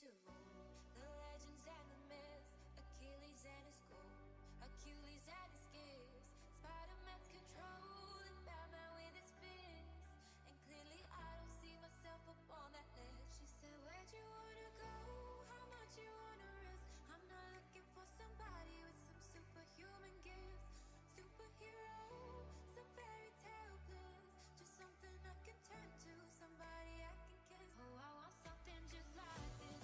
books of old, the legends and the myths, Achilles and his gold, Achilles and his gifts, Spider-Man's control, and Batman with his fists. And clearly I don't see myself up on that ledge. She said, where'd you wanna go? How much you wanna risk? I'm not looking for somebody with some superhuman gifts, superhero, some fairy tale bliss, just something I can turn to, somebody I can kiss. Oh, I want something just like this.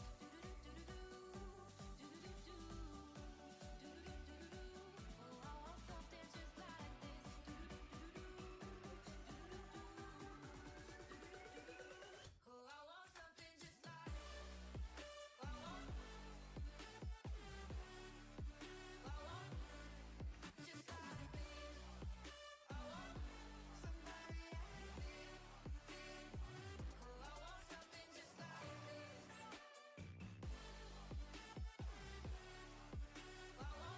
Oh, I want something just like this. Oh, I want something just like. I want just like this. I want somebody I can feel. Oh, I want something just like this. I want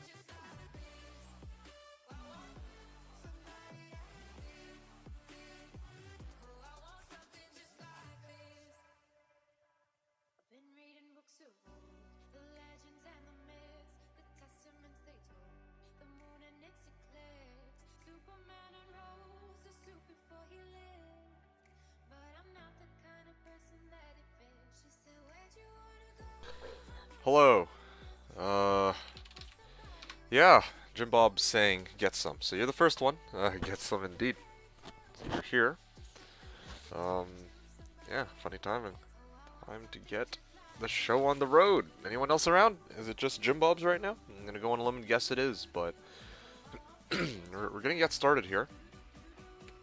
just like this. I want somebody I can feel. Oh, I want something just like this. I've been reading books of old, the legends and the myths, the testaments they told, the moon and its eclipse, Superman unrolls the suit before he lived. But I'm not the kind of person that it fits. She said, where'd you wanna go? Hello. Yeah, Jim Bob's saying get some. So you're the first one. Get some indeed. So you're here. Yeah, funny timing. Time to get the show on the road. Anyone else around? Is it just Jim Bob's right now? I'm gonna go on a limb and guess it is, but we're gonna get started here.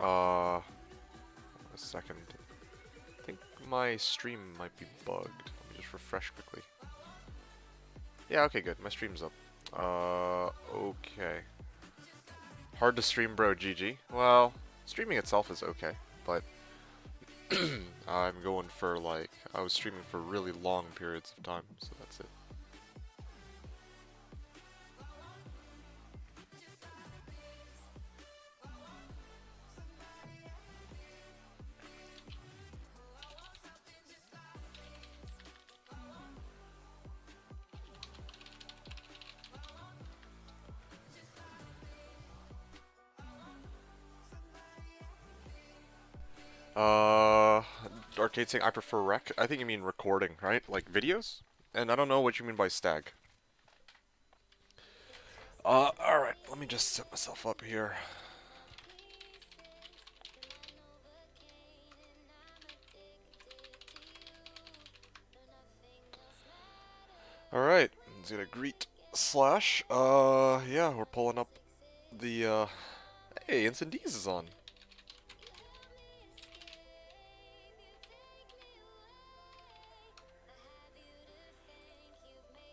A second. I think my stream might be bugged. Let me just refresh quickly. Yeah, okay, good. My stream's up. Okay. Hard to stream, bro, GG. Well, streaming itself is okay, but I'm going for, like, I was streaming for really long periods of time, so that's it. Arcade saying I prefer rec. I think you mean recording, right? Like videos? And I don't know what you mean by stag. Alright, let me just set myself up here. Alright, let's get a greet Slash. Yeah, we're pulling up the, hey, Instant D's is on.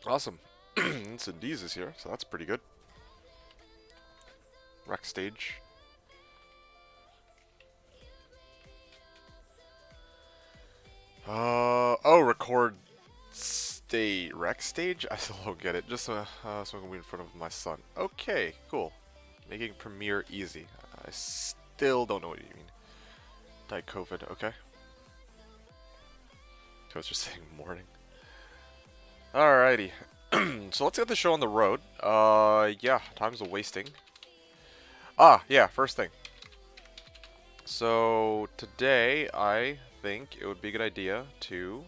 Awesome. Instant D's is here, so that's pretty good. Rec stage. Oh, record rec stage? I still don't get it. Just so I can be in front of my son. Okay, cool. Making Premiere easy. I still don't know what you mean. Died COVID, okay. I was just saying morning. Alrighty. So let's get the show on the road. Yeah, time's a wasting. Yeah, first thing. So today I think it would be a good idea to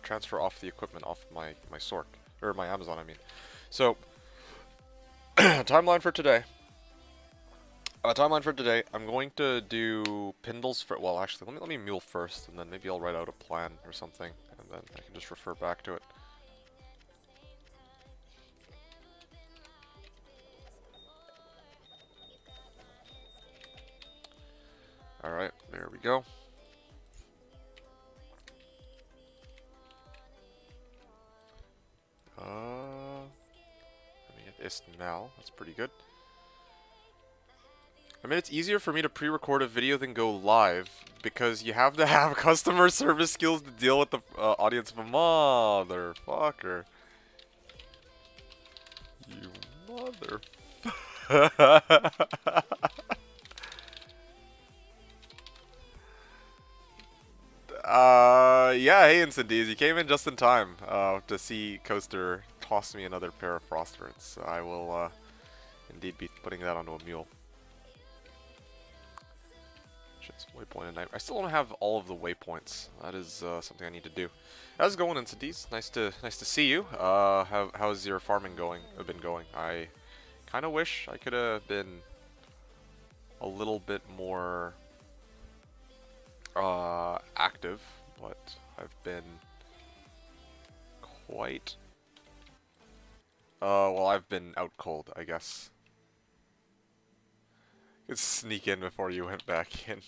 transfer off the equipment off my Sork, or my Amazon, I mean. So timeline for today. I'm going to do Pindles for. Well, actually, let me mule first, and then maybe I'll write out a plan or something, and then I can just refer back to it. All right, there we go. Let me get Istmal. That's pretty good. I mean, it's easier for me to pre-record a video than go live, because you have to have customer service skills to deal with the audience of a motherfucker. You mother... Yeah, hey Incendies, you came in just in time to see Coaster toss me another pair of Frost Roots. So I will indeed be putting that onto a mule. Shit's waypoint and I still don't have all of the waypoints. That is something I need to do. How's it going, Incendies? Nice to see you. How's your farming been going? I kind of wish I could have been a little bit more active, but I've been quite well, I've been out cold, I guess. Could sneak in before you went back in.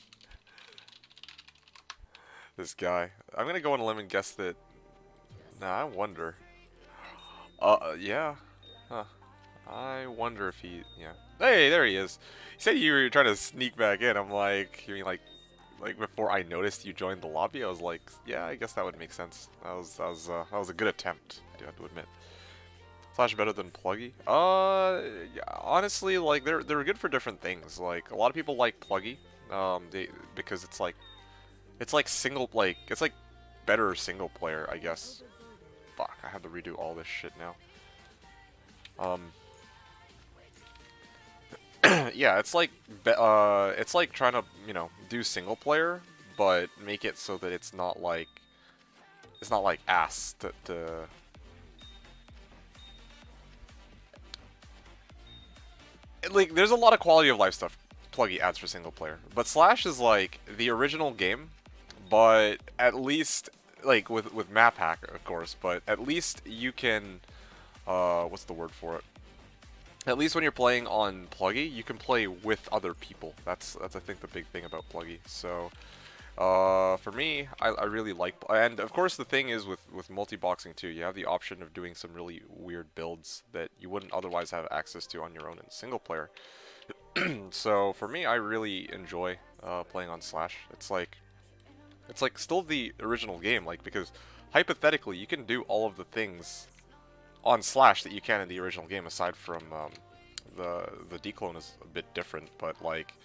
This guy. I'm gonna go on a limb and guess that. Nah, I wonder. Yeah. Huh. I wonder if he. Yeah. Hey, there he is. He said you were trying to sneak back in. I'm like, you mean like before I noticed you joined the lobby? I was like, yeah, I guess that would make sense. That was a good attempt. I do have to admit. Slash better than Pluggy? Yeah, honestly, like they're good for different things. Like a lot of people like Pluggy, because it's like it's like better single player, I guess. Fuck, I have to redo all this shit now. Yeah, it's like trying to, you know, do single player, but make it so that it's not like ass to like, there's a lot of quality of life stuff Pluggy adds for single player, but Slash is like the original game, but at least like with map hack, of course, but at least you can what's the word for it? At least when you're playing on Pluggy, you can play with other people. That's I think the big thing about Pluggy. So for me, I really like, and of course the thing is with multi-boxing too, you have the option of doing some really weird builds that you wouldn't otherwise have access to on your own in single player. So for me, I really enjoy playing on Slash. It's like still the original game, like, because hypothetically you can do all of the things on Slash that you can in the original game, aside from the declone is a bit different, but like,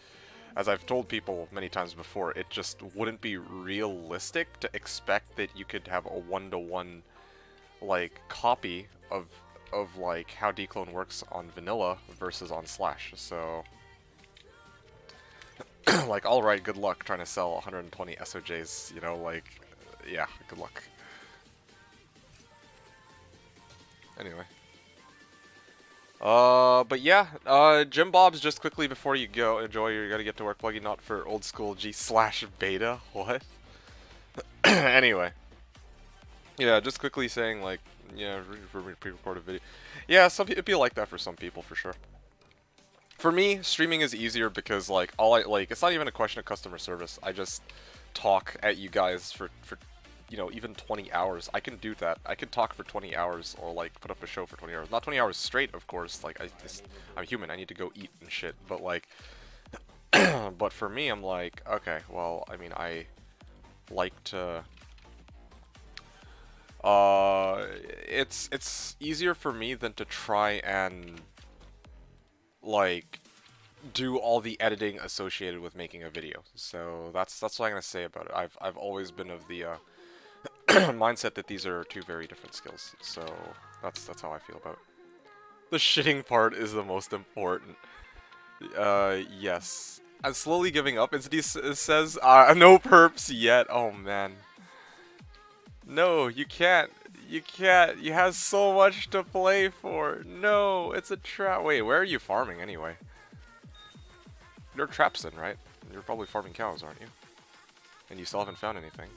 as I've told people many times before, it just wouldn't be realistic to expect that you could have a one-to-one like copy of like how declone works on vanilla versus on Slash. So like, alright, good luck trying to sell 120 SOJs, you know, like, yeah, good luck. Anyway. But yeah, Jim Bob's, just quickly before you go, enjoy, you gotta get to work, Pluggy, not for old school G/beta, what? Anyway. Yeah, just quickly saying, like, yeah, pre-recorded video. Yeah, it'd be like that for some people, for sure. For me, streaming is easier because, like, it's not even a question of customer service. I just talk at you guys for you know, even 20 hours. I can do that. I can talk for 20 hours, or like put up a show for 20 hours. Not 20 hours straight, of course. Like, I'm human. I need to go eat and shit. But like, but for me, I'm like, okay, well, I mean, I like to. It's easier for me than to try and like do all the editing associated with making a video. So that's what I'm gonna say about it. I've always been of the mindset that these are two very different skills. So that's how I feel about it. The shitting part is the most important. Yes. I'm slowly giving up. It says no perps yet. Oh man. No, you can't. You can't. You have so much to play for. No, it's a trap. Wait, where are you farming anyway? You're Trapson, right? You're probably farming cows, aren't you? And you still haven't found anything.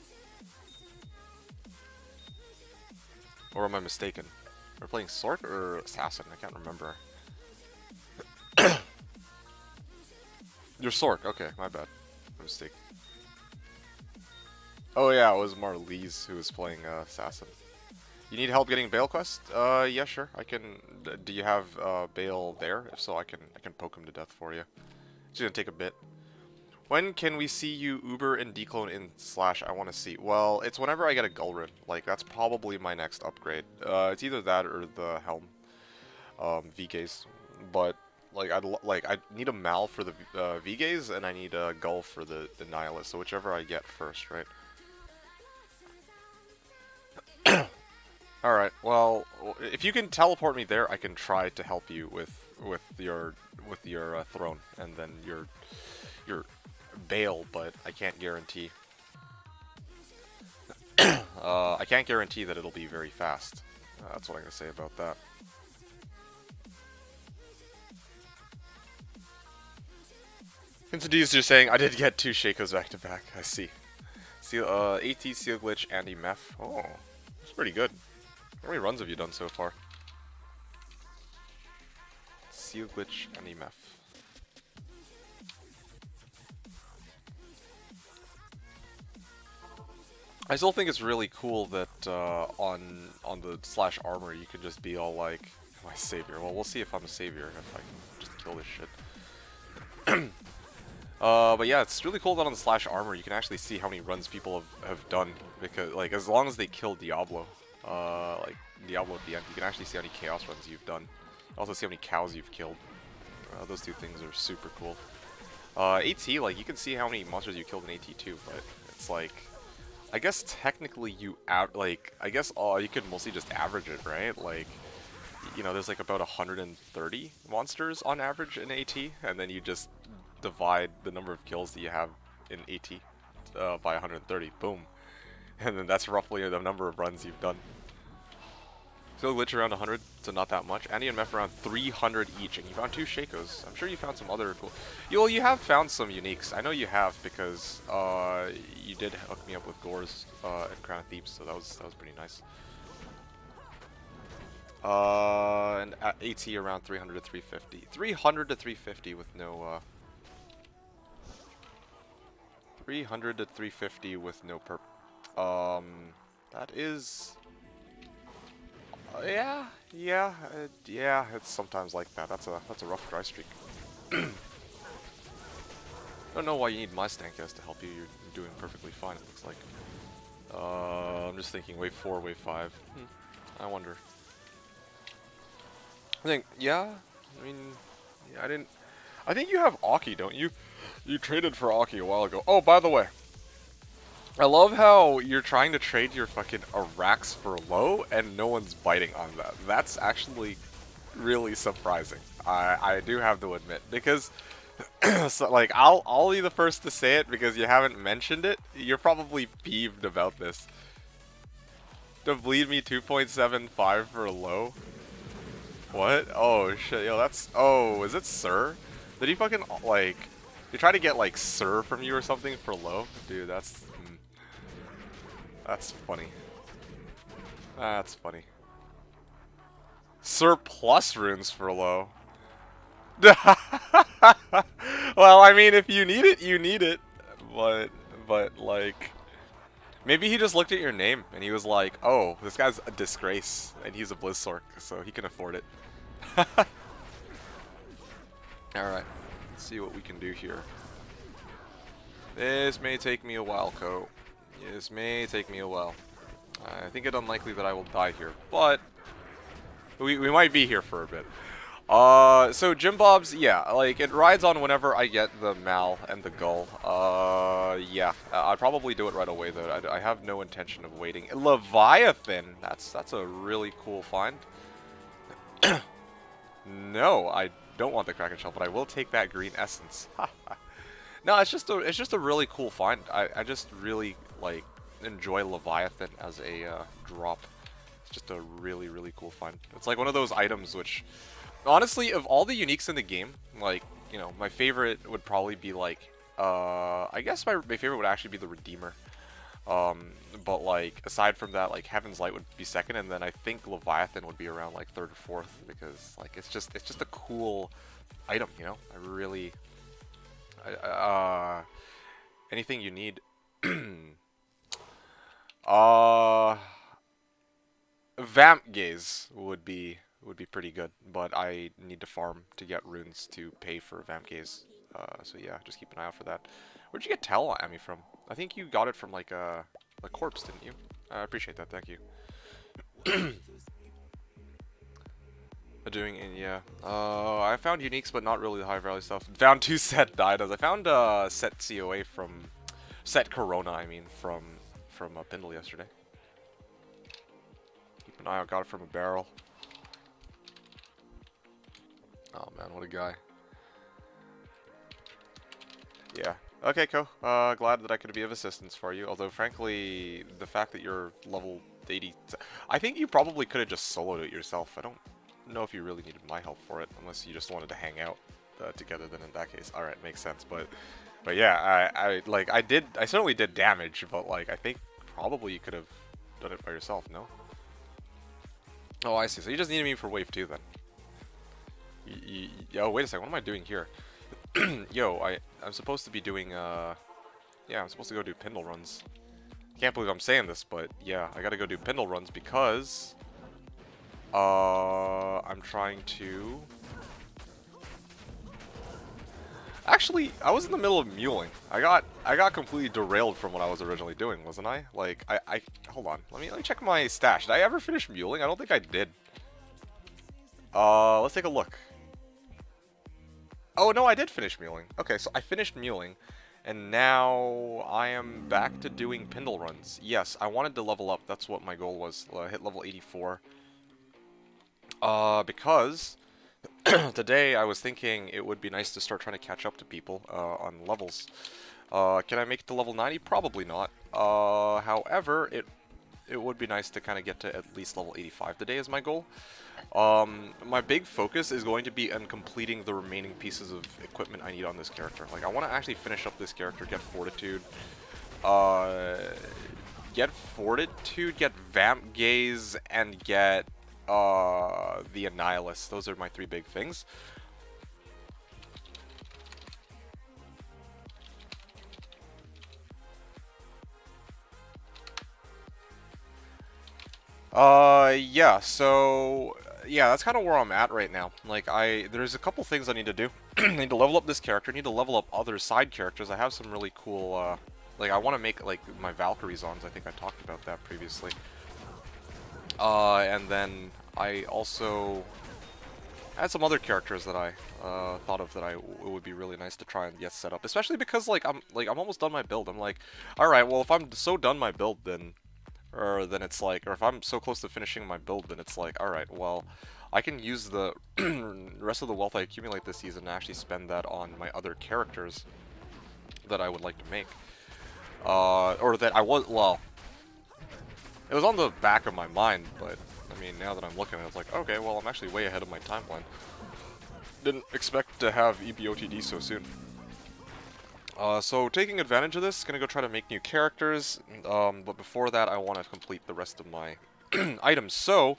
Or am I mistaken? We're playing Sork or Assassin? I can't remember. You're Sork. Okay, my bad. Mistake. Oh yeah, it was Marlies who was playing Assassin. You need help getting Bale quest? Yeah, sure. I can. Do you have Bale there? If so, I can poke him to death for you. It's gonna take a bit. When can we see you Uber and declone in Slash? I want to see. Well, it's whenever I get a Gulrin. Like, that's probably my next upgrade. It's either that or the Helm, V-Gaze. But like, I need a Mal for the V-Gaze, and I need a Gull for the Nihilist. So whichever I get first, right? Alright, well, if you can teleport me there, I can try to help you with your throne and then your bail, but I can't guarantee. I can't guarantee that it'll be very fast. That's what I'm gonna say about that. Insidious just saying, I did get 2 Shakos back to back. I see. AT, Seal Glitch, and EMF. Oh, that's pretty good. How many runs have you done so far? Seal Glitch and EMF. I still think it's really cool that on the Slash armor you can just be all like, "Am I a savior?" Well, we'll see if I'm a savior if I can just kill this shit. But yeah, it's really cool that on the Slash armor you can actually see how many runs people have done, because like as long as they kill Diablo, like Diablo at the end, you can actually see how many chaos runs you've done. Also see how many cows you've killed. Those two things are super cool. AT, like you can see how many monsters you killed in AT too, but it's like, I guess technically you I guess you could mostly just average it, right? Like, you know, there's like about 130 monsters on average in AT, and then you just divide the number of kills that you have in AT by 130. Boom. And then that's roughly the number of runs you've done. Still glitch around 100, so not that much. Andy and Meph around 300 each, and you found 2 Shakos. I'm sure you found some other cool... Well, you have found some uniques. I know you have, because you did hook me up with Gores and Crown of Thieves, so that was pretty nice. And at AT around 300 to 350. 300 to 350 with no... 300 to 350 with no perp. That is... yeah, it's sometimes like that. That's a rough dry streak. Don't know why you need my stank to help you. You're doing perfectly fine, it looks like. I'm just thinking wave 4, wave 5. I wonder. I think, yeah, I mean, yeah, I think you have Aki, don't you? You traded for Aki a while ago. Oh, by the way, I love how you're trying to trade your fucking Arax for low and no one's biting on that. That's actually really surprising. I do have to admit, because so, like, I'll be the first to say it because you haven't mentioned it. You're probably peeved about this. To bleed me 2.75 for low? What? Oh shit, yo, that's... Oh, is it Sir? Did he fucking, like... He tried to get, like, Sir from you or something for low? Dude, that's... That's funny. That's funny. Sir plus runes for low. Well, I mean, if you need it, you need it. But like... Maybe he just looked at your name and he was like, oh, this guy's a disgrace and he's a Blizzsork, so he can afford it. Alright, let's see what we can do here. This may take me a while, Ko. This may take me a while. I think it's unlikely that I will die here, but we might be here for a bit. So Jim Bob's, yeah, like, it rides on whenever I get the Mal and the Gull. Yeah, I'd probably do it right away, though. I have no intention of waiting. Leviathan! That's a really cool find. No, I don't want the Kraken Shell, but I will take that green essence. No, it's just a really cool find. I just really, like, enjoy Leviathan as a drop. It's just a really, really cool find. It's like one of those items which, honestly, of all the uniques in the game, like, you know, my favorite would probably be, like, I guess my favorite would actually be the Redeemer. But, like, aside from that, like, Heaven's Light would be second, and then I think Leviathan would be around, like, third or fourth, because, like, it's just a cool item, you know? I really... anything you need. Vamp Gaze would be pretty good, but I need to farm to get runes to pay for Vamp Gaze. So yeah, just keep an eye out for that. Where'd you get Tell Ami from? I think you got it from like a corpse, didn't you? I appreciate that, thank you. Doing it, yeah. I found uniques, but not really the high value stuff. Found 2 set Didas. I found set COA from set Corona. I mean from Pindle yesterday. And I got it from a barrel. Oh man, what a guy. Yeah. Okay, cool. Glad that I could be of assistance for you. Although, frankly, the fact that you're level 80... I think you probably could have just soloed it yourself. I don't know if you really needed my help for it, unless you just wanted to hang out together, then in that case. Alright, makes sense. But yeah, I certainly did damage, but, like, I think probably you could have done it by yourself, no? Oh, I see. So you just needed me for wave 2, then. Oh, wait a second. What am I doing here? Yo, I'm supposed to be doing, yeah, I'm supposed to go do Pindle runs. Can't believe I'm saying this, but yeah, I gotta go do Pindle runs because, I'm trying to... Actually, I was in the middle of muling. I got completely derailed from what I was originally doing, wasn't I? Like, hold on. Let me check my stash. Did I ever finish muling? I don't think I did. Let's take a look. Oh, no, I did finish muling. Okay, so I finished muling, and now I am back to doing Pindle runs. Yes, I wanted to level up. That's what my goal was, hit level 84. Because today I was thinking it would be nice to start trying to catch up to people on levels. Can I make it to level 90? Probably not. However, it would be nice to kind of get to at least level 85 today is my goal. My big focus is going to be on completing the remaining pieces of equipment I need on this character. Like, I want to actually finish up this character, get Fortitude, get Vamp Gaze, and get, the Annihilus. Those are my 3 big things. Yeah, so, yeah, that's kind of where I'm at right now. Like, there's a couple things I need to do. I need to level up this character, I need to level up other side characters. I have some really cool, like, I want to make, like, my Valkyriezons. I think I talked about that previously. And then I also had some other characters that I, thought of that it would be really nice to try and get set up. Especially because, like, I'm almost done my build. I'm like, alright, well, if I'm so done my build, then it's like, or if I'm so close to finishing my build, then it's like, alright, well, I can use the rest of the wealth I accumulate this season to actually spend that on my other characters that I would like to make. Or that I was, well, it was on the back of my mind, but, I mean, now that I'm looking at it, it's like, okay, well, I'm actually way ahead of my timeline. Didn't expect to have Ebotd so soon. So taking advantage of this, gonna go try to make new characters, but before that I want to complete the rest of my items. So,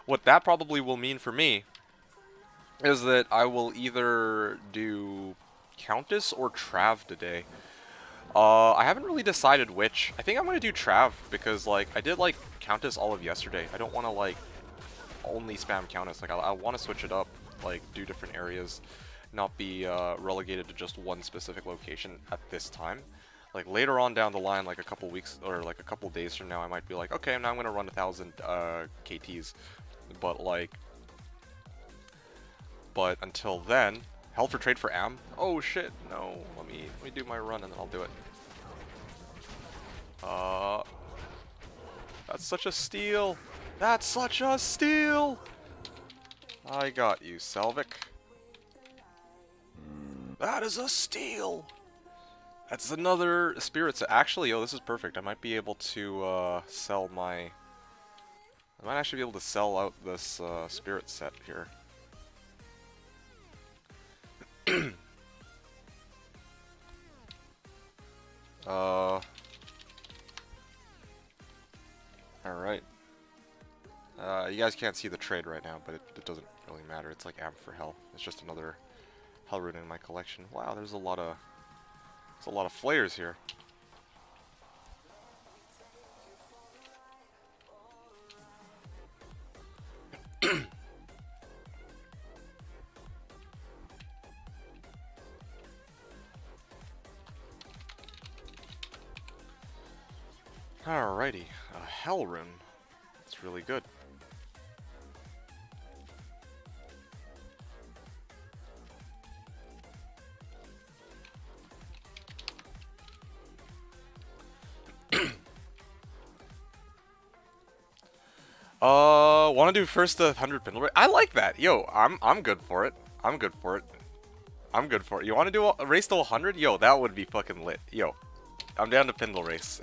what that probably will mean for me is that I will either do Countess or Trav today. I haven't really decided which. I think I'm gonna do Trav, because, like, I did, like, Countess all of yesterday. I don't want to, like, only spam Countess. Like, I want to switch it up, like, do different areas. Not be relegated to just one specific location at this time. Like, later on down the line, like a couple weeks or like a couple days from now, I might be like, okay, now I'm gonna run 1,000 KTs. But until then, hell for trade for Am. Oh shit, no. Let me do my run and then I'll do it. That's such a steal. That's such a steal. I got you, Selvik. That is a steal! That's another spirit set. Actually, oh, this is perfect. I might be able to sell my... I might actually be able to sell out this spirit set here. Alright. You guys can't see the trade right now, but it doesn't really matter. It's like Amp for Hell. It's just another Hell rune in my collection. Wow, there's a lot of flayers here. Alrighty, a Hell rune. That's really good. Want to do first the 100 Pindle race? I like that. Yo, I'm good for it. I'm good for it. I'm good for it. You want to do a race to 100? Yo, that would be fucking lit. Yo, I'm down to Pindle race.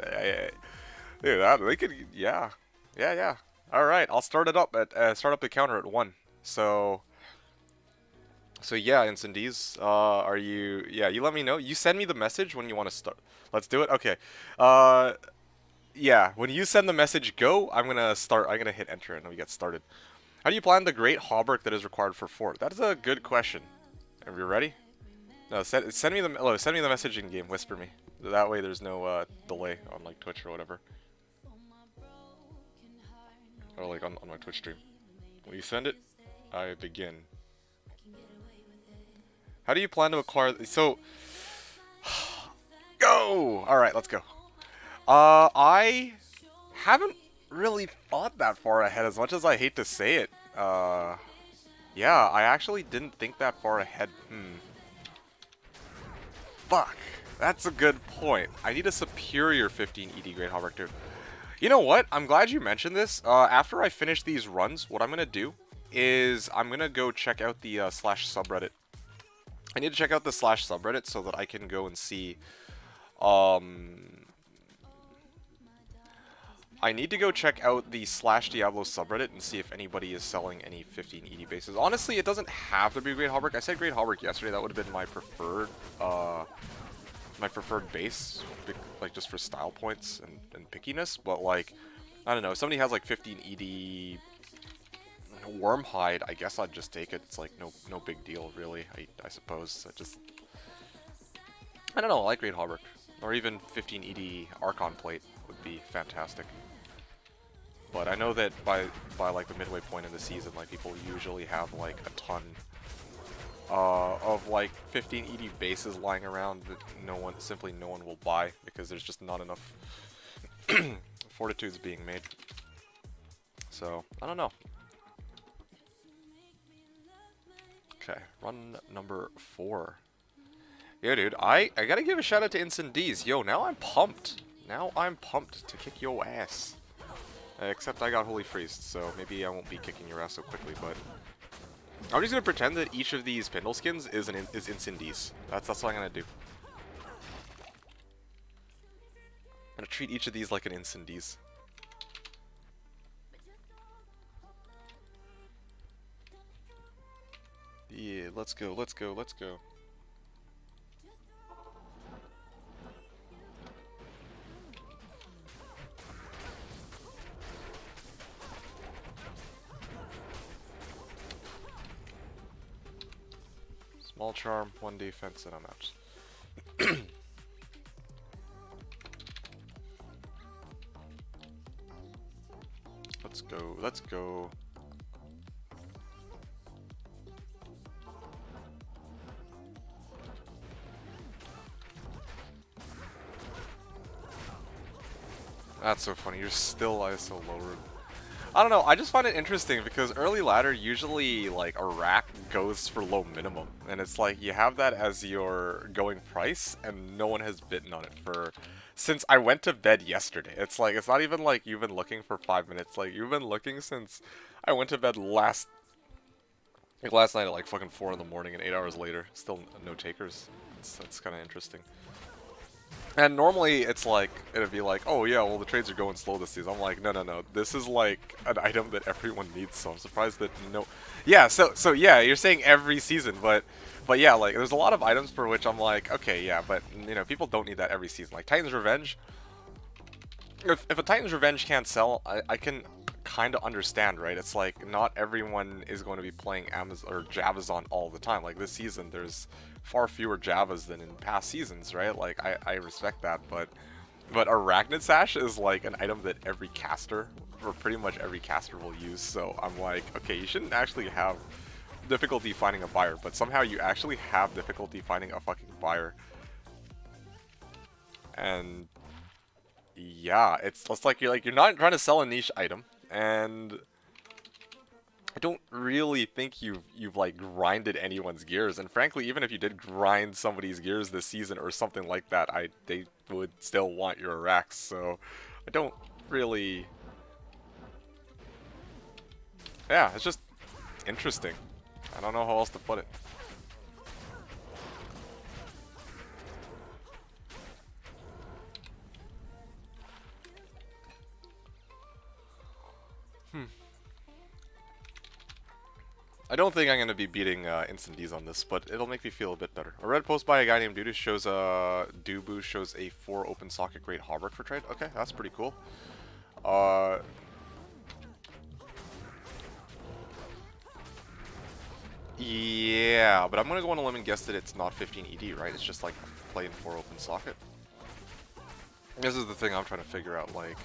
Dude, they could, yeah, yeah. All right, I'll start it up at start up the counter at 1. So yeah, Incendies, are you? Yeah, you let me know. You send me the message when you want to start. Let's do it. Okay. Yeah, when you send the message go, I'm gonna start. I'm gonna hit enter and we get started. How do you plan the great hauberk that is required for fort? That is a good question. Are you ready? No, send me the message in game. Whisper me. That way there's no delay on like Twitch or whatever. Or like on my Twitch stream. When you send it, I begin. How do you plan to acquire? So, go! Alright, let's go. I haven't really thought that far ahead, as much as I hate to say it. Yeah, I actually didn't think that far ahead. Fuck. That's a good point. I need a superior 15 ED grade hauberk too. You know what? I'm glad you mentioned this. After I finish these runs, what I'm going to do is I'm going to go check out the Slash subreddit. I need to check out the Slash subreddit so that I can go and see... I need to go check out the Slashdiablo subreddit and see if anybody is selling any 15 ED bases. Honestly, it doesn't have to be Great Hauberk. I said Great Hauberk yesterday. That would have been my preferred base, like just for style points and pickiness. But like, I don't know. If somebody has like 15 ED Wormhide, I guess I'd just take it. It's like no big deal, really. I suppose. I don't know. I like Great Hauberk, or even 15 ED Archon plate would be fantastic. But I know that by like the midway point in the season, like people usually have like a ton of like 15 ED bases lying around that no one will buy because there's just not enough fortitudes being made. So I don't know. Okay, run number 4. Yeah, dude, I gotta give a shout out to Incendies. Yo, now I'm pumped. Now I'm pumped to kick your ass. Except I got Holy Freezed, so maybe I won't be kicking your ass so quickly, but... I'm just gonna pretend that each of these Pindle skins is Incendies. That's what I'm gonna do. I'm gonna treat each of these like an Incendies. Yeah, let's go. Small charm, 1 defense, and I'm out. Let's go. That's so funny, you're still ISO lowered. I don't know, I just find it interesting because early ladder usually like a rack goes for low minimum, and it's like you have that as your going price and no one has bitten on it since I went to bed yesterday. It's like, it's not even like you've been looking for 5 minutes, like you've been looking since I went to bed last night at like fucking 4 in the morning, and 8 hours later, still no takers. That's kind of interesting. And normally it's like, it'd be like, oh yeah, well the trades are going slow this season. I'm like, no. This is like an item that everyone needs, so I'm surprised that no... Yeah, so yeah, you're saying every season, but yeah, like there's a lot of items for which I'm like, okay, yeah, but you know, people don't need that every season. Like Titan's Revenge, if a Titan's Revenge can't sell, I can kind of understand, right? It's like not everyone is going to be playing Amazon or Javazon all the time. Like this season, there's far fewer Javas than in past seasons, right? Like I respect that, but Arachnid Sash is like an item that every caster, or pretty much every caster, will use. So I'm like, okay, you shouldn't actually have difficulty finding a buyer, but somehow you actually have difficulty finding a fucking buyer. And yeah, it's like you're not trying to sell a niche item, and I don't really think you've like grinded anyone's gears. And frankly, even if you did grind somebody's gears this season or something like that, they would still want your racks. So I don't really Yeah, it's just interesting. I don't know how else to put it. I don't think I'm going to be beating Instant Ds on this, but it'll make me feel a bit better. A red post by a guy named Dubu shows a 4 open socket grade Hauberk for trade. Okay, that's pretty cool. Yeah, but I'm going to go on a limb and guess that it's not 15 ED, right? It's just like playing 4 open socket. This is the thing I'm trying to figure out, like,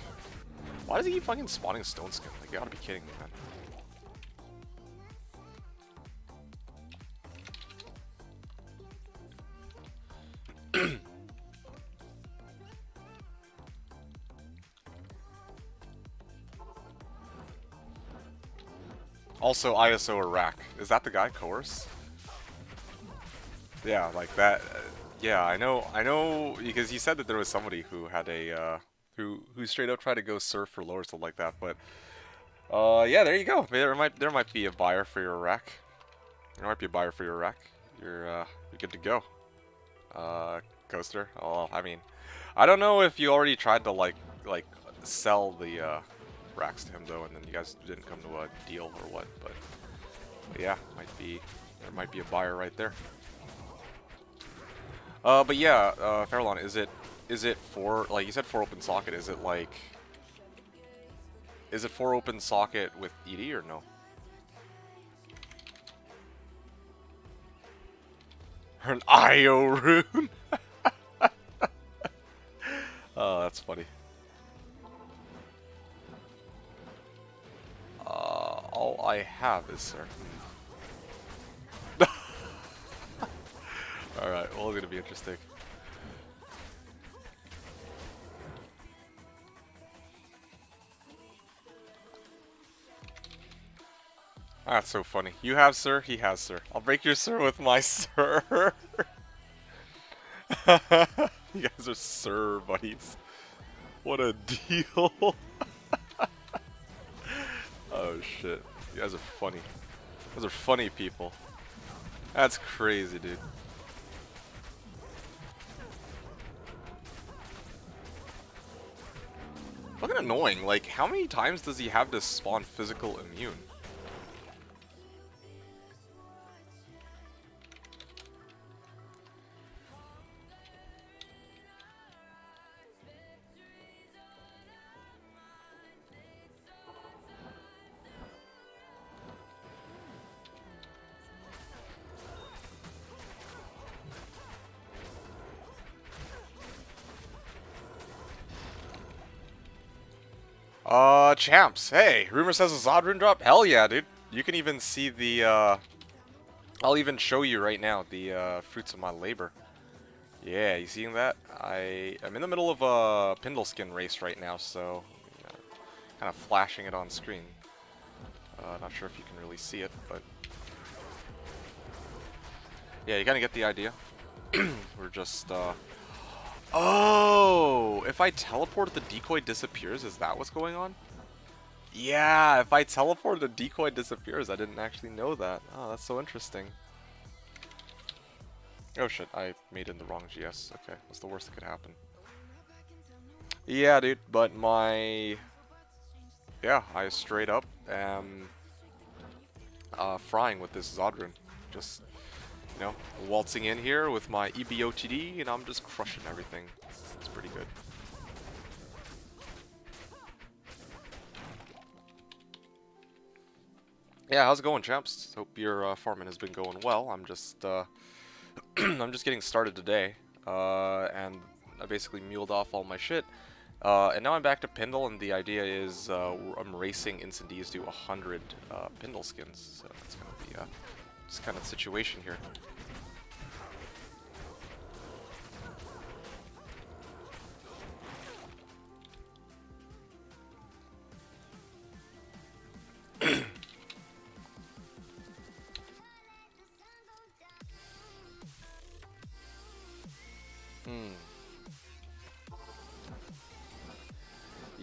why does he keep fucking spawning Stone Skin? Like, you gotta be kidding me, man. Also, ISO or rack. Is that the guy, Coerce? Yeah, like that. Yeah, I know, because he said that there was somebody who had a, who straight up tried to go surf for low or something like that, but, yeah, there you go. There might be a buyer for your rack. There might be a buyer for your rack. You're good to go. Coaster. Oh, I mean, I don't know if you already tried to, like, sell the, racks to him though, and then you guys didn't come to a deal or what, but yeah, there might be a buyer right there. But yeah, Farallon, is it 4, like you said 4 open socket, is it 4 open socket with ED or no? An IO rune? Oh, that's funny. All I have is sir. Alright, well, it's gonna be interesting. That's so funny. You have sir, he has sir. I'll break your sir with my sir. You guys are sir buddies. What a deal. Oh shit. You guys are funny. Those are funny people. That's crazy, dude. Fucking annoying. Like, how many times does he have to spawn physical immune? Champs. Hey, rumor says a Zodrun drop? Hell yeah, dude. You can even see the, I'll even show you right now the, fruits of my labor. Yeah, you seeing that? I'm in the middle of a Pindle skin race right now, so kind of flashing it on screen. Not sure if you can really see it, but yeah, you kind of get the idea. We're just, oh, if I teleport, the decoy disappears. Is that what's going on? Yeah, if I teleport, the decoy disappears. I didn't actually know that. Oh, that's so interesting. Oh shit, I made in the wrong GS. Okay, what's the worst that could happen? Yeah, dude, but yeah, I straight up am frying with this Zodrun. Just, you know, waltzing in here with my Ebotd, and I'm just crushing everything. It's pretty good. Yeah, how's it going, champs? Hope your farming has been going well. I'm just I'm just getting started today, and I basically muled off all my shit, and now I'm back to Pindle, and the idea is I'm racing Instant Ds to 100 Pindle skins, so that's gonna be this kind of situation here.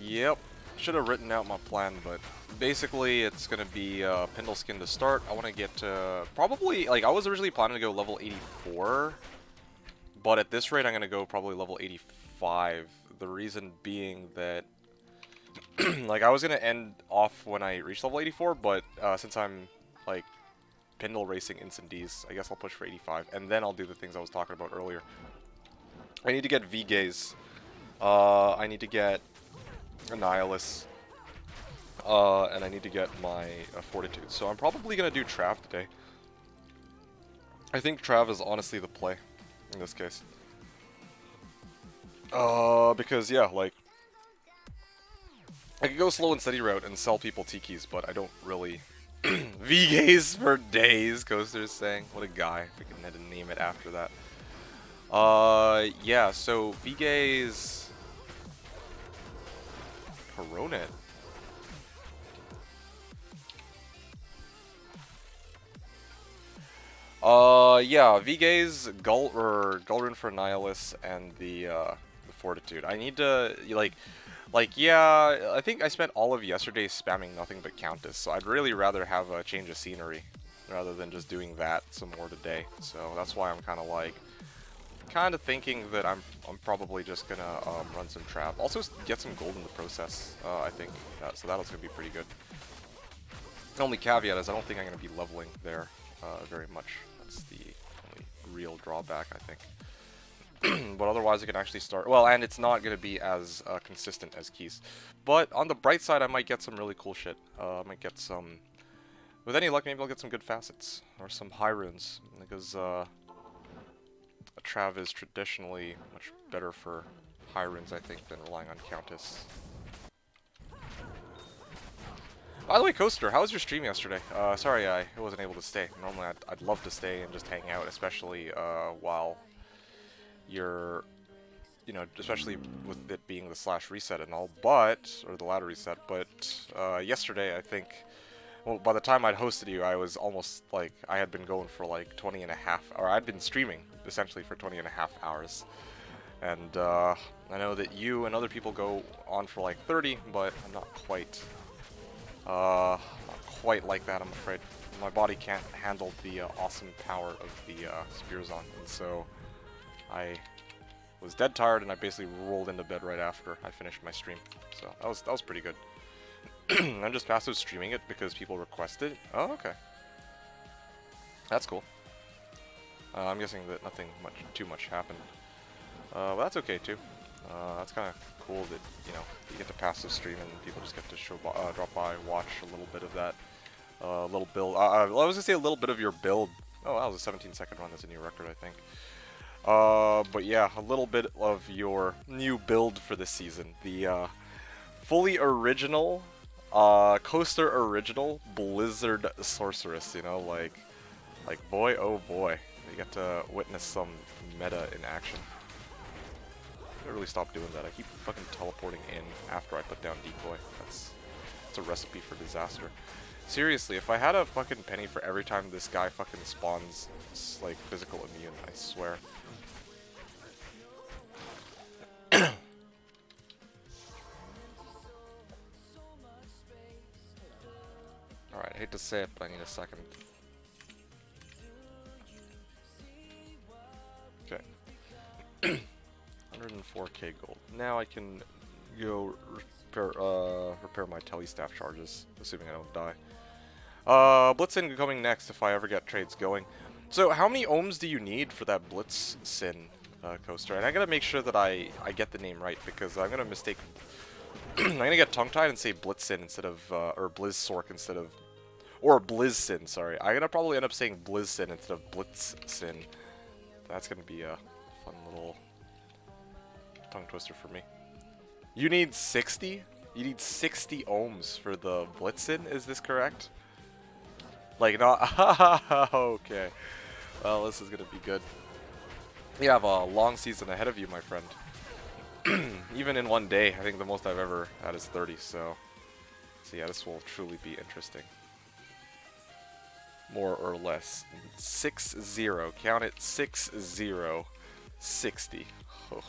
Yep. should have written out my plan, but basically it's gonna be Pindle skin to start. I want to get probably, like, I was originally planning to go level 84, but at this rate I'm gonna go probably level 85. The reason being that like, I was gonna end off when I reach level 84, but since I'm like Pindle racing instant Ds, I guess I'll push for 85, and then I'll do the things I was talking about earlier. I need to get V-Gaze. I need to get Annihilus. And I need to get my Fortitude. So I'm probably going to do Trav today. I think Trav is honestly the play in this case. Because, yeah, like, I could go slow and steady route and sell people Tikis, but I don't really... V-Gaze for days, Coaster's saying. What a guy. If I can had to name it after that. Yeah, so V-Gaze... Coronet. Yeah, V-Gaze, Gulrun for Nihilus, and the Fortitude. I need to, yeah, I think I spent all of yesterday spamming nothing but Countess, so I'd really rather have a change of scenery, rather than just doing that some more today. So that's why I'm kind of thinking that I'm probably just gonna run some Trav. Also get some gold in the process, I think, so that's gonna be pretty good. The only caveat is I don't think I'm gonna be leveling there very much. That's the only real drawback, I think. But otherwise I can actually start, well, and it's not going to be as consistent as Keys. But on the bright side, I might get some really cool shit. I might get some, with any luck, maybe I'll get some good facets, or some high runes, because a Trav is traditionally much better for high runes, I think, than relying on Countess. By the way, Coaster, how was your stream yesterday? Sorry I wasn't able to stay. Normally I'd love to stay and just hang out, especially while you're, especially with it being the slash reset and all, but, or the ladder reset, but yesterday I think, well, by the time I'd hosted you, I was almost, like, I had been going for like 20 and a half, or I'd been streaming essentially for 20 and a half hours. And I know that you and other people go on for like 30, but I'm not quite like that, I'm afraid. My body can't handle the awesome power of the Spearzon, and so I was dead tired, and I basically rolled into bed right after I finished my stream. So that was pretty good. I'm just passive streaming it because people requested. Oh, okay. That's cool. I'm guessing that nothing too much happened. Well, that's okay too. That's kind of cool that, you get to passive stream and people just get to drop by, watch a little bit of that little build. I was gonna say a little bit of your build. Oh, that was a 17-second run. That's a new record, I think. But yeah, a little bit of your new build for this season. The fully original, Coaster original Blizzard Sorceress. Like boy, oh boy, you get to witness some meta in action. I gotta really stop doing that. I keep fucking teleporting in after I put down decoy. That's a recipe for disaster. Seriously, if I had a fucking penny for every time this guy fucking spawns, like, physical immune, I swear. Alright, I hate to say it, but I need a second. Okay. 104k gold. Now I can go repair my telestaff charges, assuming I don't die. Blitzin coming next if I ever get trades going. So how many ohms do you need for that Blitzin, Coaster? And I gotta make sure that I get the name right, because I'm gonna mistake. I'm gonna get tongue-tied and say Blitzin instead of, or Blizzsork instead of, or Blizzsin, sorry. I'm gonna probably end up saying Blizzsin instead of Blitzsin. That's gonna be a fun little tongue twister for me. You need 60? You need 60 ohms for the Blitzin, is this correct? Like, not. Okay. Well, this is gonna be good. You have a long season ahead of you, my friend. Even in one day, I think the most I've ever had is 30, so yeah, this will truly be interesting. More or less. 6-0. Count it. 6-0. 60. Oh.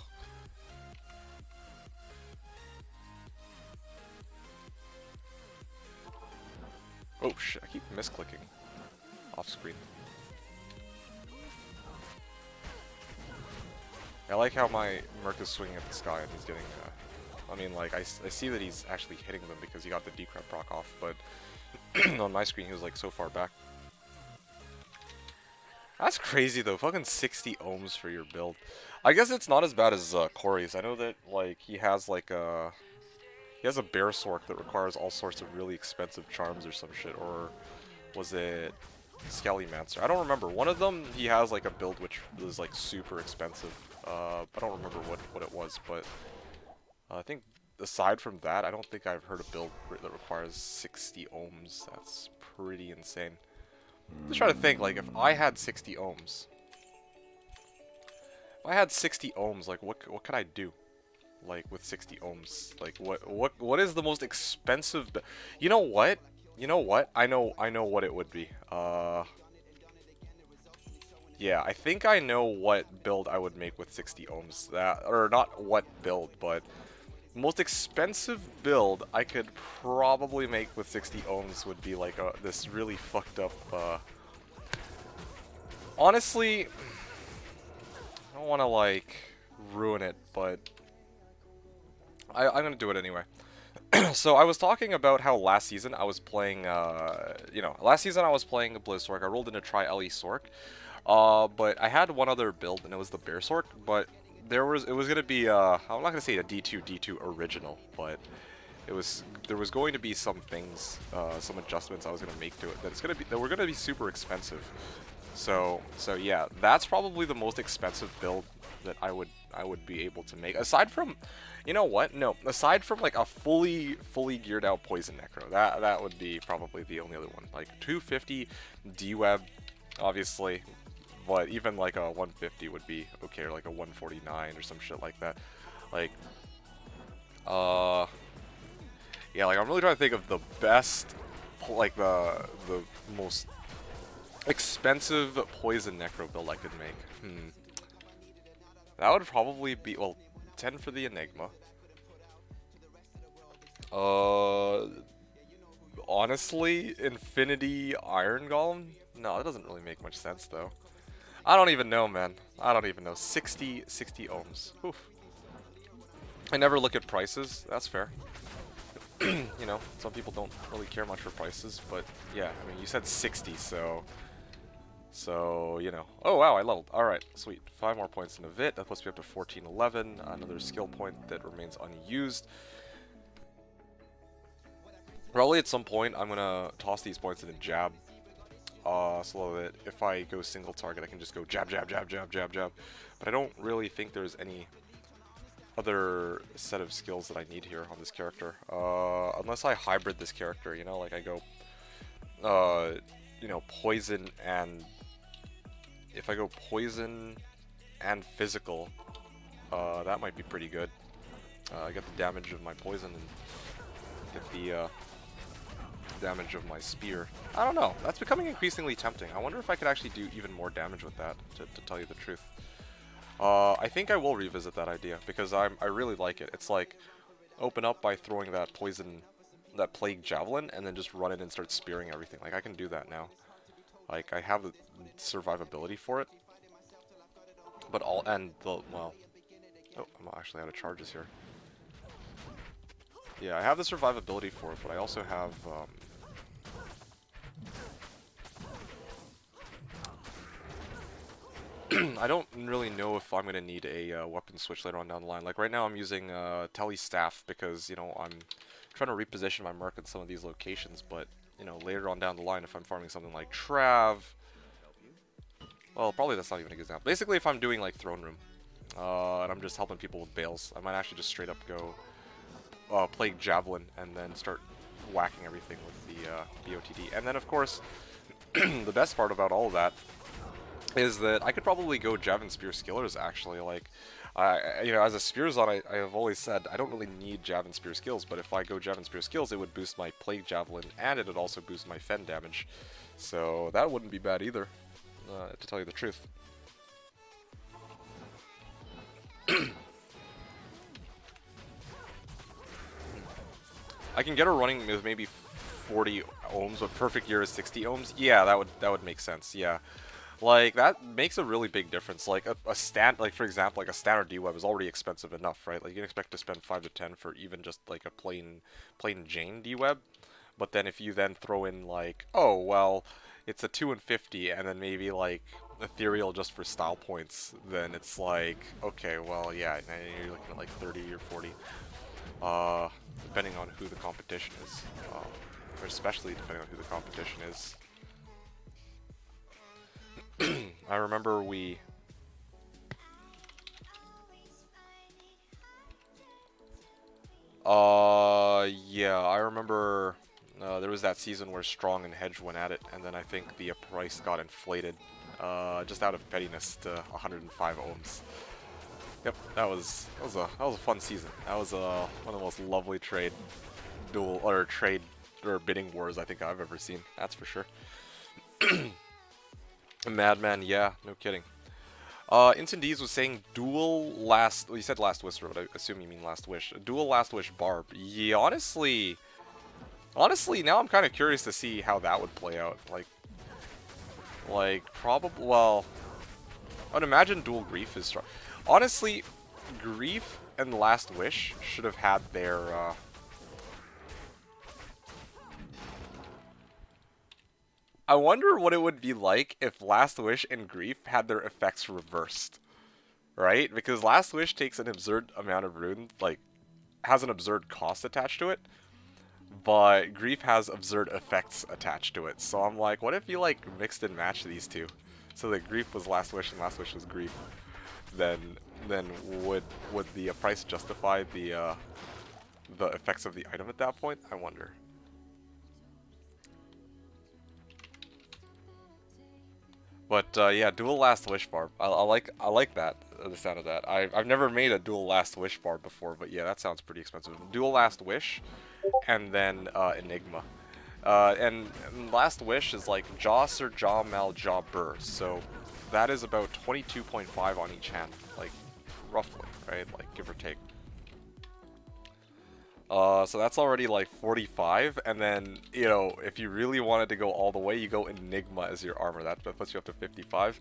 Oh shit, I keep misclicking off screen. I like how my Merc is swinging at the sky and he's getting, I mean, like, I see that he's actually hitting them because he got the decrep proc off, but on my screen he was, like, so far back. That's crazy, though. Fucking 60 ohms for your build. I guess it's not as bad as Corey's. I know that, like, he has, like, he has a Bear Sork that requires all sorts of really expensive charms or some shit, or was it Skellymancer? I don't remember. One of them, he has, like, a build which is, like, super expensive. I don't remember what it was, but I think aside from that, I don't think I've heard a build that requires 60 ohms. That's pretty insane. I'm just trying to think, like, if I had 60 ohms, like, what could I do, like, with 60 ohms? Like, what is the most expensive? You know what? I know what it would be. Yeah, I think I know what build I would make with 60 ohms. Or not what build, but most expensive build I could probably make with 60 ohms would be like this really fucked up. Honestly, I don't want to like ruin it, but I'm gonna do it anyway. So I was talking about how last season I was playing, last season I was playing Blizz Sork. I rolled in to try LE Sork. But I had one other build, and it was the Bear Sork, but it was gonna be, I'm not gonna say a D2 original, but there was going to be some things, some adjustments I was gonna make to it that were gonna be super expensive. So yeah, that's probably the most expensive build that I would be able to make, aside from, you know what? No, aside from like a fully geared out Poison Necro, that would be probably the only other one. Like 250 D-Web, obviously. But even like a 150 would be okay, or like a 149 or some shit like that. Like, yeah, like I'm really trying to think of the best, like the most expensive Poison Necro build I could make. That would probably be, well, 10 for the Enigma. Honestly, Infinity Iron Golem? No, that doesn't really make much sense though. I don't even know, man. I don't even know. 60 ohms. Oof. I never look at prices. That's fair. You know, some people don't really care much for prices, but yeah, I mean, you said 60, so you know. Oh wow, I leveled. All right, sweet. 5 more points in a Vit. That puts me up to 1411. Another skill point that remains unused. Probably at some point, I'm gonna toss these points in a jab. So that if I go single target, I can just go jab, jab, jab, jab, jab, jab. But I don't really think there's any other set of skills that I need here on this character. Unless I hybrid this character, you know, like I go, you know, poison and... If I go poison and physical, that might be pretty good. I get the damage of my poison and get the, damage of my spear. I don't know. That's becoming increasingly tempting. I wonder if I could actually do even more damage with that, to tell you the truth. I think I will revisit that idea, because I really like it. It's like, open up by throwing that poison, that plague javelin, and then just run in and start spearing everything. Like, I can do that now. Like, I have the survivability for it. But well, oh, I'm actually out of charges here. Yeah, I have the survivability for it, but I also have, I don't really know if I'm going to need a weapon switch later on down the line. Like, right now I'm using Telly's Staff because, you know, I'm trying to reposition my Merc in some of these locations, but, you know, later on down the line, if I'm farming something like Trav... Well, probably that's not even a good example. Basically, if I'm doing, like, Throne Room, and I'm just helping people with bales, I might actually just straight up go Plague Javelin and then start whacking everything with the Ebotd. And then, of course, the best part about all of that is that I could probably go Javelin Spear Skillers, actually. Like, you know, as a Spearzon, I have always said I don't really need Javelin Spear skills, but if I go Javelin Spear skills, it would boost my Plague Javelin, and it would also boost my Fen damage. So that wouldn't be bad either, to tell you the truth. I can get her running with maybe 40 ohms, but perfect year is 60 ohms. Yeah, that would make sense. Yeah. Like, that makes a really big difference. Like, like, for example, like a standard D-Web is already expensive enough, right? Like, you can expect to spend 5 to 10 for even just, like, a plain Jane D-Web. But then if you then throw in, like, oh, well, it's a 2 and 50, and then maybe, like, ethereal just for style points, then it's like, okay, well, yeah, now you're looking at, like, 30 or 40. Depending on who the competition is. Or especially depending on who the competition is. I remember yeah, I remember there was that season where Strong and Hedge went at it, and then I think the price got inflated, just out of pettiness to 105 ohms. Yep, that was a fun season. That was one of the most lovely trade bidding wars I think I've ever seen. That's for sure. Madman, yeah, no kidding. Instant D's was saying dual last. Well, you said Last Whisper, but I assume you mean Last Wish. Dual Last Wish Barb. Yeah, honestly, now I'm kind of curious to see how that would play out. Like probably. Well, I'd imagine Dual Grief is strong. Honestly, Grief and Last Wish should have had their. I wonder what it would be like if Last Wish and Grief had their effects reversed, right? Because Last Wish takes an absurd amount of rune, like, has an absurd cost attached to it, but Grief has absurd effects attached to it. So I'm like, what if you, like, mixed and matched these two? So that Grief was Last Wish and Last Wish was Grief. Then would the price justify the effects of the item at that point? I wonder. But yeah, dual Last Wish Barb. I like that, the sound of that. I've never made a dual Last Wish Barb before, but yeah, that sounds pretty expensive. Dual Last Wish, and then Enigma. And Last Wish is like Joss or Jaw Mal Jaw Burr, so that is about 22.5 on each hand, like roughly, right? Like give or take. So that's already like 45, and then, you know, if you really wanted to go all the way, you go Enigma as your armor. That puts you up to 55.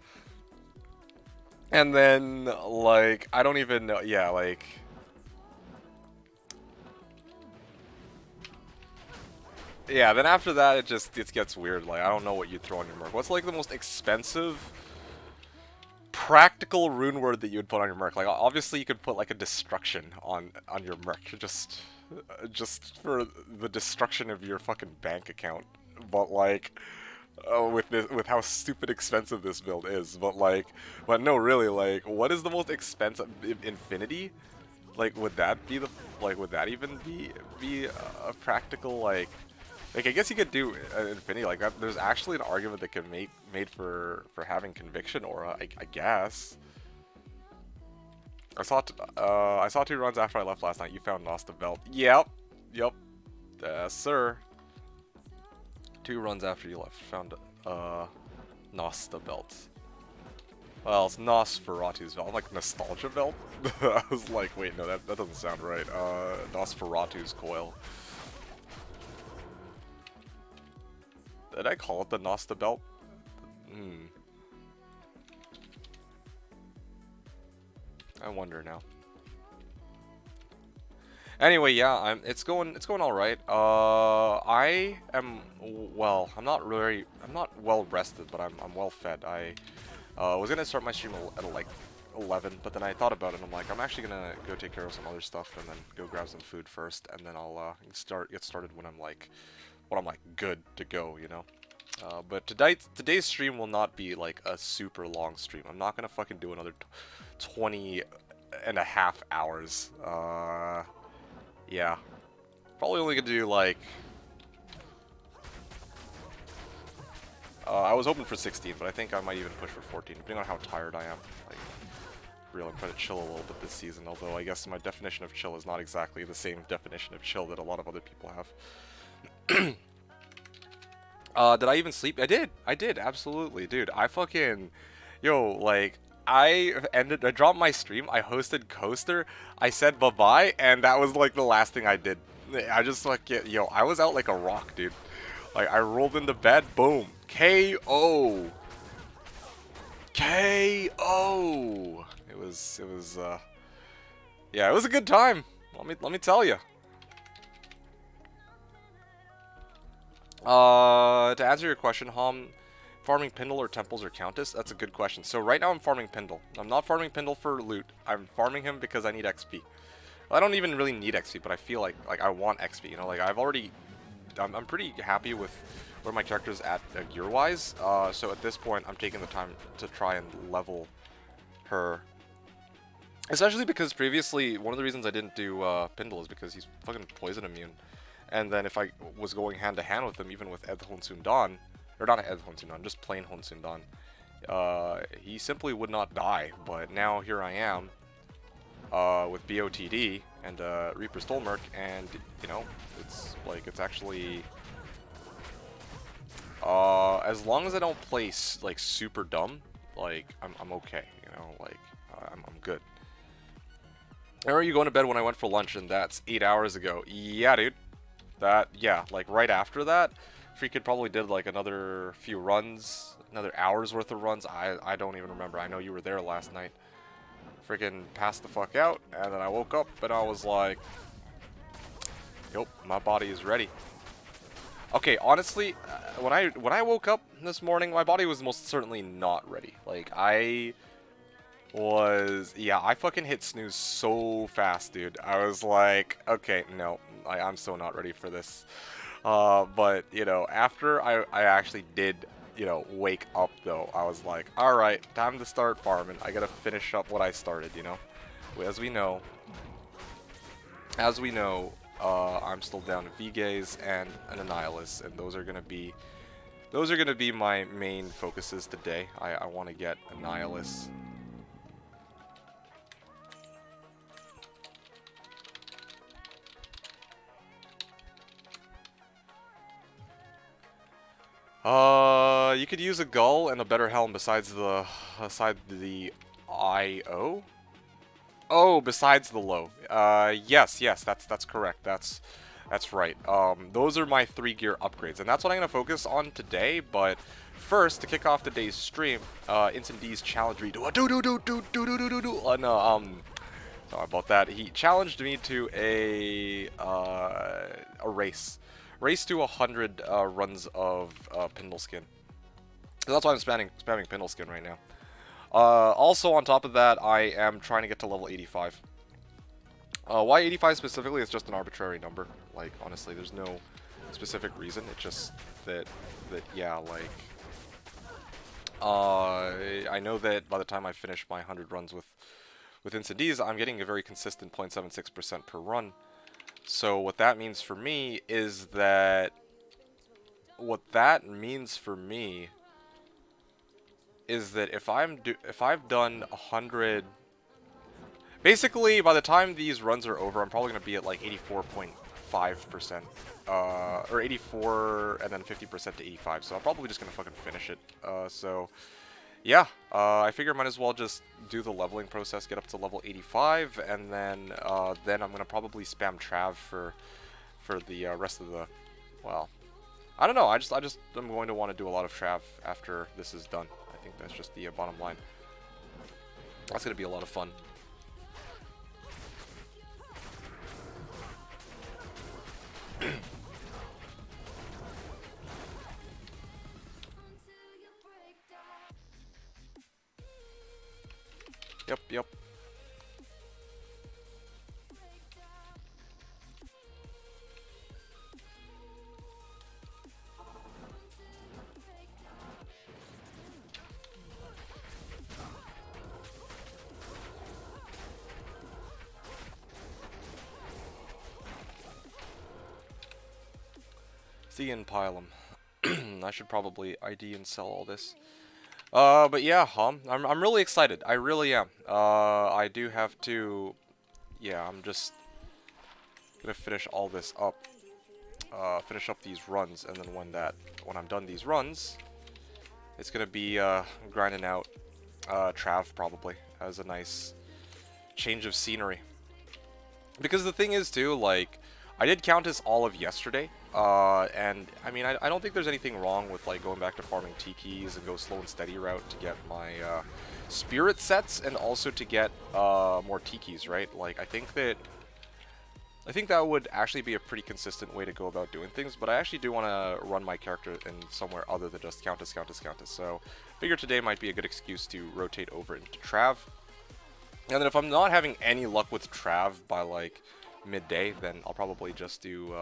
And then, like, I don't even know, yeah, like... Yeah, then after that, it gets weird. Like, I don't know what you throw on your merc. What's, like, the most expensive practical rune word that you would put on your merc? Like, obviously you could put, like, a destruction on your merc. Just for the destruction of your fucking bank account, but like, with how stupid expensive this build is, but no, really, like, what is the most expensive? Infinity? Like, would that even be a practical, like, I guess you could do Infinity like that. There's actually an argument that can made for having Conviction Aura, I guess. I saw 2 runs after I left last night. You found Nosta Belt. Yep. Yes, sir. 2 runs after you left. Found Nosta Belt. Well, it's Nosferatu's Belt. I'm like, Nostalgia Belt? I was like, wait, no, that doesn't sound right. Nosferatu's Coil. Did I call it the Nosta Belt? I wonder now. Anyway, yeah, it's going all right. I am I'm not well rested, but I'm well fed. I was gonna start my stream at like 11, but then I thought about it and I'm like, I'm actually gonna go take care of some other stuff and then go grab some food first, and then I'll get started when I'm like good to go, you know. But today's stream will not be like a super long stream. I'm not gonna fucking do another 20 and a half hours. Yeah. Probably only gonna do like... I was hoping for 16, but I think I might even push for 14, depending on how tired I am. Like, really, I'm trying to chill a little bit this season, although I guess my definition of chill is not exactly the same definition of chill that a lot of other people have. Did I even sleep? I did, absolutely, dude. I fucking, yo, like, I dropped my stream, I hosted Coaster, I said bye-bye, and that was, like, the last thing I did. I just, like, yo, I was out like a rock, dude. Like, I rolled into bed, boom. KO! KO! Yeah, it was a good time. Let me tell you. To answer your question, farming Pindle or Temples or Countess? That's a good question. So right now I'm farming Pindle. I'm not farming Pindle for loot. I'm farming him because I need XP. Well, I don't even really need XP, but I feel like I want XP. You know, like I'm pretty happy with where my character's at gear-wise. So at this point, I'm taking the time to try and level her. Especially because previously, one of the reasons I didn't do Pindle is because he's fucking poison immune. And then if I was going hand-to-hand with him, even with Ed Honsundan, or not Ed Honsundan, just plain Honsundan, he simply would not die. But now here I am with Ebotd and Reaper's Stolmerk, and, you know, it's like, it's actually... as long as I don't play, like, super dumb, like, I'm okay, you know, like, I'm good. Are you going to bed when I went for lunch, and that's 8 hours ago? Yeah, dude. Yeah, like, right after that, freaking probably did, like, another few runs, another hour's worth of runs. I don't even remember. I know you were there last night. Freaking passed the fuck out, and then I woke up, and I was like, yep, my body is ready. Okay, honestly, when I woke up this morning, my body was most certainly not ready. Like, I fucking hit snooze so fast, dude. I was like, okay, no, I'm so not ready for this. But, you know, after I actually did, you know, wake up, though, I was like, alright, time to start farming. I gotta finish up what I started, you know? As we know, I'm still down to V-Gaze and an Annihilus, and those are gonna be my main focuses today. I want to get Annihilus. You could use a Gull and a better helm besides the IO. Oh, besides the low. Yes, that's correct. That's right. Those are my 3 gear upgrades, and that's what I'm gonna focus on today. But first, to kick off today's stream, Instant D's challenge me to a sorry about that. He challenged me to a race to 100 runs of Pindle skin. So that's why I'm spamming Pindle skin right now. Also, on top of that, I am trying to get to level 85. Why 85 specifically is just an arbitrary number. Like, honestly, there's no specific reason. It's just that yeah, like, I know that by the time I finish my 100 runs with Instant Ds, I'm getting a very consistent 0.76% per run. So what that means for me is that if I've done 100, basically by the time these runs are over, I'm probably gonna be at like 84.5%, or 84 and then 50% to 85. So I'm probably just gonna fucking finish it. So yeah, I figure I might as well just do the leveling process, get up to level 85, and then I'm gonna probably spam Trav for the rest of the, well, I don't know. I'm going to want to do a lot of Trav after this is done. I think that's just the bottom line. That's gonna be a lot of fun. Yep. See and pile 'em. I should probably ID and sell all this. But yeah, I'm really excited. I really am. I do have to, yeah, I'm just gonna finish all this up. Finish up these runs, and then when I'm done these runs, it's gonna be grinding out Trav probably as a nice change of scenery. Because the thing is too, like, I did Countess all of yesterday, And I mean, I don't think there's anything wrong with like going back to farming tikis and go slow and steady route to get my spirit sets and also to get more tikis, right? Like I think that would actually be a pretty consistent way to go about doing things, but I actually do want to run my character in somewhere other than just Countess. So I figure today might be a good excuse to rotate over into Trav. And then if I'm not having any luck with Trav by like midday, then I'll probably just do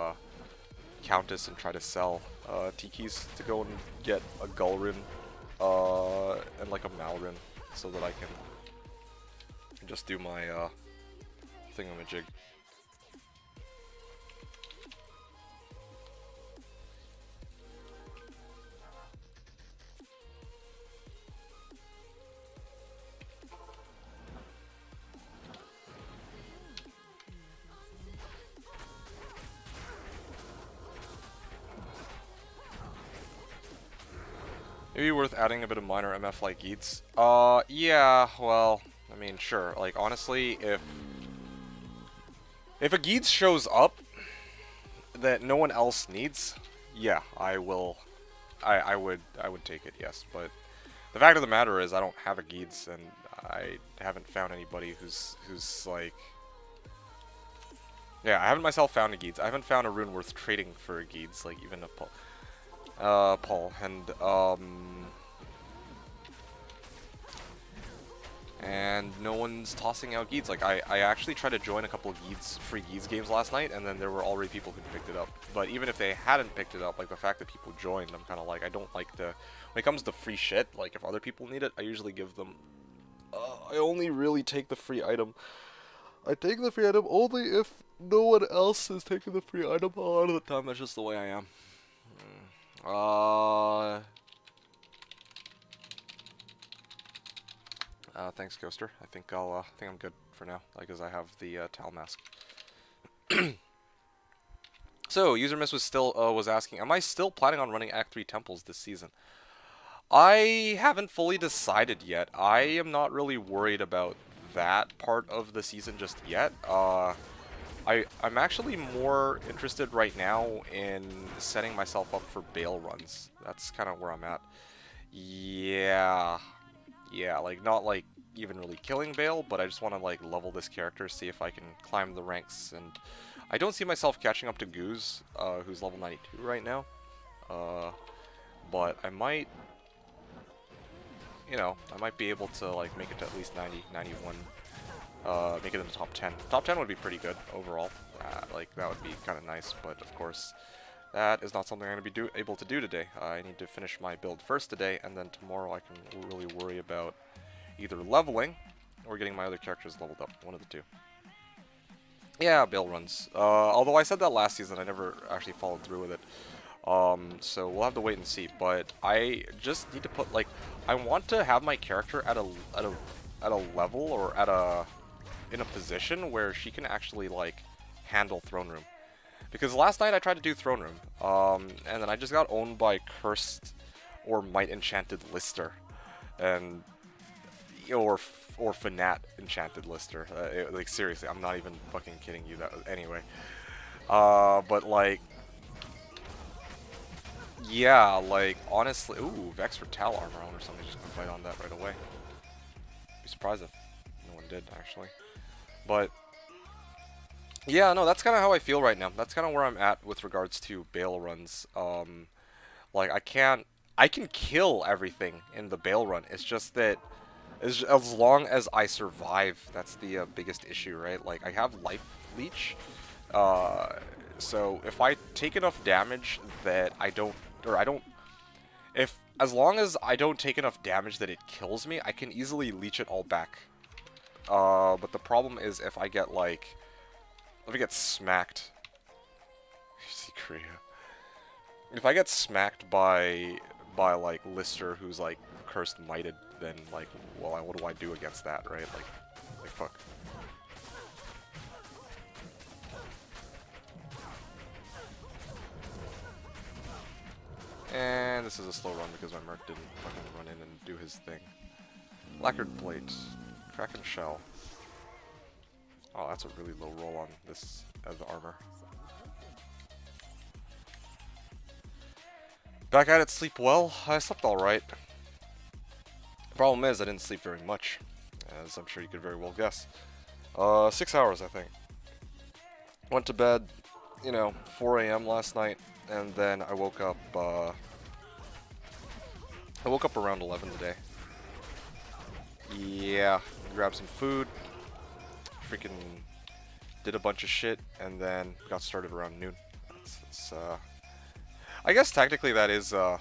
Countess and try to sell Tikis to go and get a Gulrin and like a Malrin so that I can just do my thingamajig. Maybe worth adding a bit of minor MF like Geats. Yeah, well, I mean, sure. Like, honestly, if a Geats shows up that no one else needs, yeah, I will. I would take it, yes. But the fact of the matter is, I don't have a Geats, and I haven't found anybody who's like. Yeah, I haven't myself found a Geats. I haven't found a rune worth trading for a Geats, like even a Paul, and no one's tossing out Geats. Like, I actually tried to join a couple of free Geats games last night, and then there were already people who picked it up. But even if they hadn't picked it up, like, the fact that people joined, I'm kind of like, I don't like to, when it comes to free shit, like, if other people need it, I usually give them, I only really take the free item. I take the free item only if no one else is taking the free item. A lot of the time, that's just the way I am. Thanks, Coaster. I think I'm good for now, because I have the Tal Mask. So, User Miss was asking, am I still planning on running Act 3 Temples this season? I haven't fully decided yet. I am not really worried about that part of the season just yet. I'm actually more interested right now in setting myself up for Bale runs. That's kind of where I'm at. Yeah, like not like even really killing Bale, but I just want to like level this character, see if I can climb the ranks, and I don't see myself catching up to Goose, who's level 92 right now. But I might, I might be able to like make it to at least 90, 91. Make it in the top 10. Top 10 would be pretty good overall. Like, that would be kind of nice, but of course, that is not something I'm going to be able to do today. I need to finish my build first today, and then tomorrow I can really worry about either leveling or getting my other characters leveled up. One of the two. Yeah, Bale runs. Although I said that last season, I never actually followed through with it. So we'll have to wait and see. But I just need to put, like, I want to have my character at a level or in a position where she can actually like handle Throne Room. Because last night I tried to do Throne Room, and then I just got owned by Cursed or Might Enchanted Lister, and or Fanat Enchanted Lister. Like, seriously, I'm not even fucking kidding you. That anyway. But like, yeah, like honestly, ooh, Vex for Tal armor. I wonder if somebody's just gonna fight on that right away. Be surprised if no one did actually. But yeah, no, that's kind of how I feel right now. That's kind of where I'm at with regards to Bale runs. Like I can kill everything in the Bale run. It's just that as long as I survive, that's the biggest issue, right? Like I have life leech, so if I take enough damage that as long as I don't take enough damage that it kills me, I can easily leech it all back. But the problem is if I get smacked. See Korea. If I get smacked by like Lister, who's like cursed mighted, then like, well, what do I do against that, right? Like fuck. And this is a slow run because my Merc didn't fucking run in and do his thing. Lacquered plate. Kraken shell. Oh, that's a really low roll on this as the armor. Back at it, sleep well. I slept alright. The problem is I didn't sleep very much, as I'm sure you could very well guess. 6 hours, I think. Went to bed, 4 a.m. last night, and then I woke up around 11 today. Yeah, grabbed some food, freaking did a bunch of shit, and then got started around noon. I guess technically that is a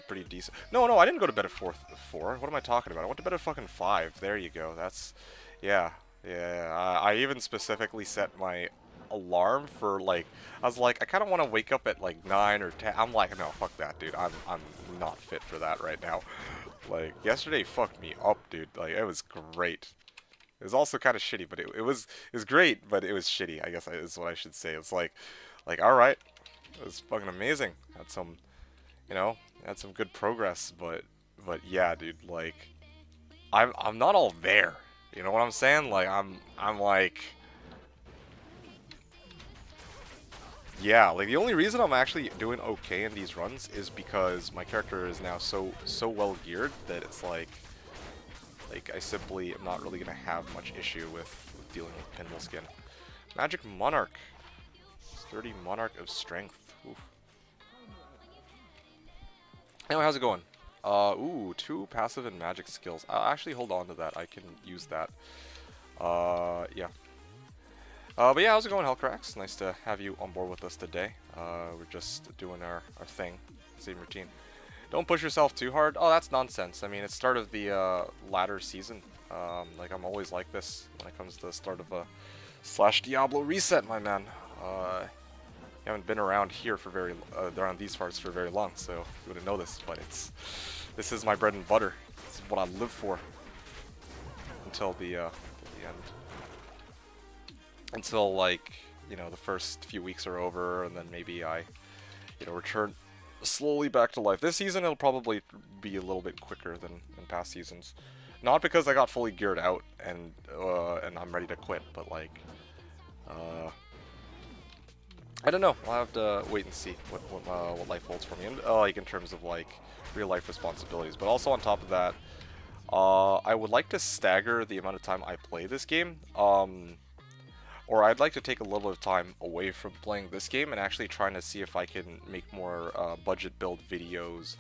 pretty decent. No, I didn't go to bed at 4. What am I talking about? I went to bed at fucking 5. There you go. That's, yeah. I even specifically set my alarm for like, I was like, I kind of want to wake up at like 9 or 10. I'm like, no, fuck that, dude. I'm not fit for that right now. Like, yesterday fucked me up, dude. Like, it was great. It was also kind of shitty, but it was great, but it was shitty, I guess is what I should say. It's like alright. It was fucking amazing. Had some, had some good progress, but yeah, dude, like, I'm not all there. You know what I'm saying? Like, I'm like, yeah, like the only reason I'm actually doing okay in these runs is because my character is now so well geared that it's like I simply am not really gonna have much issue with dealing with Pinball Skin. Magic Monarch, Sturdy Monarch of Strength. Oof. Anyway, how's it going? Ooh, 2 passive and magic skills. I'll actually hold on to that. I can use that. Yeah. But yeah, how's it going, Hellcracks? Nice to have you on board with us today. We're just doing our thing. Same routine. Don't push yourself too hard. Oh, that's nonsense. I mean, it's start of the latter season. Like, I'm always like this when it comes to the start of a Slashdiablo reset, my man. You haven't been around here for around these parts for very long, so you wouldn't know this, but this is my bread and butter. This is what I live for until the end. Until, like, the first few weeks are over, and then maybe I, return slowly back to life. This season, it'll probably be a little bit quicker than past seasons. Not because I got fully geared out and I'm ready to quit, but, like, I don't know. I'll have to wait and see what life holds for me, and like in terms of like real life responsibilities. But also on top of that, I would like to stagger the amount of time I play this game. Or I'd like to take a little bit of time away from playing this game and actually trying to see if I can make more budget build videos.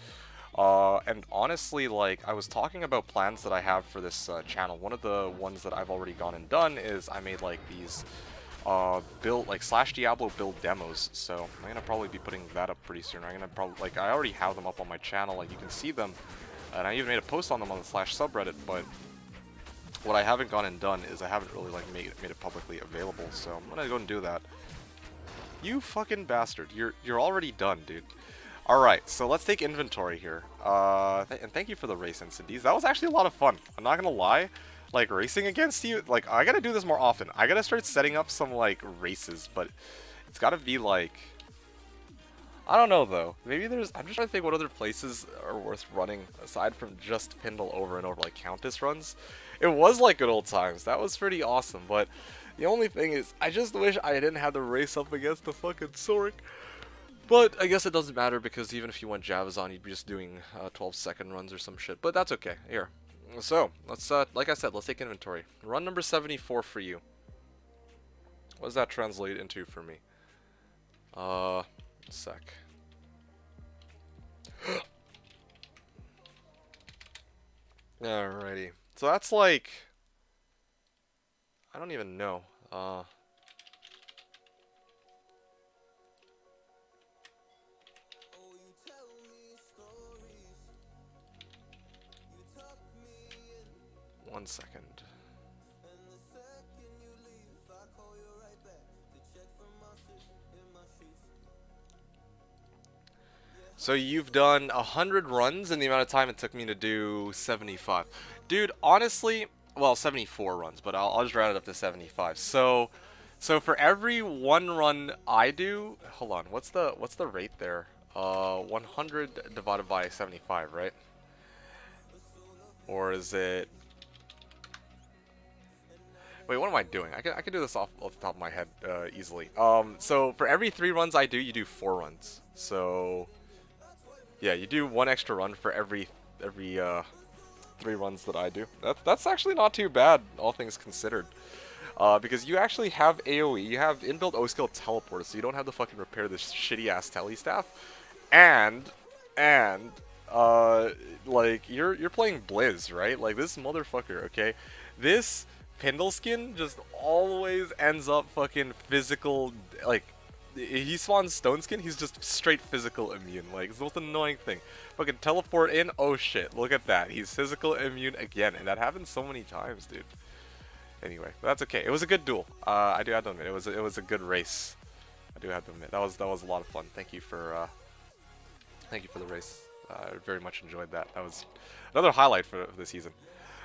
And honestly, like, I was talking about plans that I have for this channel. One of the ones that I've already gone and done is I made like these Slashdiablo build demos, so I'm gonna probably be putting that up pretty soon. I'm gonna probably, like, I already have them up on my channel, like you can see them, and I even made a post on them on the Slash subreddit, but what I haven't gone and done is I haven't really like made it publicly available, so I'm gonna go and do that. You fucking bastard, you're already done, dude. Alright, so let's take inventory here. And thank you for the race, Incendies. That was actually a lot of fun. I'm not gonna lie. Like, racing against you, like, I gotta do this more often. I gotta start setting up some, like, races, but it's gotta be, like, I don't know, though. Maybe I'm just trying to think what other places are worth running, aside from just Pindle over and over, like, Countess runs. It was like good old times. That was pretty awesome, but the only thing is, I just wish I didn't have to race up against the fucking Soric. But I guess it doesn't matter, because even if you went Javazon, you'd be just doing 12-second runs or some shit. But that's okay. Here. So, let's, like I said, let's take inventory. Run number 74 for you. What does that translate into for me? Sec. Alrighty. So that's like, I don't even know. One second. So you've done 100 runs in the amount of time it took me to do 75. Dude, honestly, well, 74 runs, but I'll just round it up to 75. So for every one run I do, hold on, what's the rate there? 100 divided by 75, right? Or is it? Wait, what am I doing? I can do this off the top of my head easily. So for every 3 runs I do, you do 4 runs. So Yeah, you do 1 extra run for every 3 runs that I do. That's actually not too bad, all things considered. Because you actually have AoE, you have inbuilt O-skill teleport, so you don't have to fucking repair this shitty ass tele staff. And like you're playing Blizz, right? Like this motherfucker, okay? This Pendle skin just always ends up fucking physical, like he spawns Stone Skin, he's just straight physical immune. Like, it's the most annoying thing. Fucking teleport in, oh shit, look at that. He's physical immune again, and that happens so many times, dude. Anyway, that's okay. It was a good duel. I do have to admit, it was a good race. I do have to admit, that was a lot of fun. Thank you for the race. I very much enjoyed that. That was another highlight for the season.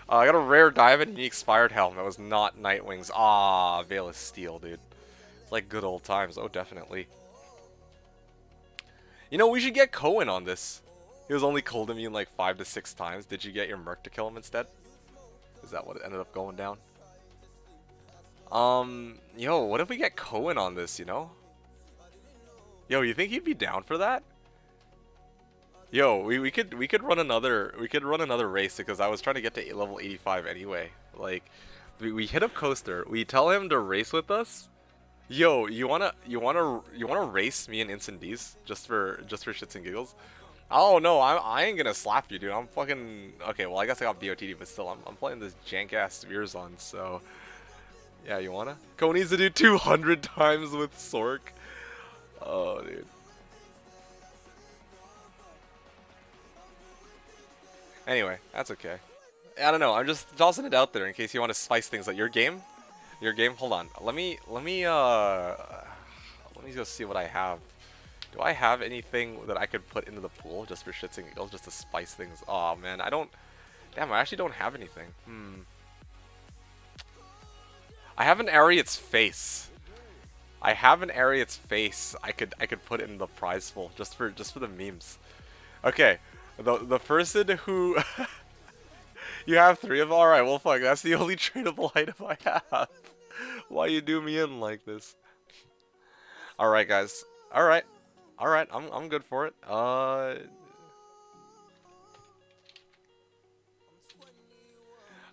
I got a rare diamond unique expired helm. That was not Nightwing's. Ah, Veil of Steel, dude. It's like good old times. Oh, definitely. You know, we should get Cohen on this. He was only cold immune like 5 to 6 times. Did you get your Merc to kill him instead? Is that what ended up going down? Yo, what if we get Cohen on this, you know? Yo, you think he'd be down for that? Yo, we could run another race because I was trying to get to level 85 anyway. Like, we hit up Coaster. We tell him to race with us. Yo, you wanna race me and Instant D's just for shits and giggles? Oh no, I ain't gonna slap you, dude. I'm fucking okay. Well, I guess I got BOTD, but still, I'm playing this jank ass Spearzon, so yeah, you wanna? Ko needs to do 200 times with Sork. Oh, dude. Anyway, that's okay. I don't know. I'm just tossing it out there in case you want to spice things up. Your game. Hold on. Let me go see what I have. Do I have anything that I could put into the pool just for shits and giggles, just to spice things? Oh man, I don't. Damn, I actually don't have anything. I have an Ariat's face. I could put in the prize pool just for the memes. Okay, the person who you have 3 of. All right, well fuck, that's the only tradable item I have. Why you do me in like this? All right, guys. All right. I'm good for it. All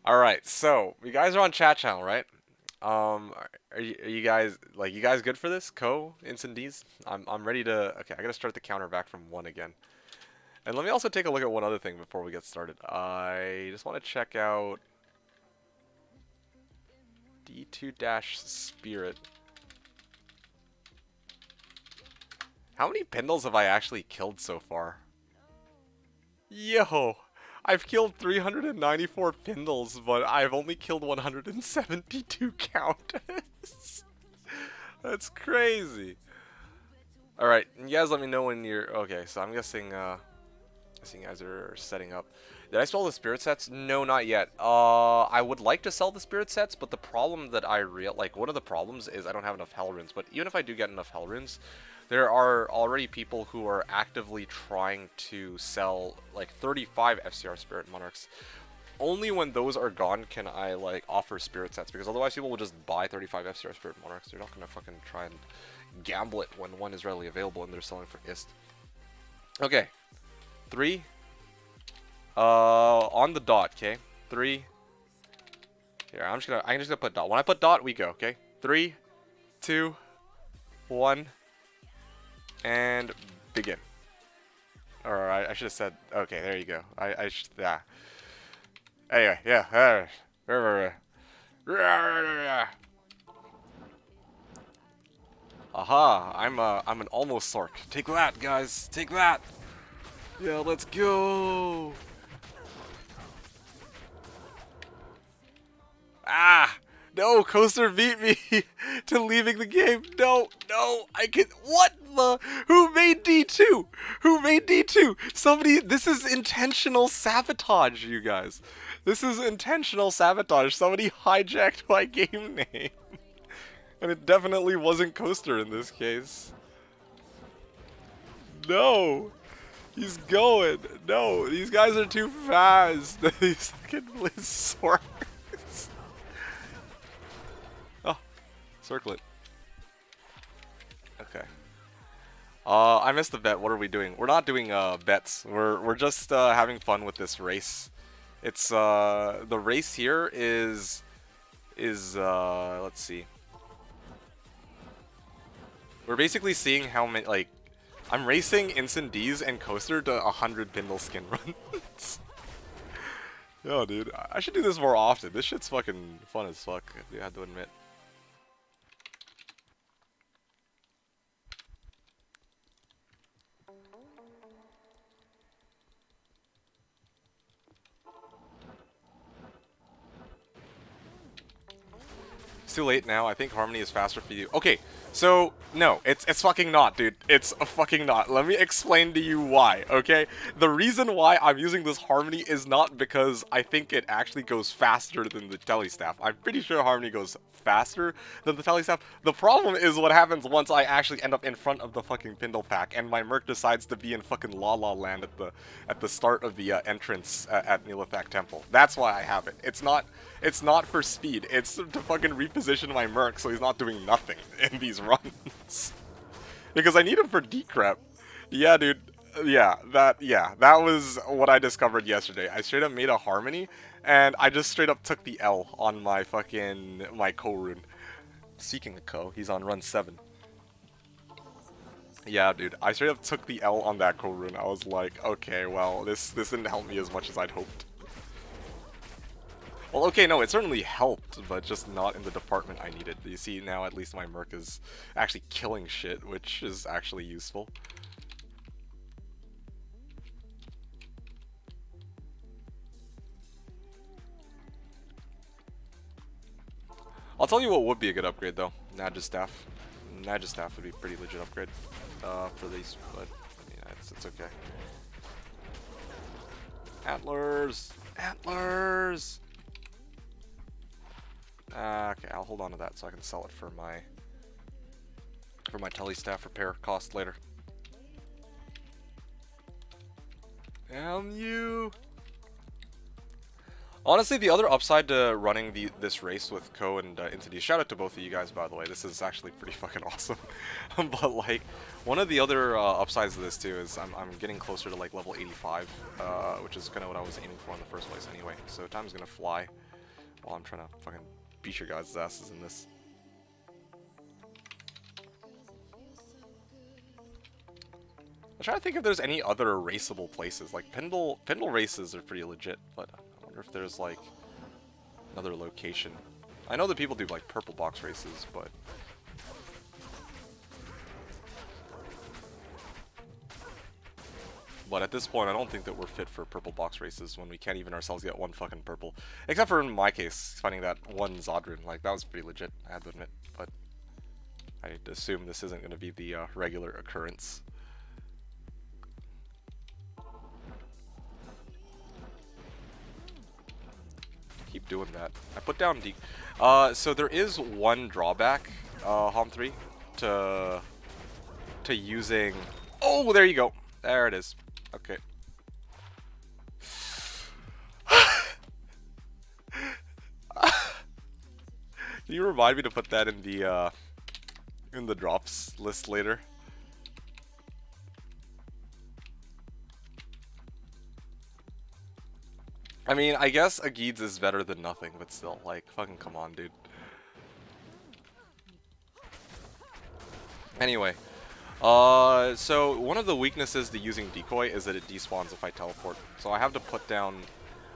right. So you guys are on chat channel, right? Are you guys good for this? Instant D's? I'm ready to. Okay, I gotta start the counter back from 1 again. And let me also take a look at one other thing before we get started. I just want to check out D2-Spirit. How many Pendles have I actually killed so far? Yo! I've killed 394 Pendles, but I've only killed 172 counters. That's crazy. Alright, you guys let me know when you're... Okay, so I'm guessing you guys are setting up. Did I sell the spirit sets? No, not yet. I would like to sell the spirit sets, but the problem that one of the problems is I don't have enough hell runes. But even if I do get enough hell runes, there are already people who are actively trying to sell like 35 FCR Spirit Monarchs. Only when those are gone can I like offer spirit sets, because otherwise people will just buy 35 FCR Spirit Monarchs. They're not gonna fucking try and gamble it when one is readily available and they're selling for IST. Okay, 3. On the dot, okay? 3. Here, I'm just gonna put dot. When I put dot, we go, okay? 3, 2, 1. And begin. Alright, I should have said, okay, there you go. Yeah. Anyway, yeah. Aha, I'm an almost Sork. Take that, guys. Take that. Yeah, let's go. Ah! No, Coaster beat me to leaving the game. No, I can. What the? Who made D2? Somebody. This is intentional sabotage, you guys. This is intentional sabotage. Somebody hijacked my game name. And it definitely wasn't Coaster in this case. No. He's going. No, these guys are too fast. These fucking Blizz Swords. Oh, circlet. Okay. I missed the bet. What are we doing? We're not doing bets. We're just having fun with this race. It's the race here is let's see. We're basically seeing how many like I'm racing Instant D's and Coaster to 100 Pindle skin runs. Yo, dude, I should do this more often. This shit's fucking fun as fuck, I have to admit. It's too late now. I think Harmony is faster for you. Okay, so no, it's fucking not, dude. It's a fucking not. Let me explain to you why, okay? The reason why I'm using this Harmony is not because I think it actually goes faster than the Telestaff. I'm pretty sure Harmony goes faster than the Telestaff. The problem is what happens once I actually end up in front of the fucking Pindle pack and my Merc decides to be in fucking La La Land at the start of the entrance at Nilithak Temple. That's why I have it. It's not for speed. It's to fucking reposition my Merc so he's not doing nothing in these runs. Because I need him for decrep. Yeah, dude. Yeah, that was what I discovered yesterday. I straight up made a Harmony, and I just straight up took the L on my fucking, my Ko rune. Seeking a Ko, he's on run 7. Yeah, dude, I straight up took the L on that Ko rune. I was like, okay, well, this didn't help me as much as I'd hoped. Well, okay, no, it certainly helped, but just not in the department I needed. You see, now at least my Merc is actually killing shit, which is actually useful. I'll tell you what would be a good upgrade, though. Nagistaff. Nagistaff would be a pretty legit upgrade for these, but I mean, it's okay. Antlers! Antlers! Okay, I'll hold on to that so I can sell it for my Telestaff repair cost later. Damn you! Honestly, the other upside to running this race with Ko and Into shout out to both of you guys, by the way. This is actually pretty fucking awesome. But like, one of the other upsides of this too is I'm getting closer to like level 85, which is kind of what I was aiming for in the first place anyway. So time's gonna fly while I'm trying to fucking beat your guys' asses in this. I'm trying to think if there's any other raceable places. Like Pindle races are pretty legit, but I wonder if there's like another location. I know that people do like purple box races, but at this point I don't think that we're fit for purple box races when we can't even ourselves get one fucking purple. Except for in my case, finding that one Zodrin, like that was pretty legit, I have to admit, but I assume this isn't going to be the regular occurrence. Keep doing that. I put down D. So there is one drawback, Hom3, to using. Oh, there you go. There it is. Okay. Can you remind me to put that in the drops list later? I mean, I guess a Geeds is better than nothing, but still, like, fucking come on, dude. Anyway, so one of the weaknesses to using Decoy is that it despawns if I teleport. So I have to put down,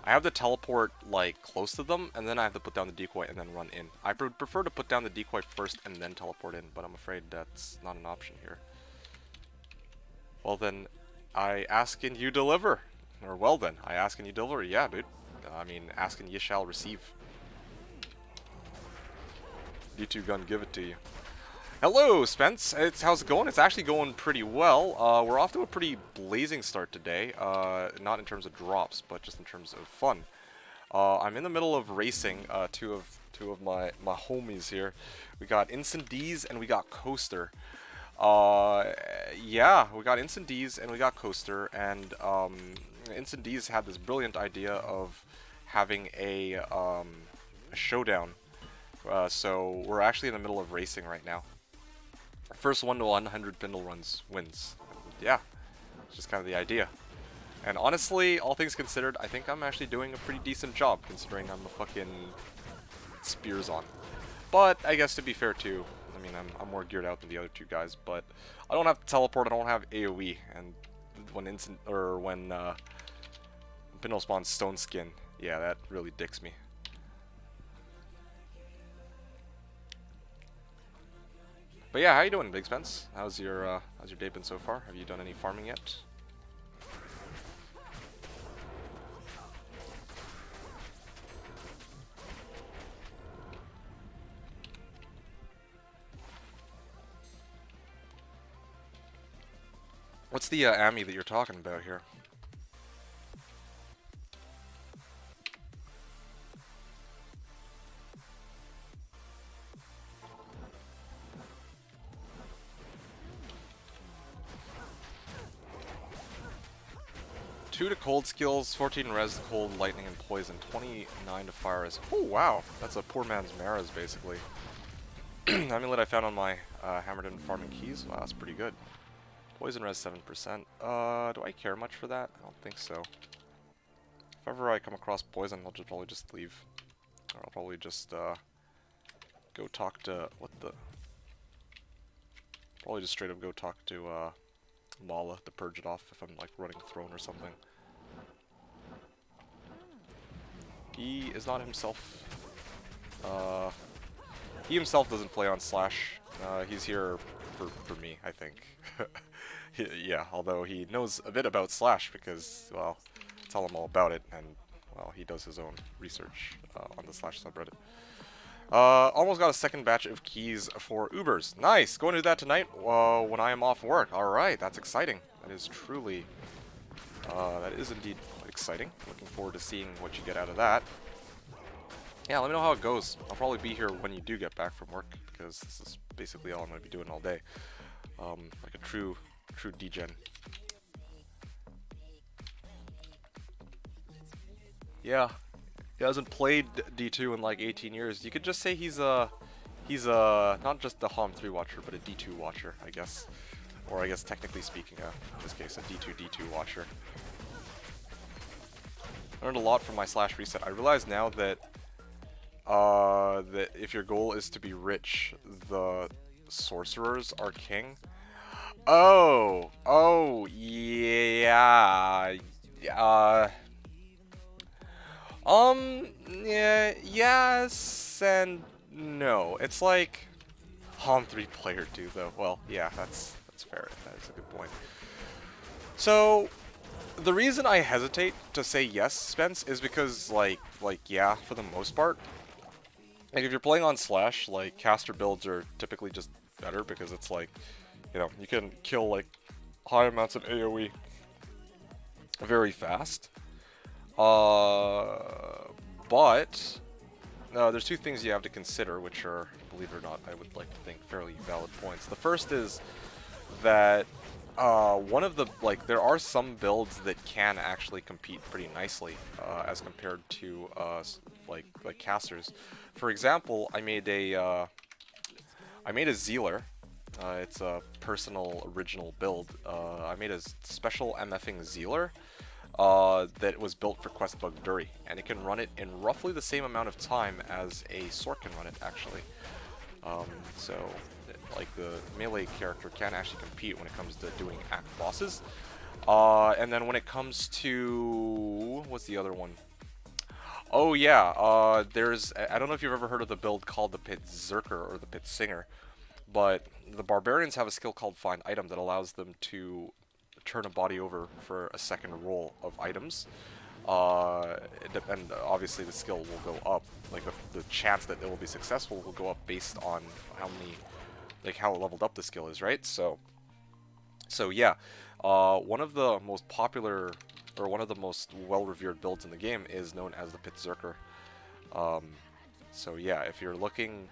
I have to teleport, like, close to them, and then I have to put down the Decoy and then run in. I prefer to put down the Decoy first and then teleport in, but I'm afraid that's not an option here. Well then, I ask and you deliver. Or well then, I ask and you deliver. Yeah, dude. I mean, ask and ye shall receive. D2 gun, give it to you. Hello, Spence. How's it going? It's actually going pretty well. We're off to a pretty blazing start today. Not in terms of drops, but just in terms of fun. I'm in the middle of racing two of my homies here. We got Instant D's and we got Coaster. Yeah, we got Instant D's and we got Coaster, and Instant D's had this brilliant idea of having a showdown. So we're actually in the middle of racing right now. first 1 to 100 bindle runs wins. Yeah, it's just kind of the idea. And honestly, all things considered, I think I'm actually doing a pretty decent job, considering I'm a fucking Spearzon. But I guess to be fair too, I mean, I'm more geared out than the other two guys, but I don't have teleport, I don't have AoE, and when Bindle spawns Stone Skin, yeah, that really dicks me. But yeah, how you doing, Big Spence? How's your day been so far? Have you done any farming yet? What's the Ami that you're talking about here? Two to cold skills, 14 res, cold, lightning, and poison. 29 to fire is. Oh wow, that's a poor man's Maras basically. Amulet I found on my hammered in farming keys. Wow, that's pretty good. Poison res 7%. Do I care much for that? I don't think so. If ever I come across poison, I'll probably just leave. Or I'll probably just go talk to Probably just straight up go talk to Mala to purge it off if I'm like running throne or something. He is not himself. He himself doesn't play on Slash. He's here for me, I think. Yeah, although he knows a bit about Slash because, well, I tell him all about it, and, well, he does his own research on the Slash subreddit. Almost got a second batch of keys for Ubers. Nice! Going to do that tonight when I am off work. Alright, that's exciting. That is truly, that is indeed quite exciting. Looking forward to seeing what you get out of that. Yeah, let me know how it goes. I'll probably be here when you do get back from work, because this is basically all I'm going to be doing all day. Like a true degen. Yeah. He hasn't played D2 in like 18 years. You could just say he's not just a HOM 3 watcher, but a D2 watcher, I guess. Or I guess technically speaking, in this case, a D2 watcher. I learned a lot from my Slash reset. I realize now that that if your goal is to be rich, the sorcerers are king. Oh, yeah, yeah, yes and no. It's like HOM 3 player too, though. Well, yeah, that's fair. That is a good point. So, the reason I hesitate to say yes, Spence, is because, like, yeah, for the most part, like, if you're playing on Slash, like, caster builds are typically just better because it's like, you know, you can kill, like, high amounts of AoE very fast. But there's two things you have to consider, which are, believe it or not, I would like to think fairly valid points. The first is that one of the, like, there are some builds that can actually compete pretty nicely as compared to like casters. For example, I made a Zealer. It's a personal original build. I made a special MFing Zealer that was built for Questbug Dury, and it can run it in roughly the same amount of time as a Sorc can run it, actually. So, like, the melee character can actually compete when it comes to doing act bosses. And then when it comes to... what's the other one? Oh yeah, I don't know if you've ever heard of the build called the Pit Zerker or the Pit Singer, but the Barbarians have a skill called Find Item that allows them to turn a body over for a second roll of items. And obviously the skill will go up, like the chance that it will be successful will go up based on how many, like how leveled up the skill is, right? So yeah, one of the most popular, or one of the most well-revered builds in the game is known as the Pit Zerker. So yeah, if you're looking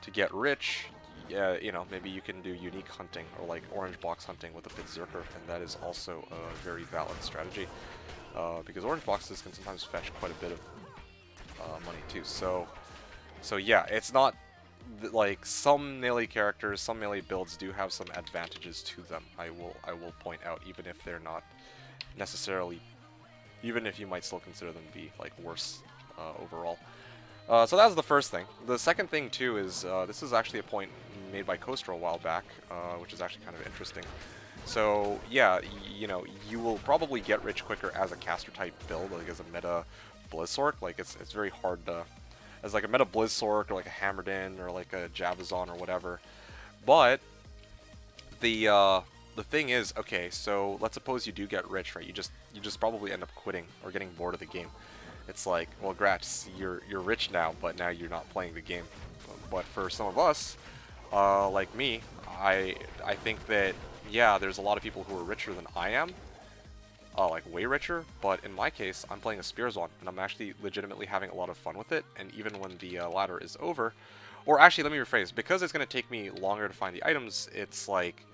to get rich, yeah, you know, maybe you can do unique hunting or like orange box hunting with the Pit Zerker, and that is also a very valid strategy. Because orange boxes can sometimes fetch quite a bit of money too. So yeah, it's not like some melee characters, some melee builds do have some advantages to them. I will point out, even if they're not necessarily, even if you might still consider them to be like worse overall. So that's the first thing. The second thing too is this is actually a point made by Coaster a while back, which is actually kind of interesting. So yeah, you know, you will probably get rich quicker as a caster type build, like as a meta Blizzsork. Like it's very hard to, as like a meta Blizzsork or like a Hammerdin or like a Javazon or whatever. But the thing is, okay, so let's suppose you do get rich, right? You just probably end up quitting or getting bored of the game. It's like, well, Gratz, you're rich now, but now you're not playing the game. But for some of us, like me, I think that, yeah, there's a lot of people who are richer than I am, like way richer, but in my case, I'm playing a Spearzon, and I'm actually legitimately having a lot of fun with it, and even when the ladder is over, or actually, let me rephrase, because it's going to take me longer to find the items, it's like,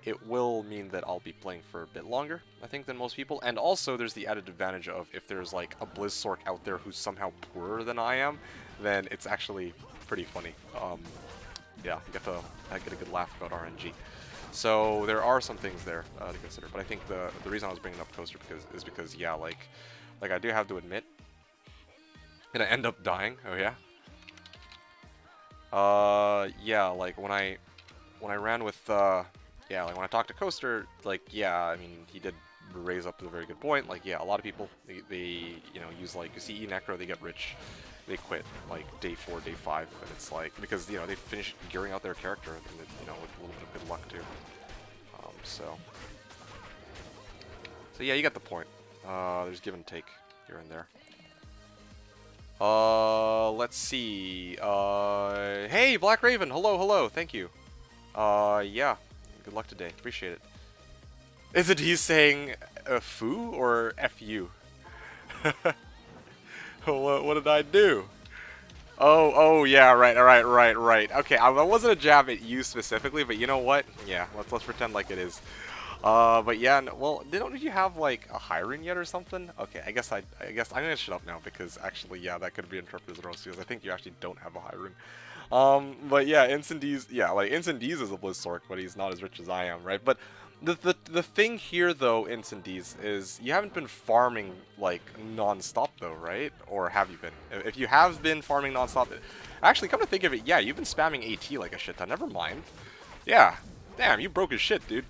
it will mean that I'll be playing for a bit longer, I think, than most people. And also, there's the added advantage of if there's like a Blizzsork out there who's somehow poorer than I am, then it's actually pretty funny. Yeah, I get a good laugh about RNG. So there are some things there to consider. But I think the reason I was bringing up Coaster is because yeah, like I do have to admit, I'm gonna end up dying. Oh yeah. Yeah, like when I ran with yeah, like when I talked to Coaster, like, yeah, I mean, he did raise up a very good point. Like, yeah, a lot of people, they you know, use, like, you see E-Necro, they get rich, they quit, like, day 4, day 5, and it's like, because, you know, they finish gearing out their character, and, you know, with a little bit of good luck, too. So yeah, you get the point. There's give and take here and there. Let's see. Hey, Black Raven, hello, thank you. Yeah. Good luck today. Appreciate it. Is it he's saying foo or fu? What did I do? Oh, yeah, right. Okay, I wasn't a jab at you specifically, but you know what? Yeah, let's pretend like it is. But yeah, no, well, did you have like a Hyrule yet or something? Okay, I guess I'm gonna shut up now because actually, yeah, that could be interpreted as wrong because I think you actually don't have a Hyrule. But yeah, Incendies, yeah, like Incendies is a Blizzsork, but he's not as rich as I am, right? But the thing here though, Incendies, is you haven't been farming like non-stop though, right? Or have you been? If you have been farming non-stop, actually, come to think of it, yeah, you've been spamming AT like a shit ton. Never mind. Yeah, damn, you broke his shit, dude.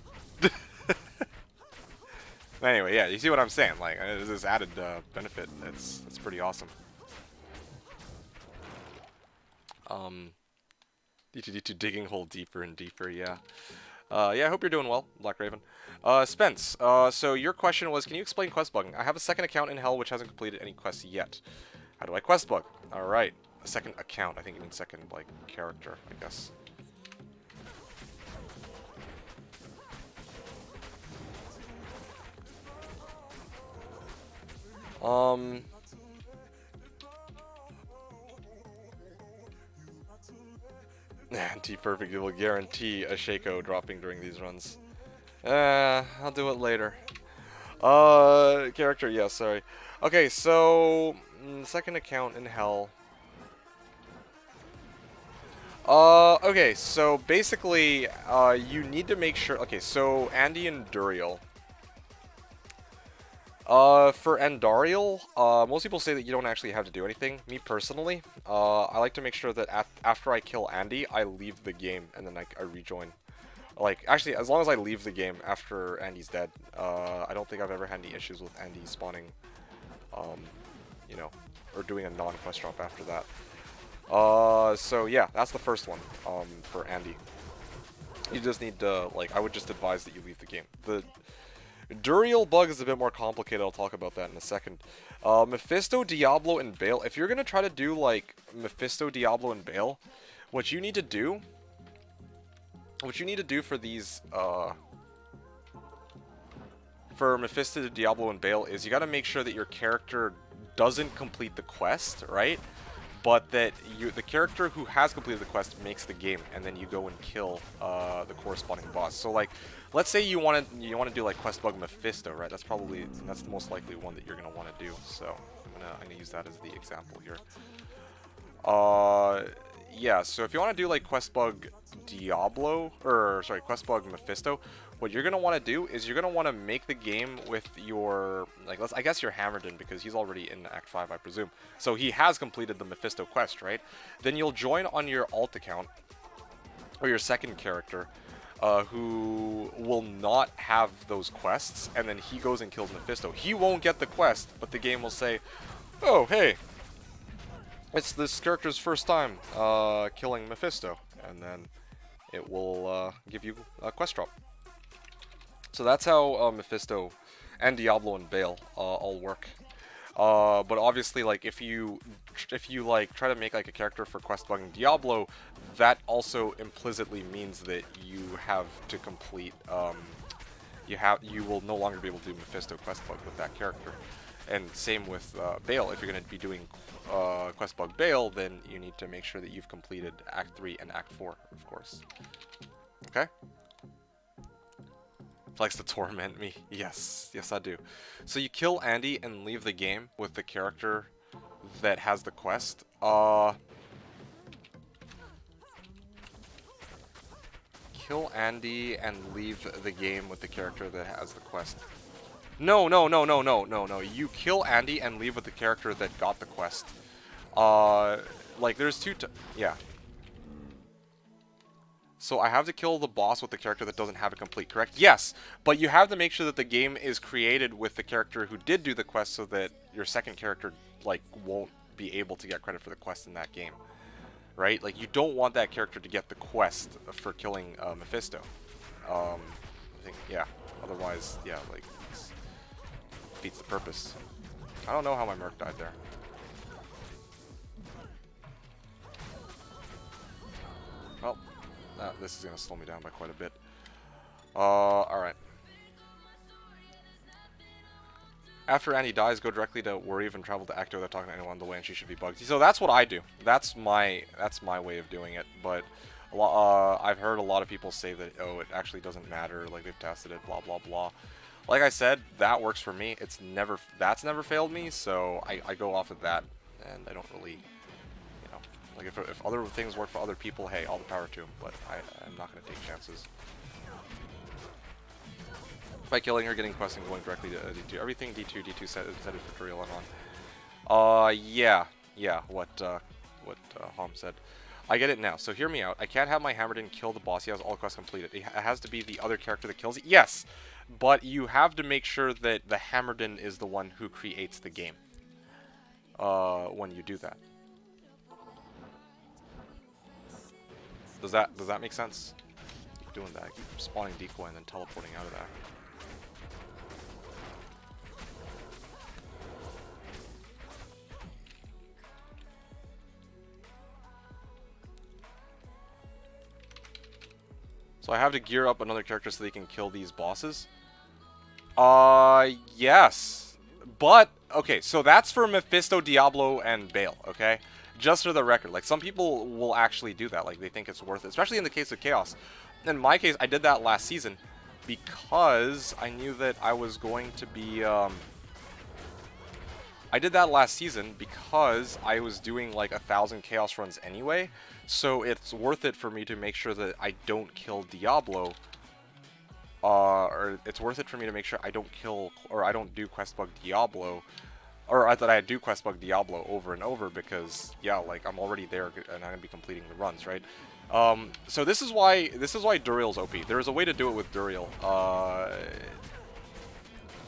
Anyway, yeah, you see what I'm saying? Like, there's this added benefit. That's pretty awesome. D2D2 digging hole deeper and deeper. Yeah. Yeah, I hope you're doing well, Black Raven. Spence. So your question was, can you explain quest bugging? I have a second account in Hell which hasn't completed any quests yet. How do I quest bug? All right, a second account. I think you mean second like character, I guess. Anti-perfect, it will guarantee a Shaco dropping during these runs. I'll do it later. Character, yeah, sorry. Okay, so, second account in Hell. Okay, so basically, you need to make sure, okay, so Andy and Duriel. For Andariel, most people say that you don't actually have to do anything. Me personally, I like to make sure that after I kill Andy, I leave the game and then I rejoin. Like, actually, as long as I leave the game after Andy's dead, I don't think I've ever had any issues with Andy spawning, you know, or doing a non-quest drop after that. So yeah, that's the first one, for Andy. You just need to, like, I would just advise that you leave the game. The Duriel bug is a bit more complicated. I'll talk about that in a second. Mephisto, Diablo, and Bale. If you're gonna try to do like Mephisto, Diablo, and Bale, what you need to do for these, for Mephisto, Diablo, and Bale is you gotta make sure that your character doesn't complete the quest, right? But that the character who has completed the quest makes the game, and then you go and kill the corresponding boss. So like, let's say you want to do like quest bug Mephisto, right? That's the most likely one that you're gonna want to do. So I'm gonna use that as the example here. yeah, so if you want to do like Questbug Diablo, or sorry, Questbug Mephisto, what you're gonna want to do is you're gonna want to make the game with your like I guess your Hammerden, because he's already in Act 5, I presume. So he has completed the Mephisto quest, right? Then you'll join on your alt account or your second character, who will not have those quests, and then he goes and kills Mephisto. He won't get the quest, but the game will say, "Oh, hey, it's this character's first time killing Mephisto," and then it will give you a quest drop. So that's how Mephisto and Diablo and Bale all work. But obviously, like if you like try to make like a character for quest bugging Diablo, that also implicitly means that you have to complete. You will no longer be able to do Mephisto quest bug with that character. And same with Bale. If you're going to be doing quest bug Bale, then you need to make sure that you've completed Act 3 and Act 4, of course. Okay? Likes to torment me. Yes, yes I do. So you kill Andy and leave the game with the character that has the quest. Kill Andy and leave the game with the character that has the quest. No. You kill Andy and leave with the character that got the quest. Like there's yeah. So I have to kill the boss with the character that doesn't have it complete, correct? Yes, but you have to make sure that the game is created with the character who did do the quest, so that your second character like won't be able to get credit for the quest in that game, right? Like you don't want that character to get the quest for killing Mephisto. I think, yeah. Otherwise, yeah, like it defeats the purpose. I don't know how my Merc died there. Well. This is going to slow me down by quite a bit. Alright. After Annie dies, go directly to Worry and travel to Acto without talking to anyone on the way, and she should be bugged. So that's what I do. That's my way of doing it. But I've heard a lot of people say that, oh, it actually doesn't matter, like they've tested it, blah blah blah. Like I said, that works for me. That's never failed me, so I go off of that, and I don't really. Like, if other things work for other people, hey, all the power to them, but I'm not going to take chances. By killing her, getting quests, and going directly to D2. Everything D2 set is headed for Duriel and on. Yeah, what Hom said. I get it now, so hear me out. I can't have my Hammerden kill the boss, he has all quests completed. It has to be the other character that kills it. Yes, but you have to make sure that the Hammerden is the one who creates the game. When you do that. Does that make sense? Keep doing that. Keep spawning decoy and then teleporting out of that. So I have to gear up another character so they can kill these bosses. Yes. But, okay, so that's for Mephisto, Diablo, and Bale, okay? Just for the record, like, some people will actually do that, like, they think it's worth it, especially in the case of Chaos. In my case, I did that last season because I knew that I was going to be, I did that last season because I was doing, like, 1,000 Chaos runs anyway, so it's worth it for me to make sure that I don't kill Diablo, or it's worth it for me to make sure I don't kill, or I don't do Questbug Diablo, or that I do Questbug Diablo over and over, because, yeah, like, I'm already there, and I'm going to be completing the runs, right? So this is why Duriel's OP. There is a way to do it with Duriel,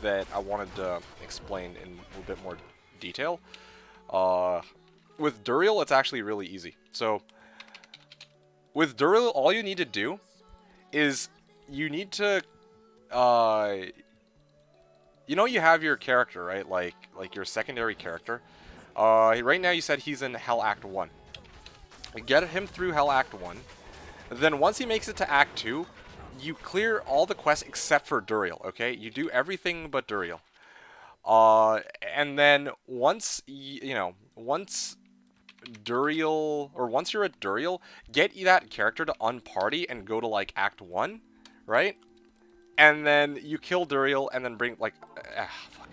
that I wanted to explain in a little bit more detail. With Duriel, it's actually really easy. So, with Duriel, all you need to do is, you need to, you know, you have your character, right? Like your secondary character. Right now you said he's in Hell Act 1. Get him through Hell Act 1. Then once he makes it to Act 2, you clear all the quests except for Duriel, okay? You do everything but Duriel. And then once, once Duriel, or once you're at Duriel, get that character to unparty and go to, like, Act 1, right? And then you kill Duriel, and then bring, like, fuck.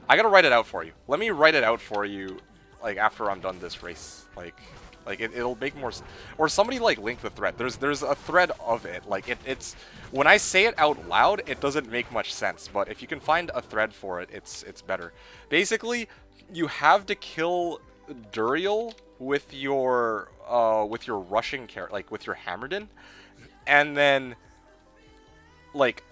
I gotta write it out for you. Let me write it out for you, like, after I'm done this race. Like, Like it'll make more, or somebody like link the thread. There's a thread of it. Like it's when I say it out loud, it doesn't make much sense. But if you can find a thread for it, it's better. Basically, you have to kill Duriel with your rushing character, like with your Hammerdin, and then like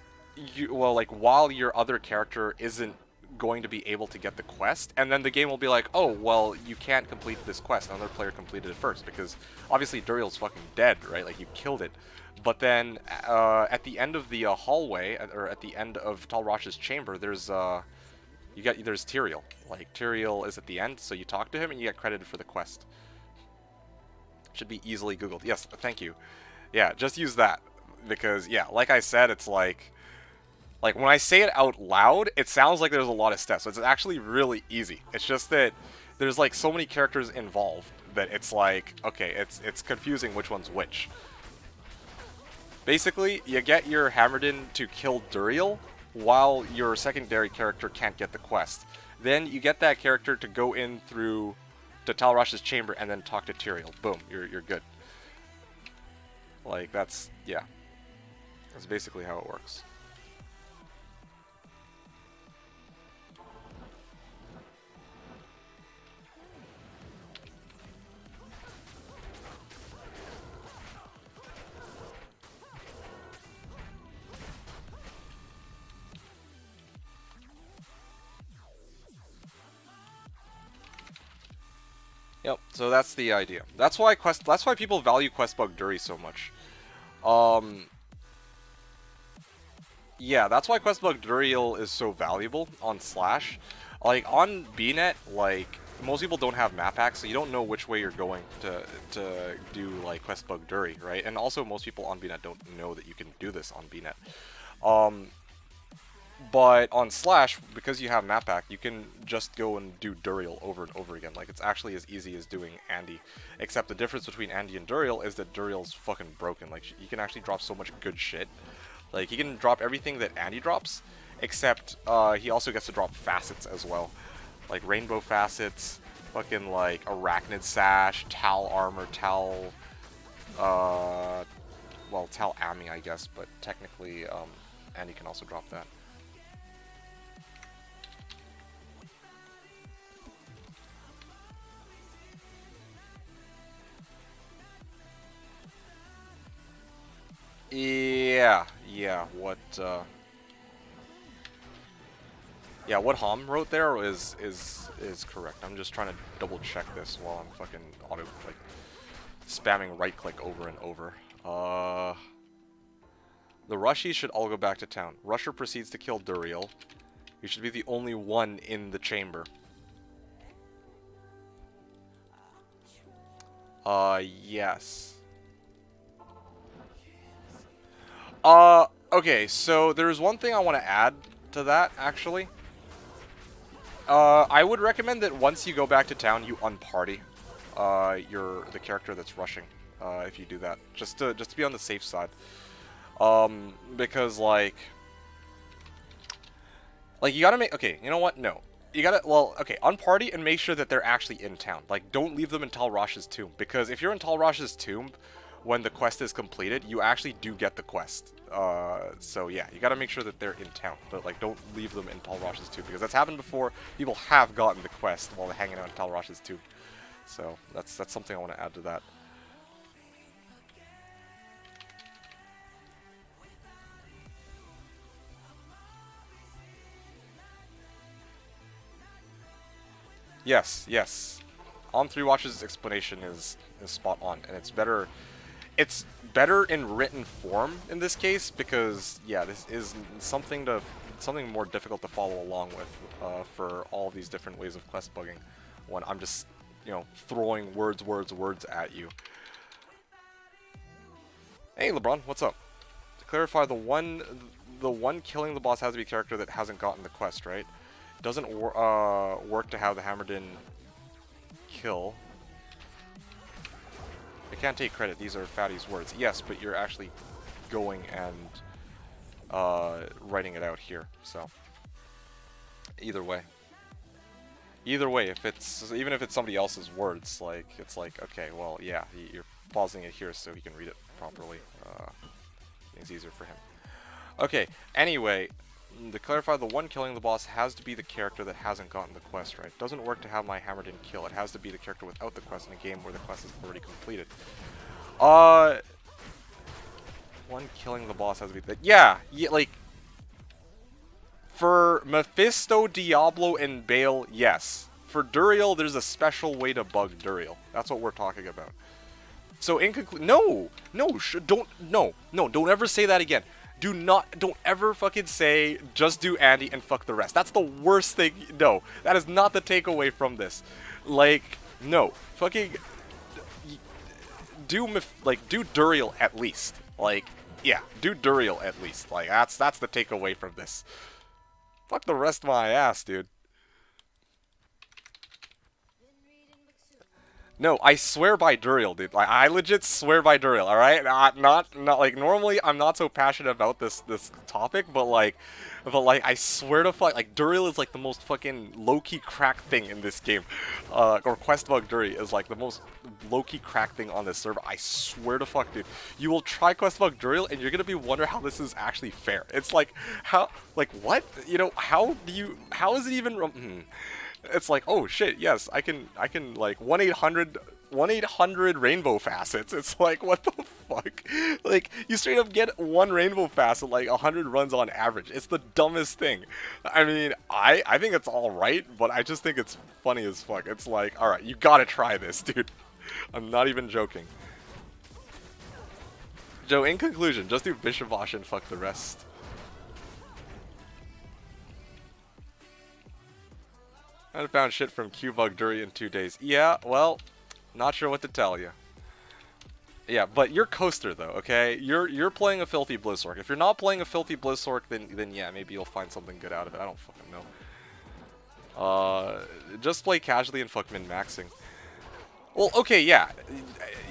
like while your other character isn't going to be able to get the quest, and then the game will be like, oh well, you can't complete this quest. Another player completed it first because obviously Duriel's fucking dead, right? Like you killed it. But then at the end of the hallway, or at the end of Talrosh's chamber, there's Tyrael. Like Tyrael is at the end, so you talk to him and you get credited for the quest. Should be easily Googled. Yes, thank you. Yeah, just use that because yeah, like I said, it's like when I say it out loud, it sounds like there's a lot of steps. It's actually really easy. It's just that there's like so many characters involved that it's like, okay, it's confusing which one's which. Basically, you get your Hammerdin to kill Duriel while your secondary character can't get the quest. Then you get that character to go in through to Talrosh's chamber and then talk to Tyrael. Boom, you're good. Like that's basically how it works. Yep, so that's the idea. That's why people value Questbug Duri so much. Yeah, that's why Questbug Duriel is so valuable on Slash. Like on BNet, like most people don't have map hacks, so you don't know which way you're going to do like Questbug Duri, right? And also most people on BNet don't know that you can do this on BNet. But on Slash, because you have map hack, you can just go and do Duriel over and over again. Like, it's actually as easy as doing Andy. Except the difference between Andy and Duriel is that Duriel's fucking broken. Like, he can actually drop so much good shit. Like, he can drop everything that Andy drops, except he also gets to drop facets as well. Like, rainbow facets, fucking, like, arachnid sash, Tal armor, Tal... well, Tal Ami, I guess, but technically, Andy can also drop that. Yeah, what Hom wrote there is correct. I'm just trying to double check this while I'm fucking like spamming right click over and over. The Rushies should all go back to town. Rusher proceeds to kill Duriel. You should be the only one in the chamber. Yes. Okay, so there's one thing I want to add to that, actually. I would recommend that once you go back to town, you unparty the character that's rushing, if you do that. Just to be on the safe side. Because, like, you gotta make... Okay, you know what? No. You gotta... Well, okay, unparty and make sure that they're actually in town. Like, don't leave them in Talrosh's tomb. Because if you're in Talrosh's tomb... when the quest is completed, you actually do get the quest. So yeah, you gotta make sure that they're in town, but like don't leave them in Talrosh's tomb, because that's happened before. People have gotten the quest while they're hanging out in Talrosh's tomb. So that's something I want to add to that. Yes. On 3 Watch's explanation is spot on, and it's better in written form in this case, because yeah, this is something more difficult to follow along with for all these different ways of quest bugging when I'm just, you know, throwing words at you. Hey LeBron, what's up? To clarify, the one killing the boss has to be a character that hasn't gotten the quest, right? It doesn't work to have the Hammerdin kill. I can't take credit, these are Fatty's words. Yes, but you're actually going and writing it out here, so either way. Either way, even if it's somebody else's words, like it's like okay, well, yeah, you're pausing it here so he can read it properly. It's easier for him. Okay. Anyway, to clarify, the one killing the boss has to be the character that hasn't gotten the quest right. Doesn't work to have my hammer didn't kill. It has to be the character without the quest in a game where the quest is already completed. One killing the boss has to be the yeah, like. For Mephisto, Diablo, and Bale, yes. For Duriel, there's a special way to bug Duriel. That's what we're talking about. So in conclusion, don't ever say that again. Don't ever fucking say, just do Andy and fuck the rest. That's the worst thing. No, that is not the takeaway from this. Like, no. Fucking, do Duriel at least. Like, yeah, do Duriel at least. Like, that's the takeaway from this. Fuck the rest of my ass, dude. No, I swear by Duriel, dude. Like, I legit swear by Duriel, alright? Not like, normally I'm not so passionate about this topic, but like, I swear to fuck, like, Duriel is like the most fucking low-key crack thing in this game. Or Quest Bug Duri is like the most low-key crack thing on this server. I swear to fuck, dude. You will try Quest Bug Duriel and you're gonna be wondering how this is actually fair. It's like, how, like, what? You know, how is it even, It's like, oh shit, yes, I can like 1-800 rainbow facets. It's like, what the fuck? Like, you straight up get one rainbow facet like 100 runs on average. It's the dumbest thing. I mean, I think it's alright, but I just think it's funny as fuck. It's like, alright, you gotta try this, dude. I'm not even joking. Joe, in conclusion, just do Bishop Vosh and fuck the rest. I found shit from Q-Bug Duri in 2 days. Yeah, well, not sure what to tell you. Yeah, but you're Coaster though, okay? You're playing a Filthy Blizzork. If you're not playing a Filthy Blizzork, then yeah, maybe you'll find something good out of it. I don't fucking know. Just play casually and fuck min-maxing. Well, okay, yeah.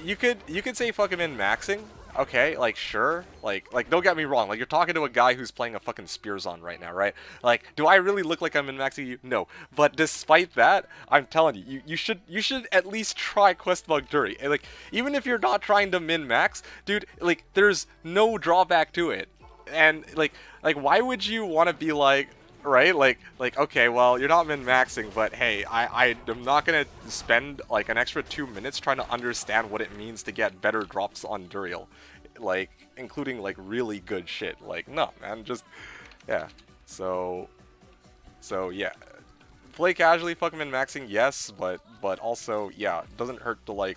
You could say fucking min-maxing. Okay, like, sure, like, don't get me wrong, like, you're talking to a guy who's playing a fucking Spearzon right now, right? Like, do I really look like I'm min-maxing you? No. But despite that, I'm telling you, you should at least try Quest Bug Duri. And, like, even if you're not trying to min-max, dude, like, there's no drawback to it. And, like, why would you want to be like, right? Like, okay, well, you're not min-maxing, but hey, I'm not gonna spend like an extra 2 minutes trying to understand what it means to get better drops on Duriel, like, including like really good shit. Like, no, man, just, yeah. So yeah, play casually, fuck min-maxing, yes, but also, yeah, it doesn't hurt to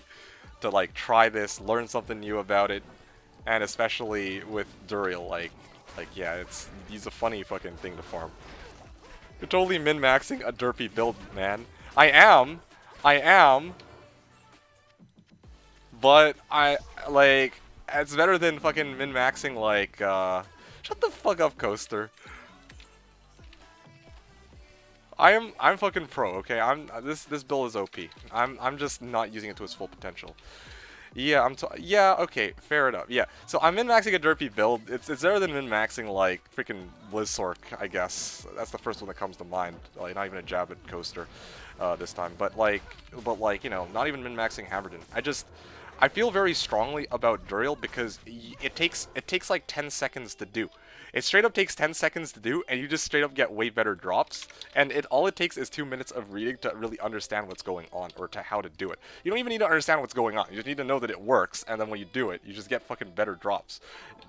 try this, learn something new about it, and especially with Duriel, like, yeah, he's a funny fucking thing to farm. You're totally min-maxing a derpy build, man. I am, but it's better than fucking min-maxing like, shut the fuck up, Coaster. I'm fucking pro, okay? This build is OP. I'm just not using it to its full potential. Yeah, yeah, okay, fair enough. Yeah, so I'm min-maxing a derpy build. It's better than min-maxing like freaking Blizzork, I guess. That's the first one that comes to mind. Like, not even a jab at Coaster this time, but like, you know, not even min-maxing Hammerdin. I feel very strongly about Duriel because it takes like 10 seconds to do. It straight up takes 10 seconds to do, and you just straight up get way better drops. And all it takes is 2 minutes of reading to really understand what's going on, or to how to do it. You don't even need to understand what's going on. You just need to know that it works, and then when you do it, you just get fucking better drops.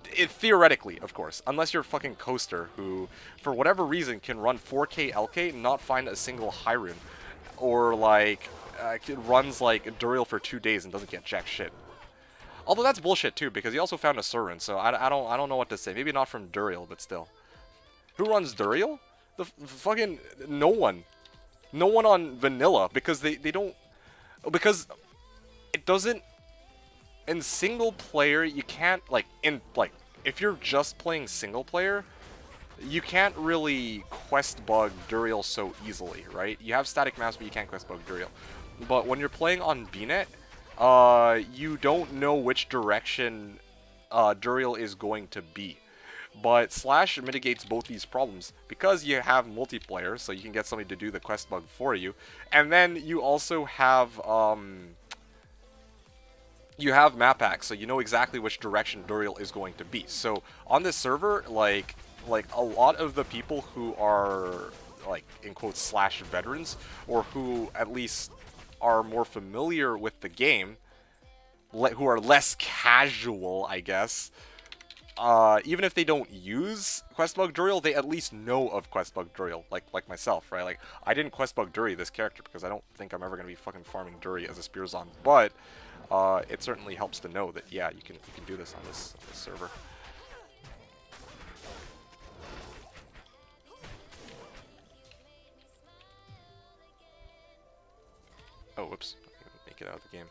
Theoretically, of course. Unless you're fucking Coaster, who, for whatever reason, can run 4K LK and not find a single high rune. Or, like, runs, like, Duriel for 2 days and doesn't get jack shit. Although that's bullshit too, because he also found a Surin, so I don't know what to say. Maybe not from Duriel, but still. Who runs Duriel? The fucking no one. No one on vanilla, because they don't, because it doesn't, in single player you can't, if you're just playing single player, you can't really quest bug Duriel so easily, right? You have static maps, but you can't quest bug Duriel. But when you're playing on BNet, you don't know which direction Duriel is going to be. But Slash mitigates both these problems because you have multiplayer, so you can get somebody to do the quest bug for you, and then you also have map hacks, so you know exactly which direction Duriel is going to be. So on this server, like a lot of the people who are like in quotes Slash veterans, or who at least are more familiar with the game, who are less casual, I guess. Even if they don't use Questbug Duriel, they at least know of Questbug Duriel, like myself, right? Like, I didn't Questbug Dury this character because I don't think I'm ever going to be fucking farming Dury as a Spearzon, but it certainly helps to know that, yeah, you can do this on this server. Oh, whoops. Make it out of the game.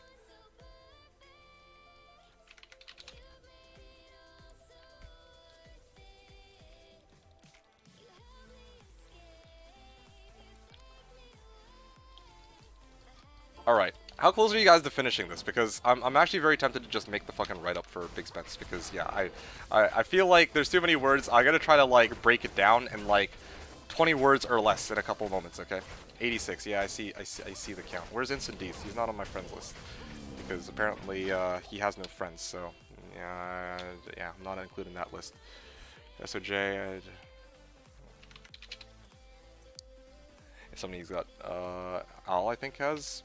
Alright, how close are you guys to finishing this? Because I'm actually very tempted to just make the fucking write-up for Big Spence, because, yeah, I feel like there's too many words. I gotta try to, like, break it down in, like, 20 words or less in a couple moments, okay? 86, yeah, I see the count. Where's Instant Deeth? He's not on my friends list. Because apparently, he has no friends, so, yeah, I'm not including that list. SOJ, somebody's got, Al, I think, has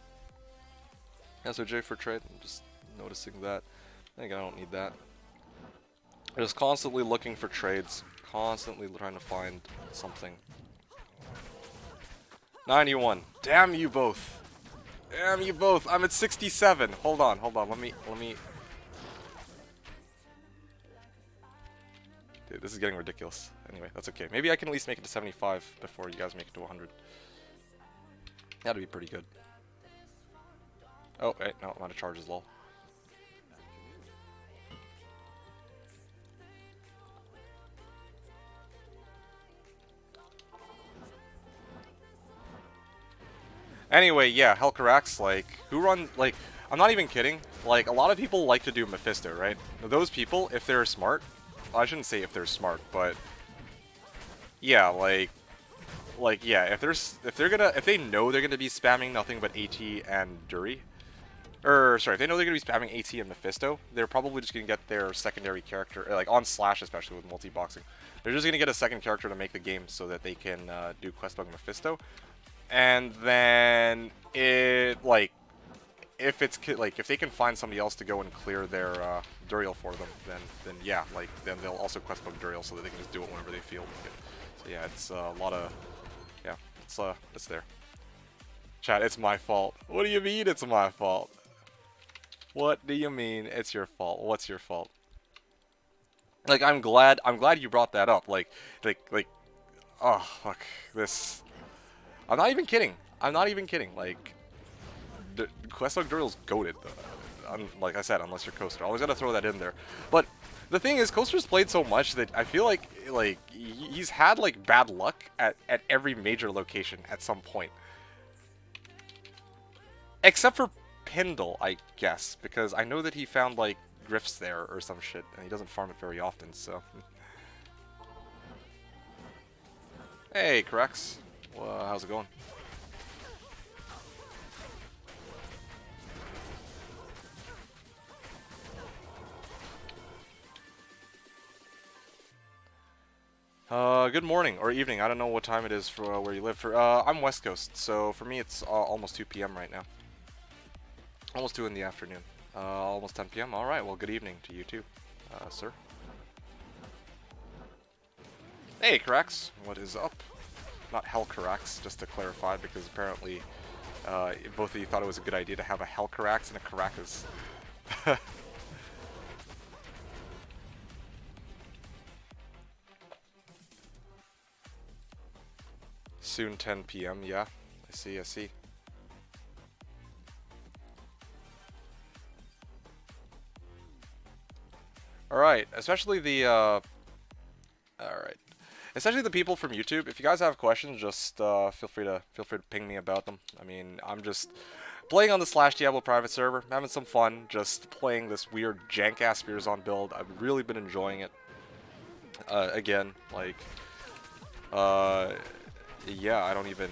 SOJ for trade. I'm just noticing that. I think I don't need that. I'm just constantly looking for trades. Constantly trying to find something. 91. Damn you both. Damn you both. I'm at 67. Hold on. Let me. Dude, this is getting ridiculous. Anyway, that's okay. Maybe I can at least make it to 75 before you guys make it to 100. That'd be pretty good. Oh, wait, no, I'm out of charges, lol. Anyway, yeah, Helcarax, like, who run, like, I'm not even kidding. Like, a lot of people like to do Mephisto, right? Those people, if they're smart, well, I shouldn't say if they're smart, but yeah, like yeah, if they know they're gonna be spamming nothing but AT and Dury, sorry, if they know they're going to be spamming AT and Mephisto, they're probably just going to get their secondary character, like on Slash especially with multi-boxing, they're just going to get a second character to make the game so that they can do Questbug Mephisto. And then, if they can find somebody else to go and clear their Duriel for them, then yeah, then they'll also Questbug Duriel so that they can just do it whenever they feel like it. So yeah, it's a lot of, yeah, it's there. Chat, it's my fault. What do you mean it's my fault? What do you mean it's your fault? What's your fault? Like, I'm glad you brought that up. Like, oh, fuck, this. I'm not even kidding. Like, Questbug Duriel's goated. Like I said, unless you're Coaster. I always gotta throw that in there. But the thing is, Coaster's played so much that I feel like he's had, like, bad luck at every major location at some point. Except for Pindle, I guess, because I know that he found, like, grifts there or some shit, and he doesn't farm it very often, so. Hey, Corax. Well, how's it going? Good morning, or evening. I don't know what time it is for where you live. I'm West Coast, so for me it's almost 2 p.m. right now. Almost 2 in the afternoon. Almost 10 p.m. Alright, well, good evening to you too, sir. Hey, Corax. What is up? Not Helcarax, just to clarify, because apparently both of you thought it was a good idea to have a Helcarax and a Caracas. Soon 10 p.m. Yeah, I see. Alright, especially the especially the people from YouTube. If you guys have questions, just feel free to ping me about them. I mean, I'm just playing on the Slashdiablo private server, having some fun, just playing this weird jank-ass Spearzon build. I've really been enjoying it. Again, like, yeah, I don't even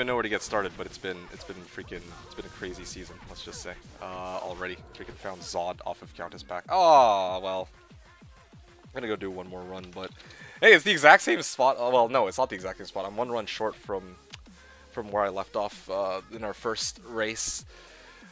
know where to get started, but it's been a crazy season, let's just say. Already. Freaking found Zod off of Countess Pack. Oh, well. I'm gonna go do one more run, but hey, it's the exact same spot. Well, no, it's not the exact same spot. I'm one run short from where I left off in our first race.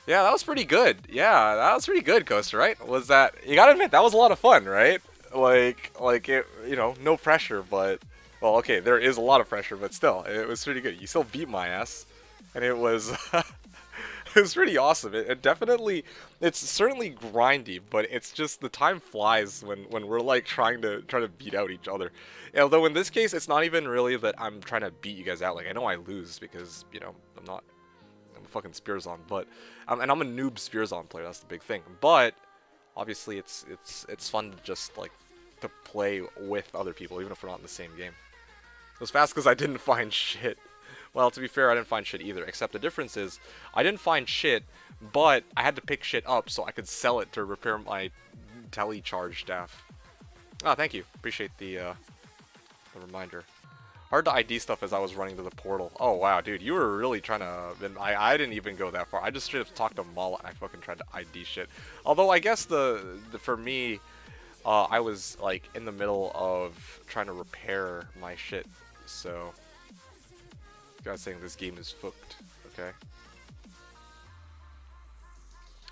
Yeah, that was pretty good. Yeah, that was pretty good, Coaster, right? Was that, you gotta admit, that was a lot of fun, right? Like it, you know, no pressure, but, well, okay, there is a lot of pressure, but still, it was pretty good. You still beat my ass, and it was, it was pretty awesome. It definitely, it's certainly grindy, but it's just, the time flies when we're like trying to beat out each other. Although in this case, it's not even really that I'm trying to beat you guys out. Like, I know I lose because, you know, I'm a fucking Spearzon, but and I'm a noob Spearzon player. That's the big thing. But obviously, it's fun to just like to play with other people, even if we're not in the same game. It was fast because I didn't find shit. Well, to be fair, I didn't find shit either. Except the difference is, I didn't find shit, but I had to pick shit up so I could sell it to repair my telecharge staff. Oh, thank you. Appreciate the reminder. Hard to ID stuff as I was running to the portal. Oh, wow, dude, you were really trying to... I didn't even go that far. I just straight up talked to Mala and I fucking tried to ID shit. Although, I guess for me, I was, like, in the middle of trying to repair my shit. So, you guys saying this game is fucked. Okay.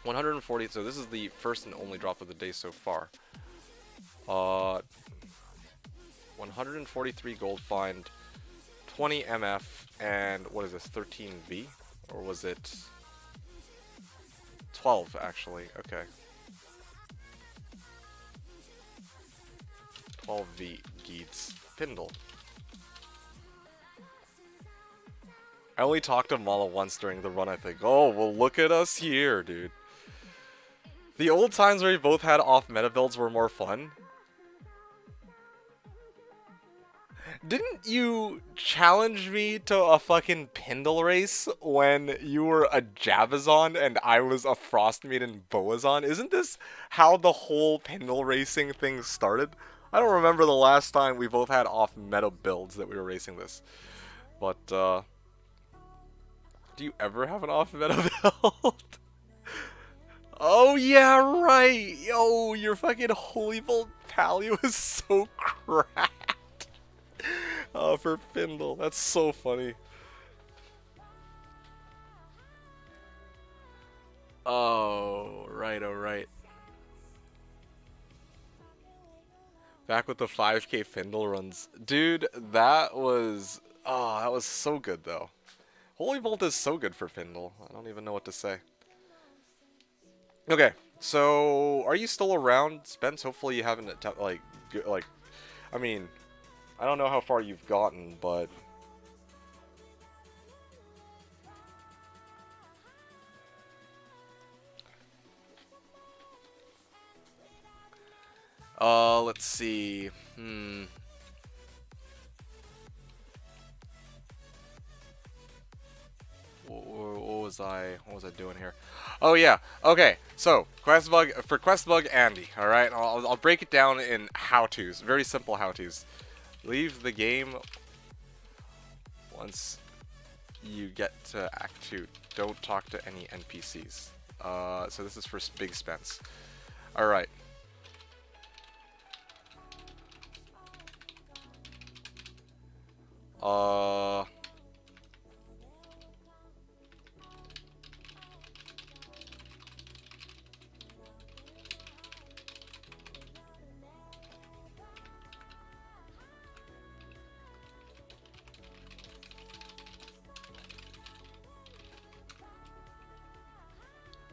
140, so this is the first and only drop of the day so far. 143 gold find, 20 MF, and what is this, 13V? Or was it 12 actually? Okay. 12V Geeds. Pindle. I only talked to Mala once during the run, I think. Oh, well, look at us here, dude. The old times where we both had off-meta builds were more fun. Didn't you challenge me to a fucking Pindle race when you were a Jabazon and I was a Frost Maiden Boazon? Isn't this how the whole Pindle racing thing started? I don't remember the last time we both had off-meta builds that we were racing this. But, do you ever have an off-meta build? Oh, yeah, right! Yo, your fucking Holy Bolt Palio is so cracked! Oh, for Pindle. That's so funny. Oh, right, alright. Back with the 5k Pindle runs. Dude, that was... Oh, that was so good, though. Holy Bolt is so good for Pindle. I don't even know what to say. Okay, so are you still around, Spence? Hopefully you haven't, like, I mean, I don't know how far you've gotten, but... let's see. What was I doing here? Oh yeah. Okay. So quest bug Andy. All right. I'll break it down in how-tos. Very simple how-tos. Leave the game once you get to Act 2. Don't talk to any NPCs. So this is for Big Spence. All right.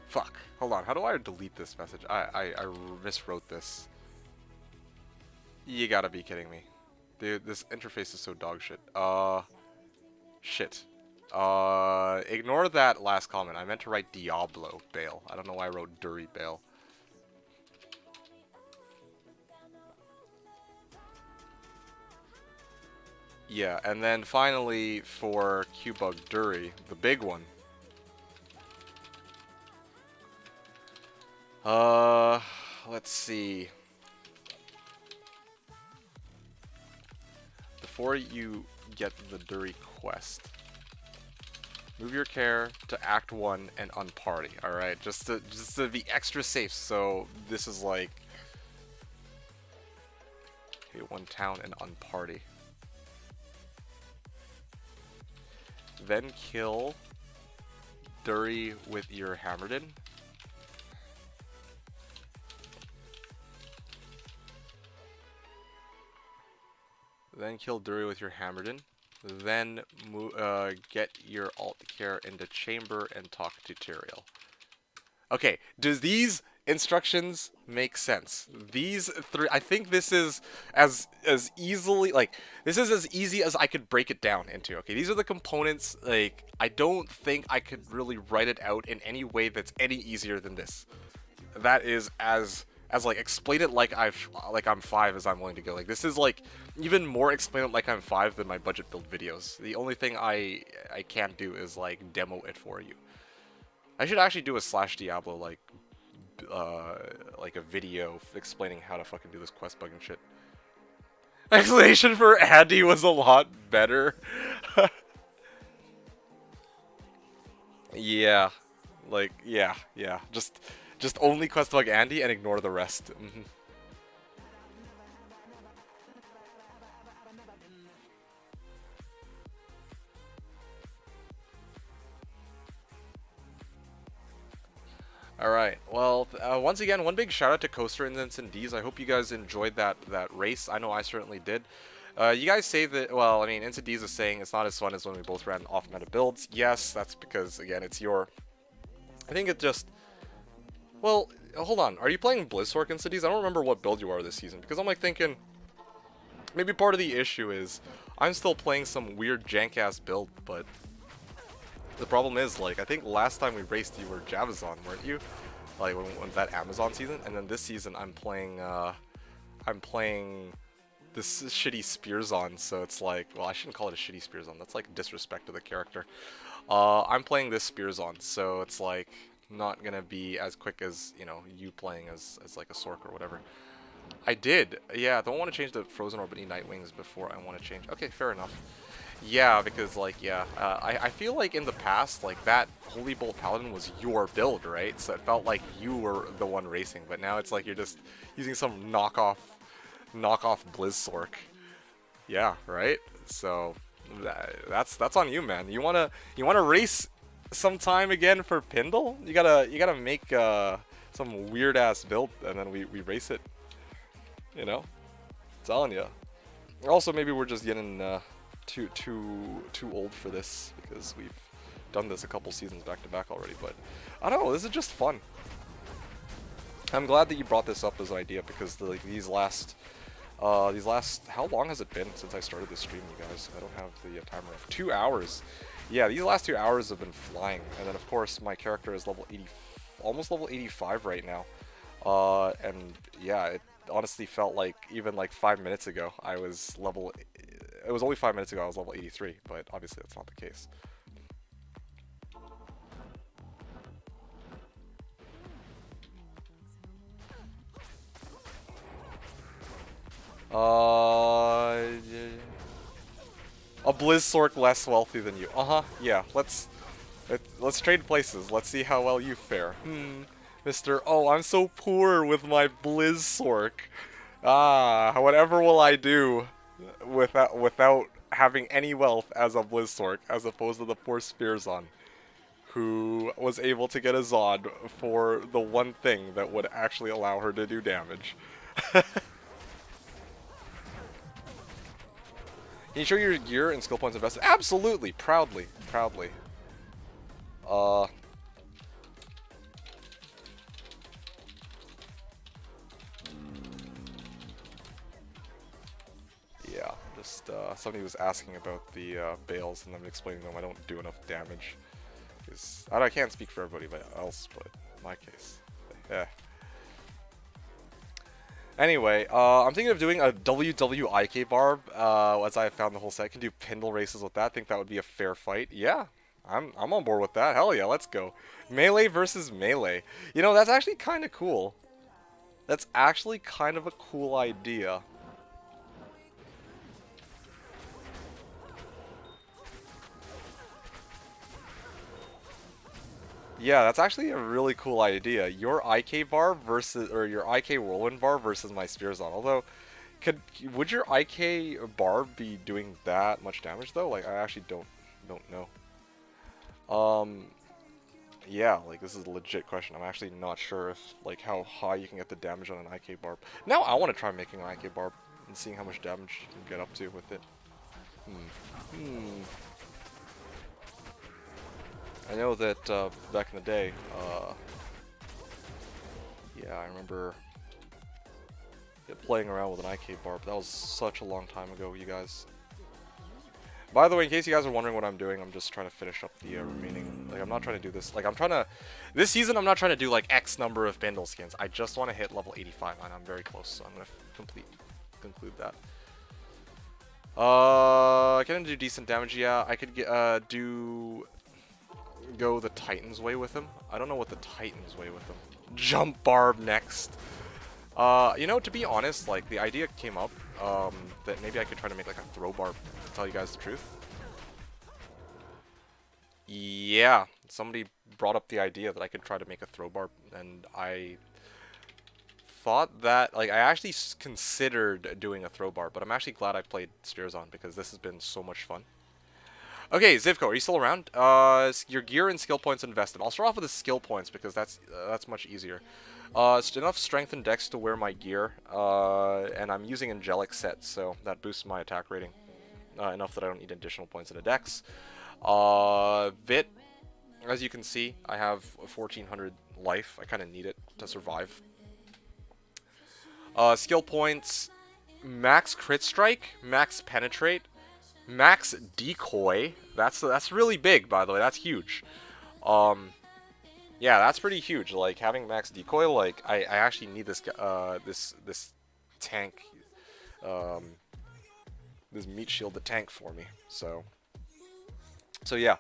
Fuck. Hold on. How do I delete this message? I miswrote this. You gotta be kidding me. Dude, this interface is so dog shit. Shit. Ignore that last comment. I meant to write Diablo Bale. I don't know why I wrote Dury Bale. Yeah, and then finally for Q-Bug Dury, the big one. Uh, let's see. Before you get the Dury quest, move your care to Act 1 and unparty, alright? Just to be extra safe, so this is like... Okay, one town and unparty. Then kill Dury with your Hammerdin. Then kill Dury with your Hammerdin. Then get your alt care into chamber and talk to Tyrael. Okay, does these instructions make sense? These three, I think this is as easily, like, this is as easy as I could break it down into. Okay, these are the components. Like, I don't think I could really write it out in any way that's any easier than this. That is as like, explain it like I'm 5 as I'm willing to go. Like, this is like even more explain it like I'm 5 than my budget build videos. The only thing I can't do is like demo it for you. I should actually do a Slashdiablo like a video explaining how to fucking do this quest bug and shit. Explanation for Andy was a lot better. Yeah, like yeah. Just only quest bug Andy and ignore the rest. Alright, well, once again, one big shout out to Coaster and D's. I hope you guys enjoyed that race. I know I certainly did. You guys say that, well, I mean, D's is saying it's not as fun as when we both ran off-meta builds. Yes, that's because, again, it's your... I think it just... Well, hold on. Are you playing Blizzsork D's? I don't remember what build you are this season, because I'm, like, thinking... Maybe part of the issue is I'm still playing some weird jank-ass build, but... The problem is, like, I think last time we raced you were Javazon, weren't you? Like, when that Amazon season, and then this season I'm playing this shitty Spearzon, so it's like, well, I shouldn't call it a shitty Spearzon, that's like disrespect to the character. I'm playing this Spearzon, so it's like, not gonna be as quick as, you know, you playing as like a Sork or whatever. I did, yeah, I don't want to change the Frozen Orbity Nightwings before I want to change, okay, fair enough. Yeah, because, like, yeah, I feel like in the past, like, that Holy Bolt Paladin was your build, right? So it felt like you were the one racing, but now it's like you're just using some knockoff Blizzsork. Yeah, right? So, that's on you, man. You wanna race sometime again for Pindle? You gotta make, some weird-ass build, and then we race it. You know? I'm telling ya. Also, maybe we're just getting, too old for this because we've done this a couple seasons back to back already, but I don't know, this is just fun. I'm glad that you brought this up as an idea because these last how long has it been since I started this stream, you guys? I don't have the timer up. 2 hours. Yeah, these last 2 hours have been flying, and then of course my character is level 80, almost level 85 right now. And yeah, it honestly felt like even like 5 minutes ago I was level. It was only 5 minutes ago I was level 83, but obviously that's not the case. A Blizzsork less wealthy than you. Yeah, let's trade places. Let's see how well you fare. Mr. Oh, I'm so poor with my Blizzsork. Whatever will I do without having any wealth as a Blizzsork, as opposed to the poor Spearzon, who was able to get a Zod for the one thing that would actually allow her to do damage. Can you show your gear and skill points invested? Absolutely, proudly. Yeah, just somebody was asking about the bales, and I'm explaining to them I don't do enough damage. Because I can't speak for everybody else, but in my case, yeah. Anyway, I'm thinking of doing a WWIK barb, as I have found the whole set. I can do Pindle races with that. I think that would be a fair fight. Yeah, I'm on board with that. Hell yeah, let's go. Melee versus melee. You know, that's actually kind of cool. That's actually kind of a cool idea. Yeah, that's actually a really cool idea. Your IK bar versus, or your IK whirlwind bar versus my Spearzon. Although, would your IK bar be doing that much damage though? Like, I actually don't know. Um, yeah, like this is a legit question. I'm actually not sure if like how high you can get the damage on an IK barb. Now I want to try making an IK barb and seeing how much damage you can get up to with it. Hmm. I know that back in the day, yeah, I remember playing around with an IK barb. That was such a long time ago, you guys. By the way, in case you guys are wondering what I'm doing, I'm just trying to finish up the remaining. Like, I'm not trying to do this. Like, I'm trying to. This season, I'm not trying to do like X number of bundle skins. I just want to hit level 85, and I'm very close. So I'm gonna conclude that. Can I do decent damage? Yeah, I could get go the Titan's way with him. I don't know what the Titan's way with him. Jump barb next. You know, to be honest, like the idea came up that maybe I could try to make like a throw barb. To tell you guys the truth. Yeah, somebody brought up the idea that I could try to make a throw barb, and I thought that, like, I actually considered doing a throw barb, but I'm actually glad I played Spearzon because this has been so much fun. Okay, Zivko, are you still around? Your gear and skill points invested. I'll start off with the skill points because that's much easier. It's enough strength and dex to wear my gear, and I'm using angelic sets, so that boosts my attack rating enough that I don't need additional points in a dex. Vit, as you can see, I have 1400 life. I kind of need it to survive. Skill points, max crit strike, max penetrate, max decoy. That's really big, by the way. That's huge. Yeah, that's pretty huge. Like having max decoy, like I actually need this this tank, this meat shield, the tank for me. So yeah.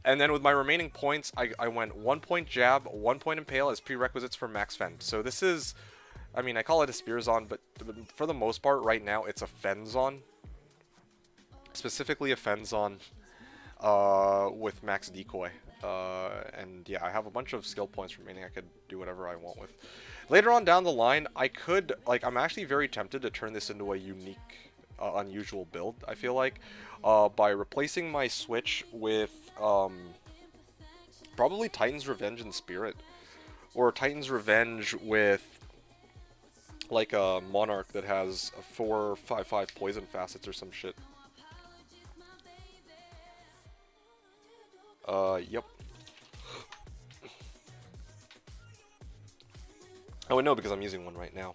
And then with my remaining points, I went 1 point jab, 1 point impale as prerequisites for max fend. So this is, I mean, I call it a Spearzon, but for the most part, right now, it's a Fenzon. Specifically a Fenzon with max decoy. And yeah, I have a bunch of skill points remaining. I could do whatever I want with. Later on down the line, I could, like, I'm actually very tempted to turn this into a unique, unusual build, I feel like, by replacing my switch with probably Titan's Revenge and Spirit, or Titan's Revenge with like a Monarch that has a 4/5/5 poison facets or some shit. Yep. Oh, no, because I'm using one right now.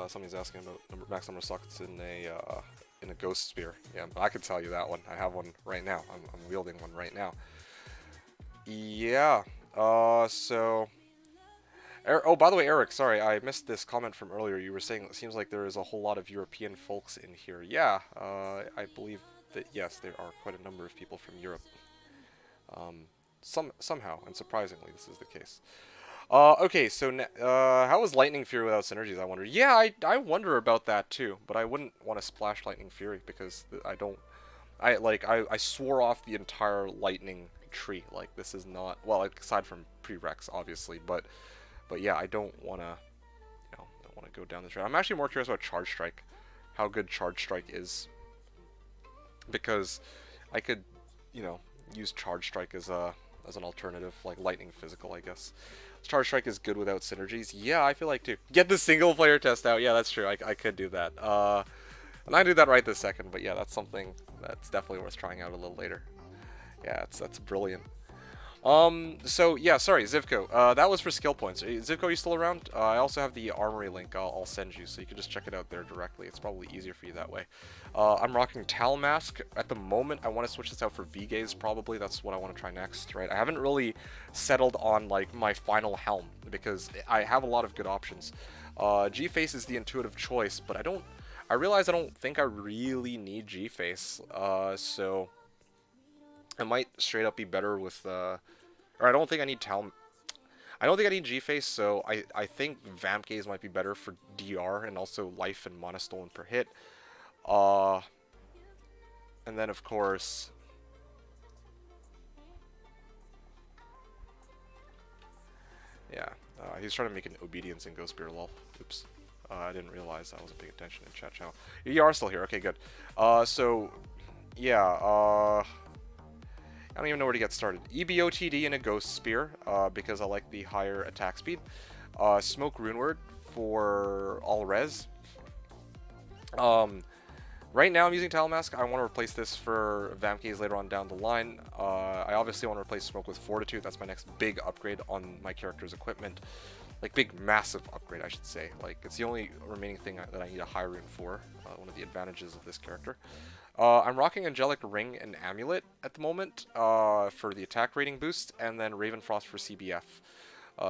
Somebody's asking about max number of sockets in a Ghost Spear. Yeah, I could tell you that one. I have one right now. I'm wielding one right now. Yeah. So. Oh, by the way, Eric, sorry, I missed this comment from earlier. You were saying it seems like there is a whole lot of European folks in here. Yeah, I believe that, yes, there are quite a number of people from Europe. Somehow, and surprisingly, this is the case. Okay, so how is Lightning Fury without synergies, I wonder? Yeah, I wonder about that too, but I wouldn't want to splash Lightning Fury because I swore off the entire Lightning tree. Like, this is not, well, aside from prereqs, obviously, but yeah, I don't want to, don't want to go down this road. I'm actually more curious about Charge Strike, how good Charge Strike is, because I could, use Charge Strike as an alternative, like Lightning Physical, I guess. Charge Strike is good without synergies. Yeah, I feel like too. Get the single player test out. Yeah, that's true. I could do that. And I do that right this second, but yeah, that's something that's definitely worth trying out a little later. Yeah, that's brilliant. So yeah, sorry, Zivko. That was for skill points. Zivko, are you still around? I also have the armory link I'll send you, so you can just check it out there directly. It's probably easier for you that way. I'm rocking Tal Mask. At the moment, I want to switch this out for V-Gaze, probably. That's what I want to try next, right? I haven't really settled on, like, my final helm, because I have a lot of good options. G-Face is the intuitive choice, but I realize I don't think I really need G-Face, so It might straight up be better with, or I don't think I need I don't think I need G-Face, so I think Vamp Gaze might be better for DR and also life and mana stolen per hit. And then of course, yeah, he's trying to make an obedience in Ghost Spear, lol. Oops. I didn't realize I wasn't paying attention in chat channel. You are still here. Okay, good. So, yeah, I don't even know where to get started. Ebotd and a Ghost Spear, because I like the higher attack speed. Smoke Runeword for all res. Right now I'm using Talamask. I want to replace this for Vamp Gaze later on down the line. I obviously want to replace Smoke with Fortitude. That's my next big upgrade on my character's equipment. Like, big, massive upgrade, I should say. Like, it's the only remaining thing that I need a high rune for. One of the advantages of this character. I'm rocking Angelic Ring and Amulet at the moment for the attack rating boost, and then Ravenfrost for CBF.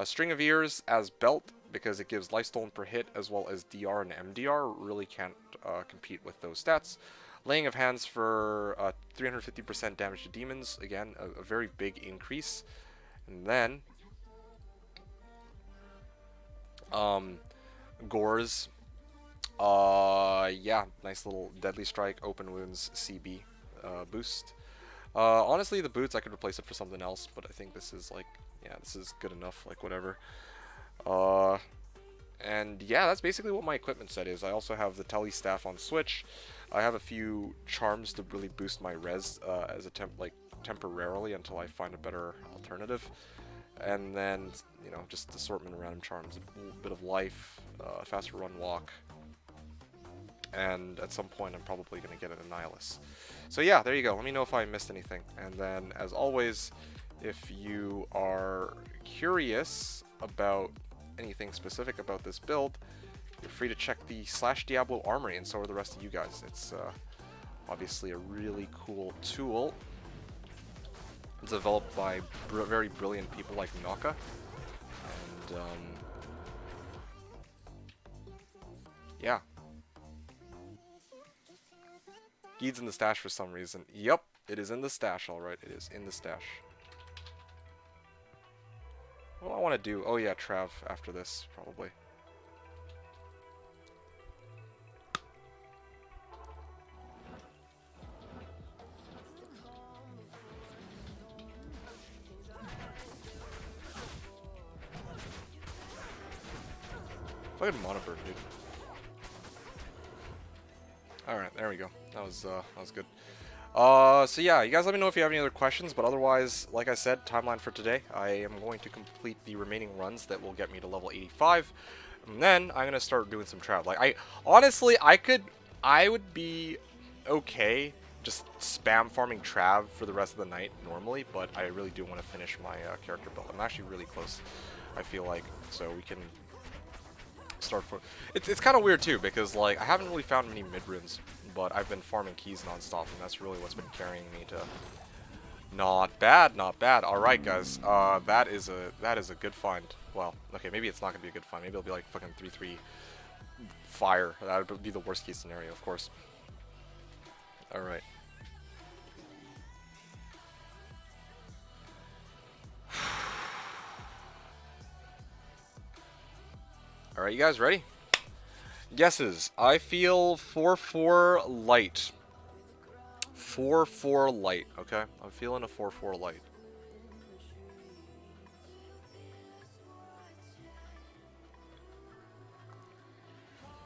String of Ears as belt, because it gives life stolen per hit, as well as DR and MDR. Really can't compete with those stats. Laying of Hands for 350% damage to demons. Again, a very big increase. And then Gores. Yeah, nice little Deadly Strike, Open Wounds, CB boost. Honestly, the boots, I could replace it for something else, but I think this is like, yeah, this is good enough, like whatever. And yeah, that's basically what my equipment set is. I also have the Telly Staff on Switch. I have a few charms to really boost my res as a temporarily until I find a better alternative. And then, you know, just assortment of random charms, a little bit of life, faster run walk. And at some point I'm probably going to get an Annihilus. So yeah, there you go. Let me know if I missed anything. And then, as always, if you are curious about anything specific about this build, you're free to check the Slashdiablo Armory, and so are the rest of you guys. It's obviously a really cool tool. It's developed by very brilliant people like Naka. And yeah. Geed's in the stash for some reason. Yep, it is in the stash, alright. It is in the stash. What do I want to do? Oh yeah, Trav after this, probably. Fucking Monobird, dude. Alright, there we go. That was good. So yeah, you guys let me know if you have any other questions, but otherwise, like I said, timeline for today, I am going to complete the remaining runs that will get me to level 85, and then I'm gonna start doing some travel. Like, honestly, I would be okay just spam farming Trav for the rest of the night normally, but I really do want to finish my character build. I'm actually really close, I feel like, so we can start for. It's kind of weird too, because like I haven't really found many mid runes, but I've been farming keys nonstop, and that's really what's been carrying me to. Not bad, not bad. All right, guys, that is a good find. Well, okay, maybe it's not gonna be a good find. Maybe it'll be like fucking 3-3 fire. That would be the worst case scenario, of course. All right. All right, you guys ready? Guesses. I feel 4-4 light. 4-4 light, okay? I'm feeling a 4-4 light.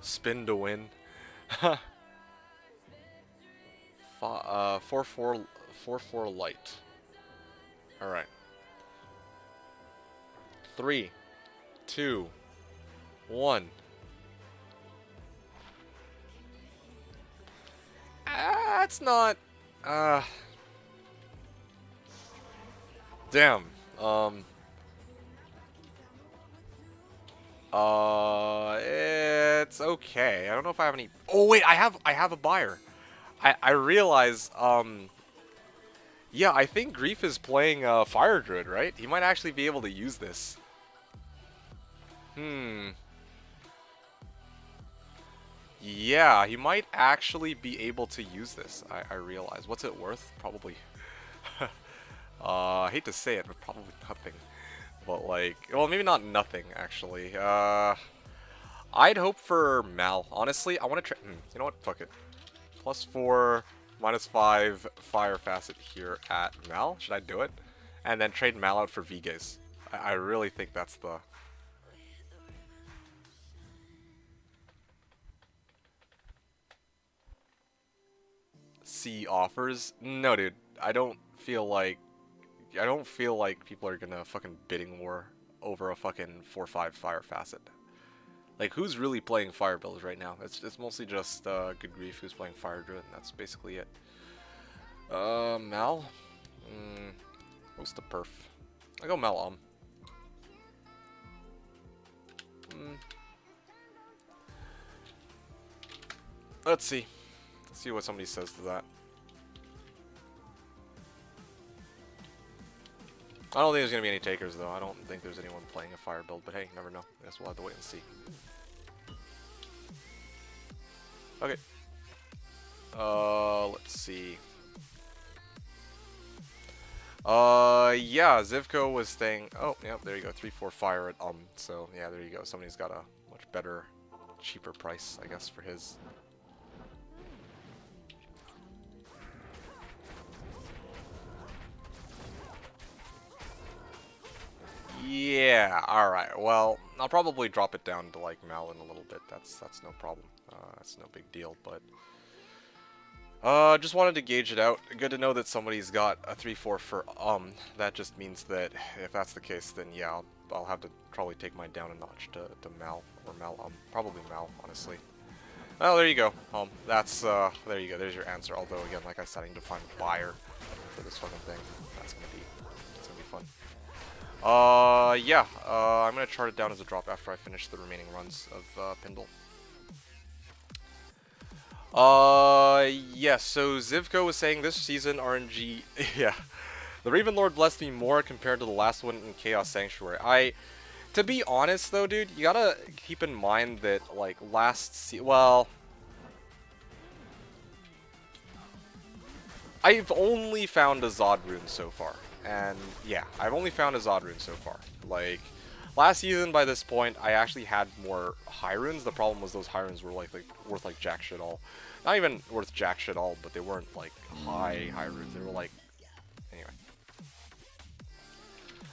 Spin to win. 4-4 light. Alright. 3, 2, 1. That's not. Damn. It's okay. I don't know if I have any. Oh wait, I have a buyer. I realize. Yeah, I think Grief is playing Fire Druid, right? He might actually be able to use this. Yeah, he might actually be able to use this. I realize. What's it worth? Probably I hate to say it, but probably nothing. But like, well, maybe not nothing actually. I'd hope for Mal. Honestly, I want to try. You know what? Fuck it. +4, -5 fire facet here at Mal. Should I do it? And then trade Mal out for Viges. I really think that's the. C offers? No, dude. I don't feel like people are gonna fucking bidding war over a fucking 4/5 fire facet. Like, who's really playing fire builds right now? It's mostly just Good Grief who's playing fire druid, and that's basically it. Mal? What's the perf? I go Mal Let's see. Let's see what somebody says to that. I don't think there's going to be any takers, though. I don't think there's anyone playing a fire build, but hey, never know. I guess we'll have to wait and see. Okay. Let's see. Yeah, Zivko was saying, oh, yeah, there you go, 3/4 fire at, so, yeah, there you go. Somebody's got a much better, cheaper price, I guess, for his. Yeah, alright, well, I'll probably drop it down to, like, Mal in a little bit. That's no problem. That's no big deal, but just wanted to gauge it out. Good to know that somebody's got a 3/4 for That just means that if that's the case, then yeah, I'll have to probably take mine down a notch to Mal or Mal probably Mal, honestly. Oh, there you go. That's there you go. There's your answer. Although again, like I said, I need to find a buyer for this fucking thing. That's gonna be fun. Yeah. I'm gonna chart it down as a drop after I finish the remaining runs of Pindle. Yes, so Zivko was saying this season RNG, yeah. The Raven Lord blessed me more compared to the last one in Chaos Sanctuary. To be honest though, dude, you gotta keep in mind that, like, well, I've only found a Zod rune so far. And, yeah, I've only found a Zod rune so far. Like, last season, by this point, I actually had more high runes. The problem was those high runes were like worth like jack shit all. Not even worth jack shit all, but they weren't like high runes. They were like, anyway.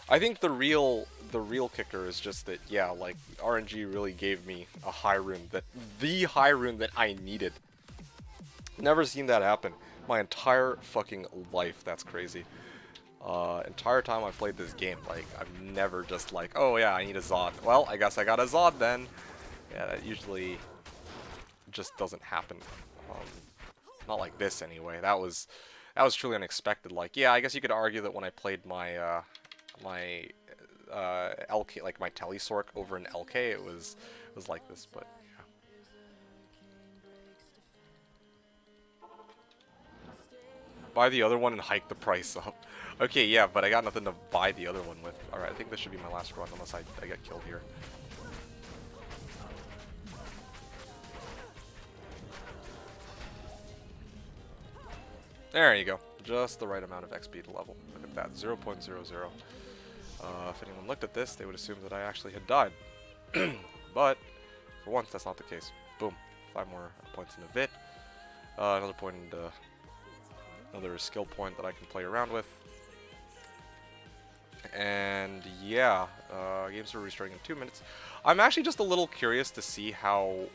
I think the real kicker is just that, yeah, like RNG really gave me a high rune, the high rune that I needed. Never seen that happen my entire fucking life. That's crazy. Entire time I've played this game, like, I've never just like, oh yeah, I need a Zod. Well, I guess I got a Zod then. Yeah, that usually just doesn't happen. Not like this anyway. That was truly unexpected. Like, yeah, I guess you could argue that when I played my LK, like my Telesork over in LK, it was like this, but yeah. Buy the other one and hike the price up. Okay, yeah, but I got nothing to buy the other one with. Alright, I think this should be my last run unless I get killed here. There you go. Just the right amount of XP to level. Look at that, 0.00. If anyone looked at this, they would assume that I actually had died. But, for once, that's not the case. Boom. 5 more points in a bit. Another point into another skill point that I can play around with. And yeah, games are restarting in 2 minutes. I'm actually just a little curious to see how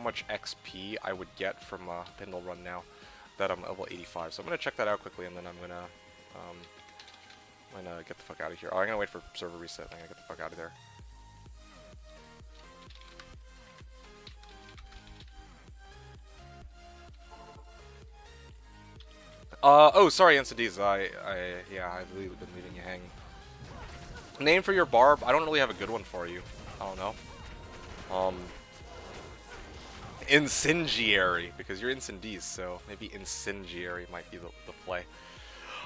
much XP I would get from a Pindle run now that I'm level 85. So I'm gonna check that out quickly, and then I'm gonna get the fuck out of here. Oh, I'm gonna wait for server reset. I'm gonna get the fuck out of there. Oh, sorry, NCDs. Yeah, I've really been leaving you hanging. Name for your barb? I don't really have a good one for you. I don't know. Incendiary, because you're Incendies, so maybe Incendiary might be the play.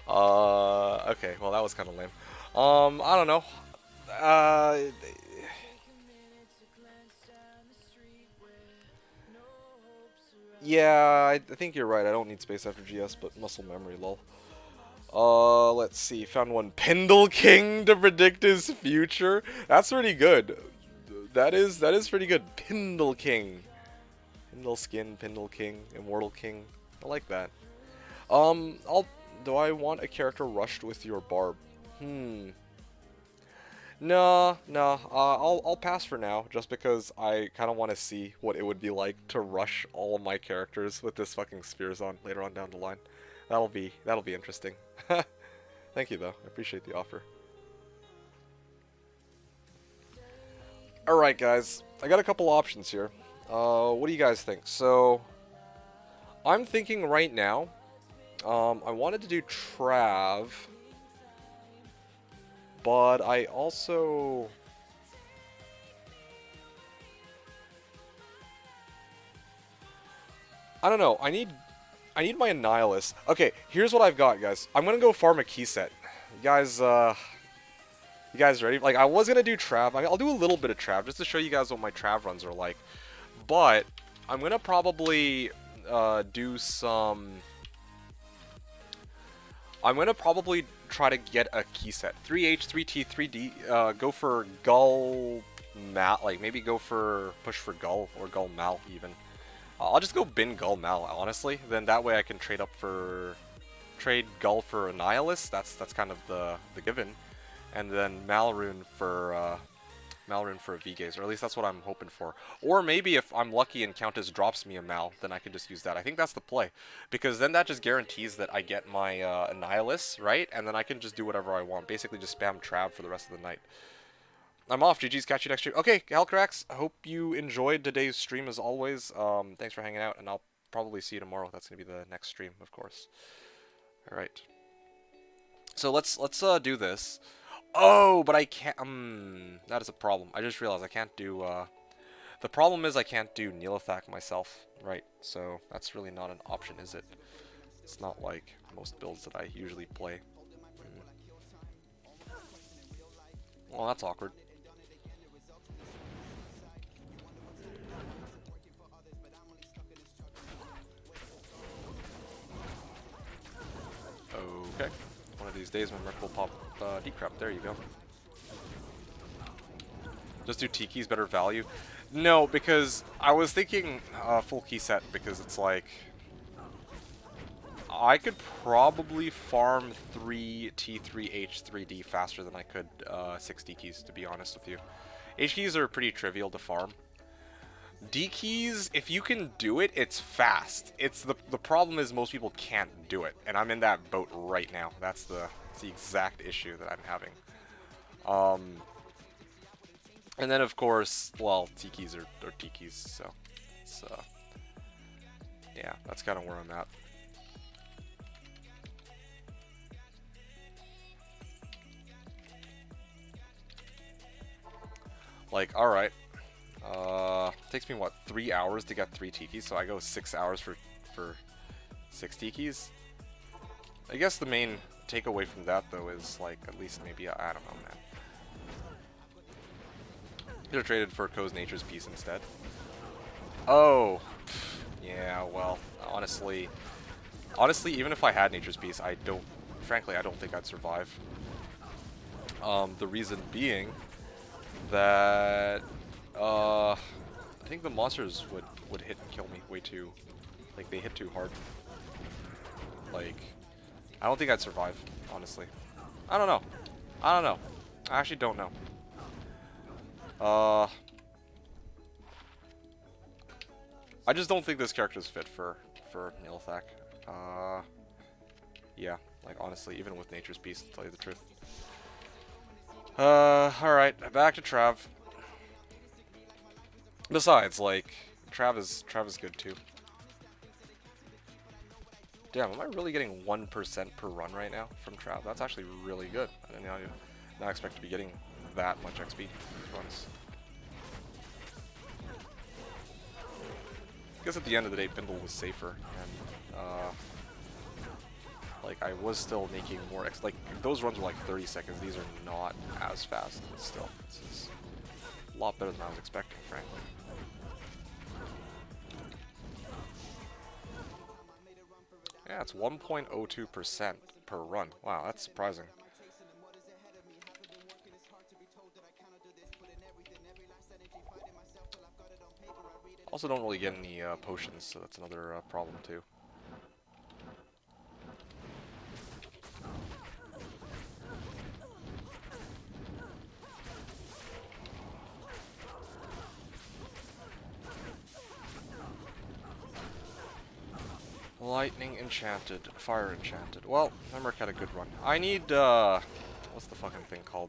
Okay, well that was kind of lame. I don't know. Yeah, I think you're right. I don't need space after GS, but muscle memory, lol. Let's see. Found one. Pendle King to predict his future. That's pretty good. That is pretty good. Pendle King. Pendle Skin, Pendle King, Immortal King. I like that. Do I want a character rushed with your barb? No. I'll pass for now, just because I kind of want to see what it would be like to rush all of my characters with this fucking Spearzon later on down the line. That'll be interesting. Thank you though, I appreciate the offer. Alright guys, I got a couple options here. What do you guys think? So, I'm thinking right now, I wanted to do Trav, but I also... I don't know, I need my Annihilus. Okay, here's what I've got, guys. I'm gonna go farm a key set. You guys ready? Like, I was gonna do Trav. I'll do a little bit of Trav, just to show you guys what my Trav runs are like. But, I'm gonna probably, do some... I'm gonna probably try to get a key set. 3H, 3T, 3D, go for Gull Mal, like, maybe go for, push for Gull, or Gull Mal, even. I'll just go bin Gull Mal, honestly. Then that way I can trade Gull for Annihilus. That's kind of the given, and then Malrune for a V-Gaze, or at least that's what I'm hoping for. Or maybe if I'm lucky and Countess drops me a Mal, then I can just use that. I think that's the play, because then that just guarantees that I get my Annihilus, right? And then I can just do whatever I want. Basically just spam Trav for the rest of the night. I'm off. GG's. Catch you next stream. Okay, Halcrax, I hope you enjoyed today's stream as always. Thanks for hanging out, and I'll probably see you tomorrow. That's going to be the next stream, of course. Alright. So let's do this. Oh, but I can't... that is a problem. I just realized I can't do... the problem is I can't do Neelathak myself, right? So that's really not an option, is it? It's not like most builds that I usually play. Well, that's awkward. Okay. One of these days my Merc will pop decrep. There you go. Just do Tiki's better value? No, because I was thinking full key set, because it's like... I could probably farm 3 T3 H3D faster than I could 6 D keys, to be honest with you. H keys are pretty trivial to farm. D keys, if you can do it, it's fast. It's the problem is most people can't do it, and I'm in that boat right now. That's the exact issue that I'm having. And then of course, well, T keys are T keys, so it's yeah, that's kind of where I'm at. Like, alright. Takes me, what, 3 hours to get 3 tikis, so I go 6 hours for 6 tikis. I guess the main takeaway from that, though, is, like, at least maybe, I don't know, man. Could have traded for Ko's Nature's Peace instead. Oh, yeah, well, honestly, even if I had Nature's Peace, frankly, I don't think I'd survive. The reason being that, I think the monsters would hit and kill me way too, like, they hit too hard. Like, I don't think I'd survive, honestly. I don't know. I actually don't know. I just don't think this character is fit for Neelathak. Yeah, like, honestly, even with Nature's Peace, to tell you the truth. Alright, back to Trav. Besides, like, Trav is good too. Damn, am I really getting 1% per run right now from Trav? That's actually really good. I did not expect to be getting that much XP runs. I guess at the end of the day, Pindle was safer, and like, I was still making more like, those runs were like 30 seconds. These are not as fast, but still, this is a lot better than I was expecting, frankly. Yeah, it's 1.02%. per run. Wow, that's surprising. Also don't really get any potions, so that's another problem too. Lightning enchanted, fire enchanted. Well, Nemric had a good run. I need, what's the fucking thing called?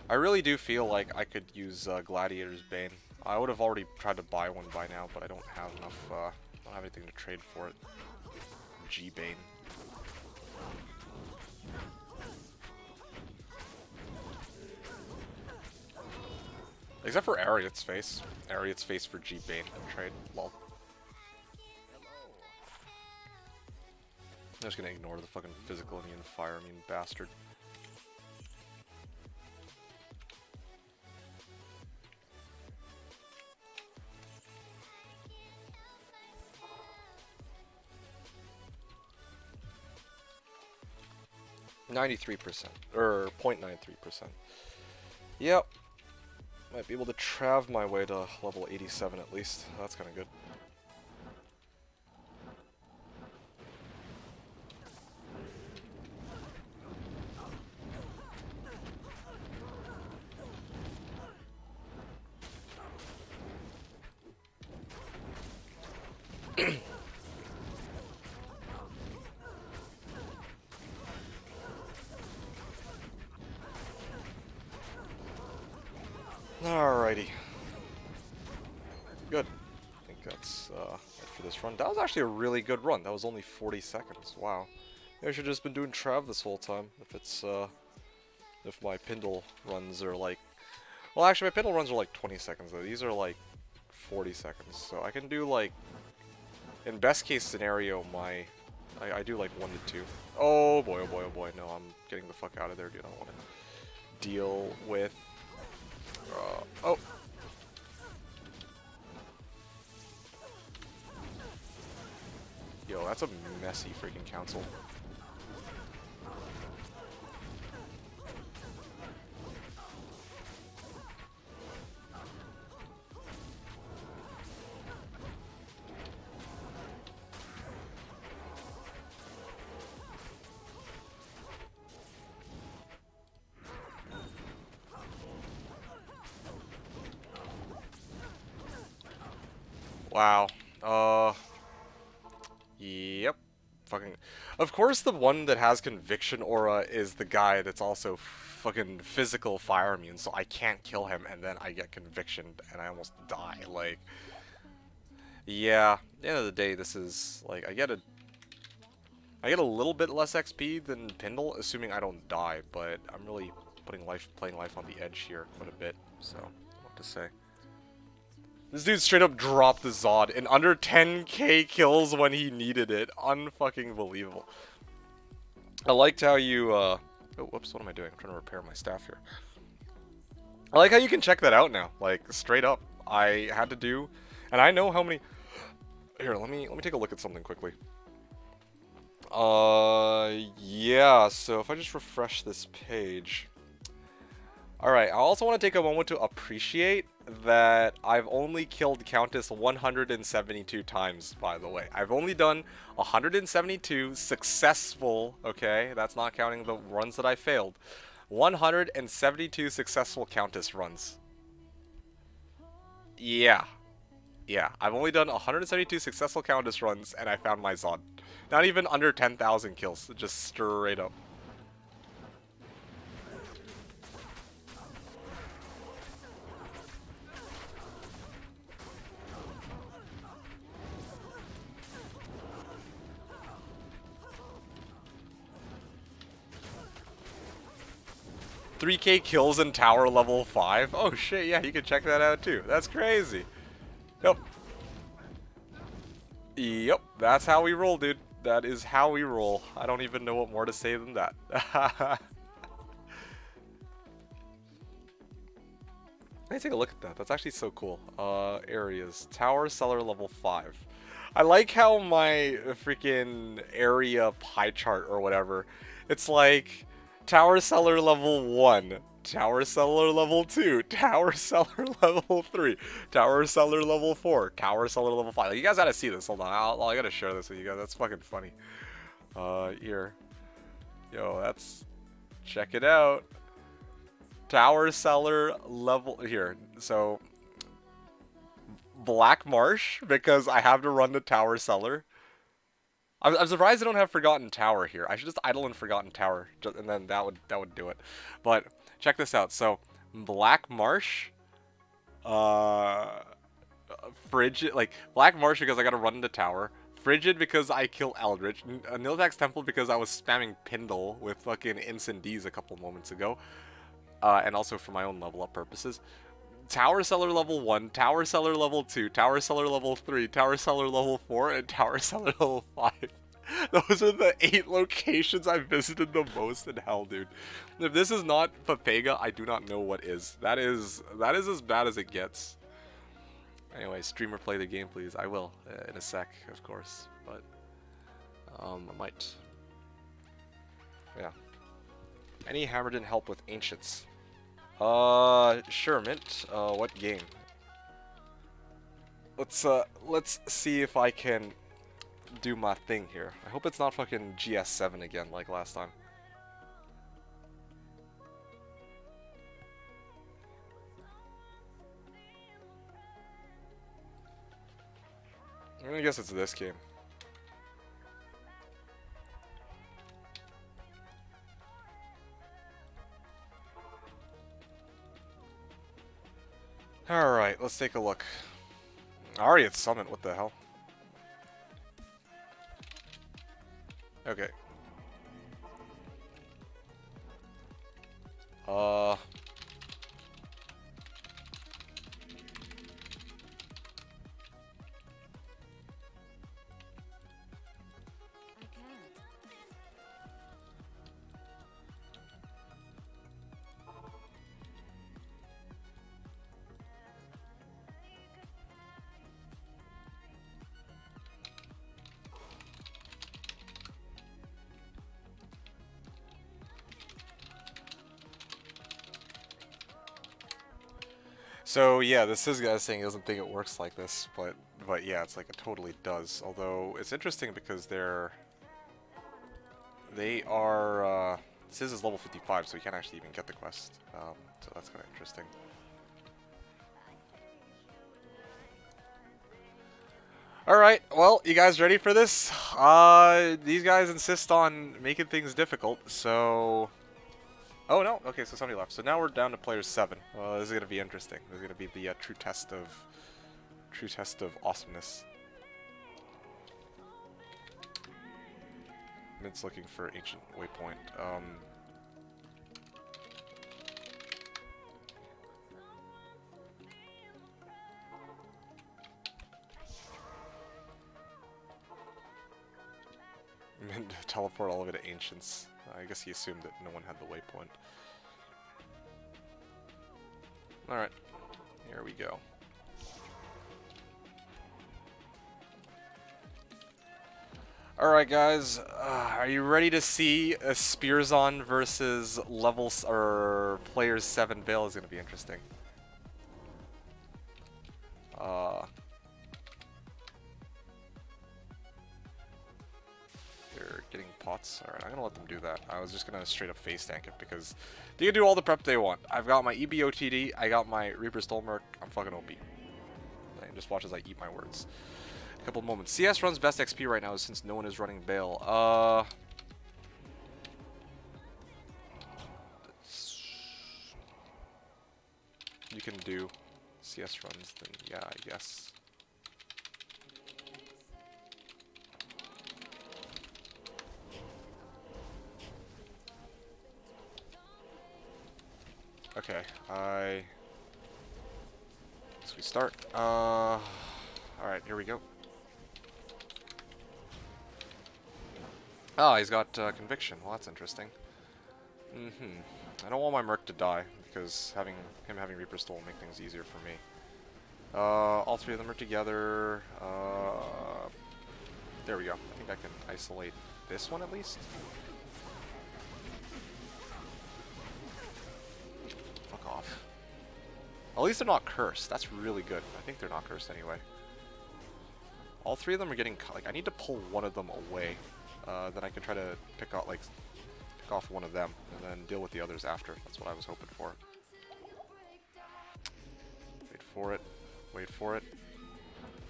I really do feel like I could use Gladiator's Bane. I would have already tried to buy one by now, but I don't have enough, I don't have anything to trade for it. G-Bane. Except for Ariat's face. Ariat's face for G-Bane trade. Lol. I'm just gonna ignore the fucking physical immune, fire immune bastard. %, or 0.93%. Yep. Might be able to trav my way to level 87 at least. That's kind of good. Alrighty. Good. I think that's it for this run. That was actually a really good run. That was only 40 seconds. Wow. Maybe I should have just been doing Trav this whole time. If it's, if my Pindle runs are like... Well, actually, my Pindle runs are like 20 seconds, though. These are like 40 seconds. So I can do, like... In best case scenario, my... I do like 1 to 2. Oh boy, oh boy, oh boy. No, I'm getting the fuck out of there, dude. I don't want to deal with... oh. Yo, that's a messy freaking council. Wow. Yep. Fucking... Of course the one that has Conviction Aura is the guy that's also fucking physical fire immune, so I can't kill him and then I get Conviction and I almost die, like... Yeah, at the end of the day, this is, like, I get a little bit less XP than Pindle, assuming I don't die, but I'm really playing life on the edge here quite a bit, so, what to say. This dude straight up dropped the Zod in under 10k kills when he needed it. Unfucking believable. I liked how you, oh, whoops, what am I doing? I'm trying to repair my staff here. I like how you can check that out now, like, straight up. I had to do, and I know how many... Here, let me take a look at something quickly. Yeah, so if I just refresh this page... Alright, I also want to take a moment to appreciate that I've only killed Countess 172 times, by the way. I've only done 172 successful, okay? That's not counting the runs that I failed. 172 successful Countess runs. Yeah. Yeah, I've only done 172 successful Countess runs, and I found my Zod. Not even under 10,000 kills, just straight up. $3K kills in tower level 5? Oh shit, yeah, you can check that out too. That's crazy. Yep. Yep, that's how we roll, dude. That is how we roll. I don't even know what more to say than that. Let me take a look at that. That's actually so cool. Areas. Tower Cellar level 5. I like how my freaking area pie chart or whatever It's like Tower Cellar level 1, Tower Cellar level 2, Tower Cellar level 3, Tower Cellar level 4, Tower Cellar level 5. Like, you guys gotta see this. Hold on, I gotta share this with you guys. That's fucking funny. Here. Yo, that's... Check it out. Tower Cellar level... Here, so... Black Marsh, because I have to run the Tower Cellar. I'm surprised I don't have Forgotten Tower here. I should just idle in Forgotten Tower, and then that would do it. But check this out. So Black Marsh, Frigid, like Black Marsh because I gotta run into Tower. Frigid because I kill Eldritch. Niltax Temple because I was spamming Pindle with fucking Incendies a couple moments ago, and also for my own level up purposes. Tower Cellar level 1, Tower Cellar level 2, Tower Cellar level 3, Tower Cellar level 4, and Tower Cellar level 5. Those are the 8 locations I've visited the most in hell, dude. If this is not Papega, I do not know what is. That is as bad as it gets. Anyway, streamer play the game, please. I will, in a sec, of course. But, I might. Yeah. Any Hammerden help with Ancients? Sure, Mint. What game? Let's see if I can do my thing here. I hope it's not fucking GS7 again like last time. I'm gonna guess it's this game. Alright, let's take a look. Already at Summit, what the hell? Okay. So yeah, this is guy saying he doesn't think it works like this, but yeah, it's like it totally does. Although it's interesting because they are Sizz is level 55, so he can't actually even get the quest. So that's kind of interesting. Alright, well, you guys ready for this? These guys insist on making things difficult, so... Oh no, okay, so somebody left. So now we're down to player 7. Well, this is gonna be interesting. This is gonna be the true test of awesomeness. Mint's looking for ancient waypoint. Mint teleport all of it to ancients. I guess he assumed that no one had the waypoint. Alright, here we go. Alright guys, are you ready to see a Spearzon versus levels or players 7 Veil is going to be interesting. They're getting pots. Alright, I'm going to let them do that. I was just going to straight up face tank it because they can do all the prep they want. I've got my Ebotd, I got my Reaper Stolmerk, I'm fucking OP. And just watch as I eat my words. A couple moments. CS runs best XP right now since no one is running Bale. You can do CS runs, then yeah, I guess. Okay, so we start. Alright, here we go. Oh, he's got Conviction. Well, that's interesting. I don't want my Merc to die, because him having Reaper Stole will make things easier for me. All three of them are together. There we go. I think I can isolate this one at least. off. At least they're not cursed. That's really good. I think they're not cursed anyway. All three of them are getting, like, I need to pull one of them away. Then I can try to pick off one of them and then deal with the others after. That's what I was hoping for. Wait for it. Wait for it.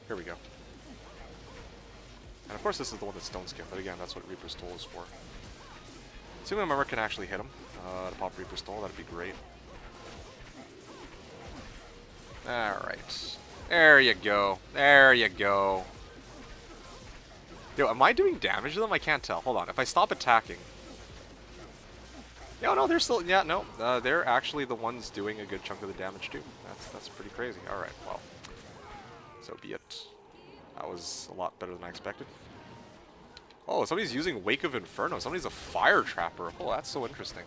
Here we go. And of course this is the one that's Stone Skin, but again, that's what Reaper's Toll is for. Assuming my member can actually hit him to pop Reaper's Toll, that'd be great. Alright. There you go. There you go. Yo, am I doing damage to them? I can't tell. Hold on. If I stop attacking... No, no, they're still... Yeah, no. They're actually the ones doing a good chunk of the damage, too. That's pretty crazy. Alright, well. So be it. That was a lot better than I expected. Oh, somebody's using Wake of Inferno. Somebody's a fire trapper. Oh, that's so interesting.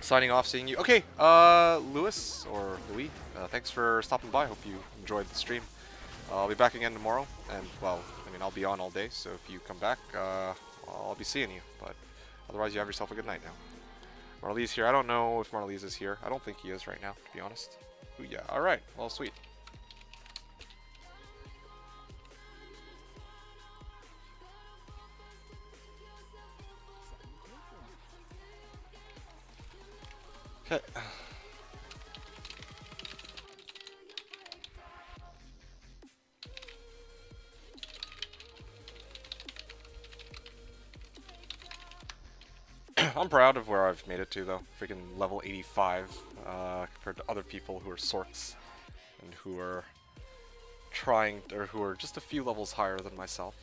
Signing off, seeing you. Okay, Louis, or Louis, thanks for stopping by. Hope you enjoyed the stream. I'll be back again tomorrow, and, well, I mean, I'll be on all day, so if you come back, I'll be seeing you. But otherwise, you have yourself a good night now. Marlies here. I don't know if Marlies is here. I don't think he is right now, to be honest. Ooh, yeah. Alright, well, sweet. Okay. I'm proud of where I've made it to, though. Freaking level 85, compared to other people who are sorts, and who are trying, or who are just a few levels higher than myself.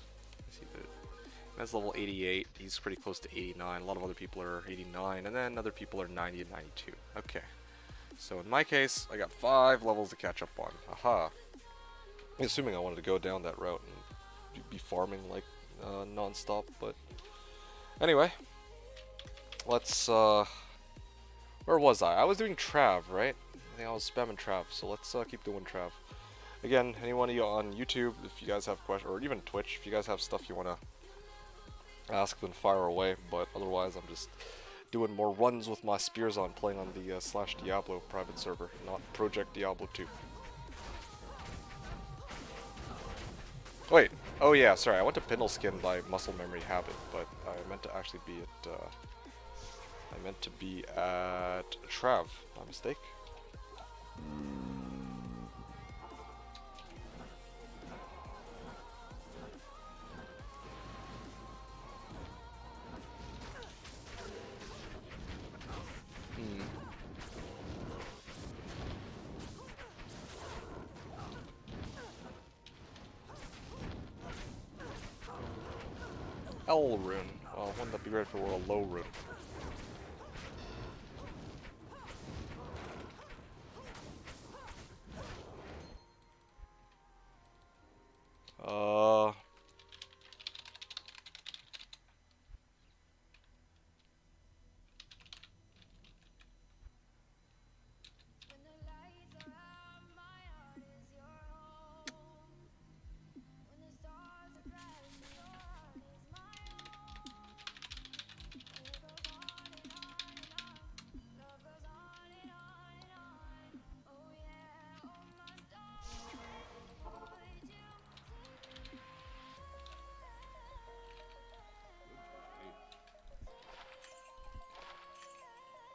That's level 88, he's pretty close to 89, a lot of other people are 89, and then other people are 90 and 92. Okay. So in my case, I got 5 levels to catch up on. Aha. Assuming I wanted to go down that route and be farming like non-stop, but anyway. Let's, where was I? I was doing Trav, right? I think I was spamming Trav, so let's keep doing Trav. Again, anyone of you on YouTube, if you guys have questions, or even Twitch, if you guys have stuff you want to ask, then fire away, but otherwise I'm just doing more runs with my Spearzon, playing on the Slashdiablo private server, not Project Diablo 2. Wait, oh yeah, sorry, I went to Pindleskin by muscle memory habit, but I meant to actually be at, Trav, my mistake. L rune. Well, wouldn't that be great if it were a low rune?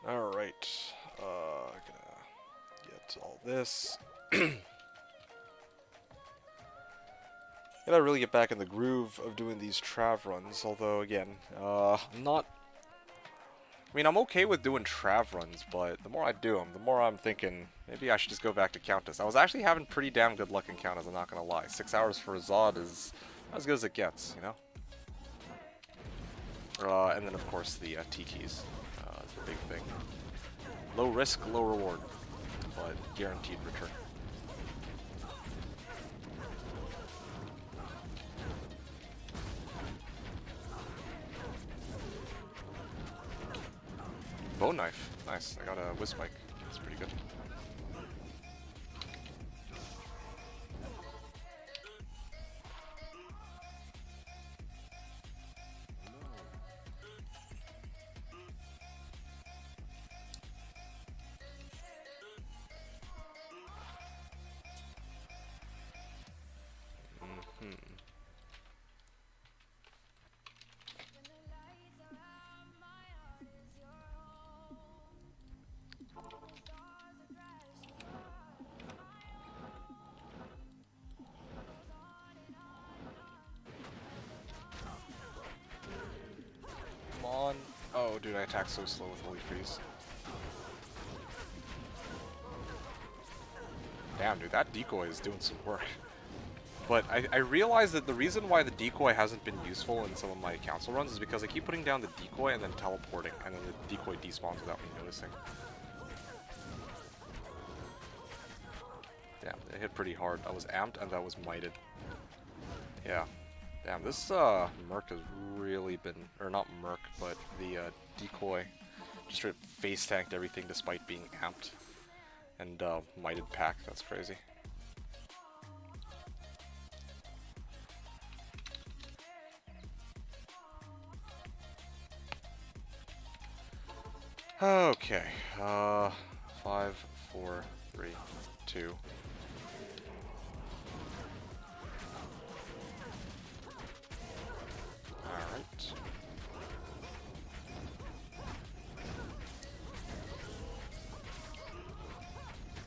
Alright, gonna get all this. Gotta really get back in the groove of doing these Trav runs, although again, I'm not... I mean, I'm okay with doing Trav runs, but the more I do them, the more I'm thinking, maybe I should just go back to Countess. I was actually having pretty damn good luck in Countess, I'm not gonna lie. 6 hours for a Zod is as good as it gets, you know? And then of course the T-keys. That's the big thing. Low risk, low reward, but guaranteed return. Bone knife, nice. I got a whiz spike. That's pretty good. dude, I attack so slow with Holy Freeze. Damn, dude, that decoy is doing some work. But I realize that the reason why the decoy hasn't been useful in some of my council runs is because I keep putting down the decoy and then teleporting, and then the decoy despawns without me noticing. Damn, it hit pretty hard. I was amped and that was mited. Yeah. Damn, this Merc has really been, or not Merc, but the decoy just straight face tanked everything despite being amped. And mited pack, that's crazy. Okay, 5, 4, 3, 2. Alright.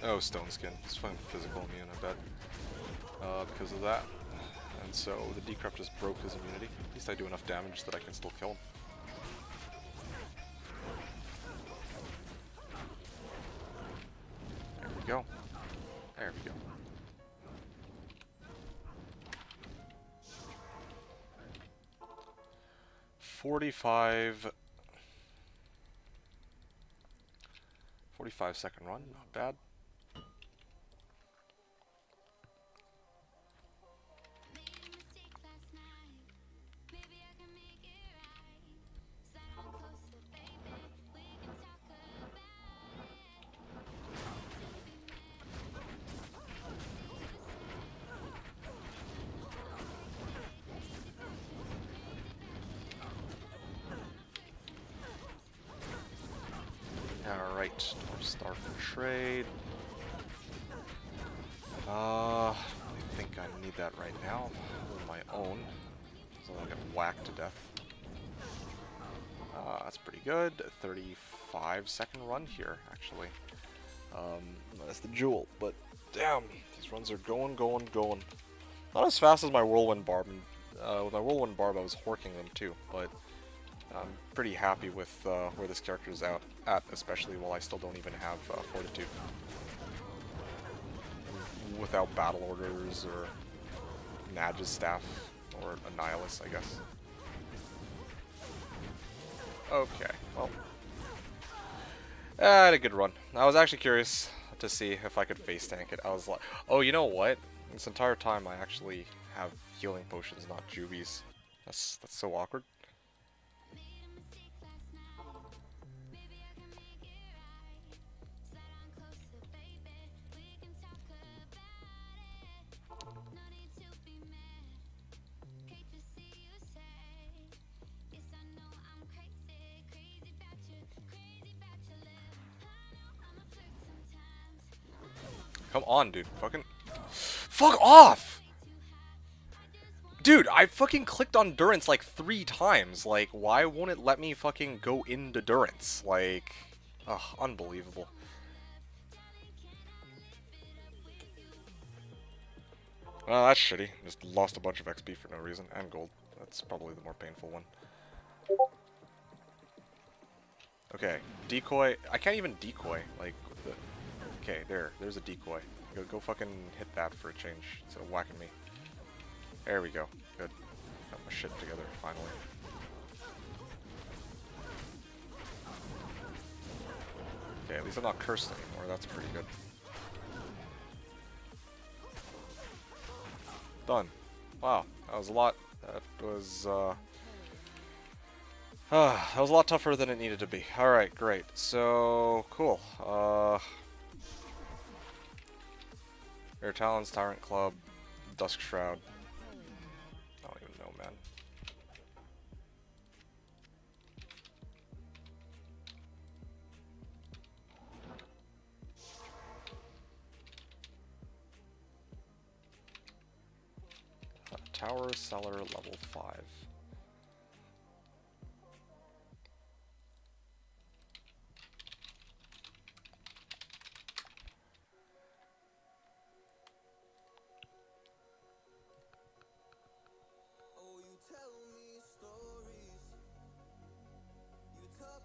Oh, Stone Skin. It's fucking physical immune, I bet. Because of that. And so the Decrypt just broke his immunity. At least I do enough damage that I can still kill him. There we go. There we go. Forty-five-second run, not bad. Alright, North Star for trade. I think I need that right now on my own. So I'll get whacked to death. That's pretty good. 35-second run here, actually. That's the jewel, but damn, these runs are going. Not as fast as my Whirlwind Barb. With my Whirlwind Barb, I was horking them too, but I'm pretty happy with where this character is at, especially while I still don't even have Fortitude. Without Battle Orders or Nadge's Staff or Annihilus, I guess. Okay, well. I had a good run. I was actually curious to see if I could face tank it. I was like, oh, you know what? This entire time I actually have healing potions, not juvies. That's so awkward. Come on, dude. Fuck off! Dude, I fucking clicked on Durance like 3 times. Like, why won't it let me fucking go into Durance? Like, ugh, unbelievable. Well, that's shitty. Just lost a bunch of XP for no reason. And gold. That's probably the more painful one. Okay, decoy. I can't even decoy. Like, with the... Okay, there's a decoy. Go fucking hit that for a change instead of whacking me. There we go. Good. Got my shit together, finally. Okay, at least I'm not cursed anymore. That's pretty good. Done. Wow, that was a lot. That was a lot tougher than it needed to be. Alright, great. So, cool. Air Talons, Tyrant Club, Dusk Shroud. I don't even know, man. Tower Cellar level 5. Oh, you tell me stories. You talk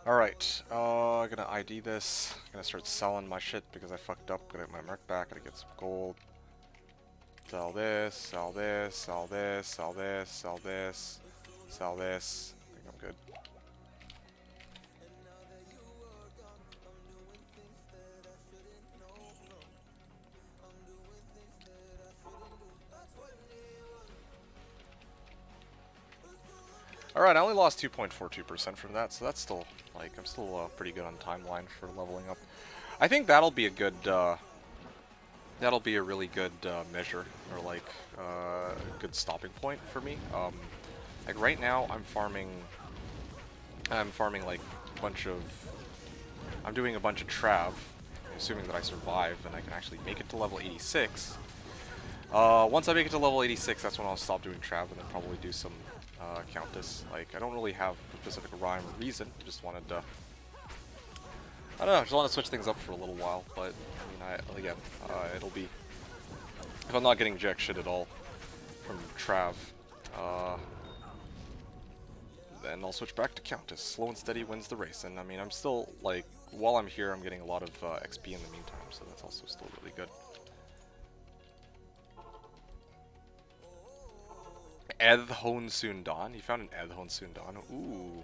Alright, gonna ID this. Gonna start selling my shit because I fucked up. Gonna get my mark back. Gotta get some gold. Sell this, sell this, sell this, sell this, sell this, sell this. I think I'm good. Alright, I only lost 2.42% from that, so that's still, like, I'm still pretty good on timeline for leveling up. I think that'll be a good, that'll be a really good measure, or like, a good stopping point for me. Like, right now, I'm farming like, a bunch of, I'm doing a bunch of Trav, assuming that I survive, and I can actually make it to level 86. Once I make it to level 86, that's when I'll stop doing Trav, and then probably do some Countess. Like, I don't really have a specific rhyme or reason. I just wanted to, I don't know, just want to switch things up for a little while. But I mean, again, it'll be, if I'm not getting jack shit at all from Trav, then I'll switch back to Countess. Slow and steady wins the race. And I mean, I'm still, like, while I'm here, I'm getting a lot of XP in the meantime, so that's also still really good. Ebotd Spearzon. You found an Ebotd Spearzon. Ooh.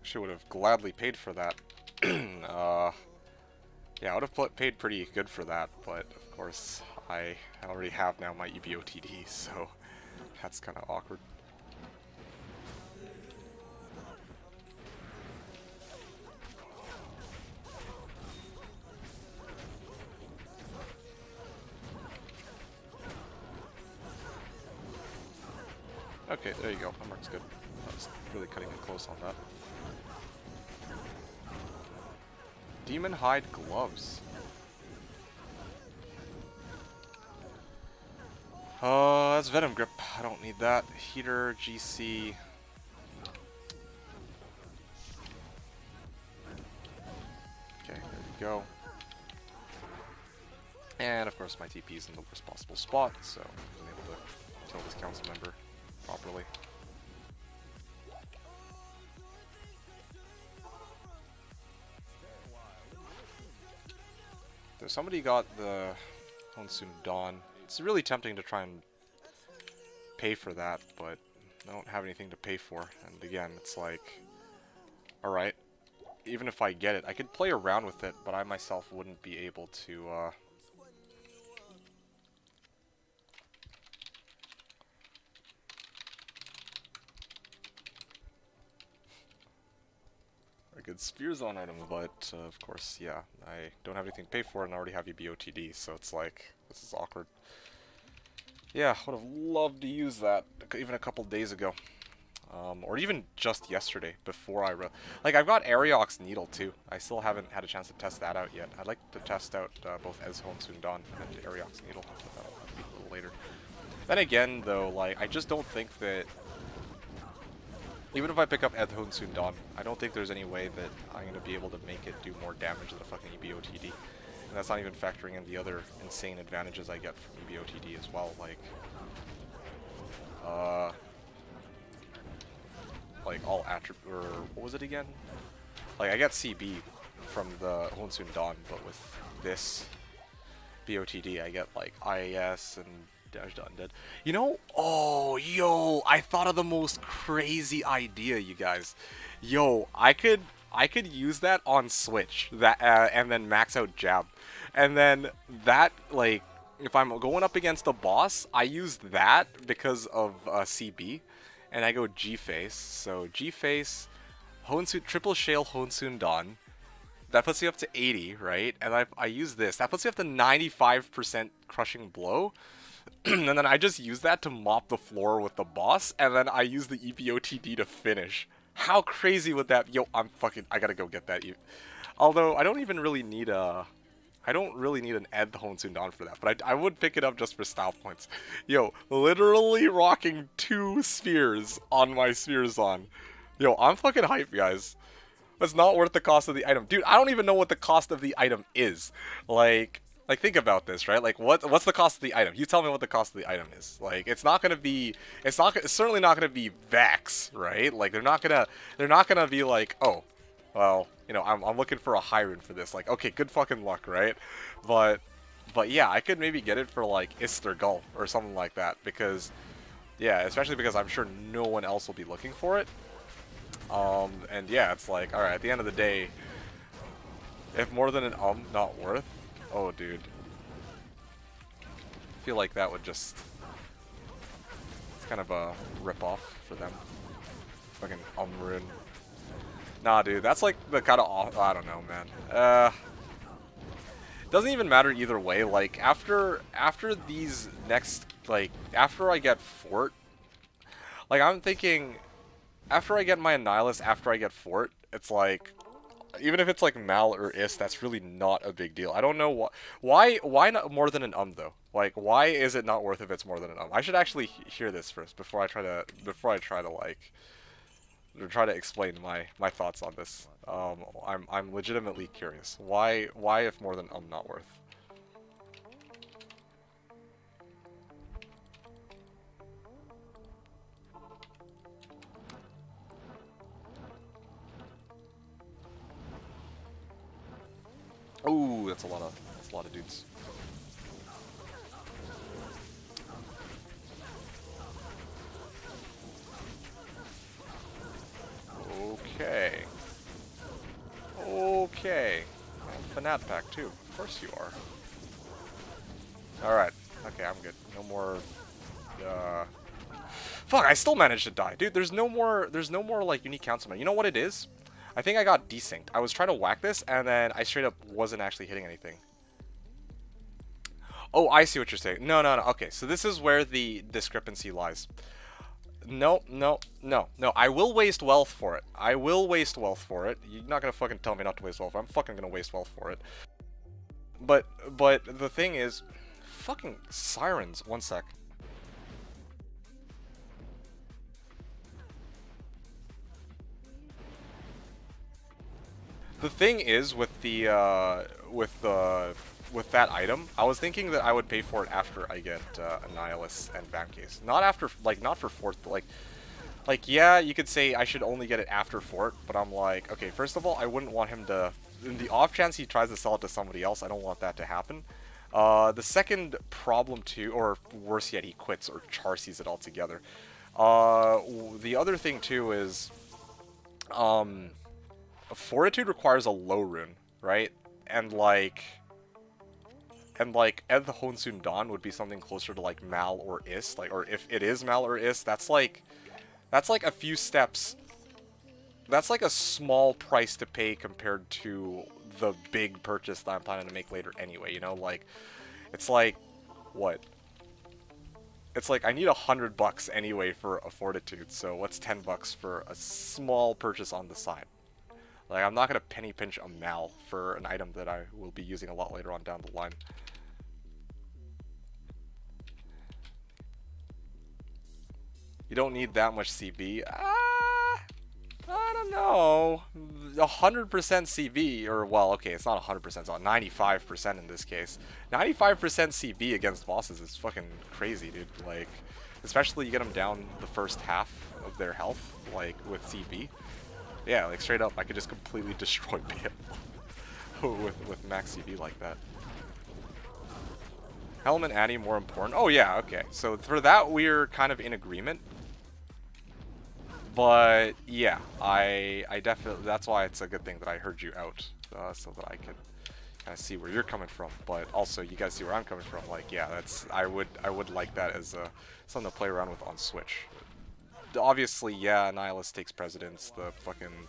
She would have gladly paid for that. Yeah, I would have paid pretty good for that, but of course, I already have now my Ebotd, so that's kind of awkward. Okay, there you go. That mark's good. I was really cutting it close on that. Demon Hide Gloves. That's Venom Grip. I don't need that. Heater, GC. Okay, there we go. And of course my TP is in the worst possible spot, so I'm able to kill this council member properly. So somebody got the Honsun Dawn. It's really tempting to try and pay for that, but I don't have anything to pay for. And again, it's like, alright, even if I get it, I could play around with it, but I myself wouldn't be able to, a good Spearzon item, but of course, yeah, I don't have anything to pay for and I already have Ebotd, so it's like, this is awkward. Yeah, would have loved to use that even a couple days ago. Or even just yesterday, before I like, I've got Ariox Needle too. I still haven't had a chance to test that out yet. I'd like to test out both Honsun Dawn and Ariox Needle, but that'll be a little later. Then again, though, like, I just don't think that, even if I pick up Honsun Dawn, I don't think there's any way that I'm going to be able to make it do more damage than a fucking Ebotd. And that's not even factoring in the other insane advantages I get from Ebotd as well, like all attribute, or what was it again? Like, I got CB from the Honsun Dawn, but with this Ebotd, I get like IAS and damage to undead. You know, oh, yo, I thought of the most crazy idea, you guys. Yo, I could use that on Switch, that and then max out jab, and then that, like, if I'm going up against a boss, I use that because of CB, and I go G-Face. So G-Face, Honsun, triple Shale Honsun Dawn. That puts me up to 80, right? And I use this. That puts me up to 95% crushing blow. And then I just use that to mop the floor with the boss, and then I use the Ebotd to finish. How crazy would that be? Yo, I gotta go get that. Although, I don't even really need I don't really need an Honsun Dawn for that, but I would pick it up just for style points. Yo, literally rocking 2 spheres on my Spearzon. Yo, I'm fucking hype, guys. It's not worth the cost of the item. Dude, I don't even know what the cost of the item is. Like, Like, think about this, right? Like, what's the cost of the item? You tell me what the cost of the item is. Like, it's not gonna be, it's certainly not gonna be Vax, right? Like, they're not gonna be like, oh, well, you know, I'm looking for a high rune for this. Like, okay, good fucking luck, right? But, but yeah, I could maybe get it for like Ister Gull or something like that because, yeah, especially because I'm sure no one else will be looking for it. And yeah, it's like, all right, at the end of the day, if more than an not worth. Oh, dude. I feel like that would just... It's kind of a rip-off for them. Fucking rune. Nah, dude, that's like the kind of... I don't know, man. Doesn't even matter either way. Like, after these next... Like, after I get Fort... Like, I'm thinking... After I get my Annihilus, after I get Fort, it's like... Even if it's like Mal or Is, that's really not a big deal. I don't know why not more than an though. Like, why is it not worth if it's more than an I should actually hear this first before I try to like try to explain my thoughts on this. I'm legitimately curious. Why if more than not worth? Ooh, that's a lot of dudes. Okay. Okay. Fanat pack too. Of course you are. Alright. Okay, I'm good. No more Fuck, I still managed to die. Dude, there's no more like unique councilman. You know what it is? I think I got desynced. I was trying to whack this and then I straight up wasn't actually hitting anything. Oh, I see what you're saying. No. Okay, so this is where the discrepancy lies. No. I will waste wealth for it. I will waste wealth for it. You're not gonna fucking tell me not to waste wealth. I'm fucking gonna waste wealth for it. But the thing is, fucking sirens. One sec. The thing is with the with that item, I was thinking that I would pay for it after I get Annihilus and Vamcase. Not after, like, not for Fort, but like, yeah, you could say I should only get it after Fort, but I'm like, okay, first of all, I wouldn't want him to, in the off chance he tries to sell it to somebody else, I don't want that to happen. The second problem too, or worse yet, he quits or charsees it altogether. The other thing too is, Fortitude requires a low rune, right? And like Ed the Honsun Dawn would be something closer to like Mal or Is, like, or if it is Mal or Is, that's like a few steps. That's like a small price to pay compared to the big purchase that I'm planning to make later anyway, you know? Like, it's like, what? It's like, I need $100 anyway for a Fortitude, so what's $10 for a small purchase on the side? Like, I'm not gonna penny pinch a Mal for an item that I will be using a lot later on down the line. You don't need that much CB. I don't know. 100% CB, or, well, okay, it's not 100%, it's not 95% in this case. 95% CB against bosses is fucking crazy, dude. Like, especially you get them down the first half of their health, like, with CB. Yeah, like, straight up, I could just completely destroy Beowulf with max CB like that. Helm and Annie more important? Oh, yeah, okay. So for that, we're kind of in agreement. But yeah, I definitely, that's why it's a good thing that I heard you out, so that I could kind of see where you're coming from. But also, you guys see where I'm coming from. Like, yeah, that's, I would like that as something to play around with on Switch. Obviously, yeah, Annihilus takes precedence. The fucking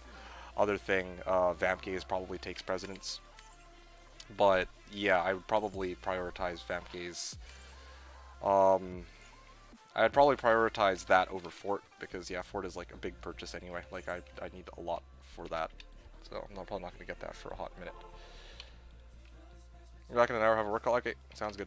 other thing, Vamcase probably takes precedence. But yeah, I would probably prioritize Vamcase. I'd probably prioritize that over Fort, because yeah, Fort is like a big purchase anyway. Like, I need a lot for that, so I'm probably not going to get that for a hot minute. You're back in an hour, have a workout? Okay, sounds good.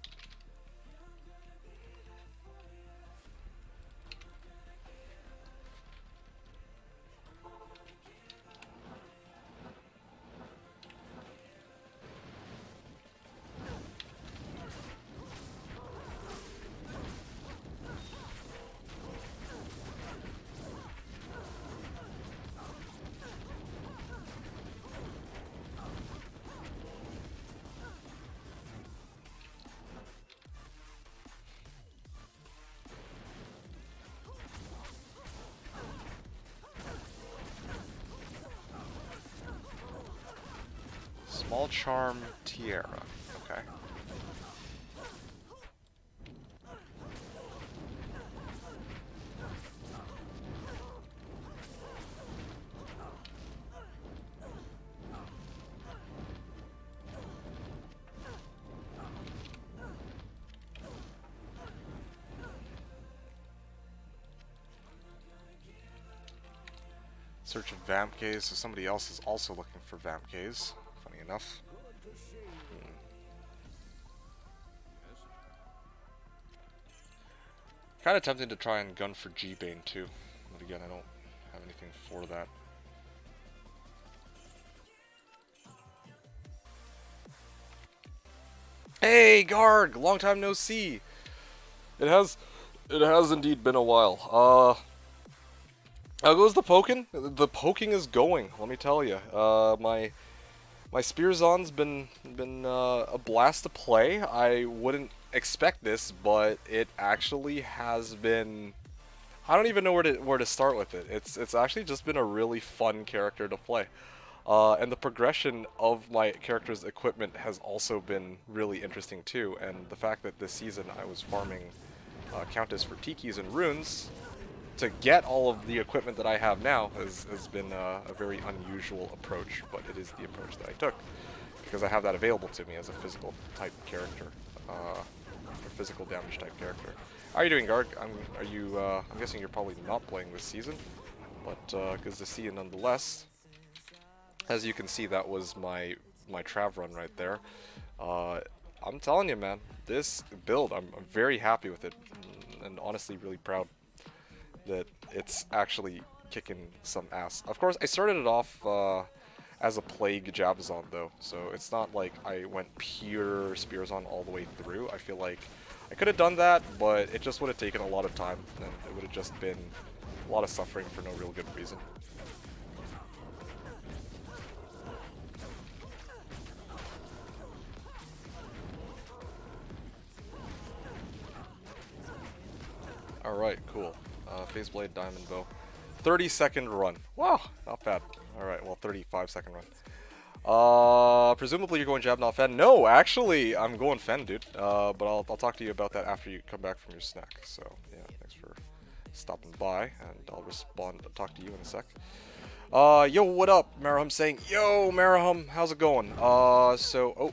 Small charm tiara. Okay. Search of vamp gaze, so somebody else is also looking for vamp gaze. Funny enough. Kind of tempted to try and gun for G-Bane too, but again, I don't have anything for that. Hey, Garg! Long time no see. It has indeed been a while. How goes the poking? The poking is going. Let me tell you. My Spearzon's been a blast to play. I wouldn't expect this, but it actually has been. I don't even know where to start with it. It's actually just been a really fun character to play. And the progression of my character's equipment has also been really interesting too. And the fact that this season I was farming Countess for Tikis and runes to get all of the equipment that I have now has been a very unusual approach, but it is the approach that I took because I have that available to me as a physical type character, or physical damage type character. How are you doing, Garg? I'm guessing you're probably not playing this season, but good to see you nonetheless. As you can see, that was my Trav run right there. I'm telling you, man, this build, I'm very happy with it, and honestly really proud that it's actually kicking some ass. Of course, I started it off as a Plague Jabzon though, so it's not like I went pure Spearzon all the way through. I feel like I could have done that, but it just would have taken a lot of time, and it would have just been a lot of suffering for no real good reason. Alright, cool. Phase Blade, Diamond Bow. 30-second run. Wow, not bad. Alright, well, 35-second run. Presumably you're going Jab, not Fen. No, actually, I'm going Fen, dude. But I'll talk to you about that after you come back from your snack. So, yeah, thanks for stopping by, and I'll talk to you in a sec. Yo, what up? Marahum saying, yo, Marahum, how's it going? Oh, let me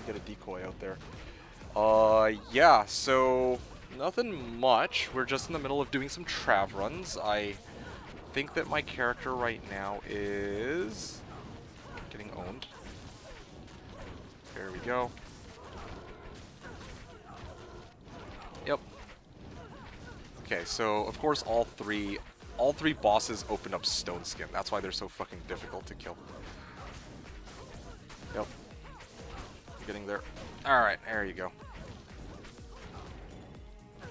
get a decoy out there. Yeah, so nothing much. We're just in the middle of doing some Trav runs. I think that my character right now is getting owned. There we go. Yep. Okay, so of course all three bosses open up Stone Skin. That's why they're so fucking difficult to kill. Yep. Getting there. Alright, there you go.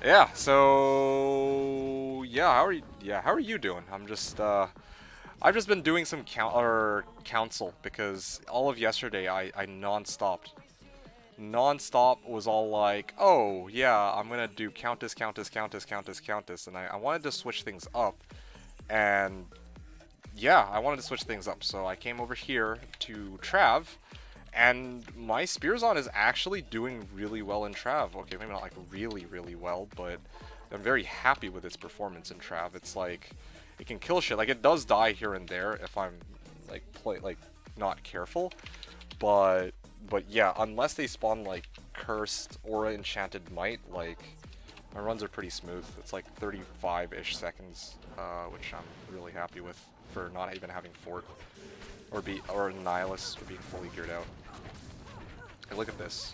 Yeah, so yeah, how are you doing? I'm just I've just been doing some council because all of yesterday I non-stopped was all like, oh yeah, I'm gonna do Countess, and I wanted to switch things up, and yeah, I wanted to switch things up, so I came over here to Trav, and my Spearzon is actually doing really well in Trav. Okay, maybe not like really, really well, but I'm very happy with its performance in Trav. It's like, it can kill shit. Like, it does die here and there if I'm, like, not careful. But yeah, unless they spawn, like, Cursed or Enchanted Might, like, my runs are pretty smooth. It's like 35-ish seconds, which I'm really happy with for not even having Fort or Nihilus or being fully geared out. Hey, look at this.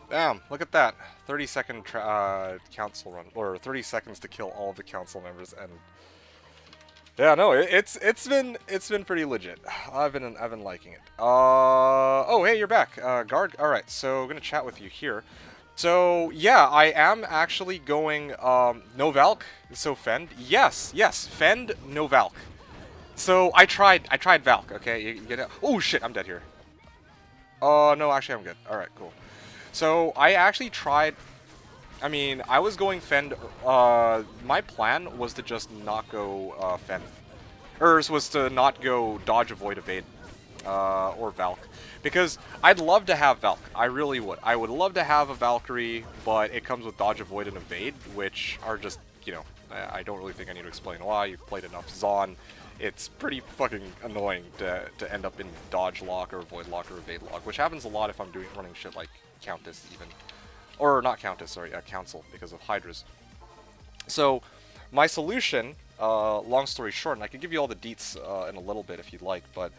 Damn, look at that. 30-second council run, or 30 seconds to kill all of the council members, and yeah, no, it's been pretty legit. I've been liking it. Oh, hey, you're back, Guard. All right, so I'm gonna chat with you here. So yeah, I am actually going no Valk. So Fend, yes, Fend, no Valk. So I tried Valk. Okay, you get it. Oh shit, I'm dead here. No, actually I'm good. Alright, cool. So, I actually tried... I mean, I was going Fend... my plan was to just not go, Fend. Was to not go Dodge, Avoid, Evade. Or Valk. Because I'd love to have Valk. I really would. I would love to have a Valkyrie, but it comes with Dodge, Avoid, and Evade, which are just, you know, I don't really think I need to explain why. You've played enough Zon. It's pretty fucking annoying to end up in Dodge Lock or Avoid Lock or Evade Lock, which happens a lot if I'm running shit like Countess even. Or not Countess, sorry, Council, because of Hydras. So, my solution, long story short, and I can give you all the deets in a little bit if you'd like, but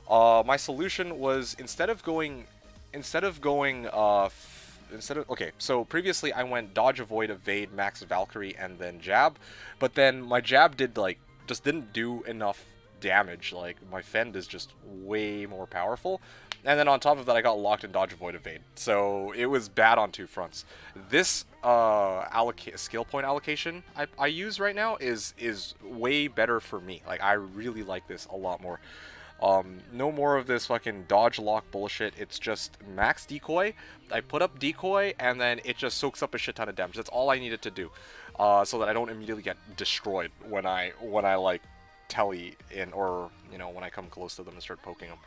my solution was okay, so previously I went Dodge, Avoid, Evade, Max Valkyrie, and then Jab, but then my Jab did, like, just didn't do enough damage. Like, my Fend is just way more powerful, and then on top of that I got locked in Dodge, Avoid, Evade, so it was bad on two fronts. This skill point allocation I use right now is way better for me. Like, I really like this a lot more. No more of this fucking dodge lock bullshit. It's just max decoy. I put up decoy, and then it just soaks up a shit ton of damage. That's all I needed to do, so that I don't immediately get destroyed when I like telly in, or you know, when I come close to them and start poking them.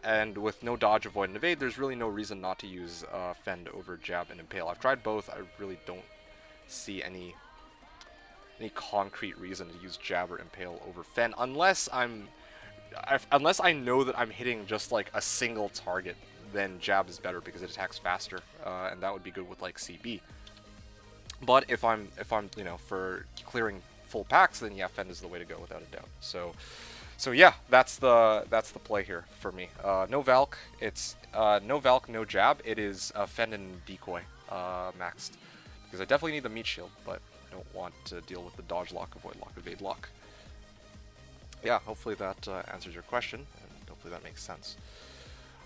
And with no dodge, avoid, and evade, there's really no reason not to use Fend over Jab and Impale. I've tried both. I really don't see any concrete reason to use Jab or Impale over Fend, unless I know that I'm hitting just like a single target. Then Jab is better because it attacks faster, and that would be good with like CB. But if I'm you know, for clearing full packs, then yeah, Fend is the way to go without a doubt. So yeah, that's the play here for me. No Valk, it's no Valk, no Jab. It is Fend and Decoy maxed, because I definitely need the meat shield, but I don't want to deal with the dodge lock, avoid lock, evade lock. Yeah, hopefully that answers your question, and hopefully that makes sense.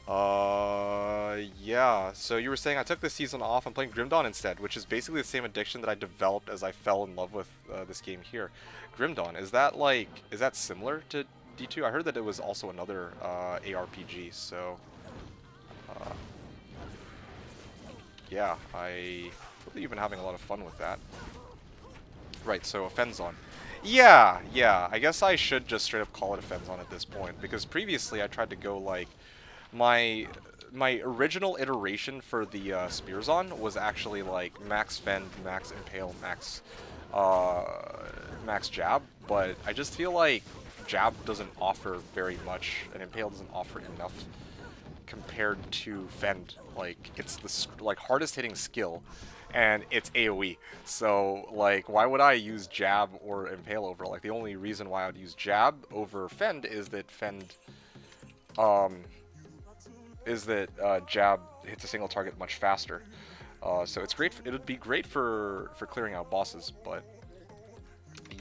Yeah, so you were saying I took this season off. I'm playing Grim Dawn instead, which is basically the same addiction that I developed as I fell in love with this game here. Grim Dawn, is that similar to D2? I heard that it was also another ARPG, so yeah, I believe you've been having a lot of fun with that. Right, so a Fenzon. Yeah, I guess I should just straight up call it a Fenzon at this point, because previously I tried to go like my original iteration for the Spearzon was actually like max Fend, max Impale, max Jab, but I just feel like Jab doesn't offer very much, and Impale doesn't offer enough compared to Fend. Like, it's the hardest hitting skill, and it's AoE. So, like, why would I use Jab or Impale over? Like, the only reason why I would use Jab over Fend is that Jab hits a single target much faster. So it's great. It would be great for clearing out bosses, but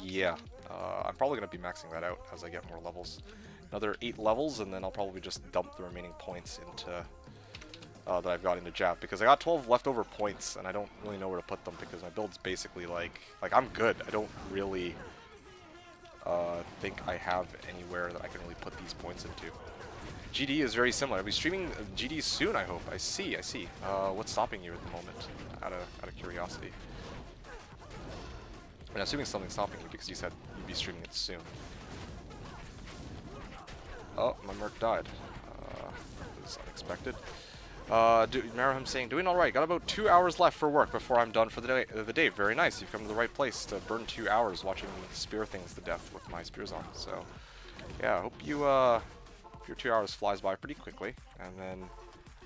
yeah, I'm probably gonna be maxing that out as I get more levels. Another 8 levels, and then I'll probably just dump the remaining points into that I've got into Jab, because I got 12 leftover points, and I don't really know where to put them because my build's basically like I'm good. I don't really think I have anywhere that I can really put these points into. GD is very similar. I'll be streaming GD soon, I hope. I see. What's stopping you at the moment? Out of curiosity. I'm assuming something's stopping you because you said you'd be streaming it soon. Oh, my Merc died. That was unexpected. Maraham saying, doing alright. Got about 2 hours left for work before I'm done for the day. Very nice. You've come to the right place to burn 2 hours watching me spear things to death with my Spearzon. So, yeah, I hope you, your 2 hours flies by pretty quickly, and then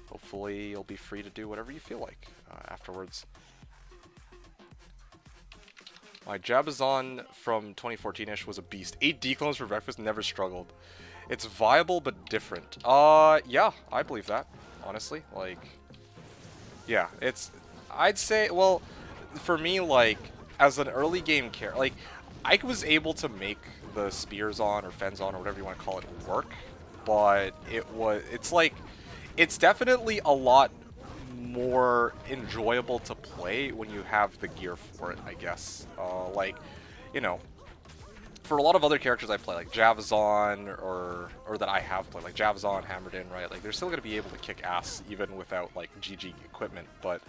hopefully you'll be free to do whatever you feel like afterwards. My Jabazon from 2014-ish was a beast. 8 declones for breakfast, never struggled. It's viable but different. Yeah, I believe that, honestly. Like, yeah, I'd say, well, for me, like, as an early game character, like, I was able to make the Spearzon or Fenzon or whatever you want to call it work, but it's definitely a lot more enjoyable to play when you have the gear for it, I guess. Like, you know, for a lot of other characters I play, like Javazon, or that I have played, like Javazon, Hammerden, right? Like they're still gonna be able to kick ass even without like GG equipment. But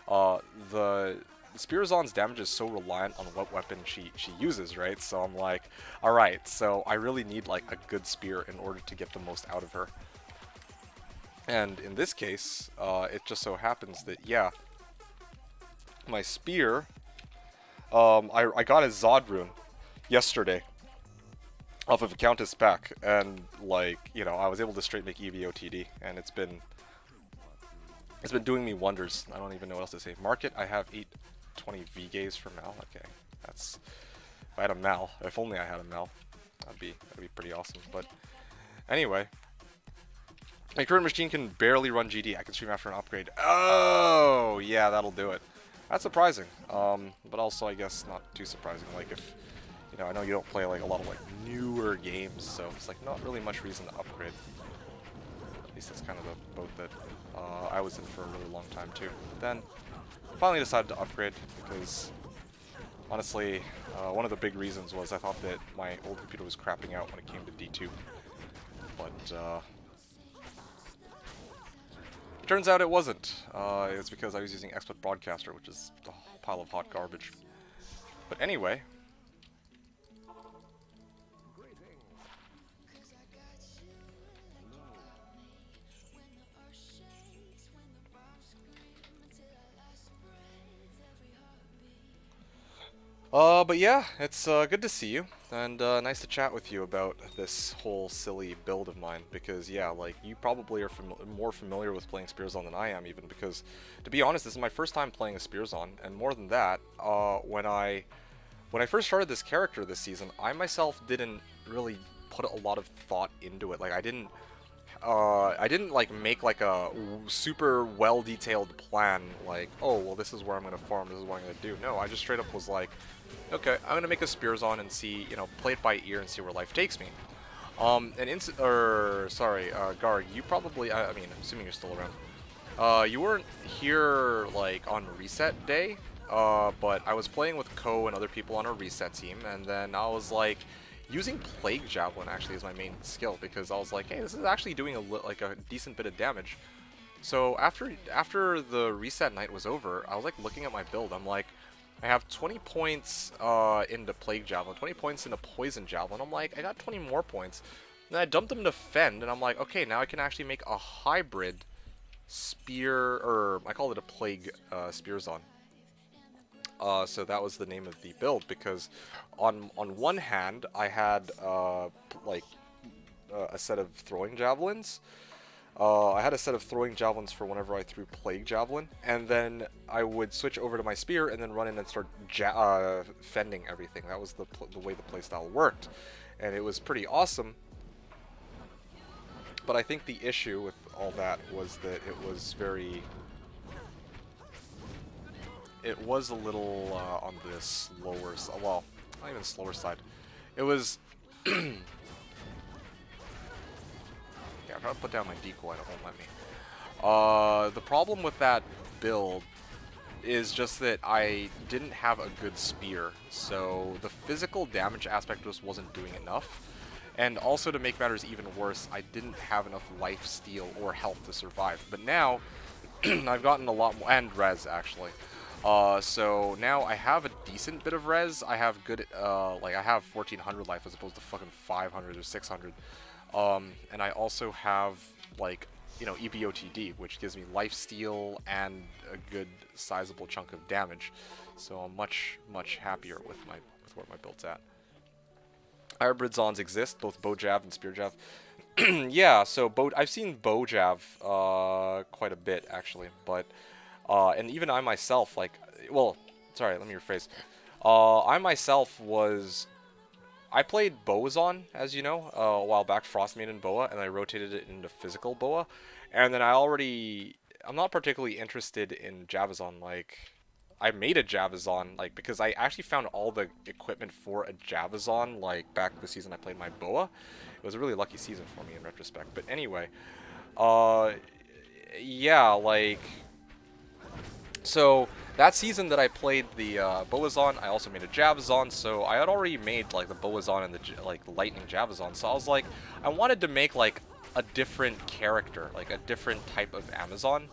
the Spearzon's damage is so reliant on what weapon she uses, right? So I'm like, all right, so I really need like a good spear in order to get the most out of her. And in this case, it just so happens that yeah, my spear, I got a Zod rune yesterday off of a Countess pack, and like, you know, I was able to straight make Ebotd, and it's been doing me wonders. I don't even know what else to say. Market, I have 820 VGays for Mal. Okay, that's, if I had a Mal, if only I had a Mal, that'd be pretty awesome. But anyway, my current machine can barely run GD. I can stream after an upgrade. Oh yeah, that'll do it. That's surprising, but also I guess not too surprising. Like if, you know, I know you don't play like a lot of like newer games, so it's like not really much reason to upgrade. At least that's kind of the boat that I was in for a really long time too. But then finally decided to upgrade because honestly, one of the big reasons was I thought that my old computer was crapping out when it came to D2, but turns out it wasn't. It's because I was using Ebotd Broadcaster, which is a pile of hot garbage. But anyway. But yeah, it's good to see you, and nice to chat with you about this whole silly build of mine, because yeah, like, you probably are more familiar with playing Spearzon than I am, even, because, to be honest, this is my first time playing a Spearzon, and more than that, when I first started this character this season, I myself didn't really put a lot of thought into it. Like, I didn't like make like a super well-detailed plan, like, oh, well, this is where I'm gonna farm, this is what I'm gonna do. No, I just straight up was like, okay, I'm gonna make a Spearzon and see, you know, play it by ear and see where life takes me. Gar, you probably, I mean, I'm assuming you're still around. You weren't here, like, on reset day, but I was playing with Ko and other people on our reset team, and then I was like, using Plague Javelin actually is my main skill, because I was like, hey, this is actually doing a decent bit of damage. So after the reset night was over, I was like looking at my build. I'm like, I have 20 points into Plague Javelin, 20 points into Poison Javelin. I'm like, I got 20 more points. Then I dumped them to Fend, and I'm like, okay, now I can actually make a hybrid spear, or I call it a Plague Spearzon. So that was the name of the build, because on one hand I had a set of throwing javelins. I had a set of throwing javelins for whenever I threw Plague Javelin, and then I would switch over to my spear and then run in and start fending everything. That was the way the playstyle worked, and it was pretty awesome. But I think the issue with all that was that it was a little on the slower side. Well, not even slower side. It was. Yeah, I'm trying to put down my decoy and it won't let me. The problem with that build is just that I didn't have a good spear, so the physical damage aspect just wasn't doing enough. And also, to make matters even worse, I didn't have enough life steal or health to survive. But now, I've gotten a lot more, and res actually. So now I have a decent bit of res. I have good, like I have 1400 life as opposed to fucking 500 or 600. And I also have, like, you know, Ebotd, which gives me life steal and a good sizable chunk of damage. So I'm much happier with where my build's at. Hybrid Zons exist, both bow jav and spear jav. Yeah, so I've seen bow jav quite a bit actually, but and even I myself, like, well, sorry, let me rephrase. I myself I played Bozon, as you know, a while back, Frostmaiden Boa, and I rotated it into physical Boa. And then I'm not particularly interested in Javazon. Like, I made a Javazon, like, because I actually found all the equipment for a Javazon, like, back the season I played my Boa. It was a really lucky season for me in retrospect. But anyway, yeah, like, So that season that I played the Boazon, I also made a Javazon. So I had already made like the Boazon and the like the Lightning Javazon. So I was like, I wanted to make like a different character, like a different type of Amazon.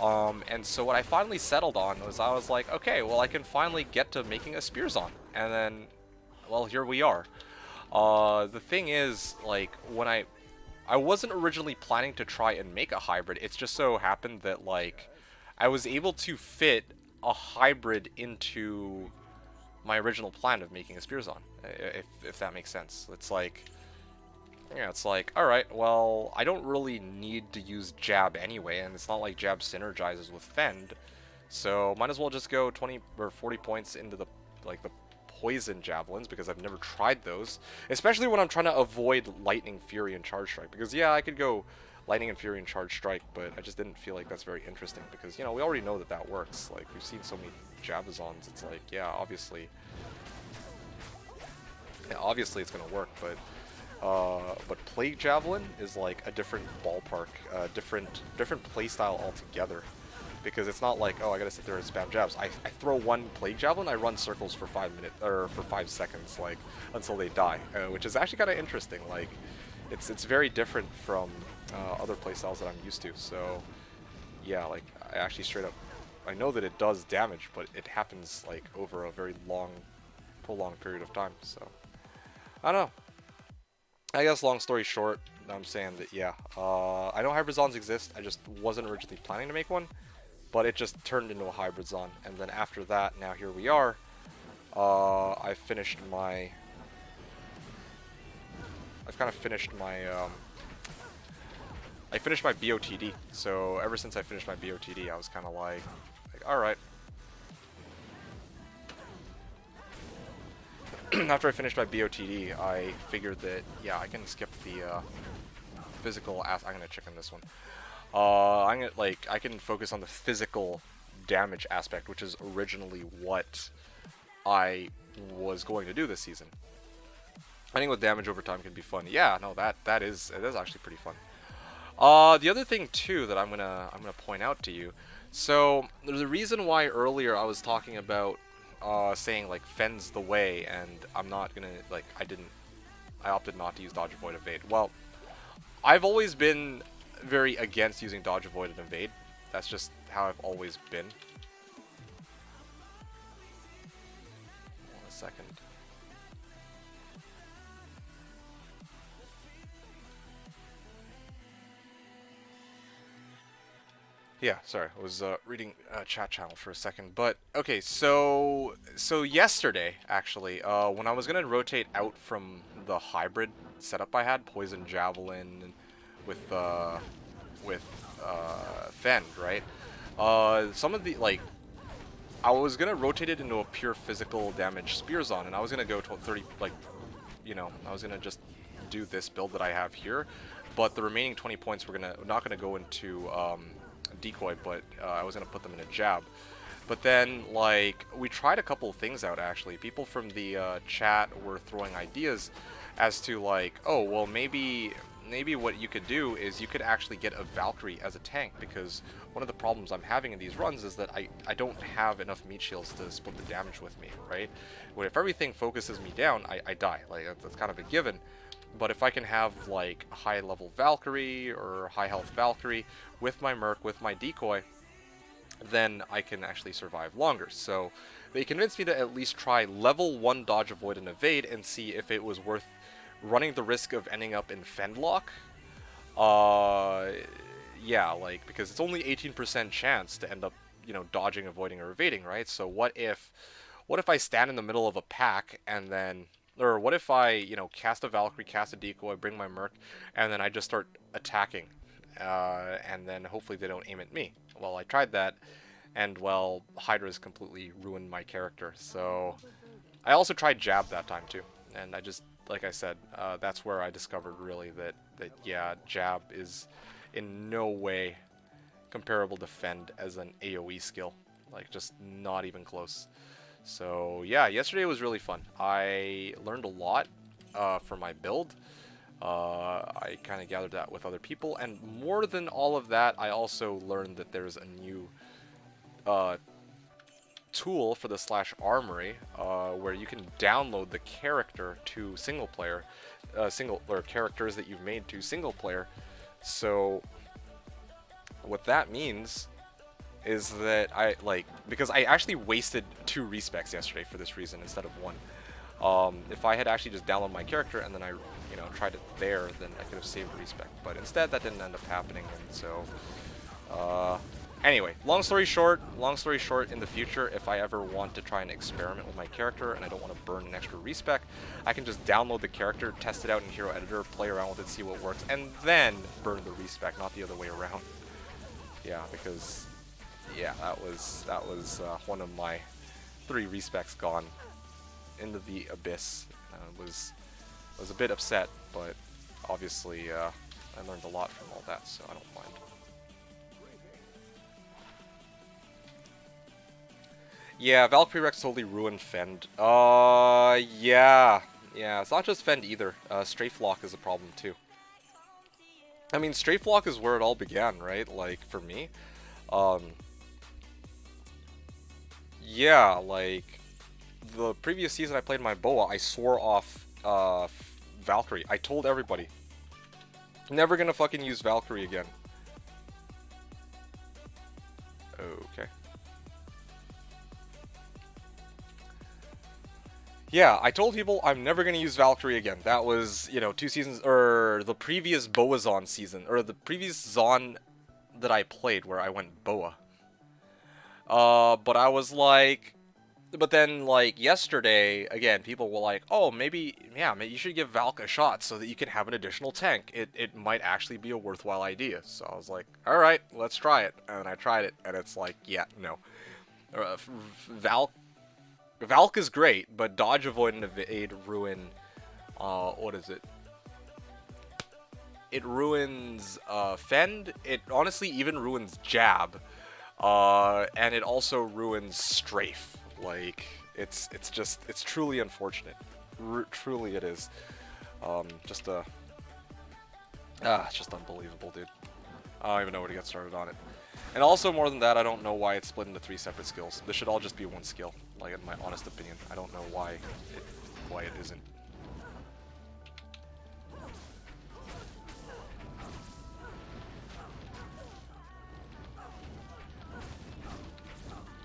And so what I finally settled on was I was like, okay, well I can finally get to making a Spearzon, and then, well, here we are. The thing is, like, when I wasn't originally planning to try and make a hybrid. It's just so happened that like I was able to fit a hybrid into my original plan of making a Spearzon, if that makes sense. It's like, yeah, it's like, all right, well, I don't really need to use Jab anyway, and it's not like Jab synergizes with Fend, so might as well just go 20 or 40 points into the the poison javelins, because I've never tried those, especially when I'm trying to avoid Lightning, Fury, and Charge Strike, because yeah, I could go Lightning and Fury and Charge Strike, but I just didn't feel like that's very interesting, because, you know, we already know that that works. Like, we've seen so many Jabazons, it's like, yeah, obviously it's gonna work, but Plague Javelin is like a different ballpark, different playstyle altogether. Because it's not like, oh, I gotta sit there and spam jabs. I throw one Plague Javelin, I run circles for 5 minutes, or for 5 seconds, like, until they die, which is actually kind of interesting. Like, it's very different from other playstyles that I'm used to. So, yeah, like, I actually straight up, I know that it does damage, but it happens, like, over a very long, prolonged period of time, so, I don't know. I guess long story short, I'm saying that, yeah, I know Hybrizons exist, I just wasn't originally planning to make one, but it just turned into a Hybrizon, and then after that, now here we are. I've finished my... I've kind of finished my, I finished my BOTD, so ever since I finished my BOTD, I was kind of like, alright. After I finished my BOTD, I figured that, yeah, I can skip the physical I'm gonna check on this one. I'm gonna, like, I can focus on the physical damage aspect, which is originally what I was going to do this season. I think with damage over time can be fun. Yeah, no, it is actually pretty fun. The other thing too that I'm gonna point out to you. So there's a reason why earlier I was talking about saying like Fend's the way, and I'm not gonna, like, I opted not to use dodge, avoid, evade. Well, I've always been very against using dodge, avoid, and evade. That's just how I've always been. Hold on a second. Yeah, sorry, I was reading chat channel for a second. But okay, so yesterday actually, when I was gonna rotate out from the hybrid setup I had, poison javelin with Fend, right? Some of the, like, I was gonna rotate it into a pure physical damage Spearzon, and I was gonna go to 30, like, you know, I was gonna just do this build that I have here, but the remaining 20 points were not gonna go into decoy, but I was gonna put them in a jab. But then, like, we tried a couple of things out, actually. People from the chat were throwing ideas as to, like, oh, well, maybe what you could do is you could actually get a Valkyrie as a tank, because one of the problems I'm having in these runs is that I don't have enough meat shields to split the damage with me, right? Well, if everything focuses me down, I die. Like, that's kind of a given. But if I can have, like, a high-level Valkyrie or high-health Valkyrie with my Merc, with my decoy, then I can actually survive longer. So they convinced me to at least try level 1 dodge, avoid, and evade and see if it was worth running the risk of ending up in Fendlock. Yeah, like, because it's only 18% chance to end up, you know, dodging, avoiding, or evading, right? So what if I stand in the middle of a pack and then, or what if I, you know, cast a Valkyrie, cast a decoy, bring my Merc, and then I just start attacking, and then hopefully they don't aim at me. Well, I tried that, and, well, Hydra's completely ruined my character. So I also tried Jab that time too, and I just, like I said, that's where I discovered really that yeah, Jab is in no way comparable to Fend as an AoE skill. Like, just not even close. So yeah, yesterday was really fun. I learned a lot for my build. I kind of gathered that with other people, and more than all of that, I also learned that there's a new tool for the Slash Armory, where you can download the character to single player, characters that you've made to single player. So what that means is that because I actually wasted 2 respecs yesterday for this reason instead of 1. If I had actually just downloaded my character and then I, tried it there, then I could have saved a respec. But instead, that didn't end up happening, and so, anyway, long story short, in the future, if I ever want to try and experiment with my character and I don't want to burn an extra respec, I can just download the character, test it out in Hero Editor, play around with it, see what works, and then burn the respec, not the other way around. Yeah, because, yeah, that was one of my 3 respecs gone into the abyss. I was a bit upset, but obviously I learned a lot from all that, so I don't mind. Yeah, Valkyrie Rex totally ruined Fend. Yeah, it's not just Fend either. Strafe Lock is a problem too. I mean, Strafe Lock is where it all began, right? Like, for me. Yeah, like, the previous season I played my Boa, I swore off Valkyrie. I told everybody, never gonna fucking use Valkyrie again. Okay. Yeah, I told people I'm never gonna use Valkyrie again. That was, 2 seasons, or the previous Boazon season, or the previous Zon that I played where I went Boa. But I was like, but then, like, yesterday, again, people were like, oh, maybe you should give Valk a shot so that you can have an additional tank. It might actually be a worthwhile idea. So I was like, alright, let's try it. And I tried it, and it's like, yeah, no. Valk is great, but dodge, avoid, and evade ruin, what is it? It ruins, Fend. It honestly even ruins Jab. And it also ruins Strafe. Like, it's truly unfortunate. Truly it is. It's just unbelievable, dude. I don't even know where to get started on it. And also, more than that, I don't know why it's split into 3 separate skills. This should all just be 1 skill, like, in my honest opinion. I don't know why it isn't.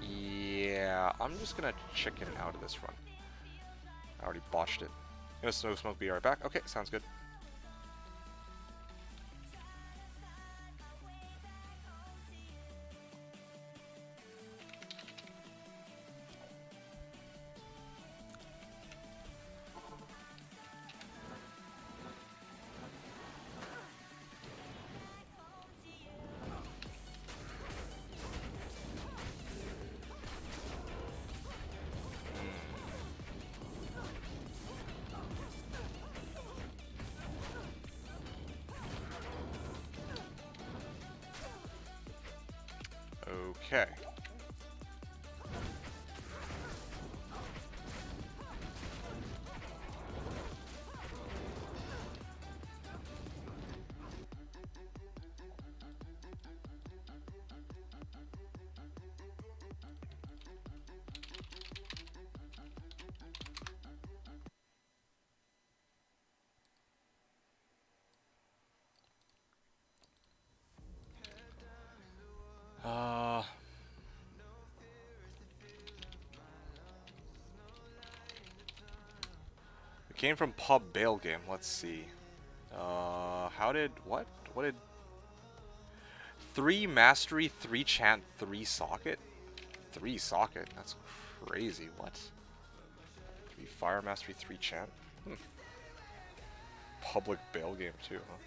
Yeah, I'm just gonna chicken out of this run. I already botched it. Gonna smoke, be right back. Okay, sounds good. Okay. It came from Pub Bail Game. Let's see. What did 3 Mastery, 3 Chant, 3 Socket? 3 Socket? That's crazy. What? 3 Fire Mastery, 3 Chant? Public Bail Game too, huh?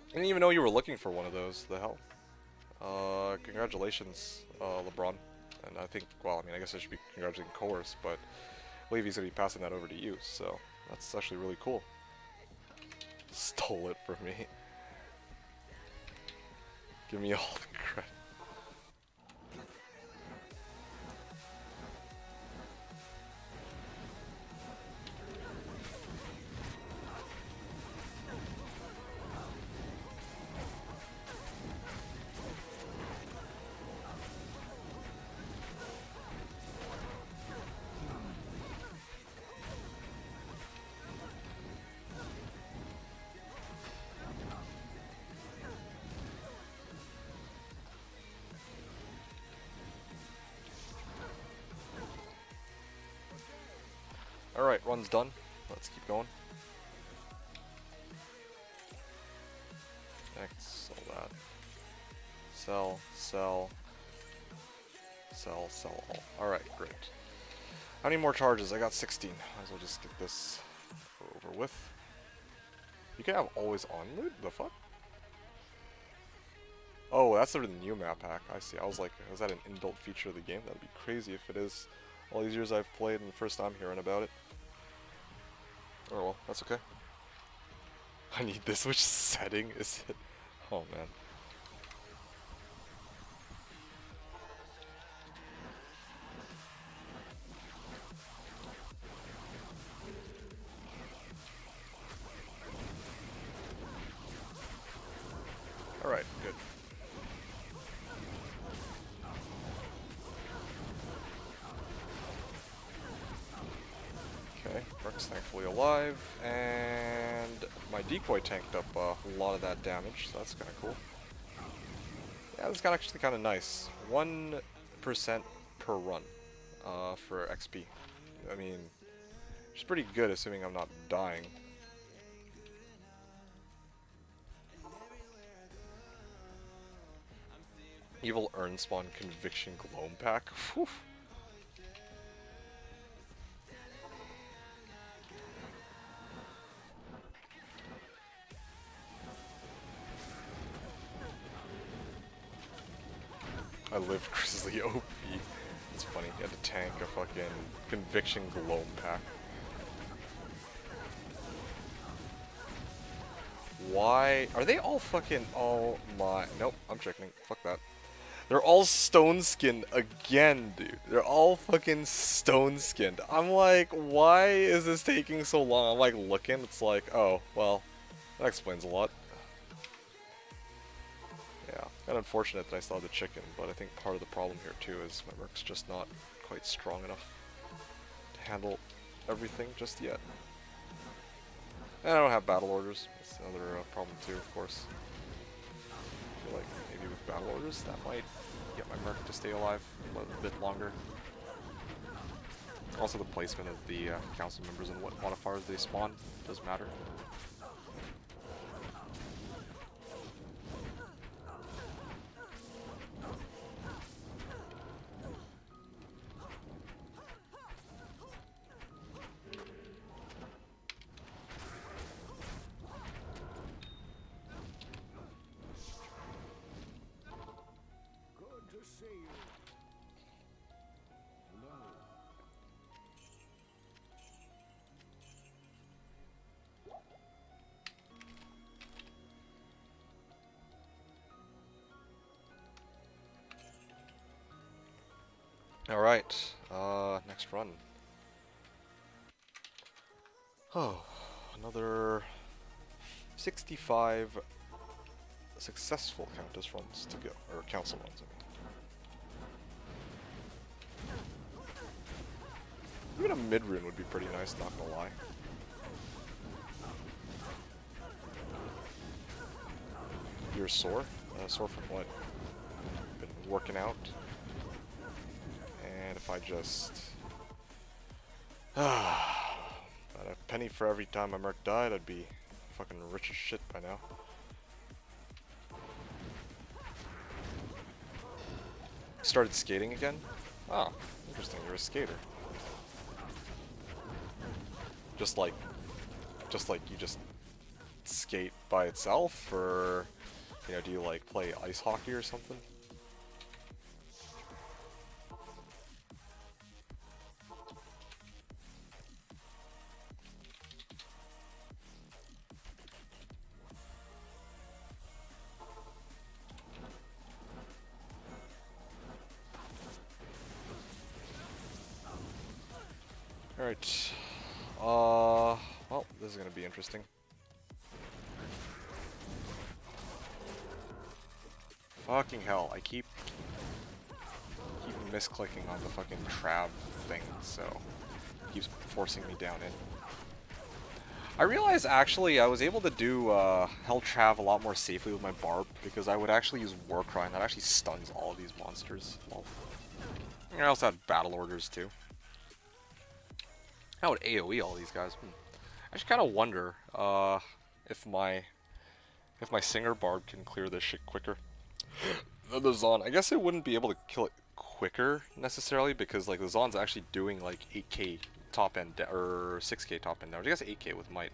I didn't even know you were looking for one of those. The hell? Congratulations, LeBron. And I think, well, I mean, I guess I should be congratulating Coerce, but I believe he's going to be passing that over to you, so that's actually really cool. Stole it from me. Give me all the credit. Alright, run's done. Let's keep going. Next, sell that. Sell, sell. Sell, sell all. Alright, great. How many more charges? I got 16. Might as well just get this over with. You can have always on loot? The fuck? Oh, that's the new map pack. I see. I was like, is that an inbuilt feature of the game? That'd be crazy if it is. All these years I've played and the first time hearing about it. Oh well, that's okay. I need this. Which setting is it? Oh man. Alright, good. Okay, Merc's thankfully alive, and my decoy tanked up a lot of that damage, so that's kind of cool. Yeah, this is actually kind of nice. 1% per run for XP. I mean, it's pretty good assuming I'm not dying. Evil Urn Spawn Conviction Gloam Pack. Whew. I lived Grizzly OP. It's funny, he had to tank a fucking Conviction Gloam Pack. Why? Are they all fucking... Oh my... Nope, I'm checking. Fuck that. They're all stone-skinned again, dude. They're all fucking stone-skinned. I'm like, why is this taking so long? I'm like looking, it's like, oh, well, that explains a lot. Yeah, kind of unfortunate that I still have the chicken, but I think part of the problem here too is my Merc's just not quite strong enough to handle everything just yet. And I don't have battle orders. That's another problem too, of course. I feel like maybe with battle orders that might get my Merc to stay alive a little bit longer. Also the placement of the council members and what modifiers they spawn does matter. Alright, next run. Oh, another 65 successful Countess runs to go, or council runs, I mean. Even a mid-rune would be pretty nice, not gonna lie. You're sore? Sore from what? Been working out? And if I just... About a penny for every time my Merc died, I'd be fucking rich as shit by now. Started skating again? Oh, interesting, you're a skater. Just like you just skate by itself, or, you know, do you like play ice hockey or something? Alright. Well, this is gonna be interesting. Fucking hell, I keep misclicking on the fucking trab thing, so it keeps forcing me down in. I realized actually I was able to do Hell Trav a lot more safely with my Barb, because I would actually use Warcry, and that actually stuns all of these monsters. Well, I also had Battle Orders too. How would AoE all these guys? I just kind of wonder if my Singer Barb can clear this shit quicker than the Zon. I guess it wouldn't be able to kill it quicker necessarily because like the Zon's actually doing like 8k top end or 6k top end damage. I guess 8k with might.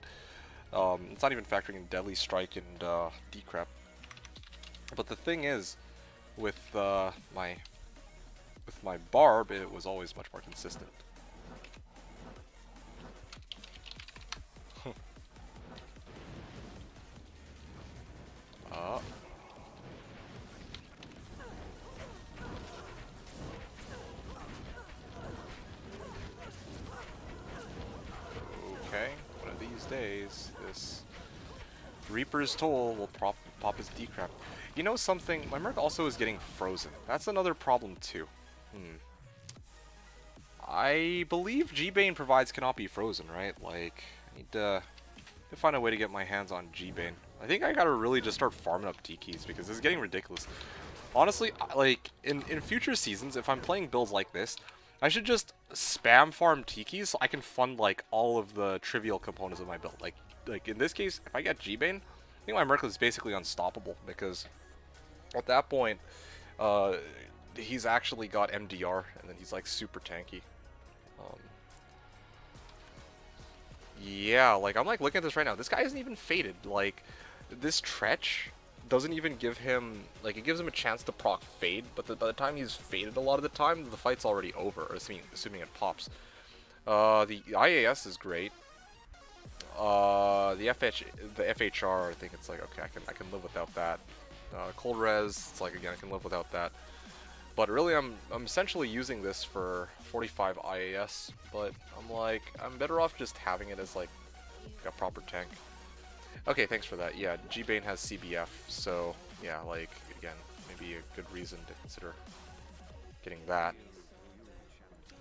It's not even factoring in Deadly Strike and Decrep. But the thing is, with my Barb, it was always much more consistent. uh, okay, one of these days, this Reaper's Toll will pop his Decrep. You know something? My Merc also is getting frozen. That's another problem too. I believe G-Bane provides cannot be frozen, right? Like, I need to find a way to get my hands on G-Bane. I think I gotta really just start farming up T-keys because this is getting ridiculous. Honestly, like, in future seasons, if I'm playing builds like this, I should just spam farm T-keys so I can fund, like, all of the trivial components of my build. Like in this case, if I get G-Bane, I think my Merc is basically unstoppable because at that point, he's actually got MDR and then he's, like, super tanky. Yeah, like, I'm, like, looking at this right now. This guy isn't even faded. Like, this Tretch doesn't even give him, like, it gives him a chance to proc fade, but by the time he's faded a lot of the time, the fight's already over, assuming it pops. The IAS is great. The FHR, I think it's like, okay, I can live without that. Cold Res, it's like, again, I can live without that. But really, I'm essentially using this for 45 IAS, but I'm better off just having it as, like, a proper tank. Okay, thanks for that. Yeah, G-Bane has CBF, so, yeah, like, again, maybe a good reason to consider getting that.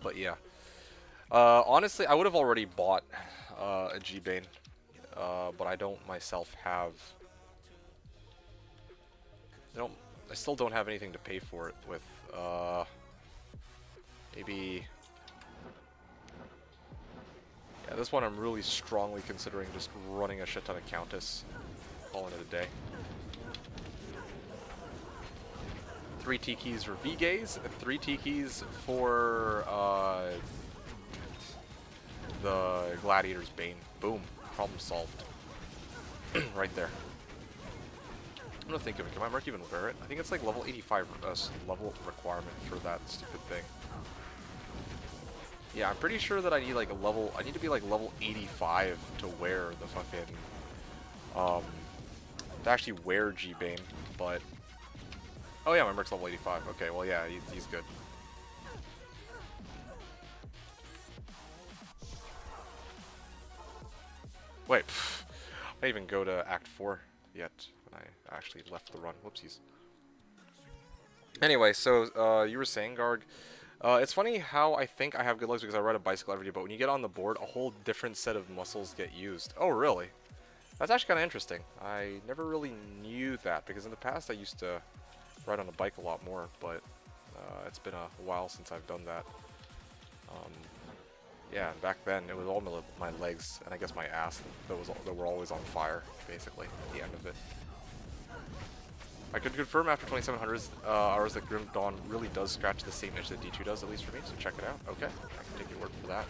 But, yeah. Honestly, I would have already bought a G-Bane, but I don't myself have... I still don't have anything to pay for it with. Maybe... Yeah, this one I'm really strongly considering just running a shit ton of Countess. Calling it a day. 3 T-keys for V-Gaze, 3 T-keys for the Gladiator's Bane. Boom. Problem solved. Right there. I'm gonna think of it. Can my Merc even wear it? I think it's like level 85 level requirement for that stupid thing. Yeah, I'm pretty sure that I need like I need to be like level 85 to wear the fucking, to actually wear G-Bane, but... Oh yeah, my Merc's level 85. Okay, well yeah, he's good. Wait, I didn't even go to Act 4 yet when I actually left the run. Whoopsies. Anyway, so you were saying, Garg, it's funny how I think I have good legs because I ride a bicycle every day, but when you get on the board, a whole different set of muscles get used. Oh, really? That's actually kind of interesting. I never really knew that because in the past I used to ride on a bike a lot more, but it's been a while since I've done that. Yeah, and back then it was all my legs and I guess my ass that were always on fire, basically, at the end of it. I could confirm after 2700 hours that Grim Dawn really does scratch the same itch that D2 does, at least for me, so check it out. Okay, I can take your word for that.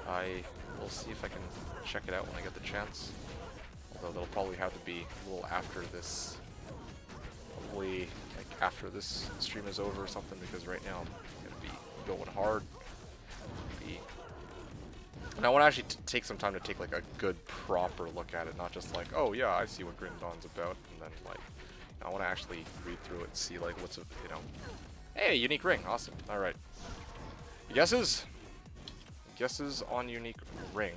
I will see if I can check it out when I get the chance. Although that'll probably have to be a little after this, probably like after this stream is over or something, because right now I'm going to be going hard. And I want to actually take some time to take like a good proper look at it, not just like, oh yeah, I see what Grim Dawn's about, and then like, I want to actually read through it and see like what's, you know, hey, unique ring, awesome, alright. Guesses? Guesses on unique ring.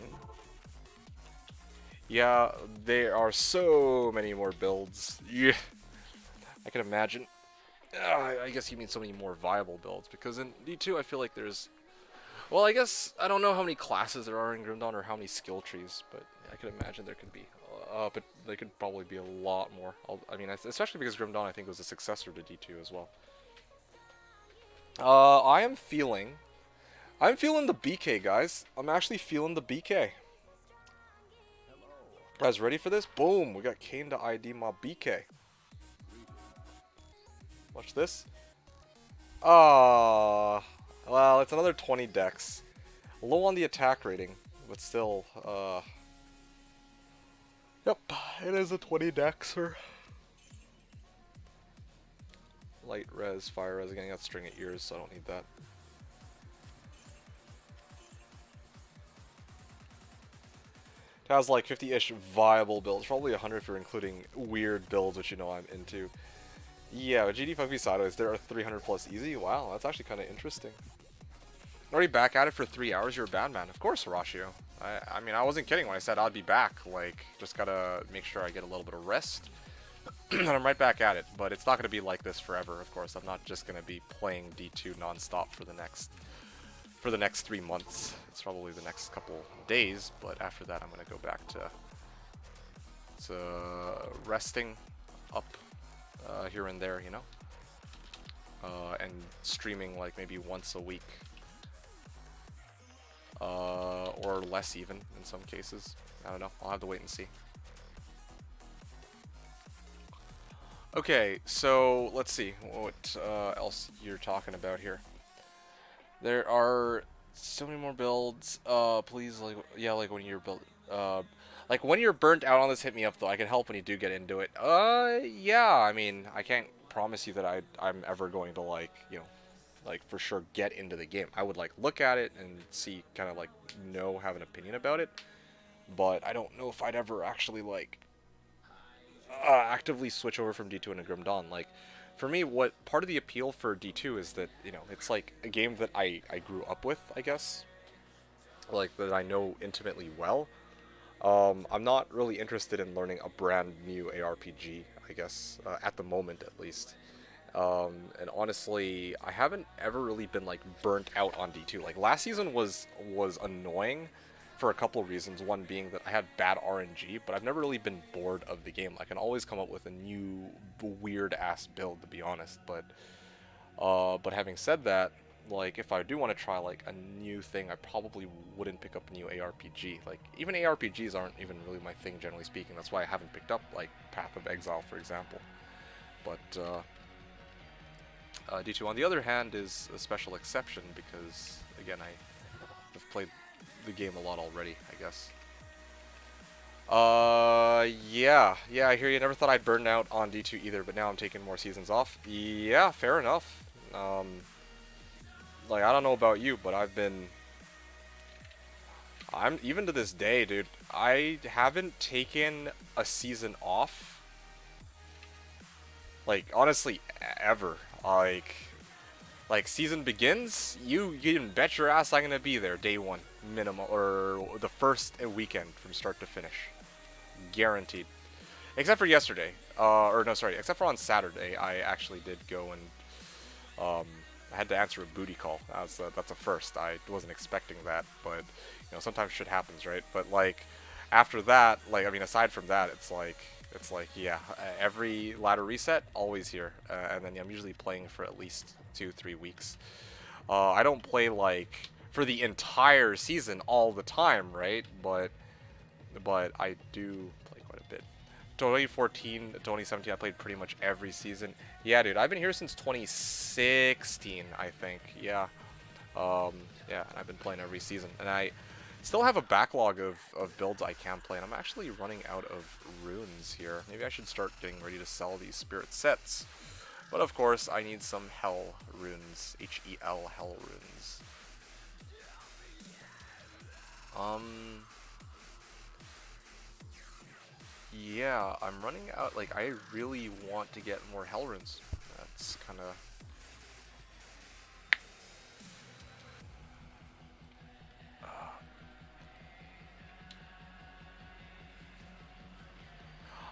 Yeah, there are so many more builds. Yeah, I can imagine. I guess you mean so many more viable builds, because in D2 I feel like there's, well, I guess, I don't know how many classes there are in Grim Dawn or how many skill trees, but I could imagine there could be. But there could probably be a lot more. I mean, especially because Grim Dawn, I think, was a successor to D2 as well. I am feeling I'm feeling the BK, guys. I'm actually feeling the BK. Guys, ready for this? Boom! We got Kane to ID my BK. Watch this. Ah, well, it's another 20 dex. Low on the attack rating, but still, yep, it is a 20 dexer. Light res, fire res, again, I got string at ears, so I don't need that. It has like 50-ish viable builds, probably 100 if you're including weird builds, which you know I'm into. Yeah, with GD5 sideways, there are 300 plus easy. Wow, that's actually kind of interesting. Already back at it for 3 hours, you're a bad man. Of course, Horatio. I mean, I wasn't kidding when I said I'd be back. Like, just gotta make sure I get a little bit of rest. And I'm right back at it. But it's not gonna be like this forever, of course. I'm not just gonna be playing D2 non-stop for the next 3 months. It's probably the next couple days, but after that I'm gonna go back to resting up here and there, you know? And streaming like maybe once a week. Or less even in some cases. I don't know. I'll have to wait and see. Okay, so let's see what else you're talking about here. There are so many more builds. Please, like, yeah, like when you're like when you're burnt out on this, hit me up though. I can help when you do get into it. Yeah. I mean, I can't promise you that I'm ever going to like, you know, like for sure get into the game. I would like look at it and see, kind of like have an opinion about it, but I don't know if I'd ever actually like actively switch over from D2 into Grim Dawn. Like for me, what part of the appeal for D2 is that, you know, it's like a game that I grew up with, I guess, like that I know intimately well. I'm not really interested in learning a brand new ARPG, I guess, at the moment at least. And honestly, I haven't ever really been like burnt out on D2. Like last season was annoying for a couple of reasons. One being that I had bad RNG, but I've never really been bored of the game. I can always come up with a new weird ass build, to be honest. But having said that, like if I do want to try like a new thing, I probably wouldn't pick up a new ARPG. Like even ARPGs aren't even really my thing, generally speaking. That's why I haven't picked up like Path of Exile, for example. But D2, on the other hand, is a special exception because, again, I've played the game a lot already, I guess. Yeah, I hear you. Never thought I'd burn out on D2 either, but now I'm taking more seasons off. Yeah, fair enough. Like, I don't know about you, but I'm, even to this day, dude, I haven't taken a season off. Like, honestly, ever. Like season begins, you can bet your ass I'm gonna be there day one minimum, or the first weekend from start to finish, guaranteed. Except for yesterday, or no, sorry, except for on Saturday, I actually did go and I had to answer a booty call. That's a first. I wasn't expecting that, but you know sometimes shit happens, right? But like after that, like I mean, aside from that, it's like yeah, every ladder reset, always here, and then I'm usually playing for at least 2-3 weeks. I don't play like for the entire season all the time, right? But I do play quite a bit. 2014, 2017, I played pretty much every season. Yeah, dude, I've been here since 2016, I think. Yeah, yeah, and I've been playing every season, and I still have a backlog of builds I can play, and I'm actually running out of runes here. Maybe I should start getting ready to sell these spirit sets. But of course, I need some hell runes. H-E-L, hell runes. Yeah, I'm running out. Like, I really want to get more hell runes. That's kind of...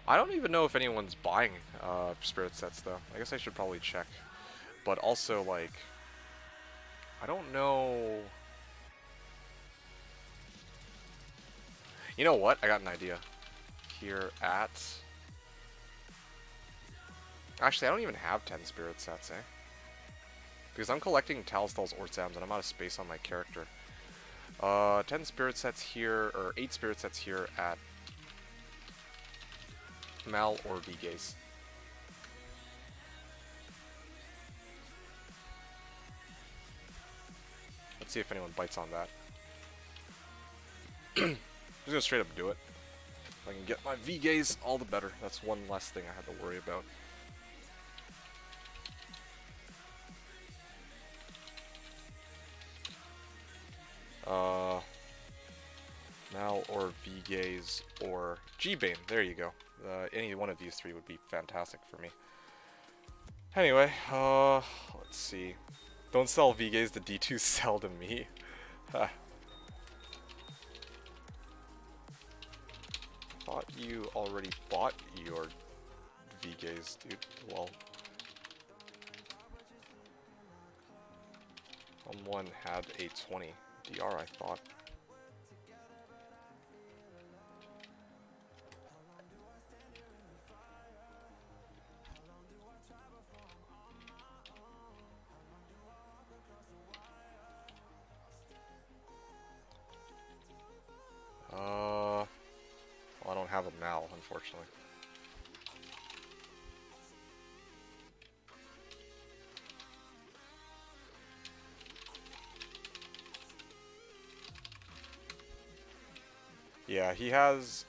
I don't even know if anyone's buying spirit sets, though. I guess I should probably check. But also, like, I don't know... You know what? I got an idea. Here at... Actually, I don't even have 10 spirit sets, eh? Because I'm collecting Talstal's Ortsams and I'm out of space on my character. 10 spirit sets here, or 8 spirit sets here at Mal or V-Gaze. Let's see if anyone bites on that. I'm just gonna straight up do it. If I can get my V-Gaze, all the better. That's one less thing I had to worry about. Mal or V-Gaze or G-Bane. There you go. Any one of these three would be fantastic for me. Anyway, let's see. Don't sell V-Gaze to D2, sell to me. Thought you already bought your V-Gaze, dude. Well, someone had a 20 DR, I thought. Well, I don't have a Mal, unfortunately. Yeah, he has...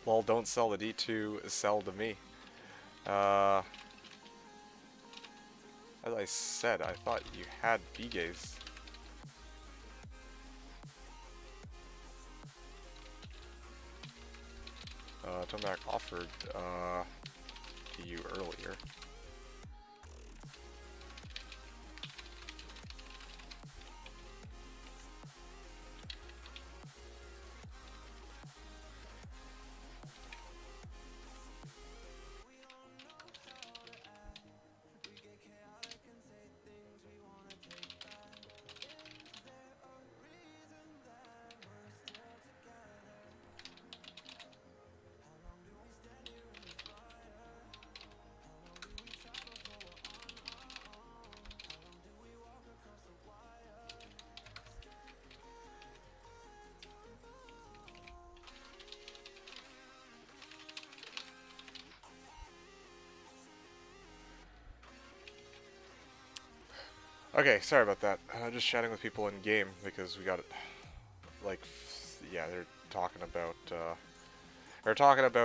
Well, don't sell the D2, sell to me. As I said, I thought you had V-Gaze. Tomac offered to you earlier. Okay, sorry about that. Just chatting with people in game because we got, like, yeah, they're talking about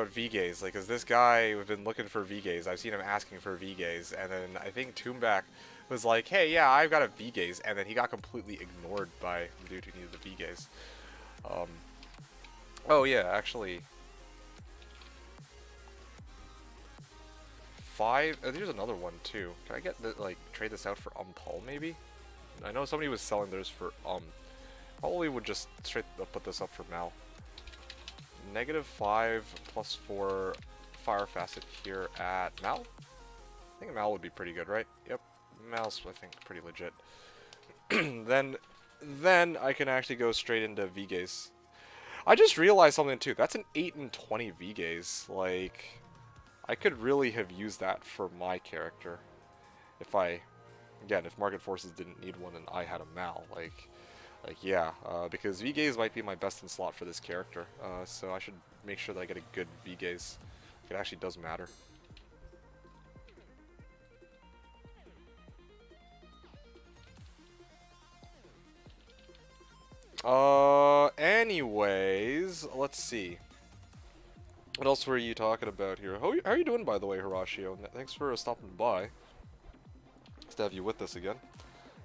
V-Gaze. Like, is this guy, we've been looking for V-Gaze. I've seen him asking for V-Gaze, and then I think Toomback was like, hey, yeah, I've got a V-Gaze, and then he got completely ignored by the dude who needed the V-Gaze. Oh yeah, actually, 5. There's another one too. Can I get the, like, trade this out for Paul maybe? I know somebody was selling theirs for Probably would just straight up put this up for Mal. -5 +4 fire facet here at Mal. I think Mal would be pretty good, right? Yep, Mal's I think pretty legit. then I can actually go straight into V-Gaze. I just realized something too. That's an 8 and 20 V-Gaze. Like, I could really have used that for my character if if Market Forces didn't need one and I had a Mal. Yeah, because V-Gaze might be my best in slot for this character, so I should make sure that I get a good V-Gaze. It actually does matter. Anyways, let's see. What else were you talking about here? How are you doing, by the way, Horatio? Thanks for stopping by. Nice to have you with us again.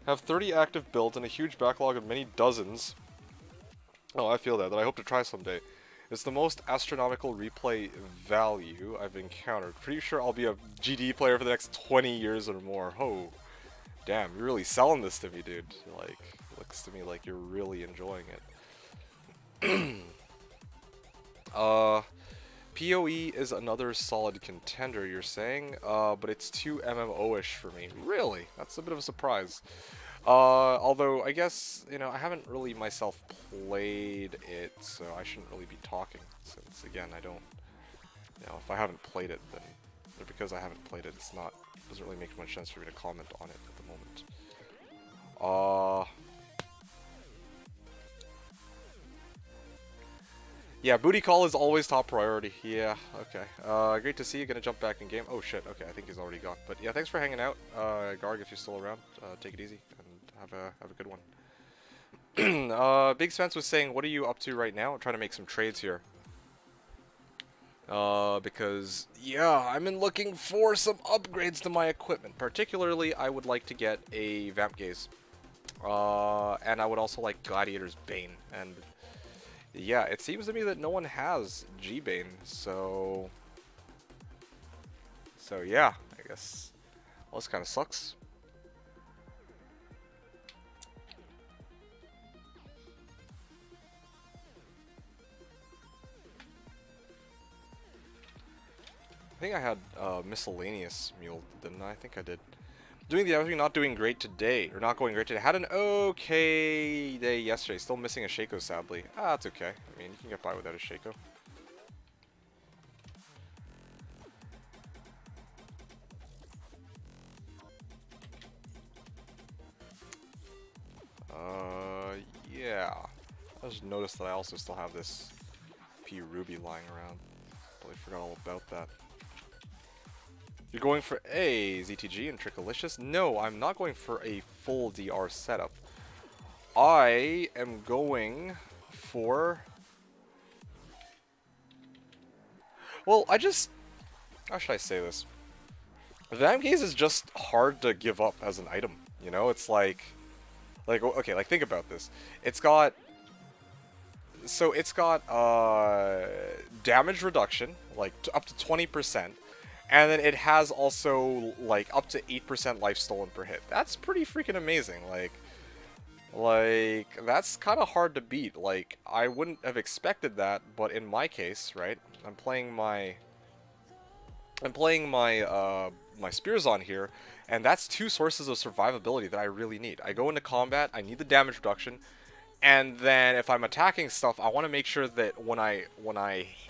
Have 30 active builds and a huge backlog of many dozens. Oh, I feel that I hope to try someday. It's the most astronomical replay value I've encountered. Pretty sure I'll be a GD player for the next 20 years or more. Oh, damn, you're really selling this to me, dude. Like, looks to me like you're really enjoying it. PoE is another solid contender, you're saying, but it's too MMO-ish for me. Really? That's a bit of a surprise. Although, I guess, you know, I haven't really myself played it, so I shouldn't really be talking, since, again, I don't, you know, if I haven't played it, then, because I haven't played it, it's not doesn't really make much sense for me to comment on it at the moment. Yeah, booty call is always top priority. Yeah, okay. Great to see you. Gonna jump back in game. Oh shit, okay, I think he's already gone. But yeah, thanks for hanging out. Garg, if you're still around, take it easy and have a good one. Big Spence was saying, what are you up to right now? I'm trying to make some trades here. Because, yeah, I'm looking for some upgrades to my equipment. Particularly, I would like to get a Vamp Gaze. And I would also like Gladiator's Bane. And, yeah, it seems to me that no one has G-Bane, so... So, yeah, I guess... Well, this kind of sucks. I think I had miscellaneous mule, didn't I? I think I did. Doing the other thing, not doing great today, or not going great today. Had an okay day yesterday. Still missing a Shaco, sadly. Ah, that's okay. I mean, you can get by without a Shaco. Yeah. I just noticed that I also still have this P Ruby lying around. Totally forgot all about that. You're going for a ZTG and Trickalicious? No, I'm not going for a full DR setup. I am going for... Well, how should I say this? Vamp Gaze is just hard to give up as an item, you know? It's like, okay, like think about this. It's got... So it's got damage reduction, like up to 20%. And then it has also, like, up to 8% life stolen per hit. That's pretty freaking amazing. Like, that's kind of hard to beat. Like, I wouldn't have expected that, but in my case, right, I'm playing my Spearzon here, and that's 2 sources of survivability that I really need. I go into combat, I need the damage reduction, and then if I'm attacking stuff, I want to make sure that when I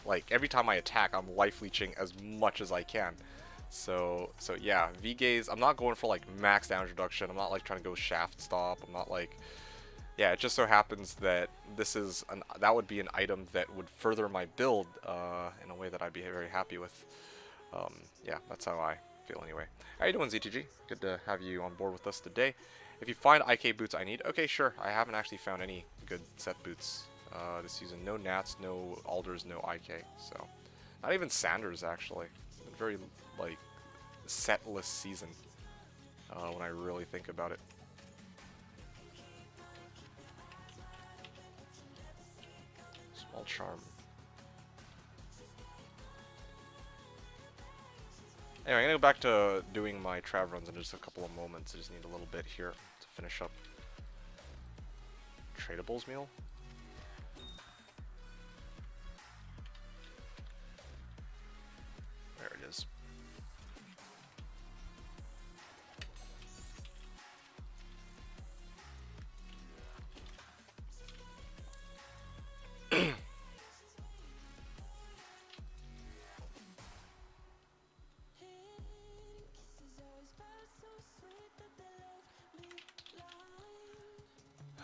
like every time I attack, I'm life leeching as much as I can. So yeah, V-Gaze, I'm not going for like max damage reduction. I'm not like trying to go shaft stop. I'm not like, yeah, it just so happens that that would be an item that would further my build in a way that I'd be very happy with. Yeah, that's how I feel anyway. How you doing, ZTG? Good to have you on board with us today. If you find IK boots I need, okay, sure. I haven't actually found any good set boots this season. No Nats, no Alders, no IK. So, not even Sanders, actually. It's been very, like, setless season when I really think about it. Small charm. Anyway, I'm gonna go back to doing my trav runs in just a couple of moments. I just need a little bit here to finish up. Tradables meal? There it is.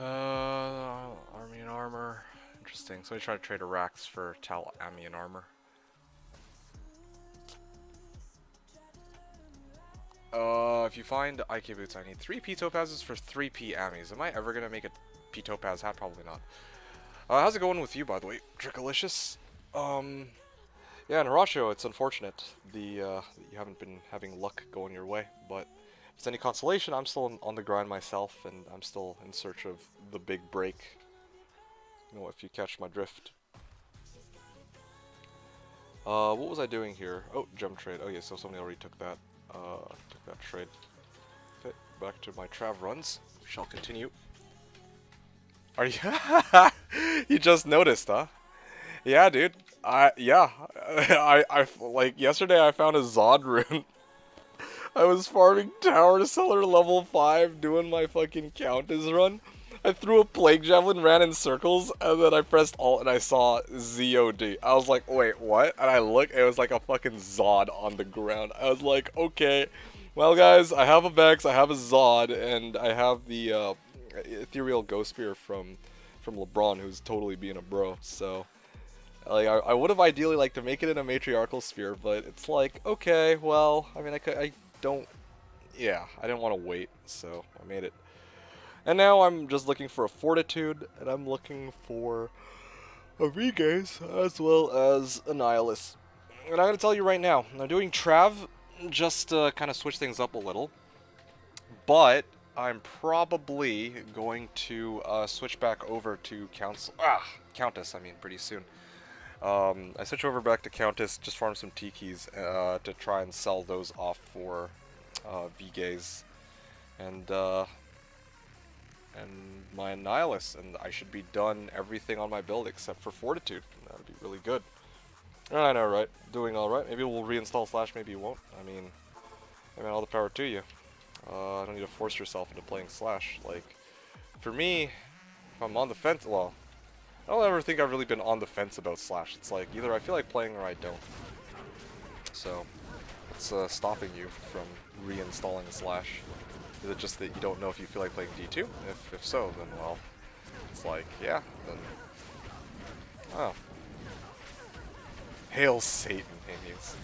Army and armor. Interesting. So I try to trade a Rax for Tal Army and armor. If you find IK boots, I need 3 P Topazes for 3 P Amis. Am I ever gonna make a P Topaz hat? Probably not. How's it going with you, by the way, Trickalicious? Yeah, in Horatio, it's unfortunate that you haven't been having luck going your way, but if it's any consolation, I'm still on the grind myself, and I'm still in search of the big break. You know, if you catch my drift. What was I doing here? Oh, gem trade. Oh yeah, so somebody already took that trade. Okay, back to my trav runs. We shall continue. Are you? You just noticed, huh? Yeah, dude. I like yesterday. I found a Zod rune. I was farming Tower Cellar level 5, doing my fucking Countess run. I threw a Plague Javelin, ran in circles, and then I pressed Alt and I saw ZOD. I was like, wait, what? And I looked, it was like a fucking Zod on the ground. I was like, okay, Well, guys, I have a Vex, I have a Zod, and I have the ethereal Ghost Spear from LeBron, who's totally being a bro. So, like, I would have ideally liked to make it in a matriarchal sphere, but it's like, okay, well, I mean, I don't, yeah, I didn't want to wait, so I made it. And now I'm just looking for a Fortitude, and I'm looking for a V-Gaze, as well as a Nihilus. And I'm going to tell you right now, I'm doing Trav just to kind of switch things up a little. But I'm probably going to switch back over to Countess, I mean, pretty soon. I switch over back to Countess, just farm some Tikis to try and sell those off for V-Gaze. And my Nihilus, and I should be done everything on my build except for Fortitude. That would be really good. I know, right? Doing alright. Maybe we'll reinstall Slash, maybe you won't. I mean, all the power to you. I don't need to force yourself into playing Slash. Like, for me, if I'm on the fence, well, I don't ever think I've really been on the fence about Slash. It's like, either I feel like playing or I don't. So, what's stopping you from reinstalling Slash? Is it just that you don't know if you feel like playing D2? If so, then, well, it's like, yeah, then... Oh. Hail Satan, Hades.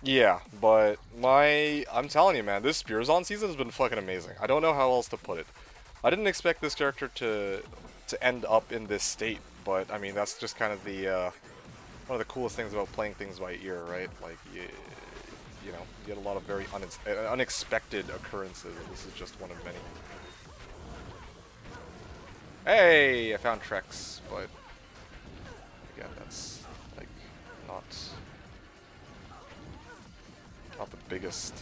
Yeah, but I'm telling you, man, this Spearzon season has been fucking amazing. I don't know how else to put it. I didn't expect this character to end up in this state, but I mean that's just kind of the one of the coolest things about playing things by ear, right? Like you know, you get a lot of very unexpected occurrences. This is just one of many. Hey, I found Trex, but again, that's like not the biggest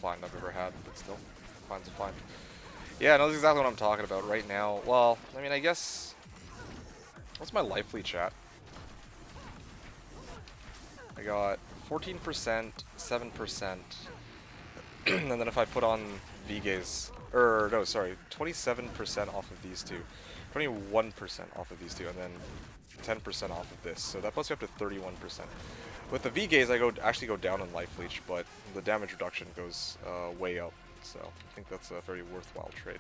find I've ever had, but still, find's a find. Yeah, no, that's exactly what I'm talking about right now. Well, I mean, I guess... What's my life lead chat? I got 14%, 7%, and then if I put on V-Gaze... Or, no, sorry, 27% off of these two. 21% off of these two, and then 10% off of this. So that puts me up to 31%. With the V-Gaze, I actually go down in life leech, but the damage reduction goes way up. So I think that's a very worthwhile trade.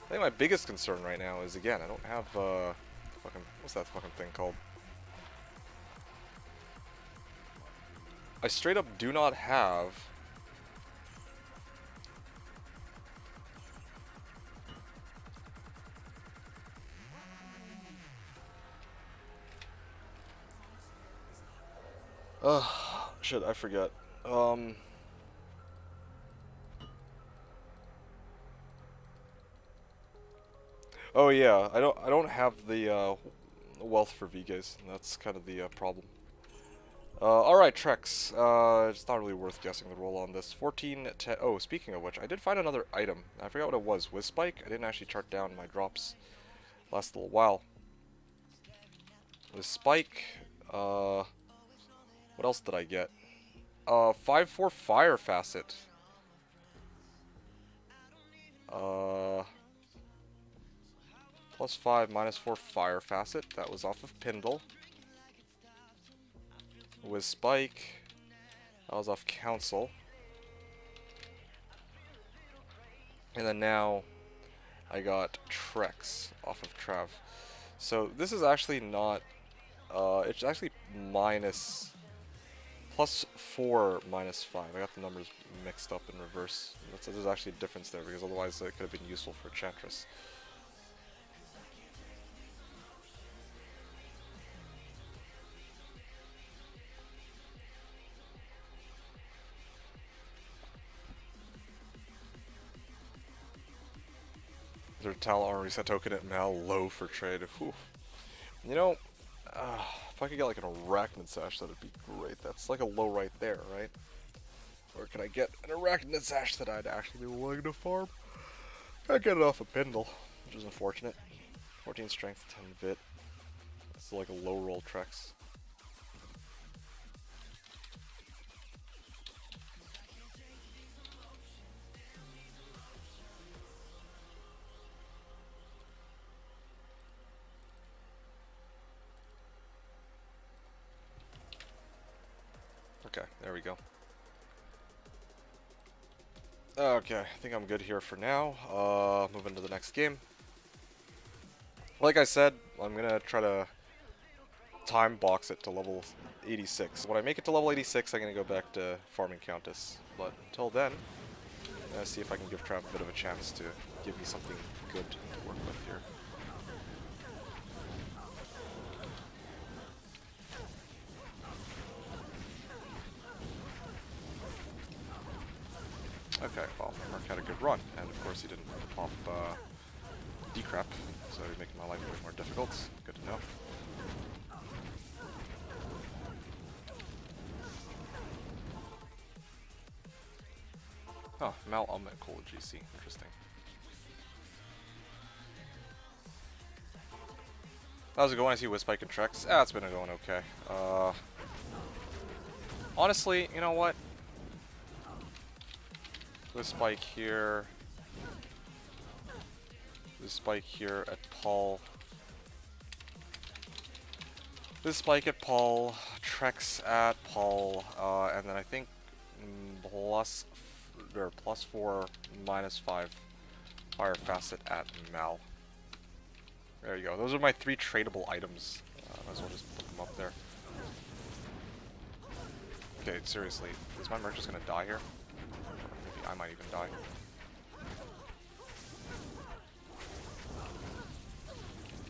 I think my biggest concern right now is, again, I don't have fucking, what's that fucking thing called? I straight up do not have shit, I forget. Oh yeah, I don't have the wealth for V-Gaze, and that's kind of the problem. Alright, Trex. It's not really worth guessing the roll on this. 14, 10. Oh, speaking of which, I did find another item. I forgot what it was. With Spike? I didn't actually chart down my drops last little while. With Spike, what else did I get? 5/4 Fire Facet. +5, -4 Fire Facet. That was off of Pindle. With Spike, that was off Council. And then now, I got Trex off of Trav. So this is actually not, it's actually +4, -5. I got the numbers mixed up in reverse. There's actually a difference there, because otherwise it could have been useful for Enchantress. Their Tal Armor Reset token at Mal low for trade. Whew. You know, if I could get like an Arachnid Sash, that'd be great. That's like a low right there, right? Or could I get an Arachnid Sash that I'd actually be willing to farm? I get it off a Pindle, which is unfortunate. 14 Strength, 10 Vit. It's like a low roll Trex. There we go. Okay, I think I'm good here for now. Moving to the next game. Like I said, I'm gonna try to time box it to level 86. When I make it to level 86, I'm gonna go back to farming Countess. But until then, I'm gonna see if I can give Trav a bit of a chance to give me something good to work with here. Okay, well, Mark had a good run, and of course he didn't pop decrap, so he's making my life a bit more difficult. Good to know. Oh, Mal Ummet Cola GC. Interesting. How's it going? I see Wispike and Trex. Ah, it's been going okay. Honestly, you know what? Wispike here. Wispike here at Paul. Wispike at Paul. Trex at Paul. And then I think +4, -5 Fire Facet at Mal. There you go. Those are my 3 tradable items. Might as well just put them up there. Okay, seriously. Is my merc just gonna die here? Or maybe I might even die.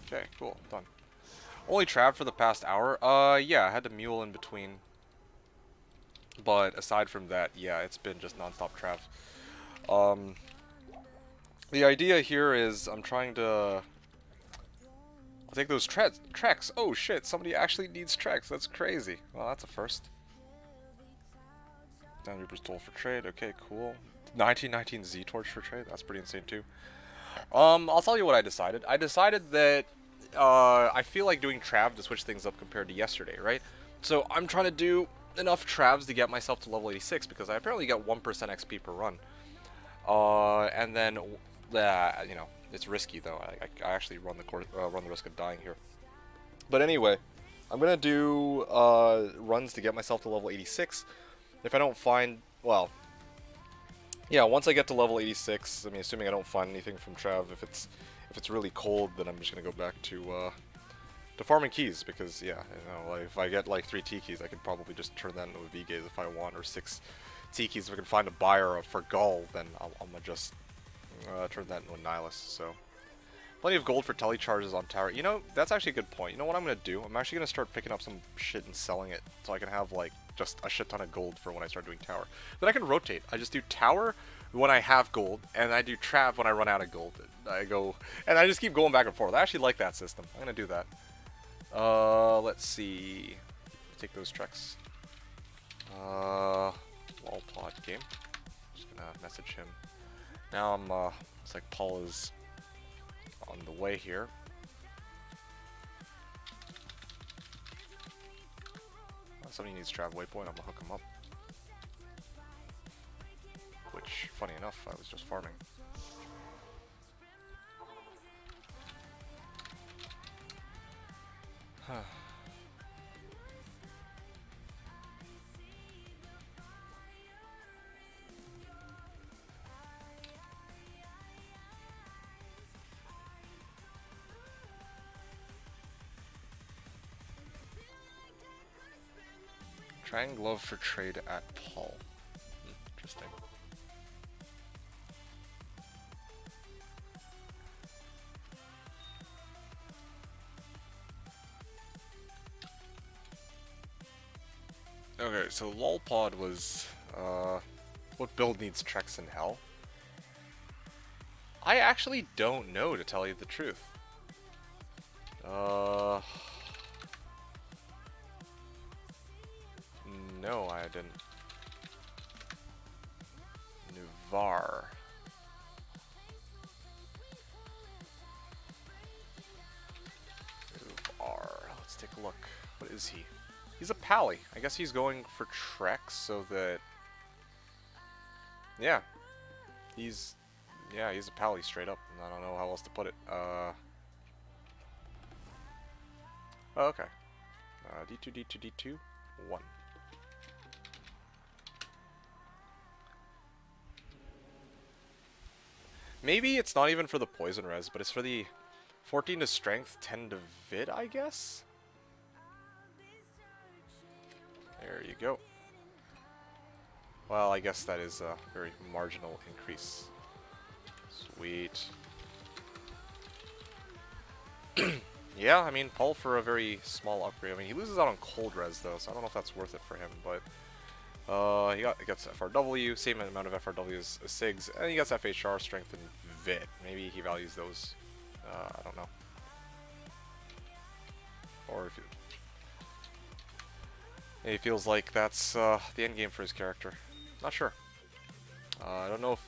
Okay, cool. Done. Only Trav for the past hour? Yeah, I had to mule in between. But aside from that, yeah, it's been just non-stop Trav. The idea here is I'm trying to... I'll take those Trex. Oh shit, somebody actually needs Trex. That's crazy. Well, that's a first. Down Reaper's Toll for trade. Okay, cool. 1919 Z-Torch for trade. That's pretty insane too. I'll tell you what I decided. I decided that I feel like doing Trav to switch things up compared to yesterday, right? So I'm trying to do enough Travs to get myself to level 86 because I apparently get 1% XP per run. And then, you know, it's risky though. I actually run the risk of dying here. But anyway, I'm gonna do runs to get myself to level 86. If I don't find, well, yeah, once I get to level 86, I mean, assuming I don't find anything from Trav, if it's really cold, then I'm just gonna go back to farming keys because, yeah, you know, like, if I get like 3 T keys, I could probably just turn that into a V gaze if I want, or 6 T keys if I can find a buyer for Gull, then I'm gonna just turn that into a Nihilist. So plenty of gold for telecharges on tower. You know, that's actually a good point. You know what I'm gonna do? I'm actually gonna start picking up some shit and selling it so I can have like just a shit ton of gold for when I start doing tower. Then I can rotate. I just do tower when I have gold, and I do Trav when I run out of gold. I go, and I just keep going back and forth. I actually like that system. I'm gonna do that. Let's see. Take those Trex. Wallpod game. Just gonna message him. Now I'm, it's like Paul is on the way here. Somebody needs Trav Waypoint, I'm gonna hook him up. Which, funny enough, I was just farming. Huh. Trying glove for trade at Paul. Interesting. Okay, so Lolpod was, what build needs Trex in Hell? I actually don't know, to tell you the truth. No, I didn't. Nuvar. Let's take a look. What is he? He's a pally. I guess he's going for Trex so that... Yeah. He's a pally straight up. I don't know how else to put it. Oh, okay. D2, D2, D2, 1. Maybe it's not even for the poison res, but it's for the 14 to strength, 10 to vid, I guess? There you go. Well, I guess that is a very marginal increase. Sweet. Yeah, I mean, Paul for a very small upgrade. I mean, he loses out on cold res, though, so I don't know if that's worth it for him, but... he gets FRW, same amount of FRW as Sigs, and he gets FHR, Strength, and Vit. Maybe he values those. I don't know. Or if he feels like that's the end game for his character. Not sure. I don't know if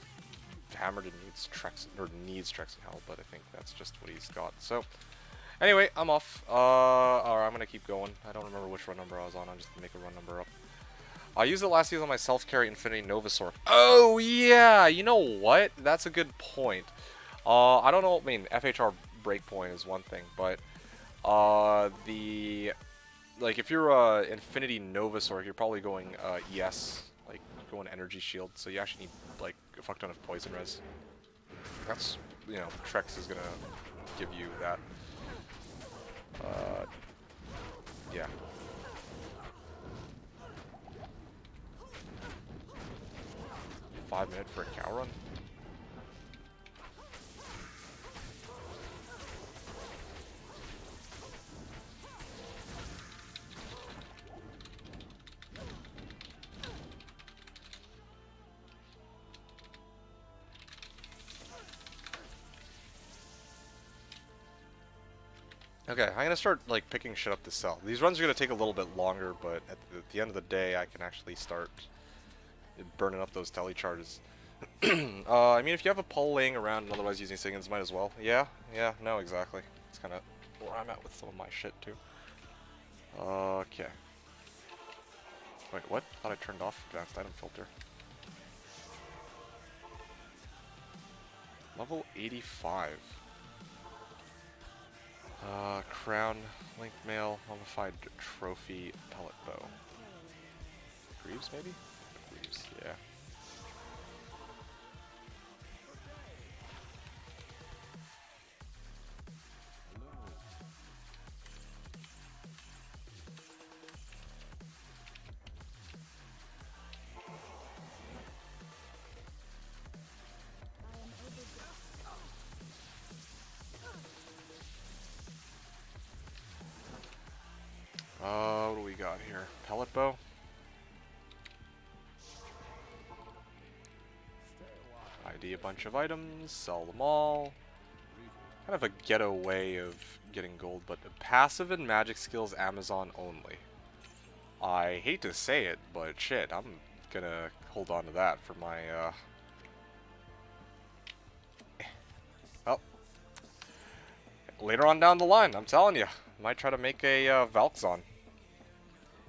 Hammerton needs Trex in Hell, but I think that's just what he's got. So, anyway, I'm off. Alright, I'm gonna keep going. I don't remember which run number I was on. I'm just gonna make a run number up. I used it last season on my self-carry Infinity Novasaur. Oh, yeah! You know what? That's a good point. I don't know, I mean, FHR breakpoint is one thing, but like, if you're Infinity Novasaur, you're probably going ES, like, going Energy Shield, so you actually need, like, a fuck ton of Poison Res. That's, you know, Trex is gonna give you that. Yeah. $5 minutes for a cow run? Okay, I'm gonna start like picking shit up to sell. These runs are gonna take a little bit longer, but at the end of the day, I can actually start burning up those tele charges. I mean, if you have a pull laying around and otherwise using Siggins, might as well. Yeah, no, exactly. It's kind of where I'm at with some of my shit, too. Okay. Wait, what? I thought I turned off advanced item filter. Level 85. Crown, Link Mail, Mummified Trophy, Pellet Bow. Greaves, maybe? Greaves, yeah. What do we got here? Pellet Bow? ID a bunch of items, sell them all. Kind of a ghetto way of getting gold, but passive and magic skills Amazon only. I hate to say it, but shit, I'm gonna hold on to that for my, well, later on down the line, I'm telling you, might try to make a, Valkzon.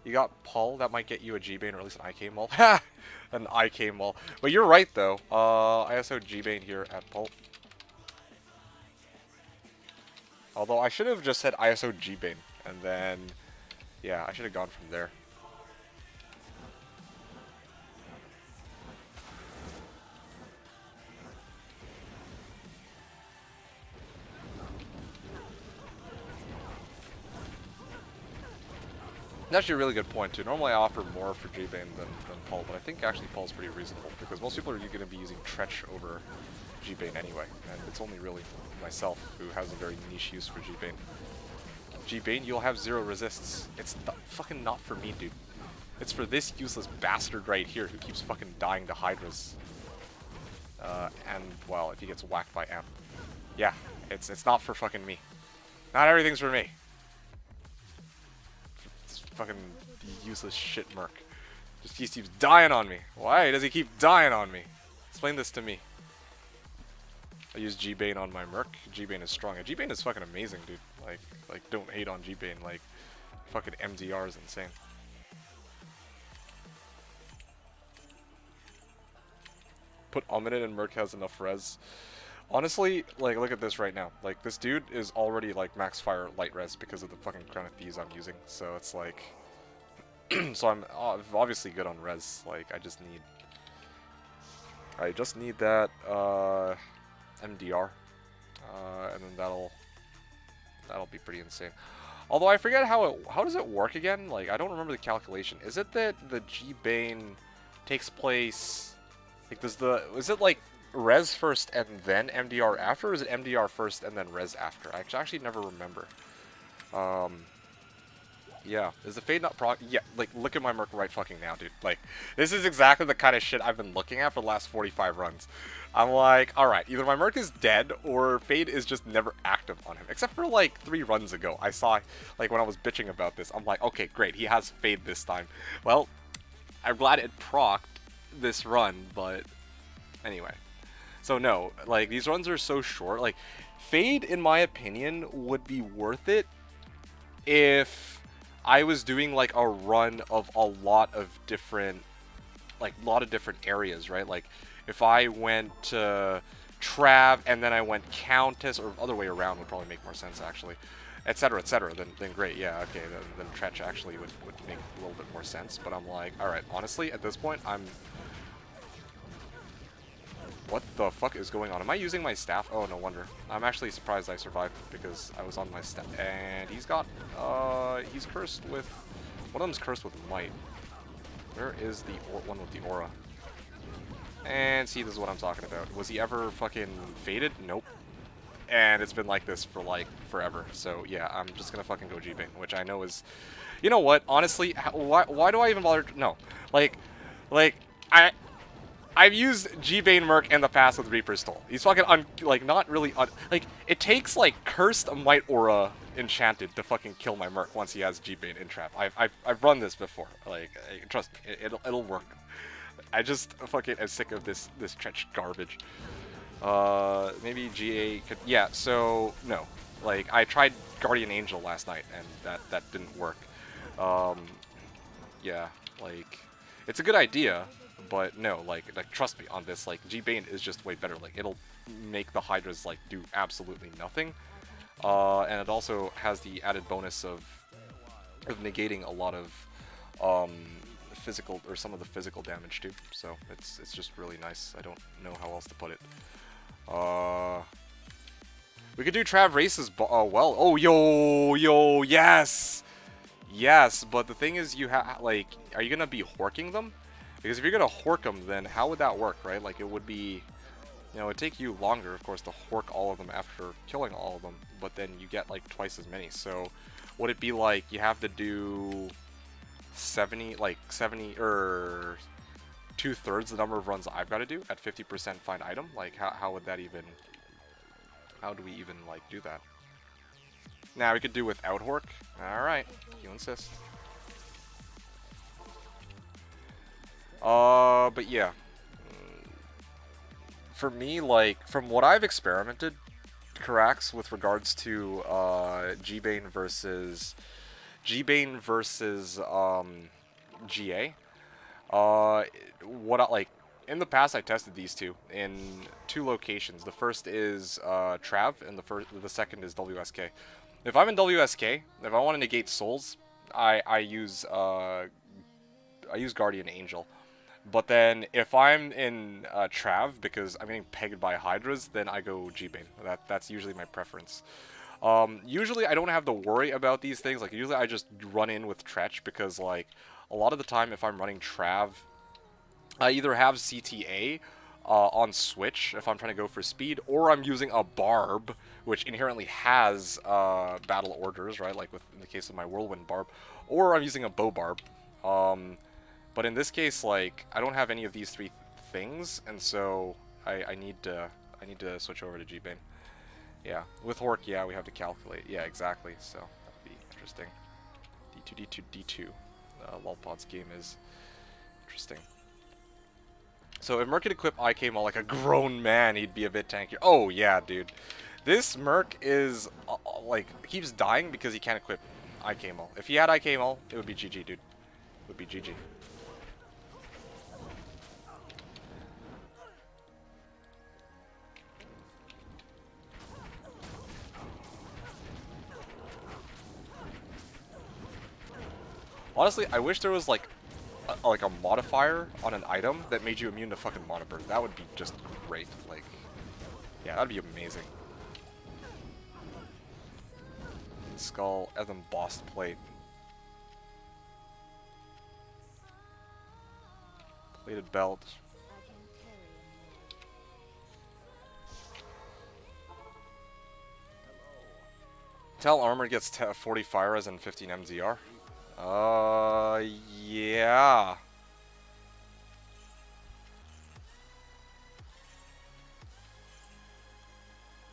You got Paul, that might get you a G-Bane, or at least an IK Mall. Ha! An IK Mall. But you're right, though. ISO G-Bane here at Pulp. Although I should have just said ISO G-Bane, and then, yeah, I should have gone from there. That's actually a really good point, too. Normally I offer more for G-Bane than Paul, but I think actually Paul's pretty reasonable, because most people are going to be using Tretch over G-Bane anyway, and it's only really myself who has a very niche use for G-Bane. G-Bane, you'll have 0 resists. It's fucking not for me, dude. It's for this useless bastard right here who keeps fucking dying to Hydras. And, well, if he gets whacked by Amp. Yeah, it's not for fucking me. Not everything's for me. Fucking useless shit merc. Just he keeps dying on me. Why does he keep dying on me? Explain this to me. I use G-Bane on my merc. G-Bane is strong. G-Bane is fucking amazing, dude. Like don't hate on G-Bane. Like, fucking MDR is insane. Put Omnid and merc has enough res. Honestly, like, look at this right now. Like, this dude is already, like, max fire light res because of the fucking Crown of Thieves I'm using. So it's like... so I'm obviously good on res. Like, I just need that, MDR, and then that'll be pretty insane. Although I forget how does it work again? Like I don't remember the calculation. Is it that the G-Bane takes place? Like is it like res first and then MDR after, or is it MDR first and then res after? I actually never remember. Yeah, is the fade not proc? Yeah, like look at my Merc right fucking now, dude. Like this is exactly the kind of shit I've been looking at for the last 45 runs. I'm like, all right, either my Merc is dead or fade is just never active on him. Except for like 3 runs ago, I saw like when I was bitching about this, I'm like, okay, great, he has fade this time. Well, I'm glad it procced this run, but anyway. So no, like these runs are so short. Like fade, in my opinion, would be worth it if I was doing like a run of a lot of different areas, right? Like if I went to Trav and then I went Countess, or other way around would probably make more sense actually, etc., etc. Then great, yeah, okay, then Tretch actually would make a little bit more sense. But I'm like, all right, honestly, at this point, what the fuck is going on? Am I using my staff? Oh, no wonder. I'm actually surprised I survived because I was on my staff. And he's got, he's cursed with, one of them's cursed with might. Where is the one with the aura? And see, this is what I'm talking about. Was he ever fucking faded? Nope. And it's been like this for like forever. So yeah, I'm just gonna fucking go G-Bane, which I know is, you know what? Honestly, why do I even bother? No, like I've used G-Bane Merc in the past with Reaper's Toll. He's fucking not really like it takes like cursed might aura enchanted to fucking kill my Merc once he has G-Bane in trap. I've run this before. Like trust me, it'll work. I just fucking am sick of this Tretch garbage. Maybe GA could, yeah. So no, like I tried Guardian Angel last night and that didn't work. Yeah, like it's a good idea. But no, like trust me on this, like G-Bane is just way better. Like it'll make the Hydras like do absolutely nothing. And it also has the added bonus of negating a lot of physical, or some of the physical damage too. So it's just really nice. I don't know how else to put it. We could do Trav races, well. Oh, yo, yes! Yes, but the thing is, you have, like, are you gonna be horking them? Because if you're gonna hork them, then how would that work, right? Like, it would be, you know, it'd take you longer, of course, to hork all of them after killing all of them, but then you get, like, twice as many. So, would it be like, you have to do 70, or 2/3 the number of runs I've got to do at 50% find item? Like, how would that even, how do we even, like, do that? Now, we could do without hork. Alright, you insist. But yeah. For me, like, from what I've experimented, Carax, with regards to, G-Bane versus GA, in the past I tested these two in 2 locations. The first is, Trav, and the second is WSK. If I'm in WSK, if I want to negate souls, I use Guardian Angel. But then if I'm in Trav, because I'm getting pegged by Hydras, then I go G-Bane. That's usually my preference. Usually I don't have to worry about these things. Like, usually I just run in with Tretch, because, like, a lot of the time if I'm running Trav, I either have CTA on switch if I'm trying to go for speed, or I'm using a Barb, which inherently has battle orders, right? Like in the case of my Whirlwind Barb, or I'm using a Bow Barb. But in this case, like, I don't have any of these 3 things, and so I need to switch over to G-Bane. Yeah, with Hork, yeah, we have to calculate. Yeah, exactly. So that'd be interesting. D2, D2, D2. Lolpod's game is interesting. So if Merc could equip IK Maul like a grown man, he'd be a bit tankier. Oh yeah, dude. This Merc is like, keeps dying because he can't equip IK Maul. If he had IK Maul, it would be GG, dude. It would be GG. Honestly, I wish there was like a modifier on an item that made you immune to fucking Mono Burn. That would be just great. Like, Yeah, that'd be amazing. Skull and then boss plate. Plated belt. Tell armor gets 40 fire res and 15 MZR. Yeah.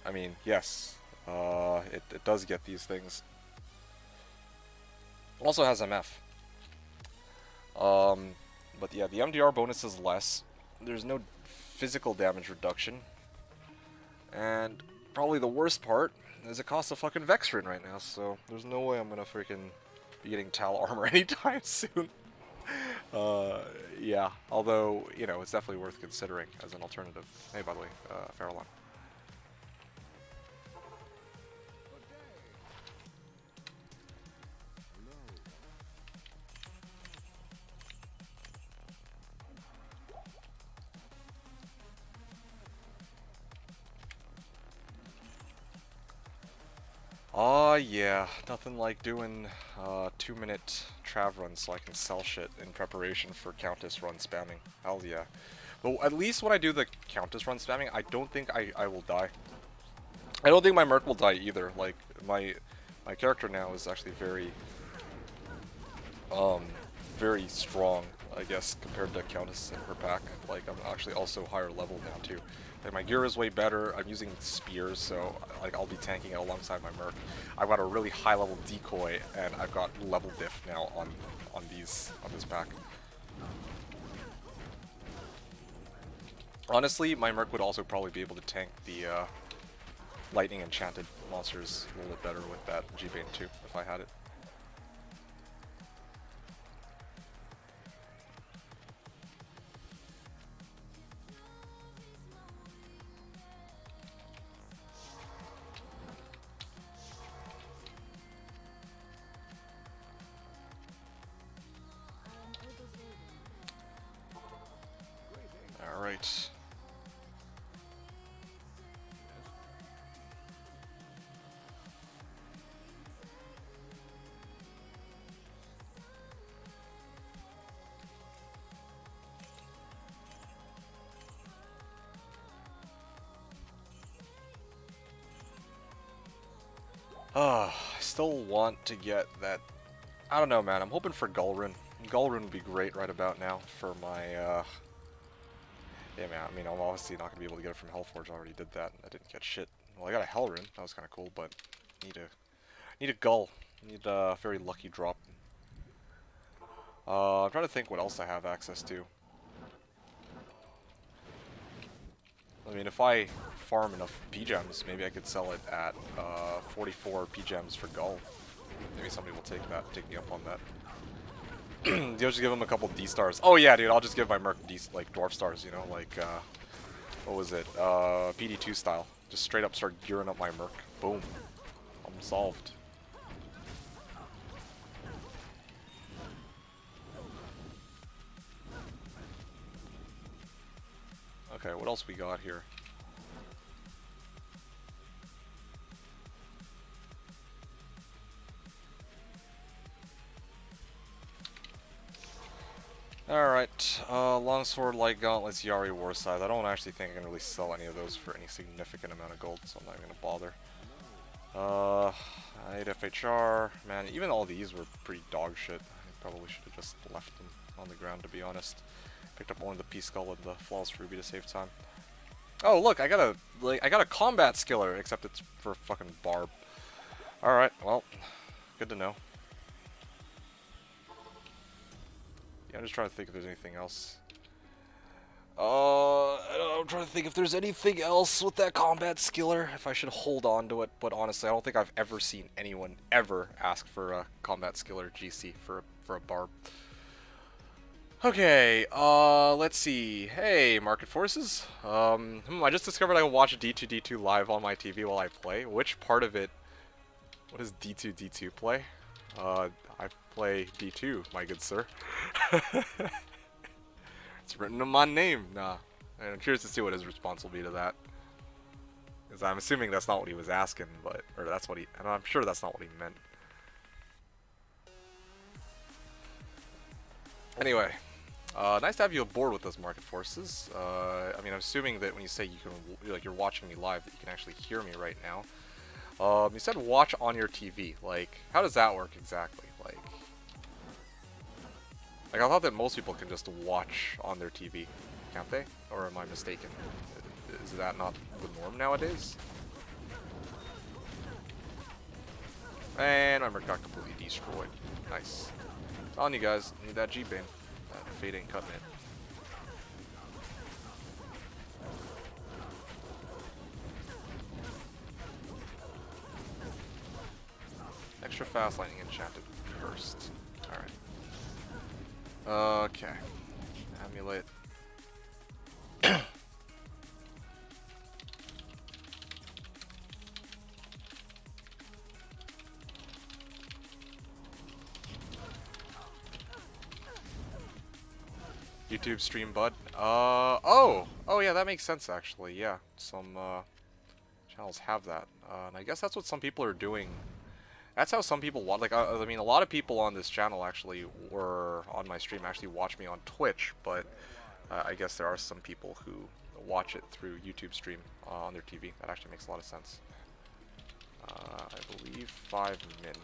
I mean, yes. It does get these things. Also has MF. But yeah, the MDR bonus is less. There's no physical damage reduction. And probably the worst part is it costs a fucking Vexrin right now, so there's no way I'm gonna freaking be getting Tal armor anytime soon. Yeah, although, you know, it's definitely worth considering as an alternative. Hey, by the way, Farallon. Yeah, nothing like doing 2-minute trav runs so I can sell shit in preparation for Countess run spamming. Hell yeah. But at least when I do the Countess run spamming, I don't think I will die. I don't think my Merc will die either. Like, my character now is actually very strong, I guess, compared to Countess and her pack. Like, I'm actually also higher level now too. Like, my gear is way better. I'm using spears, so like I'll be tanking it alongside my Merc. I've got a really high level decoy, and I've got level diff now on this pack. Honestly, my Merc would also probably be able to tank the lightning enchanted monsters a little bit better with that G-Bane too, if I had it. Alright. I still want to get that. I don't know, man. I'm hoping for Gulrun. Gulrun would be great right about now for my, yeah, man. I mean, I'm obviously not going to be able to get it from Hellforge. I already did that. I didn't get shit. Well, I got a Hellrun. That was kind of cool, but need a Gull. Need a very lucky drop. I'm trying to think what else I have access to. I mean, if I farm enough P-Gems, maybe I could sell it at 44 P-Gems for Gull. Maybe somebody will take me up on that. You'll just give him a couple D-stars. Oh yeah, dude, I'll just give my Merc like Dwarf stars, you know, like, what was it, PD2 style. Just straight up start gearing up my Merc. Boom. I'm solved. Okay, what else we got here? Alright, Longsword, Light Gauntlets, Yari Warscythe. I don't actually think I can really sell any of those for any significant amount of gold, so I'm not even gonna bother. I ate FHR. Man, even all these were pretty dog shit. I probably should have just left them on the ground, to be honest. Picked up only the P-Skull and the Flawless Ruby to save time. Oh, look, I got a combat skiller, except it's for fucking Barb. Alright, well, good to know. Yeah, I'm just trying to think if there's anything else. I'm trying to think if there's anything else with that combat skiller, if I should hold on to it, but honestly, I don't think I've ever seen anyone ever ask for a combat skiller GC for a Barb. Okay, let's see. Hey, Market Forces. I just discovered I can watch D2D2 live on my TV while I play. Which part of it? What does D2D2 play? I play D2, my good sir. It's written in my name. Nah. And I'm curious to see what his response will be to that. Because I'm assuming that's not what he was asking, but or that's what he. And I'm sure that's not what he meant. Anyway, nice to have you aboard with us, Market Forces. I mean, I'm assuming that when you say you can, like, you're watching me live, that you can actually hear me right now. You said watch on your TV. Like, how does that work exactly? Like I thought that most people can just watch on their TV, can't they? Or am I mistaken? Is that not the norm nowadays? And my merc got completely destroyed. Nice. On you guys, need that G-Bane. That Fate ain't cutting it. Extra fast lightning enchanted first. Alright. Okay. Amulet. YouTube stream, bud. Oh yeah, that makes sense actually. Yeah, some channels have that, and I guess that's what some people are doing. That's how some people watch. Like, I mean, a lot of people on this channel actually were on my stream actually watch me on Twitch, but I guess there are some people who watch it through YouTube stream on their TV. That actually makes a lot of sense. I believe 5 min.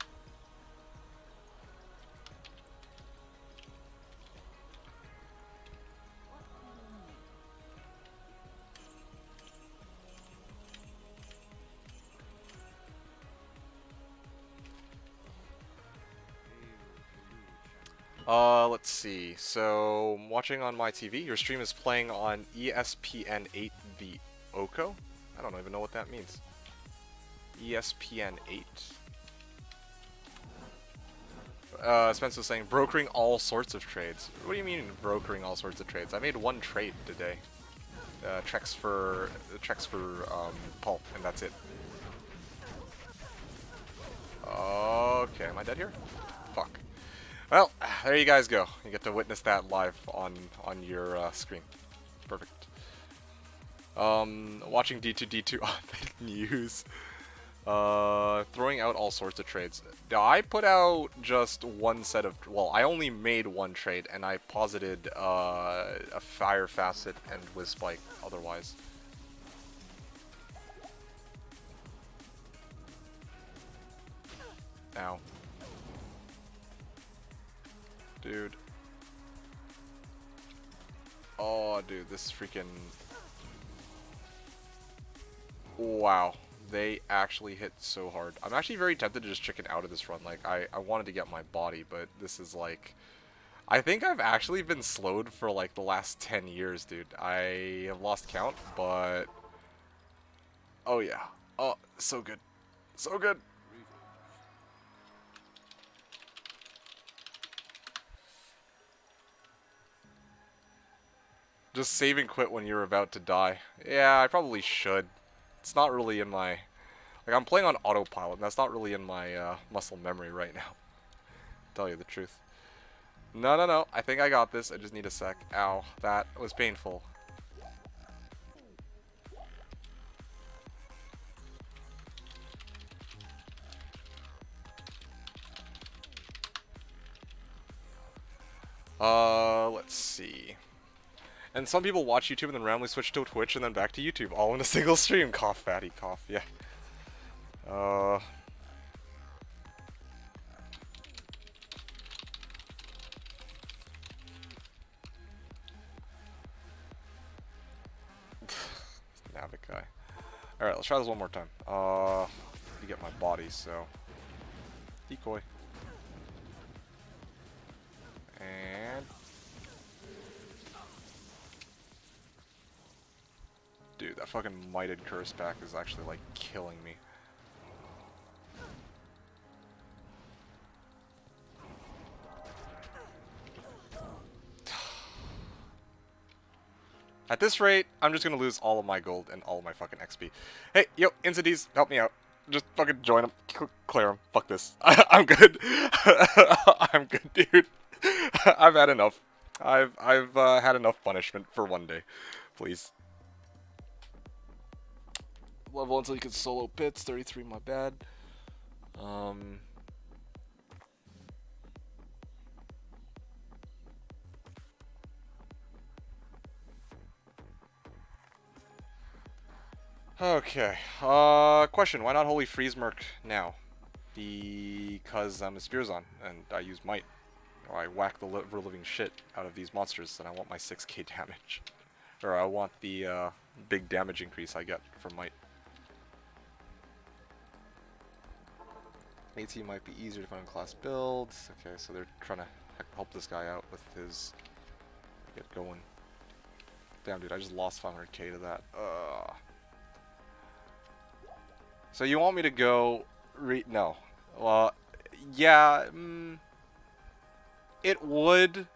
Let's see. So, watching on my TV, your stream is playing on ESPN 8 the Oko? I don't even know what that means. ESPN 8. Spencer's saying, brokering all sorts of trades. What do you mean, brokering all sorts of trades? I made one trade today. Checks for pulp, and that's it. Okay, am I dead here? Fuck. Well, there you guys go. You get to witness that live on your screen. Perfect. Watching D2D2 on the news. Throwing out all sorts of trades. Now, I put out just one set of... Well, I only made one trade, and I posited a Fire Facet and Whizspike otherwise. Ow. Dude. Oh, dude, this freaking... Wow. They actually hit so hard. I'm actually very tempted to just chicken out of this run. Like, I wanted to get my body, but this is like... I think I've actually been slowed for like the last 10 years, dude. I have lost count, but... Oh, yeah. Oh, so good. So good. Just save and quit when you're about to die. Yeah, I probably should. It's not really in my... Like, I'm playing on autopilot, and that's not really in my muscle memory right now. Tell you the truth. No. I think I got this. I just need a sec. Ow. That was painful. Let's see. And some people watch YouTube and then randomly switch to Twitch and then back to YouTube, all in a single stream. Cough, fatty, cough. Yeah. Navic guy. Alright, let's try this one more time. To get my body, so... Decoy. And... Dude, that fucking mighted curse pack is actually, like, killing me. At this rate, I'm just gonna lose all of my gold and all of my fucking XP. Hey, yo, Insidies, help me out. Just fucking join them, clear them. Fuck this. I'm good. I'm good, dude. I've had enough. I've had enough punishment for one day. Please. level until you can solo pits. 33, my bad. Okay. Question: why not Holy Freeze Merc now? Because I'm a Spearzon and I use Might. Or I whack the living shit out of these monsters, and I want my 6k damage. Or I want the big damage increase I get from Might. AT might be easier to find in class builds. Okay, so they're trying to help this guy out with his... get going. Damn, dude, I just lost 500k to that. So you want me to go... no. Well, yeah, it would,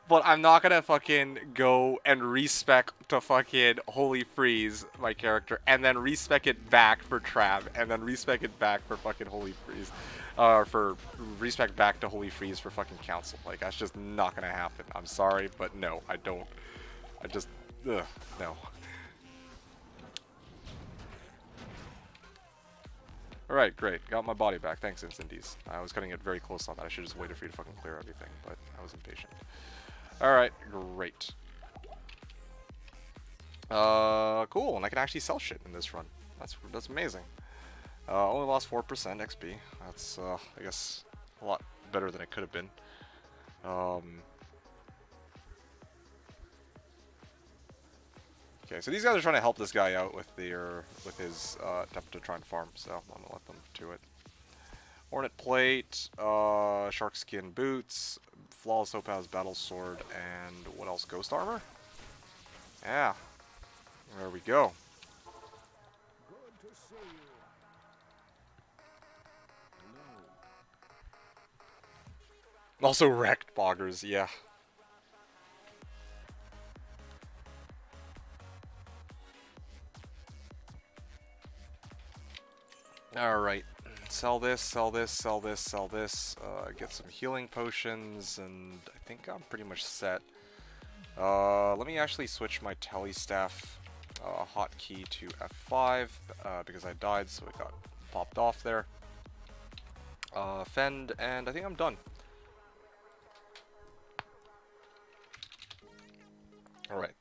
but I'm not gonna fucking go and respec to fucking Holy Freeze my character, and then respec it back for Trav, and then respec it back for fucking Holy Freeze. For respec back to Holy Freeze for fucking Council. Like, that's just not gonna happen. I'm sorry, but no, I don't. I just... ugh, no. Alright, great. Got my body back. Thanks, Incendies. I was cutting it very close on that. I should just waited for you to fucking clear everything, but I was impatient. Alright, great. Cool, and I can actually sell shit in this run. That's amazing. Only lost 4% XP. That's, I guess, a lot better than it could have been. Okay, so these guys are trying to help this guy out with his attempt to try and farm, so I'm gonna let them do it. Hornet Plate, Shark Skin Boots, Flawless Topaz Battle Sword, and what else? Ghost Armor? Yeah. There we go. Also wrecked boggers, yeah. Alright. Sell this, sell this, sell this, sell this. Get some healing potions, and I think I'm pretty much set. Let me actually switch my tally staff hotkey to F5 because I died, so it got popped off there. Fend, and I think I'm done. Alright.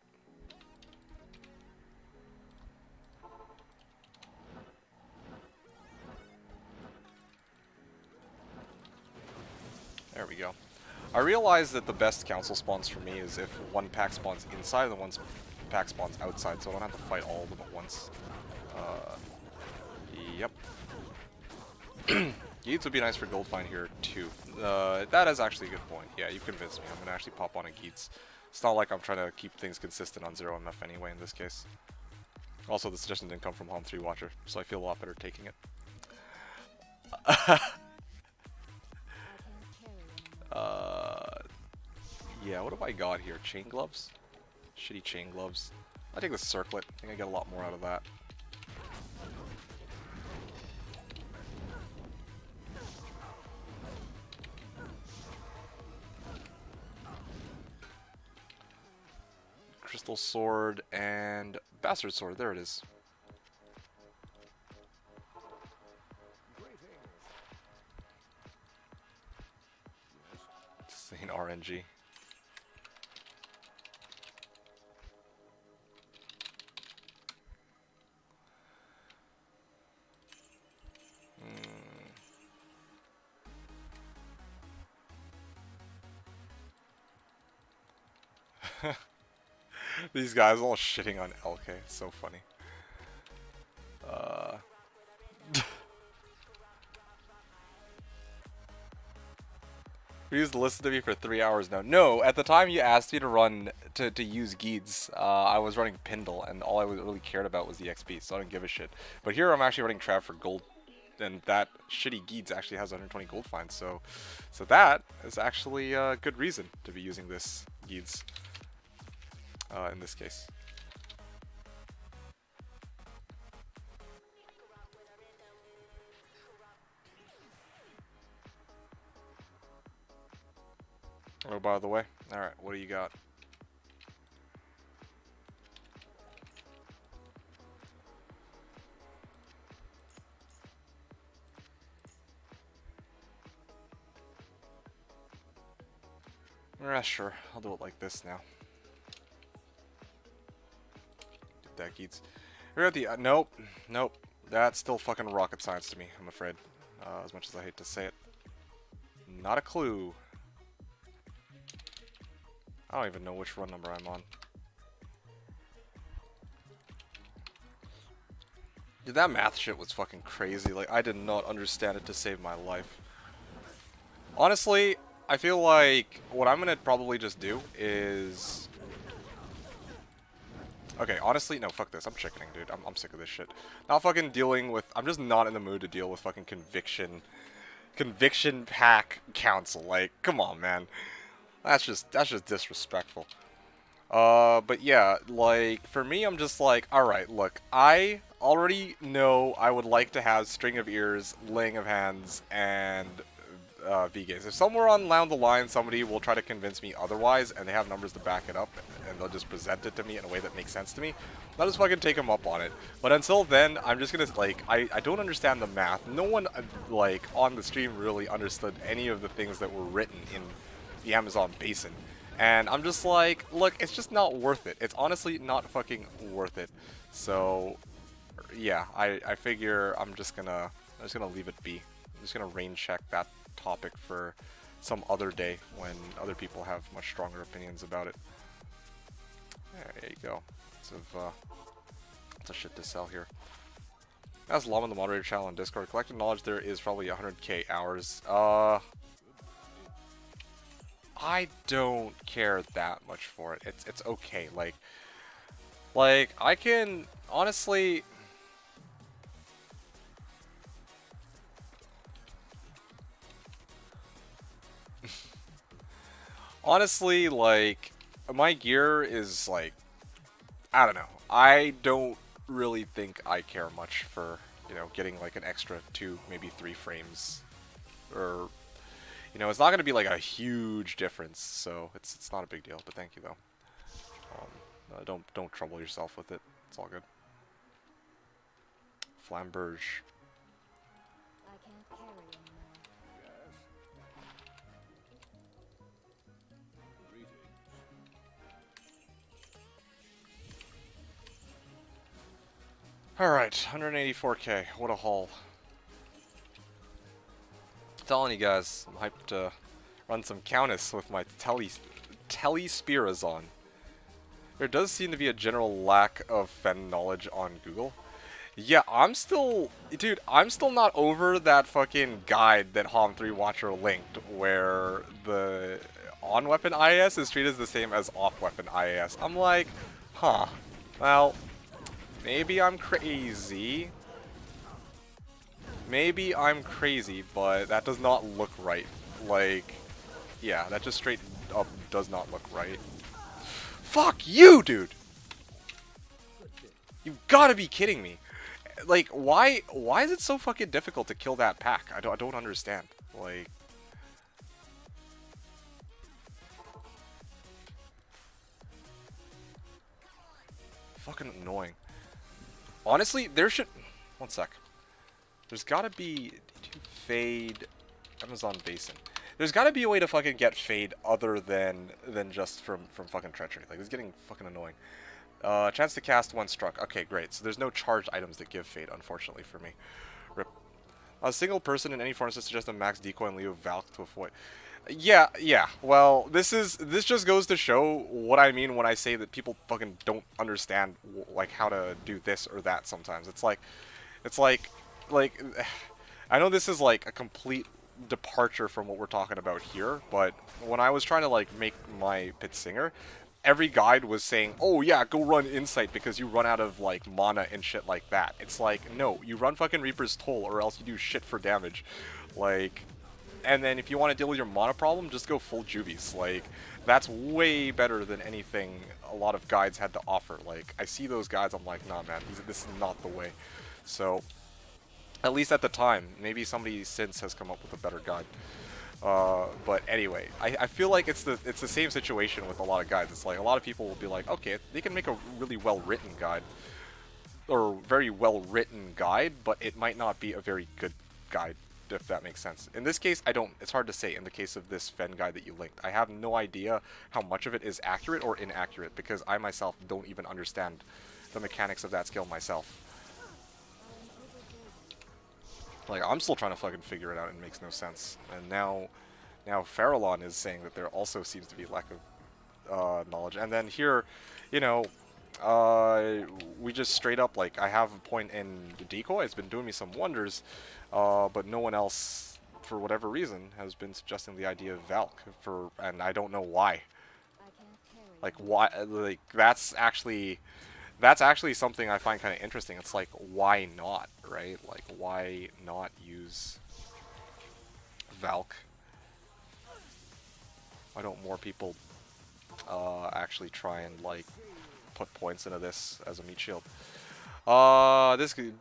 There we go. I realize that the best council spawns for me is if one pack spawns inside and one pack spawns outside, so I don't have to fight all of them at once. Yep. Geeds would be nice for gold find here too. That is actually a good point. Yeah, you convinced me. I'm gonna actually pop on a Geeds. It's not like I'm trying to keep things consistent on 0 MF anyway in this case. Also, the suggestion didn't come from Home 3 Watcher, so I feel a lot better taking it. Yeah, what have I got here? Chain gloves? Shitty chain gloves. I take the circlet. I think I get a lot more out of that. Crystal sword and bastard sword. There it is. Insane RNG. These guys all shitting on LK. It's so funny. You used to listen to me for 3 hours now. No, at the time you asked me to run to use Geeds, I was running Pindle, and all I really cared about was the XP, so I didn't give a shit. But here I'm actually running Trav for gold, and that shitty Geeds actually has 120 gold finds, so that is actually a good reason to be using this Geeds in this case. Oh, by the way, alright, what do you got? Sure. I'll do it like this now. Decades. We're at the nope, nope. That's still fucking rocket science to me. I'm afraid. As much as I hate to say it. Not a clue. I don't even know which run number I'm on. Dude, that math shit was fucking crazy. Like, I did not understand it to save my life. Honestly, I feel like what I'm gonna probably just do is... Okay, honestly, no, fuck this. I'm chickening, dude. I'm sick of this shit. Not fucking dealing with... I'm just not in the mood to deal with fucking conviction pack council. Like, come on, man. That's just disrespectful. But yeah, like, for me, I'm just like, alright, look, I already know I would like to have String of Ears, Laying of Hands, and V-Gaze. If somewhere on down the line somebody will try to convince me otherwise, and they have numbers to back it up, and they'll just present it to me in a way that makes sense to me, I'll just fucking take them up on it. But until then, I'm just gonna, like, I don't understand the math. No one, like, on the stream really understood any of the things that were written in the Amazon basin. And I'm just like, look, it's just not worth it. It's honestly not fucking worth it. So, yeah, I figure I'm just gonna leave it be. I'm just gonna rain check that topic for some other day when other people have much stronger opinions about it. There you go. It's a shit to sell here. As Llama, the moderator channel on Discord, collected knowledge there is probably 100k hours. I don't care that much for it. It's okay. Like I can honestly. Honestly, like, my gear is like, I don't know. I don't really think I care much for, you know, getting like an extra 2, maybe 3 frames, or. You know, it's not going to be like a huge difference, so it's not a big deal. But thank you though. Don't trouble yourself with it. It's all good. Flamberge. I can't carry anymore. All right, 184k. What a haul. Telling you guys, I'm hyped to run some Countess with my Spearzon. There does seem to be a general lack of Fen knowledge on Google. Yeah, I'm still not over that fucking guide that Hom3 Watcher linked, where the on-weapon IAS is treated the same as off-weapon IAS. I'm like, huh, well, maybe I'm crazy. Maybe I'm crazy, but that does not look right. Like, yeah, that just straight up does not look right. Fuck you, dude! You've gotta be kidding me. Like, why is it so fucking difficult to kill that pack? I don't understand. Like... Fucking annoying. Honestly, there should... One sec. There's gotta be... Fade... Amazon Basin. There's gotta be a way to fucking get Fade other than just from fucking Treachery. Like, it's getting fucking annoying. Chance to cast 1 struck. Okay, great. So there's no charged items that give Fade, unfortunately for me. Rip. A single person in any form to suggest a max decoy and Leo Valk to avoid. Yeah. Well, this just goes to show what I mean when I say that people fucking don't understand like how to do this or that sometimes. It's like I know this is like a complete departure from what we're talking about here, but when I was trying to like make my Pit Singer, every guide was saying, oh yeah, go run Insight because you run out of like mana and shit like that. It's like, no, you run fucking Reaper's Toll or else you do shit for damage. Like, and then if you want to deal with your mana problem, just go full Juvies. Like, that's way better than anything a lot of guides had to offer. Like, I see those guides, I'm like, nah man, this is not the way. So, at least at the time, maybe somebody since has come up with a better guide. But anyway, I feel like it's the same situation with a lot of guides. It's like a lot of people will be like, okay, they can make a really well-written guide, or very well-written guide, but it might not be a very good guide. if that makes sense. In this case, I don't. It's hard to say in the case of this Fen guy that you linked. I have no idea how much of it is accurate or inaccurate because I myself don't even understand the mechanics of that skill myself. Like, I'm still trying to fucking figure it out and it makes no sense. And now Farallon is saying that there also seems to be lack of knowledge. And then here, you know, we just straight up, like, I have a point in the decoy. It's been doing me some wonders, but no one else, for whatever reason, has been suggesting the idea of Valk, and I don't know why. Like, why, like, that's actually something I find kind of interesting. It's like, why not, right? Like, why not use Valk? Why don't more people actually try and, like, put points into this as a meat shield? This could...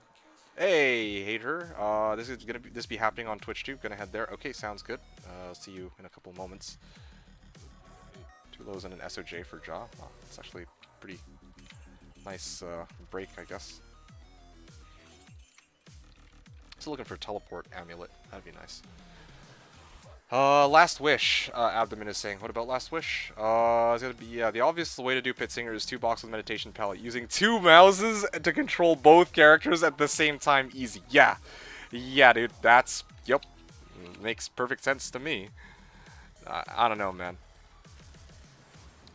Hey, hater. This is gonna be happening on Twitch too. Gonna head there. Okay, sounds good. See you in a couple moments. 2 lows and an SOJ for Jaw. Oh, it's actually pretty nice break, I guess. Still looking for a teleport amulet. That'd be nice. Last Wish, Abdomen is saying. What about Last Wish? It's gonna be, yeah, the obvious way to do Pit Singer is 2 box with meditation palette. Using 2 mouses to control both characters at the same time, easy. Yeah. Yeah, dude, that's, yep. Makes perfect sense to me. I don't know, man.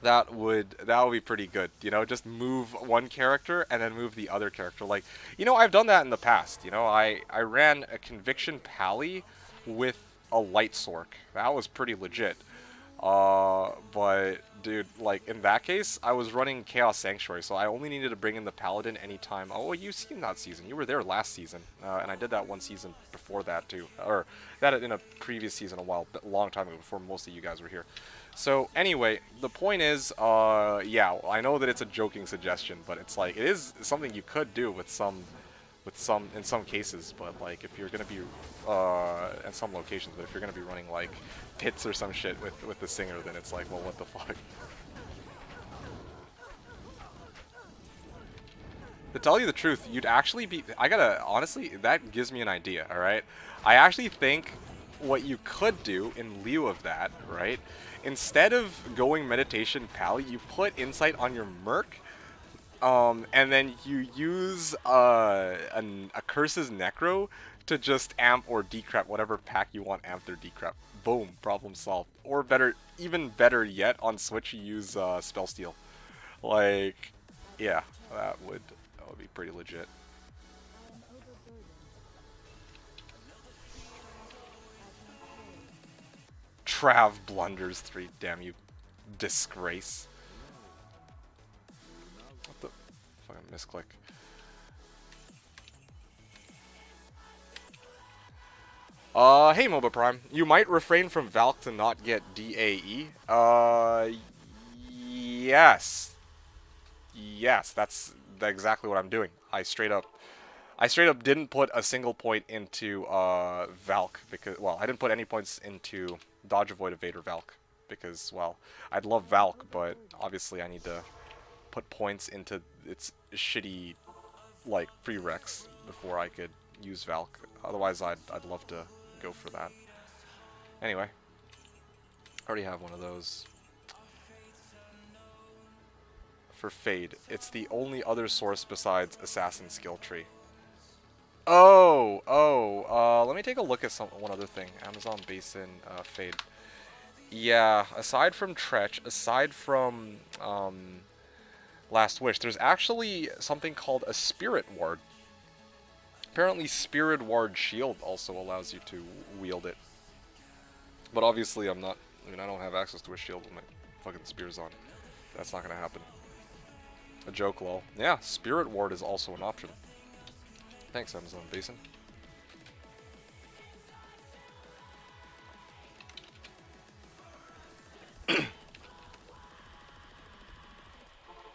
That would be pretty good, you know, just move one character and then move the other character. Like, you know, I've done that in the past, you know, I ran a Conviction Pally with a Light Sork. That was pretty legit. But, dude, like, in that case, I was running Chaos Sanctuary, so I only needed to bring in the Paladin anytime. Oh, you've seen that season. You were there last season, and I did that one season before that, too. Or, that in a previous season a long time ago, before most of you guys were here. So, anyway, the point is, yeah, I know that it's a joking suggestion, but it's like, it is something you could do in some cases, but like, if you're gonna be, in some locations, but if you're gonna be running like pits or some shit with the Singer, then it's like, well, what the fuck? To tell you the truth, you'd actually be, honestly, that gives me an idea, alright? I actually think what you could do in lieu of that, right? Instead of going Meditation Pally, you put Insight on your Merc, and then you use a Curse's Necro to just amp or decrep whatever pack you want amped or decrep. Boom, problem solved. Or better, even better yet, on Switch you use Spellsteal. Like, yeah, that would be pretty legit. Trav blunders 3, damn you, disgrace. What the fucking misclick. Hey MOBA Prime, you might refrain from Valk to not get DAE. Yes. Yes, that's exactly what I'm doing. I straight up didn't put a single point into Valk because, well, I didn't put any points into Dodge, Avoid, Evade, or Valk because, well, I'd love Valk, but obviously I need to put points into its shitty, like, prereqs before I could use Valk. Otherwise, I'd love to go for that. Anyway, I already have one of those. For Fade, it's the only other source besides Assassin Skill Tree. Let me take a look at one other thing. Amazon Basin, Fade. Yeah, aside from Tretch, aside from Last Wish, there's actually something called a Spirit Ward. Apparently Spirit Ward Shield also allows you to wield it. But obviously I don't have access to a shield with my fucking Spearzon. That's not gonna happen. A joke, lol. Yeah, Spirit Ward is also an option. Thanks, Amazon Basin.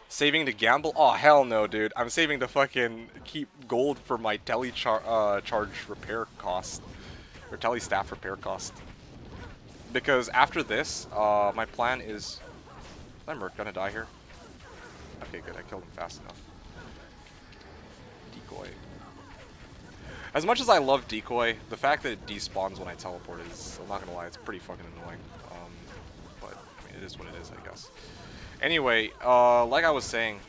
Saving to gamble? Oh, hell no, dude. I'm saving to fucking keep gold for my charge repair cost. Or tele staff repair cost. Because after this, my plan is... Is my Merc gonna die here? Okay, good. I killed him fast enough. Decoy. As much as I love Decoy, the fact that it despawns when I teleport is, I'm not gonna lie, it's pretty fucking annoying. But, I mean, it is what it is, I guess. Anyway, like I was saying...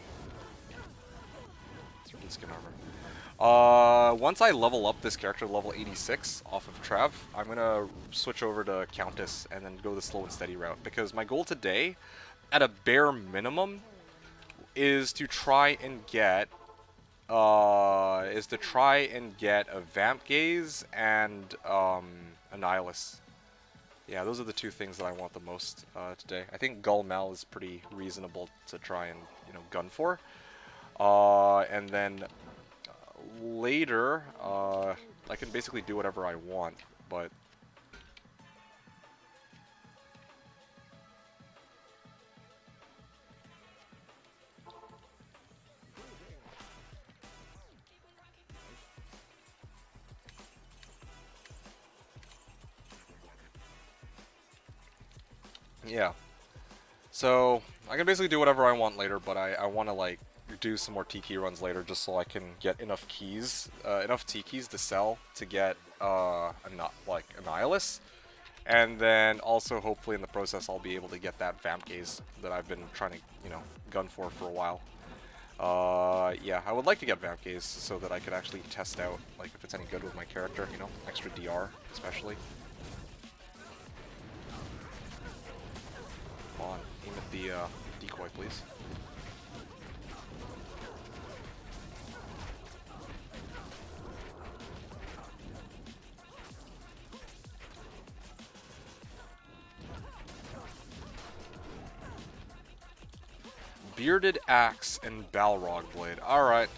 It's skin armor. Once I level up this character to level 86 off of Trav, I'm gonna switch over to Countess and then go the slow and steady route. Because my goal today, at a bare minimum, is to try and get a Vamp Gaze and a Nihilus. Yeah, those are the two things that I want the most today. I think Gull Mal is pretty reasonable to try and, you know, gun for. And then later, I can basically do whatever I want, but... yeah. So, I can basically do whatever I want later, but I want to, like, do some more T-key runs later just so I can get enough keys, enough T-keys to sell to get, a Nihilus. And then also, hopefully in the process, I'll be able to get that Vamp Gaze that I've been trying to, you know, gun for a while. Yeah, I would like to get Vamp Gaze so that I could actually test out, like, if it's any good with my character, you know, extra DR, especially. Come on, aim at the, decoy, please. Bearded Axe and Balrog Blade. Alright.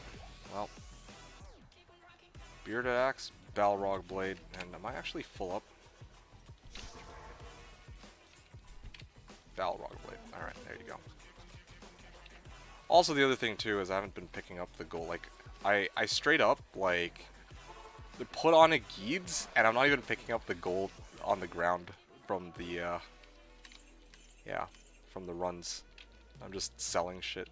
Well. Bearded Axe, Balrog Blade, and am I actually full up? Balrog Blade. Alright, there you go. Also, the other thing, too, is I haven't been picking up the gold. Like, I straight up, like, put on a Geeds, and I'm not even picking up the gold on the ground from the, yeah, from the runs. I'm just selling shit.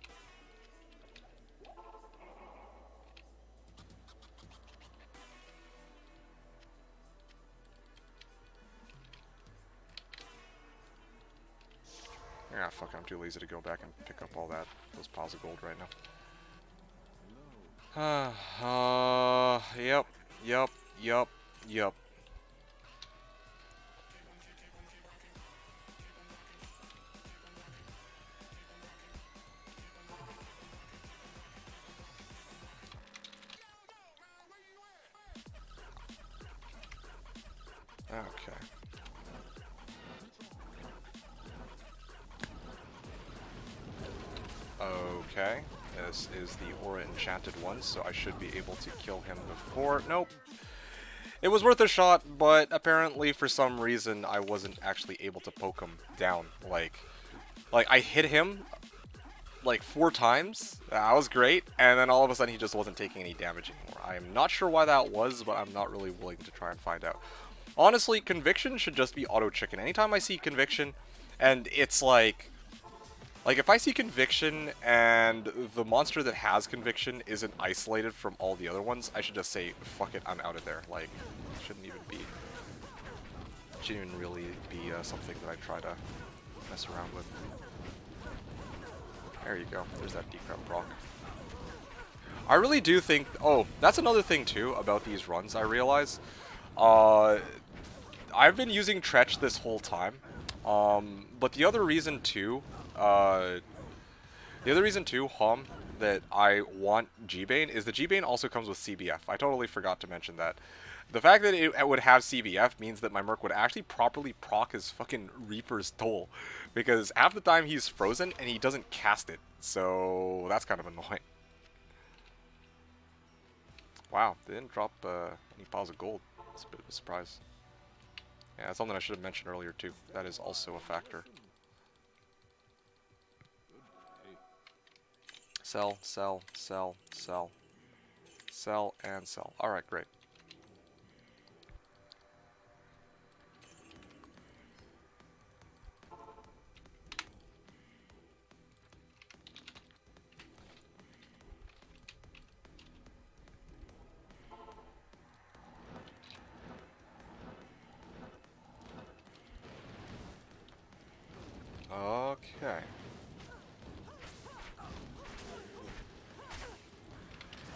Yeah, fuck, I'm too lazy to go back and pick up all those piles of gold right now. Yep. Okay. Okay. This is the Aura Enchanted one, so I should be able to kill him before... Nope. It was worth a shot, but apparently for some reason I wasn't actually able to poke him down. Like I hit him like 4 times. That was great, and then all of a sudden he just wasn't taking any damage anymore. I am not sure why that was, but I'm not really willing to try and find out. Honestly, Conviction should just be auto-chicken. Anytime I see Conviction, and it's like if I see Conviction and the monster that has Conviction isn't isolated from all the other ones, I should just say, fuck it, I'm out of there. Like, it shouldn't even really be something that I try to mess around with. There you go. There's that decrep proc. I really do think... Oh, that's another thing, too, about these runs, I realize. I've been using Tretch this whole time. But the other reason, too... Hom, that I want G-Bane is the G-Bane also comes with CBF. I totally forgot to mention that. The fact that it would have CBF means that my Merc would actually properly proc his fucking Reaper's Toll. Because half the time he's frozen and he doesn't cast it. So that's kind of annoying. Wow, they didn't drop any piles of gold. It's a bit of a surprise. Yeah, that's something I should have mentioned earlier too. That is also a factor. Sell, sell, sell, sell. Sell, and sell. Alright, great.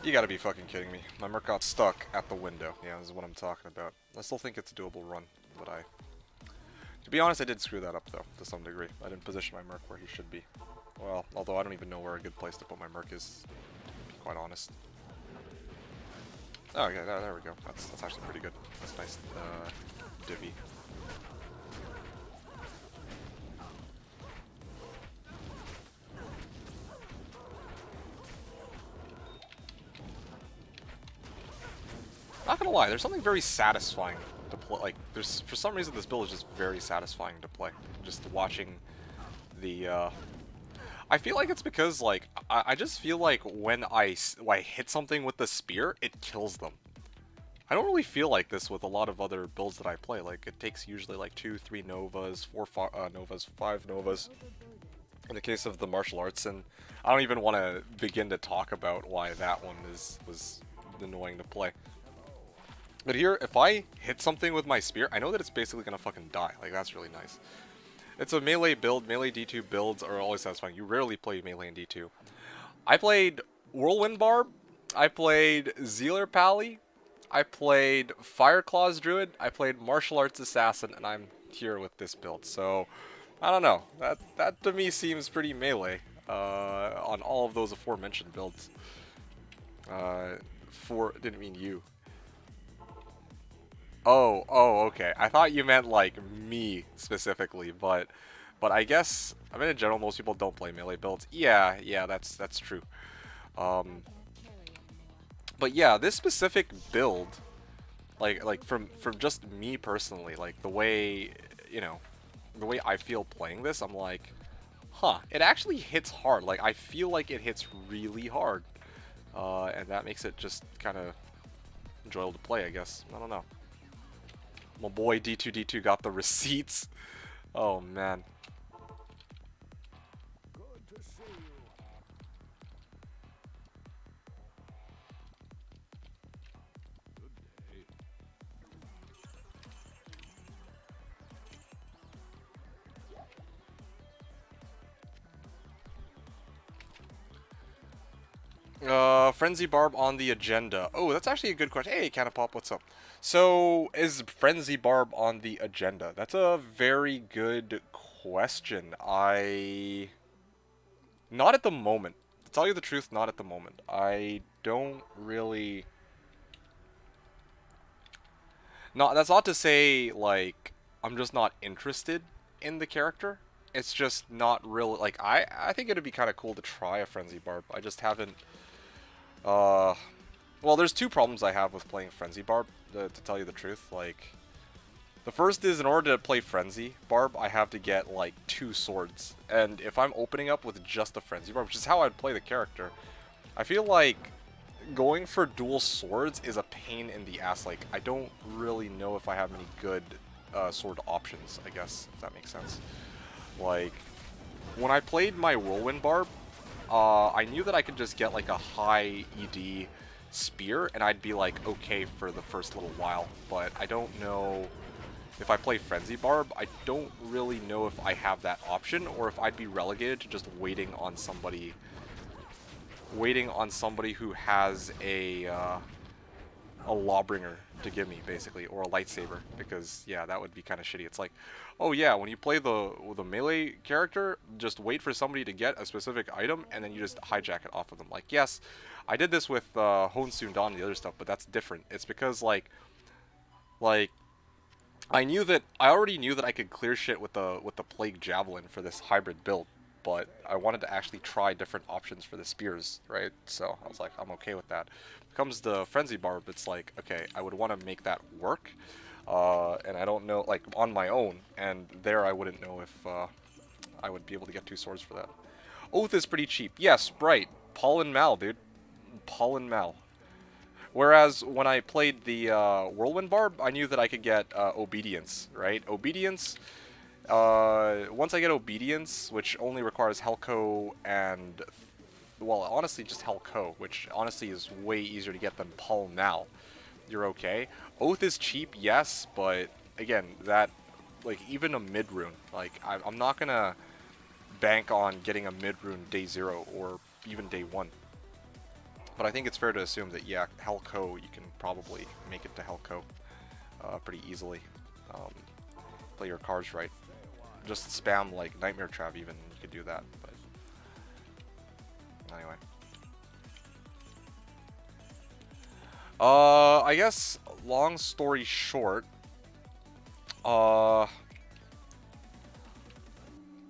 You gotta be fucking kidding me. My Merc got stuck at the window. Yeah, this is what I'm talking about. I still think it's a doable run, but to be honest, I did screw that up, though, to some degree. I didn't position my Merc where he should be. Well, although I don't even know where a good place to put my Merc is, to be quite honest. Oh, okay, there we go. That's actually pretty good. That's nice, divvy. Not gonna lie, there's something very satisfying to play. Like, for some reason, this build is just very satisfying to play. Just watching the, I feel like it's because, like, I just feel like when I hit something with the spear, it kills them. I don't really feel like this with a lot of other builds that I play. Like, it takes usually, like, 2, 3 Novas, 4 Novas, 5 Novas. In the case of the martial arts, and I don't even want to begin to talk about why that one was annoying to play. But here, if I hit something with my spear, I know that it's basically gonna fucking die. Like, that's really nice. It's a melee build. Melee D2 builds are always satisfying. You rarely play melee in D2. I played Whirlwind Barb. I played Zealer Pally. I played Fireclaw's Druid. I played Martial Arts Assassin, and I'm here with this build. So, I don't know. That to me seems pretty melee on all of those aforementioned builds. Didn't mean you. Oh, okay. I thought you meant, like, me specifically, but I guess, I mean, in general, most people don't play melee builds. Yeah, that's true. But yeah, this specific build, like from just me personally, like, the way, you know, the way I feel playing this, I'm like, huh, it actually hits hard. Like, I feel like it hits really hard. And that makes it just kind of enjoyable to play, I guess. I don't know. My boy D2D2 got the receipts. Oh man. Frenzy Barb on the agenda. Oh, that's actually a good question. Hey, Canapop, what's up? So, is Frenzy Barb on the agenda? That's a very good question. Not at the moment. To tell you the truth, not at the moment. I don't really... That's not to say, like, I'm just not interested in the character. It's just not really... Like, I think it'd be kind of cool to try a Frenzy Barb. I just haven't... Well, there's two problems I have with playing Frenzy Barb, to tell you the truth. Like, the first is, in order to play Frenzy Barb, I have to get, like, 2 swords. And if I'm opening up with just a Frenzy Barb, which is how I'd play the character, I feel like going for dual swords is a pain in the ass. Like, I don't really know if I have any good sword options, I guess, if that makes sense. Like, when I played my Whirlwind Barb, I knew that I could just get, like, a high ED spear, and I'd be, like, okay for the first little while. But I don't know if I play Frenzy Barb, I don't really know if I have that option, or if I'd be relegated to just waiting on somebody who has a Lawbringer to give me, basically, or a lightsaber, because, yeah, that would be kind of shitty. It's like, oh yeah, when you play the melee character, just wait for somebody to get a specific item, and then you just hijack it off of them. Like, yes, I did this with Hone Soon Dawn and the other stuff, but that's different. It's because, like, I already knew that I could clear shit with the Plague Javelin for this hybrid build, but I wanted to actually try different options for the spears, right? So I was like, I'm okay with that. Comes the Frenzy Barb, it's like, okay, I would want to make that work, and I don't know, like, on my own, and there I wouldn't know if I would be able to get 2 swords for that. Oath is pretty cheap. Yes, right. Paul and Mal, dude. Paul and Mal. Whereas when I played the Whirlwind Barb, I knew that I could get Obedience, right? Obedience, once I get Obedience, which only requires Helco and, well, honestly, just Helco, which honestly is way easier to get than Paul Mal, you're okay. Oath is cheap, yes, but again, that, like, even a mid-rune, like, I'm not gonna bank on getting a mid-rune day 0 or even day 1. But I think it's fair to assume that, yeah, Hellco, you can probably make it to Hellco pretty easily. Play your cards right. Just spam, like, Nightmare Trav even, you could do that, but... Anyway. I guess, long story short...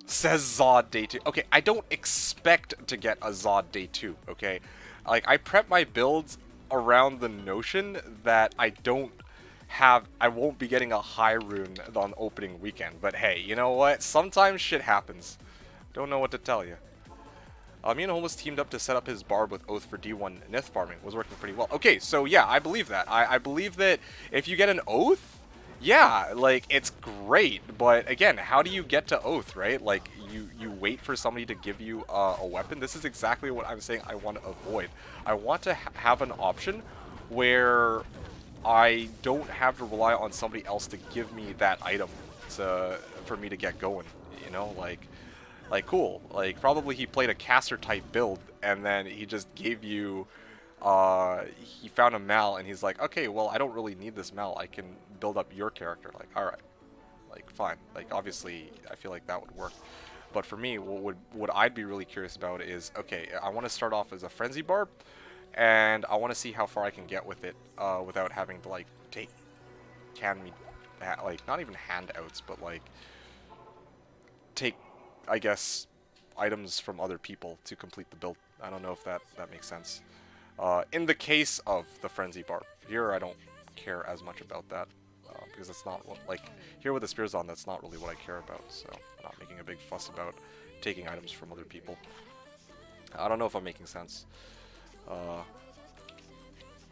Says Zod Day 2. Okay, I don't expect to get a Zod Day 2, okay? Like, I prep my builds around the notion that I won't be getting a high rune on opening weekend. But hey, you know what? Sometimes shit happens. Don't know what to tell you. Me and Holmes teamed up to set up his barb with Oath for D1 Nith farming. Was working pretty well. Okay, so yeah, I believe that. I believe that if you get an Oath, yeah, like, it's great. But again, how do you get to Oath, right? Like, you wait for somebody to give you a weapon. This is exactly what I'm saying I want to avoid. I want to have an option where I don't have to rely on somebody else to give me that item for me to get going, you know? Like, cool. Like, probably he played a caster type build, and then he just gave you, he found a Mal, and he's like, okay, well, I don't really need this Mal. I can build up your character. Like, alright. Like, fine. Like, obviously, I feel like that would work. But for me, what I'd be really curious about is, okay, I want to start off as a Frenzy Barb, and I want to see how far I can get with it without having to, like, take like, not even handouts, but, like, take, I guess, items from other people to complete the build. I don't know if that makes sense. In the case of the Frenzy Barb, here I don't care as much about that. Because it's not, like, here with the Spearzon, that's not really what I care about, so I'm not making a big fuss about taking items from other people. I don't know if I'm making sense.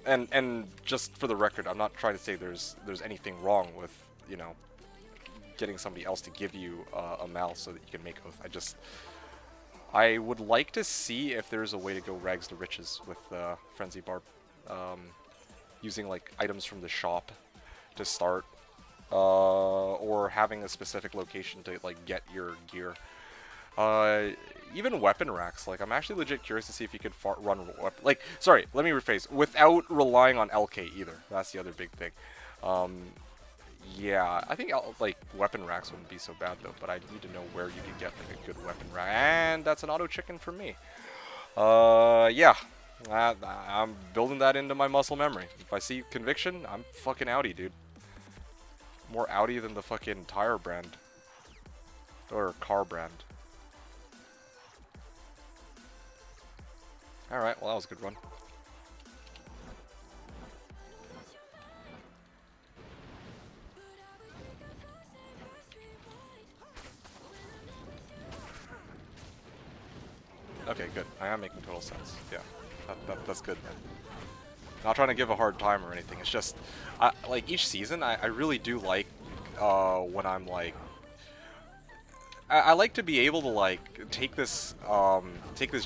And just for the record, I'm not trying to say there's anything wrong with, you know, getting somebody else to give you a Mal so that you can make Oath. I would like to see if there's a way to go rags to riches with Frenzy Barb. Using, like, items from the shop to start, or having a specific location to, like, get your gear. Even weapon racks, like, I'm actually legit curious to see if you could run like, sorry, let me rephrase, without relying on LK either. That's the other big thing. Yeah, I think, like, weapon racks wouldn't be so bad, though, but I need to know where you can get, like, a good weapon rack, and that's an auto chicken for me. Yeah. I'm building that into my muscle memory. If I see conviction, I'm fucking outie, dude. More outie than the fucking tire brand. Or car brand. Alright, well, that was a good run. Okay, good. I am making total sense. Yeah, that's good, man. Not trying to give a hard time or anything. It's just, like, each season, I really do like when I'm, like... I like to be able to, like, take this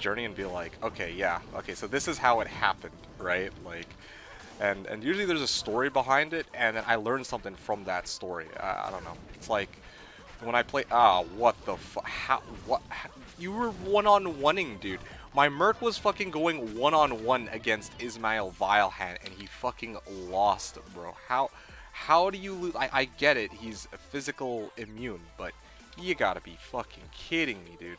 journey and be like, okay, yeah, okay, so this is how it happened, right? Like, and usually there's a story behind it, and then I learn something from that story. I don't know. It's like, when I play... what the fuck? What? You were one-on-oneing, dude. My Merc was fucking going one-on-one against Ismail Vilehand, and he fucking lost, bro. How do you lose? I get it, he's physical immune, but you gotta be fucking kidding me, dude.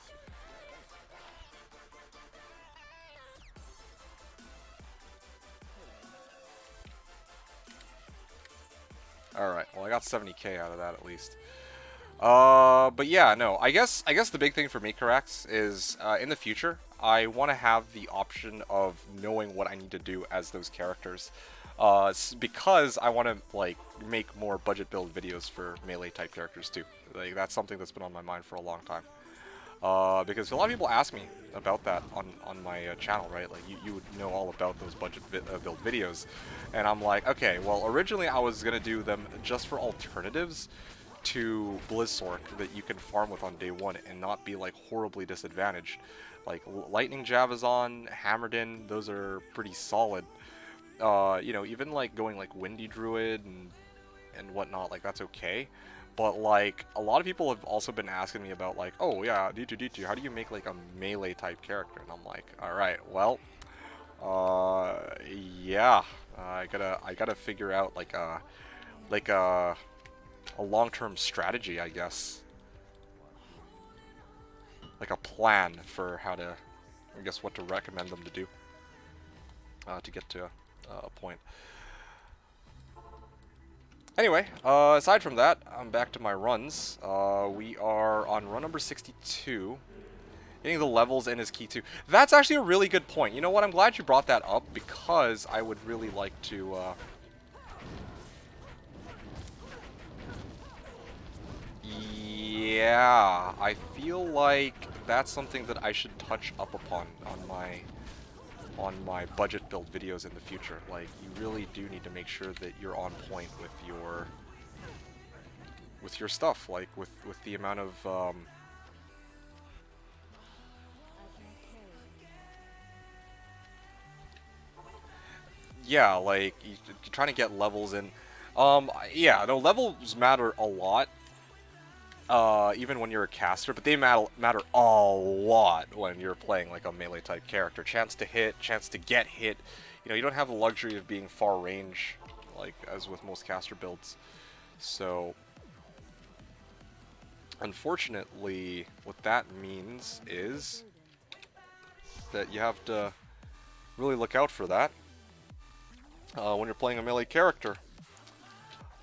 Alright, well, I got 70k out of that at least. But yeah, no, I guess the big thing for me, Karax, is in the future, I want to have the option of knowing what I need to do as those characters. Because I want to, like, make more budget build videos for melee type characters too. Like, that's something that's been on my mind for a long time. Because a lot of people ask me about that on my channel, right? Like, you would know all about those budget build videos. And I'm like, okay, well, originally I was going to do them just for alternatives to Blizzsork that you can farm with on day one and not be, like, horribly disadvantaged. Like, Lightning Javazon, Hammerdin, those are pretty solid. You know, even, like, going, like, Windy Druid and whatnot, like, that's okay. But, like, a lot of people have also been asking me about, like, oh, yeah, D2, how do you make, like, a melee-type character? And I'm like, alright, well, Yeah. I gotta figure out like a long-term strategy, I guess. Like a plan for how to, I guess, what to recommend them to do to get to a point. Anyway, aside from that, I'm back to my runs. We are on run number 62. Getting the levels in is key too. That's actually a really good point. You know what? I'm glad you brought that up because I would really like to... Yeah, I feel like that's something that I should touch up upon on my budget build videos in the future. Like, you really do need to make sure that you're on point with your stuff, like with the amount of yeah, like you're trying to get levels in. Yeah, no, levels matter a lot. Even when you're a caster, but they matter a lot when you're playing like a melee type character. Chance to hit, chance to get hit. You know, you don't have the luxury of being far range, like as with most caster builds. So, unfortunately, what that means is that you have to really look out for that when you're playing a melee character.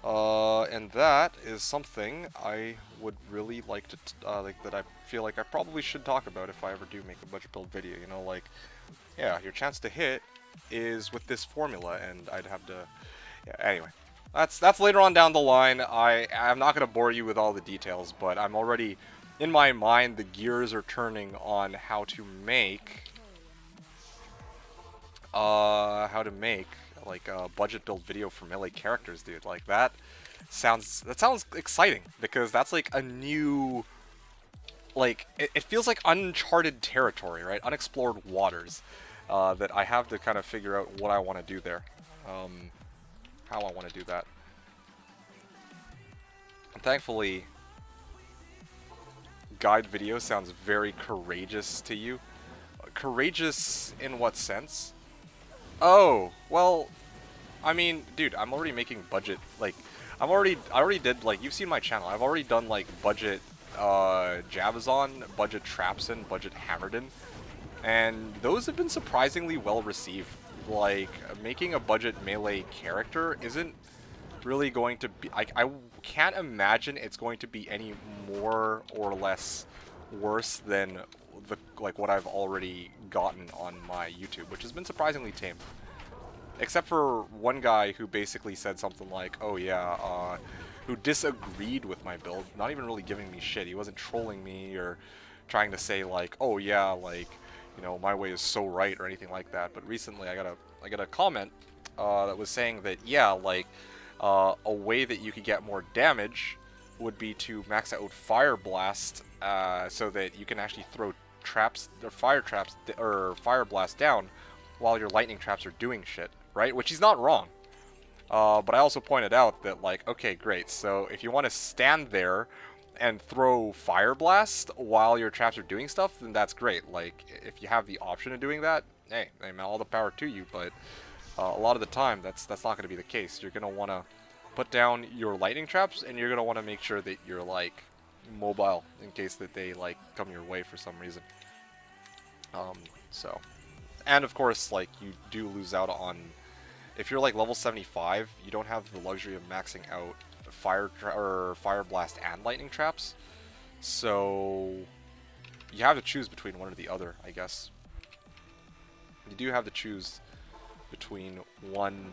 And that is something I would really like to, like, that I feel like I probably should talk about if I ever do make a budget build video. You know, like, yeah, your chance to hit is with this formula, and I'd have to, yeah, anyway. That's later on down the line. I'm not going to bore you with all the details, but I'm already, in my mind, the gears are turning on how to make, like a budget build video for melee characters, dude. Like that sounds exciting because that's like a new, like it feels like uncharted territory, right? Unexplored waters that I have to kind of figure out what I want to do there, how I want to do that. And thankfully, guide video sounds very courageous to you. Courageous in what sense? Oh, well, I mean, dude, I'm already making budget, like, I already did, like, you've seen my channel, I've already done, like, budget, Javazon, budget Trapson, budget Hammerden, and those have been surprisingly well received. Like, making a budget melee character isn't really going to be, I can't imagine it's going to be any more or less worse than like what I've already gotten on my YouTube, which has been surprisingly tame. Except for one guy who basically said something like, oh yeah, who disagreed with my build, not even really giving me shit. He wasn't trolling me or trying to say like, oh yeah, like, you know, my way is so right or anything like that. But recently I got a comment that was saying that, yeah, like, a way that you could get more damage would be to max out Fire Blast so that you can actually throw traps or fire traps or Fire Blast down while your lightning traps are doing shit, right? Which he's not wrong. But I also pointed out that, like, okay, great. So if you want to stand there and throw Fire Blast while your traps are doing stuff, then that's great. Like, if you have the option of doing that, hey, man, all the power to you. But a lot of the time, that's not going to be the case. You're going to want to put down your lightning traps, and you're going to want to make sure that you're, like, mobile in case that they, like, come your way for some reason. So, and of course, like, you do lose out on, if you're like level 75, you don't have the luxury of maxing out Fire Blast and lightning traps. So you have to choose between one or the other, I guess. You do have to choose between one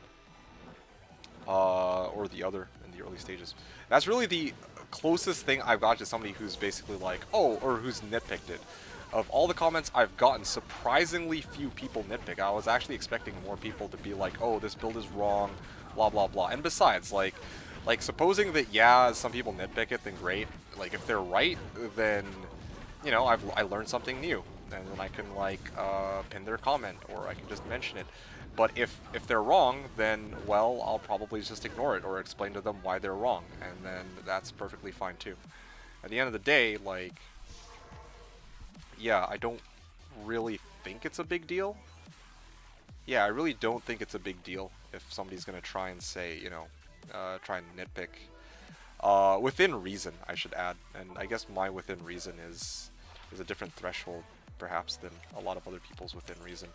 or the other in the early stages. That's really the closest thing I've got to somebody who's basically like, oh, or who's nitpicked it. Of all the comments I've gotten, surprisingly few people nitpick. I was actually expecting more people to be like, oh, this build is wrong, blah, blah, blah. And besides, like supposing that, yeah, some people nitpick it, then great. Like, if they're right, then, you know, I learned something new. And then I can, like, pin their comment, or I can just mention it. But if they're wrong, then, well, I'll probably just ignore it, or explain to them why they're wrong. And then that's perfectly fine, too. At the end of the day, like, yeah, I don't really think it's a big deal. yeah, I really don't think it's a big deal if somebody's gonna try and say, try and nitpick. Within reason, I should add, and I guess my within reason is a different threshold, perhaps, than a lot of other people's within reason.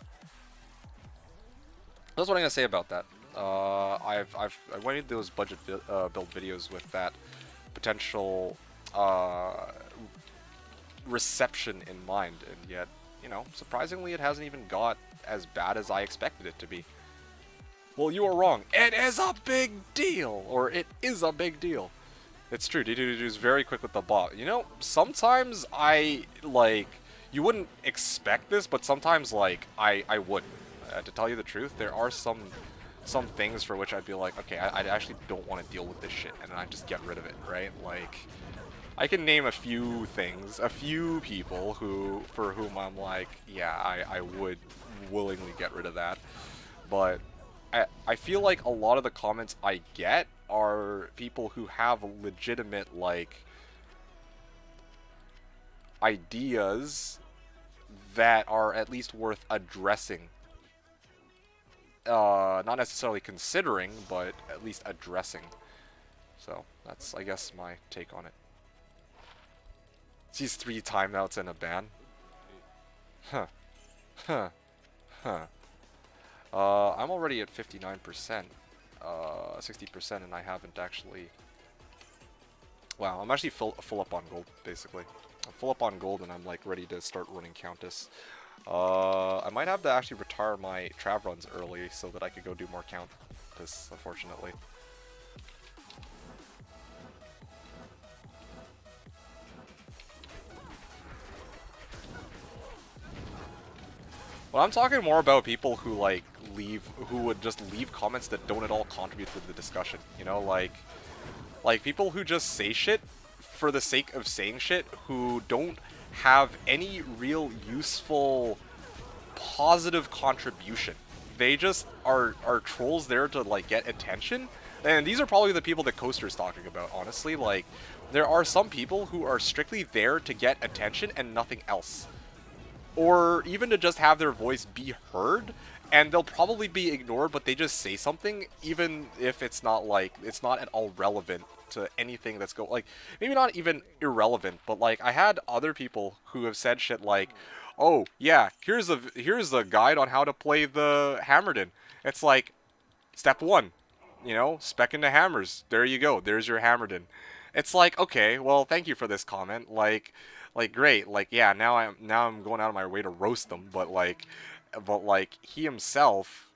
That's what I'm gonna say about that. I went into those budget build videos with that potential reception in mind, and yet, surprisingly, it hasn't even got as bad as I expected it to be. Well, you are wrong. It is a big deal, or it is a big deal. It's true. D2D2 is very quick with the bot. Sometimes you wouldn't expect this, but sometimes I would. To tell you the truth, there are some things for which I'd be like, okay, I actually don't want to deal with this shit, and then I just get rid of it, right? Like, I can name a few things, a few people for whom I'm like, yeah, I would willingly get rid of that. But I feel like a lot of the comments I get are people who have legitimate, ideas that are at least worth addressing. Not necessarily considering, but at least addressing. So, that's, I guess, my take on it. Sees 3 timeouts and a ban. Huh. Huh. Huh. I'm already at 59%. 60%, and I haven't actually... Wow, I'm actually full up on gold, basically. I'm full up on gold, and I'm, ready to start running Countess. I might have to actually retire my Trav runs early so that I could go do more Countess, unfortunately. Well, I'm talking more about people who who would just leave comments that don't at all contribute to the discussion. Like people who just say shit for the sake of saying shit, who don't have any real useful, positive contribution. They just are trolls there to get attention. And these are probably the people that Coaster's talking about, honestly. There are some people who are strictly there to get attention and nothing else. Or even to just have their voice be heard, and they'll probably be ignored, but they just say something, even if it's not it's not at all relevant to anything that's maybe not even irrelevant, but I had other people who have said shit like, oh yeah, here's a guide on how to play the Hammerden. It's like, step 1, spec into hammers. There you go. There's your Hammerden. It's like, okay, well, thank you for this comment. Great. Yeah, now I'm going out of my way to roast them, but he himself,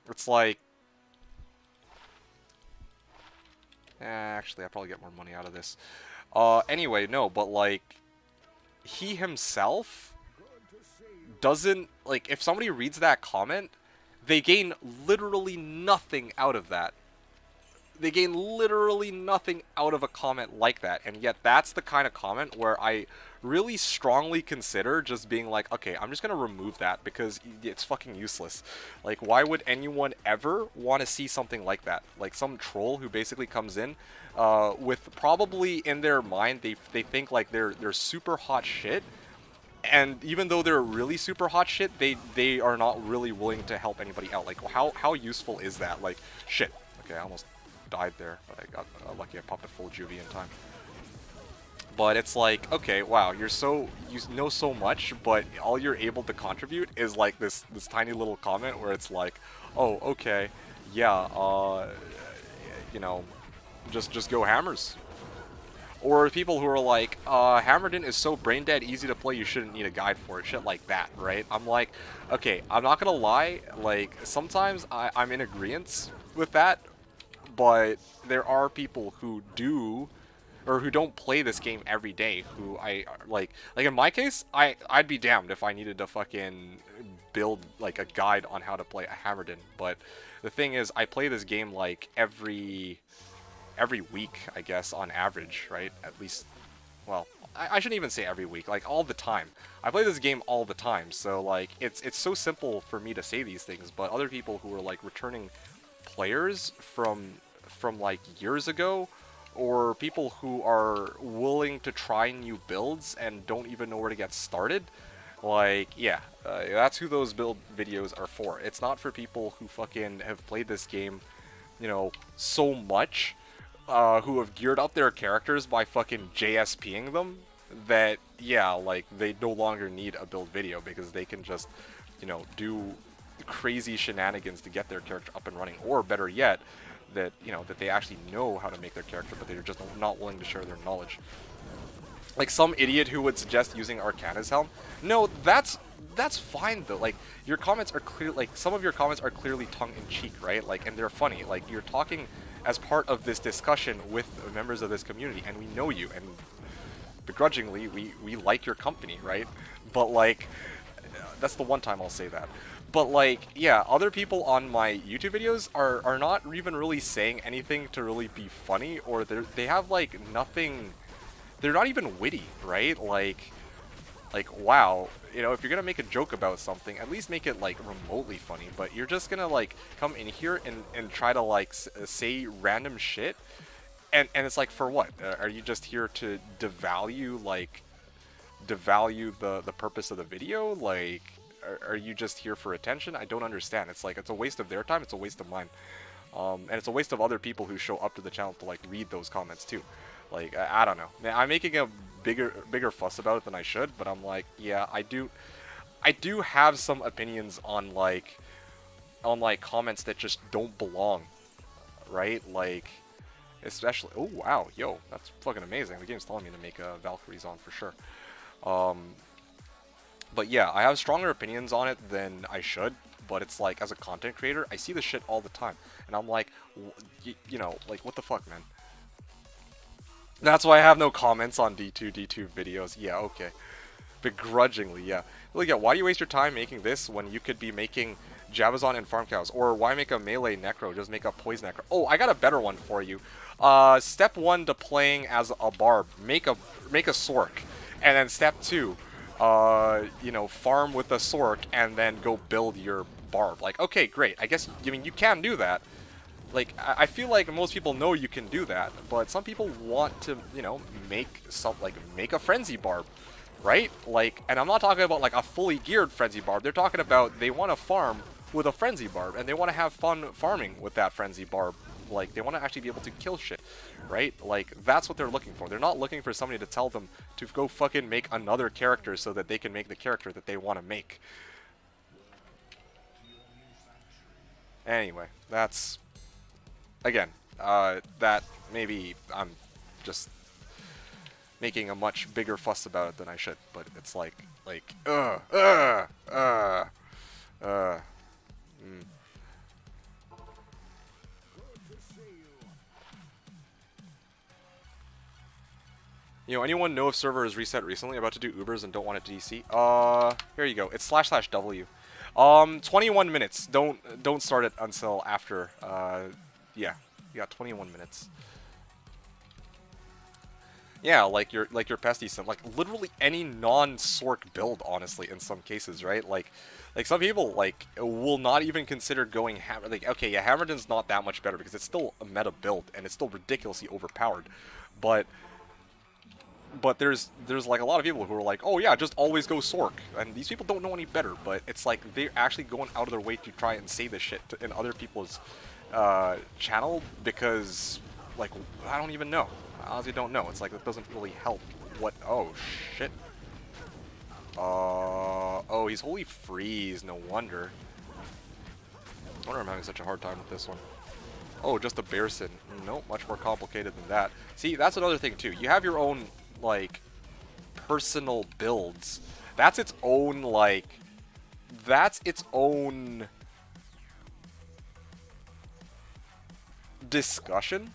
it's like, actually, I'll probably get more money out of this. Anyway, no, but he himself doesn't, if somebody reads that comment, they gain literally nothing out of that. They gain literally nothing out of a comment like that, and yet that's the kind of comment where I really strongly consider just being like, okay, I'm just gonna remove that because it's fucking useless. Why would anyone ever want to see something like that? Some troll who basically comes in with probably in their mind they think they're super hot shit, and even though they're really super hot shit, they are not really willing to help anybody out. How useful is that? Shit. Okay, I almost died there, but I got lucky I popped a full juvie in time. But it's like, okay, wow, you know so much, but all you're able to contribute is this tiny little comment where it's like, oh, okay, yeah, just go hammers. Or people who are like, Hammerden is so brain dead easy to play, you shouldn't need a guide for it. Shit like that, right? I'm like, okay, I'm not gonna lie, sometimes I'm in agreement with that, but there are people who do, or who don't play this game every day, who I like in my case, I'd be damned if I needed to fucking build a guide on how to play a Hammerden. But the thing is, I play this game every week, I guess, on average, right? At least, well, I shouldn't even say every week, all the time. I play this game all the time, so it's so simple for me to say these things, but other people who are returning players from years ago, or people who are willing to try new builds and don't even know where to get started, Like, yeah, that's who those build videos are for. It's not for people who fucking have played this game, you know, so much, who have geared up their characters by fucking JSPing them, that, yeah, like, they no longer need a build video because they can just, you know, do crazy shenanigans to get their character up and running, or better yet, that, you know, that they actually know how to make their character, but they're just not willing to share their knowledge. Like some idiot who would suggest using Arcana's Helm. No, that's fine though. Like, your comments are clear, like, some of your comments are clearly tongue-in-cheek, right? Like, and they're funny. Like, you're talking as part of this discussion with members of this community, and we know you, and begrudgingly, we like your company, right? But, like, that's the one time I'll say that. But, like, yeah, other people on my YouTube videos are not even really saying anything to really be funny, or they have, like, nothing... They're not even witty, right? Like, wow, you know, if you're gonna make a joke about something, at least make it, like, remotely funny. But you're just gonna, like, come in here and try to, like, say random shit, and it's like, for what? Are you just here to devalue the purpose of the video? Like, are you just here for attention? I don't understand. It's like, it's a waste of their time, it's a waste of mine. And it's a waste of other people who show up to the channel to, like, read those comments too. Like, I don't know. Man, I'm making a bigger fuss about it than I should, but I'm like, yeah, I do have some opinions on comments that just don't belong, right? Like, especially, oh wow, yo, that's fucking amazing. The game's telling me to make a Valkyrie's on for sure. But yeah, I have stronger opinions on it than I should. But it's like, as a content creator, I see this shit all the time, and I'm like, you know, like, what the fuck, man? That's why I have no comments on D2 videos. Yeah, okay. Begrudgingly, yeah. Look at, why do you waste your time making this when you could be making Javazon and Farm Cows? Or why make a melee necro? Just make a poison necro. Oh, I got a better one for you. Step 1 to playing as a barb. Make a sork. And then step 2, you know, farm with a sork and then go build your barb. Like, okay, great. I guess, I mean, you can do that. Like, I feel like most people know you can do that, but some people want to, you know, make a frenzy barb, right? Like, and I'm not talking about, like, a fully geared frenzy barb. They're talking about they want to farm with a frenzy barb, and they want to have fun farming with that frenzy barb. Like, they want to actually be able to kill shit, right? Like, that's what they're looking for. They're not looking for somebody to tell them to go fucking make another character so that they can make the character that they want to make. Anyway, that's... Again, that maybe I'm just making a much bigger fuss about it than I should, but it's like, You know, anyone know if server is reset recently? About to do Ubers and don't want it to DC? Here you go. It's //W. 21 minutes. Don't start it until after, yeah, you got 21 minutes. Yeah, like your pesty sim, like literally any non-sork build, honestly, in some cases, right? Like some people like will not even consider going hammer. Like, okay, yeah, Hammerden's not that much better because it's still a meta build and it's still ridiculously overpowered, but there's like a lot of people who are like, oh yeah, just always go sork, and these people don't know any better. But it's like they're actually going out of their way to try and say this shit in other people's channel because, like, I don't even know. I honestly don't know. It's like it doesn't really help. What? Oh shit. Oh, he's Holy Freeze. No wonder. I wonder I'm having such a hard time with this one. Oh, just a bear sin. Nope, much more complicated than that. See, that's another thing too. You have your own, like, personal builds. That's its own, like, that's its own discussion.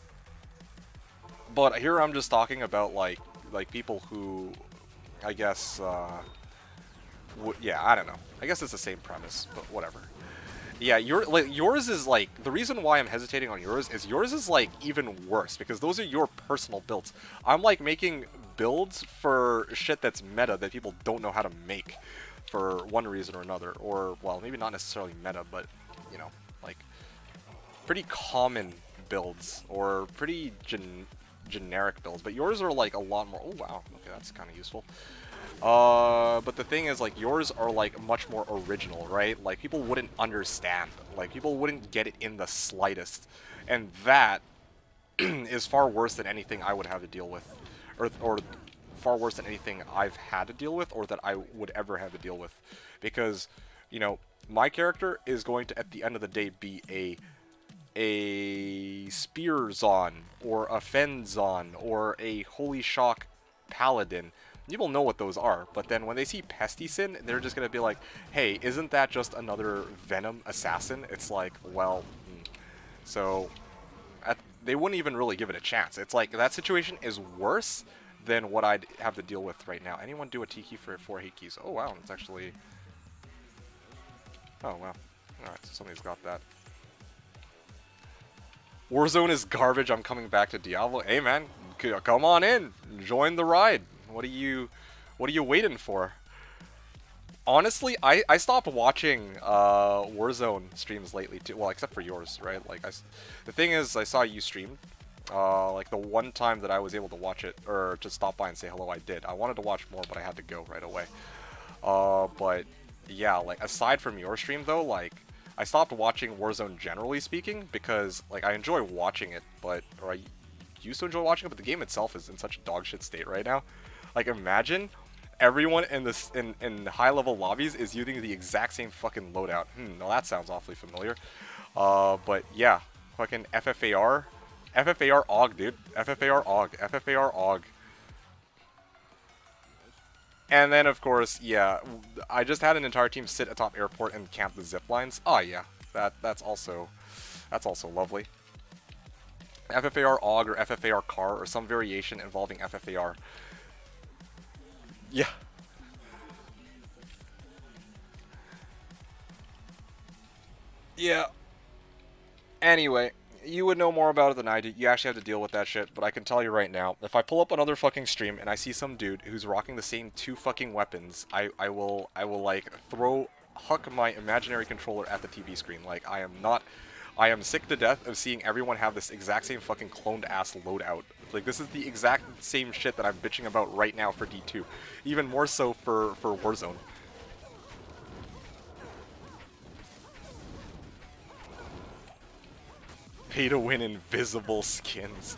But here I'm just talking about like people who, I guess, yeah, I don't know. I guess it's the same premise, but whatever. Yeah, yours is like, the reason why I'm hesitating on yours is like even worse because those are your personal builds. I'm like making builds for shit that's meta that people don't know how to make for one reason or another, or well, maybe not necessarily meta, but you know, like pretty common builds or pretty generic builds. But yours are like a lot more. Oh wow, okay, that's kind of useful. But the thing is, like, yours are, like, much more original, right? Like, people wouldn't understand. Like, people wouldn't get it in the slightest. And that is far worse than anything I would have to deal with. Or far worse than anything I've had to deal with, or that I would ever have to deal with. Because, you know, my character is going to, at the end of the day, be a Spearzon, or a Fenzon, or a Holy Shock Paladin. People know what those are, but then when they see Pesticin, they're just gonna be like, hey, isn't that just another Venom assassin? It's like, well, so they wouldn't even really give it a chance. It's like, that situation is worse than what I'd have to deal with right now. Anyone do a Tiki for 4 hate keys? Oh wow, it's actually... Oh wow. Alright, so somebody's got that. Warzone is garbage, I'm coming back to Diablo. Hey man, come on in, join the ride. What are you waiting for? Honestly, I stopped watching Warzone streams lately too. Well, except for yours, right? Like, the thing is, I saw you stream. Like, the one time that I was able to watch it, or to stop by and say hello, I did. I wanted to watch more, but I had to go right away. But, yeah, like, aside from your stream, though, like, I stopped watching Warzone generally speaking, because, like, I enjoy watching it, but, or I used to enjoy watching it, but the game itself is in such a dog shit state right now. Like, imagine everyone in this in high level lobbies is using the exact same fucking loadout. Now that sounds awfully familiar. But yeah, fucking FFAR AUG, dude. FFAR AUG. And then of course, yeah, I just had an entire team sit atop airport and camp the zip lines. Oh yeah, that's also lovely. FFAR AUG or FFAR car or some variation involving FFAR. Yeah. Yeah. Anyway, you would know more about it than I do. You actually have to deal with that shit, but I can tell you right now, if I pull up another fucking stream and I see some dude who's rocking the same 2 fucking weapons, I will like huck my imaginary controller at the TV screen. Like, I am sick to death of seeing everyone have this exact same fucking cloned ass loadout. Like, this is the exact same shit that I'm bitching about right now for D2. Even more so for Warzone. Pay to win invisible skins.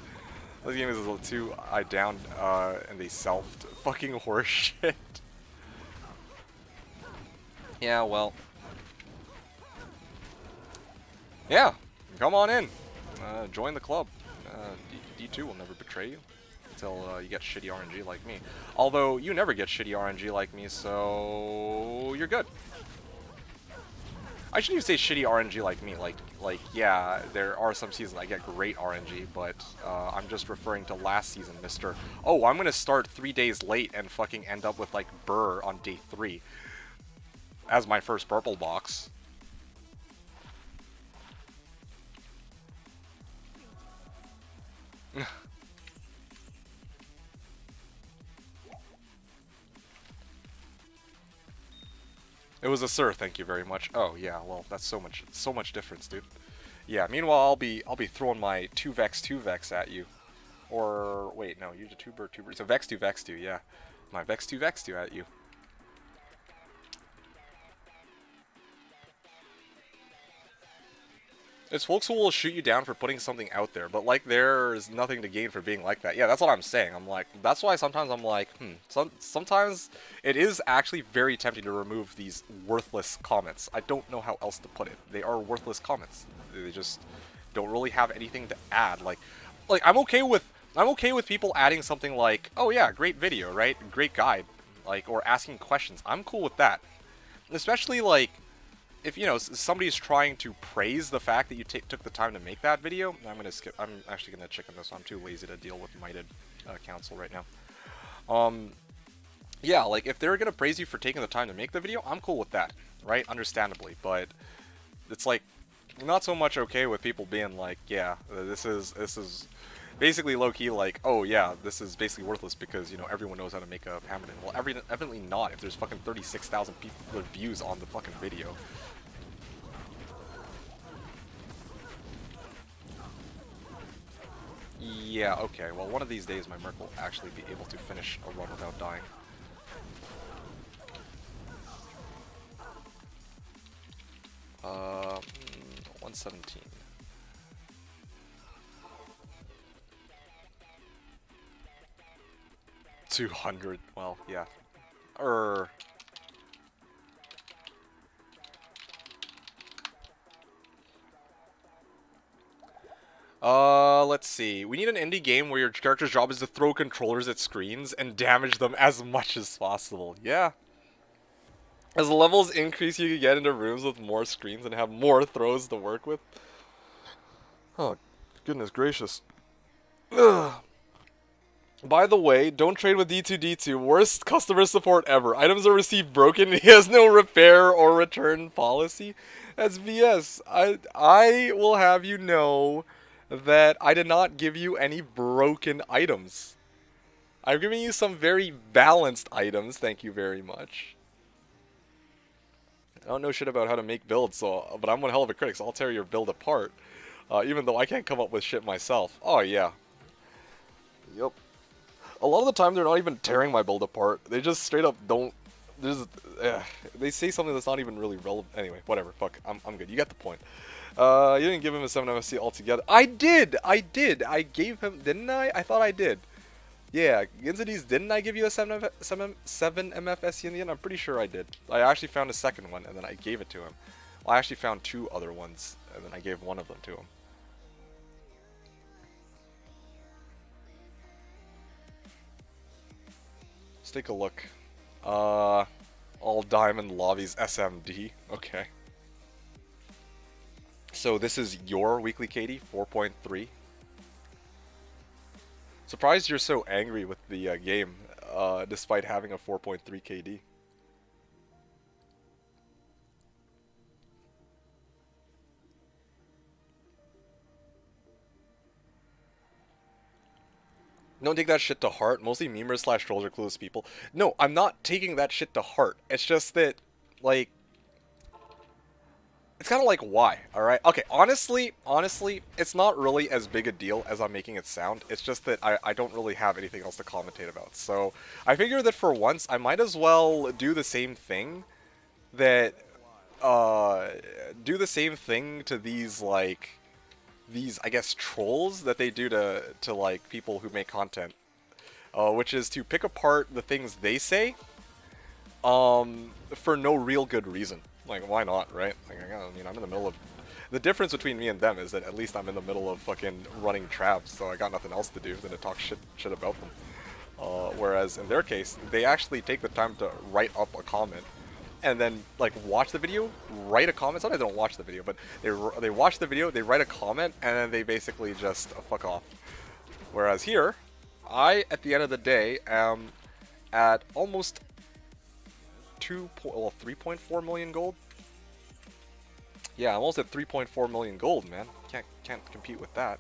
This game is 2 I downed and they selfed. Fucking horseshit. Yeah, well. Yeah, come on in. Join the club. D2 will never betray you until you get shitty RNG like me. Although, you never get shitty RNG like me, so you're good. I shouldn't even say shitty RNG like me. Like, yeah, there are some seasons I get great RNG, but I'm just referring to last season, Mr. Oh, I'm gonna start 3 days late and fucking end up with, like, Burr on day 3 as my first purple box. It was a sir, thank you very much. Oh yeah, well that's so much difference, dude. Yeah. Meanwhile, I'll be throwing my 2vex at you, or wait, no, you're the 2-bird. So vex 2, yeah, my vex 2 at you. It's folks who will shoot you down for putting something out there, but like there's nothing to gain for being like that. Yeah, that's what I'm saying. I'm like, that's why sometimes I'm like, sometimes it is actually very tempting to remove these worthless comments. I don't know how else to put it. They are worthless comments. They just don't really have anything to add. Like I'm okay with people adding something like, oh yeah, great video, right? Great guide, like, or asking questions. I'm cool with that. Especially like, if, you know, somebody's trying to praise the fact that you took the time to make that video, I'm actually gonna chicken this. I'm too lazy to deal with Mighted Council right now. Yeah, like, if they're gonna praise you for taking the time to make the video, I'm cool with that, right? Understandably, but it's like, not so much okay with people being like, yeah, this is basically low-key like, oh yeah, this is basically worthless because, you know, everyone knows how to make a Hamilton. Well, evidently not if there's fucking 36,000 views on the fucking video. Yeah, okay, well, one of these days my Merc will actually be able to finish a run without dying. Uh, 117. 200. Well, yeah. Let's see. We need an indie game where your character's job is to throw controllers at screens and damage them as much as possible. Yeah. As levels increase, you can get into rooms with more screens and have more throws to work with. Oh, goodness gracious. Ugh. By the way, don't trade with D2D2. Worst customer support ever. Items are received broken and he has no repair or return policy. That's BS. I will have you know that I did not give you any broken items. I've given you some very balanced items, thank you very much. I don't know shit about how to make builds, but I'm one hell of a critic, so I'll tear your build apart. Even though I can't come up with shit myself. Oh yeah. Yep. A lot of the time they're not even tearing my build apart. They just straight up don't. They say something that's not even really relevant. Anyway, whatever. Fuck. I'm good. You get the point. You didn't give him a 7 MFC altogether. I did. I gave him. Didn't I? I thought I did. Yeah, Ginzadis, didn't I give you a 7 MFSC in the end? I'm pretty sure I did. I actually found a second one and then I gave it to him. Well, I actually found 2 other ones and then I gave one of them to him. Let's take a look. All diamond lobbies SMD. Okay. So this is your weekly KD, 4.3. Surprised you're so angry with the game, despite having a 4.3 KD. Don't take that shit to heart. Mostly memers slash trolls are clueless people. No, I'm not taking that shit to heart. It's just that, like, it's kind of like, why? Alright? Okay, honestly, it's not really as big a deal as I'm making it sound. It's just that I don't really have anything else to commentate about. So, I figure that for once, I might as well do the same thing that, do the same thing to these, like, I guess, trolls that they do to like, people who make content. Which is to pick apart the things they say, for no real good reason. Like, why not, right? Like, I mean, I'm in the middle of... The difference between me and them is that at least I'm in the middle of fucking running traps, so I got nothing else to do than to talk shit about them. Whereas in their case, they actually take the time to write up a comment, and then, like, watch the video, write a comment. Sometimes they don't watch the video, but they watch the video, they write a comment, and then they basically just fuck off. Whereas here, I, at the end of the day, am at almost 3.4 million gold. Yeah, I'm almost at 3.4 million gold, man. Can't compete with that.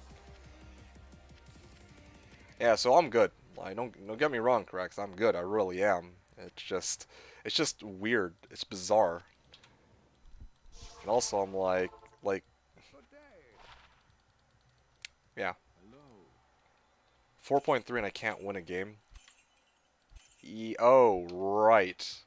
Yeah, so I'm good. Like, don't get me wrong, Correx. I'm good. I really am. It's just weird. It's bizarre. And also, I'm like, yeah. 4.3 and I can't win a game. Oh, right.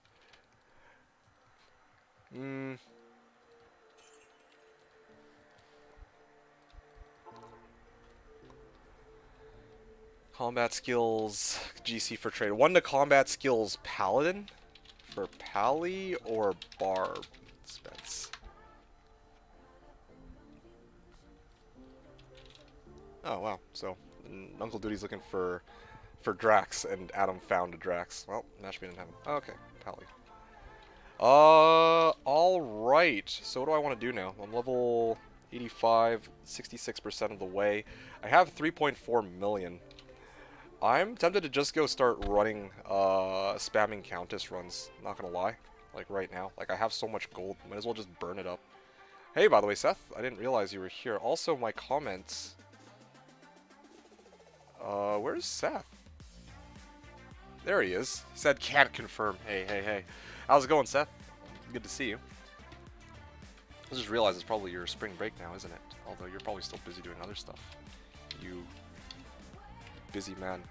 Combat skills, GC for trade. 1 to combat skills, Paladin for Pally or Barb, Spence. Oh wow, so Uncle Duty's looking for Drax, and Adam found a Drax. Well, Nash didn't have him. Oh, okay, Pally. Alright. So what do I want to do now? I'm level 85, 66% of the way. I have 3.4 million. I'm tempted to just go start running, spamming Countess runs. Not gonna lie. Like, right now. Like, I have so much gold. Might as well just burn it up. Hey, by the way, Seth. I didn't realize you were here. Also, my comments... where's Seth? There he is. He said can't confirm. Hey. How's it going, Seth? Good to see you. I just realized it's probably your spring break now, isn't it? Although you're probably still busy doing other stuff. You busy man.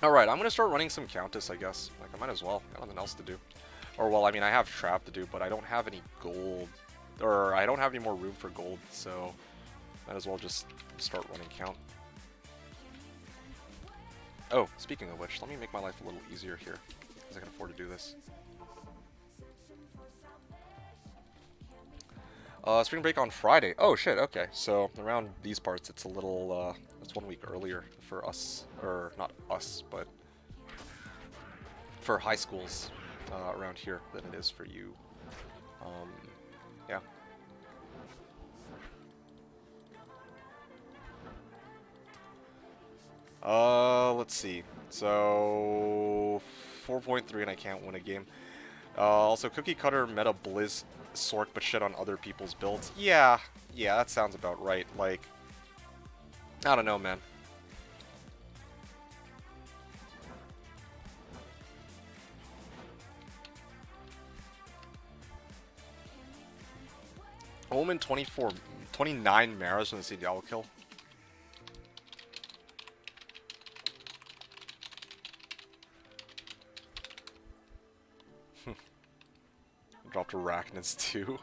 Alright, I'm gonna start running some Countess, I guess. Like, I might as well. Got nothing else to do. Or, well, I mean, I have Trap to do, but I don't have any gold. Or, I don't have any more room for gold, so might as well just start running Count. Oh, speaking of which, let me make my life a little easier here, because I can afford to do this. Spring break on Friday. Oh shit, okay. So around these parts it's a little, it's 1 week earlier for us, or not us, but for high schools around here than it is for you. Yeah. Let's see. So 4.3 and I can't win a game. Also, Cookie Cutter meta Blizz Sork but shit on other people's builds. Yeah, that sounds about right. Like, I don't know, man. Omen 29 Maras from the Slashdiablo kill. Dropped Arachnids too.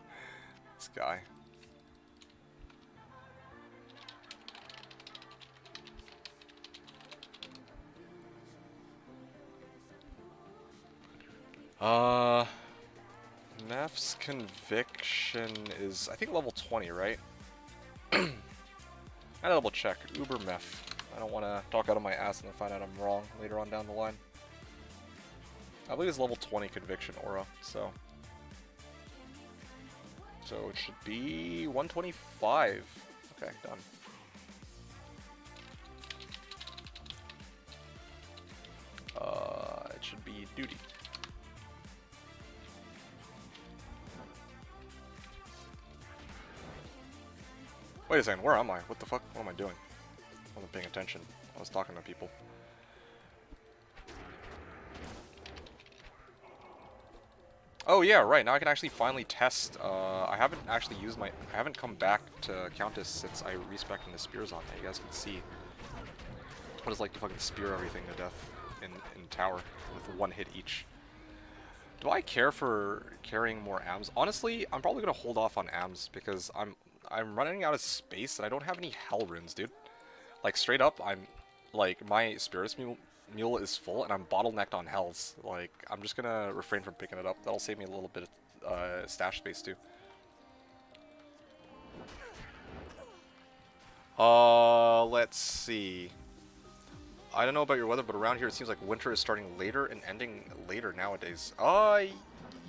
This guy. Neph's Conviction is, I think, level 20, right? I gotta double check. Uber Meph. I don't want to talk out of my ass and then find out I'm wrong later on down the line. I believe it's level 20 Conviction Aura, so... So it should be 125. Okay, done. It should be Duty. Wait a second, where am I? What the fuck? What am I doing? I wasn't paying attention. I was talking to people. Oh yeah, right, now I can actually finally test. I haven't actually used my... I haven't come back to Countess since I respec'd the Spearzon. Now you guys can see what it's like to fucking spear everything to death in tower with one hit each. Do I care for carrying more AMs? Honestly, I'm probably gonna hold off on AMs because I'm running out of space and I don't have any Hell Runes, dude. Like, straight up, I'm... Like, my Spirits Mule is full and I'm bottlenecked on Hells. Like, I'm just gonna refrain from picking it up. That'll save me a little bit of stash space, too. Let's see. I don't know about your weather, but around here it seems like winter is starting later and ending later nowadays.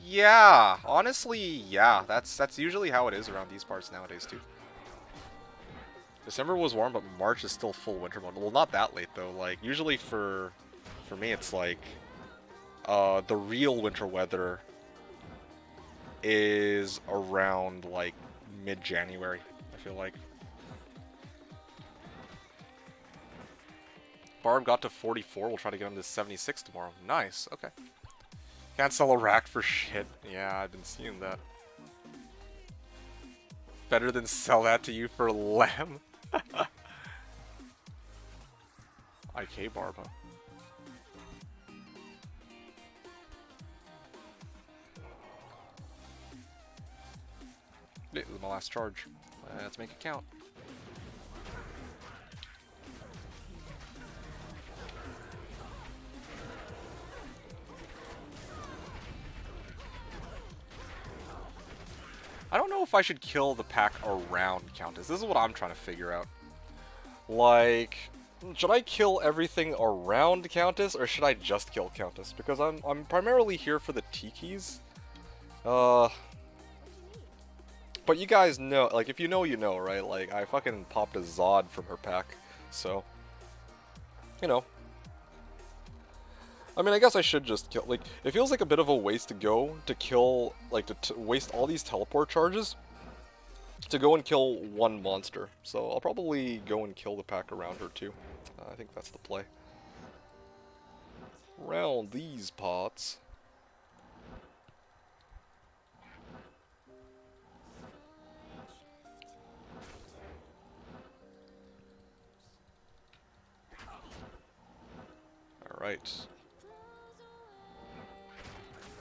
Yeah. Honestly, yeah. That's usually how it is around these parts nowadays, too. December was warm, but March is still full winter mode. Well, not that late, though. Like, usually for me, it's like, the real winter weather is around, like, mid-January, I feel like. Barb got to 44. We'll try to get him to 76 tomorrow. Nice. Okay. Can't sell a rack for shit. Yeah, I've been seeing that. Better than sell that to you for lamb. IK Barb, huh? This is my last charge. Let's make it count. I don't know if I should kill the pack around Countess. This is what I'm trying to figure out. Like, should I kill everything around Countess, or should I just kill Countess? Because I'm primarily here for the Tikis. But you guys know, like, if you know, you know, right? Like, I fucking popped a Zod from her pack, so, you know. I mean, I guess I should just kill, like, it feels like a bit of a waste to go to kill, like, to waste all these teleport charges to go and kill one monster. So I'll probably go and kill the pack around her too. I think that's the play. Around these pots. Alright.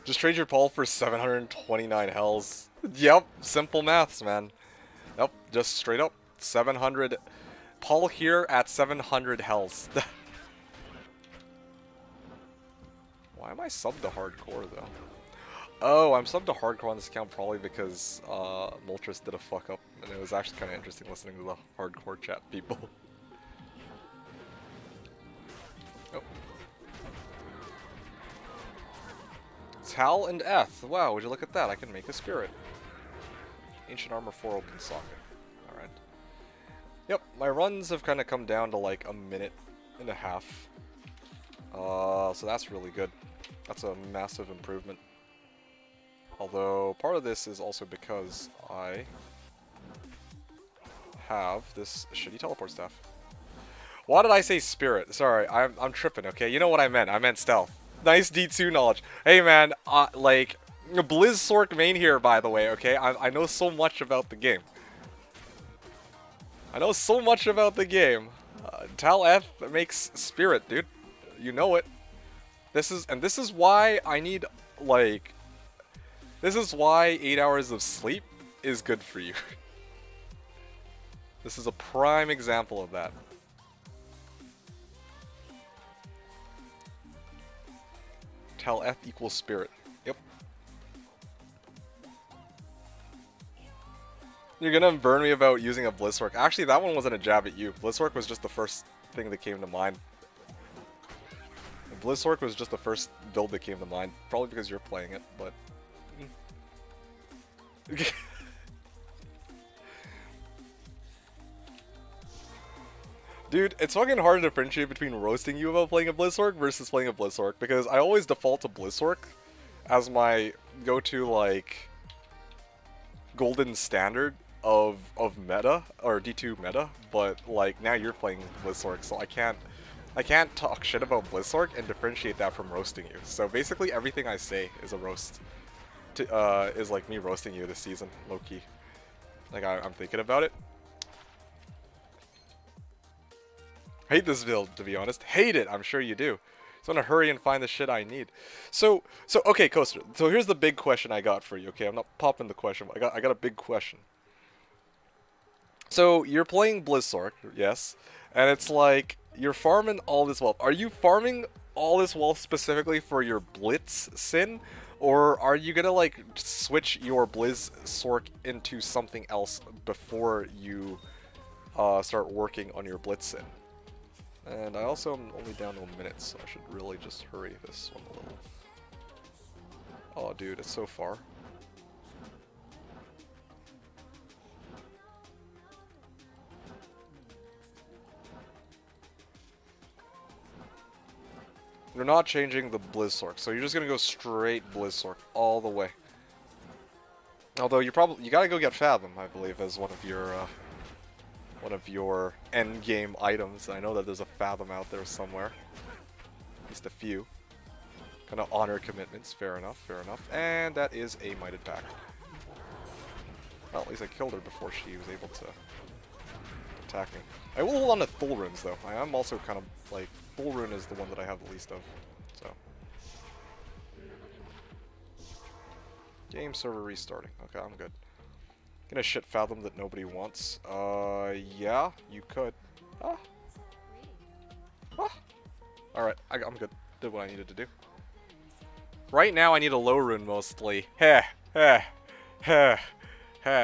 Just trade your Paul for 729 hells. Yep, simple maths, man. Yep, just straight up. 700. Paul here at 700 hells. Why am I subbed to hardcore, though? Oh, I'm subbed to hardcore on this account probably because Moltres did a fuck up, and it was actually kind of interesting listening to the hardcore chat people. Oh. Tal and Eth. Wow, would you look at that? I can make a spirit. Ancient Armor 4 open socket. Alright. Yep, my runs have kind of come down to like a minute and a half. So that's really good. That's a massive improvement. Although, part of this is also because I have this shitty teleport staff. Why did I say spirit? Sorry, I'm tripping, okay? You know what I meant. I meant stealth. Nice D2 knowledge. Hey, man, like, Blizzsork main here, by the way, okay? I know so much about the game. I know so much about the game. Tal Eth makes spirit, dude. You know it. This is why I need, like... This is why 8 hours of sleep is good for you. This is a prime example of that. Tal Eth equals spirit. Yep. You're gonna burn me about using a Blizzsork. Actually, that one wasn't a jab at you. Blizzsork was just the first thing that came to mind. Blizzsork was just the first build that came to mind. Probably because you're playing it, but... Dude, it's fucking hard to differentiate between roasting you about playing a Blizzsork versus playing a Blizzsork, because I always default to Blizzsork as my go-to, like, golden standard of meta, or D2 meta, but, like, now you're playing Blizzsork, so I can't talk shit about Blizzsork and differentiate that from roasting you. So basically everything I say is a roast. Is like me roasting you this season, low-key. Like, I'm thinking about it. Hate this build, to be honest. Hate it, I'm sure you do. So I'm gonna hurry and find the shit I need. So okay, Coaster. So here's the big question I got for you, okay? I'm not popping the question, but I got a big question. So, you're playing Blizzsork, yes, and it's like, you're farming all this wealth. Are you farming all this wealth specifically for your Blitz Sin? Or are you gonna, like, switch your Blizzsork into something else before you start working on your Blitz Sin? And I also am only down to a minute, so I should really just hurry this one a little. Oh, dude, it's so far. You're not changing the Blizzsork, so you're just gonna go straight Blizzsork all the way. Although you gotta go get Fathom, I believe, as one of your end game items. I know that there's a Fathom out there somewhere, at least a few. Kind of honor commitments, fair enough, fair enough. And that is a Mighted Pack. Well, at least I killed her before she was able to attack me. I will hold on to Full Runes, though. I am also kind of, like, Full Rune is the one that I have the least of, so. Game server restarting. Okay, I'm good. Gonna shit Fathom that nobody wants. Yeah, you could. Ah. Alright, I'm good. Did what I needed to do. Right now, I need a low rune mostly. Heh.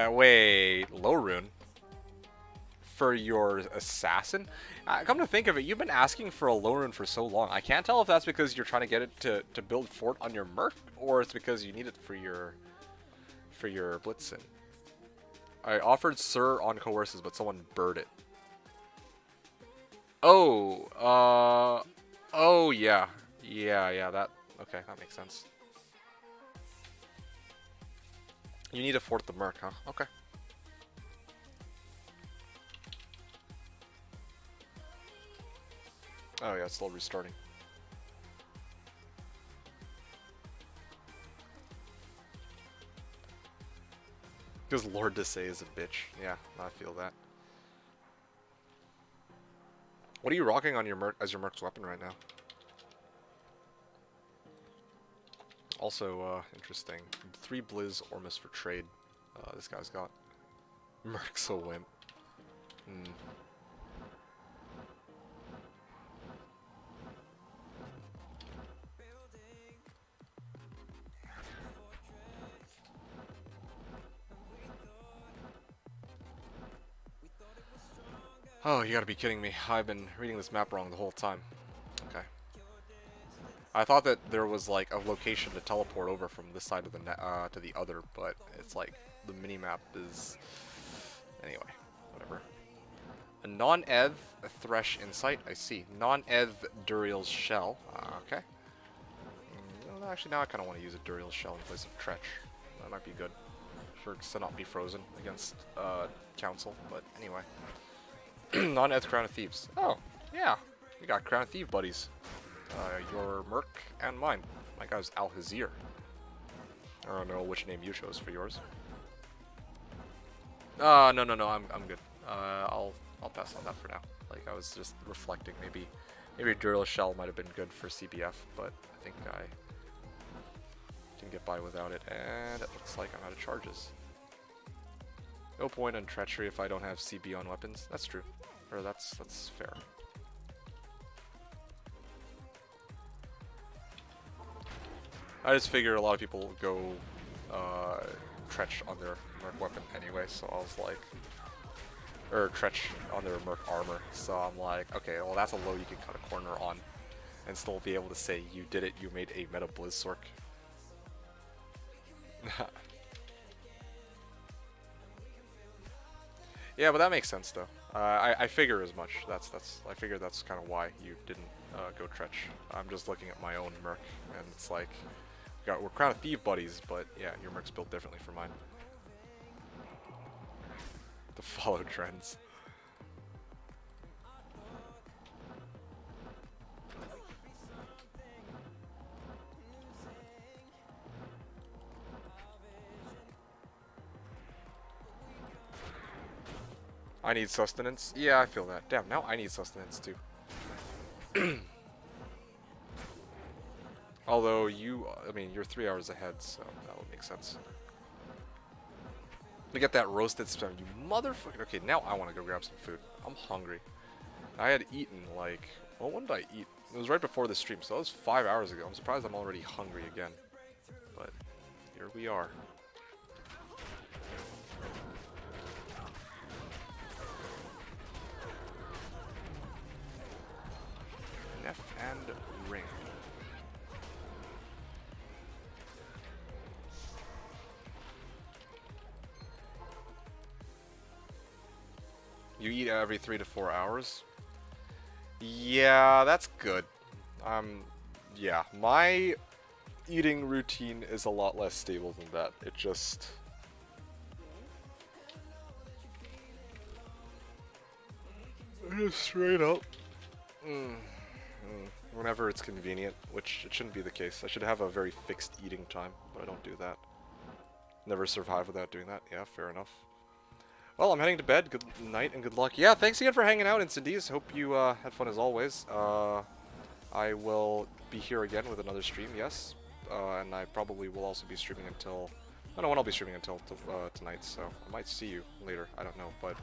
Wait, low rune? For your assassin? Come to think of it, you've been asking for a low rune for so long. I can't tell if that's because you're trying to get it to build fort on your merc, or it's because you need it for your Blitzen. I offered Sir on coerces, but someone bird it. Oh, oh yeah, that, okay, that makes sense. You need to fort the merc, huh? Okay. Oh yeah, it's still restarting. Because Lord Desay is a bitch. Yeah, I feel that. What are you rocking on your merc as your merc's weapon right now? Also, interesting. 3 Blizz Ormus for trade. This guy's got. Merc's a wimp. Hmm. Oh, you gotta be kidding me. I've been reading this map wrong the whole time. Okay. I thought that there was like a location to teleport over from this side of the to the other, but it's like the mini-map is... Anyway, whatever. A non-EV Thresh Insight, I see. Non-EV Duriel's Shell, okay. Well, actually, now I kind of want to use a Duriel's Shell in place of Tretch. That might be good. Sure, to not be frozen against Council, but anyway. Non-EV Crown of Thieves. Oh, yeah. We got Crown of Thieve buddies. Your Merc and mine. My guy's Al-Hazir. I don't know which name you chose for yours. No, I'm good. I'll pass on that for now. Like, I was just reflecting. Maybe a Duriel Shell might have been good for CBF, but I think I can get by without it. And it looks like I'm out of charges. No point in treachery if I don't have CB on weapons. That's true. Or that's fair. I just figure a lot of people go Tretch on their Merc weapon anyway, so I was like... Or Tretch on their Merc armor, so I'm like, okay, well that's a low you can cut a corner on and still be able to say you did it, you made a meta Blizzsork. Yeah, but that makes sense though. I figure as much. I figure that's kind of why you didn't go Tretch. I'm just looking at my own Merc, and it's like we're Crown of Thieve buddies, but yeah, your Merc's built differently from mine. To follow trends. I need sustenance. Yeah, I feel that. Damn, now I need sustenance too. Although I mean, you're 3 hours ahead, so that would make sense. We get that roasted spam, you motherfucker. Okay, now I want to go grab some food. I'm hungry. I had eaten like, well, when did I eat? It was right before the stream, so that was 5 hours ago. I'm surprised I'm already hungry again. But here we are. Neff and Ring. You eat every 3 to 4 hours? Yeah, that's good. Yeah, my eating routine is a lot less stable than that. It just... straight up. Whenever it's convenient, which it shouldn't be the case. I should have a very fixed eating time, but I don't do that. Never survive without doing that. Yeah, fair enough. Well, I'm heading to bed. Good night and good luck. Yeah, thanks again for hanging out, Incendies. Hope you had fun as always. I will be here again with another stream, yes. And I probably will also be streaming until... I don't know when I'll be streaming until tonight, so I might see you later. I don't know, but...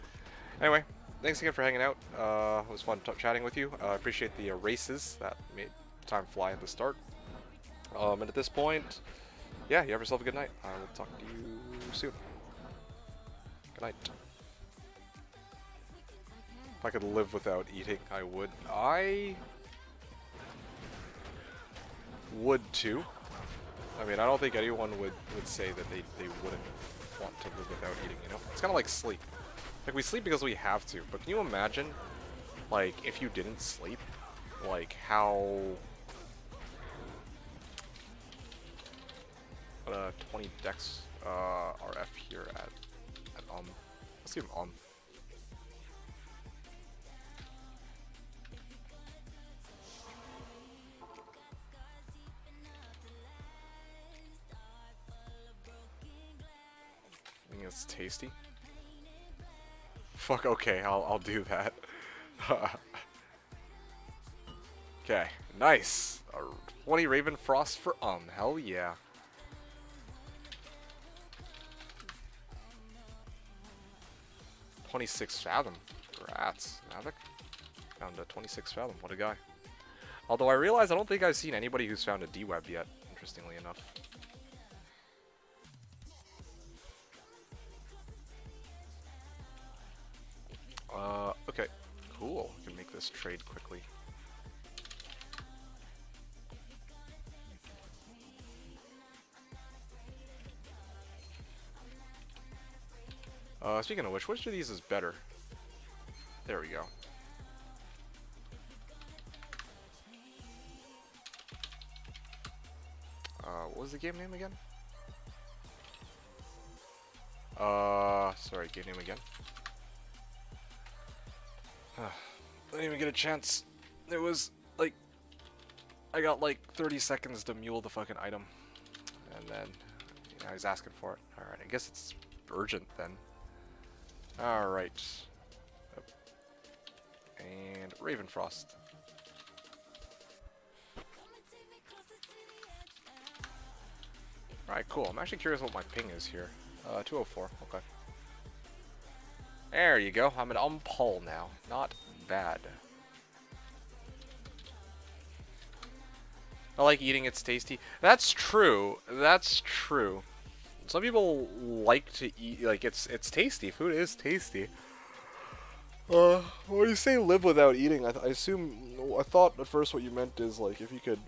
Anyway, thanks again for hanging out. It was fun chatting with you. I appreciate the races that made time fly at the start. And at this point, yeah, you have yourself a good night. I will talk to you soon. Good night. If I could live without eating, I would. I would too. I mean, I don't think anyone would say that they wouldn't want to live without eating, you know? It's kind of like sleep. Like, we sleep because we have to, but can you imagine, like, if you didn't sleep, like, how... 20 dex RF here at let's give him I think it's tasty. Fuck, okay, I'll do that. Okay, nice. 20 Raven Frost for hell yeah. 26 Fathom. Rats. Havoc. Found a 26 Fathom. What a guy. Although I realize I don't think I've seen anybody who's found a D-Web yet, interestingly enough. Okay. Cool. We can make this trade quickly. Speaking of which of these is better? There we go. What was the game name again? Sorry, game name again. I didn't even get a chance. It was, like, I got, like, 30 seconds to mule the fucking item. And then, you know, he's asking for it. Alright, I guess it's urgent then. Alright. And Ravenfrost. Alright, cool. I'm actually curious what my ping is here. 204, okay. There you go. I'm an umpole now. Not bad. I like eating, it's tasty. That's true. That's true. Some people like to eat, like, it's tasty. Food is tasty. When you say live without eating, I thought at first what you meant is, like, if you could,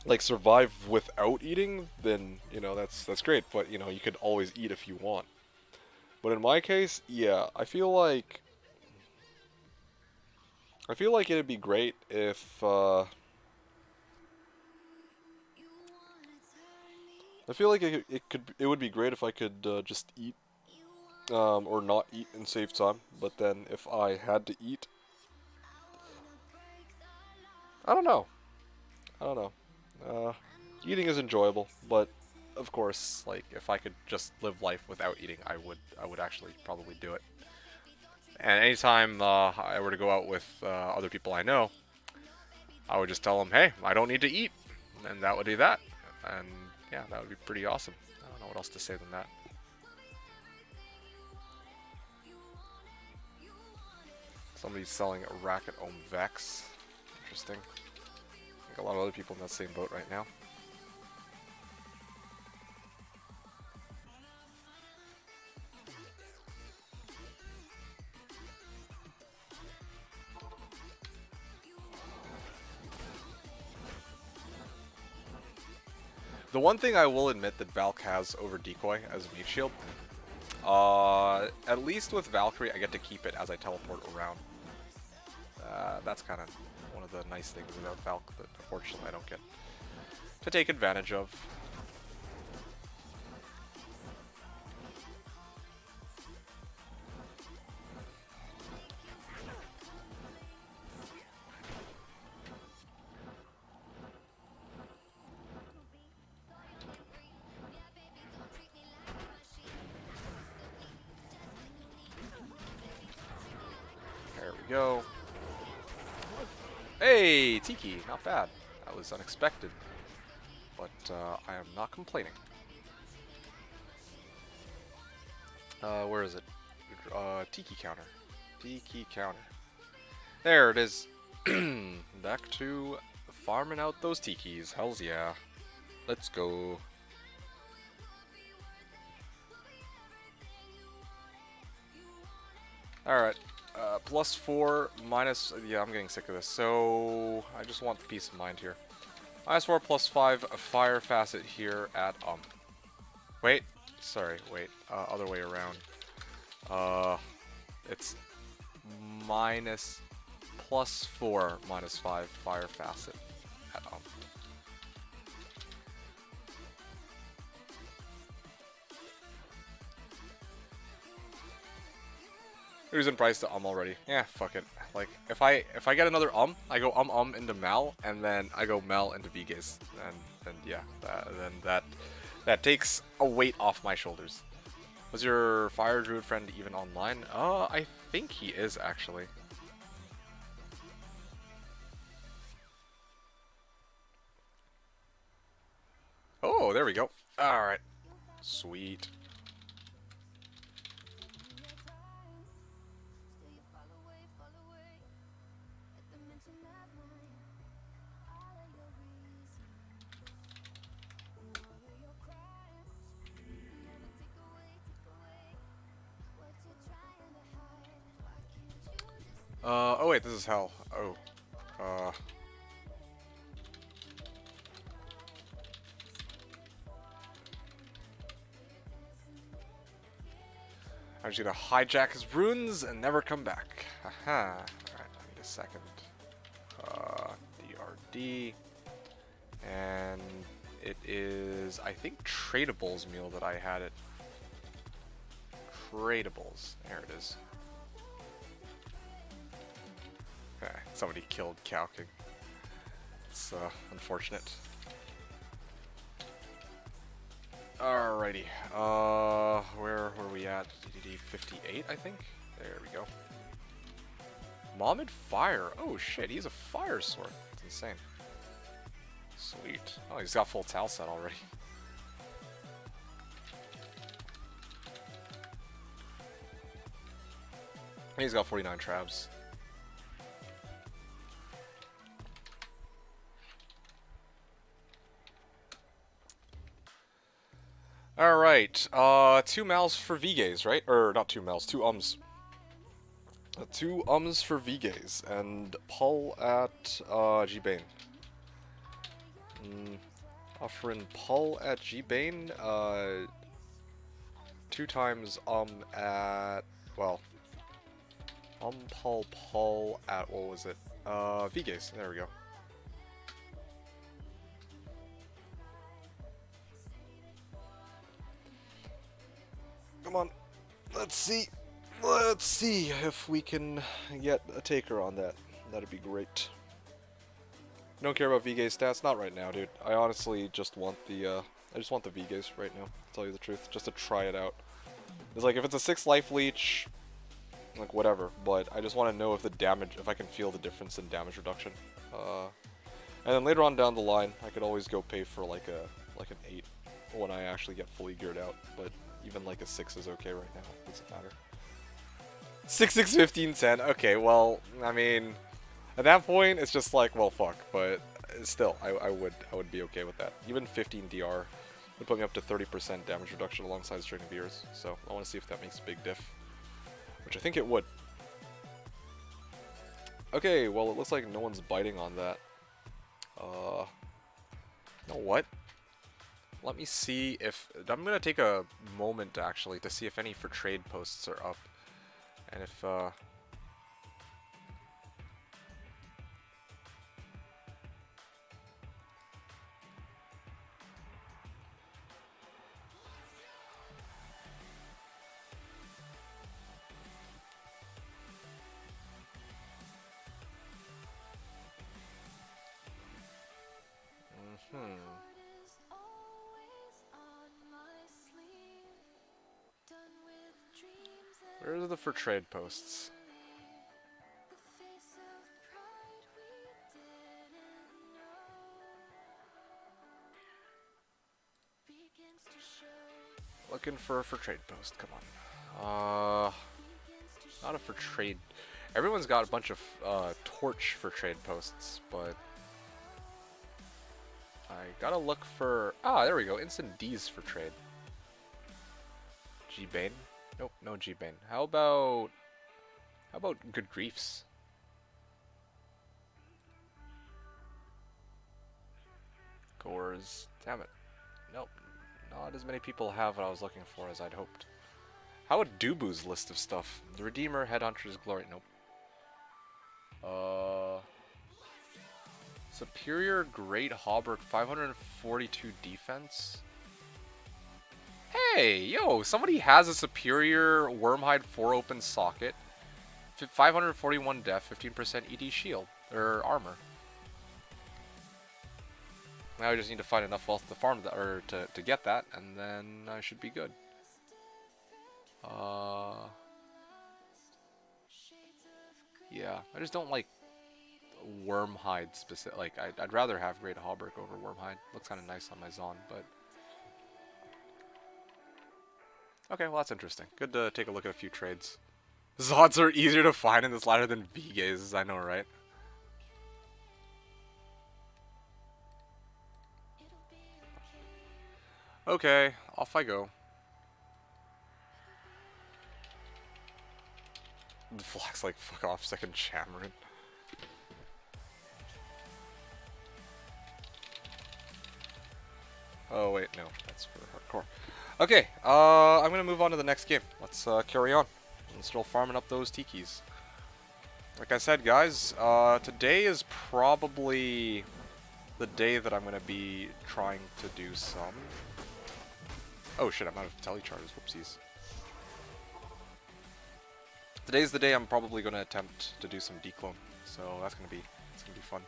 like, survive without eating, then, you know, that's great. But, you know, you could always eat if you want. But in my case, yeah, I feel like it'd be great if, I feel like it would be great if I could just eat, or not eat and save time. But then if I had to eat, I don't know. Eating is enjoyable, but of course, like, if I could just live life without eating, I would actually probably do it. And anytime I were to go out with other people I know, I would just tell them, hey, I don't need to eat, and that would be that. And yeah, that would be pretty awesome. I don't know what else to say than that. Somebody's selling a Racket Ohm Vex. Interesting. I think a lot of other people in that same boat right now. The one thing I will admit that Valk has over Decoy as a meat shield, at least with Valkyrie, I get to keep it as I teleport around. That's kind of one of the nice things about Valk that unfortunately I don't get to take advantage of. There we go. Hey, Tiki, not bad. That was unexpected, but I am not complaining. Where is it? Tiki counter. Tiki counter. There it is. Back to farming out those tikis. Hells yeah. Let's go. Alright. +4 minus... Yeah, I'm getting sick of this. So, I just want peace of mind here. -4 +5 a fire facet here at, Wait. Sorry, wait. Other way around. It's minus +4 -5 fire facet at, Who's in price to already? Yeah, fuck it. Like, if I get another I go into Mal, and then I go Mel into Viges, and yeah, then that takes a weight off my shoulders. Was your fire druid friend even online? I think he is actually. Oh, there we go. All right, sweet. Oh wait, this is hell. Oh. Uh. I'm just gonna hijack his runes and never come back. Haha. Alright, I need a second. DRD. And it is, I think, Tradables meal that I had it. Tradables. There it is. Okay, somebody killed Cow King. It's unfortunate. Alrighty. Where are we at? DDD 58, I think? There we go. Mohammed Fire. Oh shit, he's a fire sword. It's insane. Sweet. Oh, he's got full Tal set already. He's got 49 traps. Alright, 2 mals for V-Gaze, right? Or, not 2 mals, 2 ums. 2 ums for V-Gaze, and Pull at, G-Bane. Offering Pull at G-Bane, 2 times, at, well, Pull at, what was it? V-Gaze, there we go. Come on, let's see if we can get a taker on that. That'd be great. Don't care about V-Gaze stats, not right now, dude. I honestly just want the, I just want the V-Gaze right now, to tell you the truth, just to try it out. It's like, if it's a 6 life leech, like, whatever, but I just want to know if the damage, if I can feel the difference in damage reduction. And then later on down the line, I could always go pay for, like, an 8 when I actually get fully geared out, but even like a 6 is okay right now, doesn't matter. 6, 6, 15, 10, okay, well, I mean, at that point, it's just like, well, fuck, but still, I would be okay with that. Even 15 DR would put me up to 30% damage reduction alongside String of Ears, so I want to see if that makes a big diff, which I think it would. Okay, well, it looks like no one's biting on that. You know what? Let me see if... I'm going to take a moment, actually, to see if any for trade posts are up. And if, where are the for trade posts? Looking for a for trade post, come on. Not a for trade. Everyone's got a bunch of torch for trade posts, but I gotta look for... Ah, there we go. Instant D's for trade. G-Bane? Nope, no G-Bane. How about Good Griefs? Gores. Damn it. Nope. Not as many people have what I was looking for as I'd hoped. How about Dubu's list of stuff? The Redeemer, Headhunter's Glory. Nope. Superior Great Hauberk, 542 defense. Hey, yo, somebody has a Superior Wormhide 4 open socket, 541 def, 15% ED shield, or armor. Now I just need to find enough wealth to farm that, or to get that, and then I should be good. Yeah, I just don't like Wormhide specific. Like, I'd rather have Great Hauberk over Wormhide. Looks kind of nice on my Zon, but... Okay, well that's interesting. Good to take a look at a few trades. Zods are easier to find in this ladder than V-Gazes, I know, right? Okay, off I go. The flag's like, fuck off, second Chamarin. Oh wait, no, that's for hardcore. Okay, I'm gonna move on to the next game. Let's carry on. I'm still farming up those tikis. Like I said, guys, today is probably the day that I'm gonna be trying to do some... Oh shit, I'm out of telecharges, whoopsies. Today's the day I'm probably gonna attempt to do some declone, so it's gonna be fun.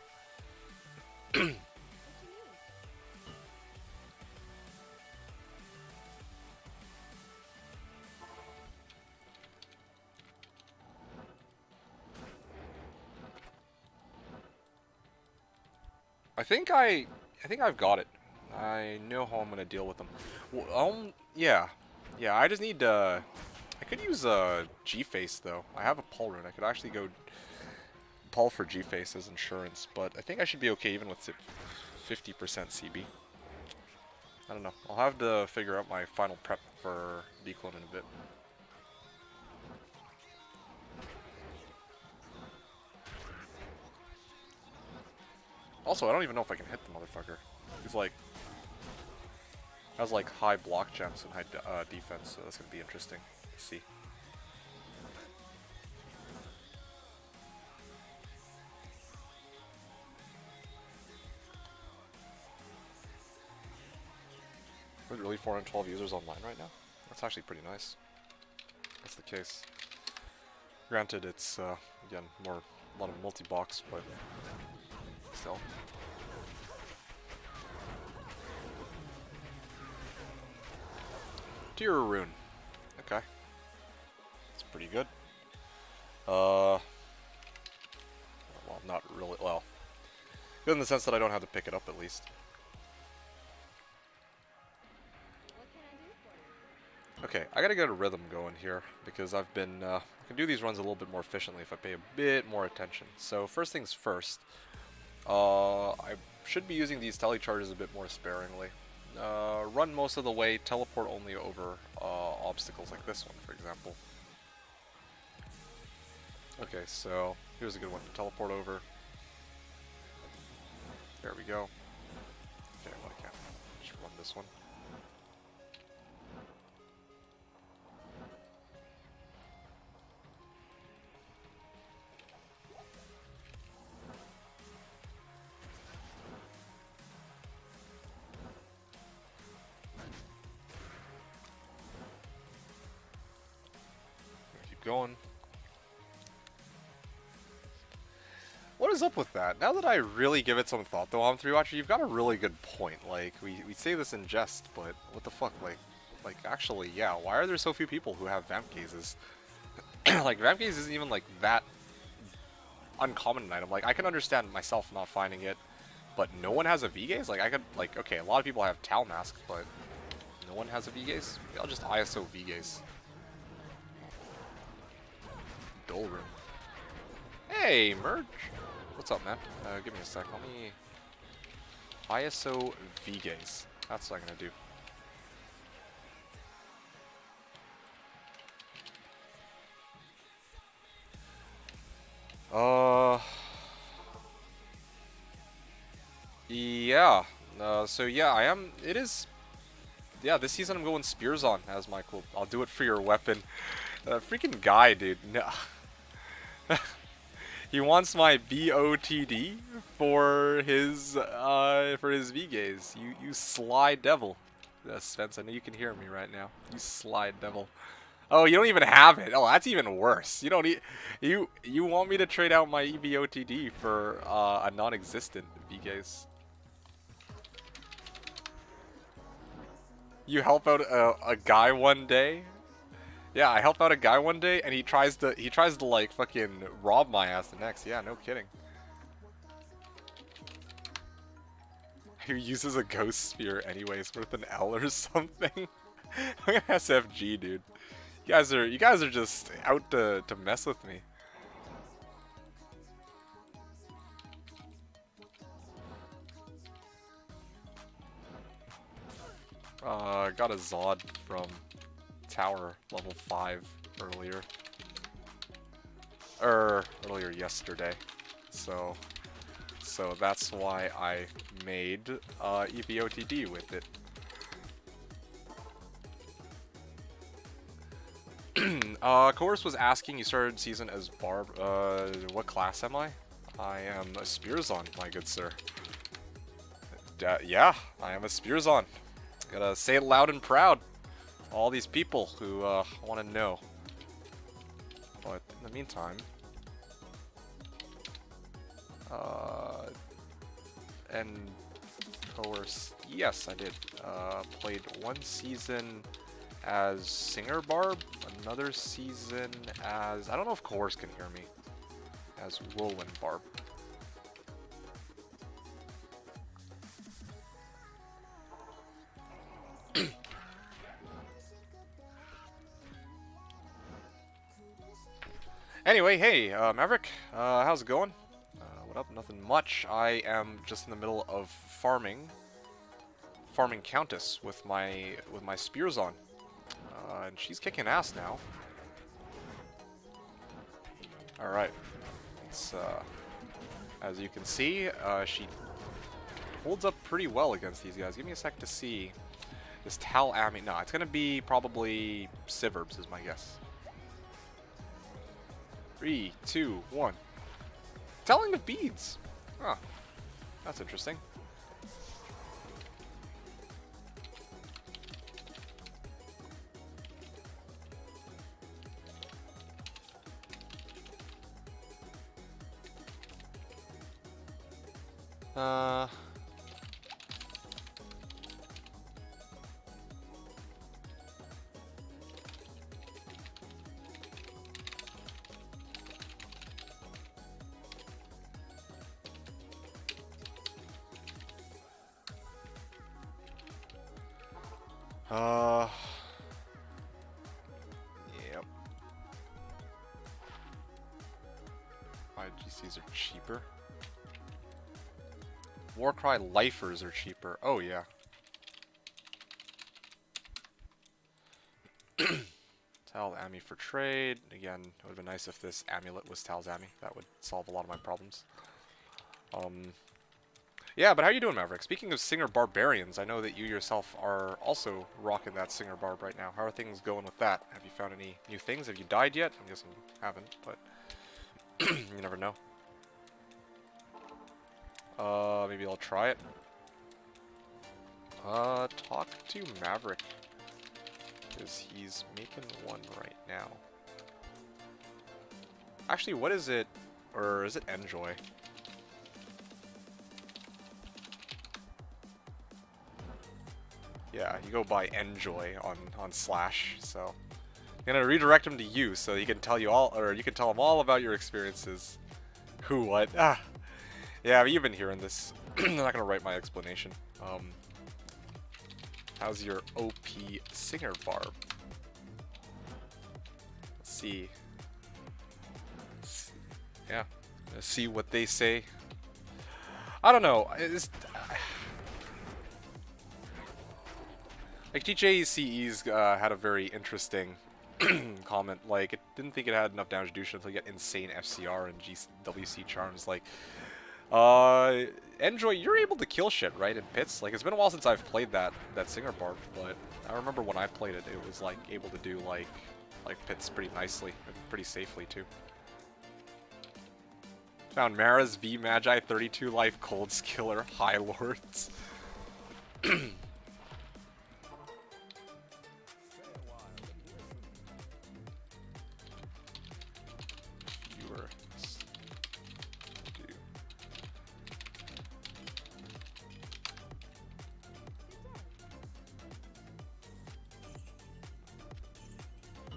I think I've got it. I know how I'm gonna deal with them. Well, yeah. I just need I could use G-Face though. I have a Pull rune. I could actually go Pull for G-Face as insurance, but I think I should be okay even with 50% CB. I don't know. I'll have to figure out my final prep for declone in a bit. Also, I don't even know if I can hit the motherfucker. He's like... has like high block jumps and high defense, so that's gonna be interesting to see. There's really 412 users online right now? That's actually pretty nice. That's the case. Granted, it's, again, a lot of multi-box, but still. Deer rune. Okay. That's pretty good. Well, not really, well. Good in the sense that I don't have to pick it up, at least. Okay, I gotta get a rhythm going here, because I've been, I can do these runs a little bit more efficiently if I pay a bit more attention. So, first things first, I should be using these telecharges a bit more sparingly. Run most of the way, teleport only over obstacles like this one, for example. Okay, so, here's a good one to teleport over. There we go. Okay, well, I can't. I should run this one. Keep going. What is up with that? Now that I really give it some thought, though, on 3Watcher, you've got a really good point. Like, we say this in jest, but what the fuck? Like actually, yeah, why are there so few people who have vamp gazes? Like, vamp gaze isn't even, like, that uncommon an item. Like, I can understand myself not finding it, but no one has a V-gaze? Like, I could, like, okay, a lot of people have Tal Mask, but no one has a V-gaze? Maybe I'll just ISO V-gaze. Dull room. Hey, Merge! What's up, man? Give me a sec. Let me... ISO V-gaze. That's what I'm gonna do. Yeah. So yeah, I am... It is... Yeah, this season I'm going Spearzon as my cool... I'll do it for your weapon. Freaking guy, dude. No. He wants my Ebotd for his V-gaze. You sly devil. Spence, I know you can hear me right now. You sly devil. Oh, you don't even have it. Oh, that's even worse. You don't need... You want me to trade out my Ebotd for a non-existent V-gaze. You help out a guy one day? Yeah, I help out a guy one day, and he tries to like fucking rob my ass the next. Yeah, no kidding. He uses a ghost spear anyways, worth an L or something. I'm gonna SFG, dude. You guys are just out to mess with me. Got a Zod from Tower level 5 earlier. Earlier yesterday. So that's why I made Ebotd with it. Chorus was asking, you started season as Barb. What class am I? I am a Spearzon, my good sir. Yeah, I am a Spearzon. Gotta say it loud and proud. All these people who want to know. But in the meantime, and Coerce, yes, I did. Played one season as Singer Barb, another season as, I don't know if Coerce can hear me, as Whirlwind Barb. Anyway, hey, Maverick, how's it going? What up? Nothing much. I am just in the middle of farming Countess with my Spearzon, and she's kicking ass now. All right, it's as you can see, she holds up pretty well against these guys. Give me a sec to see this Tal Ami. No, it's gonna be probably Siverbs is my guess. 3, 2, 1. Telling of beads. Huh. That's interesting. Yep. IGCs are cheaper. Warcry lifers are cheaper. Oh, yeah. Tal Ami for trade. Again, it would have been nice if this amulet was Tal's Ami. That would solve a lot of my problems. Yeah, but how you doing, Maverick? Speaking of Singer Barbarians, I know that you yourself are also rocking that Singer Barb right now. How are things going with that? Have you found any new things? Have you died yet? I'm guessing you haven't, but you never know. Maybe I'll try it. Talk to Maverick, because he's making one right now. Actually, what is it? Or is it Enjoy? Yeah, you go by Enjoy on Slash, so I'm gonna redirect him to you so he can tell you all, or you can tell him all about your experiences. Who, what? Ah, yeah, but you've been hearing this. I'm not gonna write my explanation. How's your OP Singer Barb? Let's see. Yeah, let's see what they say. I don't know. Like, TJCE's had a very interesting comment. Like, it didn't think it had enough damage to do shit until you get insane FCR and WC charms. Like, Enjoy, you're able to kill shit, right, in pits? Like, it's been a while since I've played that Singer Barb, but I remember when I played it, it was, like, able to do, like pits pretty nicely, and pretty safely, too. Found Mara's V Magi 32 life cold skiller High Lords.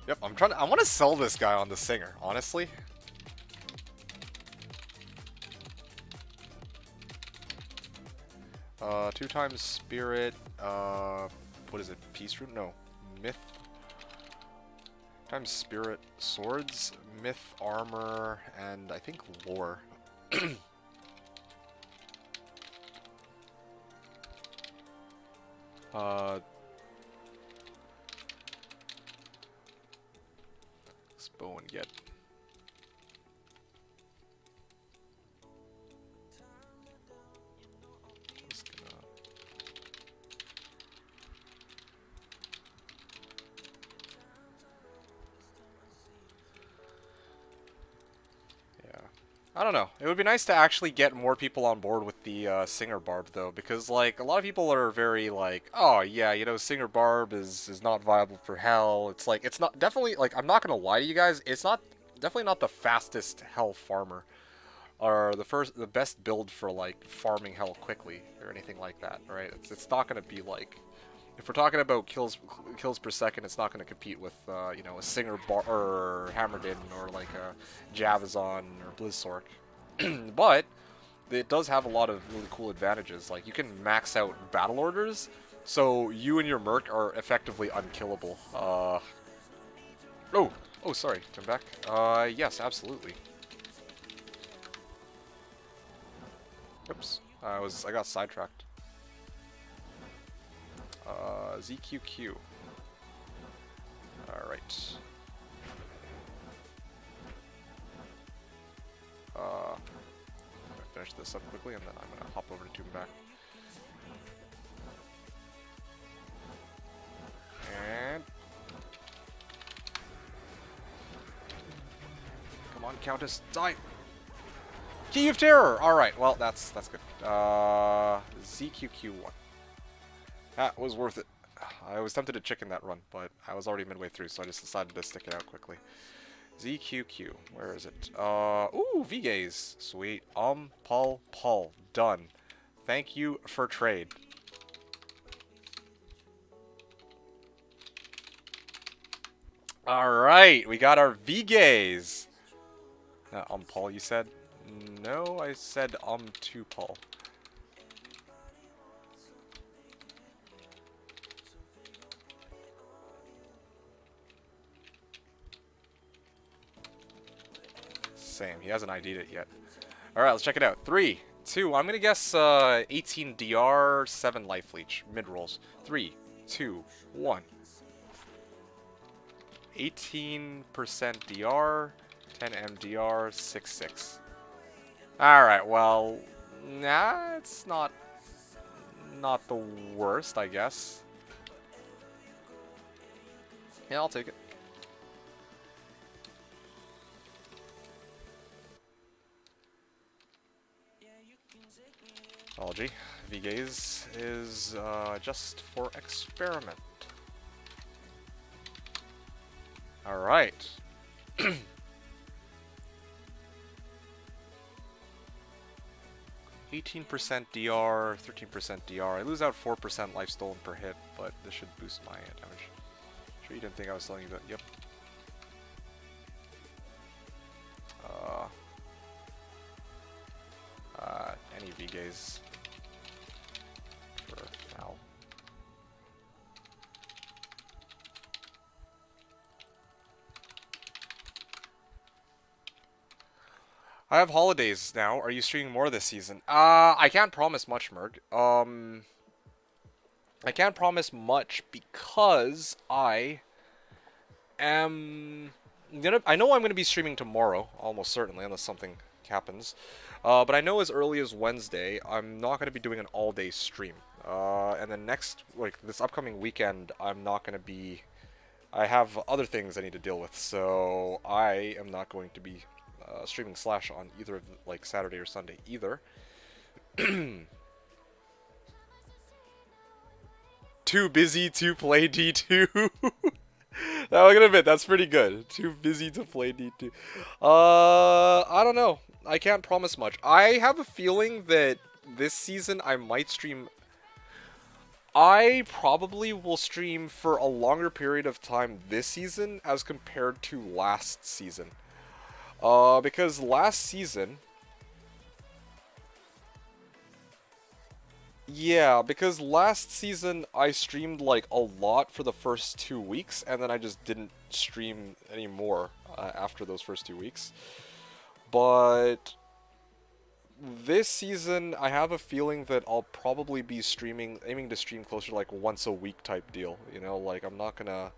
Yep, I want to sell this guy on the Singer, honestly. 2 times Spirit, what is it, Peace Root? No, Myth. Times Spirit, Swords, Myth, Armor, and I think Lore. go and get. Just gonna... Yeah. I don't know. It would be nice to actually get more people on board with the Singer Barb, though, because, like, a lot of people are very, like, oh, yeah, you know, Singer Barb is not viable for Hell. It's like, it's not, definitely, like, I'm not gonna lie to you guys, it's not, definitely not the fastest Hell farmer, or the best build for, like, farming Hell quickly, or anything like that, right? It's not gonna be, like, if we're talking about kills per second, it's not going to compete with, you know, a Singer Bar or Hammerdin or like a Javazon or Blizzsork. But it does have a lot of really cool advantages. Like, you can max out battle orders, so you and your Merc are effectively unkillable. Oh, sorry, come back. Yes, absolutely. Oops, I got sidetracked. ZQQ. Alright. Finish this up quickly and then I'm gonna hop over to Tomb back. And come on, Countess, die! Key of Terror! Alright, well that's good. ZQQ1. That was worth it. I was tempted to chicken that run, but I was already midway through, so I just decided to stick it out quickly. ZQQ, where is it? Ooh, V-Gaze. Sweet. Paul. Done. Thank you for trade. Alright, we got our V-Gaze. Paul, you said? No, I said to Paul. Same. He hasn't ID'd it yet. Alright, let's check it out. 3, 2, I'm gonna guess 18 DR, 7 life leech. Mid rolls. 3, 2, 1. 18% DR, 10 MDR, 6. Alright, well, nah, it's not the worst, I guess. Yeah, I'll take it. Apology. V-Gaze is just for experiment. Alright. 18% DR, 13% DR. I lose out 4% life stolen per hit, but this should boost my damage. Sure you didn't think I was telling you that? Yep. Any V-Gaze for now. I have holidays now. Are you streaming more this season? I can't promise much, Merg. I can't promise much because I know I'm gonna be streaming tomorrow, almost certainly, unless something happens. But I know as early as Wednesday, I'm not gonna be doing an all-day stream. And then this upcoming weekend, I'm not gonna be. I have other things I need to deal with, so I am not going to be streaming Slash on either like Saturday or Sunday either. Too busy to play D2. Now look at a bit, that's pretty good. Too busy to play D2. I don't know. I can't promise much. I have a feeling that this season I might stream. I probably will stream for a longer period of time this season as compared to last season. Because last season... Yeah, because last season I streamed like a lot for the first 2 weeks, and then I just didn't stream anymore after those first 2 weeks. But this season, I have a feeling that I'll probably be aiming to stream closer to like once a week type deal. You know, like I'm not gonna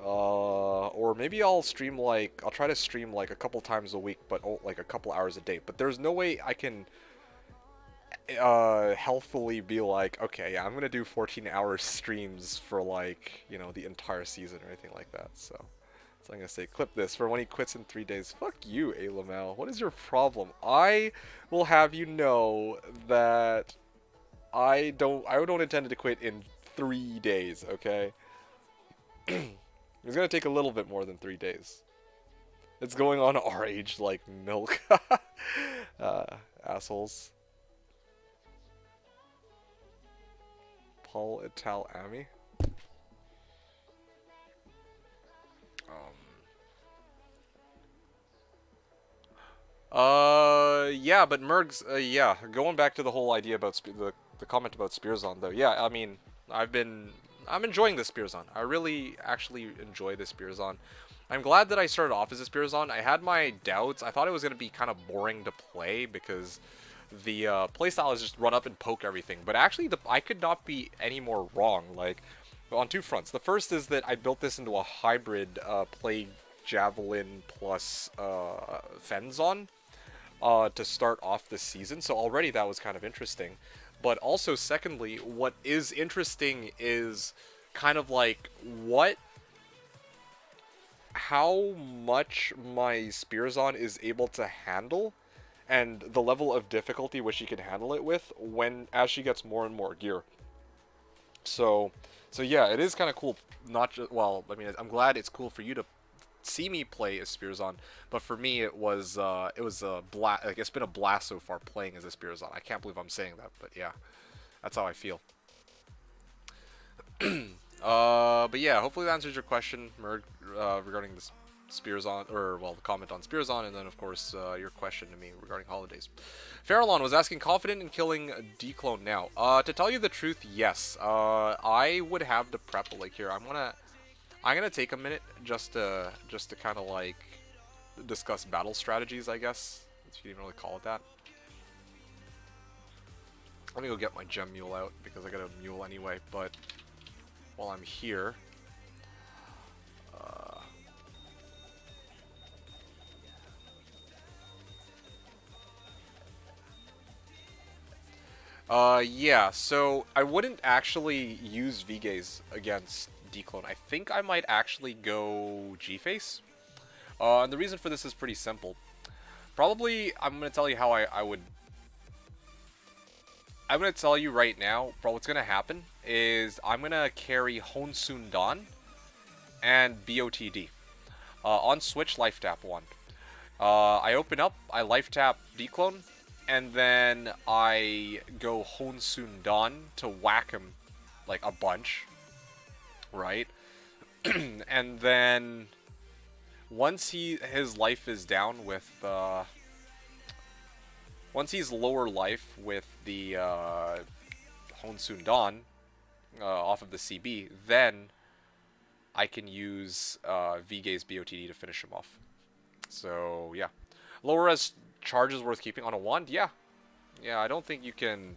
Or maybe I'll stream like, I'll try to stream like a couple times a week, but like a couple hours a day. But there's no way I can healthfully be like, okay, yeah, I'm gonna do 14-hour streams for like, you know, the entire season or anything like that. So I'm gonna say, clip this for when he quits in 3 days. Fuck you, Alamel. What is your problem? I will have you know that I don't intend to quit in 3 days. Okay. It's gonna take a little bit more than 3 days. It's going on our age like milk. Assholes. Paul Ital Ami. Yeah, but Mergs, yeah, going back to the whole idea about the comment about Spearzon, though. Yeah, I mean, I'm enjoying this Spearzon. I really actually enjoy this Spearzon. I'm glad that I started off as a Spearzon. I had my doubts. I thought it was going to be kind of boring to play because the playstyle is just run up and poke everything. But actually, I could not be any more wrong. Like, on two fronts. The first is that I built this into a hybrid Plague Javelin plus Fenzon to start off the season. So already that was kind of interesting. But also, secondly, what is interesting is kind of like how much my Spearzon is able to handle, and the level of difficulty which she can handle it with as she gets more and more gear. So yeah, it is kind of cool. Not just, well, I mean, I'm glad it's cool for you to see me play as Spearzon, but for me it was a blast. Like, it's been a blast so far playing as a Spearzon. I can't believe I'm saying that, but yeah, that's how I feel. But yeah, hopefully that answers your question, Merg, regarding this Spearzon, or well, the comment on Spearzon, and then of course your question to me regarding holidays. Farallon was asking, confident in killing Declone now. To tell you the truth, yes. I would have the prep, like, here. I'm gonna take a minute just to kind of like discuss battle strategies, I guess, if you can even really call it that. Let me go get my gem mule out because I got a mule anyway. But while I'm here, yeah. So I wouldn't actually use V-Gaze against Declone. I think I might actually go G-Face. And the reason for this is pretty simple. Probably, I'm going to tell you how I would... I'm going to tell you right now, bro, what's going to happen is I'm going to carry Honsun Dan and Botd. On Switch, Life Tap 1. I open up, I Life Tap Declone, and then I go Honsun Dan to whack him, like, a bunch. Right? And then once his life is down with once he's lower life with the Honsun Dan off of the CB, then I can use V-Gaze Botd to finish him off. So yeah, lower res charge is worth keeping on a wand. Yeah, I don't think you can.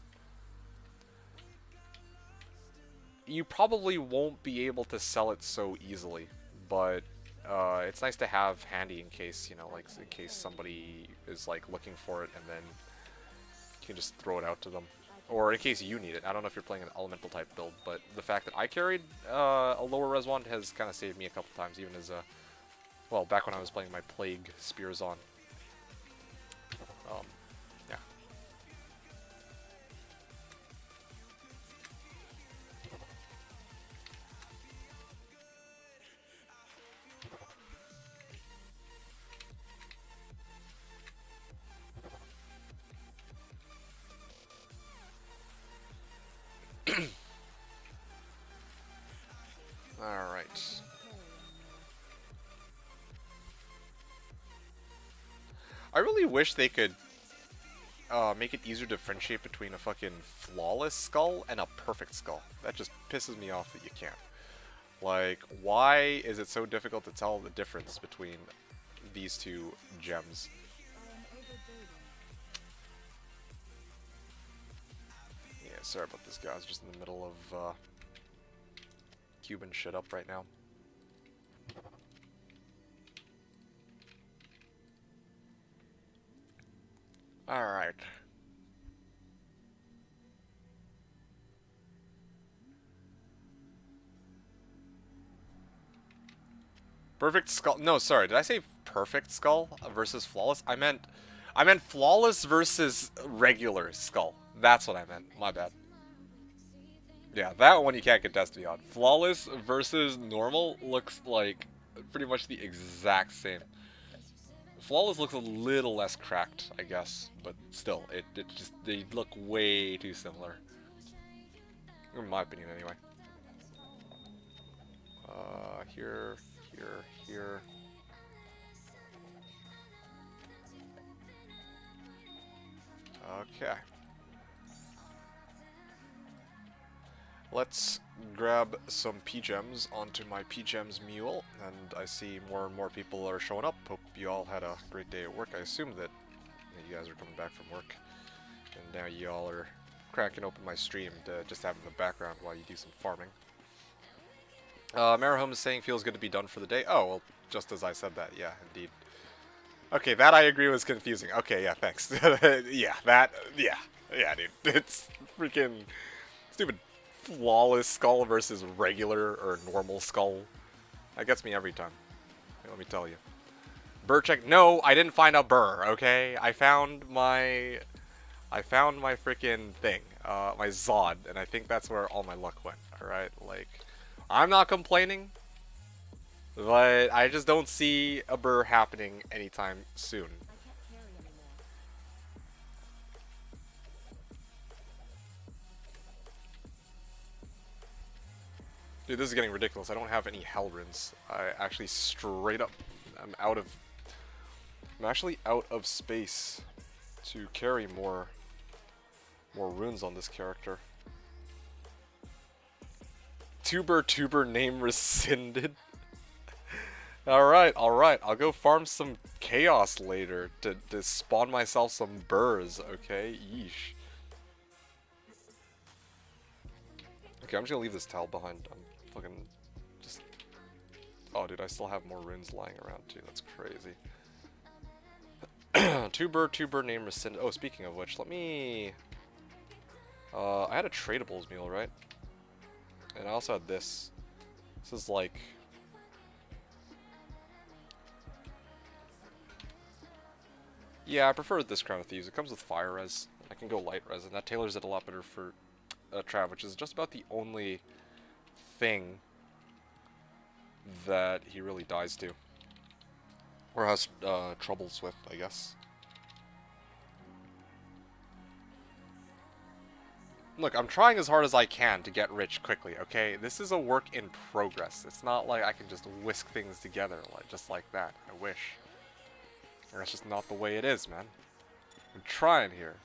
You probably won't be able to sell it so easily, but it's nice to have handy in case, you know, like, in case somebody is like looking for it, and then you can just throw it out to them, or in case you need it. I don't know if you're playing an elemental type build, but the fact that I carried a lower res wand has kind of saved me a couple times, even as well, back when I was playing my Plague Spearzon. Yeah. Alright. I really wish they could make it easier to differentiate between a fucking flawless skull and a perfect skull. That just pisses me off that you can't. Like, why is it so difficult to tell the difference between these two gems? Yeah, sorry about this, guys. Just in the middle of cubing shit up right now. Alright. Perfect skull. No, sorry. Did I say perfect skull versus flawless? I meant flawless versus regular skull. That's what I meant. My bad. Yeah, that one you can't get Destiny on. Flawless versus normal looks like pretty much the exact same. Flawless looks a little less cracked, I guess, but still, it just, they look way too similar. In my opinion, anyway. Here, here. Okay. Let's grab some P-Gems onto my P-Gems mule, and I see more and more people are showing up. Hope you all had a great day at work. I assume that you guys are coming back from work, and now you all are cracking open my stream to just have in the background while you do some farming. Marahome is saying feels good to be done for the day. Oh, well, just as I said that, yeah, indeed. Okay, that I agree was confusing. Okay, yeah, thanks. Yeah, dude. It's freaking stupid. Flawless skull versus regular or normal skull. That gets me every time. Let me tell you. Burr check. No, I didn't find a burr. Okay, I found my freaking thing, my Zod, and I think that's where all my luck went. All right, like, I'm not complaining, but I just don't see a burr happening anytime soon. Dude, this is getting ridiculous. I don't have any hell runes. I actually straight up, I'm actually out of space to carry more runes on this character. Tuber name rescinded. Alright, I'll go farm some chaos later to spawn myself some burrs, okay? Yeesh. Okay, I'm just gonna leave this towel behind. I'm fucking just... Oh, dude, I still have more runes lying around, too. That's crazy. Tuber name rescinded. Oh, speaking of which, let me... I had a tradables meal, right? And I also had this. This is like... Yeah, I prefer this Crown of Thieves. It comes with fire res. I can go light res, and that tailors it a lot better for Trav, which is just about the only thing that he really dies to. Or has troubles with, I guess. Look, I'm trying as hard as I can to get rich quickly, okay? This is a work in progress. It's not like I can just whisk things together just like that. I wish. That's just not the way it is, man. I'm trying here.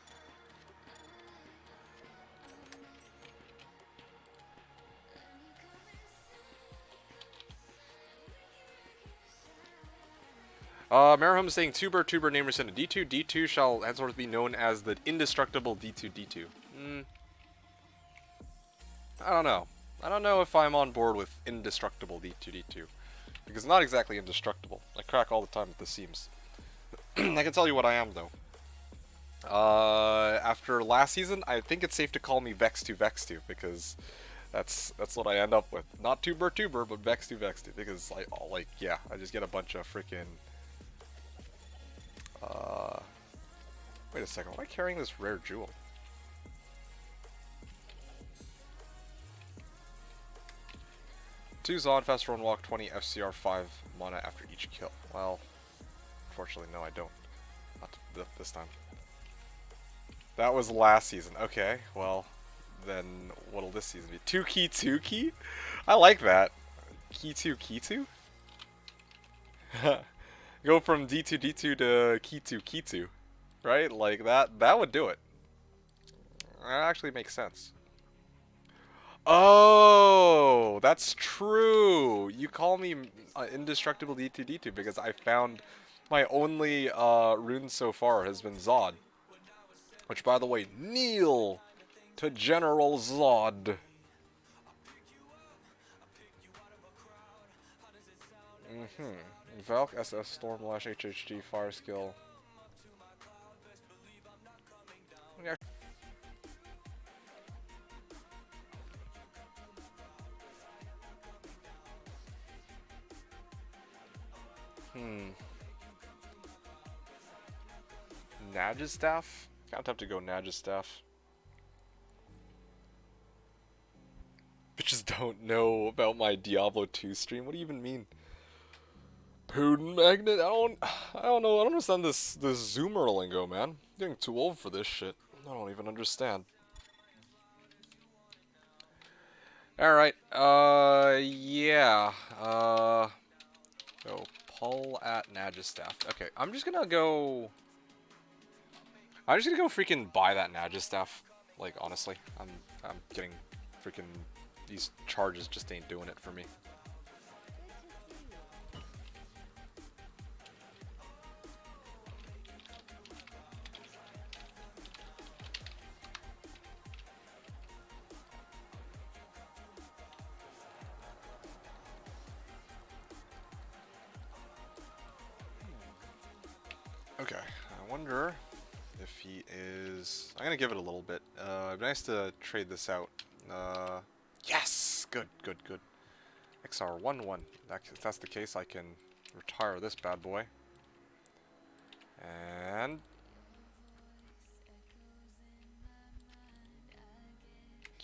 Marahome is saying Tuber name rescinded. D2 shall henceforth be known as the indestructible D2. I don't know. I don't know if I'm on board with indestructible D2. Because it's not exactly indestructible. I crack all the time at the seams. I can tell you what I am, though. After last season, I think it's safe to call me Vex2, because that's what I end up with. Not Tuber, but Vex2, because I just get a bunch of freaking... Wait a second, why am I carrying this rare jewel? Two Zod, fast run walk, 20 FCR, 5 mana after each kill. Well, unfortunately, no, I don't. Not this time. That was last season. Okay, well, then what'll this season be? 2 key? I like that. Key 2? Go from D2 to key 2. Right? Like, that would do it. That actually makes sense. Oh, that's true. You call me indestructible D2 because I found my only rune so far has been Zod. Which, by the way, kneel to General Zod. Valk SS Stormlash HHG Fire Skill. Nagistaff? Kinda tough to go Nagistaff. Bitches don't know about my Diablo 2 stream. What do you even mean? Putin magnet? I don't know. I don't understand this zoomer lingo, man. I'm getting too old for this shit. I don't even understand. Alright, yeah. Go pull at Nagistaff. Okay, I'm just gonna go freaking buy that Nagistaff. Like, honestly. I'm getting freaking... These charges just ain't doing it for me. Okay, I wonder if he is... I'm gonna give it a little bit. It'd be nice to trade this out. Yes! Good, good, good. XR11. If that's the case, I can retire this bad boy. And...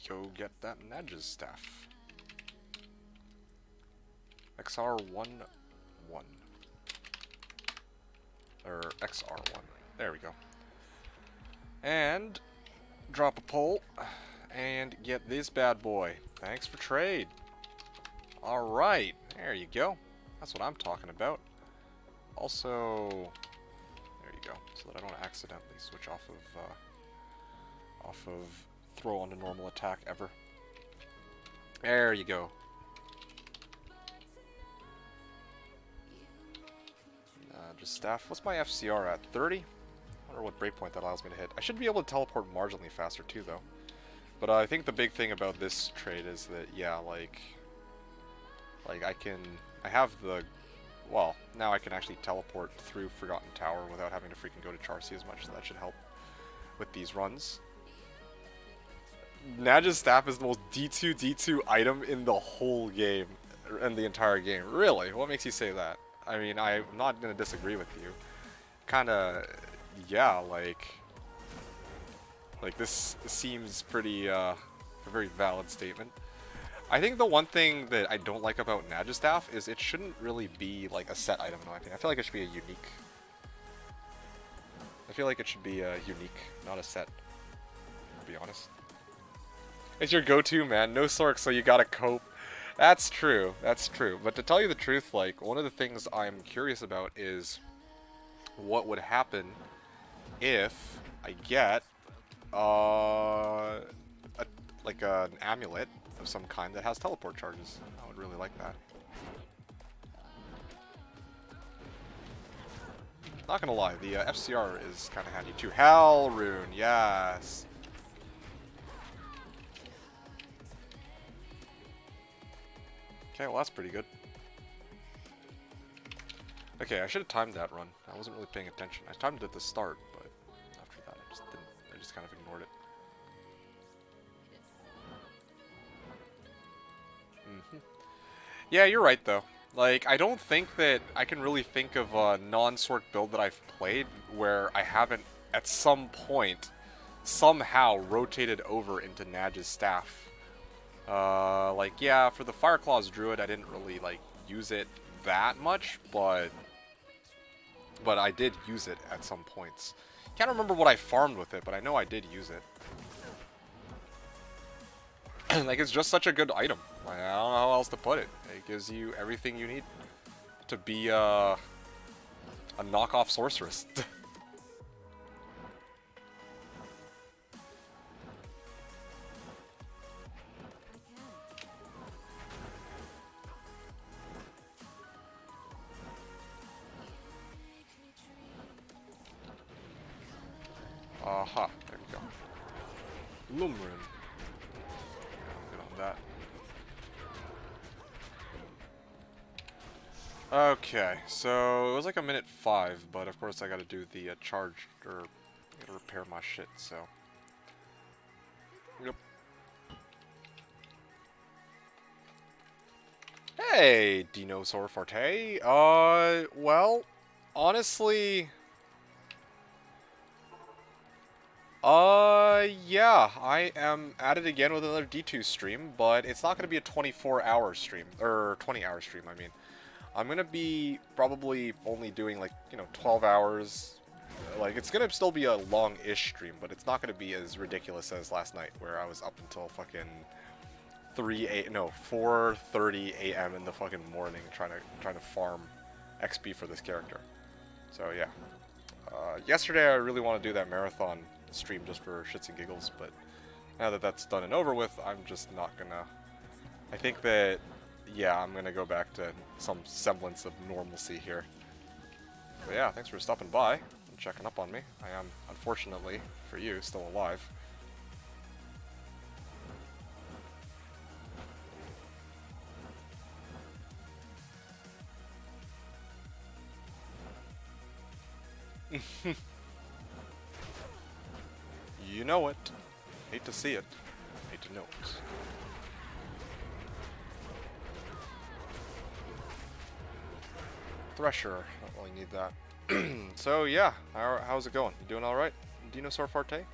go get that Nagistaff. XR11. Or XR1. There we go. And drop a pull and get this bad boy. Thanks for trade. Alright, there you go. That's what I'm talking about. Also, there you go, so that I don't accidentally switch off of throw on to normal attack ever. There you go. Just staff. What's my FCR at? 30? I wonder what breakpoint that allows me to hit. I should be able to teleport marginally faster too, though. But I think the big thing about this trade is that, yeah, like I have the, well, now I can actually teleport through Forgotten Tower without having to freaking go to Charcy as much, so that should help with these runs. Nagistaff is the most D2 item in the whole game, in the entire game. Really? What makes you say that? I mean, I'm not going to disagree with you. Kinda, yeah, like this seems pretty, a very valid statement. I think the one thing that I don't like about Nagistaff is it shouldn't really be, like, a set item in my opinion. I feel like it should be a unique. I feel like it should be a unique, not a set, to be honest. It's your go-to, man. No Sork, so you gotta cope. That's true. That's true. But to tell you the truth, like, one of the things I'm curious about is what would happen if I get like an amulet of some kind that has teleport charges. I would really like that. Not gonna lie, the FCR is kind of handy too. Hell Rune, yes. Okay, well that's pretty good. Okay, I should have timed that run. I wasn't really paying attention. I timed it at the start, but after that I just didn't. I just kind of ignored it. Yeah, you're right though. Like, I don't think that I can really think of a non-Sork build that I've played where I haven't, at some point, somehow rotated over into Nagistaff. Like, yeah, for the Fireclaw's Druid, I didn't really, like, use it that much, but I did use it at some points. Can't remember what I farmed with it, but I know I did use it. Like, it's just such a good item. Like, I don't know how else to put it. It gives you everything you need to be a knockoff sorceress. Aha, there we go. Lumrin. Good on that. Okay, so it was like a minute 5, but of course I gotta do the charge, or I gotta repair my shit, so. Yep. Hey, Dinosaur Forte. Well, honestly, yeah, I am at it again with another D2 stream, but it's not going to be a 24-hour stream, or 20-hour stream, I mean. I'm going to be probably only doing, like, 12 hours. Like, it's going to still be a long-ish stream, but it's not going to be as ridiculous as last night, where I was up until fucking 4:30 a.m. in the fucking morning trying to farm XP for this character. So yeah, yesterday I really want to do that marathon stream just for shits and giggles, but now that that's done and over with, I'm just not gonna. I think that yeah, I'm gonna go back to some semblance of normalcy here. But yeah, thanks for stopping by and checking up on me. I am, unfortunately for you, still alive. You know it. Hate to see it. Hate to know it. Thresher. Don't really need that. So yeah, how's it going? You doing alright? Dinosaur Forte?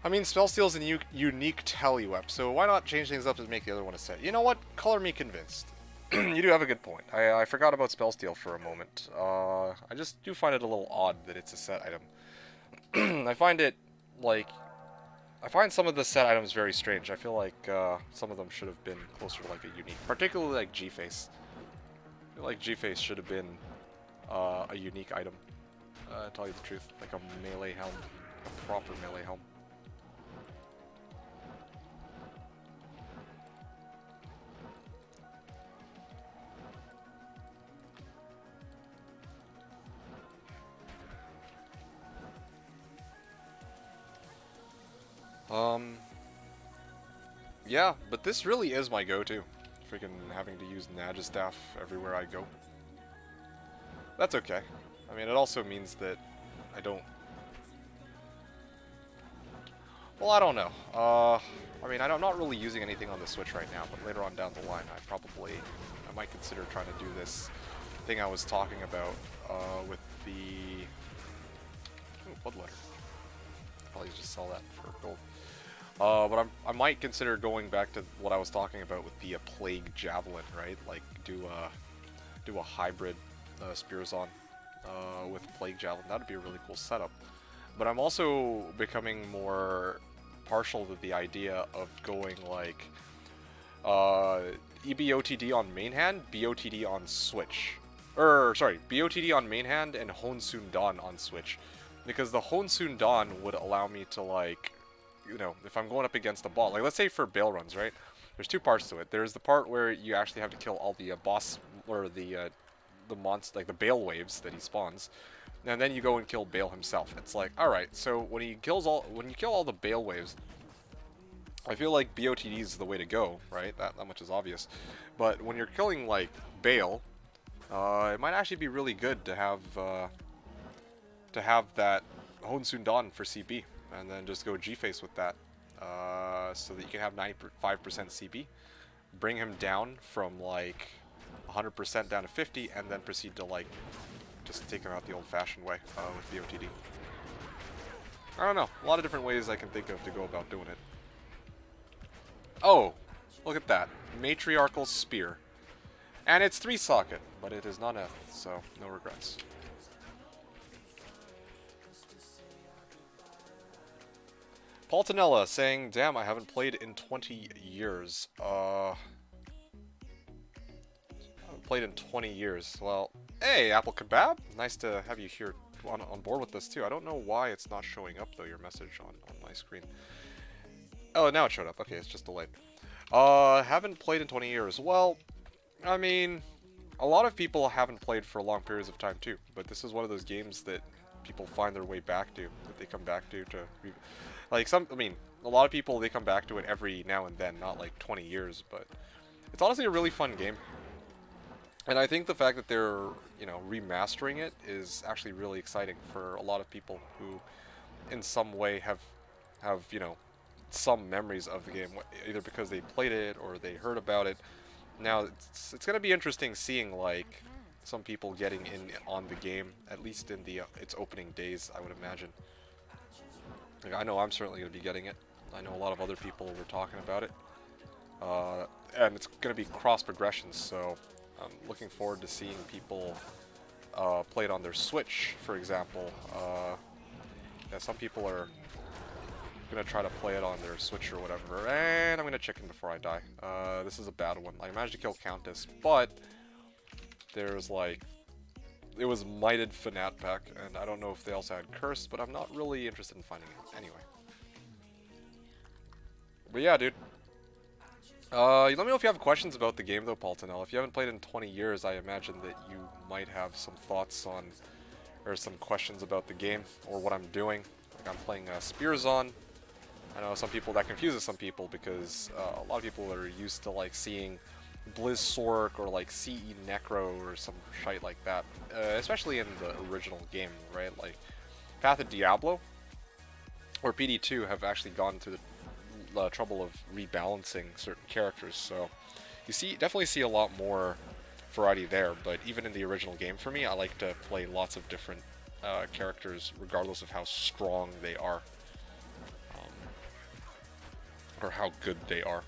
I mean, Spellsteal's a unique Teleweb, so why not change things up to make the other one a set? You know what? Color me convinced. You do have a good point. I forgot about Spellsteal for a moment. I just do find it a little odd that it's a set item. I find it, like... I find some of the set items very strange. I feel like some of them should have been closer to, like, a unique. Particularly, like, G-Face. I feel like G-Face should have been a unique item. To tell you the truth. Like a melee helm. A proper melee helm. Yeah, but this really is my go-to. Freaking having to use Nagistaff everywhere I go. That's okay. I mean, it also means that I don't... Well, I don't know. I mean, I'm not really using anything on the Switch right now, but later on down the line, I might consider trying to do this thing I was talking about, with the... Ooh, Bloodletter. Probably just sell that for gold. But I might consider going back to what I was talking about with the Plague Javelin, right? Like, do a hybrid Spearzon with Plague Javelin. That'd be a really cool setup. But I'm also becoming more partial to the idea of going, like, EBOTD on main hand, BOTD on Switch. Sorry, BOTD on main hand and Honsoon Dawn on Switch. Because the Honsoon Dawn would allow me to, like, if I'm going up against a ball, like let's say for Bale runs, right? There's two parts to it. There's the part where you actually have to kill all the boss or the monster, like the Bale waves that he spawns, and then you go and kill Bale himself. It's like, all right, so when you kill all the Bale waves, I feel like BOTD is the way to go, right? That much is obvious. But when you're killing like Bale, it might actually be really good to have that Honsoon Dawn for CB. And then just go G-Face with that, so that you can have 95% CB. Bring him down from like 100% down to 50, and then proceed to like just take him out the old-fashioned way with BOTD. I don't know, a lot of different ways I can think of to go about doing it. Oh, look at that, Matriarchal Spear, and it's 3-socket, but it is not Eth, so no regrets. Paul Tanella saying, damn, I haven't played in 20 years. I haven't played in 20 years. Well, hey, Apple Kebab. Nice to have you here on board with us, too. I don't know why it's not showing up, though, your message on my screen. Oh, now it showed up. Okay, it's just delayed. Haven't played in 20 years. Well, I mean, a lot of people haven't played for long periods of time, too. But this is one of those games that people find their way back to, that they come back to like a lot of people, they come back to it every now and then, not like 20 years, but it's honestly a really fun game. And I think the fact that they're, remastering it is actually really exciting for a lot of people who, in some way, have some memories of the game, either because they played it or they heard about it. Now, it's gonna be interesting seeing, like, some people getting in on the game, at least in the its opening days, I would imagine. Like, I know I'm certainly gonna be getting it. I know a lot of other people were talking about it. And it's gonna be cross progressions, so I'm looking forward to seeing people play it on their Switch, for example. Yeah, some people are gonna try to play it on their Switch or whatever, and I'm gonna chicken before I die. This is a bad one. I managed to kill Countess, but there's like, it was Mighted Fanat Pack, and I don't know if they also had Curse, but I'm not really interested in finding it. Anyway. But yeah, dude. Let me know if you have questions about the game though, Paltanel. If you haven't played in 20 years, I imagine that you might have some thoughts on, or some questions about the game, or what I'm doing. Like, I'm playing Spearzon. I know some people, that confuses some people, because a lot of people are used to like seeing Blizzsork or like CE Necro or some shite like that, especially in the original game, right? Like Path of Diablo or PD2 have actually gone through the trouble of rebalancing certain characters, so you definitely see a lot more variety there. But even in the original game, for me, I like to play lots of different characters, regardless of how strong they are, or how good they are.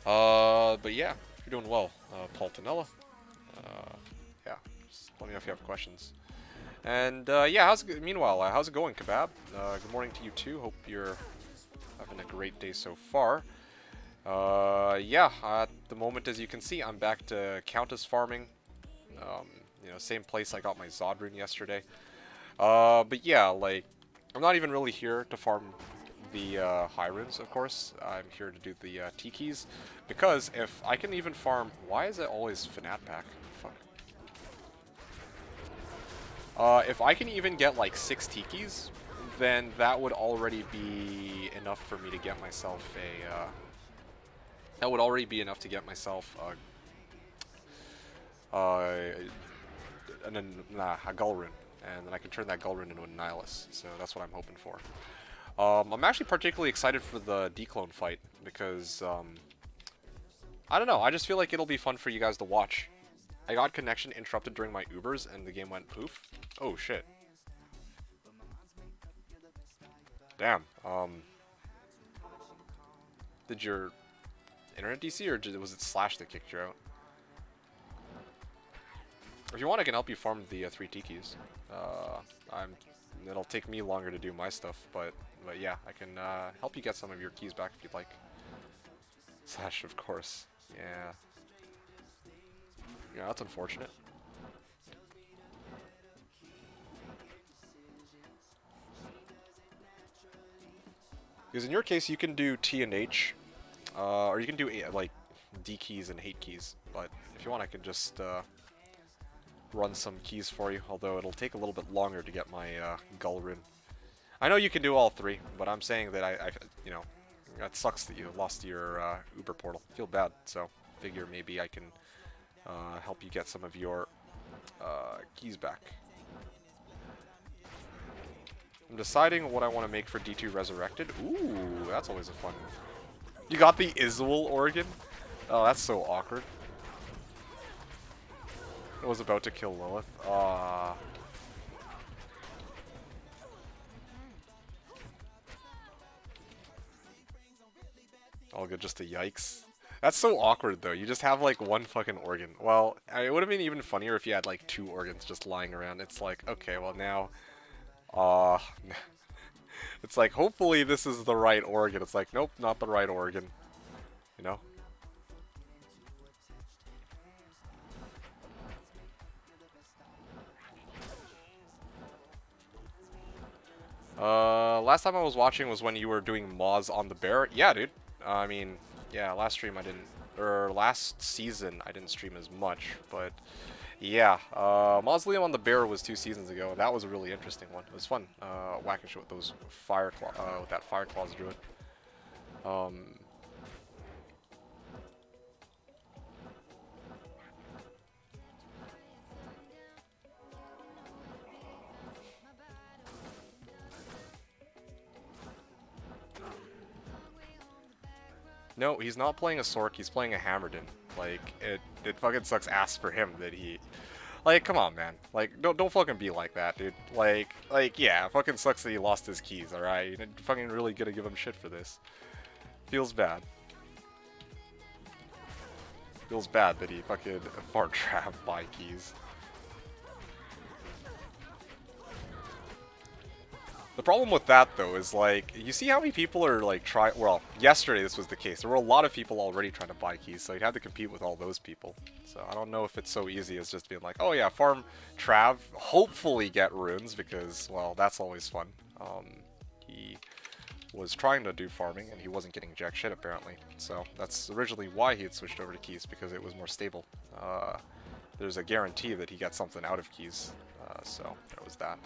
But yeah, you're doing well, Paltanella. Yeah, just let me know if you have questions. And yeah, meanwhile, how's it going, Kebab? Good morning to you too. Hope you're having a great day so far. Yeah, at the moment, as you can see, I'm back to Countess farming. You know, same place I got my Zod rune yesterday. But yeah, like, I'm not even really here to farm the high runes, of course. I'm here to do the Tikis, because if I can even farm... Why is it always Fanat Pack? Fuck. If I can even get like 6 Tikis, then that would already be enough for me to get myself a... that would already be enough to get myself a Gull rune. And then I can turn that Gull rune into a Nihilus. So that's what I'm hoping for. I'm actually particularly excited for the declone fight, because, I don't know, I just feel like it'll be fun for you guys to watch. I got connection interrupted during my Ubers, and the game went poof. Oh, shit. Damn, did your internet DC, or was it Slash that kicked you out? If you want, I can help you farm the 3 Tikis. It'll take me longer to do my stuff, but yeah, I can help you get some of your keys back if you'd like. Slash, of course. Yeah. Yeah, that's unfortunate. Because in your case, you can do T and H, or you can do like D keys and hate keys. But if you want, I can just run some keys for you. Although it'll take a little bit longer to get my Gull rune. I know you can do all 3, but I'm saying that you know, that sucks that you lost your Uber portal. I feel bad, so figure maybe I can help you get some of your keys back. I'm deciding what I want to make for D2 Resurrected. Ooh, that's always a fun one. You got the Iswell organ? Oh, that's so awkward. I was about to kill Lilith. All good, just a yikes. That's so awkward, though. You just have, like, one fucking organ. Well, it would have been even funnier if you had, like, 2 organs just lying around. It's like, okay, well, now... it's like, hopefully this is the right organ. It's like, nope, not the right organ. You know? Last time I was watching was when you were doing Moz on the bear. Yeah, dude. I mean, yeah, last stream I didn't, or last season I didn't stream as much, but yeah, Mausoleum on the Bear was 2 seasons ago, and that was a really interesting one. It was fun, whacking shit with those with that Fire Claws Druid. No, he's not playing a Sork, he's playing a Hammerdin. Like, it fucking sucks ass for him that he... Like, come on, man. Like, don't fucking be like that, dude. Like, yeah, it fucking sucks that he lost his keys, alright? You're fucking really gonna give him shit for this. Feels bad. Feels bad that he fucking farm trap buy keys. The problem with that, though, is, like, you see how many people are, like, well, yesterday this was the case. There were a lot of people already trying to buy keys, so you'd have to compete with all those people. So I don't know if it's so easy as just being like, oh yeah, farm Trav, hopefully get runes, because, well, that's always fun. He was trying to do farming, and he wasn't getting jack shit, apparently. So that's originally why he had switched over to keys, because it was more stable. There's a guarantee that he gets something out of keys, so there was that.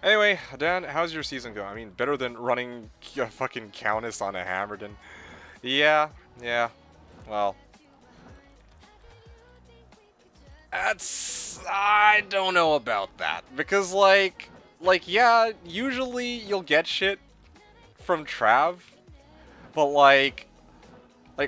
Anyway, Dan, how's your season going? I mean, better than running a fucking Countess on a Hammerden. Yeah, well. I don't know about that. Because, like, yeah, usually you'll get shit from Trav. But, like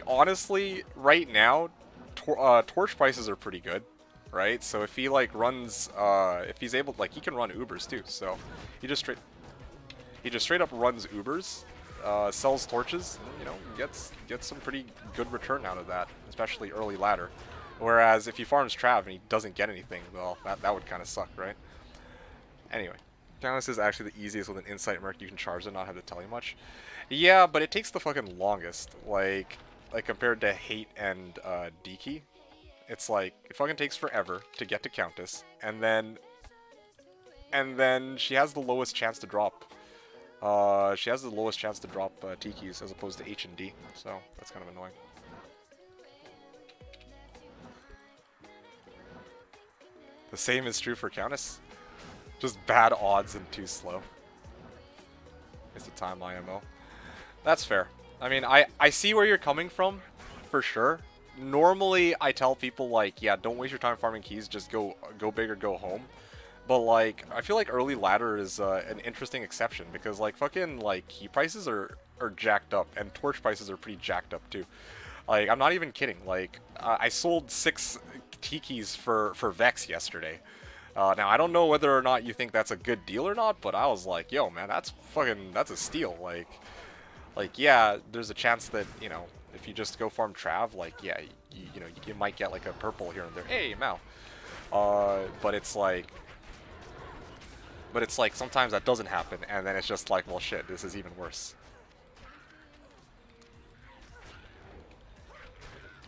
honestly, right now, torch prices are pretty good. Right, so if he like runs, if he's able, like he can run Ubers too. So he just straight up runs Ubers, sells torches, and, you know, gets some pretty good return out of that, especially early ladder. Whereas if he farms Trav and he doesn't get anything, well, that would kind of suck, right? Anyway, Countess is actually the easiest with an Insight Merc. You can charge and not have to tell you much. Yeah, but it takes the fucking longest, like compared to Hate and D-Key. It's like, it fucking takes forever to get to Countess, and then she has the lowest chance to drop. She has the lowest chance to drop T-Keys as opposed to H and D, so that's kind of annoying. The same is true for Countess. Just bad odds and too slow. It's a time IMO. That's fair. I mean, I see where you're coming from, for sure. Normally, I tell people, like, yeah, don't waste your time farming keys, just go big or go home. But, like, I feel like early ladder is an interesting exception, because, like, fucking, like, key prices are jacked up, and torch prices are pretty jacked up, too. Like, I'm not even kidding. Like, I sold 6 T-Keys for Vex yesterday. Now, I don't know whether or not you think that's a good deal or not, but I was like, yo, man, that's a steal. Like, yeah, there's a chance that, you know, if you just go farm Trav, like, yeah, you know, you might get, like, a purple here and there. Hey, Mal. But it's like, sometimes that doesn't happen, and then it's just like, well, shit, this is even worse.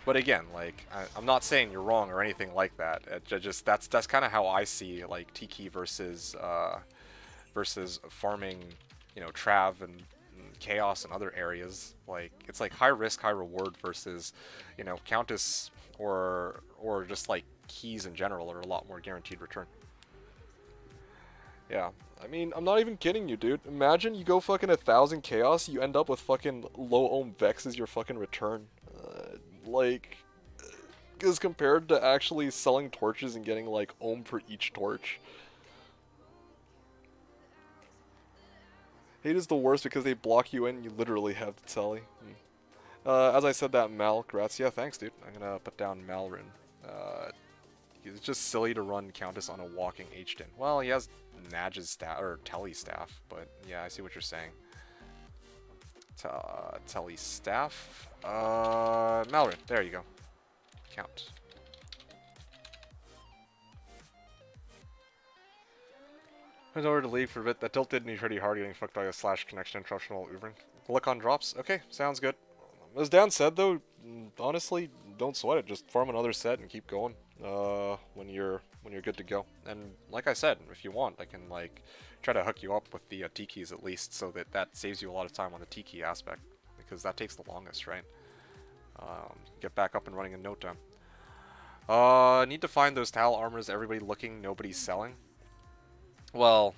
But again, like, I'm not saying you're wrong or anything like that. That's kind of how I see, like, T-Key versus farming, you know, Trav and Chaos and other areas. Like, it's like high risk, high reward versus, you know, Countess or just like keys in general are a lot more guaranteed return. Yeah, I mean, I'm not even kidding you, dude. Imagine you go fucking 1,000 Chaos, you end up with fucking low ohm Vex as your fucking return. Like, as compared to actually selling torches and getting like ohm for each torch. Hate is the worst because they block you in and you literally have to telly. As I said that, Mal, grats. Yeah, thanks, dude. I'm gonna put down Malrin. It's just silly to run Countess on a walking H-Tin. Well, he has Naj's staff, or Telly staff, but yeah, I see what you're saying. Telly staff. Malrin, there you go. Count. I went over to League for a bit. That tilted me pretty hard getting fucked by a slash connection interruption while Ubering. Look on drops. Okay, sounds good. As Dan said though, honestly, don't sweat it. Just farm another set and keep going. When you're good to go. And like I said, if you want, I can like try to hook you up with the T-Keys at least, so that saves you a lot of time on the T-Key aspect, because that takes the longest, right? Get back up and running in no time. Need to find those towel armors. Everybody looking, nobody's selling. Well,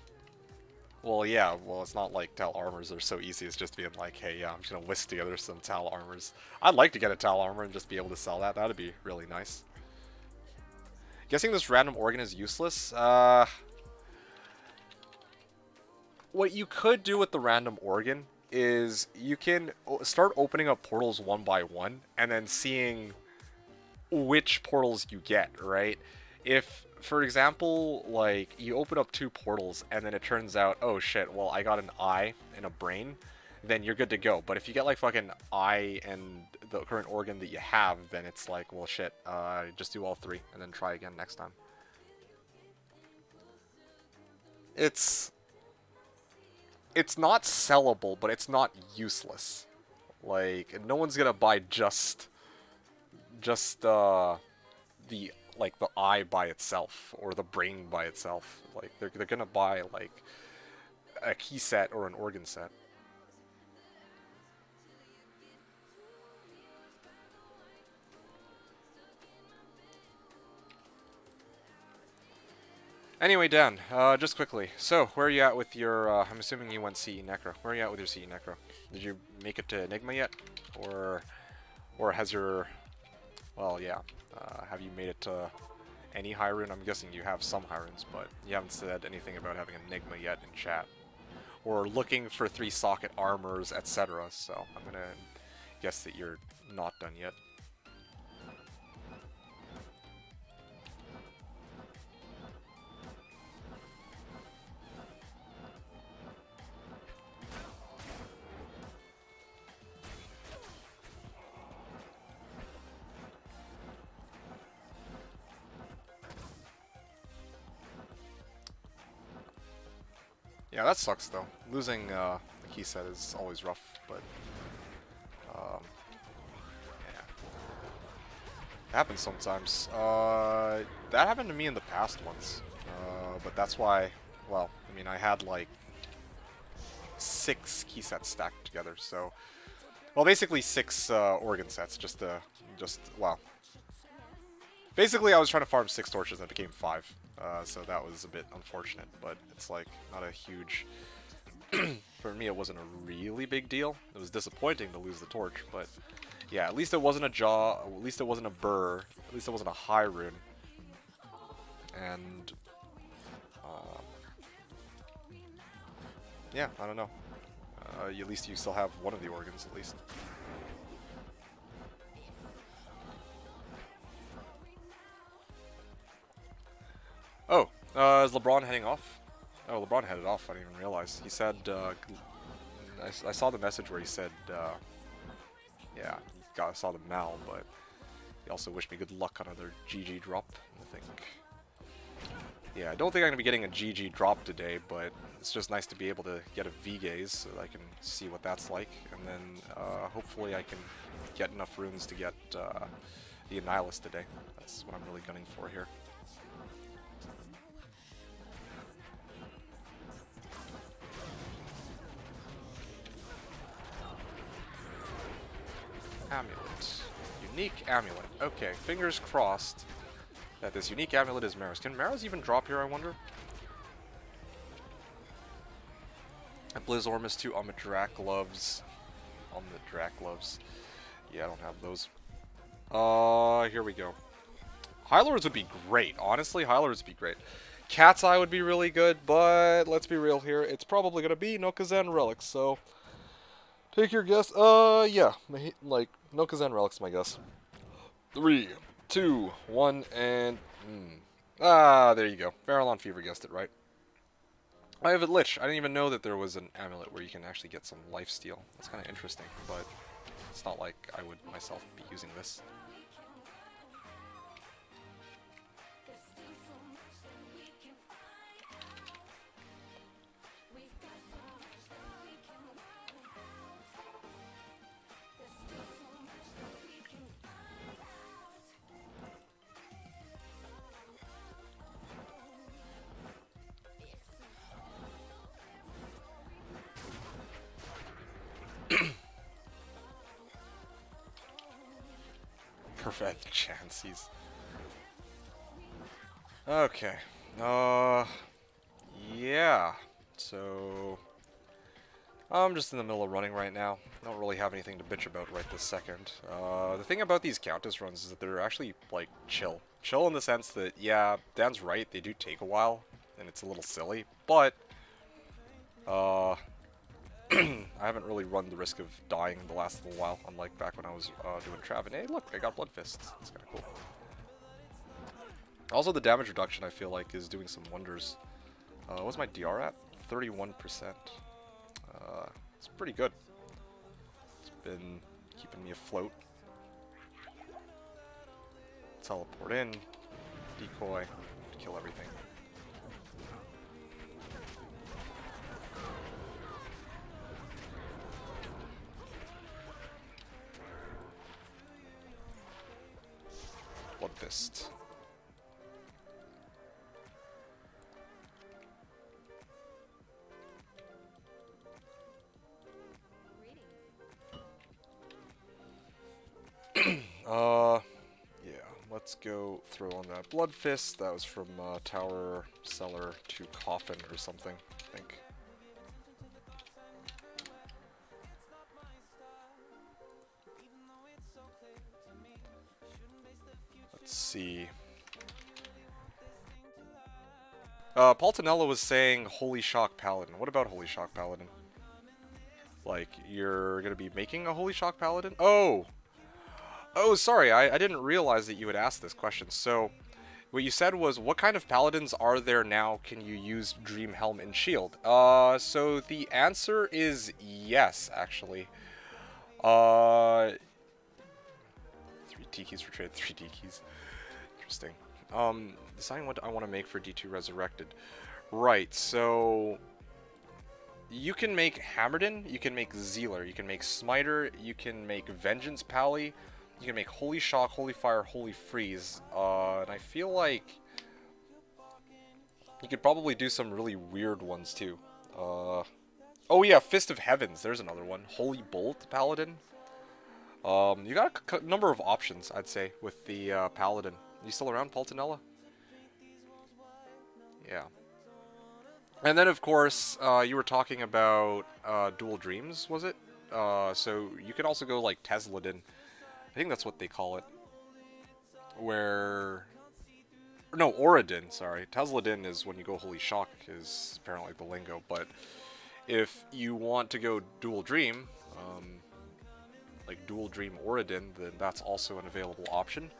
yeah, well, it's not like towel armors are so easy as just being like, hey, yeah, I'm just gonna whisk together some towel armors. I'd like to get a towel armor and just be able to sell that. That'd be really nice. Guessing this random organ is useless? what you could do with the random organ is you can start opening up portals one by one and then seeing which portals you get, right? If, for example, like, you open up 2 portals and then it turns out, oh shit, well, I got an eye and a brain, then you're good to go. But if you get, like, fucking eye and the current organ that you have, then it's like, well, shit, just do all 3 and then try again next time. It's not sellable, but it's not useless. Like, no one's gonna buy just the eye by itself or the brain by itself. Like, they're gonna buy like a key set or an organ set. Anyway, Dan, just quickly. So, where are you at with your, I'm assuming you went CE Necro. Where are you at with your CE Necro? Did you make it to Enigma yet? Or has your, well, yeah, have you made it to any high rune? I'm guessing you have some high runes, but you haven't said anything about having Enigma yet in chat. Or looking for 3 socket armors, etc. So, I'm gonna guess that you're not done yet. Yeah, that sucks though. Losing the key set is always rough, but yeah, it happens sometimes. That happened to me in the past once, but that's why. Well, I mean, I had like 6 key sets stacked together, so well, basically 6 organ sets. Well, basically I was trying to farm 6 torches and it became 5. So that was a bit unfortunate, but it's like not a huge... For me, it wasn't a really big deal. It was disappointing to lose the torch, but yeah, at least it wasn't a jaw, at least it wasn't a burr, at least it wasn't a high rune. And yeah, I don't know. At least you still have one of the organs, at least. Oh, is LeBron heading off? Oh, LeBron headed off. I didn't even realize. He said, I saw the message where he said, yeah, I saw the mal, but he also wished me good luck on another GG drop, I think. Yeah, I don't think I'm going to be getting a GG drop today, but it's just nice to be able to get a V-gaze so that I can see what that's like, and then hopefully I can get enough runes to get the Annihilus today. That's what I'm really gunning for here. Amulet. Unique amulet. Okay, fingers crossed that this unique amulet is Maros. Can Maros even drop here, I wonder? And Blizzormus 2 Omnidrak gloves. Omnidrak gloves. Yeah, I don't have those. Here we go. Hylords would be great. Honestly, Hylords would be great. Cat's Eye would be really good, but let's be real here. It's probably going to be Nokazan Relics, so... Take your guess. Yeah. Like, Nokazan Relics, my guess. 3, 2, 1, and... there you go. Farallon Fever guessed it right. I have a Lich. I didn't even know that there was an amulet where you can actually get some lifesteal. That's kind of interesting, but it's not like I would myself be using this. Perfect chances. Okay. Yeah. So I'm just in the middle of running right now. Don't really have anything to bitch about right this second. The thing about these Countess runs is that they're actually, like, chill. Chill in the sense that, yeah, Dan's right, they do take a while, and it's a little silly, but Uh, I haven't really run the risk of dying the last little while, unlike back when I was doing Trav. And hey, look, I got Blood Fists. That's kind of cool. Also, the damage reduction, I feel like, is doing some wonders. What's my DR at? 31%. It's pretty good. It's been keeping me afloat. Teleport in, decoy, kill everything. Blood Fist. Yeah, let's go throw on that Blood Fist. That was from Tower Cellar to Coffin or something, I think. Let's see. Paltanella was saying Holy Shock Paladin. What about Holy Shock Paladin? Like, you're gonna be making a Holy Shock Paladin? Oh! Oh, sorry, I didn't realize that you had asked this question. So, what you said was, what kind of paladins are there now? Can you use Dream Helm and Shield? So the answer is yes, actually. 3 Tikis for trade, 3 Tikis. Interesting. Deciding what I want to make for D2 Resurrected. Right, so you can make Hammerdin, you can make Zealer, you can make Smiter, you can make Vengeance Pally, you can make Holy Shock, Holy Fire, Holy Freeze, and I feel like you could probably do some really weird ones too. Oh yeah, Fist of Heavens, there's another one. Holy Bolt Paladin. You got a number of options, I'd say, with the Paladin. You still around, Paltanella? Yeah. And then, of course, you were talking about Dual Dreams, was it? So you could also go like Tesladin. I think that's what they call it. Where... No, Oradin, sorry. Tesladin is when you go Holy Shock, is apparently the lingo. But if you want to go Dual Dream, like Dual Dream Oradin, then that's also an available option.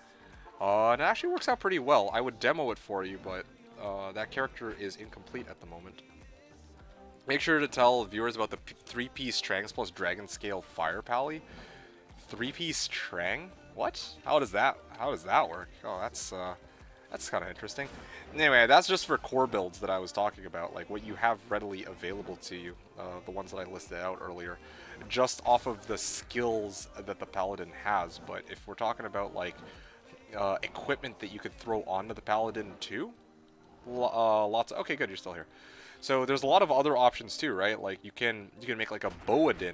And it actually works out pretty well. I would demo it for you, but that character is incomplete at the moment. Make sure to tell viewers about the 3-piece Trangs plus Dragon Scale Fire Pally. 3-piece Trang? What? How does that work? Oh, that's kind of interesting. Anyway, that's just for core builds that I was talking about, like what you have readily available to you, the ones that I listed out earlier, just off of the skills that the Paladin has. But if we're talking about like equipment that you could throw onto the Paladin too, lots of, okay, good, you're still here. So there's a lot of other options too, right? Like you can make like a Boadin.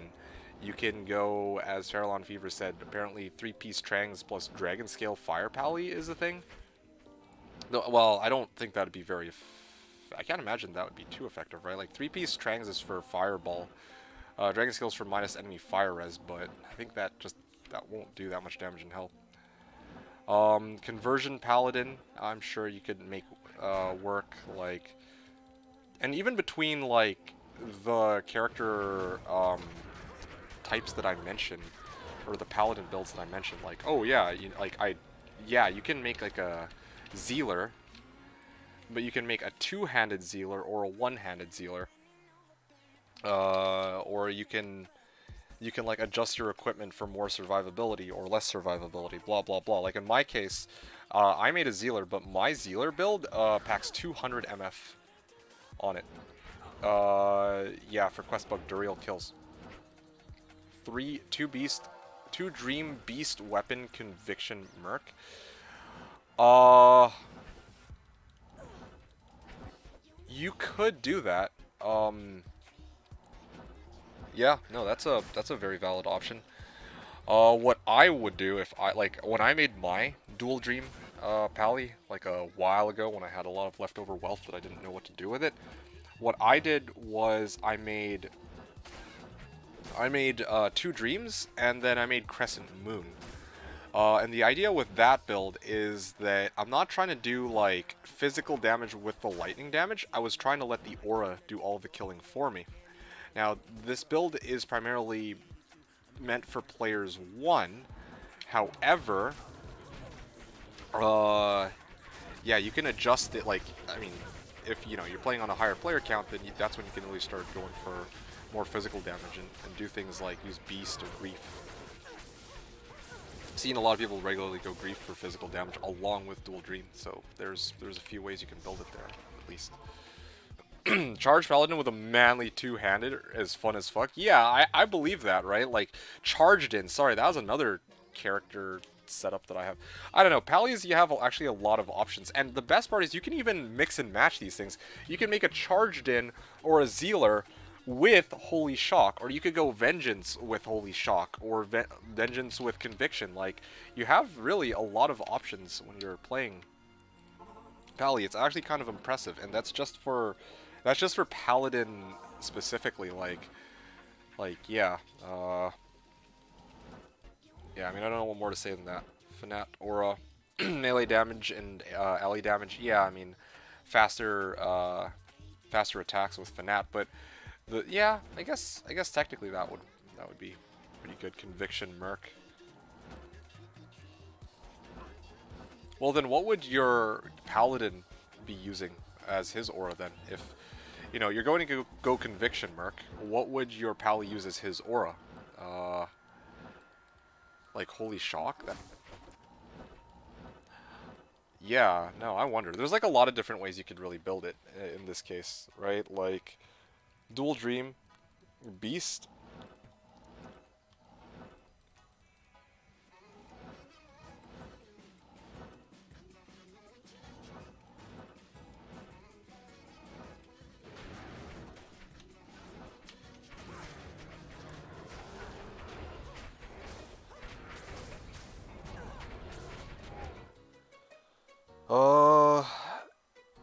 You can go, as Farallon Fever said, apparently 3-piece Trangs plus Dragon Scale Fire Pally is a thing. No, well, I don't think that'd be very... I can't imagine that would be too effective, right? Like 3-piece Trangs is for Fireball. Dragon Scale is for minus enemy fire res, but I think that won't do that much damage in hell. Conversion Paladin, I'm sure you could make work, like... And even between, like, the character types that I mentioned, or the Paladin builds that I mentioned, like, oh yeah, you can make, like, a Zealer, but you can make a 2-handed Zealer or a 1-handed Zealer. Or you can like adjust your equipment for more survivability or less survivability, blah blah blah. Like in my case, I made a Zealer, but my Zealer build packs 200 MF on it. Yeah, for quest bug Duriel kills. 2 Dream Beast Weapon Conviction Merc. You could do that. Yeah, no, that's a very valid option. What I would do if when I made my Dual Dream Pally like a while ago when I had a lot of leftover wealth that I didn't know what to do with it, what I did was I made 2 Dreams and then I made Crescent Moon. And the idea with that build is that I'm not trying to do like physical damage with the lightning damage. I was trying to let the aura do all the killing for me. Now, this build is primarily meant for players 1. However, yeah, you can adjust it, like, I mean, if, you know, you're playing on a higher player count, then that's when you can really start going for more physical damage and do things like use Beast or Grief. Seen a lot of people regularly go Grief for physical damage along with Dual Dream, so there's a few ways you can build it there, at least. Charge Paladin with a manly two-handed is fun as fuck. Yeah, I believe that, right? Like, Charged In. Sorry, that was another character setup that I have. I don't know. Pallies, you have actually a lot of options. And the best part is you can even mix and match these things. You can make a Charged In or a Zealer with Holy Shock. Or you could go Vengeance with Holy Shock. Or Vengeance with Conviction. Like, you have really a lot of options when you're playing Pally. It's actually kind of impressive. And that's just for Paladin specifically, like, yeah, yeah, I mean, I don't know what more to say than that. Fanat, Aura, melee damage, and ally damage, yeah, I mean, faster attacks with Fanat, but, yeah, I guess technically that would be pretty good. Conviction, Merc. Well, then what would your Paladin be using as his aura, then, if... You know, you're going to go Conviction, Merc. What would your Pally use as his aura? Like Holy Shock? Yeah, no, I wonder. There's like a lot of different ways you could really build it in this case, right? Like, Dual Dream, Beast.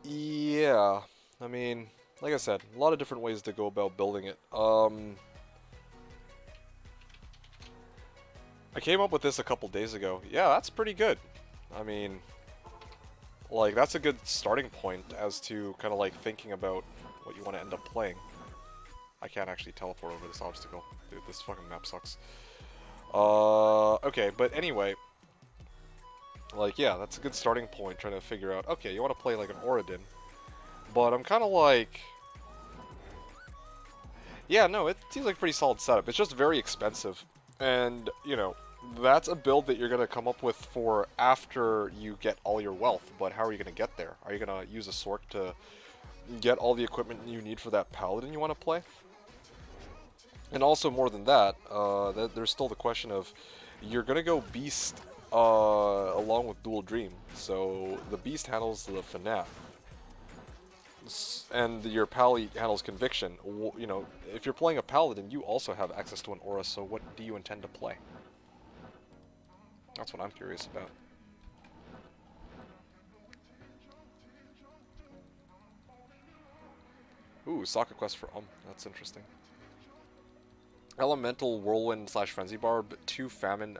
Yeah. I mean, like I said, a lot of different ways to go about building it. I came up with this a couple days ago. Yeah, that's pretty good. I mean, like, that's a good starting point as to kind of like thinking about what you want to end up playing. I can't actually teleport over this obstacle. Dude, this fucking map sucks. Okay, but anyway, like, yeah, that's a good starting point, trying to figure out, okay, you want to play like an Oradin, but I'm kind of like, yeah, no, it seems like a pretty solid setup. It's just very expensive, and, you know, that's a build that you're going to come up with for after you get all your wealth, but how are you going to get there? Are you going to use a Sork to get all the equipment you need for that Paladin you want to play? And also, more than that, there's still the question of, you're going to go Beast along with Dual Dream, so the Beast handles the Fanat, and your Pally handles Conviction. You know, if you're playing a Paladin, you also have access to an aura, so what do you intend to play? That's what I'm curious about. Ooh, Sokka Quest for that's interesting. Elemental, Whirlwind / Frenzy Barb, 2 Famine.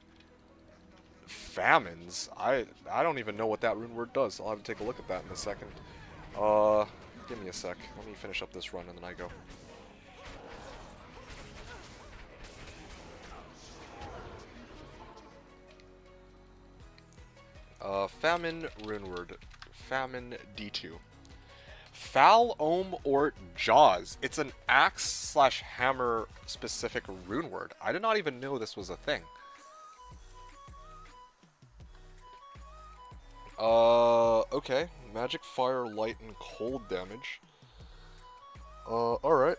Famines? I don't even know what that rune word does. I'll have to take a look at that in a second. Give me a sec. Let me finish up this run and then I go. Famine rune word. Famine D2. Foul, Ohm, or Jaws. It's an axe / hammer specific rune word. I did not even know this was a thing. Okay. Magic, fire, light, and cold damage. Alright.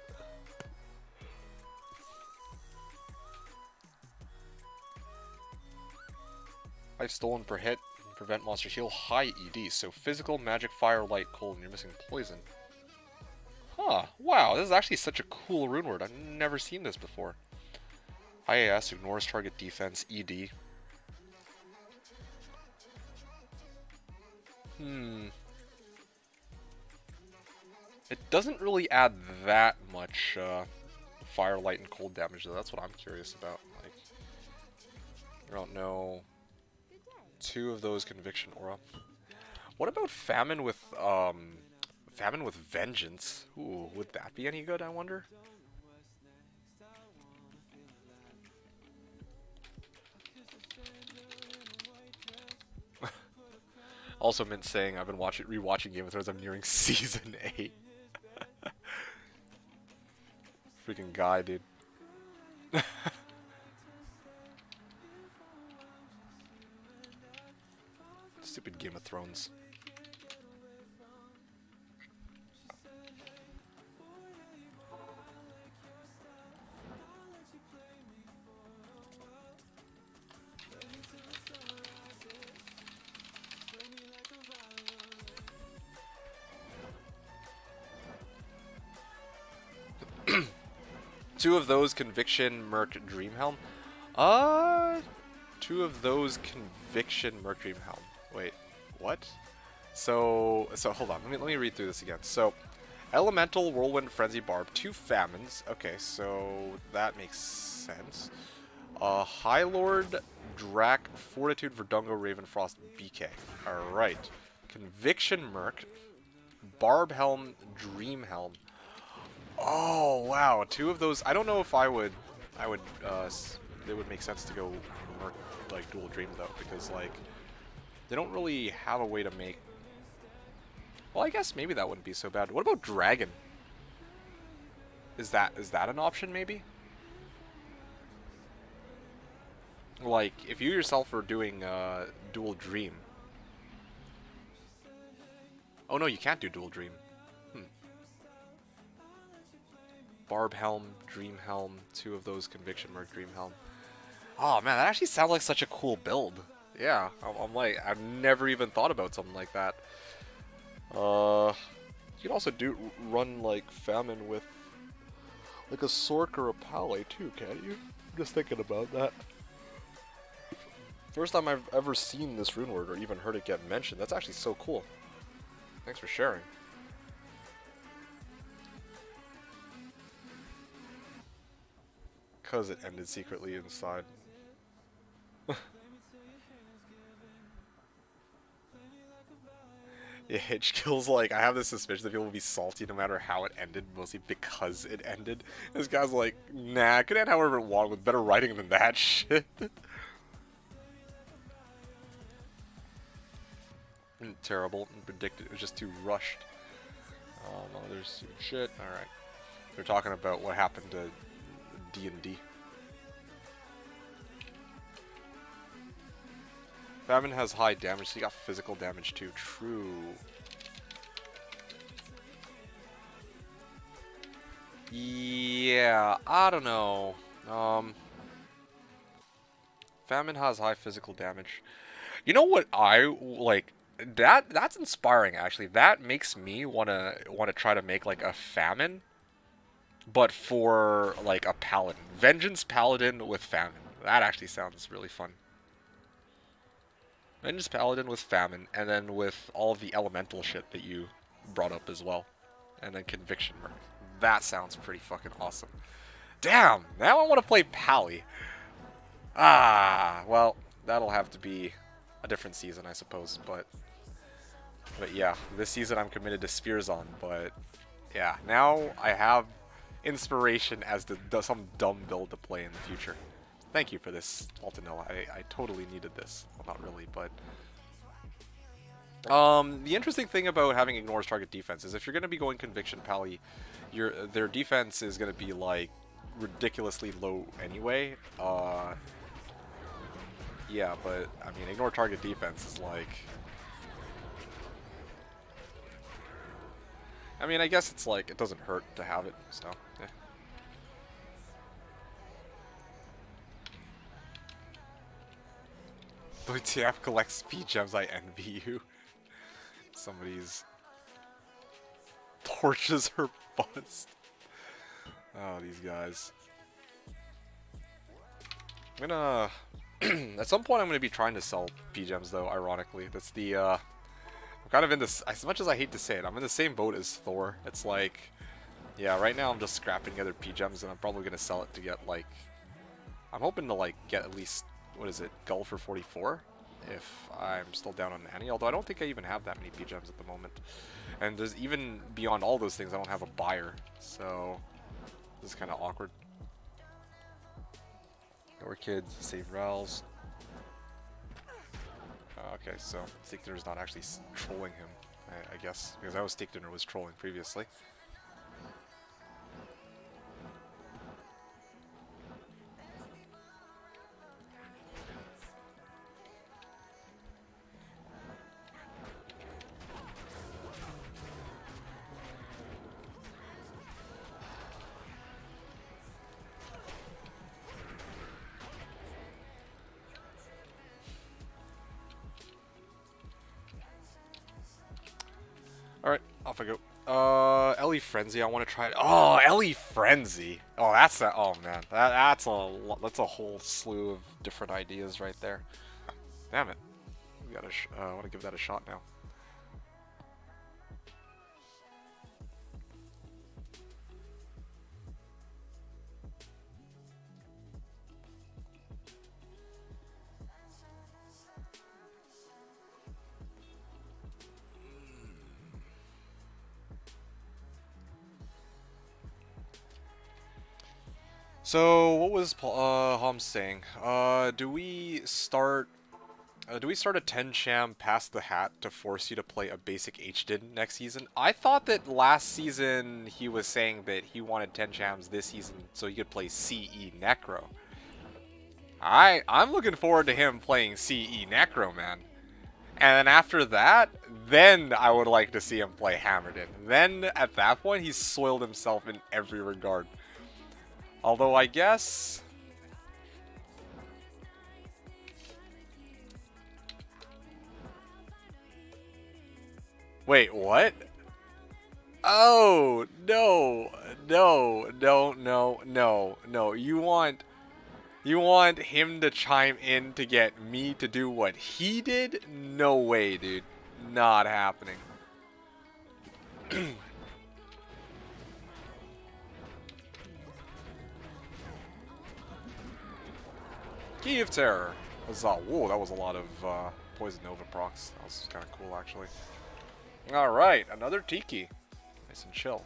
I've stolen per hit. Prevent monster heal. High ED. So physical, magic, fire, light, cold, and you're missing poison. Huh. Wow, this is actually such a cool rune word. I've never seen this before. IAS ignores target defense. ED. It doesn't really add that much fire, light, and cold damage, though. That's what I'm curious about. Like, I don't know. 2 of those Conviction Aura. What about Famine with Vengeance? Ooh, would that be any good, I wonder? Also meant saying I've been rewatching Game of Thrones. I'm nearing season 8. Freaking guy, dude. Stupid Game of Thrones. Two of those Conviction Merc Dreamhelm. Two of those Conviction Merc Dreamhelm. Wait, what? So hold on. Let me read through this again. So, Elemental, Whirlwind, Frenzy, Barb, 2 Famines. Okay, so that makes sense. High Lord, Drac, Fortitude, Verdungo, Ravenfrost, BK. Alright. Conviction Merc, Barb Helm, Dream Helm. Oh, wow. 2 of those. I don't know if they would make sense to go Merc, like, dual Dream, though, because, like, they don't really have a way to make... Well, I guess maybe that wouldn't be so bad. What about Dragon? Is that an option, maybe? Like, if you yourself are doing dual Dream. Oh, no, you can't do dual Dream. Barb Helm, Dream Helm, 2 of those Conviction Merc Dream Helm. Oh man, that actually sounds like such a cool build. Yeah, I'm like, I've never even thought about something like that. You can also run like Famine with like a Sork or a Pally too, can't you? I'm just thinking about that. First time I've ever seen this rune word or even heard it get mentioned. That's actually so cool. Thanks for sharing. Because it ended secretly inside. Yeah, H-Kill's like, I have this suspicion that people will be salty no matter how it ended, mostly because it ended. This guy's like, nah, it could end however it wanted with better writing than that shit. Terrible and predicted. It was just too rushed. Oh no, there's shit. Alright. They're talking about what happened to D&D. Famine has high damage, so you got physical damage too. True. Yeah, I don't know. Famine has high physical damage. You know what I like? That's inspiring actually. That makes me wanna try to make like a Famine, but for like a Paladin. Vengeance Paladin with Famine. That actually sounds really fun. Vengeance Paladin with Famine, and then with all the elemental shit that you brought up as well. And then Conviction Merc. That sounds pretty fucking awesome. Damn! Now I want to play Pally. Ah, well, that'll have to be a different season, I suppose. But yeah, this season I'm committed to Spearzon. But yeah, now I have inspiration as to some dumb build to play in the future. Thank you for this, Altanilla. I totally needed this. Well, not really, but... the interesting thing about having ignores target defense is if you're going to be going Conviction Pally, their defense is going to be, like, ridiculously low anyway. Yeah, but, I mean, ignore target defense is, like... I mean, I guess it's, like, it doesn't hurt to have it, so, yeah. WTF collects speed gems, I envy you. Somebody's torches her bust. Oh, these guys. I'm gonna... at some point I'm gonna be trying to sell P-Gems though, ironically. That's the, I'm kind of in this... As much as I hate to say it, I'm in the same boat as Thor. It's like... Yeah, right now I'm just scrapping together P-Gems and I'm probably gonna sell it to get, like... I'm hoping to, like, get at least... What is it? Gull for 44? If I'm still down on Annie. Although I don't think I even have that many P-Gems at the moment. And there's even beyond all those things, I don't have a buyer. So, this is kind of awkward. Your kids, save Rals. Okay, so Steak Dinner's not actually trolling him, I guess, because I was Steak Dinner was trolling previously. Alright, off I go. Ellie Frenzy, I want to try it. Oh, Ellie Frenzy! Oh, that's a, oh man, that's a whole slew of different ideas right there. Damn it. We gotta I want to give that a shot now. So, what was Hom saying? Do we start a 10-cham past the hat to force you to play a basic HDID next season? I thought that last season he was saying that he wanted 10 chams this season so he could play CE Necro. I'm looking forward to him playing CE Necro, man. And then after that, then I would like to see him play Hammered In. Then at that point, he's soiled himself in every regard. Although I guess... Wait, what? Oh, no, no, no, no, no, no. You want him to chime in to get me to do what he did? No way, dude. Not happening. Key of Terror. Whoa, that was a lot of Poison Nova procs. That was kind of cool, actually. Alright, another Tiki. Nice and chill.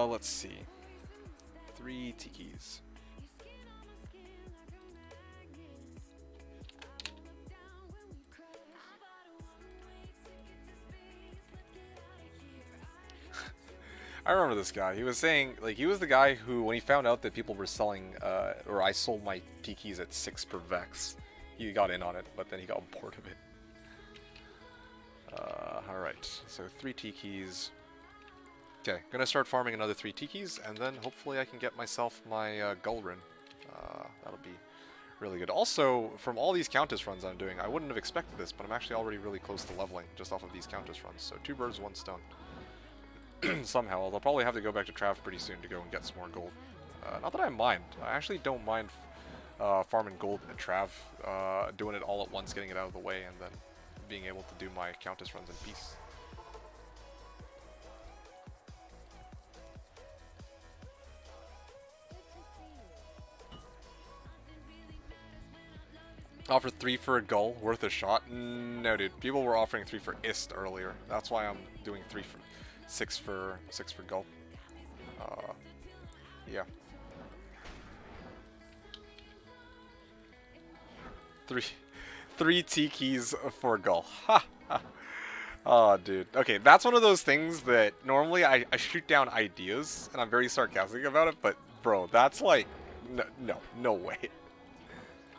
Let's see. 3 Tikis. I remember this guy. He was saying, like, he was the guy who, when he found out that people were selling, or I sold my Tikis at 6 per Vex, he got in on it, but then he got bored of it. Alright, so 3 Tikis. Okay, gonna start farming another 3 Tikis, and then hopefully I can get myself my Gulrin. That'll be really good. Also, from all these Countess runs I'm doing, I wouldn't have expected this, but I'm actually already really close to leveling just off of these Countess runs. So 2 birds, 1 stone. Somehow, although I'll probably have to go back to Trav pretty soon to go and get some more gold. Not that I mind. I actually don't mind farming gold at Trav, doing it all at once, getting it out of the way, and then being able to do my Countess runs in peace. Offer 3 for a gull, worth a shot? No, dude. People were offering 3 for ist earlier. That's why I'm doing 6 for gull. Yeah. 3 Tikis for gull. Ha! Oh, dude. Okay, that's one of those things that normally I shoot down ideas, and I'm very sarcastic about it, but bro, that's like, no way.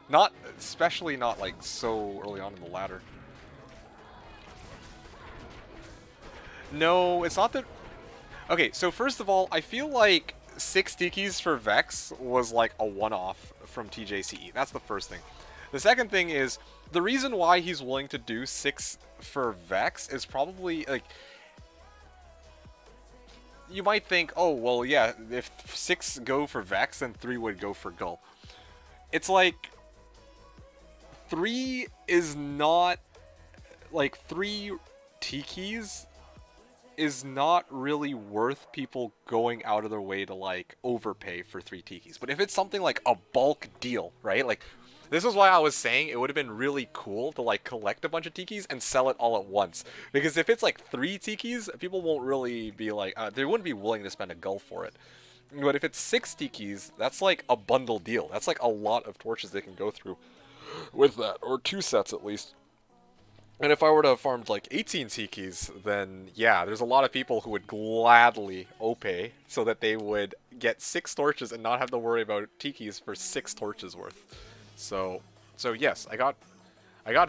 Not, especially not like so early on in the ladder. No, it's not that... Okay, so first of all, I feel like 6 Tikis for Vex was like a one-off from TJCE. That's the first thing. The second thing is, the reason why he's willing to do 6 for Vex is probably, like... You might think, oh, well, yeah, if 6 go for Vex, then 3 would go for Gull. It's like... 3 is not... Like, 3 Tikis is not really worth people going out of their way to, like, overpay for 3 Tikis. But if it's something like a bulk deal, right? Like, This is why I was saying it would have been really cool to like collect a bunch of tikis and sell it all at once. Because if it's like 3 tikis, people won't really be like, they wouldn't be willing to spend a gull for it. But if it's 6 tikis, that's like a bundle deal. That's like a lot of torches they can go through with that, or 2 sets at least. And if I were to have farmed like 18 tikis, then yeah, there's a lot of people who would gladly opay so that they would get 6 torches and not have to worry about tikis for 6 torches worth. So yes, I got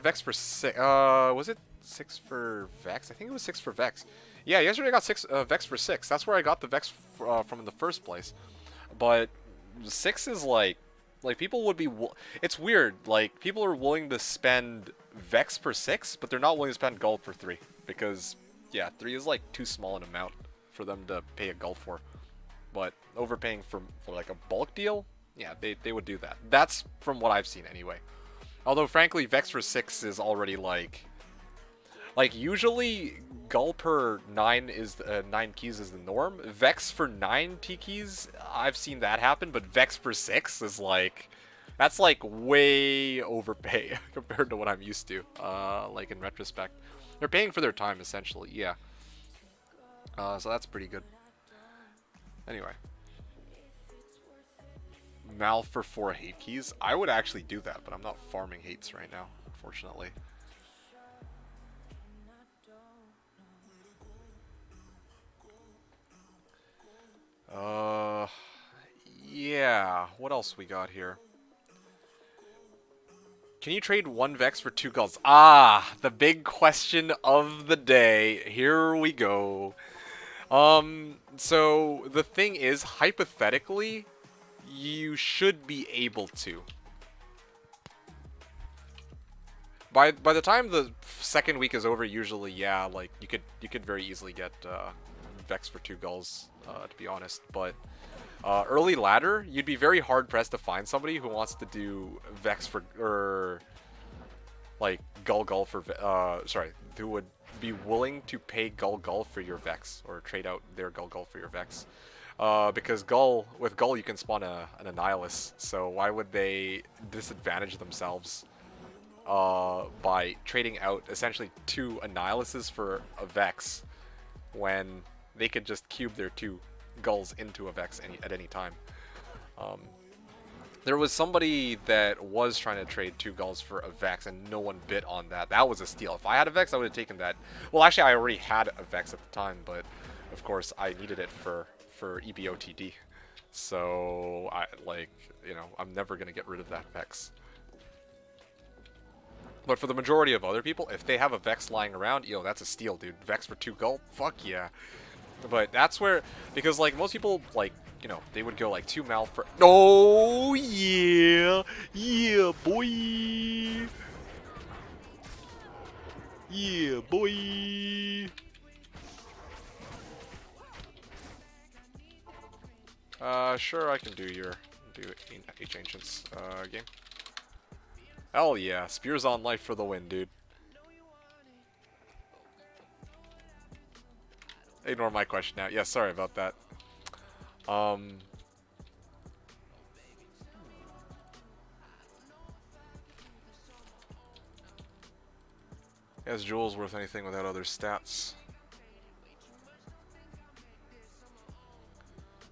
Vex for 6. Was it 6 for Vex? I think it was 6 for Vex. Yeah, yesterday I got 6 Vex for 6. That's where I got the Vex from in the first place. But 6 is like people would be. It's weird. Like people are willing to spend Vex for 6, but they're not willing to spend gold for 3 because yeah, 3 is like too small an amount for them to pay a gold for. But overpaying for like a bulk deal, yeah, they would do that. That's from what I've seen anyway. Although frankly, Vex for 6 is already like usually Gull per 9 is 9 keys is the norm. Vex for 9 tikis, I've seen that happen, but Vex for 6 is like that's like way overpay compared to what I'm used to. Like in retrospect, they're paying for their time essentially. Yeah. So that's pretty good. Anyway. Mal for 4 hate keys. I would actually do that, but I'm not farming hates right now, unfortunately. Yeah. What else we got here? Can you trade 1 Vex for 2 Gulls? Ah, the big question of the day. Here we go. So the thing is, hypothetically, you should be able to. By the time the second week is over, usually, yeah, like you could very easily get Vex for 2 Gulls, to be honest. But early ladder, you'd be very hard pressed to find somebody who wants to do Vex for or like Gull for sorry, who would be willing to pay Gull for your Vex or trade out their Gull for your Vex. Because with Gull you can spawn an Annihilus, so why would they disadvantage themselves by trading out essentially 2 Annihilus for a Vex when they could just cube their 2 Gulls into a Vex at any time. There was somebody that was trying to trade 2 Gulls for a Vex and no one bit on that. That was a steal. If I had a Vex, I would have taken that. Well, actually, I already had a Vex at the time, but of course, I needed it for Ebotd. So, I'm never going to get rid of that Vex. But for the majority of other people, if they have a Vex lying around, that's a steal, dude. Vex for 2 Gull? Fuck yeah. But that's where, because like most people, like, they would go like 2 Mal for. Oh yeah, yeah, boy, yeah, boy. Sure, I can do H Ancients game. Hell yeah, Spearzon life for the win, dude. Ignore my question now. Yeah, sorry about that. Is Jewels worth anything without other stats?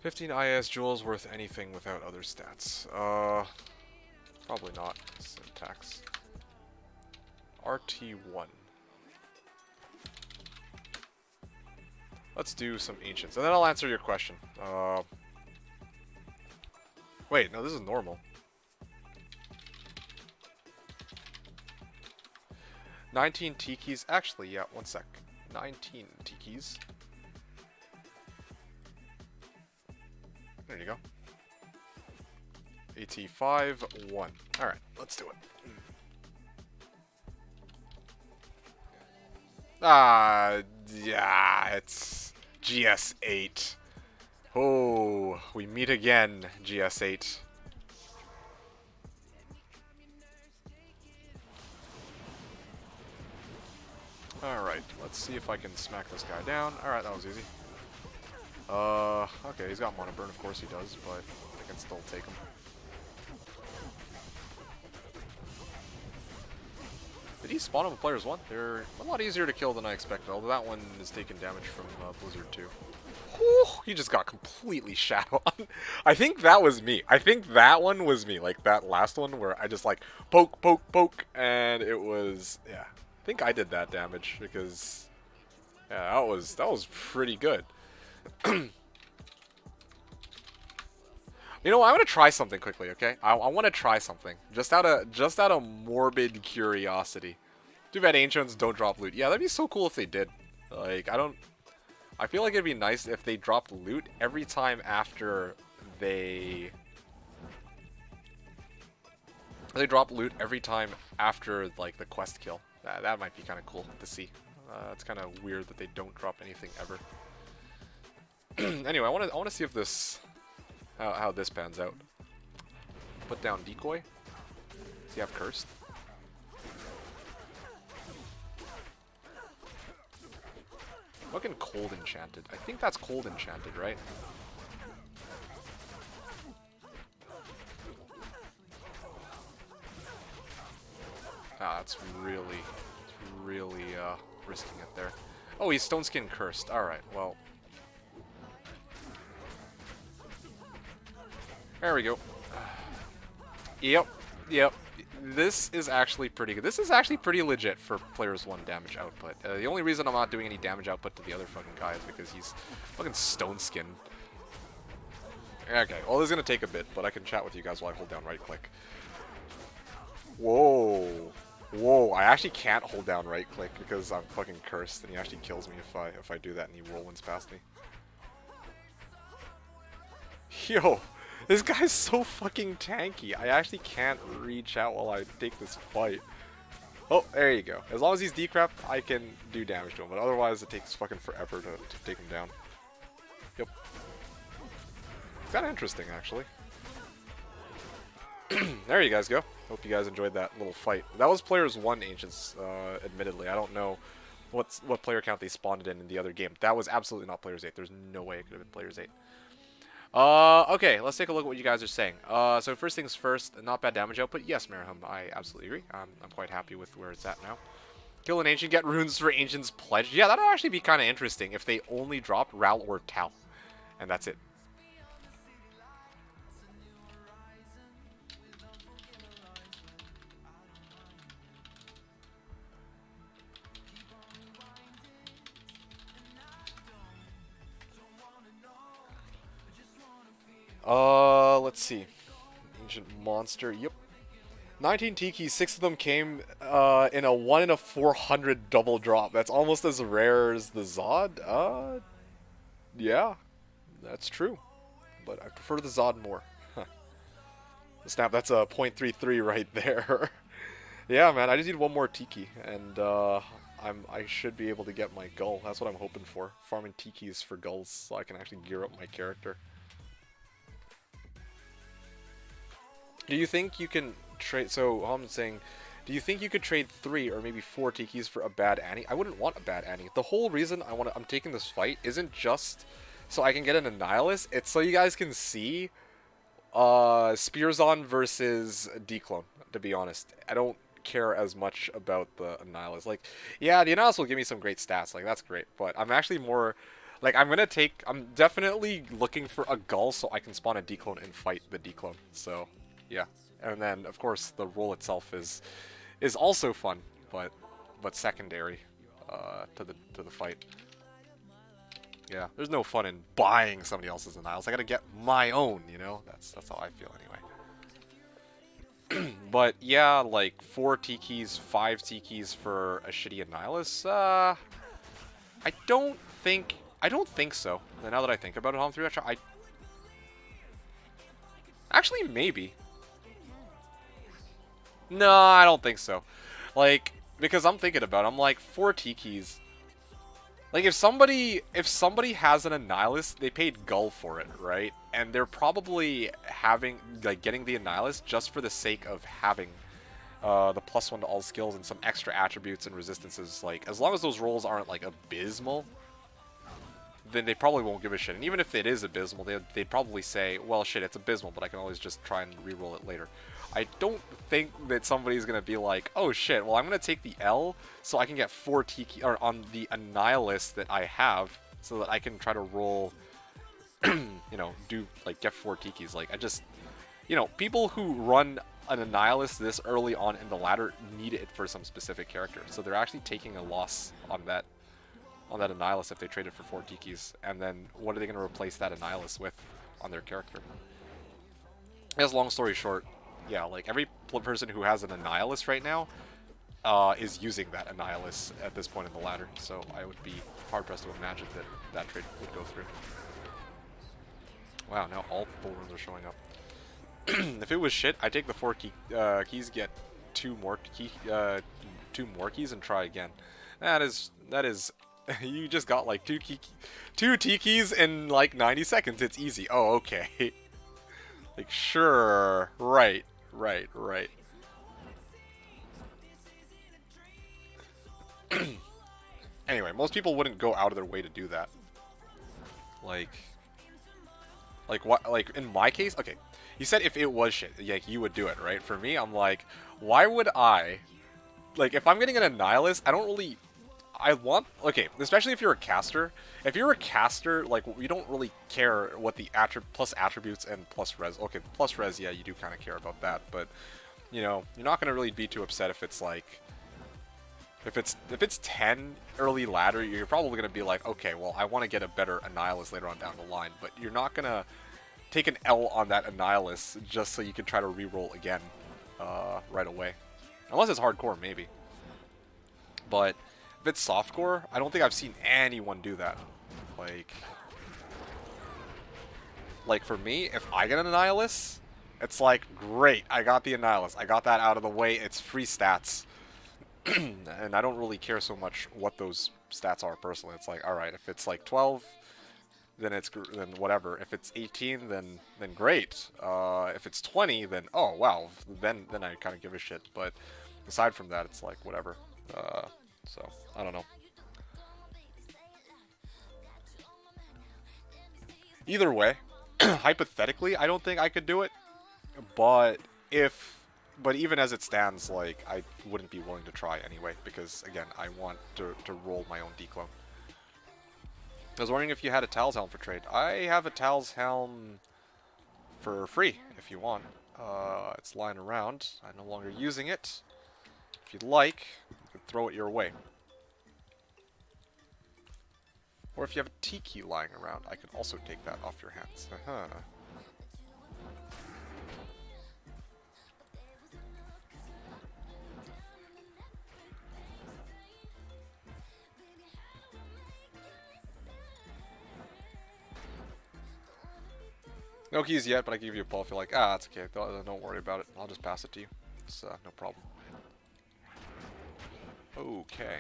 15 IS Jewels worth anything without other stats? Probably not. Syntax. RT1. Let's do some Ancients, and then I'll answer your question. Wait, no, this is normal. 19 tikis. Actually, yeah, one sec. 19 tikis. There you go. AT5, 1. Alright, let's do it. Yeah, it's GS8. Oh, we meet again, GS8. Alright, let's see if I can smack this guy down. Alright, that was easy. Okay, he's got Mono Burn, of course he does, but I can still take him. Did he spawn on the players one? They're a lot easier to kill than I expected, although that one is taking damage from Blizzard too. Whew, he just got completely shadow on. I think that was me. I think that one was me. Like that last one where I just like poke, poke, poke, and it was, yeah. I think I did that damage because, yeah, that was pretty good. You know, I want to try something quickly, okay? I want to try something just out of morbid curiosity. Too bad ancients don't drop loot. Yeah, that'd be so cool if they did. Like, I feel like it'd be nice if they dropped loot every time after they drop loot every time after like the quest kill. That might be kind of cool to see. It's kind of weird that they don't drop anything ever. Anyway, I want to see if this how this pans out. Put down decoy. Does he have cursed? Fucking cold enchanted. I think that's cold enchanted, right? Ah, that's really risking it there. Oh, he's stone skin cursed. Alright, well. There we go. Yep. This is actually pretty good. This is actually pretty legit for players 1 damage output. The only reason I'm not doing any damage output to the other fucking guy is because he's fucking stone skin. Okay, well this is gonna take a bit, but I can chat with you guys while I hold down right click. Whoa. Whoa, I actually can't hold down right click because I'm fucking cursed and he actually kills me if I do that and he whirlwinds past me. Yo, this guy's so fucking tanky. I actually can't reach out while I take this fight. Oh, there you go. As long as he's decrapped, I can do damage to him, but otherwise it takes fucking forever to take him down. Yep. It's kind of interesting, actually. There you guys go. Hope you guys enjoyed that little fight. That was players 1 ancients, admittedly. I don't know what player count they spawned in the other game. That was absolutely not players 8. There's no way it could have been players 8. Okay, let's take a look at what you guys are saying. So first things first, not bad damage output. Yes, Marahum, I absolutely agree. I'm quite happy with where it's at now. Kill an ancient, get runes for Ancient's Pledge. Yeah, that'd actually be kind of interesting if they only dropped Ral or Tau. And that's it. Let's see. Ancient monster, yep. 19 Tikis, 6 of them came in a 1 in a 400 double drop. That's almost as rare as the Zod. Yeah, that's true. But I prefer the Zod more. Snap, that's a 0.33 right there. Yeah, man, I just need one more Tiki, and I should be able to get my Gull. That's what I'm hoping for. Farming Tikis for Gulls so I can actually gear up my character. Do you think you can trade... So, I'm saying, do you think you could trade 3 or maybe 4 Tikis for a bad Annie? I wouldn't want a bad Annie. The whole reason I'm taking this fight isn't just so I can get an Annihilus. It's so you guys can see Spearzon versus Declone, to be honest. I don't care as much about the Annihilus. Like, yeah, the Annihilus will give me some great stats. Like, that's great. But I'm actually more... Like, I'm definitely looking for a Gull so I can spawn a Declone and fight the Declone. So... yeah, and then of course the role itself is also fun, but secondary to the fight. Yeah, there's no fun in buying somebody else's Annihilus. I gotta get my own, you know. That's how I feel anyway. But yeah, like 4 Tikis, 5 Tikis for a shitty Annihilus. I don't think so. And now that I think about it, Home 3, actually maybe. No, I don't think so. Like, because I'm thinking about it, I'm like, 4 Tikis. Like, if somebody has an Annihilus, they paid Gull for it, right? And they're probably getting the Annihilus just for the sake of having the +1 to all skills and some extra attributes and resistances. Like, as long as those rolls aren't, like, abysmal, then they probably won't give a shit. And even if it is abysmal, they'd probably say, well, shit, it's abysmal, but I can always just try and re-roll it later. I don't think that somebody's gonna be like, oh shit, well I'm gonna take the L so I can get 4 Tiki or on the Annihilus that I have, so that I can try to roll, you know, do like get 4 Tikis. Like I just, you know, people who run an Annihilus this early on in the ladder need it for some specific character, so they're actually taking a loss on that Annihilus if they trade it for 4 Tikis, and then what are they gonna replace that Annihilus with on their character? I guess long story short, yeah, like every person who has an Annihilus right now is using that Annihilus at this point in the ladder, so I would be hard-pressed to imagine that that trade would go through. Wow, now all full runes are showing up. If it was shit, I'd take the 4 keys, get 2 more keys, and try again. That is, you just got like 2 Tikis in like 90 seconds. It's easy. Oh, okay. Like, sure. Right. Anyway, most people wouldn't go out of their way to do that. Like what? Like in my case, okay. You said if it was shit, like you would do it, right? For me, I'm like, why would I? Like, if I'm getting an Annihilus, I don't really. I want, okay, especially if you're a caster. If you're a caster, like, you don't really care what the plus attributes and plus res. Okay, plus res, yeah, you do kind of care about that, but you know, you're not gonna really be too upset if it's like, if it's 10 early ladder, you're probably gonna be like, okay, well, I want to get a better Annihilus later on down the line, but you're not gonna take an L on that Annihilus just so you can try to reroll again right away, unless it's hardcore, maybe. But if it's softcore, I don't think I've seen anyone do that. Like for me, if I get an Annihilus, it's like, great, I got the Annihilus. I got that out of the way. It's free stats. And I don't really care so much what those stats are personally. It's like, alright, if it's like 12, then whatever. If it's 18, then great. If it's 20, then oh wow, then I kind of give a shit. But aside from that, it's like whatever. So I don't know. Either way, hypothetically, I don't think I could do it. But even as it stands, like I wouldn't be willing to try anyway, because again, I want to roll my own declone. I was wondering if you had a Tal's Helm for trade. I have a Tal's Helm for free, if you want. It's lying around. I'm no longer using it. If you'd like, you could throw it your way. Or if you have a Tiki lying around, I could also take that off your hands. No keys yet, but I can give you a pull if you're like, it's okay, don't worry about it. I'll just pass it to you. It's no problem. Okay.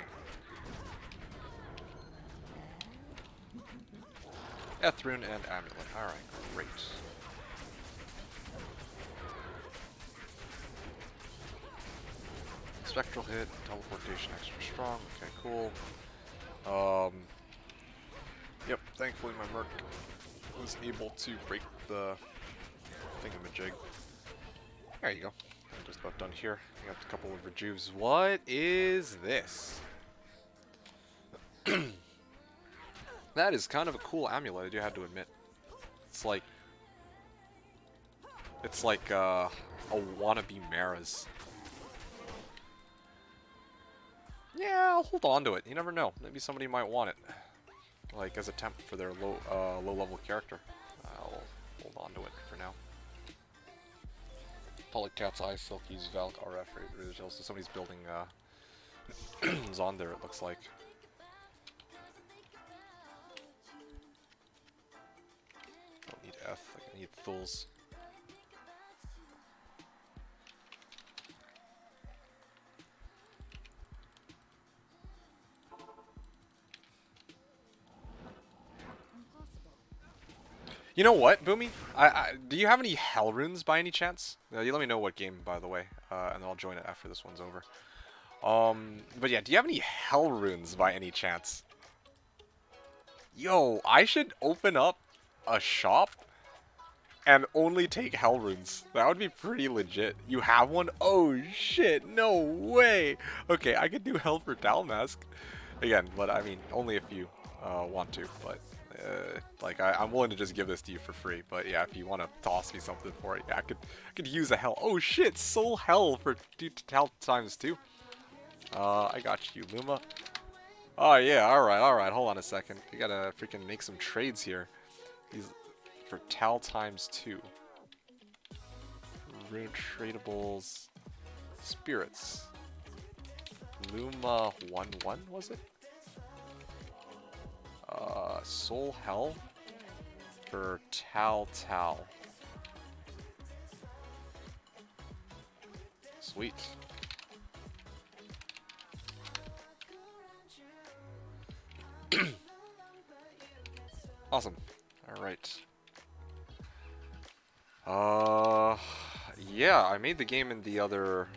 Ethrune and Amulet. Alright, great. Spectral hit, teleportation extra strong. Okay, cool. Yep, thankfully my Merc was able to break the thingamajig. There you go. I'm just about done here. I got a couple of rejuves. What is this? That is kind of a cool amulet, I do have to admit. It's like a wannabe Mara's. Yeah, I'll hold on to it. You never know. Maybe somebody might want it, like as a temp for their low-level character. I'll hold on to it for now. Polycat's Eye, Silky's, Valk, RF, so somebody's building Zon there, it looks like. Don't need F, I need Thuls. You know what, Boomy? Do you have any Hell runes by any chance? You let me know what game, by the way, and I'll join it after this one's over. But yeah, do you have any Hell runes by any chance? Yo, I should open up a shop and only take hell runes. That would be pretty legit. You have one? Oh shit, no way! Okay, I could do hell for Dalmask. Again, but I mean, only if you want to, but like I'm willing to just give this to you for free. But yeah, if you want to toss me something for it, yeah, I could use a hell. Oh shit, soul hell for 2 times 2. I got you, Luma. Oh yeah, alright, hold on a second. We gotta freaking make some trades here. These for Tal times 2. Rune tradables. Spirits. Luma 1/1 was it? Soul Hell for Tal. Sweet. Awesome. Alright. Yeah, I made the game in the other...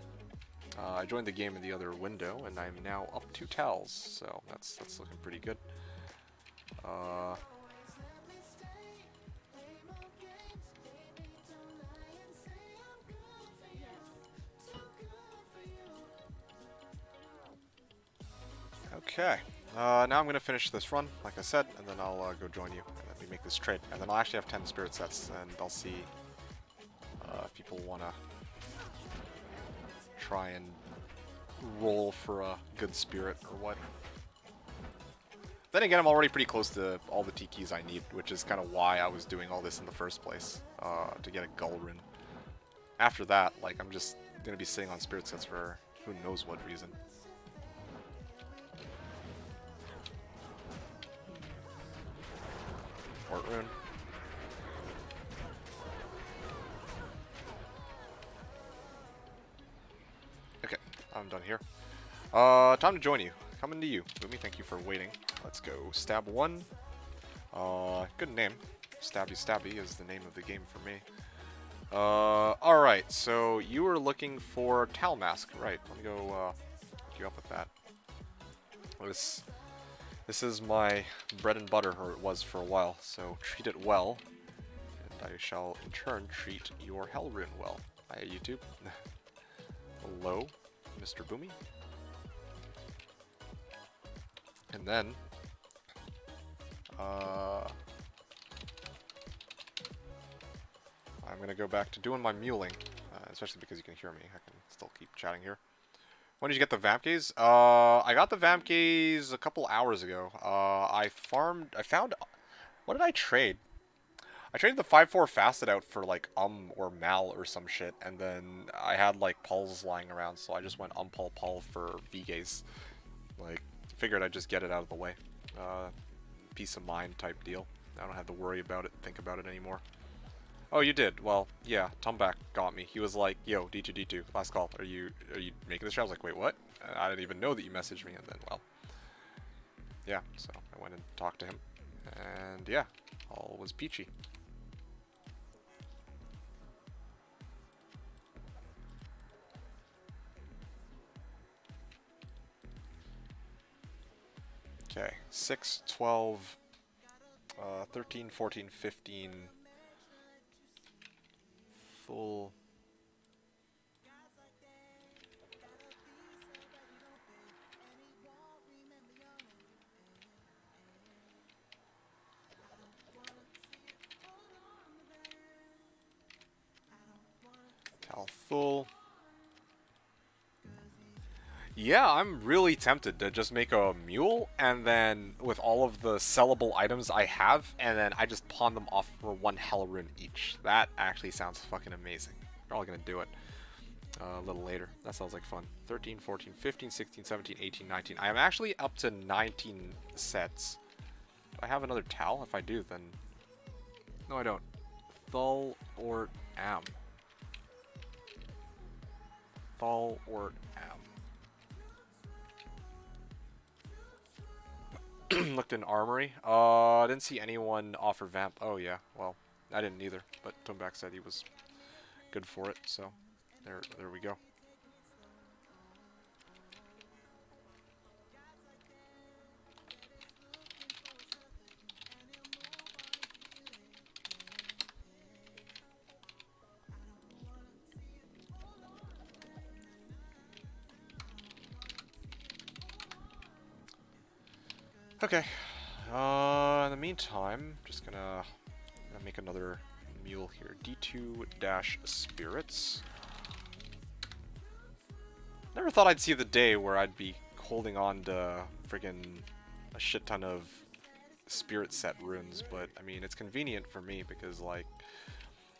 I joined the game in the other window, and I'm now up 2 tals, so that's looking pretty good. Okay. Now I'm going to finish this run, like I said, and then I'll go join you, and then we make this trade. And then I'll actually have 10 spirit sets, and I'll see if people want to try and roll for a good spirit or what. Then again, I'm already pretty close to all the T-keys I need, which is kind of why I was doing all this in the first place, to get a Gull rune. After that, like, I'm just going to be sitting on spirit sets for who knows what reason. Port rune. Okay, I'm done here. Time to join you. Coming to you. Boomy, thank you for waiting. Let's go. Stab 1. Good name. Stabby is the name of the game for me. Alright, so you were looking for Talmask. Right, let me go hook you up with that. This is my bread and butter, or it was for a while, so treat it well. And I shall, in turn, treat your Hell Rune well. Hi, YouTube. Hello, Mr. Boomy. And then, I'm going to go back to doing my muling, especially because you can hear me. I can still keep chatting here. When did you get the Vamp Gaze? I got the Vamp Gaze a couple hours ago. I found, what did I trade? I traded the 5/4 Fasted out for like or Mal or some shit, and then I had like Pulls lying around, so I just went Pull for V-Gaze. Like, figured I'd just get it out of the way. Peace of mind type deal. I don't have to worry about it, think about it anymore. Oh, you did? Well, yeah, Tomback got me. He was like, yo, D2, last call. Are you making this shot? I was like, wait, what? I didn't even know that you messaged me, and then, well, yeah, so I went and talked to him, and yeah, all was peachy. Okay, 6, 12, 13, 14, 15, full... Full. Yeah, I'm really tempted to just make a mule, and then with all of the sellable items I have, and then I just pawn them off for 1 Hell Rune each. That actually sounds fucking amazing. Probably gonna do it a little later. That sounds like fun. 13, 14, 15, 16, 17, 18, 19. I am actually up to 19 sets. Do I have another Tal? If I do, then... No, I don't. Thul or Am. Thul or Am. Looked in Armory. Didn't see anyone offer Vamp. Oh yeah, well, I didn't either, but Tomback said he was good for it, so there we go. Okay. In the meantime, just gonna make another mule here. D2-spirits. Never thought I'd see the day where I'd be holding on to friggin' a shit ton of spirit set runes, but I mean, it's convenient for me because, like,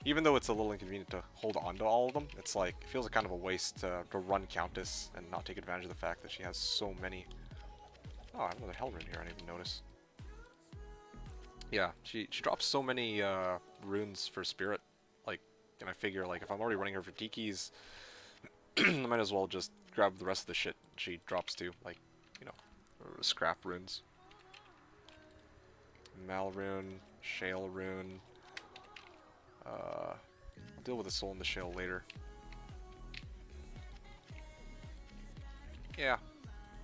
even though it's a little inconvenient to hold on to all of them, it's like, it feels like kind of a waste to run Countess and not take advantage of the fact that she has so many. Oh, I have another Hell rune here, I didn't even notice. Yeah, she drops so many runes for spirit, like, and I figure, like, if I'm already running her for Tiki's, I might as well just grab the rest of the shit she drops too, like, you know, scrap runes. Mal rune, Shale rune. I'll deal with the soul in the shale later. Yeah,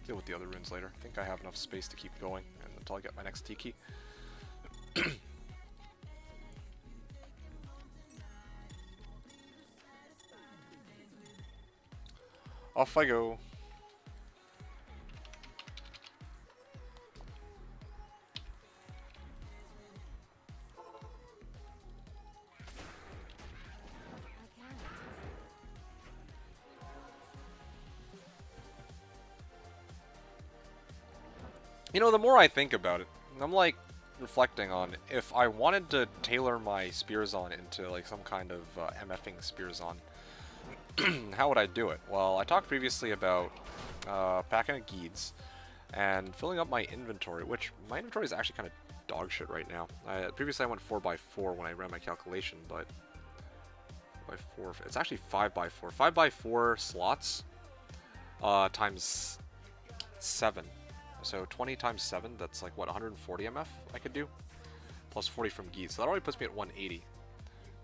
deal with the other runes later. I think I have enough space to keep going until I get my next Tiki. Off I go. You know, the more I think about it, I'm like reflecting on if I wanted to tailor my Spearzon into like some kind of MFing Spearzon, how would I do it? Well, I talked previously about packing a Geeds and filling up my inventory, which my inventory is actually kind of dog shit right now. Previously I went 4x4 when I ran my calculation, but by 4, it's actually 5x4. 5x4 slots times 7. So 20 times 7, that's like, what, 140 MF I could do? Plus 40 from Geese. So that already puts me at 180.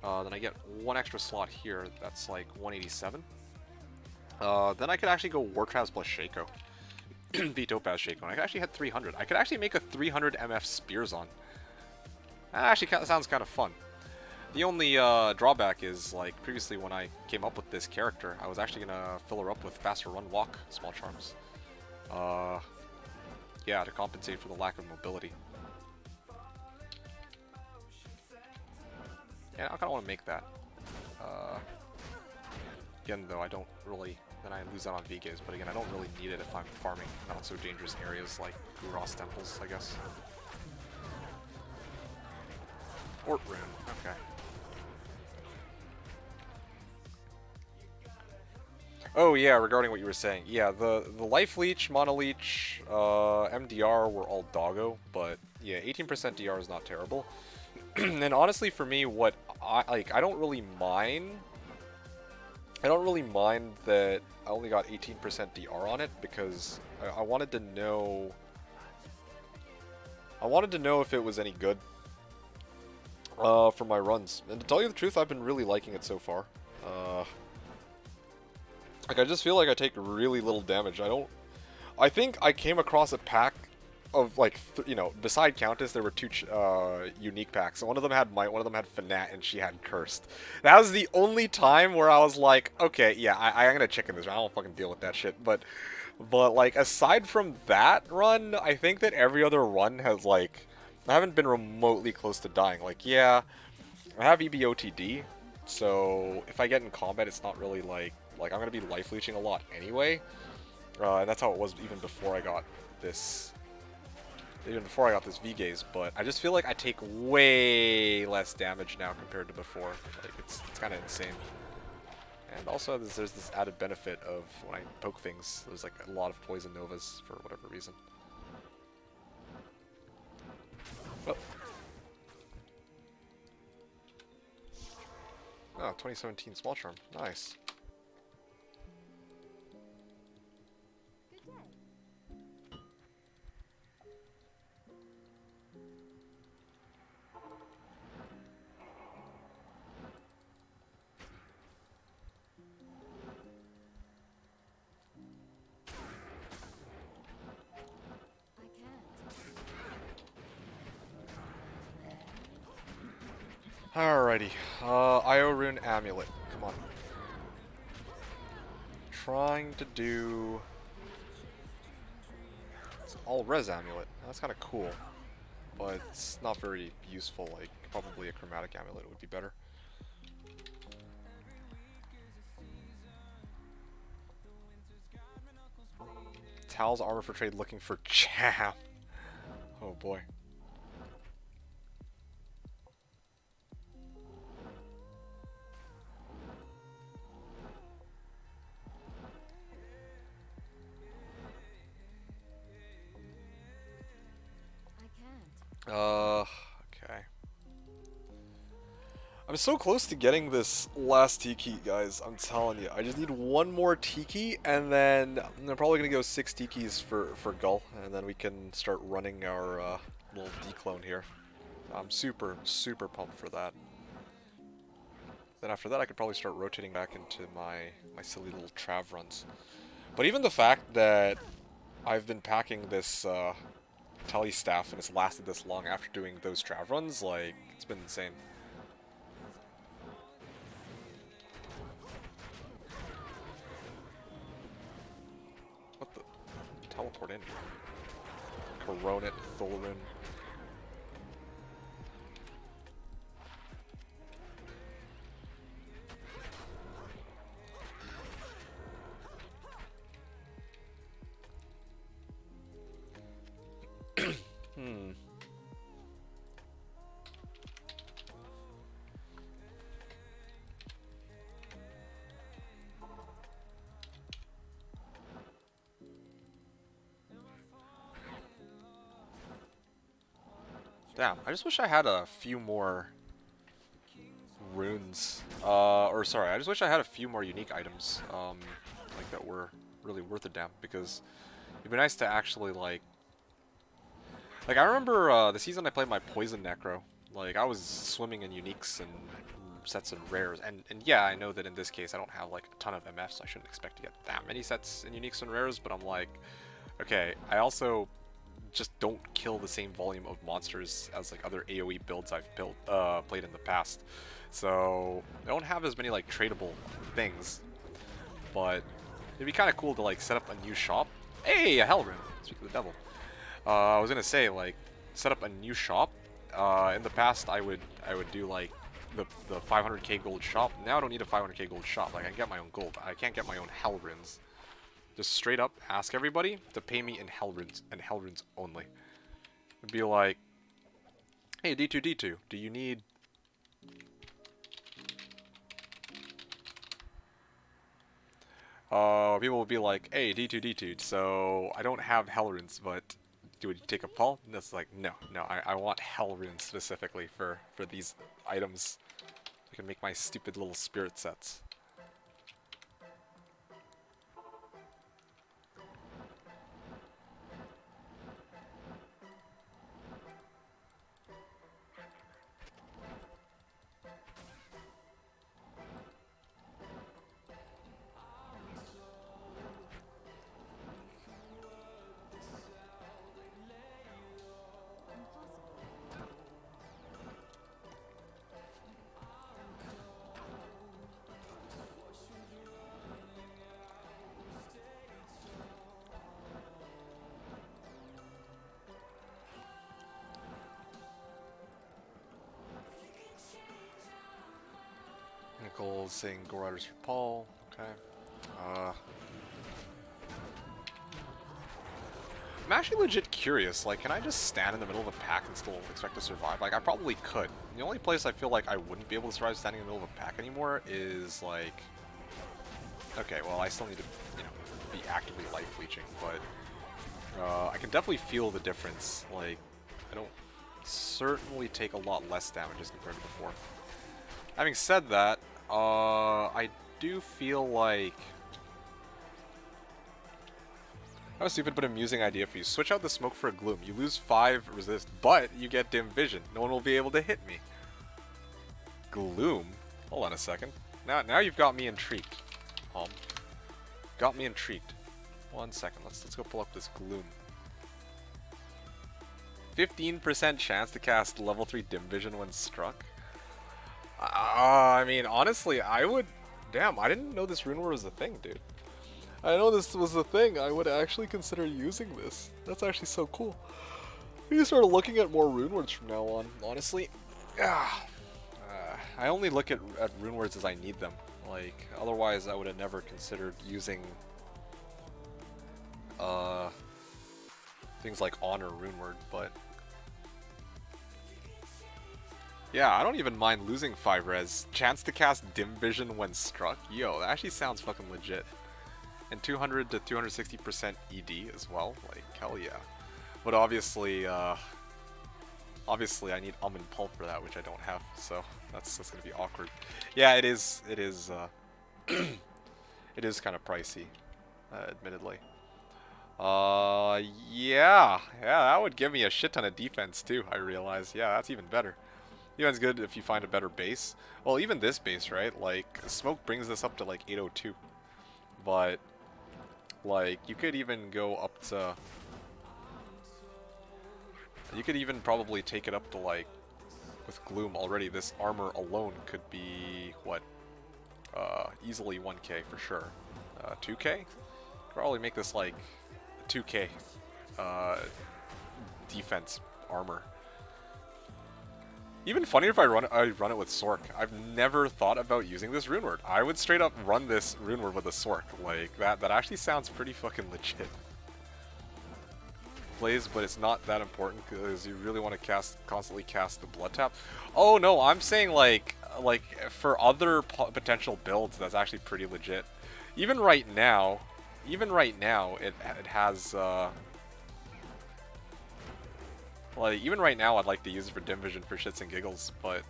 Then I get one extra slot here, that's like 187. Then I could actually go Wartraps plus Shaco. Beat Topaz Shaco. And I could actually hit 300. I could actually make a 300 MF Spearzon. That actually sounds kind of fun. The only drawback is, like, previously when I came up with this character, I was actually going to fill her up with faster run walk small charms. Yeah, to compensate for the lack of mobility. Yeah, I kind of want to make that. Again, though, I don't really... Then I lose out on V-Gaze, but again, I don't really need it if I'm farming not so dangerous areas like Guros temples, I guess. Ort rune, okay. Oh yeah, regarding what you were saying, yeah, the Life Leech, Mono Leech, MDR were all doggo, but yeah, 18% DR is not terrible. And honestly, for me, what I don't really mind. I don't really mind that I only got 18% DR on it because I wanted to know. I wanted to know if it was any good for my runs, and to tell you the truth, I've been really liking it so far. Like, I just feel like I take really little damage. I think I came across a pack of, like, you know, beside Countess, there were two unique packs. One of them had Might, one of them had Fanat, and she had Cursed. That was the only time where I was like, okay, yeah, I'm gonna chicken this. I don't fucking deal with that shit. But, like, aside from that run, I think that every other run has, like, I haven't been remotely close to dying. Like, yeah, I have Ebotd, so if I get in combat, it's not really, like I'm gonna be life leeching a lot anyway, and that's how it was even before I got this. Even before I got this V-Gaze, but I just feel like I take way less damage now compared to before. Like, it's kind of insane. And also, there's this added benefit of when I poke things, there's like a lot of poison novas for whatever reason. Oh. Oh, 2017 Small Charm. Nice. Alrighty, IO Rune Amulet, come on. Trying to do... It's all res amulet. That's kind of cool, but it's not very useful. Like probably a chromatic amulet would be better. Tal's armor for trade looking for jam. Oh boy. Okay. I'm so close to getting this last Tiki, guys. I'm telling you. I just need one more Tiki, and then I'm probably going to go 6 Tikis for Gull, and then we can start running our little declone here. I'm super, super pumped for that. Then after that, I could probably start rotating back into my silly little Trav runs. But even the fact that I've been packing this Telly staff and it's lasted this long after doing those Trav runs, like, it's been insane. What the? Teleport in. Coronit, Thulrin. Damn, I just wish I had a few more runes. Or sorry, I just wish I had a few more unique items, like that were really worth a damn, because it'd be nice to actually, like I remember, the season I played my Poison Necro, like, I was swimming in uniques and sets and rares, and yeah, I know that in this case I don't have, like, a ton of MFs, so I shouldn't expect to get that many sets in uniques and rares, but I'm like, okay, I also just don't kill the same volume of monsters as, like, other AoE builds I've played in the past. So I don't have as many, like, tradable things, but it'd be kind of cool to, like, set up a new shop. Hey, a Hell Rune! Speak of the devil. I was gonna say, like, set up a new shop. In the past, I would do, like, the 500k gold shop. Now I don't need a 500k gold shop. Like, I can get my own gold. I can't get my own Hell Runes. Just straight up ask everybody to pay me in Hell Runes and Hell Runes only. It'd be like, hey, D2, do you need... people would be like, hey, D2, so I don't have Hell Runes, but would you take a pull? And it's like, no, I want Hell Runes specifically for these items. I can make my stupid little spirit sets. Nichols saying Go Riders for Paul. Okay. I'm actually legit curious. Like, can I just stand in the middle of a pack and still expect to survive? Like, I probably could. The only place I feel like I wouldn't be able to survive standing in the middle of a pack anymore is, like... Okay, well, I still need to, you know, be actively life leeching, but... I can definitely feel the difference. Like, I don't certainly take a lot less damage as compared to before. Having said that, I do feel like... I have a stupid but amusing idea for you. Switch out the smoke for a gloom. You lose 5 resist, but you get dim vision. No one will be able to hit me. Gloom? Hold on a second. Now you've got me intrigued. Got me intrigued. 1 second. Let's go pull up this gloom. 15% chance to cast level 3 dim vision when struck. I mean, honestly, I would... Damn, I didn't know this rune war was a thing, dude. I know this was the thing. I would actually consider using this. That's actually so cool. We can start looking at more rune words from now on, honestly. I only look at rune words as I need them. Like, otherwise I would have never considered using things like honor rune word, but yeah, I don't even mind losing 5 res. Chance to cast dim vision when struck. Yo, that actually sounds fucking legit. And 200 to 260% ED as well. Like, hell yeah. But obviously, obviously I need and pulp for that, which I don't have, so that's gonna be awkward. Yeah, it is it is kind of pricey, admittedly. Yeah, that would give me a shit ton of defense too, I realize. Yeah, that's even better. Defense good if you find a better base. Well, even this base, right? Like, smoke brings this up to like 802. But, like, you could even go up to... You could even probably take it up to, like, with Gloom already, this armor alone could be, what? Easily 1k for sure. 2k? Probably make this, like, 2k defense armor. Even funnier if I run it with Sork. I've never thought about using this rune word. I would straight up run this rune word with a Sork. Like, that actually sounds pretty fucking legit. Plays, but it's not that important because you really want to constantly cast the blood tap. Oh no, I'm saying like for other potential builds, that's actually pretty legit. Even right now, it has like, even right now, I'd like to use it for dim vision for shits and giggles, but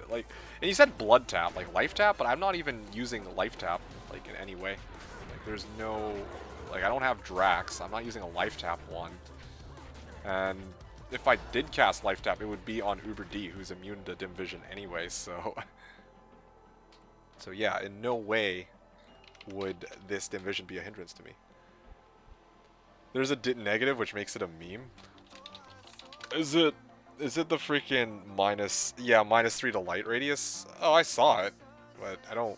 like, and you said blood tap, like life tap, but I'm not even using life tap like in any way. Like, there's no, like, I don't have Drax. I'm not using a life tap one. And if I did cast life tap, it would be on Uber D, who's immune to dim vision anyway. So, so yeah, in no way would this dim vision be a hindrance to me. There's a negative, which makes it a meme. Is it the freaking -3 to light radius? Oh, I saw it, but I don't.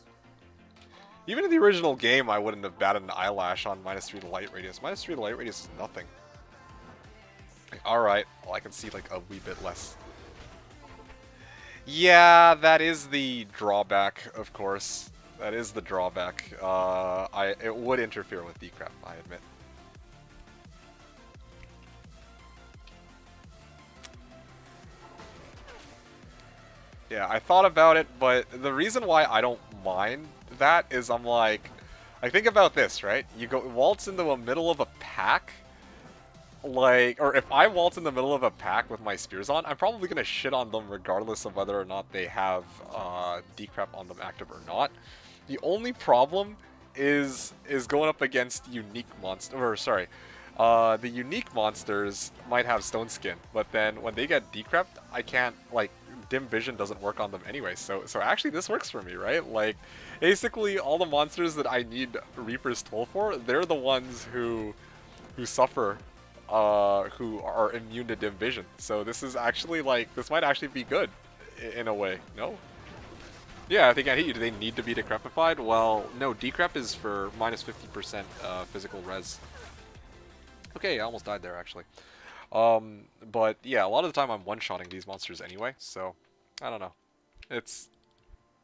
Even in the original game, I wouldn't have batted an eyelash on -3 to light radius. -3 to light radius is nothing. Like, alright, well, I can see like a wee bit less. Yeah, that is the drawback, of course. That is the drawback. It would interfere with decrep, I admit. Yeah, I thought about it, but the reason why I don't mind that is I'm like, I think about this, right? You go waltz into the middle of a pack, like, or if I waltz in the middle of a pack with my Spearzon, I'm probably gonna shit on them regardless of whether or not they have decrep on them active or not. The only problem is going up against unique monster, or sorry, the unique monsters might have stone skin, but then when they get decrept, I can't, like, dim vision doesn't work on them anyway, so actually this works for me, right? Like, basically all the monsters that I need Reaper's Toll for, they're the ones who suffer, who are immune to dim vision. So this is actually, like, this might actually be good in a way. No? Yeah, I think I hit you. Do they need to be decrepified? Well, no, decrep is for -50% physical res. Okay, I almost died there actually. But yeah, a lot of the time I'm one-shotting these monsters anyway, so I don't know. It's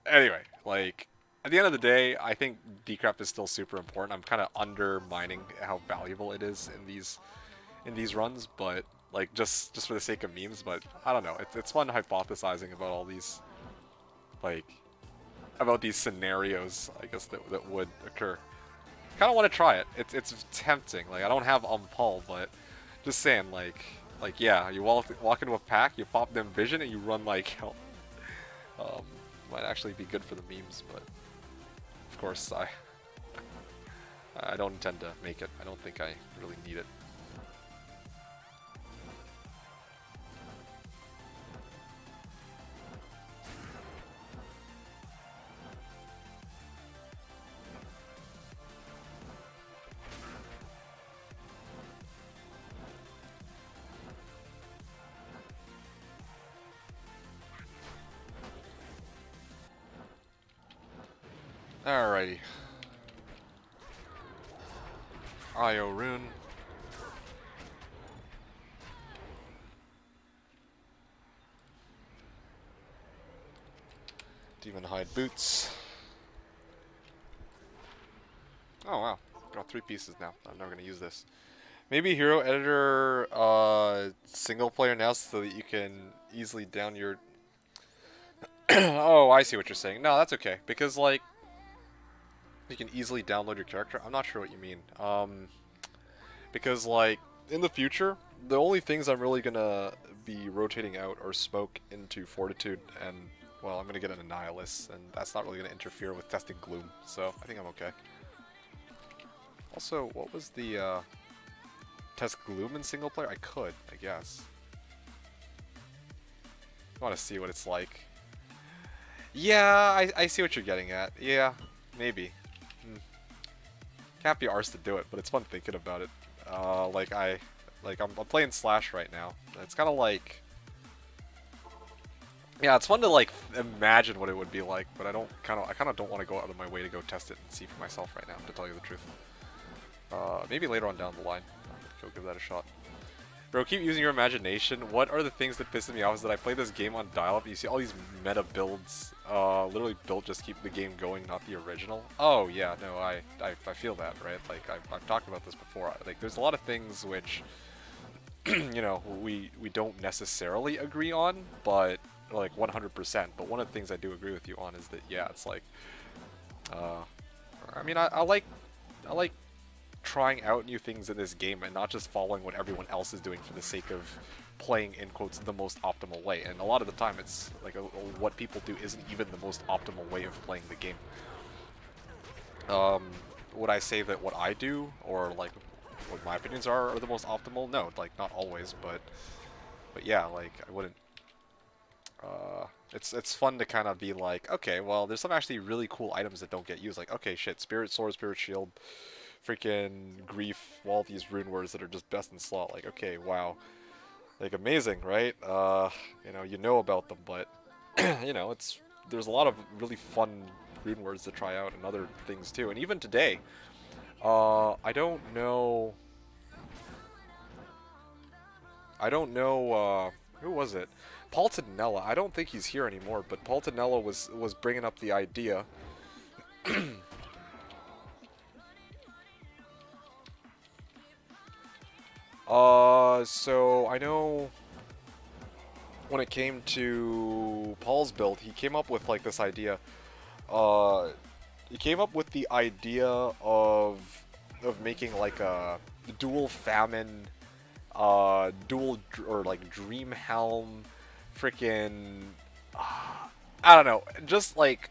anyway, like, at the end of the day, I think decrep is still super important. I'm kind of undermining how valuable it is in these runs, but like just for the sake of memes. But I don't know. It's fun hypothesizing about all these, like, about these scenarios, I guess, that would occur. Kind of want to try it. It's tempting. Like, I don't have Paul, but just saying, like yeah, you walk into a pack, you pop them vision, and you run like hell. Might actually be good for the memes, but of course I don't intend to make it. I don't think I really need it. Alrighty. IO rune. Demon hide boots. Oh wow, got 3 pieces now. I'm never gonna use this. Maybe hero editor single player now so that you can easily down your. Oh, I see what you're saying. No, that's okay because like you can easily download your character. I'm not sure what you mean. Because like in the future, the only things I'm really gonna be rotating out are smoke into fortitude, and well, I'm gonna get an annihilus, and that's not really gonna interfere with testing gloom. So I think I'm okay. Also, what was the test gloom in single player? I could, I guess. I want to see what it's like. Yeah, I see what you're getting at. Yeah, maybe. Can't be arsed to do it, but it's fun thinking about it. I'm playing Slash right now. It's kind of like, yeah, it's fun to like imagine what it would be like, but I kind of don't want to go out of my way to go test it and see for myself right now, to tell you the truth. Maybe later on down the line, go give that a shot. Bro, keep using your imagination. What are the things that piss me off is that I play this game on dial-up. You see all these meta builds, literally built just keep the game going, not the original. Oh yeah, no, I feel that, right? Like I've talked about this before. Like there's a lot of things which, you know, we don't necessarily agree on, but like 100%. But one of the things I do agree with you on is that yeah, it's like, I mean, I like trying out new things in this game and not just following what everyone else is doing for the sake of playing in quotes the most optimal way. And a lot of the time it's like what people do isn't even the most optimal way of playing the game. Would I say that what I do or like what my opinions are the most optimal? No, like not always, but yeah, like I wouldn't. It's fun to kind of be like, okay, well, there's some actually really cool items that don't get used. Like, okay, shit, Spirit Sword, Spirit Shield, freaking Grief, all these rune words that are just best in slot. Like, okay, wow, like amazing, right? You know about them, but you know, there's a lot of really fun rune words to try out and other things too. And even today, I don't know, who was it? Paul Tinella. I don't think he's here anymore, but Paul Tinella was bringing up the idea. So I know when it came to Paul's build, he came up with like this idea. He came up with the idea of making like a dual famine, or like Dream Helm, freaking, I don't know, just like,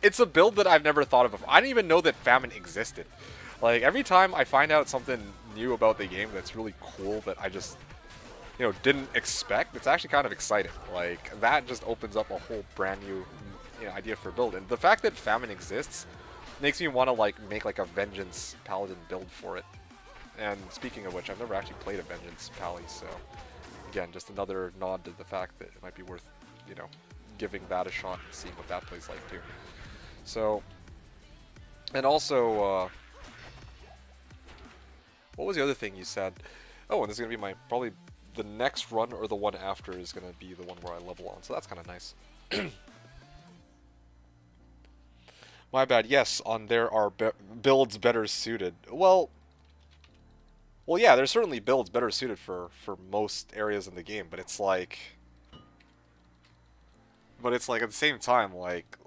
it's a build that I've never thought of before. I didn't even know that famine existed. Like, every time I find out something new about the game that's really cool that I just, didn't expect, it's actually kind of exciting. Like, that just opens up a whole brand new, idea for a build. And the fact that famine exists makes me want to, like, make, like, a Vengeance Paladin build for it. And speaking of which, I've never actually played a Vengeance Pally, so, again, just another nod to the fact that it might be worth, giving that a shot and seeing what that plays like, too. So, and also, what was the other thing you said? Oh, and this is going to be probably the next run or the one after is going to be the one where I level on, so that's kind of nice. My bad, yes, on there are builds better suited. Well, yeah, there's certainly builds better suited for most areas in the game, but it's like at the same time, like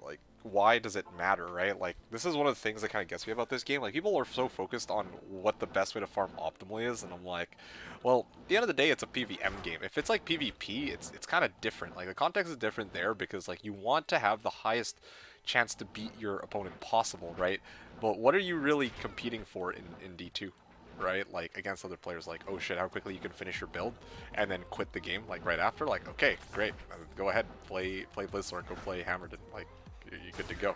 why does it matter, right? Like, this is one of the things that kind of gets me about this game. Like, people are so focused on what the best way to farm optimally is, and I'm like, well, at the end of the day, it's a PvM game. If it's like PvP, it's kind of different. Like, the context is different there because, like, you want to have the highest chance to beat your opponent possible, right? But what are you really competing for in D2? Right, like against other players, like, oh shit, how quickly you can finish your build and then quit the game like right after. Like, okay, great, go ahead, play Blizzard, go play Hammerden, like, you're good to go.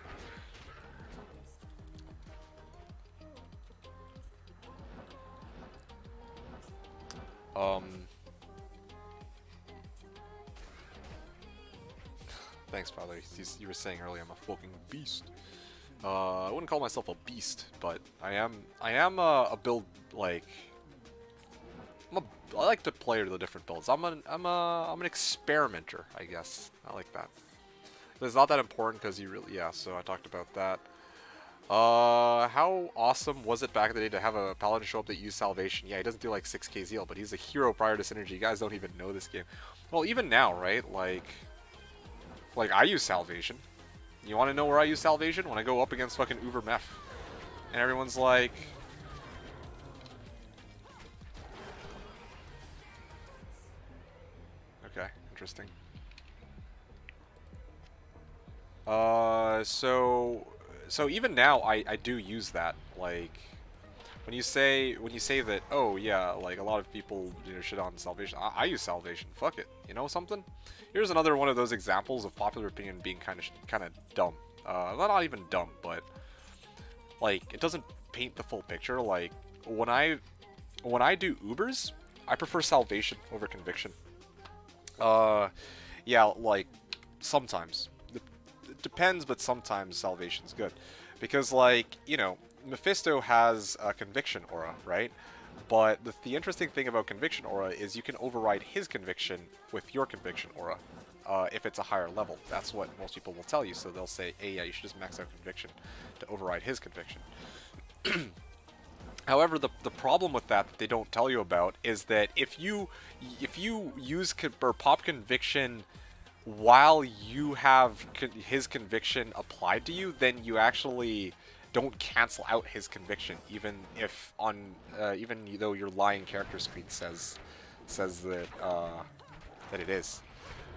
Thanks, Father. You were saying earlier I'm a fucking beast. I wouldn't call myself a beast, but I am a build like I like to play the different builds. I'm an experimenter, I guess. I like that. But it's not that important because you really, yeah. So I talked about that. How awesome was it back in the day to have a paladin show up that used salvation? Yeah, he doesn't do like 6k zeal, but he's a hero prior to synergy. You guys don't even know this game. Well, even now, right? Like I use salvation. You want to know where I use salvation? When I go up against fucking Uber Meth. And everyone's like... Okay, interesting. So even now I do use that. Like when you say that, oh yeah, like a lot of people shit on salvation. I use salvation. Fuck it. You know something? Here's another one of those examples of popular opinion being kind of dumb. Not even dumb, but like it doesn't paint the full picture. Like when I do Ubers, I prefer salvation over conviction. Yeah, like sometimes. It depends, but sometimes salvation's good. Because like, Mephisto has a conviction aura, right? But the interesting thing about conviction aura is you can override his conviction with your conviction aura. If it's a higher level. That's what most people will tell you. So they'll say, hey, yeah, you should just max out conviction to override his conviction. However, the problem with that they don't tell you about is that if you use or pop conviction while you have his conviction applied to you, then you actually don't cancel out his conviction, even if even though your lying character screen says that that it is.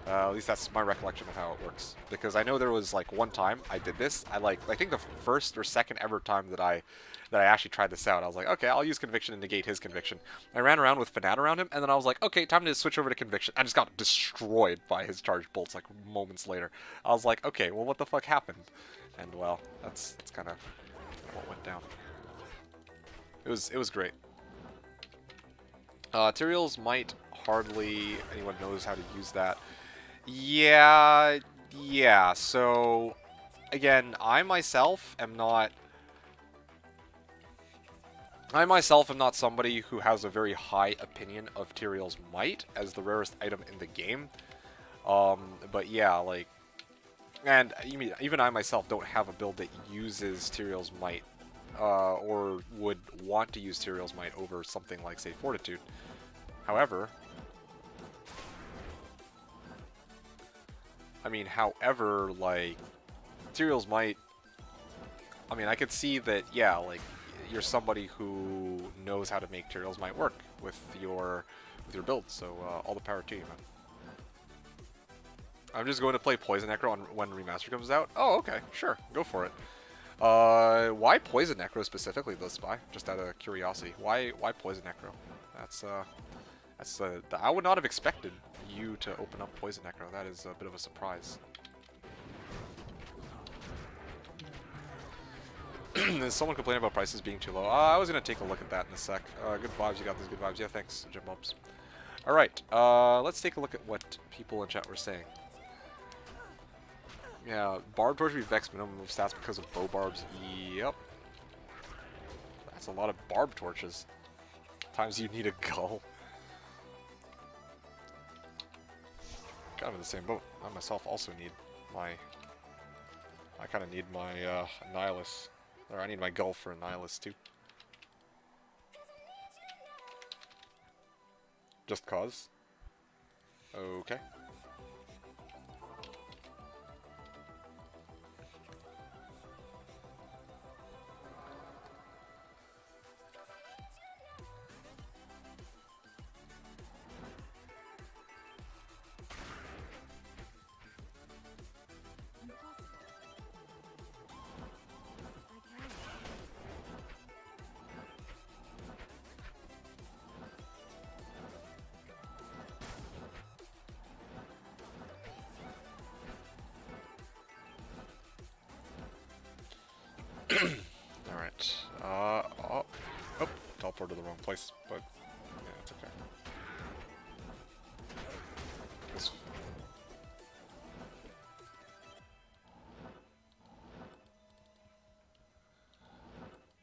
At least that's my recollection of how it works. Because I know there was like one time I did this. I think the first or second ever time that I actually tried this out. I was like, okay, I'll use conviction and negate his conviction. I ran around with Fanat around him, and then I was like, okay, time to switch over to conviction. I just got destroyed by his charged bolts like moments later. I was like, okay, well, what the fuck happened? And well, that's kind of what went down. It was great. Tyrael's might, hardly anyone knows how to use that. Yeah. So again, I myself am not somebody who has a very high opinion of Tyrael's might as the rarest item in the game. But yeah, like, and even I myself don't have a build that uses Tyrael's might, or would want to use Tyrael's might over something like, say, Fortitude. However, like, Tyrael's might, I could see that, yeah, like, you're somebody who knows how to make Tyrael's might work with your build, so all the power to you, man. I'm just going to play Poison Necro when Remaster comes out. Oh, okay, sure, go for it. Why Poison Necro specifically, though, Spy? Just out of curiosity, why Poison Necro? I would not have expected you to open up Poison Necro. That is a bit of a surprise. Is someone complaining about prices being too low? I was going to take a look at that in a sec. Good vibes, you got those good vibes. Yeah, thanks, Jim Bumps. Alright, let's take a look at what people in chat were saying. Yeah, Barb Torch Vex minimum of stats because of bow barbs. Yep. That's a lot of barb torches. Times you need a gull. Kind of in the same boat. I myself also need my... I kind of need my Nihilus. Or I need my Gull for a Nihilus too. Just cause? Okay. Alright. Oh, teleported to the wrong place, but yeah, it's okay. This...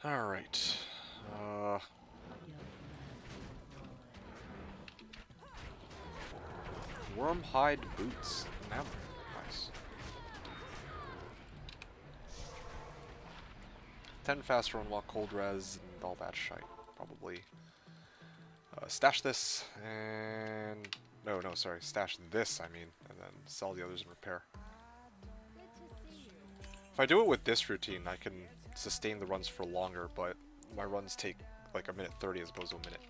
Alright. Wormhide boots. Now, nice. 10 faster unlock cold res and all that shite. Probably. Stash this and... No, sorry. Stash this, I mean. And then sell the others in repair. If I do it with this routine, I can sustain the runs for longer, but my runs take like 1:30 as opposed to a minute.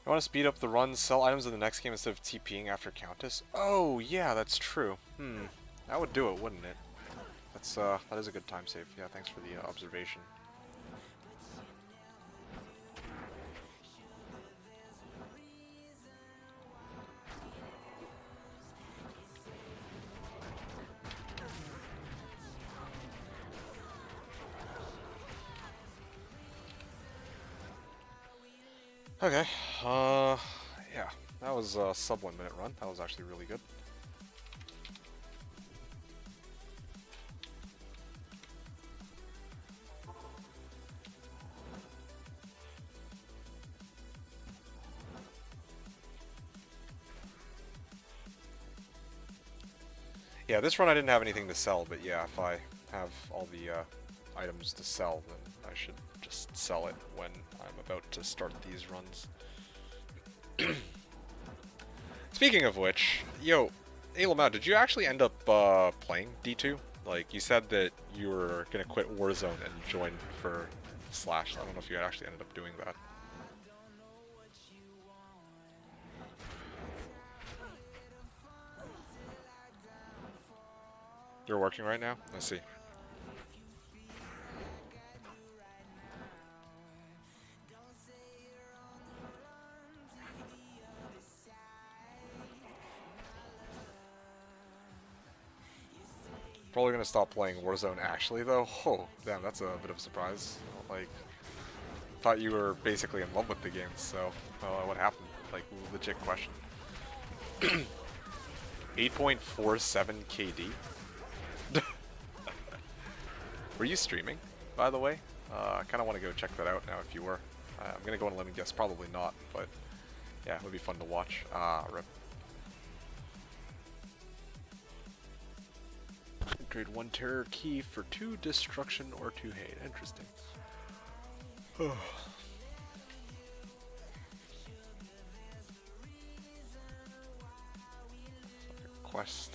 I want to speed up the runs, sell items in the next game instead of TPing after Countess. Oh, yeah, that's true. That would do it, wouldn't it? That is a good time save. Yeah, thanks for the observation. Okay, yeah, that was a sub 1 minute run. That was actually really good. Yeah, this run I didn't have anything to sell, but yeah, if I have all the items to sell, then I should just sell it when I'm about to start these runs. Speaking of which, yo, hey Lamau, did you actually end up playing D2? Like, you said that you were gonna quit Warzone and join for Slash. I don't know if you actually ended up doing that. You're working right now? Let's see. Probably gonna stop playing Warzone actually though. Oh, damn, that's a bit of a surprise. Like, thought you were basically in love with the game, so what happened? Like, legit question. 8.47 KD? Were you streaming, by the way? I kind of want to go check that out now if you were. I'm going to go on a limb and guess probably not, but yeah, it would be fun to watch. Rip. Trade 1 terror key for 2 destruction or 2 hate. Interesting. Quest.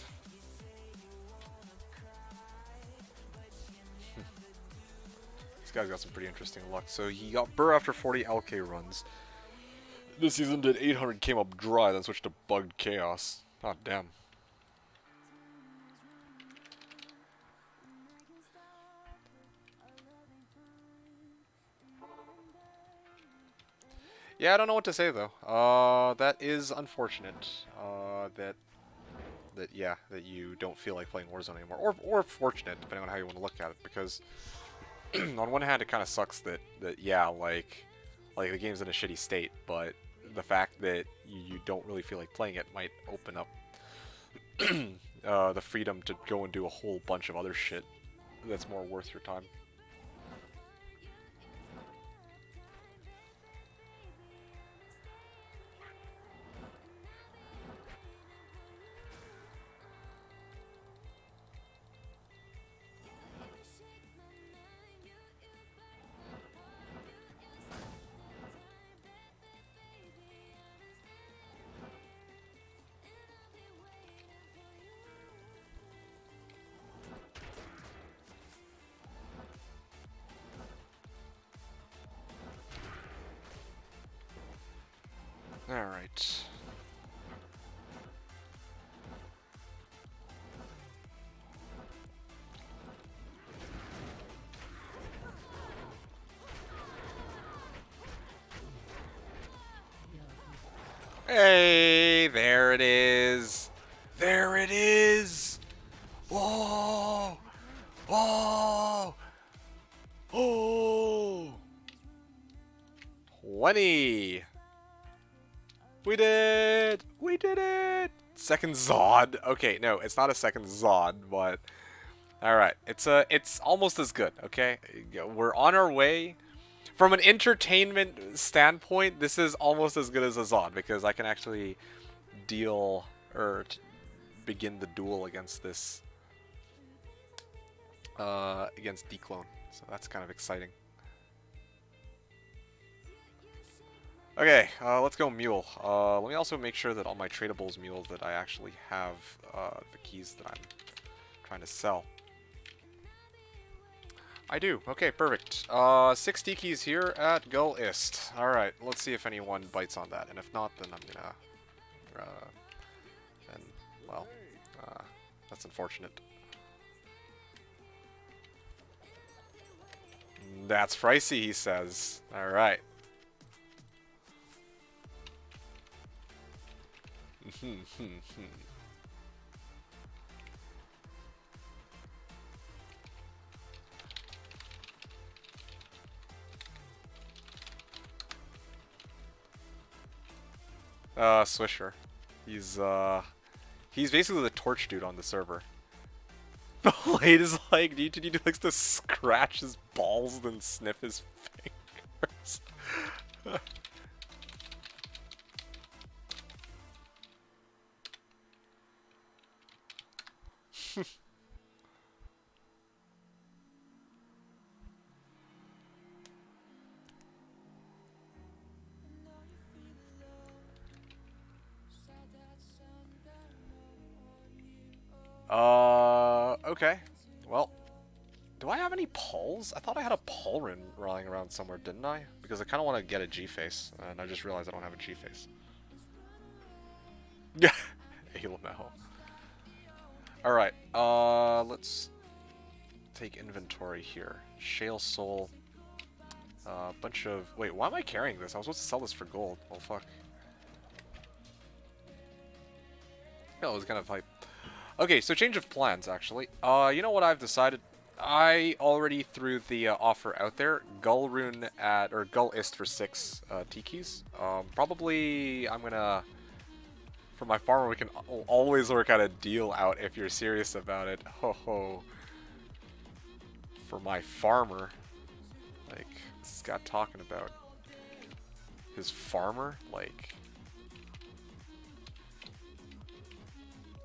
This guy's got some pretty interesting luck. So he got Burr after 40 LK runs. This season did 800, came up dry, then switched to bugged chaos. Oh, damn. Yeah, I don't know what to say though. That is unfortunate. That you don't feel like playing Warzone anymore, or fortunate, depending on how you want to look at it. Because on one hand, it kind of sucks that yeah, like the game's in a shitty state, but the fact that you don't really feel like playing it might open up the freedom to go and do a whole bunch of other shit that's more worth your time. Alright. Hey, there it is. There it is. Whoa. Whoa. Oh. 20. We did. We did it. Second Zod. Okay, no, it's not a second Zod, but all right. It's almost as good, okay? We're on our way. From an entertainment standpoint, this is almost as good as a Zod because I can actually deal or begin the duel against this against Declone. So that's kind of exciting. Okay, let's go Mule. Let me also make sure that all my tradables Mule that I actually have the keys that I'm trying to sell. I do. Okay, perfect. 60 keys here at Gull Ist. Alright, let's see if anyone bites on that. And if not, then I'm gonna... then, well, that's unfortunate. That's pricey, he says. Alright. Swisher. He's basically the torch dude on the server. Blade is like, he likes to scratch his balls and sniff his fingers. Okay. Well, do I have any pulls? I thought I had a pull rune rolling around somewhere, didn't I? Because I kind of want to get a G-face, and I just realized I don't have a G-face. Yeah, Alamel. Alright, let's take inventory here. Shale Soul. Bunch of... Wait, why am I carrying this? I was supposed to sell this for gold. Oh, fuck. Yeah, it was kind of hype. Okay, so change of plans, actually. You know what I've decided? I already threw the offer out there. Gull Rune at... Or Gull Ist for 6 Tikis. Probably I'm gonna... For my farmer, we can always work out a deal out if you're serious about it. Ho ho. For my farmer. Like, what's this guy talking about? His farmer? Like...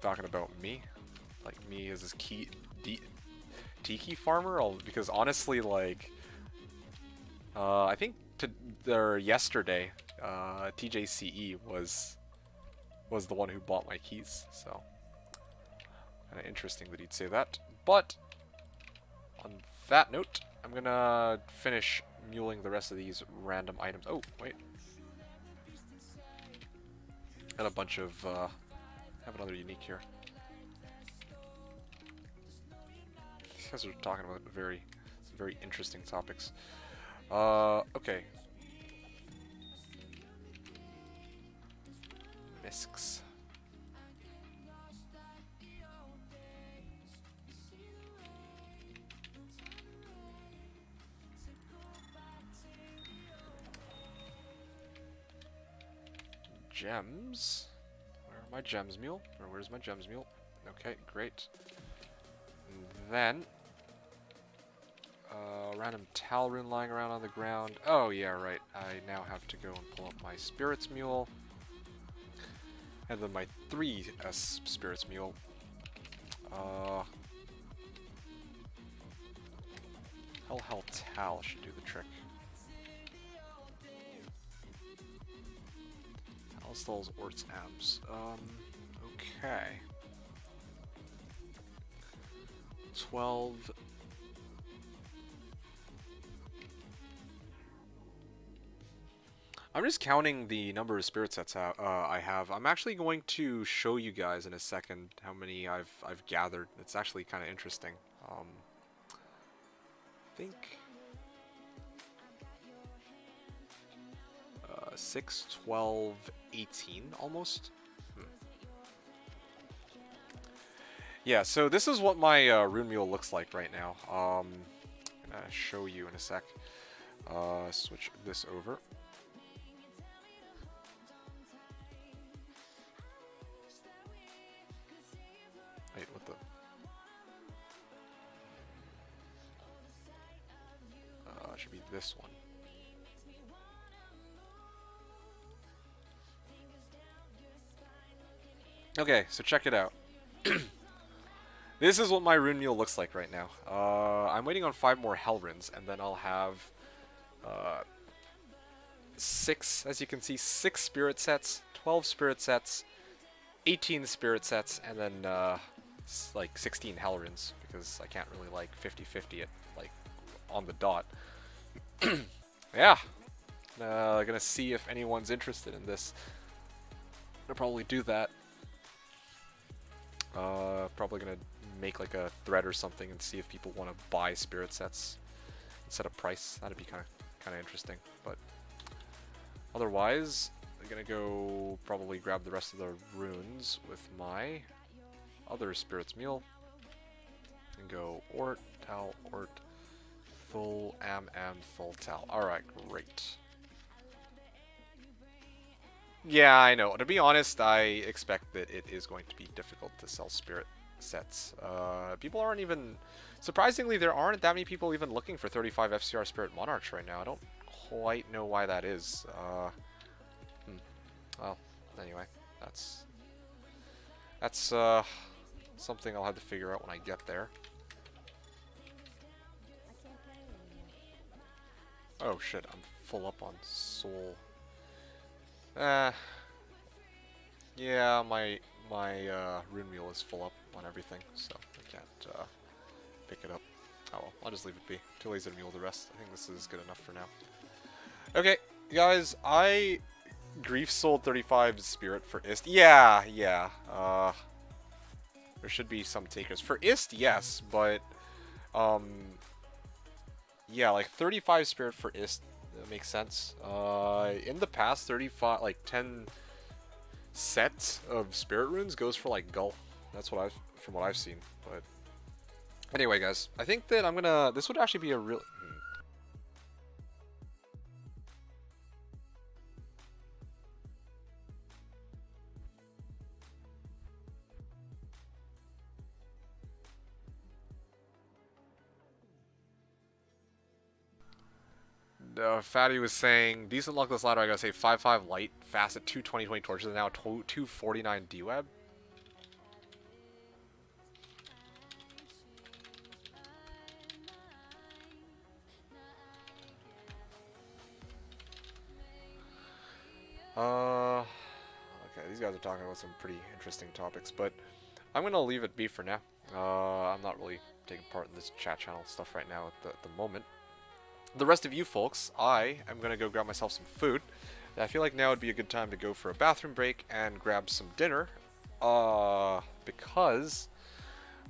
Talking about me? Like me as his Tiki farmer? Because honestly, like... I think yesterday, TJCE was the one who bought my keys, so... Kinda interesting that he'd say that. But, on that note, I'm gonna finish muling the rest of these random items. Oh, wait. Got a bunch of, have another unique here. These guys are talking about very interesting topics. Okay. Misks. Gems. Where are my gems, mule? Or where's my gems, mule? Okay, great. And then random Tal rune lying around on the ground. Oh yeah, right. I now have to go and pull up my spirits mule. And then my 3S spirits mule. Hell Tal should do the trick. Talstal's Orts Abs. Okay. 12. I'm just counting the number of spirit sets I have. I'm actually going to show you guys in a second how many I've gathered. It's actually kind of interesting. I think 6, 12, 18 almost. Yeah, so this is what my rune mule looks like right now. I'm gonna show you in a sec. Switch this over. Wait, what the? Should be this one. Okay, so check it out. This is what my rune mule looks like right now. I'm waiting on 5 more hell runes, and then I'll have 6, as you can see, 6 spirit sets, 12 spirit sets, 18 spirit sets, and then like 16 hell runes, because I can't really like 50-50 it like on the dot. Yeah, gonna see if anyone's interested in this. I'll probably do that. Probably gonna make like a thread or something and see if people want to buy spirit sets instead of price. That'd be kind of interesting. But otherwise, I'm gonna go probably grab the rest of the runes with my other spirits meal and go Ort, Tal, Ort, full am and full Tal. All right, great. Yeah, I know. To be honest, I expect that it is going to be difficult to sell spirit sets. People aren't even... Surprisingly, there aren't that many people even looking for 35 FCR Spirit Monarchs right now. I don't quite know why that is. Well, anyway, that's something I'll have to figure out when I get there. Oh shit, I'm full up on soul. Yeah, my rune mule is full up on everything, so I can't pick it up. Oh well, I'll just leave it be. Too lazy to mule the rest. I think this is good enough for now. Okay, guys, I grief sold 35 spirit for Ist. Yeah. There should be some takers for Ist, yes, but yeah, like 35 spirit for Ist. That makes sense. In the past, 35, like 10 sets of spirit runes goes for like Gull. That's what from what I've seen. But anyway, guys, I think that this would actually be a real. Fatty was saying, decent luck this ladder, I gotta say 5-5 light, fast at 220 torches, and now 249 D-Web. Okay, these guys are talking about some pretty interesting topics, but I'm gonna leave it be for now. I'm not really taking part in this chat channel stuff right now at the moment. The rest of you folks, I am going to go grab myself some food. I feel like now would be a good time to go for a bathroom break and grab some dinner. Because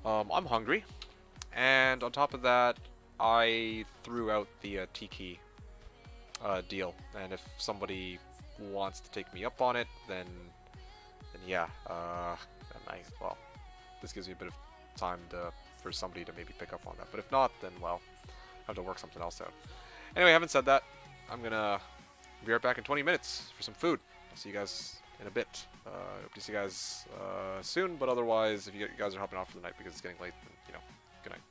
I'm hungry. And on top of that, I threw out the Tiki deal. And if somebody wants to take me up on it, then yeah. Well, this gives me a bit of time for somebody to maybe pick up on that. But if not, then, well, I have to work something else out. Anyway, having said that, I'm gonna be right back in 20 minutes for some food. I'll see you guys in a bit. Hope to see you guys soon, but otherwise, if you guys are hopping off for the night because it's getting late, then, you know, good night.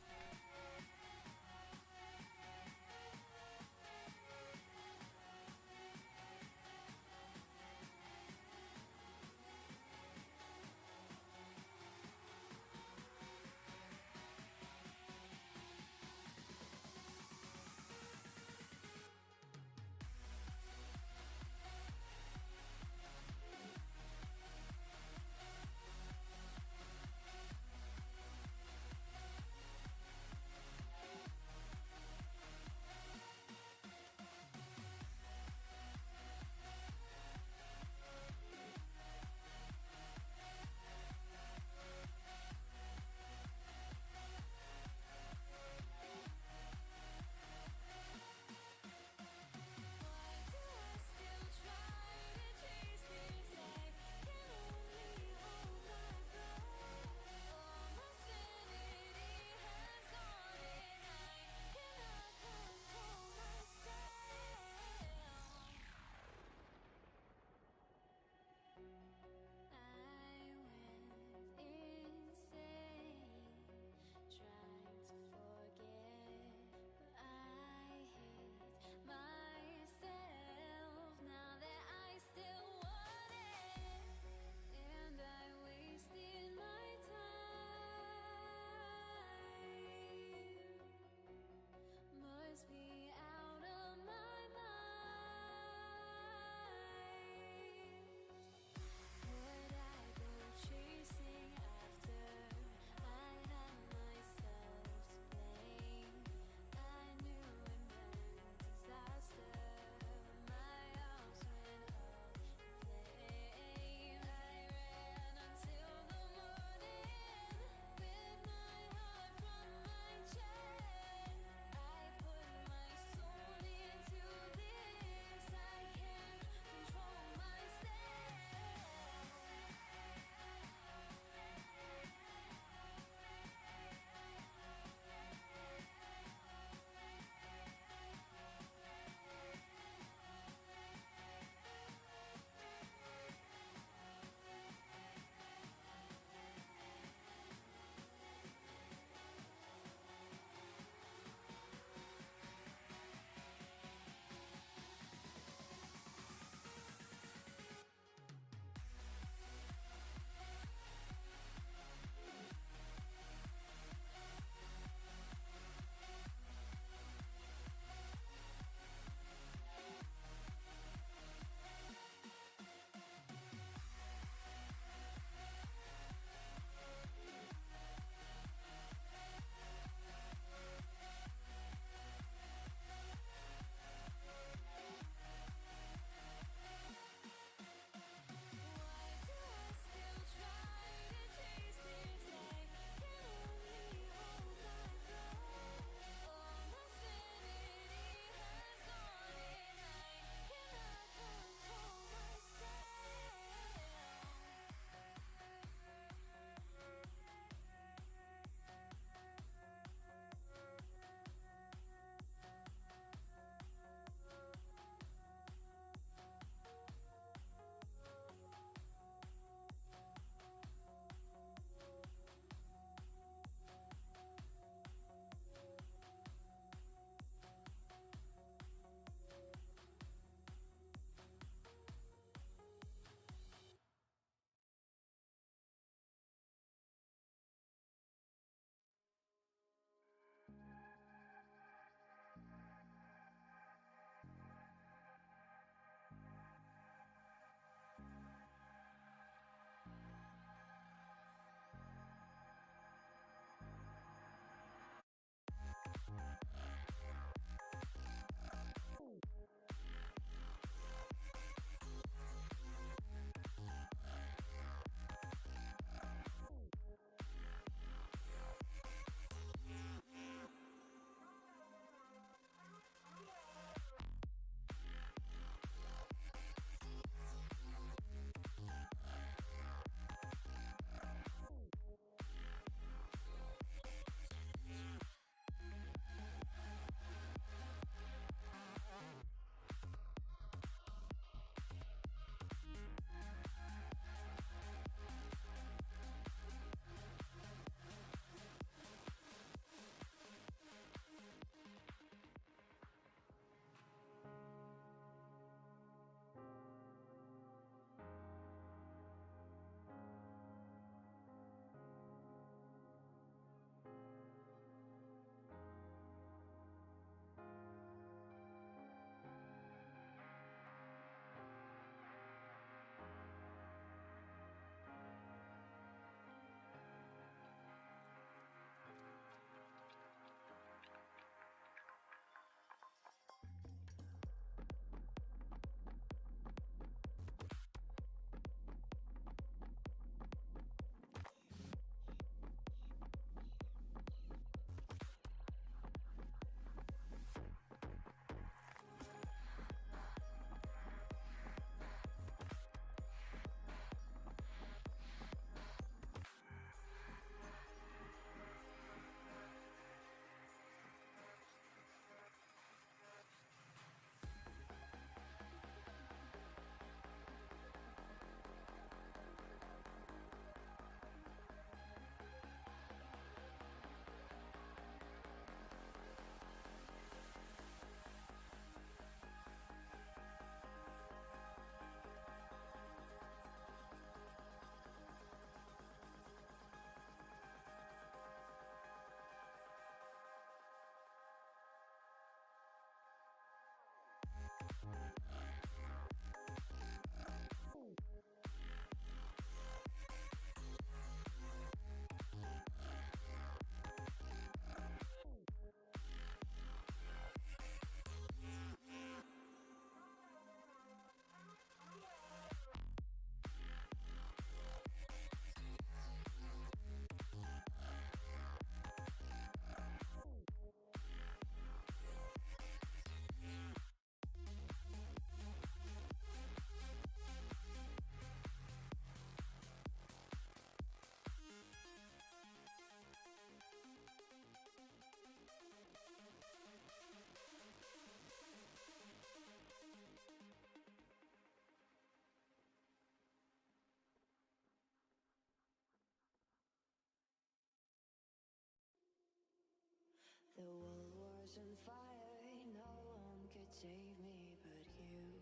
ocean fire, no one could save me but you.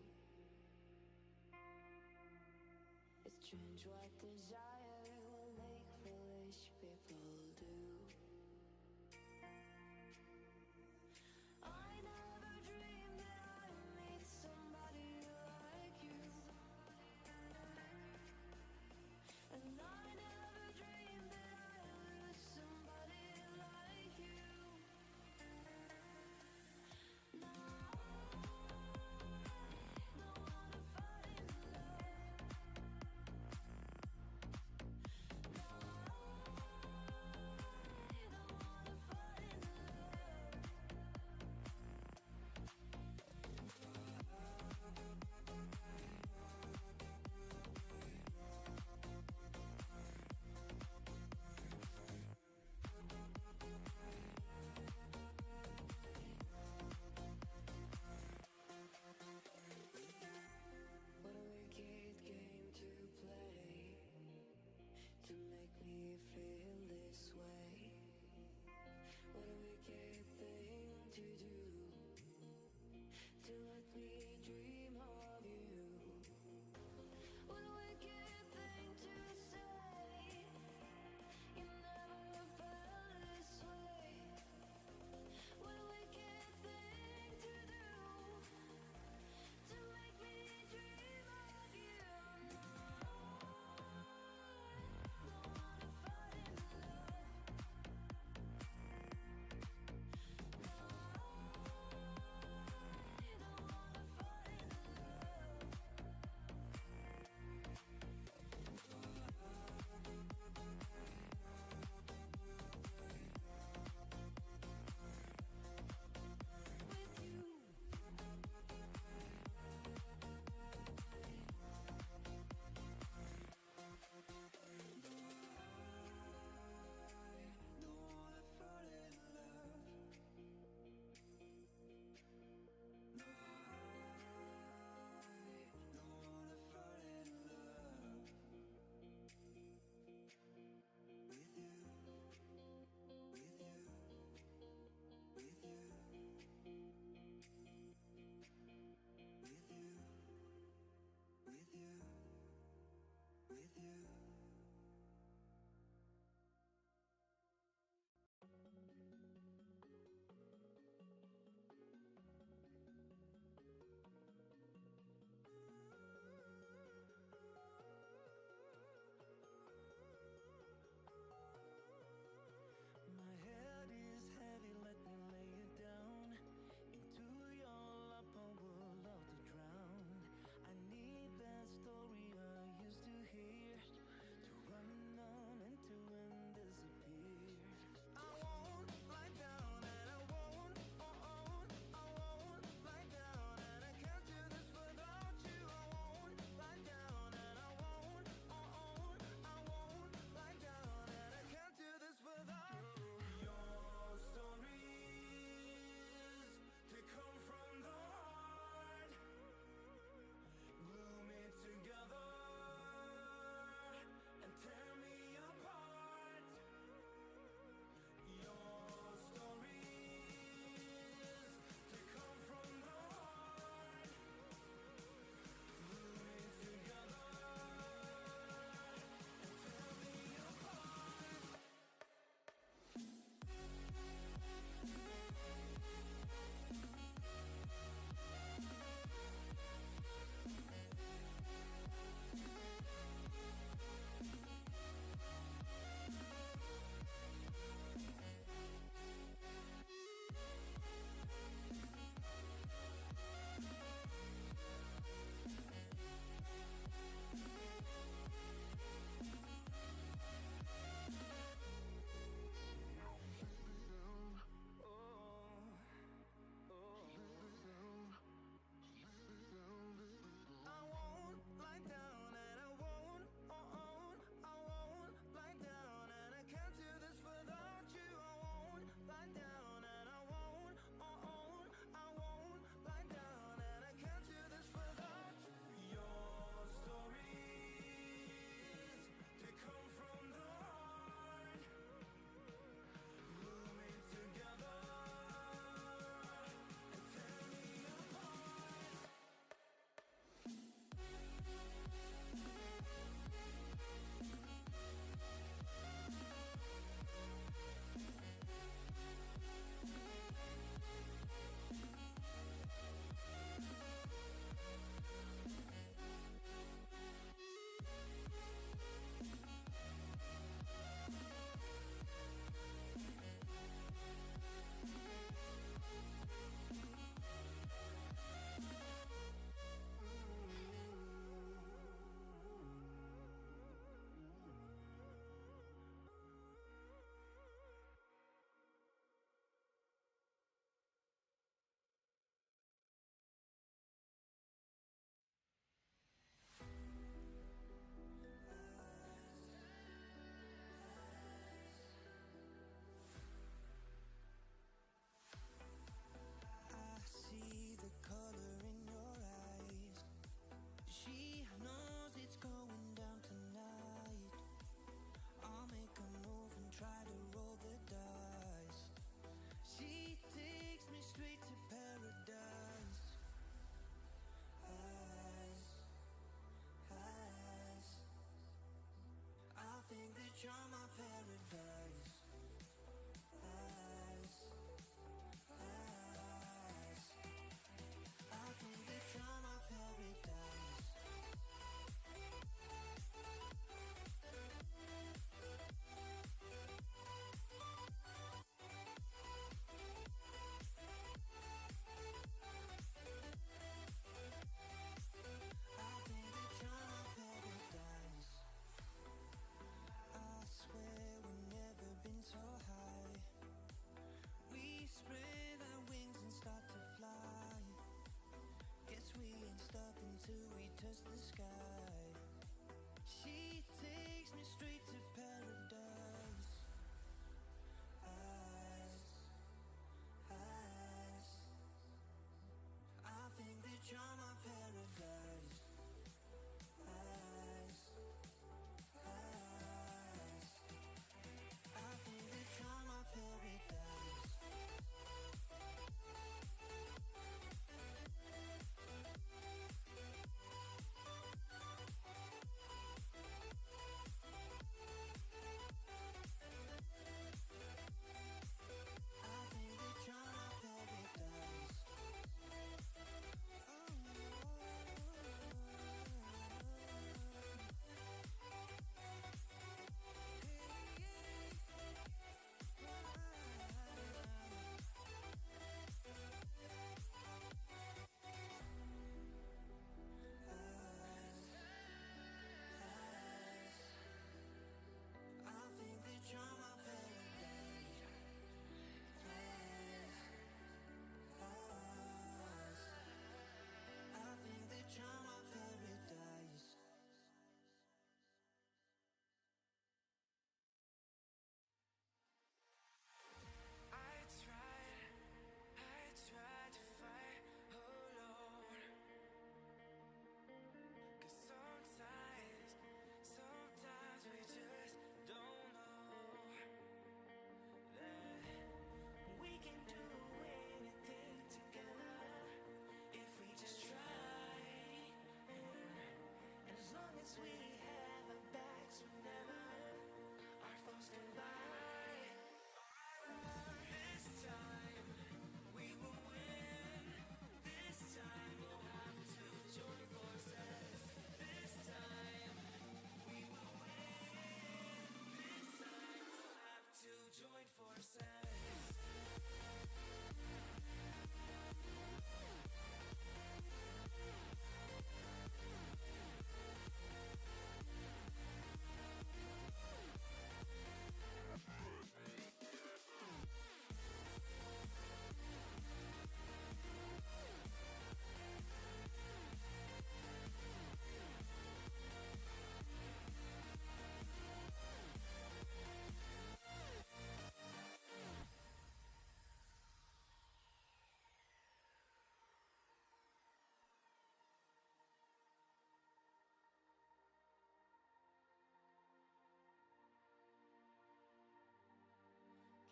It's strange what desire will make foolish people do. I never dreamed that I'd meet somebody like you, and I never dreamed that I'd lose somebody like you. Now I don't wanna fall in love.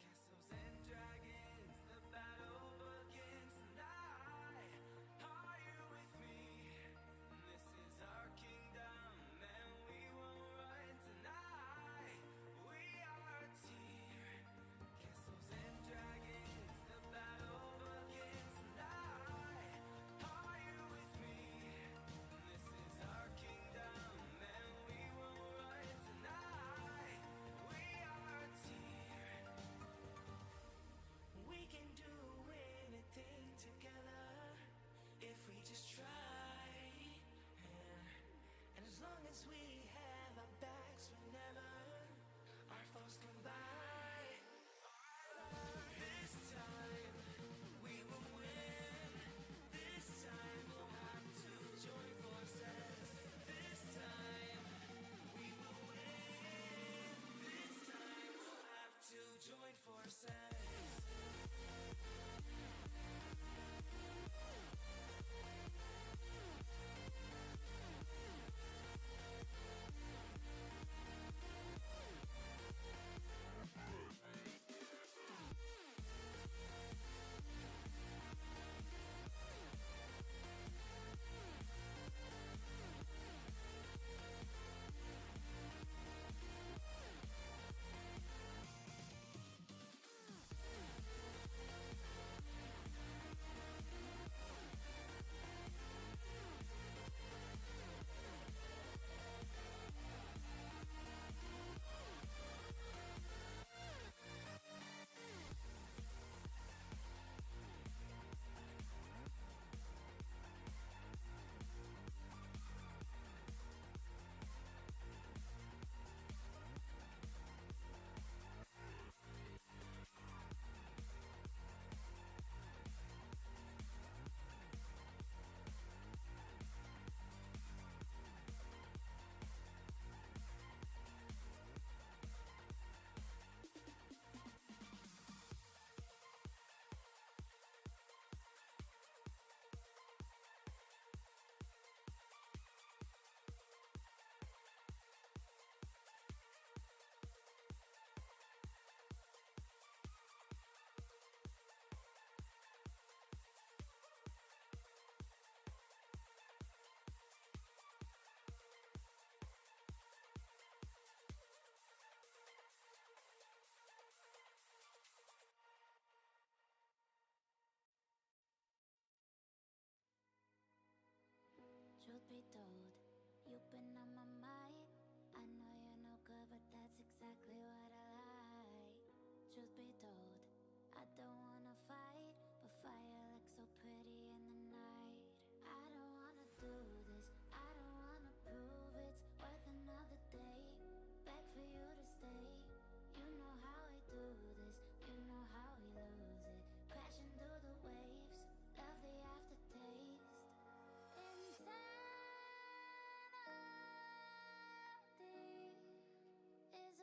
Castles and dragons, the battle begins, and are you with me? This is our kingdom, and we won't run tonight. We are a team. Castles and dragons, the battle begins, and are you with me? This is our kingdom, and we won't run tonight. We are a team. We can do anything together if we just try. Yeah. And as long as we have our backs whenever our foes come by, this time we will win. This time we'll have to join forces. This time we will win. This time we'll have to join forces. Truth be told, you've been on my mind. I know you're no good, but that's exactly what I like. Truth be told, I don't wanna fight, but fire looks so pretty in the night. I don't wanna do this, I don't wanna prove it's worth another day. Beg for you to stay. You know how I do this, you know how we lose it. Crashing through the waves, love the aftertaste. Insanity is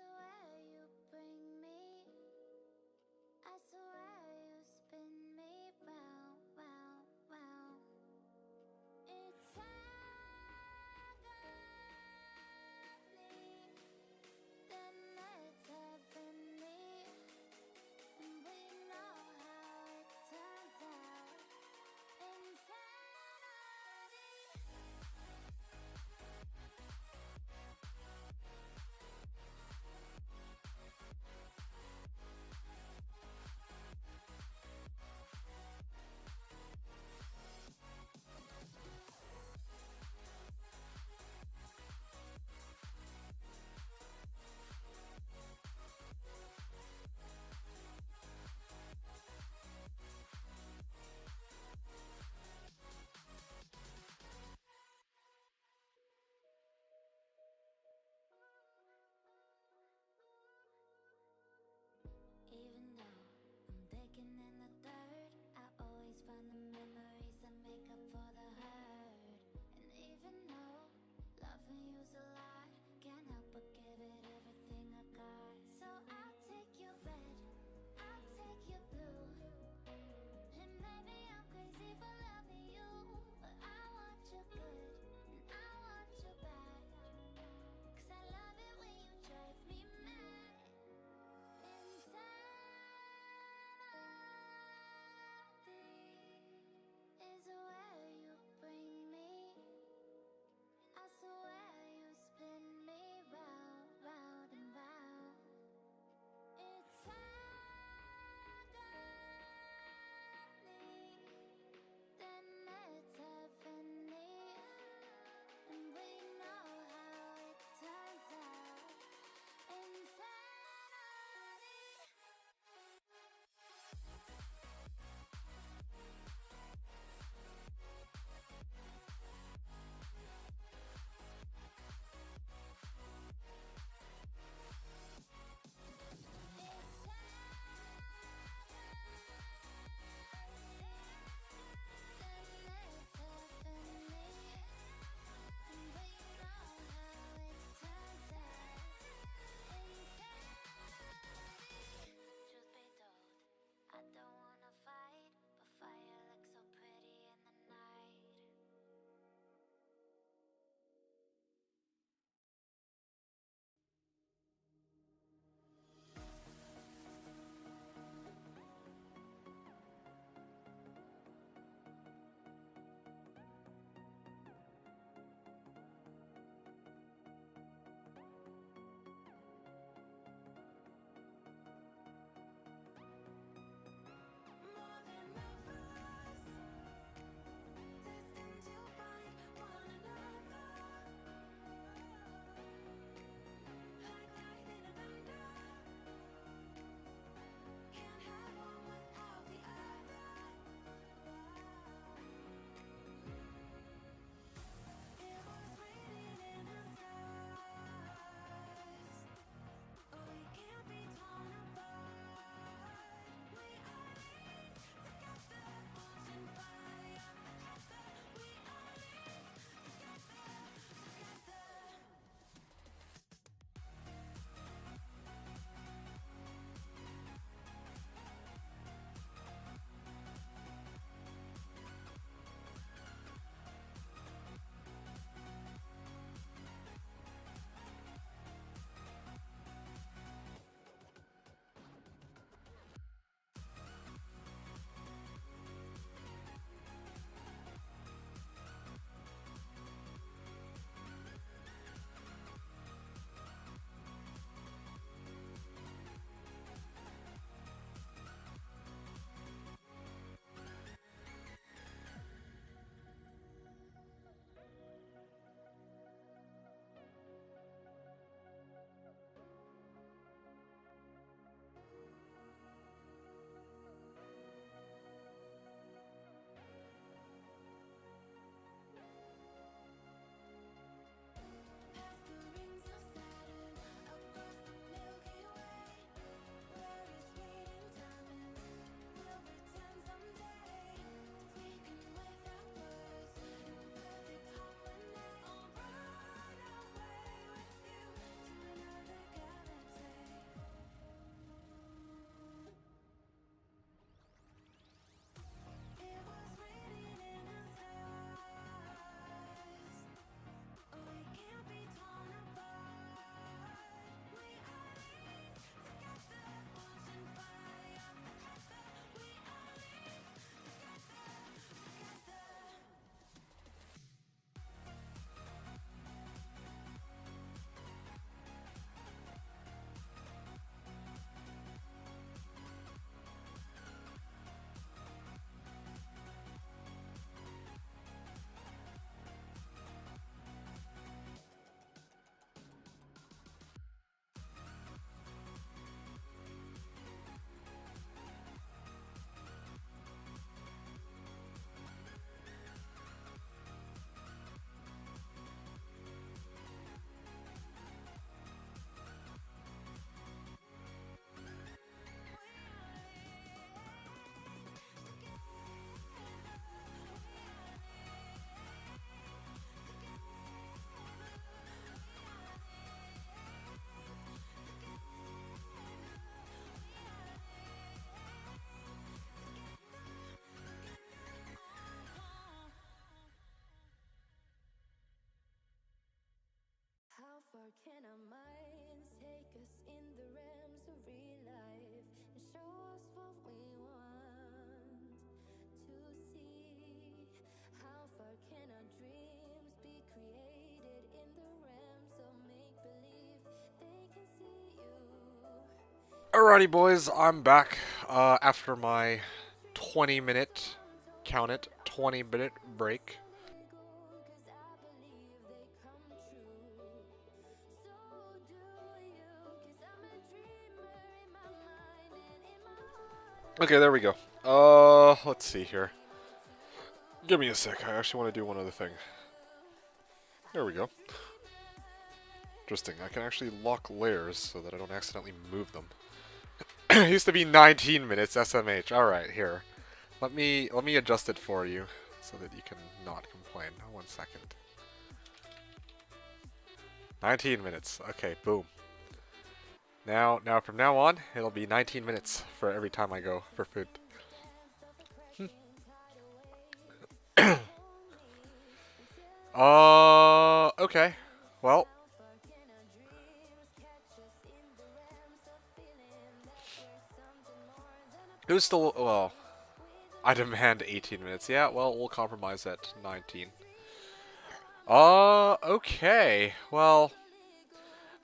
can our minds take us in the realms of real life and show us what we want to see? How far can our dreams be created in the realms of make-believe? They can see you. Alrighty, boys, I'm back after my 20-minute, count it, 20-minute break. Okay, there we go. Let's see here. Give me a sec. I actually want to do one other thing. There we go. Interesting. I can actually lock layers so that I don't accidentally move them. It used to be 19 minutes SMH. Alright, here. Let me adjust it for you so that you can not complain. 1 second. 19 minutes. Okay, boom. Now from now on, it'll be 19 minutes for every time I go for food. Okay. Well. It was still, well, I demand 18 minutes. Yeah, well, we'll compromise at 19. Okay. Well,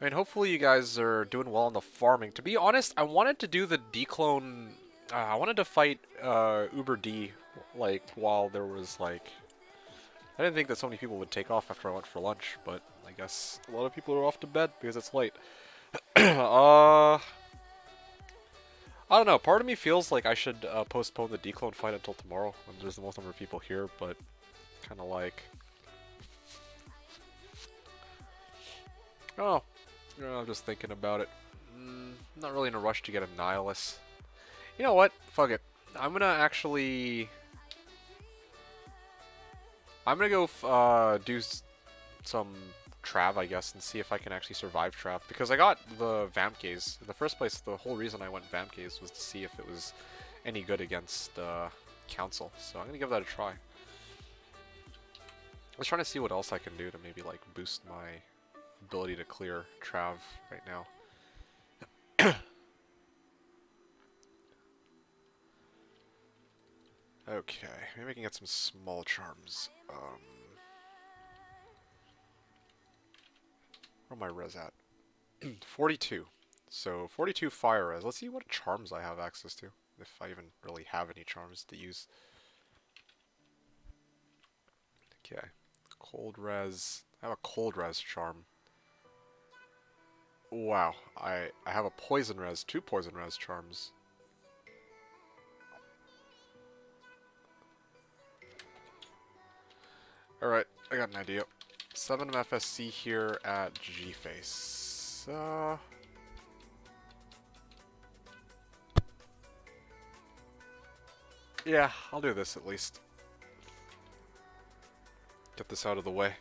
I mean, hopefully you guys are doing well on the farming. To be honest, I wanted to do the declone, I wanted to fight, Ebotd, like, while there was, like, I didn't think that so many people would take off after I went for lunch, but I guess a lot of people are off to bed because it's late. I don't know, part of me feels like I should postpone the declone fight until tomorrow when there's the most number of people here, but kind of like... Oh, you know, I'm just thinking about it. Not really in a rush to get a Nihilus. You know what? Fuck it. I'm gonna go do some Trav, I guess, and see if I can actually survive Trav. Because I got the Vamp Gaze. In the first place, the whole reason I went Vamp Gaze was to see if it was any good against Council. So I'm gonna give that a try. I was trying to see what else I can do to maybe like boost my ability to clear Trav right now. Okay, maybe I can get some small charms. Where my res at? 42. So 42 fire res. Let's see what charms I have access to. If I even really have any charms to use. Okay. Cold res. I have a cold res charm. Wow. I have a poison res. 2 poison res charms. Alright, I got an idea. 7 FSC here at G-Face. Yeah, I'll do this at least. Get this out of the way.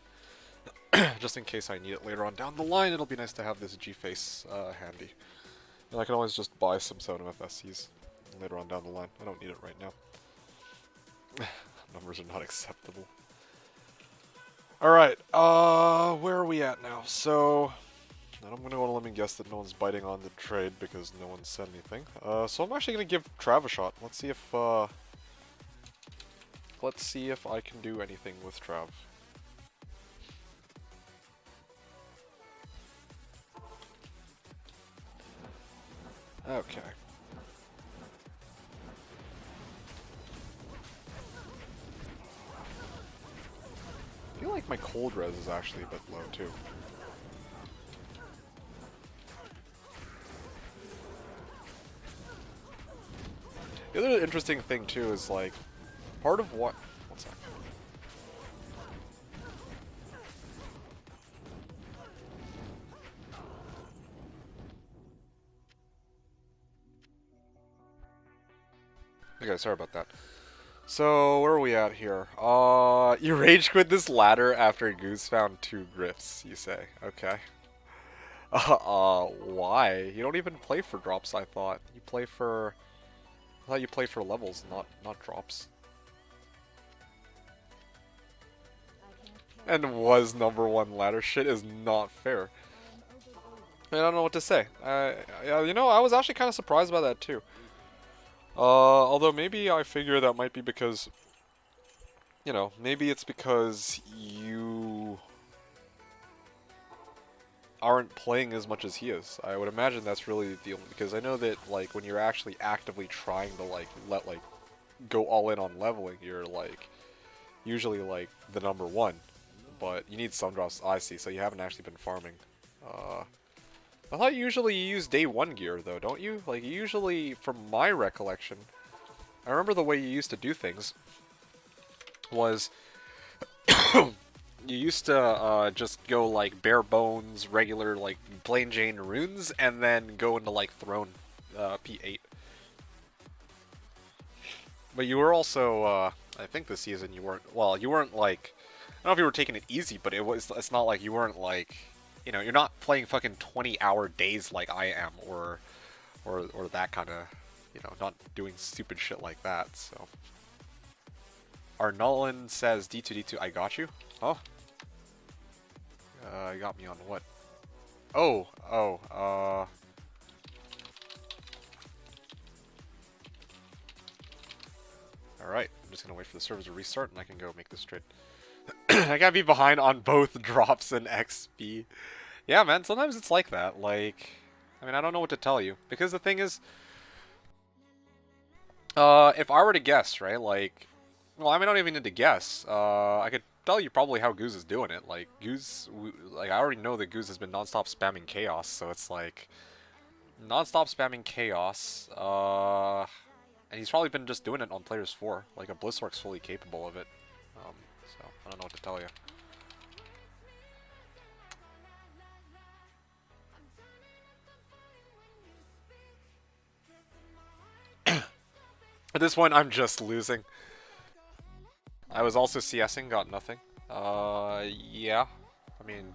Just in case I need it later on down the line, it'll be nice to have this G-Face handy. And I can always just buy some 7 FSCs later on down the line. I don't need it right now. Numbers are not acceptable. Alright, where are we at now? So, I'm gonna go on a limb and guess that no one's biting on the trade because no one said anything. So I'm actually gonna give Trav a shot. Let's see if I can do anything with Trav. Okay. I feel like my cold res is actually a bit low too. The other interesting thing too is like part of what. One sec. Okay, sorry about that. So, where are we at here? You rage quit this ladder after Goose found 2 grifts, you say. Okay. Why? You don't even play for drops, I thought. You play for... I thought you play for levels, not drops. And was #1 ladder. Shit is not fair. I don't know what to say. You know, I was actually kind of surprised by that too. Although maybe I figure that might be because, you know, maybe it's because you aren't playing as much as he is. I would imagine that's really the only, because I know that like when you're actually actively trying to like go all in on leveling, you're like usually like the number one, but you need sun drops. I see. So you haven't actually been farming. I thought usually you use day one gear though, don't you? Like usually, from my recollection, I remember the way you used to do things was you used to just go like bare bones, regular like plain Jane runes, and then go into like throne P8. But you were also, I think this season you weren't. Well, you weren't like. I don't know if you were taking it easy, but it's not like you weren't like. You know, you're not playing fucking 20-hour days like I am, or that kind of. You know, not doing stupid shit like that. So. Arnolan says D2D2. I got you. Oh. You got me on what? Oh. Alright, I'm just gonna wait for the servers to restart and I can go make this trade. I gotta be behind on both drops and XP. Yeah, man, sometimes it's like that. Like, I mean, I don't know what to tell you. Because the thing is, if I were to guess, right, like, well, I mean, I don't even need to guess. I could tell you probably how Goose is doing it. Like, Goose, like, I already know that Goose has been non-stop spamming Chaos, so it's like, non-stop spamming Chaos, and he's probably been just doing it on Players 4. Like, a Blizzwork's fully capable of it. So, I don't know what to tell you. At this point, I'm just losing. I was also CSing, got nothing. Yeah. I mean...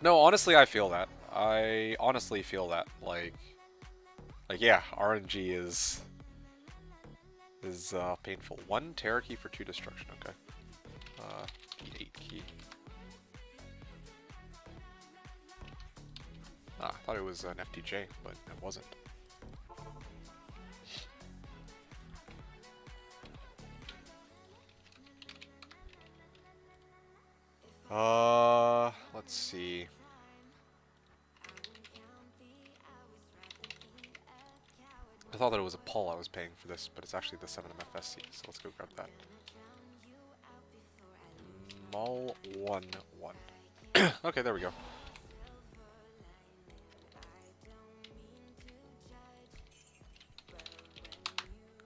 No, honestly, I feel that. I honestly feel that. Like, yeah, RNG is painful. 1 Terror Key for 2 Destruction, okay. P8 key. Ah, I thought it was an FTJ, but it wasn't. Let's see. I thought that it was a pull I was paying for this, but it's actually the 7MFSC, so let's go grab that. Mul 1-1. Okay, there we go.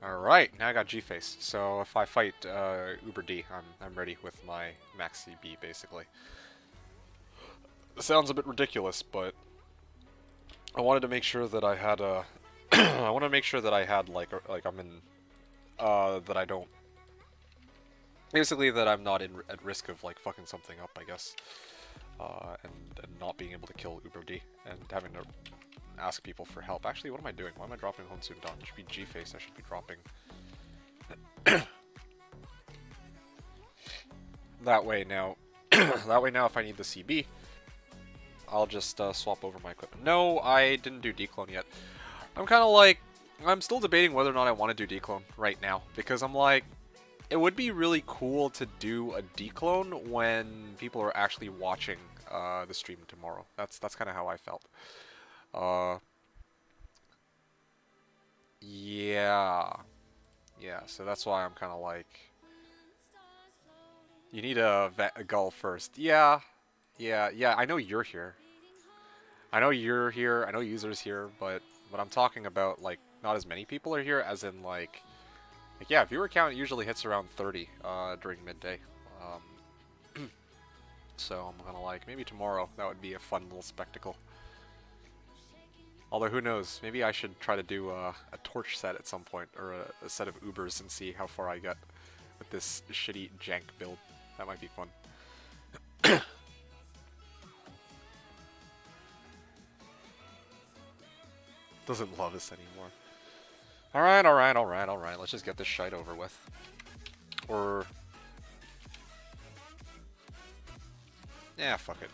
Alright, now I got G-Face, so if I fight Ebotd, I'm ready with my max CB, basically. Sounds a bit ridiculous, but I wanted to make sure that I had a... I want to make sure that I had, like I'm in... that I don't... Basically, that I'm not at risk of, like, fucking something up, I guess. And not being able to kill Ebotd, and having to ask people for help. Actually, what am I doing? Why am I dropping Honsun Dawn? It should be G-Face I should be dropping. That way now... that way now, if I need the CB, I'll just swap over my equipment. No, I didn't do declone yet. I'm kind of like... I'm still debating whether or not I want to do declone right now. Because I'm like... It would be really cool to do a declone when people are actually watching the stream tomorrow. That's kind of how I felt. Yeah. Yeah, so that's why I'm kind of like... You need a gull first. Yeah. Yeah, I know you're here. I know you're here, I know users here, but I'm talking about, like, not as many people are here, as in, like yeah, viewer count usually hits around 30 during midday. So I'm gonna, like, maybe tomorrow, that would be a fun little spectacle. Although, who knows, maybe I should try to do a torch set at some point, or a set of Ubers, and see how far I get with this shitty jank build. That might be fun. Doesn't love us anymore. Alright. Let's just get this shite over with. Or... Yeah, fuck it.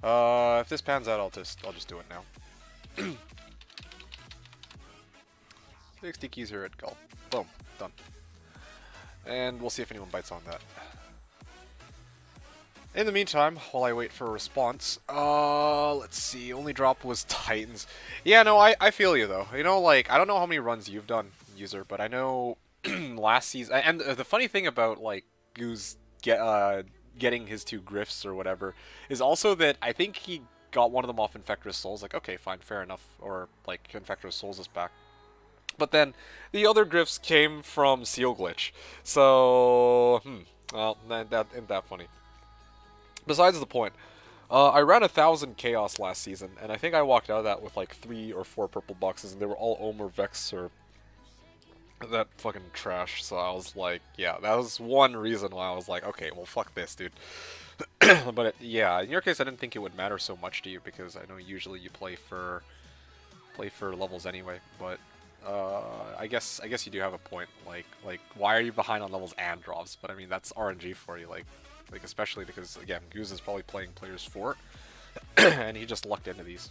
If this pans out, I'll just do it now. 60 keys here at Gull. Boom. Done. And we'll see if anyone bites on that. In the meantime, while I wait for a response, let's see, only drop was Titans. Yeah, no, I feel you, though. You know, like, I don't know how many runs you've done, user, but I know last season, and the funny thing about, like, Goose getting his 2 Griffs or whatever, is also that I think he got one of them off Infector's Souls, like, okay, fine, fair enough, or, like, Infector's Souls is back. But then, the other Griffs came from Seal Glitch, so, well, that isn't that funny. Besides the point, I ran 1,000 Chaos last season, and I think I walked out of that with like 3 or 4 purple boxes, and they were all Omer, Vex, or that fucking trash. So I was like, yeah, that was one reason why I was like, okay, well, fuck this, dude. But yeah, in your case, I didn't think it would matter so much to you because I know usually you play for levels anyway. But I guess you do have a point. Like why are you behind on levels and drops? But I mean, that's RNG for you, like especially because, again, Goose is probably playing players 4, and he just lucked into these.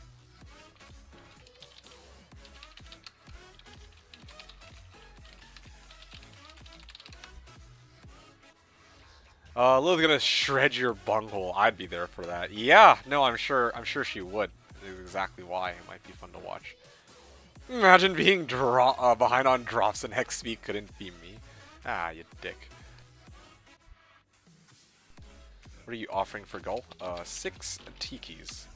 Lil's gonna shred your bunghole. I'd be there for that. Yeah, no, I'm sure she would. That's exactly why it might be fun to watch. Imagine being behind on drops and Hex Speed couldn't be me. Ah, you dick. What are you offering for Gull? 6 tikis.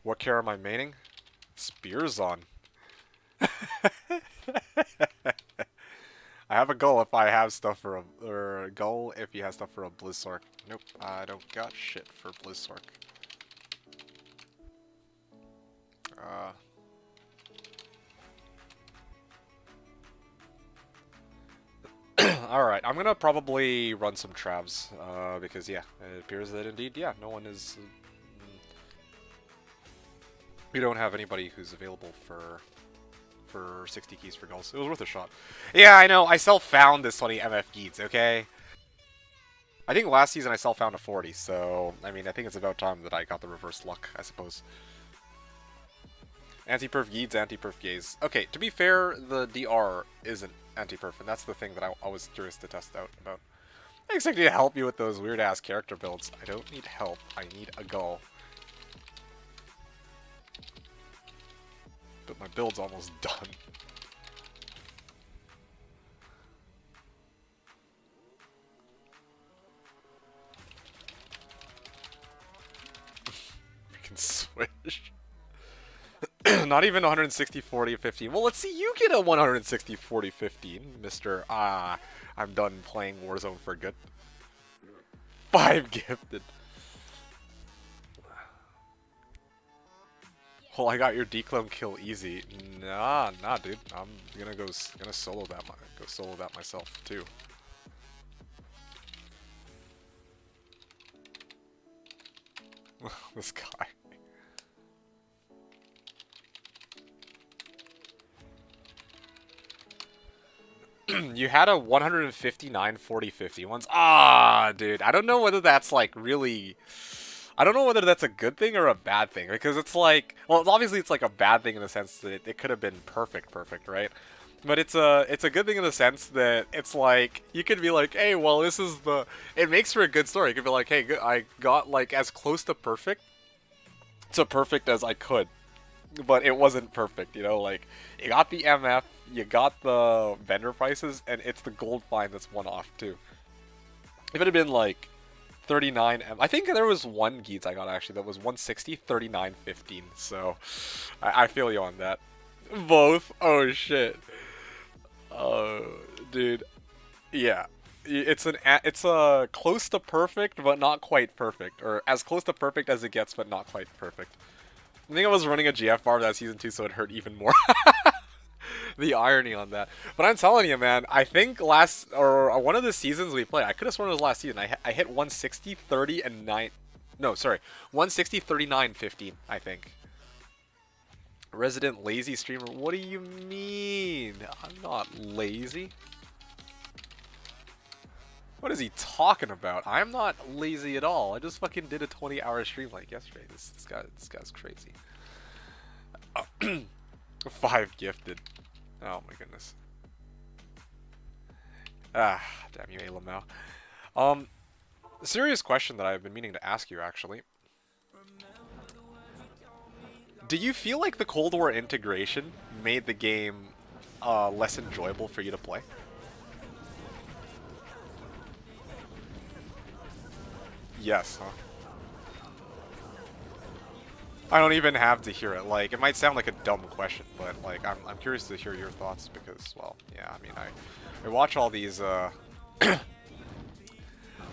What care am I maining? Spearzon. I have a Gull if I have stuff for a... or a Gull if he has stuff for a Blizzark. Nope, I don't got shit for Blizzark. Alright, I'm gonna probably run some Travs, because yeah, it appears that indeed, yeah, no one is... we don't have anybody who's available for 60 keys for Gulls. It was worth a shot. Yeah, I know, I self-found this 20 MF Geeds, okay? I think last season I self-found a 40, so, I mean, I think it's about time that I got the reverse luck, I suppose. Anti-perf Geeds, anti-perf Gaze. Okay, to be fair, the DR isn't anti-perf, and that's the thing that I was curious to test out about. I expect you to help you with those weird-ass character builds. I don't need help, I need a Gull. But my build's almost done. We can switch. Not even 160, 40, 15. Well, let's see you get a 160, 40, 15, Mr. I'm done playing Warzone for good. 5 gifted. Well, I got your declone kill easy. Nah, dude. I'm gonna solo that myself too. This guy. You had a 159 40 50 once. Dude, I don't know whether that's like really... I don't know whether that's a good thing or a bad thing, because it's like, well, obviously it's like a bad thing in the sense that it could have been perfect, right? But it's a good thing in the sense that it's like, you could be like, hey, well, this is the... It makes for a good story. You could be like, hey, I got like as close to perfect as I could. But it wasn't perfect, you know, like, you got the MF, you got the vendor prices, and it's the gold find that's one off, too. If it had been, like, 39, I think there was one Geeds I got, actually, that was 160, 39, 15, so I feel you on that. Both? Oh, shit. Dude. Yeah. It's a close to perfect, but not quite perfect, or as close to perfect as it gets, but not quite perfect. I think I was running a GF bar that season 2, so it hurt even more. The irony on that. But I'm telling you, man, I think one of the seasons we played, I could have sworn it was last season, I hit 160, 30, and 9... No, sorry. 160, 39, 15, I think. Resident lazy streamer? What do you mean? I'm not lazy. What is he talking about? I'm not lazy at all. I just fucking did a 20-hour stream like yesterday. This guy's crazy. 5 gifted. Oh my goodness. Ah, damn you, Alamau. Serious question that I've been meaning to ask you actually. Do you feel like the Cold War integration made the game less enjoyable for you to play? Yes, huh? I don't even have to hear it. Like, it might sound like a dumb question, but like, I'm curious to hear your thoughts because, well, yeah, I mean, I watch all these,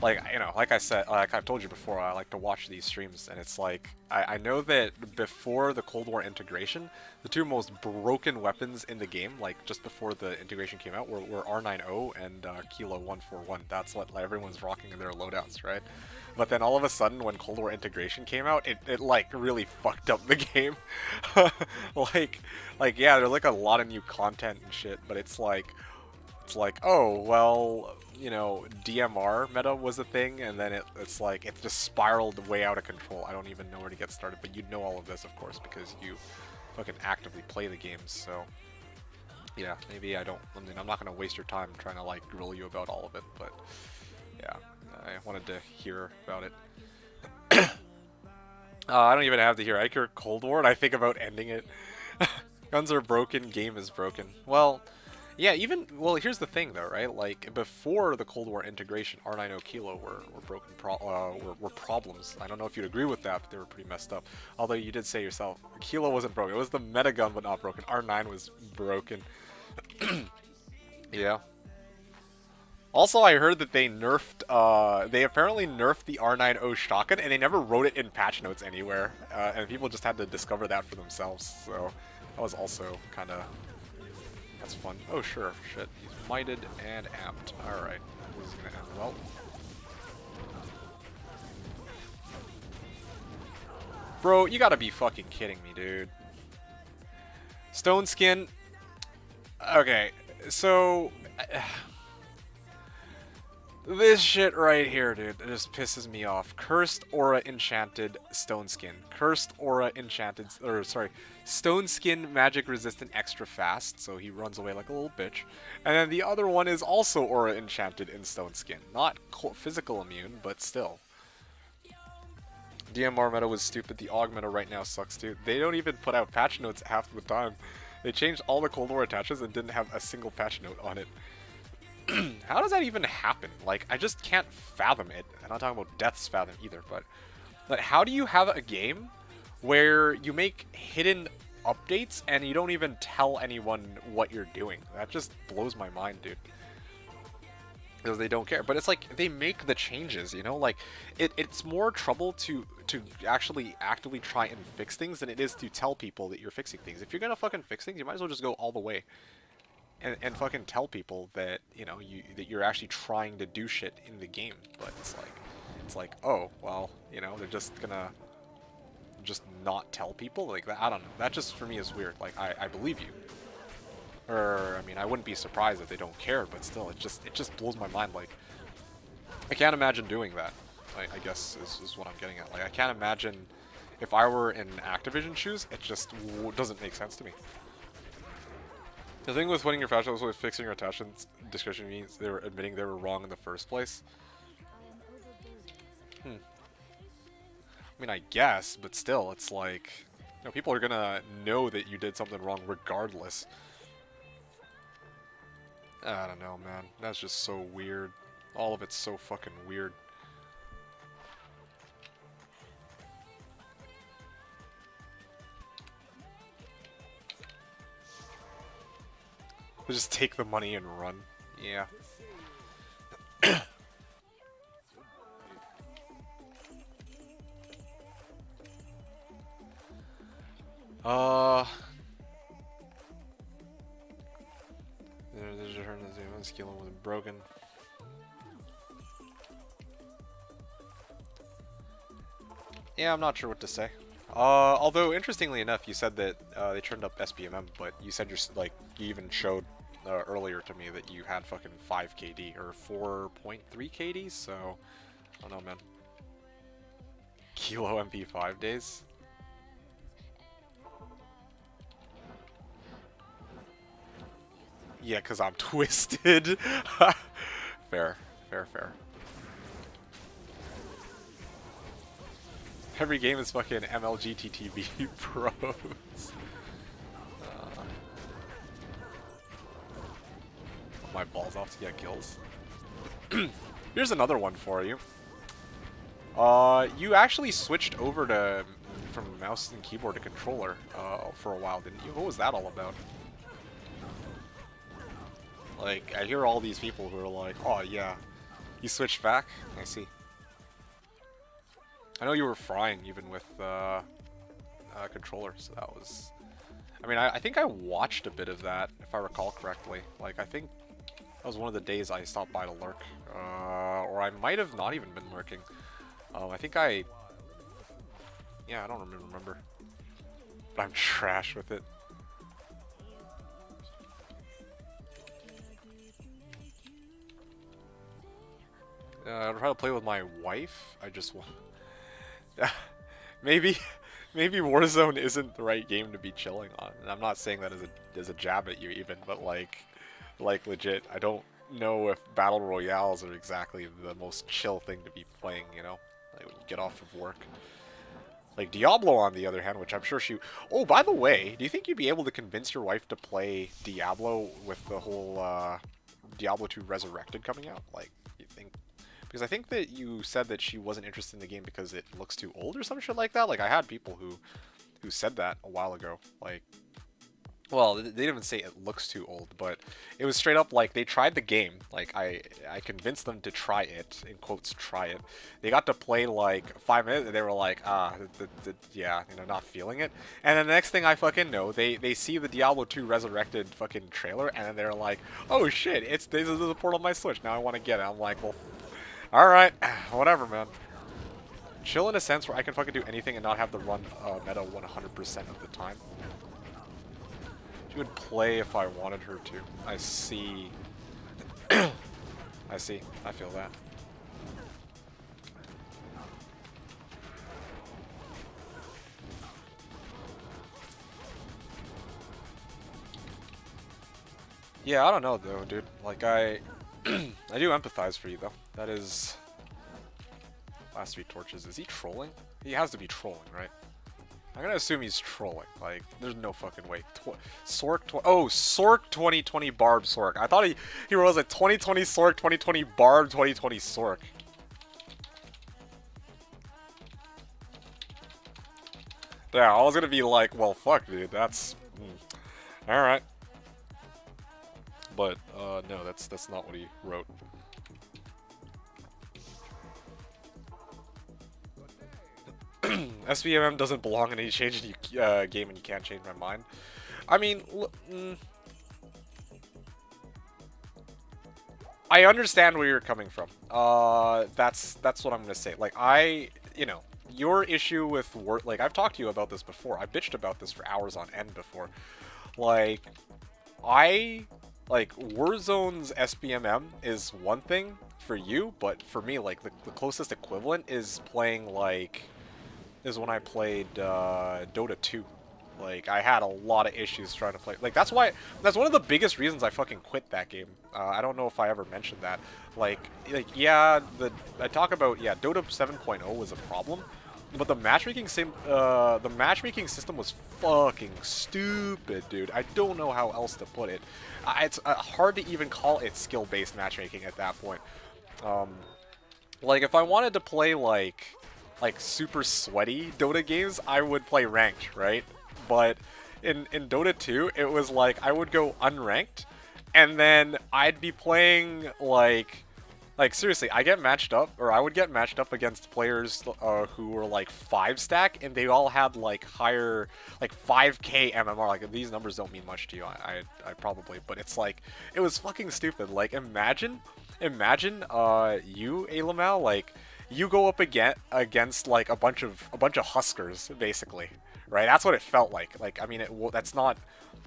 like, you know, like I said, like I've told you before, I like to watch these streams, and it's like, I know that before the Cold War integration, the two most broken weapons in the game, like just before the integration came out, were R90 and Kilo 141. That's what like, everyone's rocking in their loadouts, right? But then all of a sudden, when Cold War integration came out, it like really fucked up the game. like, yeah, there's like a lot of new content and shit, but it's like, oh, well, you know, DMR meta was a thing, and then it's like, it just spiraled way out of control. I don't even know where to get started, but you know all of this, of course, because you fucking actively play the games, so, yeah, maybe I mean, I'm not going to waste your time trying to, like, grill you about all of it, but, yeah, I wanted to hear about it. I don't even have to hear. I hear Cold War, and I think about ending it. Guns are broken, game is broken. Well... yeah, well, here's the thing though, right? Like, before the Cold War integration, R90 Kilo were broken, were problems. I don't know if you'd agree with that, but they were pretty messed up. Although you did say yourself, Kilo wasn't broken. It was the meta gun, but not broken. R9 was broken. Yeah. Also, I heard that they nerfed, they apparently nerfed the R90 shotgun, and they never wrote it in patch notes anywhere. And people just had to discover that for themselves, so that was also kind of... that's fun. Oh, sure. Shit. He's mited and amped. Alright. This is gonna end well. Bro, you gotta be fucking kidding me, dude. Stone skin. Okay, so... this shit right here, dude, it just pisses me off. Cursed Aura Enchanted Stone Skin. Cursed Aura Enchanted... or, sorry. Stone Skin Magic Resistant Extra Fast, so he runs away like a little bitch. And then the other one is also Aura Enchanted in Stone Skin. Not physical immune, but still. DMR meta was stupid. The AUG meta right now sucks too. They don't even put out patch notes half the time. They changed all the Cold War attachments and didn't have a single patch note on it. How does that even happen? Like, I just can't fathom it. I'm not talking about Death's Fathom either, but... like, how do you have a game where you make hidden updates and you don't even tell anyone what you're doing? That just blows my mind, dude. Because they don't care. But it's like, they make the changes, you know? Like, it's more trouble to actually actively try and fix things than it is to tell people that you're fixing things. If you're gonna fucking fix things, you might as well just go all the way. And fucking tell people that, you know, that you're actually trying to do shit in the game. But it's like, oh, well, you know, they're just gonna just not tell people like that. I don't know. That just for me is weird. Like, I believe you. Or, I mean, I wouldn't be surprised if they don't care, but still, it just blows my mind. Like, I can't imagine doing that. I guess is what I'm getting at. Like, I can't imagine if I were in Activision shoes. It just doesn't make sense to me. The thing with winning your fashion was with fixing your attachments discussion means they were admitting they were wrong in the first place. I mean, I guess, but still, it's like, you know, people are gonna know that you did something wrong regardless. I don't know, man. That's just so weird. All of it's so fucking weird. They just take the money and run. Yeah. There's a turn the skill was broken. Yeah, I'm not sure what to say. Although interestingly enough, you said that they turned up SPMM, but you said like you even showed earlier to me that you had fucking 5 KD or 4.3 KD. So I don't know, man. Kilo MP5 days. Yeah, cause I'm twisted. Fair, fair, fair. Every game is fucking MLGTTV pros. My balls off to get kills. Here's another one for you. You actually switched over to from mouse and keyboard to controller for a while, didn't you? What was that all about? Like, I hear all these people who are like, oh yeah, you switched back? I see. I know you were frying even with controller, so that was... I mean, I think I watched a bit of that, if I recall correctly. Like, I think that was one of the days I stopped by to lurk. Or I might have not even been lurking. I think I... Yeah, I don't remember. But I'm trash with it. I'd try to play with my wife. I just want... maybe Warzone isn't the right game to be chilling on. And I'm not saying that as a jab at you even, but like legit, I don't know if battle royales are exactly the most chill thing to be playing, you know? Like when you get off of work. Like Diablo on the other hand, which I'm sure she... Oh, by the way, do you think you'd be able to convince your wife to play Diablo with the whole Diablo 2 Resurrected coming out? Like, you think... Because I think that you said that she wasn't interested in the game because it looks too old or some shit like that. Like, I had people who said that a while ago. Like, well, they didn't even say it looks too old, but it was straight up like they tried the game. Like, I convinced them to try it, in quotes, try it. They got to play like 5 minutes and they were like, yeah, you know, not feeling it. And then the next thing I fucking know, they see the Diablo 2 Resurrected fucking trailer and then they're like, oh shit, this is the port on my Switch. Now I want to get it. I'm like, well, alright, whatever, man. Chill in a sense where I can fucking do anything and not have to run meta 100% of the time. She would play if I wanted her to. I see. I see. I feel that. Yeah, I don't know though, dude. Like I do empathize for you though. That is last 3 torches. Is he trolling? He has to be trolling, right? I'm gonna assume he's trolling. Like, there's no fucking way. Sork, Sork 2020 Barb Sork. I thought he was a 2020 Sork, 2020 Barb, 2020 Sork. Yeah, I was gonna be like, well, fuck, dude. That's all right. But no, that's not what he wrote. SVMM doesn't belong in any change in game, and you can't change my mind. I mean, I understand where you're coming from. That's what I'm gonna say. Like you know, your issue with work. Like I've talked to you about this before. I bitched about this for hours on end before. Like Warzone's SBMM is one thing for you, but for me, like the closest equivalent is playing is when I played Dota 2. Like, I had a lot of issues trying to play. Like, that's one of the biggest reasons I fucking quit that game. I don't know if I ever mentioned that. Yeah, I talk about, yeah, Dota 7.0 was a problem, but the matchmaking system was fucking stupid, dude. I don't know how else to put it. It's hard to even call it skill-based matchmaking at that point. Like, if I wanted to play, like super sweaty Dota games, I would play ranked, right? But in Dota 2, it was like I would go unranked, and then I'd be playing like seriously, I would get matched up against players who were like 5-stack, and they all had like higher, like 5k MMR. Like, these numbers don't mean much to you, I probably, but it's like, it was fucking stupid. Like, imagine you, Alamal, like, you go up against like a bunch of huskers, basically, right? That's what it felt like. Like, I mean, that's not.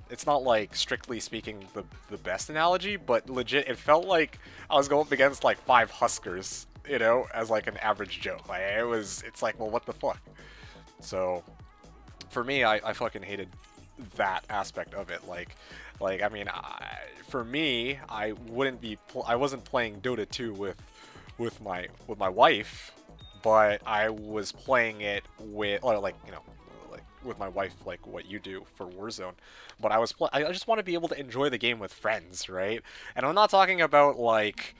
It's not like strictly speaking the best analogy, but legit, it felt like I was going up against like 5 huskers, you know, as like an average Joe. Like it's like, well, what the fuck? So for me, I fucking hated that aspect of it. Like I mean, for me, I wasn't playing Dota 2 with my wife, but I was playing it with, or like, you know, like with my wife, like what you do for Warzone. But I just want to be able to enjoy the game with friends, right? And I'm not talking about like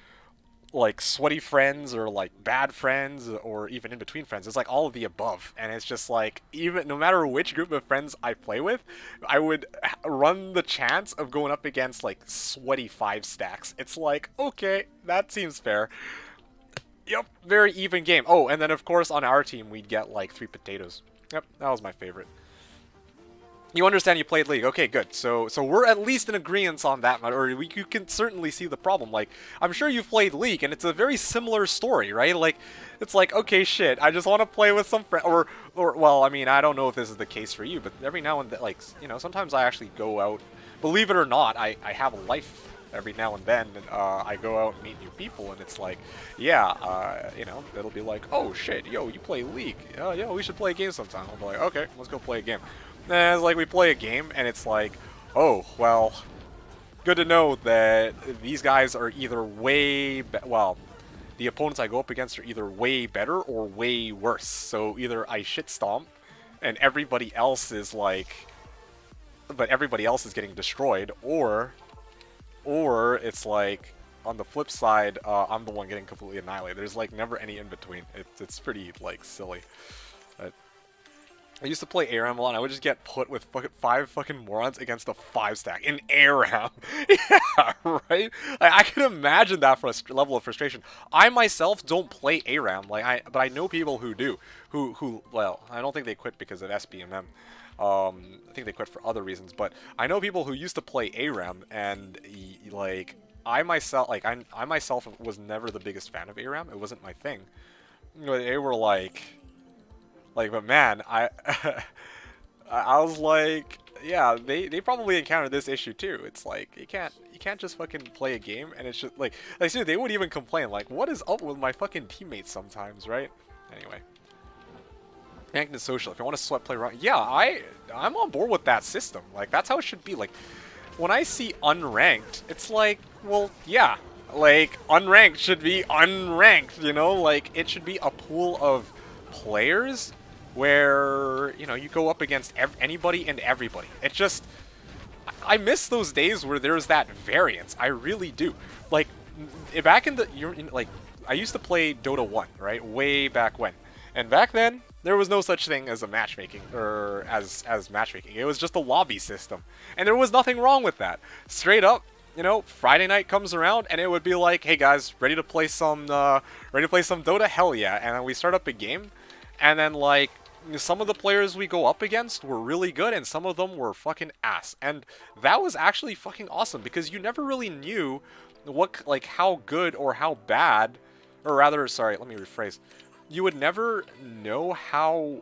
sweaty friends or like bad friends or even in between friends. It's like all of the above, and it's just like, even no matter which group of friends I play with, I would run the chance of going up against like sweaty 5 stacks. It's like, okay, that seems fair. Yep, very even game. Oh, and then of course on our team we'd get like 3 potatoes. Yep, that was my favorite. You understand you played League. Okay, good. So we're at least in agreement on that, or you can certainly see the problem. Like, I'm sure you've played League, and it's a very similar story, right? Like, it's like, okay, shit, I just want to play with some friends, or well, I mean, I don't know if this is the case for you, but every now and then, like, you know, sometimes I actually go out. Believe it or not, I have a life every now and then, and I go out and meet new people, and it's like, yeah, you know, it'll be like, oh shit, yo, you play League, yeah, we should play a game sometime. I'll be like, okay, let's go play a game. And it's like we play a game, and it's like, oh, well, good to know that these guys are either well, the opponents I go up against are either way better or way worse. So either I shit stomp, and everybody else is like, but everybody else is getting destroyed, or it's like, on the flip side, I'm the one getting completely annihilated. There's like never any in between. It's pretty like silly. I used to play ARAM a lot, and I would just get put with 5 fucking morons against a 5 stack in ARAM. Yeah, right? Like, I can imagine that level of frustration. I myself don't play ARAM, like but I know people who do. Who well, I don't think they quit because of SBMM. I think they quit for other reasons, but I know people who used to play ARAM, and like I myself was never the biggest fan of ARAM. It wasn't my thing. They were like, but man, I was like, yeah, they probably encountered this issue too. It's like, you can't just fucking play a game, and it's just like seriously, they would even complain like, what is up with my fucking teammates sometimes, right? Anyway, ranked and social. If you want to sweat, play around. Yeah, I'm on board with that system. Like, that's how it should be. Like, when I see unranked, it's like, well, yeah, like unranked should be unranked. You know, like it should be a pool of players where, you know, you go up against anybody and everybody. It just, I miss those days where there's that variance. I really do. Like, back in the, like, I used to play Dota 1, right? Way back when. And back then, there was no such thing as a matchmaking, or as matchmaking. It was just a lobby system. And there was nothing wrong with that. Straight up, you know, Friday night comes around, and it would be like, hey guys, ready to play some Dota? Hell yeah. And then we start up a game, and then, like, some of the players we go up against were really good, and some of them were fucking ass. And that was actually fucking awesome, because you never really knew what, like, how good or how bad, or rather, sorry, let me rephrase. You would never know how,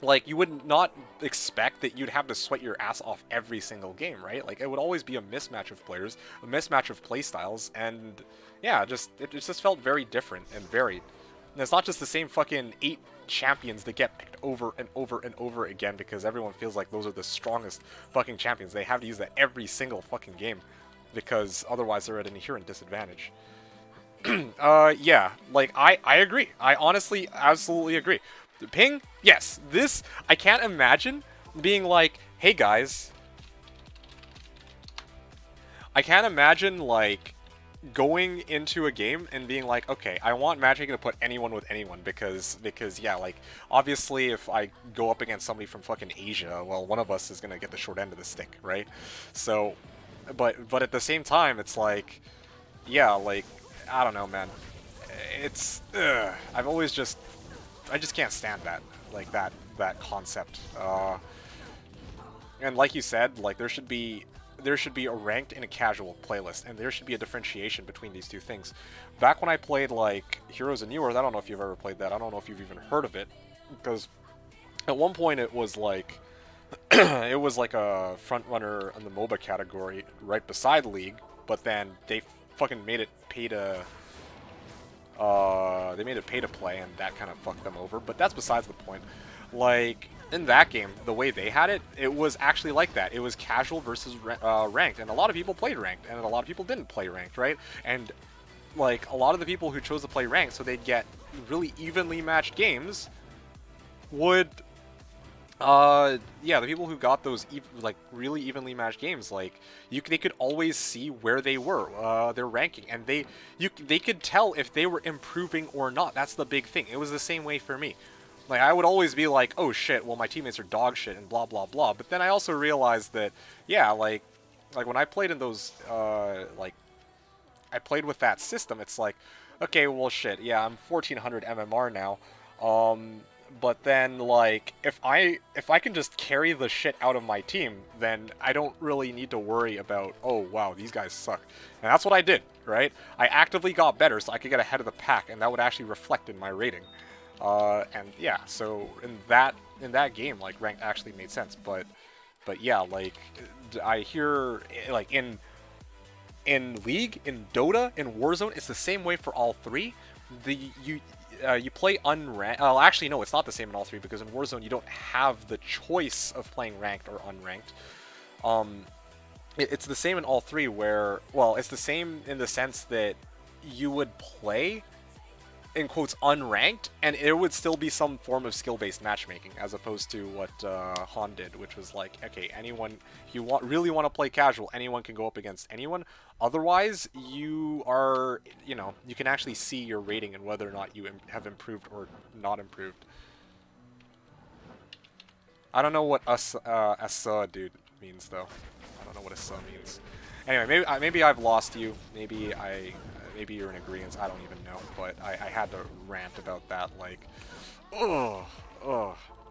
like, you would not expect that you'd have to sweat your ass off every single game, right? Like, it would always be a mismatch of players, a mismatch of playstyles, and yeah, it just felt very different and varied. And it's not just the same fucking 8 champions that get picked over and over and over again because everyone feels like those are the strongest fucking champions. They have to use that every single fucking game because otherwise they're at an inherent disadvantage. Yeah, like, I agree. I honestly absolutely agree. The ping, yes. This, I can't imagine being like, hey guys. I can't imagine, like, going into a game and being like, okay, I want matchmaking to put anyone with anyone because yeah, like, obviously if I go up against somebody from fucking Asia, well, one of us is gonna get the short end of the stick, right? So, but at the same time, it's like, yeah, like, I don't know, man. It's, I've always just, I just can't stand that, like, that concept. And like you said, like, there should be there should be a ranked and a casual playlist, and there should be a differentiation between these two things. Back when I played like Heroes of Newerth, I don't know if you've ever played that. I don't know if you've even heard of it, because at one point it was like it was like a front runner in the MOBA category right beside League, but then they fucking made it pay to play, and that kind of fucked them over. But that's besides the point. Like in that game, the way they had it, it was actually like that. It was casual versus ranked, and a lot of people played ranked, and a lot of people didn't play ranked, right? And like a lot of the people who chose to play ranked, so they'd get really evenly matched games, would yeah, the people who got those like really evenly matched games, like they could always see where they were, their ranking, and they could tell if they were improving or not. That's the big thing. It was the same way for me. Like I would always be like, oh shit, well my teammates are dog shit and blah blah blah. But then I also realized that yeah, like when I played in those like I played with that system, it's like, okay, well shit, yeah, I'm 1400 MMR now. But then, like, if I can just carry the shit out of my team, then I don't really need to worry about, oh, wow, these guys suck. And that's what I did, right? I actively got better so I could get ahead of the pack, and that would actually reflect in my rating. And yeah, so in that game, like, ranked actually made sense. But yeah, like, I hear, like, in League, in Dota, in Warzone, it's the same way for all three. You play unranked. Well, actually, no, it's not the same in all three, because in Warzone you don't have the choice of playing ranked or unranked. It's the same in all three, where, well, it's the same in the sense that you would play, in quotes, unranked, and it would still be some form of skill-based matchmaking, as opposed to what Han did, which was like, okay, anyone, if you really want to play casual, anyone can go up against anyone. Otherwise, you are, you know, you can actually see your rating and whether or not you have improved or not improved. I don't know what asa dude means, though. I don't know what asa means. Anyway, maybe I've lost you. Maybe you're in agreement. I don't even know. But I had to rant about that. Like, ugh,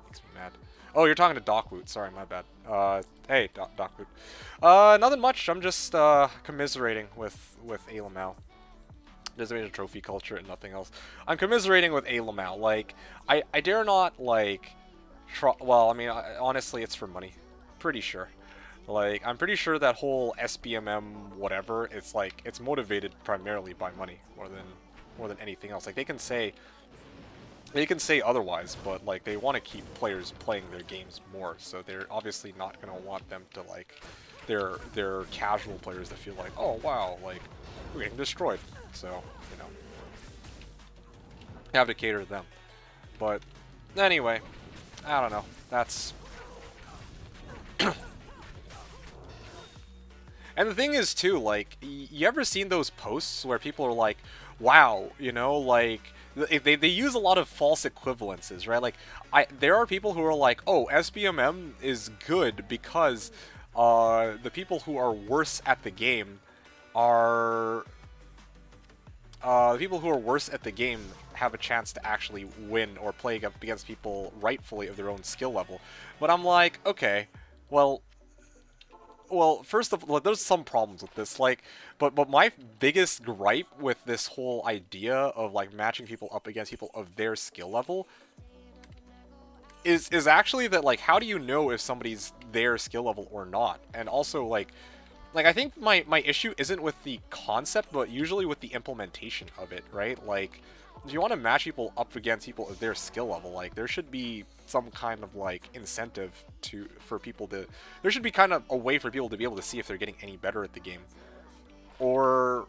makes me mad. Oh, you're talking to Dockwoot. Sorry, my bad. Hey, Dockwoot. Nothing much. I'm just commiserating with Alamau. There's a trophy culture and nothing else. I'm commiserating with Alamau. Like, I dare not, like, well, I mean, honestly, it's for money. Pretty sure. Like, I'm pretty sure that whole SBMM whatever, it's like, it's motivated primarily by money more than anything else. Like, they can say otherwise, but like they want to keep players playing their games more, so they're obviously not going to want them to, like, their casual players to feel like, oh wow, like we're getting destroyed. So, you know, you have to cater to them. But anyway, I don't know. That's and the thing is too, like, you ever seen those posts where people are like, wow, you know, like, they use a lot of false equivalences, right? Like, there are people who are like, oh, SBMM is good because the people who are worse at the game are have a chance to actually win or play against people rightfully of their own skill level. But I'm like, okay, well, first of all, there's some problems with this, like, but my biggest gripe with this whole idea of, like, matching people up against people of their skill level is actually that, like, how do you know if somebody's their skill level or not? And also, like I think my issue isn't with the concept, but usually with the implementation of it, right? Like, if you want to match people up against people of their skill level, like, there should be some kind of, like, incentive for people to... There should be kind of a way for people to be able to see if they're getting any better at the game. Or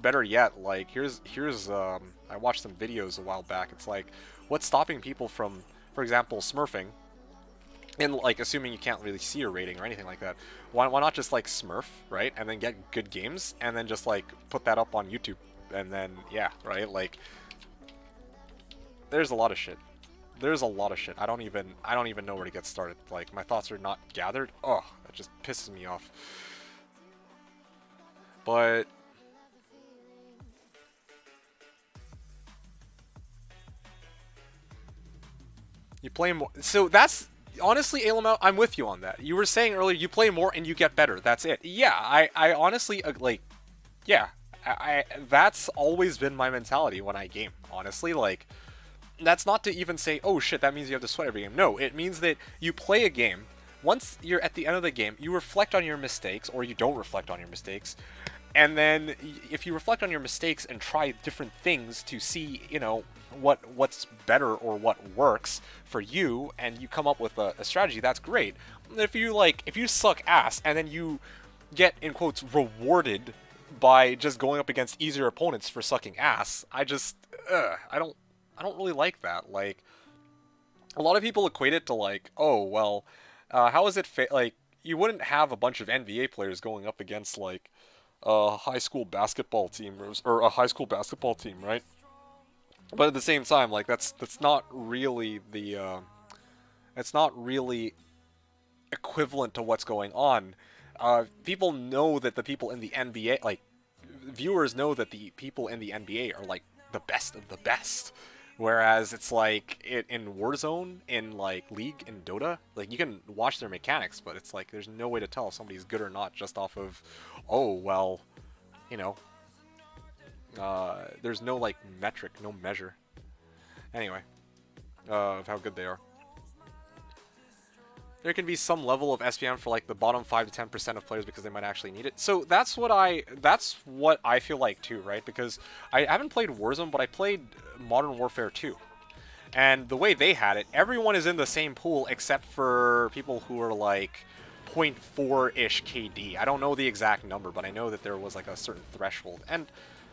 better yet, like, here's I watched some videos a while back. It's like, what's stopping people from, for example, smurfing? And, like, assuming you can't really see your rating or anything like that, why not just, like, smurf, right? And then get good games, and then just, like, put that up on YouTube. And then, yeah, right? Like, there's a lot of shit. There's a lot of shit. I don't even know where to get started. Like, my thoughts are not gathered. Oh, that just pisses me off. But you play more. So that's honestly, Alamount, I'm with you on that. You were saying earlier you play more and you get better. That's it. Yeah, I honestly like, yeah, that's always been my mentality when I game. Honestly, like, that's not to even say, oh shit, that means you have to sweat every game. No, it means that you play a game. Once you're at the end of the game, you reflect on your mistakes, or you don't reflect on your mistakes. And then if you reflect on your mistakes and try different things to see, you know, what's better or what works for you, and you come up with a strategy, that's great. If you suck ass and then you get, in quotes, rewarded by just going up against easier opponents for sucking ass, I don't really like that. Like, a lot of people equate it to like, oh well, how is it like, you wouldn't have a bunch of NBA players going up against like a high school basketball team, or a high school basketball team, right? But at the same time, like, that's not really the it's not really equivalent to what's going on. People know that the people in the NBA, like, viewers know that the people in the NBA are like the best of the best. Whereas it's like in Warzone, in like League, in Dota, like, you can watch their mechanics, but it's like there's no way to tell if somebody's good or not just off of, oh well, you know, there's no like metric, no measure. Anyway, of how good they are. There can be some level of SPM for like the bottom 5 to 10% of players because they might actually need it. So that's what I feel like too, right? Because I haven't played Warzone, but I played Modern Warfare 2. And the way they had it, everyone is in the same pool except for people who are like 0.4-ish KD. I don't know the exact number, but I know that there was like a certain threshold. And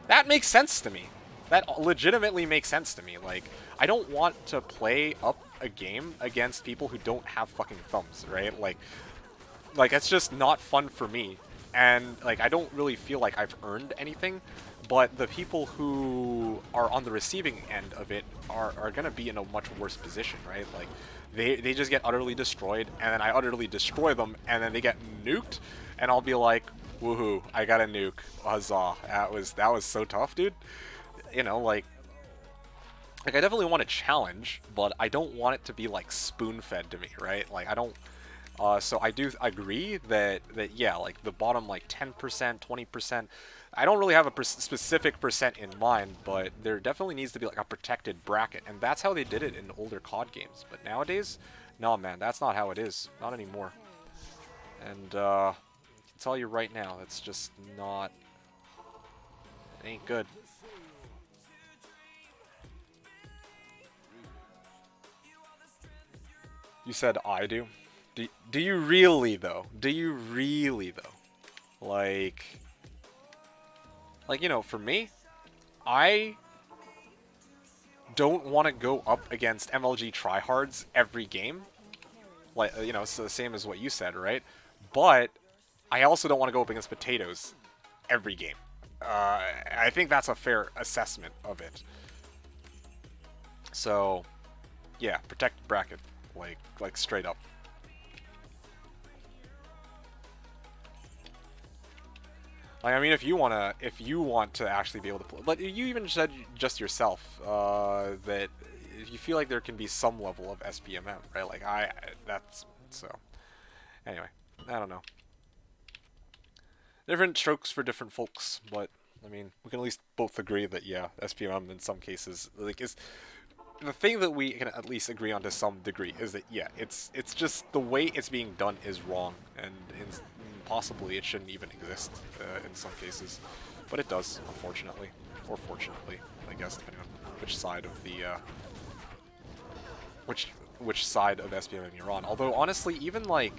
that makes sense to me. That legitimately makes sense to me. Like, I don't want to play up a game against people who don't have fucking thumbs, right? Like it's just not fun for me. And like, I don't really feel like I've earned anything, but the people who are on the receiving end of it are gonna be in a much worse position, right? Like, they just get utterly destroyed, and then I utterly destroy them, and then they get nuked, and I'll be like, woohoo, I got a nuke, huzzah. That was so tough, dude. You know, like I definitely want a challenge, but I don't want it to be like spoon-fed to me, right? Like, I don't. So I do agree that yeah, like the bottom like 10%, 20%. I don't really have a specific percent in mind, but there definitely needs to be like a protected bracket, and that's how they did it in older COD games. But nowadays, no man, that's not how it is. Not anymore. And I can tell you right now, it's just not. It ain't good. You said I do? Do you really, though? Do you really, though? Like, you know, for me, I don't want to go up against MLG tryhards every game. Like, you know, it's the same as what you said, right? But I also don't want to go up against potatoes every game. I think that's a fair assessment of it. So, yeah, protect bracket. Like straight up. Like, I mean, if you want to actually be able to play, but you even said just yourself that you feel like there can be some level of SBMM, right? Like, that's so. Anyway, I don't know. Different strokes for different folks, but I mean, we can at least both agree that yeah, SBMM in some cases like is. The thing that we can at least agree on to some degree is that yeah, it's just the way it's being done is wrong, and possibly it shouldn't even exist in some cases, but it does, unfortunately, or fortunately, I guess, depending on which side of the which side of SPM you're on. Although honestly, even like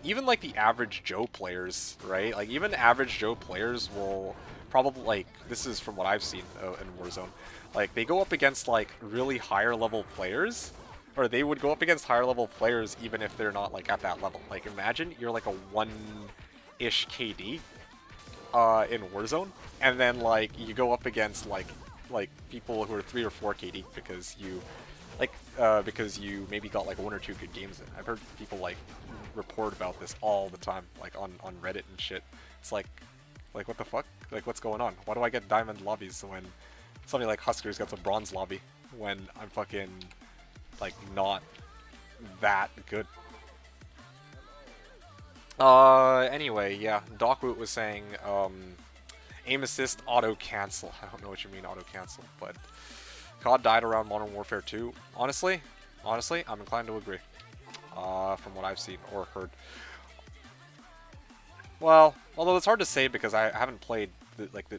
even like the average Joe players, right? Like, even average Joe players will probably, like, this is from what I've seen in Warzone, like, they go up against like really higher level players, or they would go up against higher level players even if they're not like at that level. Like, imagine you're like a 1-ish KD in Warzone, and then like you go up against like people who are 3 or 4 KD because you because you maybe got like 1 or 2 good games in. I've heard people like report about this all the time, like on Reddit and shit. It's like what the fuck? Like, what's going on? Why do I get diamond lobbies when somebody like Huskers gets a bronze lobby when I'm fucking like not that good. Anyway, yeah, Dockwoot was saying, aim assist auto cancel. I don't know what you mean auto cancel, but COD died around Modern Warfare 2. Honestly, I'm inclined to agree. From what I've seen or heard. Well, although it's hard to say because I haven't played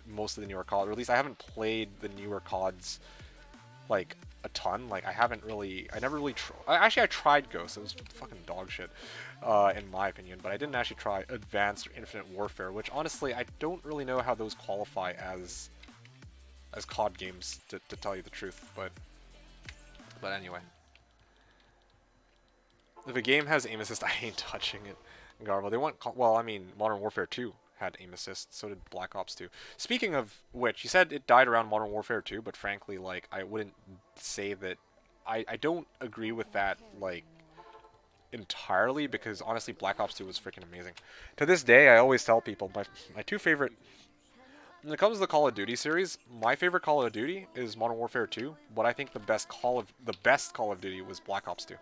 most of the newer COD, or at least I haven't played the newer CODs like a ton. Like I never really actually I tried Ghost. It was fucking dog shit, in my opinion. But I didn't actually try Advanced or Infinite Warfare, which honestly I don't really know how those qualify as COD games to tell you the truth. But anyway, if a game has aim assist, I ain't touching it. Garbo, they want well, I mean, Modern Warfare 2 had aim assist, so did Black Ops 2. Speaking of which, you said it died around Modern Warfare 2, but frankly, like, I wouldn't say that... I don't agree with that, like, entirely, because honestly, Black Ops 2 was freaking amazing. To this day, I always tell people, my two favorite... When it comes to the Call of Duty series, my favorite Call of Duty is Modern Warfare 2, but I think the best Call of Duty was Black Ops 2.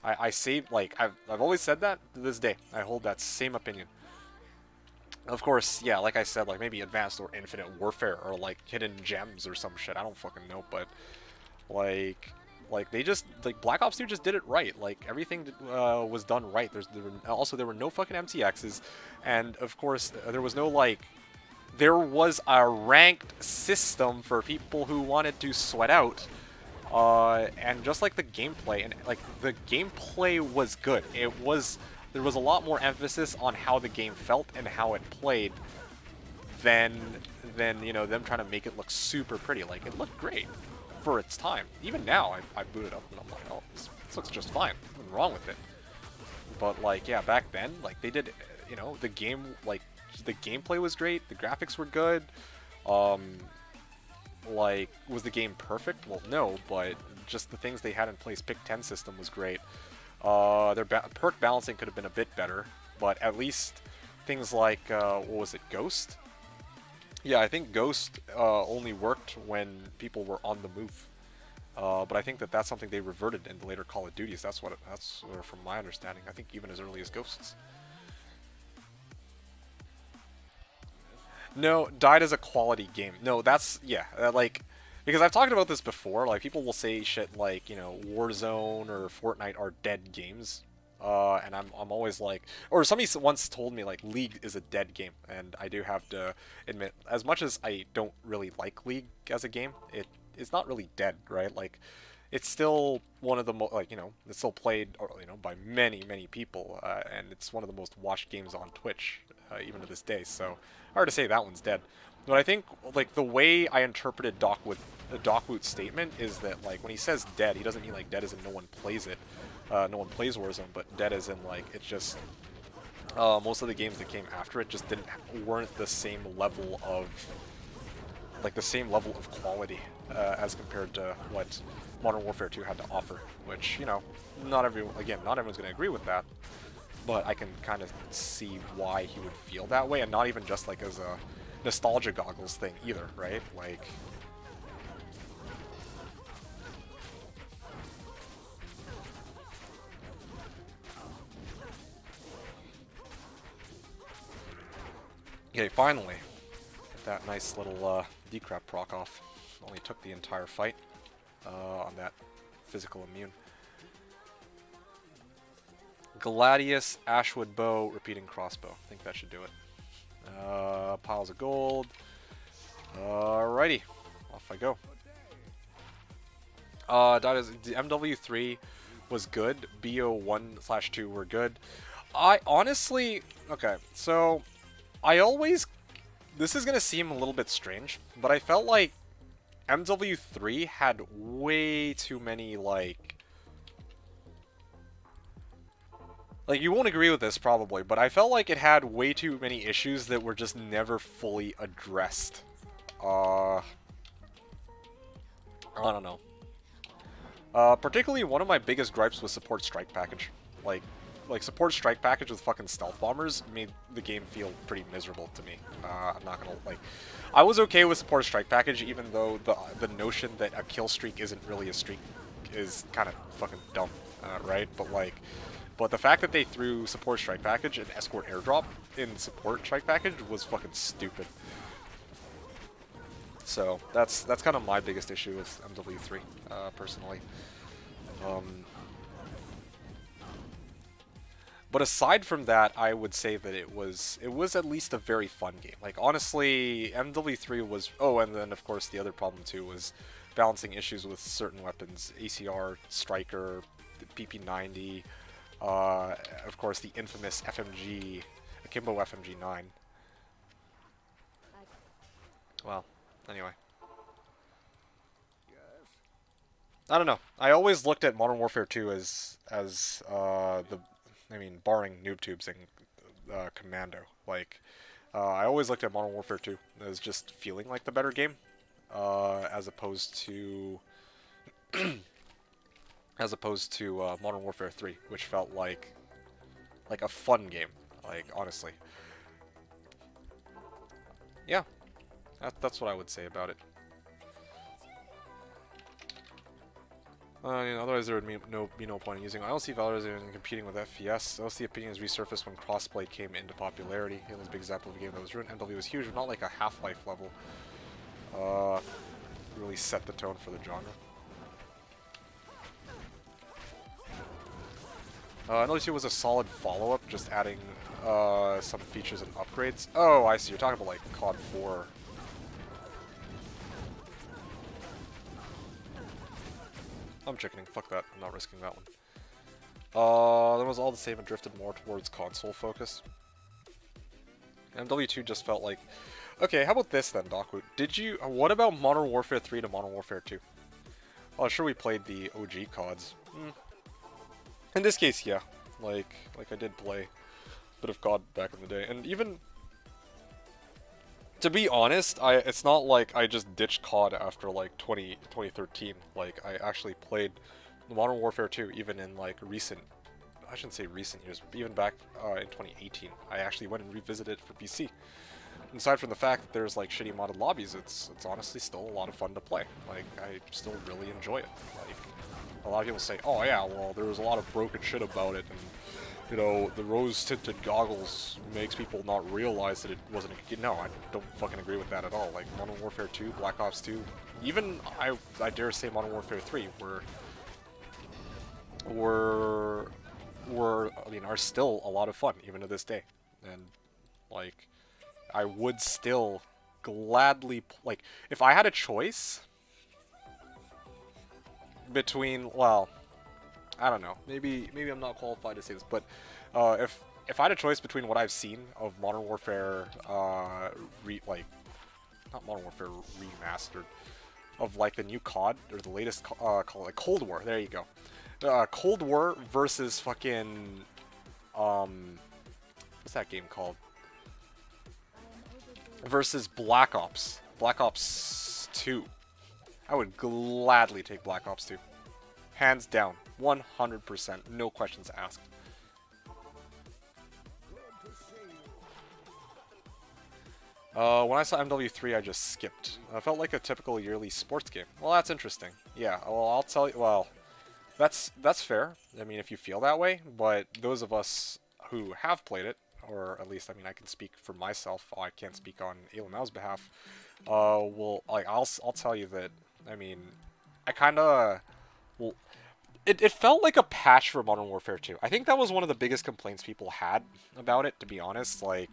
I've always said that to this day. I hold that same opinion. Of course, yeah, like I said, like maybe Advanced or Infinite Warfare or like Hidden Gems or some shit. I don't fucking know, but like they just like Black Ops 2 just did it right. Like everything was done right. There were no fucking MTXs, and of course there was no like. There was a ranked system for people who wanted to sweat out. And just like the gameplay, and like the gameplay was good. There was a lot more emphasis on how the game felt and how it played than you know them trying to make it look super pretty. Like it looked great for its time. Even now, I boot it up and I'm like, oh, this looks just fine. Nothing wrong with it. But like, yeah, back then, like they did, you know, the gameplay was great. The graphics were good. Like, was the game perfect? Well, no, but just the things they had in place. Pick 10 system was great. Their perk balancing could have been a bit better, but at least things like, what was it, Ghost? Yeah, I think Ghost only worked when people were on the move. But I think that's something they reverted in the later Call of Duties. That's from my understanding. I think even as early as Ghosts. No, died as a quality game. No, that's, yeah, like, because I've talked about this before, like, people will say shit like, you know, Warzone or Fortnite are dead games, and I'm always like, or somebody once told me, like, League is a dead game, and I do have to admit, as much as I don't really like League as a game, it's not really dead, right? Like, it's still one of the like, you know, it's still played, or, you know, by many people, and it's one of the most watched games on Twitch, even to this day, so hard to say that one's dead. But I think, like, the way I interpreted Dockwoot's statement is that, like, when he says dead, he doesn't mean, like, dead as in no one plays it, no one plays Warzone, but dead as in, like, it's just, most of the games that came after it just weren't the same level of, like, the same level of quality, as compared to what Modern Warfare 2 had to offer, which, you know, not everyone's going to agree with that, but I can kind of see why he would feel that way, and not even just, like, as a nostalgia goggles thing either, right? Like... Okay, finally. Get that nice little decrap proc off. Only took the entire fight on that physical immune. Gladius, Ashwood Bow, Repeating Crossbow. I think that should do it. Piles of gold. Alrighty. Off I go. The MW3 was good. BO1/2 were good. I honestly... Okay, so... This is going to seem a little bit strange, but I felt like MW3 had way too many, like, you won't agree with this probably, but I felt like it had way too many issues that were just never fully addressed. I don't know. Particularly one of my biggest gripes was Support Strike Package. Like Support Strike Package with fucking stealth bombers made the game feel pretty miserable to me. I'm not gonna, like... I was okay with Support Strike Package, even though the notion that a kill streak isn't really a streak is kind of fucking dumb. right? But the fact that they threw support strike package and escort airdrop in support strike package was fucking stupid. So that's kind of my biggest issue with MW3, personally. But aside from that, I would say that it was at least a very fun game. Like, honestly, MW3 was... Oh, and then, of course, the other problem, too, was balancing issues with certain weapons. ACR, Striker, PP90, of course, the infamous FMG, Akimbo FMG9. Well, anyway. I don't know. I always looked at Modern Warfare 2 as I mean, barring NoobTubes and Commando. Like, I always looked at Modern Warfare 2 as just feeling like the better game, as opposed to Modern Warfare 3, which felt like a fun game. Like, honestly, yeah, that's what I would say about it. Otherwise, there would be no point in using. I don't see Valorant in competing with FPS. Those the opinions resurfaced when crossplay came into popularity. Halo's a big example of a game that was ruined. MW was huge, but not like a Half-Life level. Really set the tone for the genre. MW2 was a solid follow-up, just adding some features and upgrades. Oh, I see. You're talking about like COD 4. I'm chickening. Fuck that. I'm not risking that one. That was all the same and drifted more towards console focus. MW2 just felt like... Okay, how about this then, Doc? What about Modern Warfare 3 to Modern Warfare 2? Oh, sure we played the OG CODs. In this case, yeah. Like I did play a bit of COD back in the day. And even... To be honest, it's not like I just ditched COD after like 2013. Like, I actually played Modern Warfare 2 even in like recent, I shouldn't say recent years, but even back in 2018. I actually went and revisited it for PC. And aside from the fact that there's like shitty modded lobbies, it's honestly still a lot of fun to play. Like, I still really enjoy it. Like, a lot of people say, oh yeah, well, there was a lot of broken shit about it, and you know, the rose-tinted goggles makes people not realize that it wasn't a good game. No, I don't fucking agree with that at all. Like, Modern Warfare 2, Black Ops 2, even, I dare say Modern Warfare 3 are still a lot of fun, even to this day. And, like, I would still gladly, like, if I had a choice between, well... I don't know. Maybe I'm not qualified to say this, but if I had a choice between what I've seen of Modern Warfare, not Modern Warfare Remastered, of like the new COD or the latest like Cold War. There you go. Cold War versus fucking what's that game called? Versus Black Ops. Black Ops 2. I would gladly take Black Ops 2. Hands down. 100%. No questions asked. When I saw MW3, I just skipped. I felt like a typical yearly sports game. Well, that's interesting. Yeah, well, I'll tell you... Well, that's fair. I mean, if you feel that way. But those of us who have played it, or at least, I mean, I can speak for myself. I can't speak on Ailamao's behalf. Well, like, I'll tell you that, I mean, I kind of... Well, it felt like a patch for Modern Warfare 2. I think that was one of the biggest complaints people had about it, to be honest. Like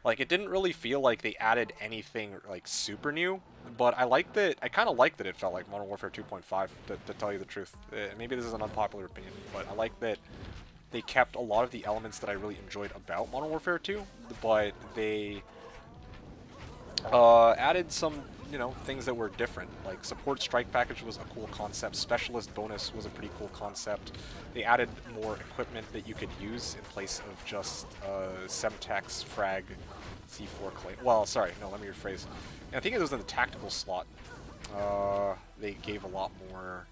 it didn't really feel like they added anything, like, super new. But I kind of liked that it felt like Modern Warfare 2.5, to tell you the truth. Maybe this is an unpopular opinion, but I like that they kept a lot of the elements that I really enjoyed about Modern Warfare 2, but they added some, you know, things that were different. Like, support strike package was a cool concept. Specialist bonus was a pretty cool concept. They added more equipment that you could use in place of just Semtex, Frag, C4 clay. Well, sorry, no, let me rephrase. And I think it was in the tactical slot. They gave a lot more.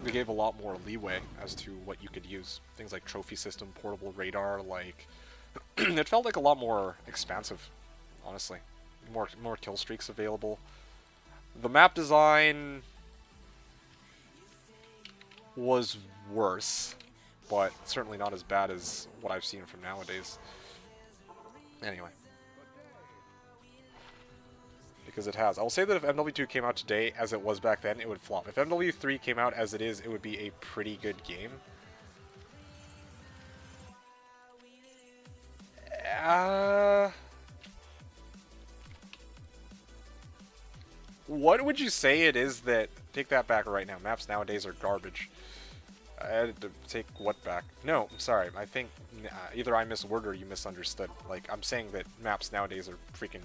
They gave a lot more leeway as to what you could use. Things like trophy system, portable radar, like it felt like a lot more expansive, honestly. More kill streaks available. The map design, was worse, but certainly not as bad as what I've seen from nowadays. Anyway. Because it has. I will say that if MW2 came out today as it was back then, it would flop. If MW3 came out as it is, it would be a pretty good game. What would you say it is that... Take that back right now. Maps nowadays are garbage. I had to take what back? No, I'm sorry. I think either I misworded or you misunderstood. Like, I'm saying that maps nowadays are freaking...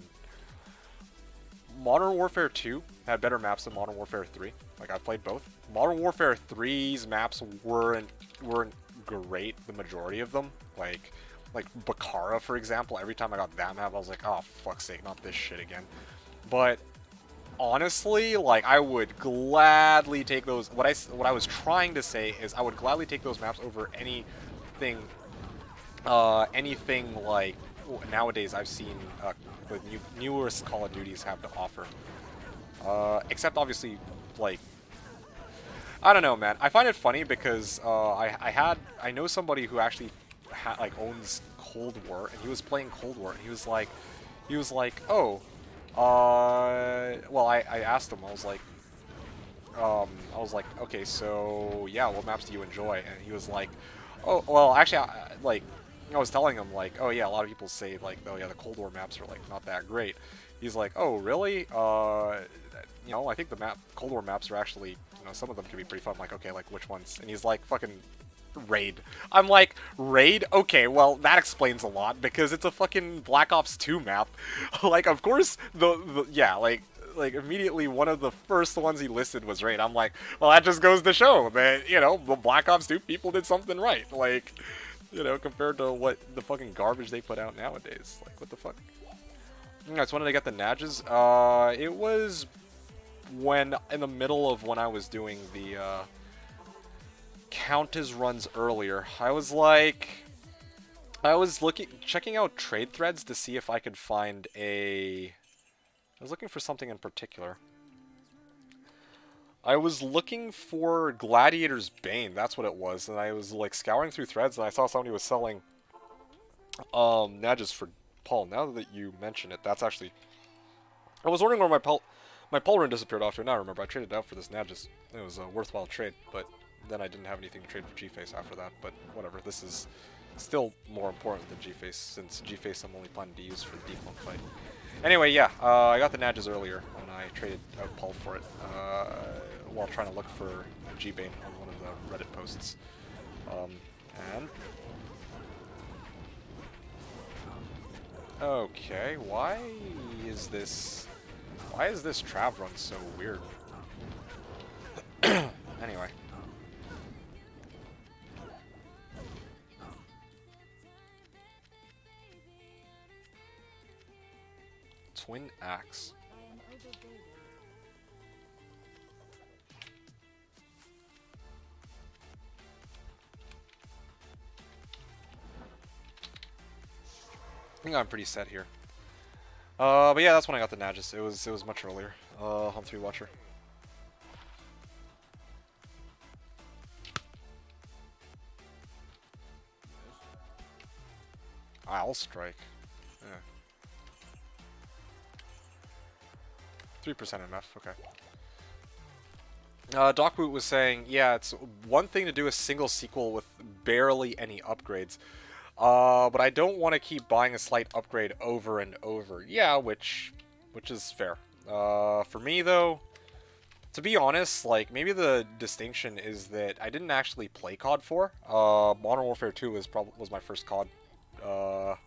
Modern Warfare 2 had better maps than Modern Warfare 3. Like, I've played both. Modern Warfare 3's maps weren't great, the majority of them. Like Bakara, for example. Every time I got that map, I was like, oh, fuck's sake, not this shit again. But honestly, like, I would gladly take those... What I was trying to say is I would gladly take those maps over anything like nowadays I've seen the newest Call of Duties have to offer. Except obviously, like, I don't know, man. I find it funny because I know somebody who actually owns Cold War, and he was playing Cold War, and he was like, oh, well, I asked him, I was like, okay, so yeah, what maps do you enjoy? And he was like, oh, well, actually, I was telling him, like, oh yeah, a lot of people say, like, oh yeah, the Cold War maps are, like, not that great. He's like, oh, really? You know, I think the Cold War maps are actually, you know, some of them can be pretty fun. I'm like, okay, like, which ones? And he's like, fucking Raid. I'm like, Raid? Okay, well, that explains a lot, because it's a fucking Black Ops 2 map. Like, of course, yeah, like, immediately one of the first ones he listed was Raid. I'm like, well, that just goes to show that, you know, the Black Ops 2 people did something right. Like... You know, compared to what the fucking garbage they put out nowadays. Like, what the fuck? Alright, so when did I get the Nadges? It was in the middle of when I was doing the, count as runs earlier. I was checking out trade threads to see if I could find I was looking for something in particular. I was looking for Gladiator's Bane, that's what it was, and I was, like, scouring through threads, and I saw somebody was selling, Nadges for Paul. Now that you mention it, that's actually... I was wondering where my Paul rune disappeared off to, and now I remember I traded it out for this Nadges. It was a worthwhile trade, but then I didn't have anything to trade for G-Face after that, but whatever, this is still more important than G-Face, since G-Face I'm only planning to use for the Deep One fight. Anyway, yeah, I got the Nadges earlier when I traded out Paul for it, while trying to look for a G-Bane on one of the Reddit posts. And... Okay, why is this Trav run so weird? Anyway. Twin Axe. I think I'm pretty set here. But yeah, that's when I got the Nadges. It was much earlier. On 3 Watcher. I'll strike. Yeah. 3% enough, okay. Docboot was saying, yeah, it's one thing to do a single sequel with barely any upgrades. But I don't want to keep buying a slight upgrade over and over. Yeah, which is fair. For me, though, to be honest, like, maybe the distinction is that I didn't actually play COD 4. Modern Warfare 2 was my first COD. Well,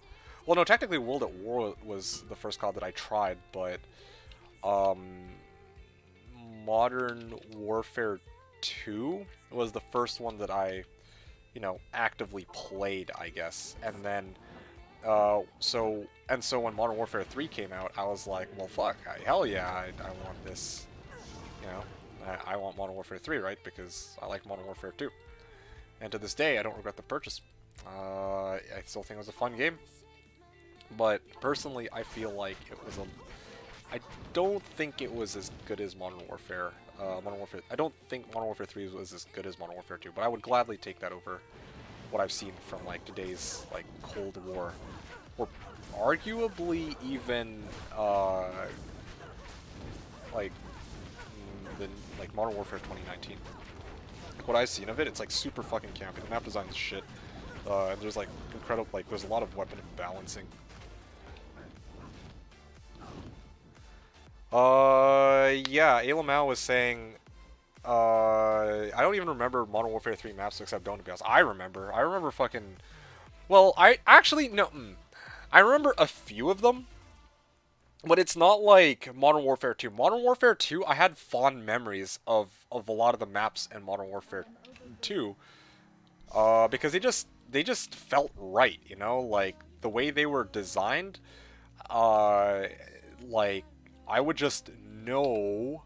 no, technically World at War was the first COD that I tried, but Modern Warfare 2 was the first one that I, you know, actively played, I guess. And then, so when Modern Warfare 3 came out, I was like, well, fuck, hell yeah, I want this, you know, I want Modern Warfare 3, right, because I like Modern Warfare 2. And to this day, I don't regret the purchase. I still think it was a fun game, but personally, I feel like it was I don't think it was as good as Modern Warfare Modern Warfare. I don't think Modern Warfare 3 was as good as Modern Warfare 2, but I would gladly take that over what I've seen from like today's like Cold War, or arguably even like like Modern Warfare 2019. Like, what I've seen of it, it's like super fucking campy. The map design is shit. And there's like incredible, like there's a lot of weapon balancing. Yeah, Alamau was saying, I don't even remember Modern Warfare 3 maps except Don't, to be honest. I remember fucking, well, I actually, no, I remember a few of them, but it's not like Modern Warfare 2. Modern Warfare 2, I had fond memories of a lot of the maps in Modern Warfare 2, because they just felt right, you know, like the way they were designed, like I would just know.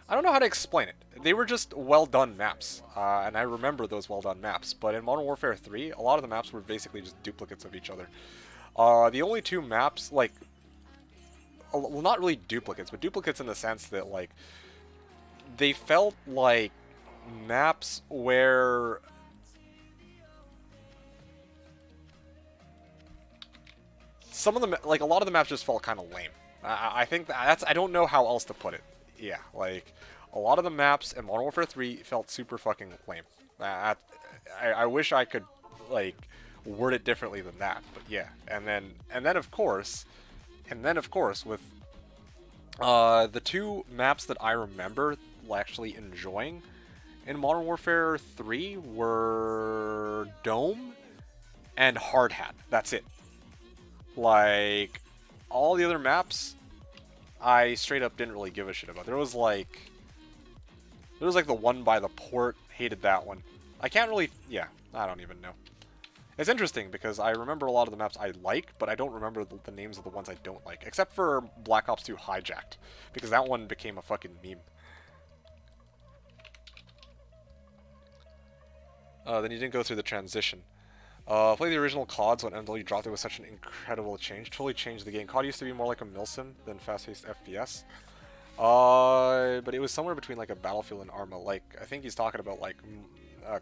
I don't know how to explain it. They were just well done maps, and I remember those well done maps. But in Modern Warfare 3, a lot of the maps were basically just duplicates of each other. The only two maps, like, well, not really duplicates, but duplicates in the sense that like they felt like maps where some of them, like a lot of the maps just felt kind of lame. I think that's, I don't know how else to put it. Yeah, like a lot of the maps in Modern Warfare 3 felt super fucking lame. I wish I could like word it differently than that, but yeah. And then of course with the two maps that I remember actually enjoying in Modern Warfare 3 were Dome and Hard Hat. That's it. Like, all the other maps, I straight up didn't really give a shit about. There was like the one by the port, hated that one. I can't really, yeah, I don't even know. It's interesting because I remember a lot of the maps I like, but I don't remember the names of the ones I don't like, except for Black Ops 2 Hijacked, because that one became a fucking meme. Then you didn't go through the transition. Play the original CODs when MW dropped it was such an incredible change. Totally changed the game. COD used to be more like a milsim than fast-paced FPS. But it was somewhere between like a Battlefield and Arma. Like, I think he's talking about like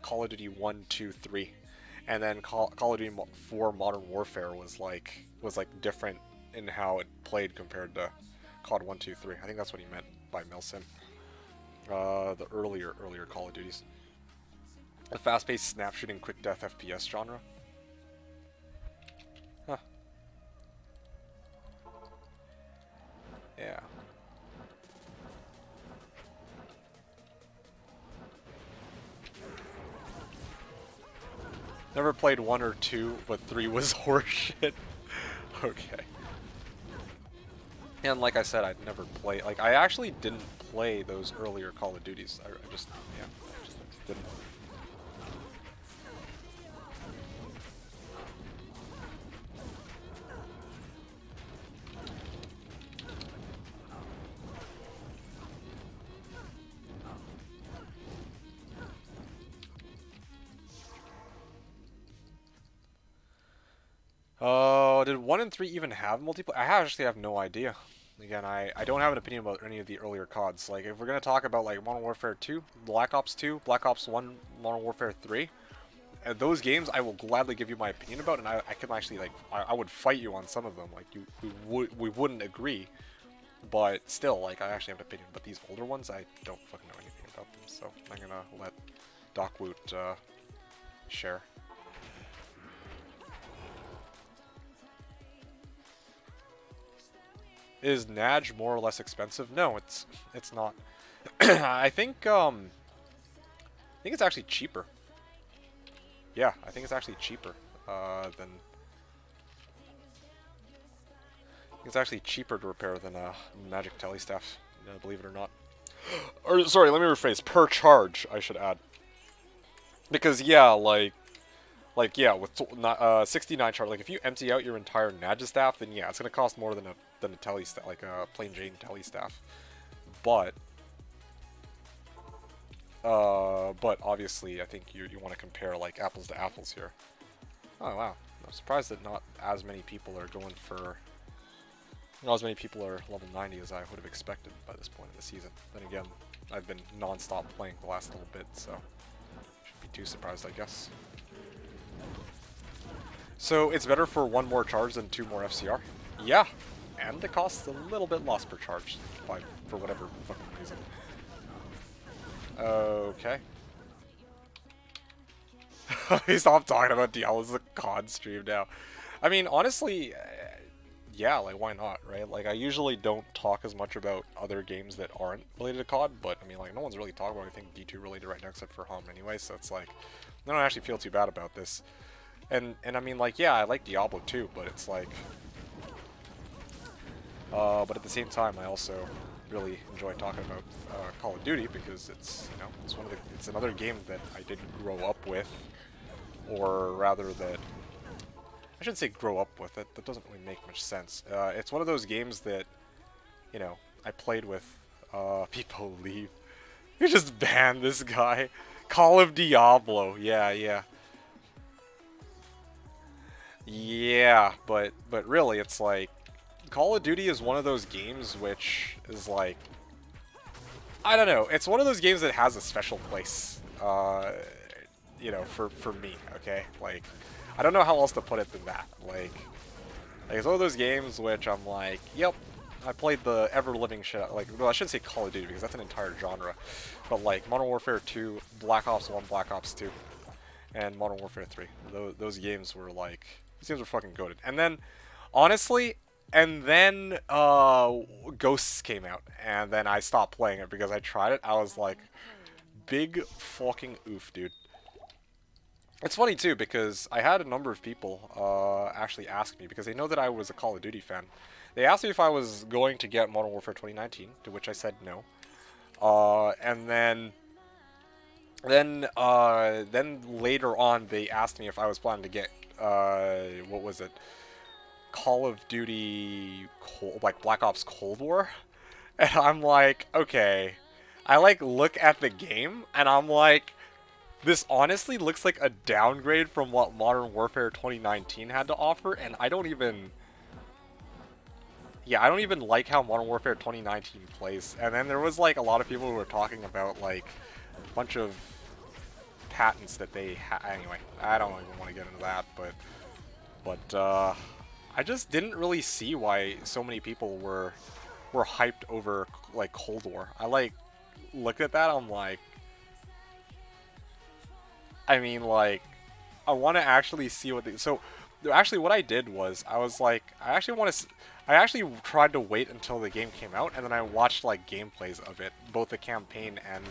Call of Duty 1, 2, 3. And then Call of Duty 4 Modern Warfare was like different in how it played compared to COD 1, 2, 3. I think that's what he meant by milsim. The earlier Call of Duties. The fast-paced snap shooting quick death FPS genre. Huh. Yeah. Never played 1 or 2, but 3 was horseshit. Okay. And like I said, I'd never play, like, I actually didn't play those earlier Call of Duties. I just, yeah, I just didn't. Did 1 and 3 even have multiplayer? I actually have no idea. Again, I don't have an opinion about any of the earlier CODs. Like, if we're going to talk about, like, Modern Warfare 2, Black Ops 2, Black Ops 1, Modern Warfare 3, those games I will gladly give you my opinion about, and I can actually, like, I would fight you on some of them. Like, we wouldn't agree, but still, like, I actually have an opinion. But these older ones, I don't fucking know anything about them, so I'm going to let Doc Woot share. Is Naj more or less expensive? No, it's not. I think it's actually cheaper. Yeah, I think it's actually cheaper than. It's actually cheaper to repair than Magic Telestaff, believe it or not. Or sorry, let me rephrase. Per charge, I should add. Because yeah, like yeah, with 69 charge, like if you empty out your entire Nagistaff, then yeah, it's gonna cost more than a Telestaff, like a plain Jane Telestaff. But obviously, I think you want to compare like apples to apples here. Oh wow, I'm surprised that not as many people are going for not as many people are level 90 as I would have expected by this point in the season. Then again, I've been non-stop playing the last little bit, so shouldn't be too surprised, I guess. So it's better for 1 more charge than 2 more FCR? Yeah, and it costs a little bit loss per charge for whatever fucking reason. Okay. Stop talking about Diablo as a COD stream now. I mean, honestly, yeah, like, why not, right? Like, I usually don't talk as much about other games that aren't related to COD, but, I mean, like, no one's really talking about anything D2 related right now except for Hum anyway, so it's like, I don't actually feel too bad about this. And I mean, like, yeah, I like Diablo too, but it's like, but at the same time, I also really enjoy talking about Call of Duty because it's, you know, it's another game that I didn't grow up with, or rather that, I shouldn't say grow up with it, that doesn't really make much sense. It's one of those games that, you know, I played with, people leave. You just banned this guy. Call of Diablo, yeah. Yeah, but really, it's like, Call of Duty is one of those games which is like, I don't know, it's one of those games that has a special place, you know, for me, okay? Like, I don't know how else to put it than that. Like it's one of those games which I'm like, yep, I played the ever-living shit out, like, well, I shouldn't say Call of Duty because that's an entire genre, but like Modern Warfare 2, Black Ops 1, Black Ops 2, and Modern Warfare 3. Those games were like, these games were fucking goated. And then, honestly, Ghosts came out, and then I stopped playing it because I tried it. I was like, big fucking oof, dude. It's funny too because I had a number of people actually ask me because they know that I was a Call of Duty fan. They asked me if I was going to get Modern Warfare 2019, to which I said no. And then later on they asked me if I was planning to get what was it? Call of Duty like Black Ops Cold War. And I'm like, okay. I like look at the game and I'm like, this honestly looks like a downgrade from what Modern Warfare 2019 had to offer, and I don't even like how Modern Warfare 2019 plays. And then there was like a lot of people who were talking about like a bunch of patents that they anyway, I don't even want to get into that, but I just didn't really see why so many people were hyped over like Cold War. I like looked at that, I'm like, I mean, like, I want to actually see what they... So, actually, what I did was, I was like, I actually tried to wait until the game came out, and then I watched, like, gameplays of it. Both the campaign and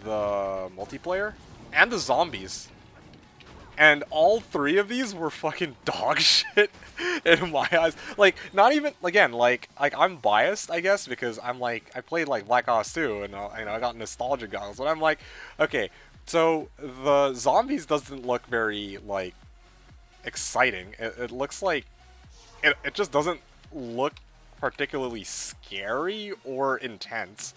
the multiplayer. And the zombies. And all 3 of these were fucking dog shit in my eyes. Like, not even, again, like I'm biased, I guess, because I'm like, I played like Black Ops 2 and I got nostalgia goggles, but I'm like, okay, so the zombies doesn't look very, like, exciting. It looks like, it just doesn't look particularly scary or intense.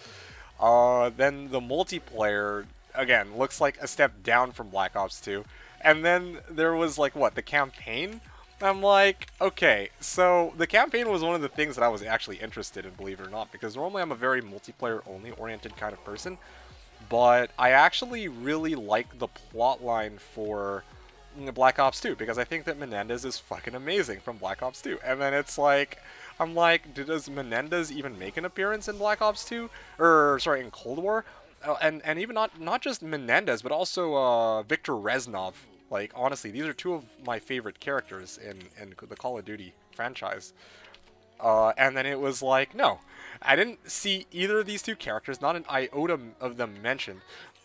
Then the multiplayer, again, looks like a step down from Black Ops 2. And then there was, like, what, the campaign? I'm like, okay, so the campaign was one of the things that I was actually interested in, believe it or not, because normally I'm a very multiplayer-only oriented kind of person, but I actually really like the plotline for Black Ops 2, because I think that Menendez is fucking amazing from Black Ops 2. And then it's like, I'm like, does Menendez even make an appearance in Black Ops 2? Or, sorry, in Cold War? And even not just Menendez, but also Victor Reznov. Like, honestly, these are 2 of my favorite characters in the Call of Duty franchise. And then it was like, no, I didn't see either of these 2 characters, not an iota of them mentioned.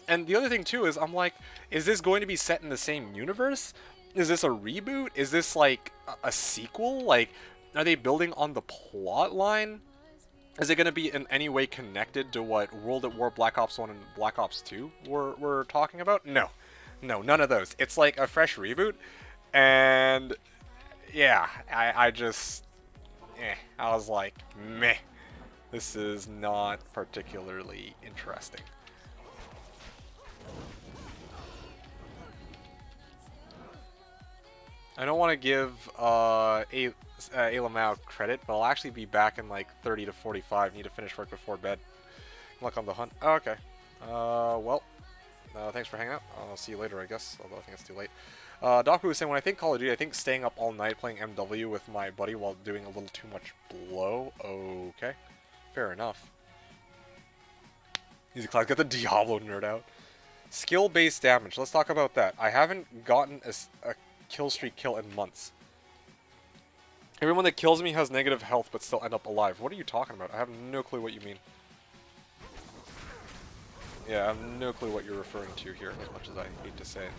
And the other thing, too, is I'm like, is this going to be set in the same universe? Is this a reboot? Is this, like, a sequel? Like, are they building on the plot line? Is it going to be in any way connected to what World at War Black Ops 1 and Black Ops 2 were talking about? No. No, none of those. It's like a fresh reboot, and yeah, I just, I was like, meh, this is not particularly interesting. I don't want to give Alamau credit, but I'll actually be back in like 30 to 45. Need to finish work before bed. Luck on the hunt. Oh, okay. Well, thanks for hanging out. I'll see you later, I guess. Although I think it's too late. Doku was saying, when I think Call of Duty, I think staying up all night playing MW with my buddy while doing a little too much blow. Okay. Fair enough. Easy Cloud, get the Diablo nerd out. Skill-based damage. Let's talk about that. I haven't gotten a kill streak kill in months. Everyone that kills me has negative health but still end up alive. What are you talking about? I have no clue what you mean. Yeah, I have no clue what you're referring to here, as much as I hate to say it.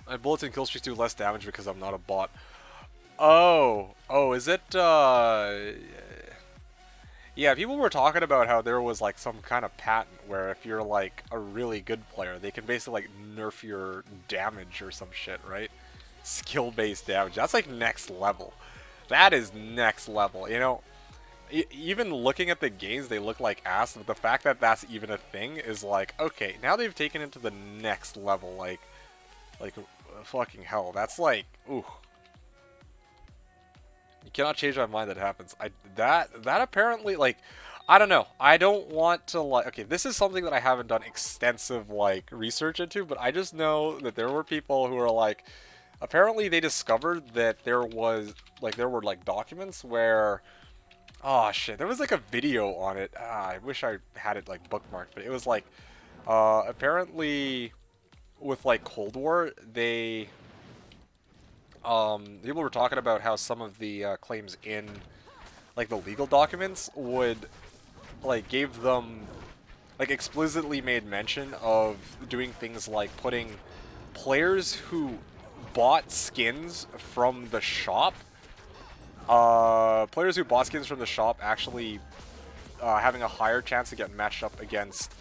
My bullets and kill streaks do less damage because I'm not a bot. Oh, is it, yeah, people were talking about how there was, like, some kind of patent where if you're, like, a really good player, they can basically, like, nerf your damage or some shit, right? Skill-based damage. That's, like, next level. That is next level, you know? Even looking at the games, they look like ass, but the fact that that's even a thing is, like, okay, now they've taken it to the next level, like, fucking hell. That's, like, ooh. You cannot change my mind that happens. That apparently, like, I don't know. I don't want to, like, okay, this is something that I haven't done extensive, like, research into, but I just know that there were people who were, like, apparently they discovered that there were, like, documents where, oh, shit, there was, like, a video on it. I wish I had it, like, bookmarked, but it was, like, apparently with, like, Cold War, people were talking about how some of the claims in, like, the legal documents would, like, gave them, like, explicitly made mention of doing things like putting players who bought skins from the shop, actually having a higher chance to get matched up against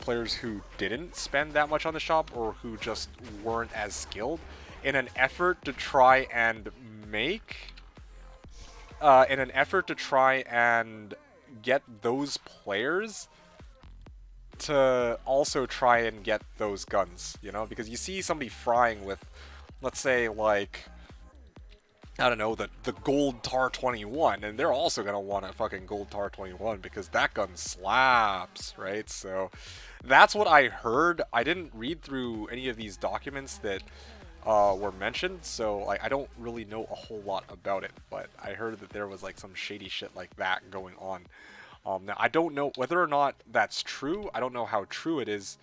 players who didn't spend that much on the shop or who just weren't as skilled, in an effort to try and get those players to also try and get those guns, you know? Because you see somebody frying with, let's say, like, I don't know, the gold TAR 21, and they're also gonna want a fucking gold TAR 21 because that gun slaps, right? So that's what I heard. I didn't read through any of these documents that were mentioned, so, like, I don't really know a whole lot about it, but I heard that there was, like, some shady shit like that going on. Now, I don't know whether or not that's true. I don't know how true it is,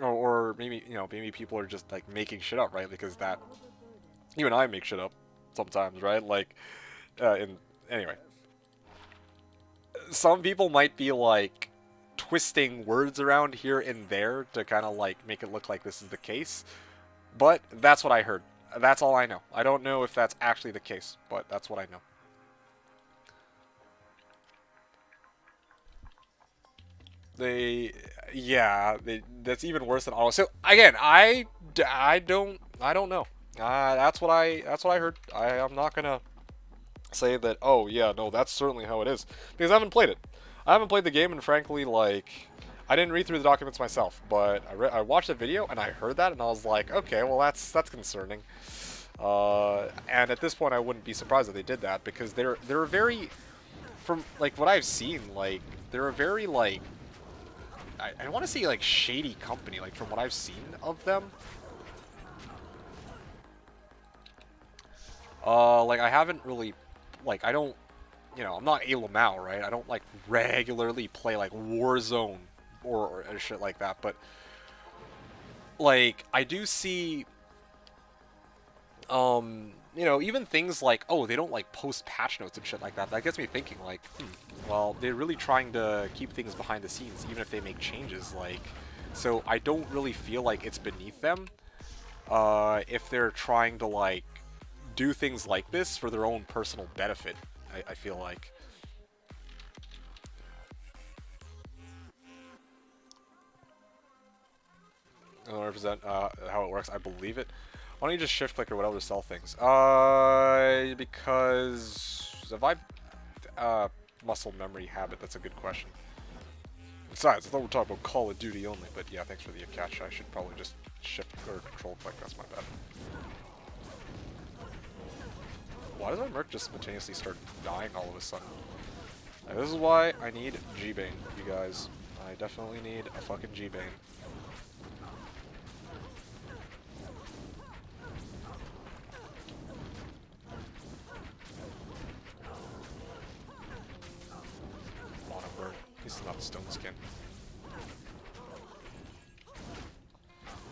or maybe, you know, maybe people are just, like, making shit up, right? Because that, even I make shit up sometimes, right? Like, anyway, some people might be, like, twisting words around here and there to kind of, like, make it look like this is the case. But that's what I heard. That's all I know. I don't know if that's actually the case, but that's what I know. That's even worse than auto. So again, I don't know. That's what I heard. I'm not gonna say that. Oh yeah, no, that's certainly how it is because I haven't played it. I haven't played the game, and frankly, like, I didn't read through the documents myself, but I watched the video and I heard that, and I was like, okay, well, that's concerning. And at this point, I wouldn't be surprised if they did that because they're very, from, like, what I've seen, like, they're a very, like, I don't want to say, like, shady company, like, from what I've seen of them. Like, I haven't really, like, I don't, you know, I'm not a Lamau, right? I don't, like, regularly play, like, Warzone or shit like that, but, like, I do see, you know, even things like, oh, they don't, like, post patch notes and shit like that. That gets me thinking, like, well, they're really trying to keep things behind the scenes, even if they make changes, like, so I don't really feel like it's beneath them, if they're trying to, like, do things like this for their own personal benefit, I feel like. I don't represent how it works. I believe it. Why don't you just shift click or whatever to sell things? Because if I muscle memory habit, that's a good question. Besides, I thought we were talking about Call of Duty only, but yeah, thanks for the catch. I should probably just shift or control click. That's my bad. Why does my Merc just spontaneously start dying all of a sudden? Now, this is why I need G-Bane, you guys. I definitely need a fucking G-Bane. Mono bird. This is not a stone skin.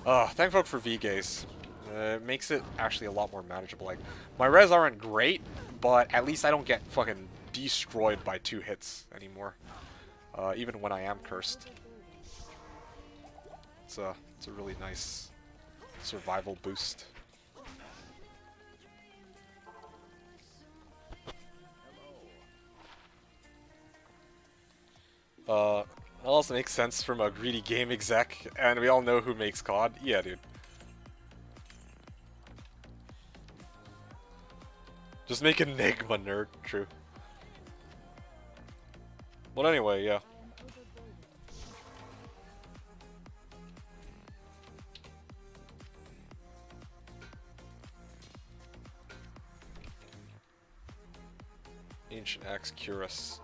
Thank folk for V-Gaze. It makes it actually a lot more manageable. Like, my res aren't great, but at least I don't get fucking destroyed by 2 hits anymore. Even when I am cursed. It's a really nice survival boost. That also makes sense from a greedy game exec, and we all know who makes COD. Yeah, dude. Just make Enigma, nerd. True. But anyway, yeah. Ancient Axe Curus.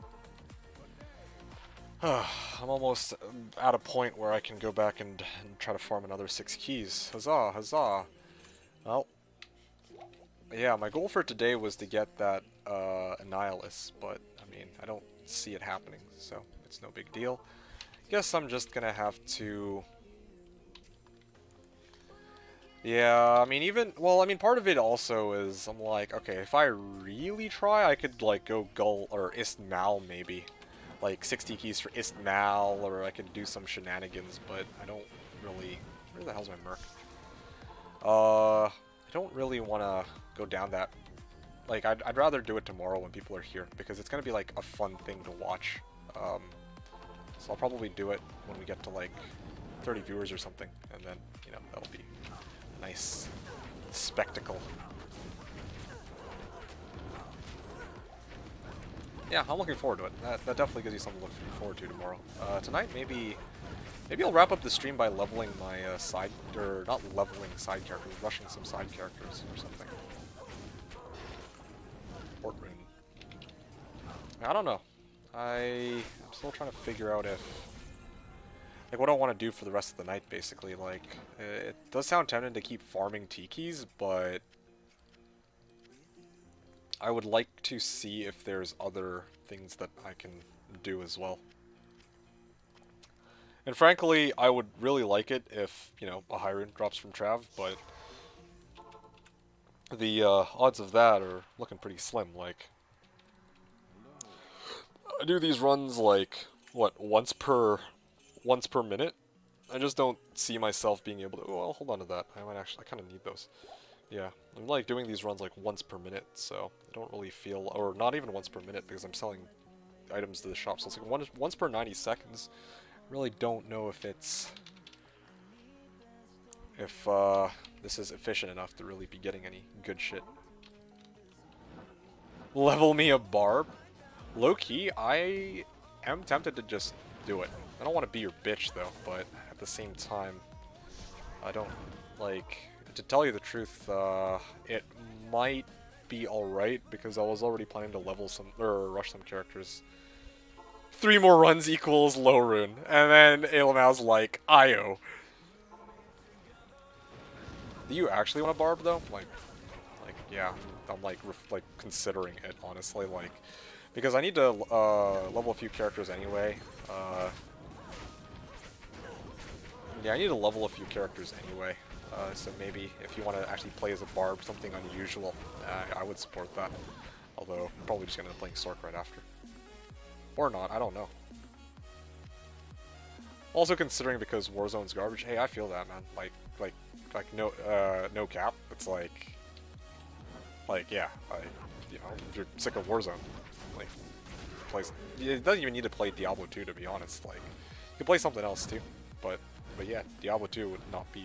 I'm almost at a point where I can go back and try to farm another 6 keys. Huzzah, huzzah. Well, yeah, my goal for today was to get that Annihilus, but I mean, I don't see it happening, so it's no big deal. Guess I'm just gonna have to... Yeah, I mean, well, I mean, part of it also is, I'm like, okay, if I really try, I could, like, go Gull, or Istmal, maybe. Like, 60 keys for Istmal, or I could do some shenanigans, but I don't really... Where the hell's my Merc? I don't really want to go down that... Like, I'd rather do it tomorrow when people are here, because it's going to be, like, a fun thing to watch. So I'll probably do it when we get to, like, 30 viewers or something, and then, you know, that'll be a nice spectacle. Yeah, I'm looking forward to it. That definitely gives you something to look forward to tomorrow. Tonight, maybe I'll wrap up the stream by leveling my side, or not leveling side characters, rushing some side characters or something. Port rune. I don't know. I'm still trying to figure out if, like, what I want to do for the rest of the night, basically. Like, it does sound tempting to keep farming Tikis, but I would like to see if there's other things that I can do as well. And frankly, I would really like it if, you know, a high rune drops from Trav, but the odds of that are looking pretty slim. Like, I do these runs, like, what, once per minute? I just don't see myself being able to... Oh, I'll hold on to that. I kind of need those. Yeah, I'm like doing these runs like once per minute, so I don't really feel... Or not even once per minute, because I'm selling items to the shop, so it's like once per 90 seconds. I really don't know if it's... If this is efficient enough to really be getting any good shit. Level me a barb? Low-key, I am tempted to just do it. I don't want to be your bitch, though, but at the same time, I don't, like... To tell you the truth, it might be alright, because I was already planning to level some, or rush some characters. 3 more runs equals low rune, and then Ailmau's like, IO. Do you actually want a barb, though? Like, yeah, I'm like considering it, honestly, like, because I need to level a few characters anyway. Yeah, I need to level a few characters anyway. So maybe if you want to actually play as a barb, something unusual, I would support that. Although, I'm probably just going to end up playing Sork right after. Or not, I don't know. Also considering because Warzone's garbage, hey, I feel that, man. Like no cap. It's like yeah, you know, if you're sick of Warzone, like, it doesn't even need to play Diablo 2, to be honest. Like, you can play something else too, but yeah, Diablo 2 would not be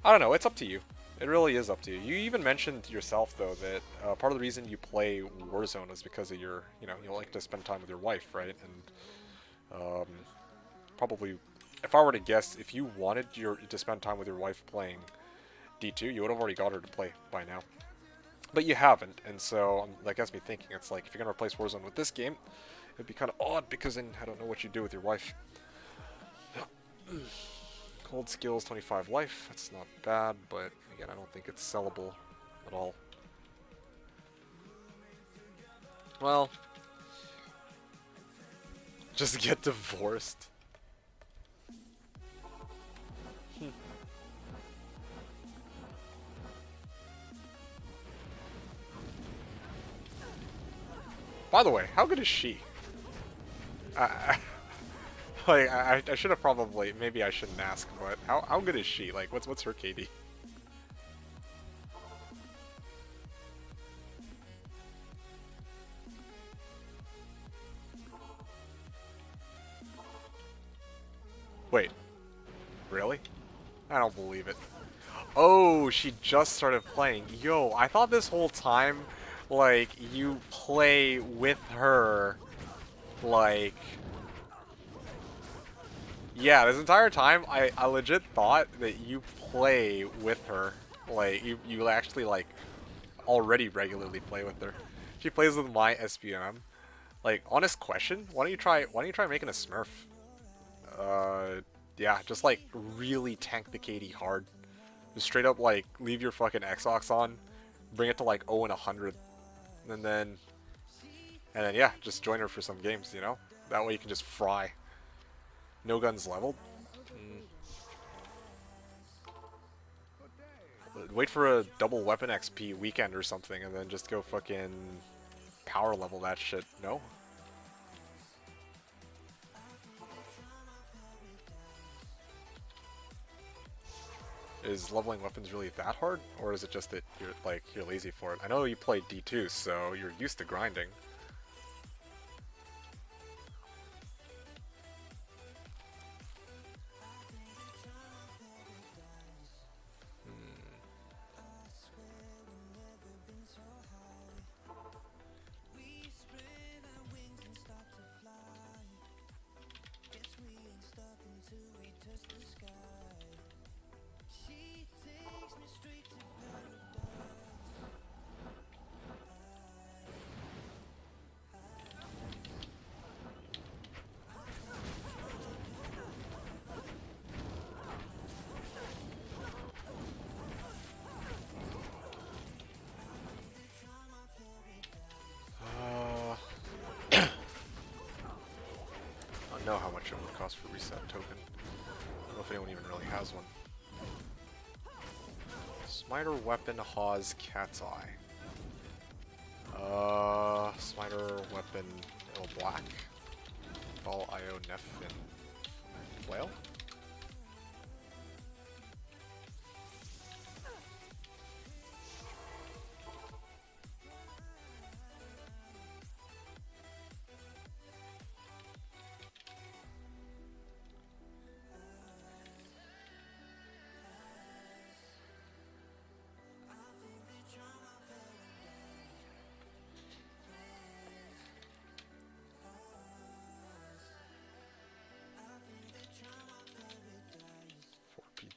I don't know. It's up to you. It really is up to you. You even mentioned yourself though that part of the reason you play Warzone is because of your, you like to spend time with your wife, right? And probably, if I were to guess, if you wanted to spend time with your wife playing D2, you would have already got her to play by now. But you haven't, and so that gets me thinking. It's like if you're gonna replace Warzone with this game, it'd be kind of odd because then I don't know what you do with your wife. Cold skills, 25 life. That's not bad, but again, I don't think it's sellable at all. Well, just get divorced. By the way, how good is she? I should have probably, maybe I shouldn't ask, but how good is she? Like, what's her KD? Wait, really? I don't believe it. Oh, she just started playing. Yo, I thought this whole time, like, you play with her, like... Yeah, this entire time, I legit thought that you play with her. Like, you actually, like, already regularly play with her. She plays with my SPM. Like, honest question, why don't you try making a Smurf? Yeah, just, like, really tank the KD hard. Just straight up, like, leave your fucking Xox on, bring it to, like, 0 and 100, and then, yeah, just join her for some games, you know? That way you can just fry. No guns leveled? Wait for a double weapon XP weekend or something, and then just go fucking power level that shit. No? Is leveling weapons really that hard? Or is it just that you're lazy for it? I know you play D2, so you're used to grinding. I don't know how much it would cost for reset token. I don't know if anyone even really has one. Smiter weapon Hawes Cat's Eye. Smiter weapon Ill Black. Ball IO Neff and Flail.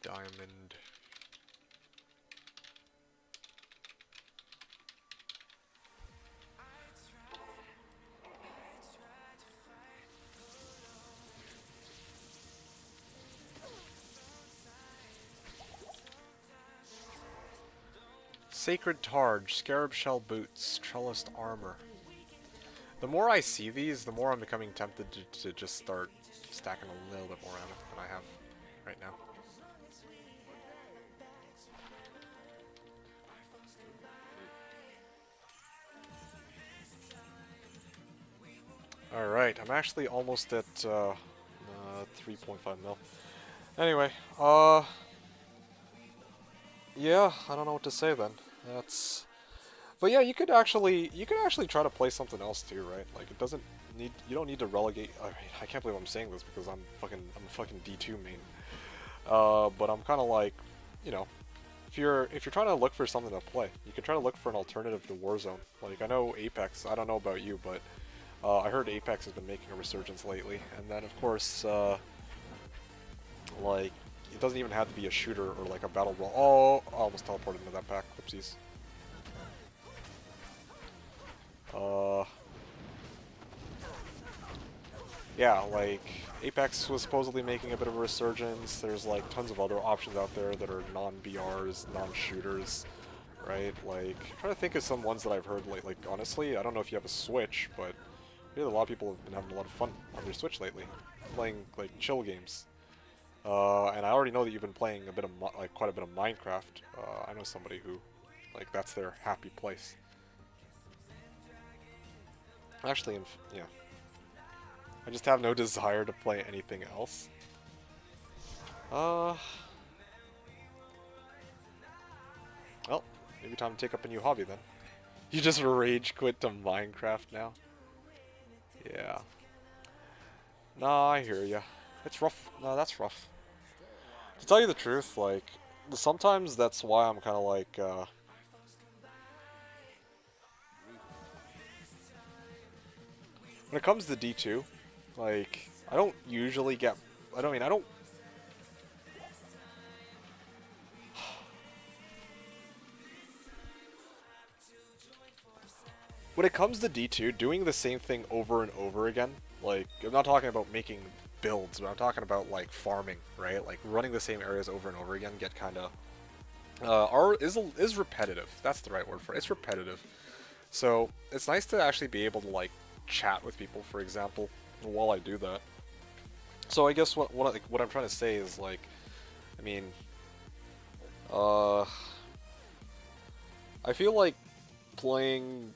Diamond. Sacred Targe, Scarab Shell Boots, Trellised Armor. The more I see these, the more I'm becoming tempted to just start stacking a little bit more ammo than I have right now. Alright, I'm actually almost at 3.5 mil. Anyway, yeah, I don't know what to say then. But yeah, you could actually try to play something else too, right? Like it doesn't need, you don't need to relegate. I mean, I can't believe I'm saying this because I'm a fucking D2 main. But I'm kind of like, you know, if you're trying to look for something to play, you can try to look for an alternative to Warzone. Like I know Apex. I don't know about you, but I heard Apex has been making a resurgence lately. And then of course, like it doesn't even have to be a shooter or like a battle royale. Oh, I almost teleported into that pack. Whoopsies. Yeah, like Apex was supposedly making a bit of a resurgence. There's like tons of other options out there that are non-BRs, non-shooters, right? Like, I'm trying to think of some ones that I've heard lately. Like, honestly, I don't know if you have a Switch, but yeah, a lot of people have been having a lot of fun on their Switch lately, playing like chill games. And I already know that you've been playing a bit of like quite a bit of Minecraft. I know somebody who, like, that's their happy place. Actually, yeah. I just have no desire to play anything else. Well, maybe time to take up a new hobby then. You just rage quit to Minecraft now? Yeah. Nah, I hear ya. It's rough. No, that's rough. To tell you the truth, like, sometimes that's why I'm kind of like, when it comes to D2, like, I don't usually get, I don't, when it comes to D2, doing the same thing over and over again, like, I'm not talking about making builds, but I'm talking about, like, farming, right? Like, running the same areas over and over again get kind of, is repetitive. That's the right word for it. It's repetitive. So, it's nice to actually be able to, like, chat with people, for example, while I do that. So I guess what I'm trying to say is, like, I mean, I feel like playing,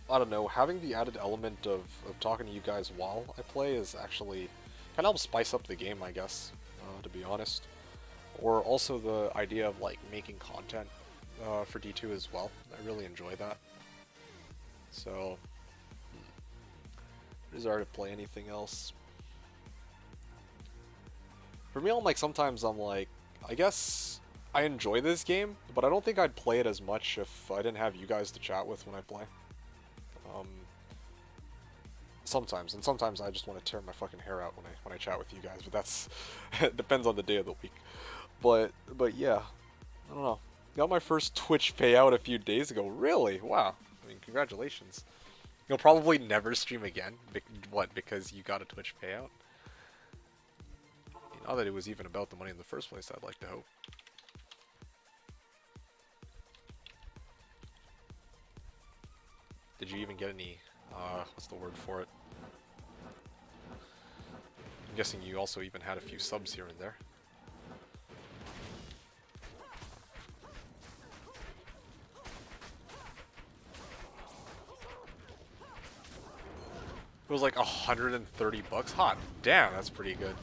I don't know, having the added element of talking to you guys while I play is actually kind of helps spice up the game, I guess, to be honest. Or also the idea of, like, making content for D2 as well. I really enjoy that. So, desire to play anything else. For me, I'm like, sometimes I'm like, I guess I enjoy this game, but I don't think I'd play it as much if I didn't have you guys to chat with when I play. Sometimes, and sometimes I just want to tear my fucking hair out when I chat with you guys, but that's it depends on the day of the week. But yeah, I don't know. Got my first Twitch payout a few days ago. Really? Wow. I mean, congratulations. You'll probably never stream again. What? Because you got a Twitch payout? Not that it was even about the money in the first place, I'd like to hope. Did you even get any, what's the word for it? I'm guessing you also even had a few subs here and there. It was like 130 bucks. Hot damn, that's pretty good.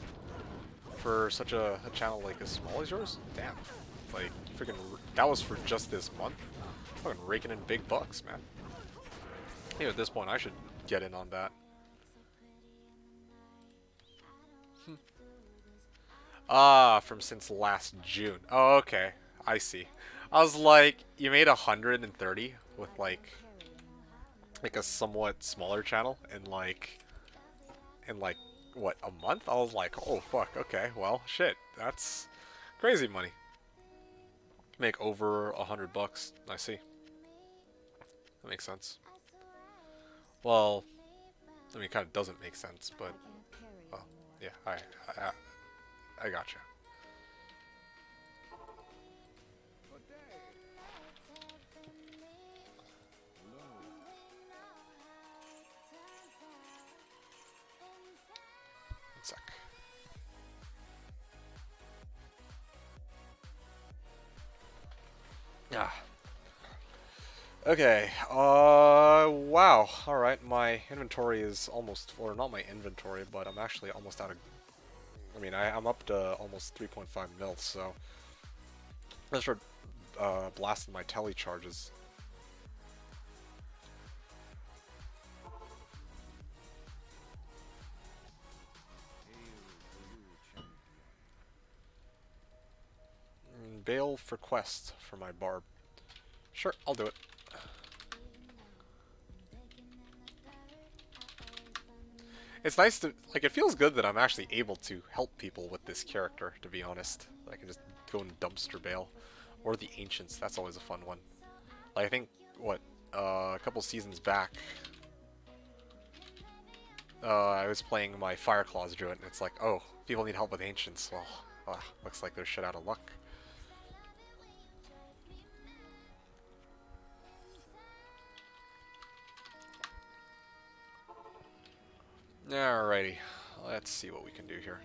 For such a channel like as small as yours? Damn. Like, freaking, that was for just this month? Fucking raking in big bucks, man. Yeah, at this point, I should get in on that. Ah, from since last June. Oh, okay. I see. I was like, you made 130 with like a somewhat smaller channel in like what, a month? I was like, oh fuck, okay, well shit, that's crazy money. Make over 100 bucks. I see. That makes sense. Well, I mean, it kind of doesn't make sense, but well, yeah, I gotcha. One sec. Ah. Okay, wow, alright, my inventory is almost, or not my inventory, but I'm actually almost out of, I mean, I'm up to almost 3.5 mil, so let's start, blasting my tele charges. Bale for quest for my barb. Sure, I'll do it. It's nice to, like, it feels good that I'm actually able to help people with this character, to be honest. I can just go and dumpster Bale. Or the Ancients, that's always a fun one. Like, I think, what, a couple seasons back, I was playing my Fire Claws Druid, and it's like, oh, people need help with Ancients. Well, looks like they're shit out of luck. Alrighty, let's see what we can do here.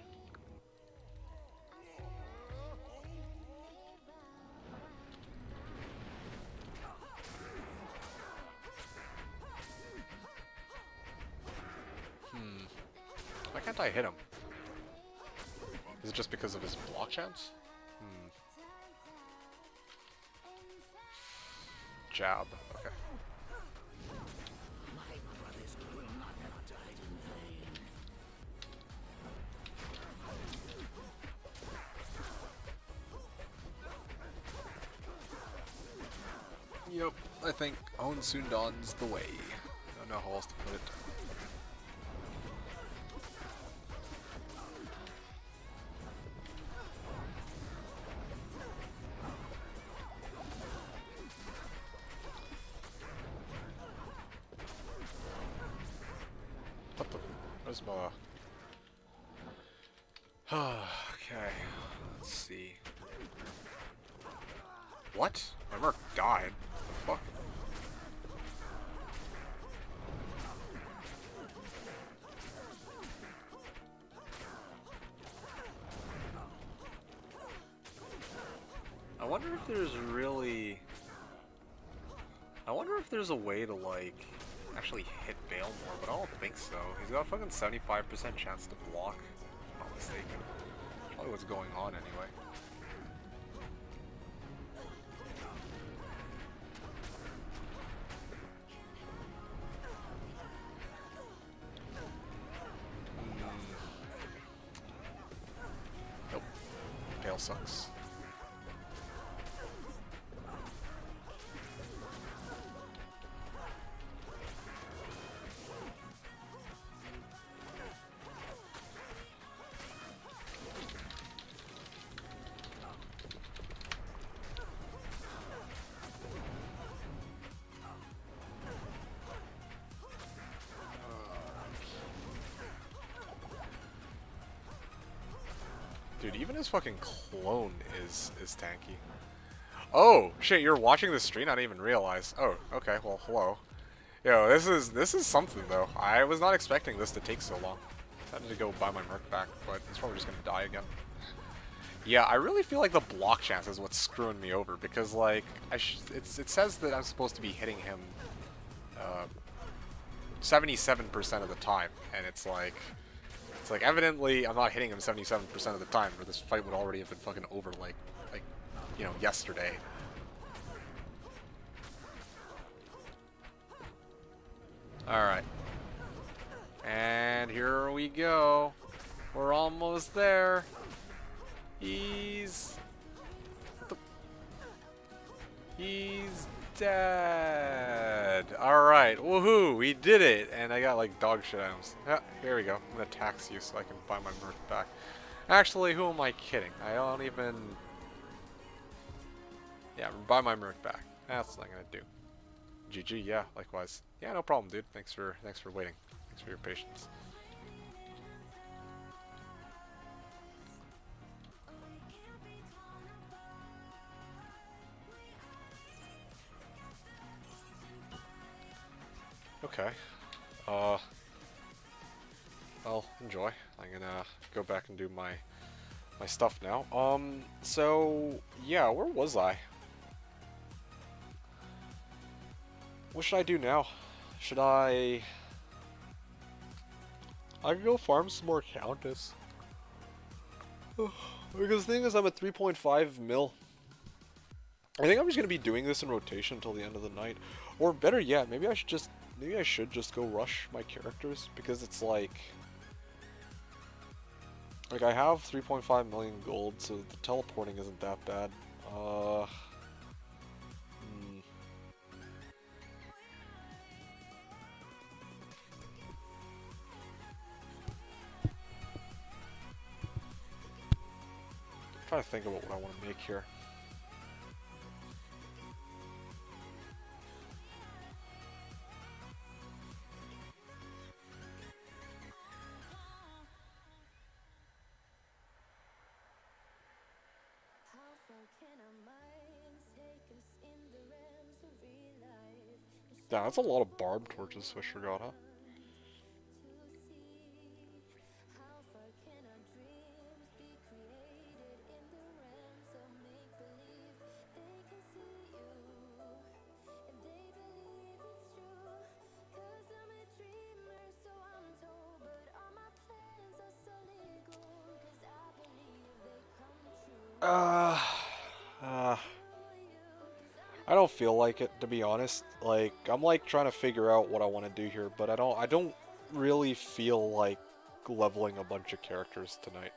Why can't I hit him? Is it just because of his block chance? Jab, okay. Yep, I think Own Sundan's the way. I don't know how else to put it. What the? Where's my... Okay, let's see. What? My Merc died. What the fuck? I wonder if there's really... I wonder if there's a way to, like, actually hit Bale more, but I don't think so. He's got a fucking 75% chance to block, if I'm not mistaken. Probably what's going on anyway. Nope. Bale sucks. Dude, even his fucking clone is tanky. Oh, shit, you're watching the stream? I didn't even realize. Oh, okay, well, hello. Yo, this is something, though. I was not expecting this to take so long. I had to go buy my Merc back, but he's probably just gonna die again. Yeah, I really feel like the block chance is what's screwing me over, because, like, it says that I'm supposed to be hitting him 77% of the time, and it's like evidently I'm not hitting him 77% of the time, or this fight would already have been fucking over, like, you know, yesterday. Alright. And here we go. We're almost there. He's dead. Alright, woohoo, we did it. And I got like dog shit items. Ah, here we go. I'm gonna tax you so I can buy my Merc back. Actually, who am I kidding? I don't even... Yeah, buy my Merc back. That's what I'm gonna do. GG, yeah, likewise. Yeah, no problem, dude. Thanks for waiting. Thanks for your patience. Okay. Well, enjoy. I'm gonna go back and do my stuff now. So yeah, where was I? What should I do now? Should I can go farm some more Countess. Because the thing is, I'm at 3.5 mil. I think I'm just gonna be doing this in rotation until the end of the night. Or better yet, maybe I should just go rush my characters, because it's like I have 3.5 million gold, so the teleporting isn't that bad. Uh... trying to think about what I want to make here. Damn, that's a lot of barb torches, I sure got, huh? I don't feel like it, to be honest. Like, I'm like trying to figure out what I want to do here, but I don't really feel like leveling a bunch of characters tonight.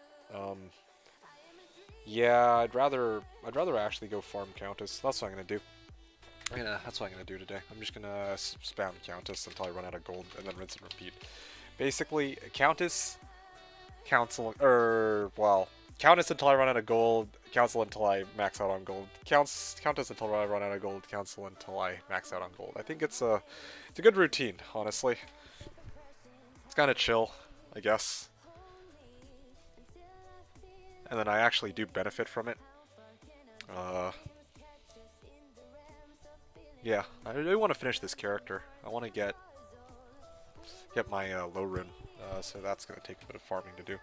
Yeah, I'd rather actually go farm Countess. That's what I'm gonna do. Yeah, that's what I'm gonna do today. I'm just gonna spam Countess until I run out of gold, and then rinse and repeat. Basically, Countess, Council, well, Countess until I run out of gold, Council until I max out on gold, Countess until I run out of gold, Council until I max out on gold. I think it's a good routine, honestly. It's kind of chill, I guess. And then I actually do benefit from it. Yeah, I really want to finish this character. I want to get my low rune, so that's going to take a bit of farming to do.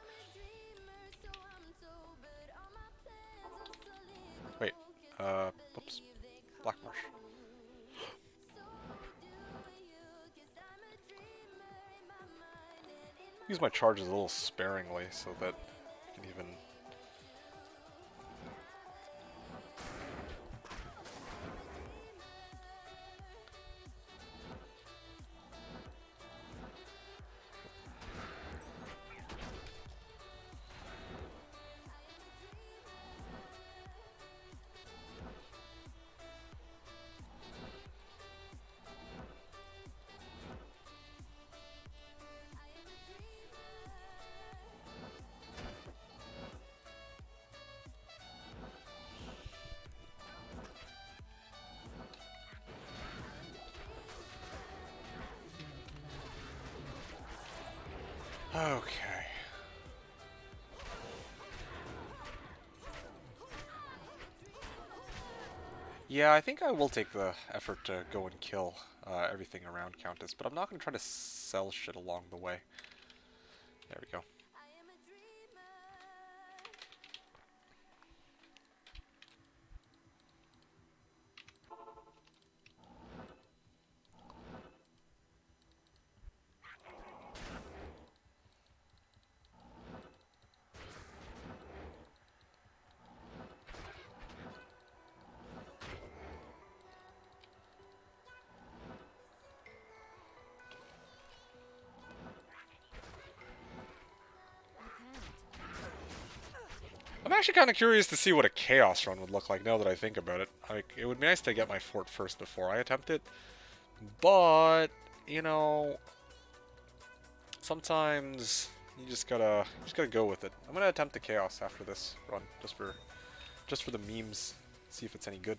Wait, whoops, Black Marsh. Use my charges a little sparingly so that I can even... Okay. Yeah, I think I will take the effort to go and kill everything around Countess, but I'm not going to try to sell shit along the way. There we go. I'm actually kind of curious to see what a Chaos run would look like now that I think about it. Like, it would be nice to get my fort first before I attempt it, but, you know, sometimes you just gotta go with it. I'm gonna attempt the Chaos after this run, just for the memes, see if it's any good.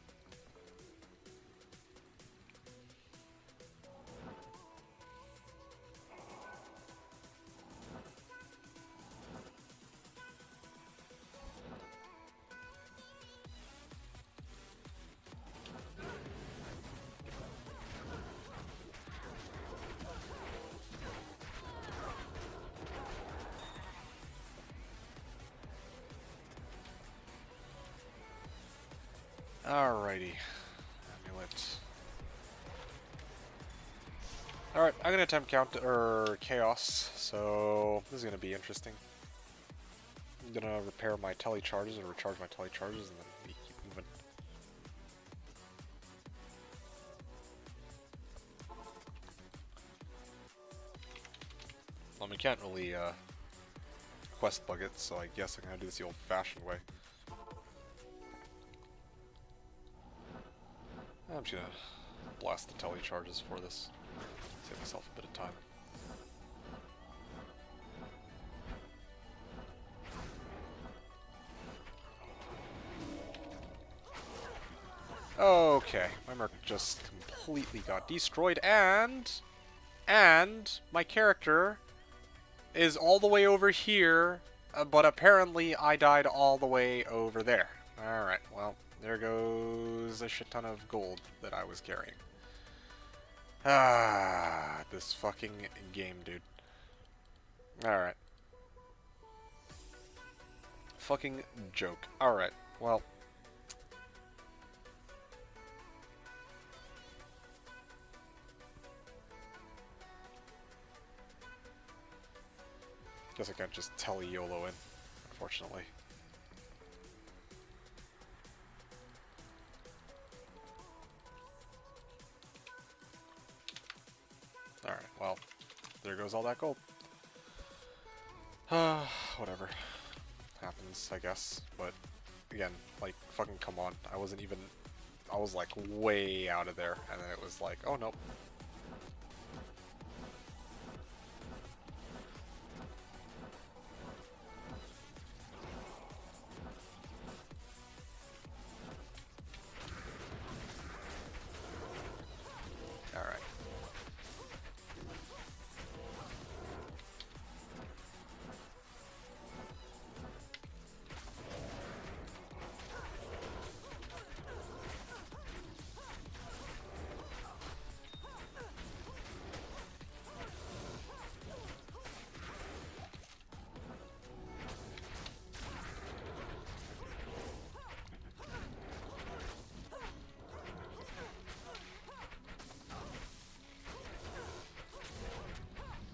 Alrighty. Amulet. Alright, I'm gonna attempt Chaos, so this is gonna be interesting. I'm gonna repair my tele charges or recharge my tele charges and then we keep moving. Well, we can't really quest bug it, so I guess I'm gonna do this the old-fashioned way. I'm just gonna blast the tele charges for this. Save myself a bit of time. Okay, my Merc just completely got destroyed, and my character is all the way over here, but apparently I died all the way over there. Alright, well, there goes a shit ton of gold that I was carrying. Ah, this fucking game, dude. Alright. Fucking joke. Alright, well. Guess I can't just tele YOLO in, unfortunately. Alright, well, there goes all that gold. Whatever. Happens, I guess. But, again, like, fucking come on. I wasn't even... I was, like, way out of there. And then it was like, oh, nope. Alright.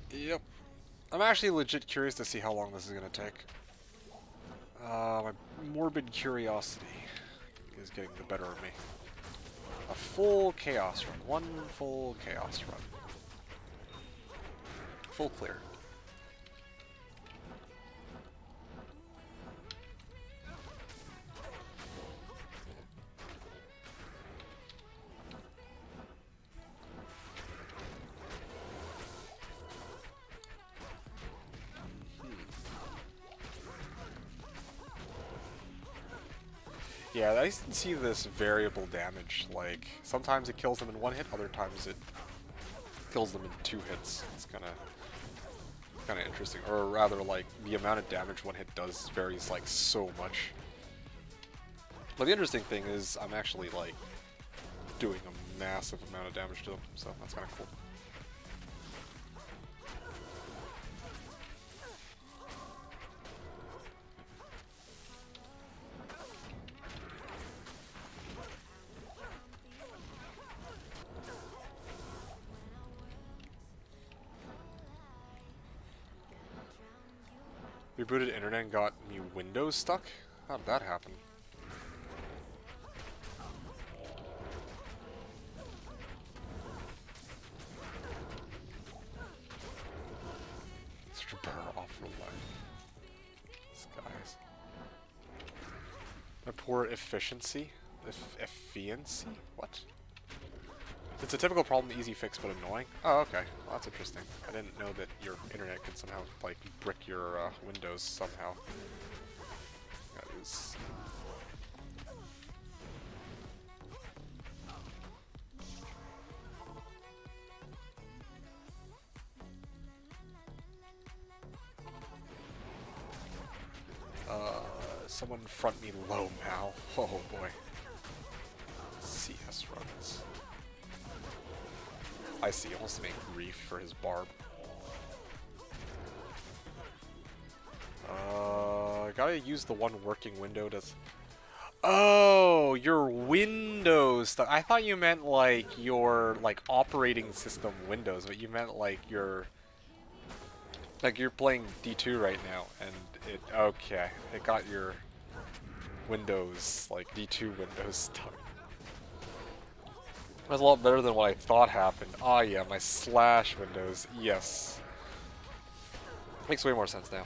Yep. I'm actually legit curious to see how long this is going to take. My morbid curiosity is getting the better of me. A full chaos run. One full chaos run. Full clear. Yeah, I see this variable damage. Like, sometimes it kills them in one hit, other times it kills them in 2 hits. It's kind of interesting. Or rather, like, the amount of damage one hit does varies, like, so much. But the interesting thing is, I'm actually, like, doing a massive amount of damage to them, so that's kind of cool. Rebooted internet and got me Windows stuck? How'd that happen? Stripper off the line. These guys. A poor efficiency? Efficiency? What? It's a typical problem, easy fix, but annoying. Oh, okay. Well, that's interesting. I didn't know that your internet could somehow, like, brick your Windows somehow. That is... someone front me low, Mal. Oh, boy. CS runs. I see, almost make grief for his barb. Gotta use the one working window to... Oh, your Windows stuff. I thought you meant, like, your, like, operating system Windows, but you meant, like, your... Like, you're playing D2 right now, and it... Okay, it got your Windows, like, D2 Windows stuck. That's a lot better than what I thought happened. Ah, yeah, my slash windows. Yes. Makes way more sense now.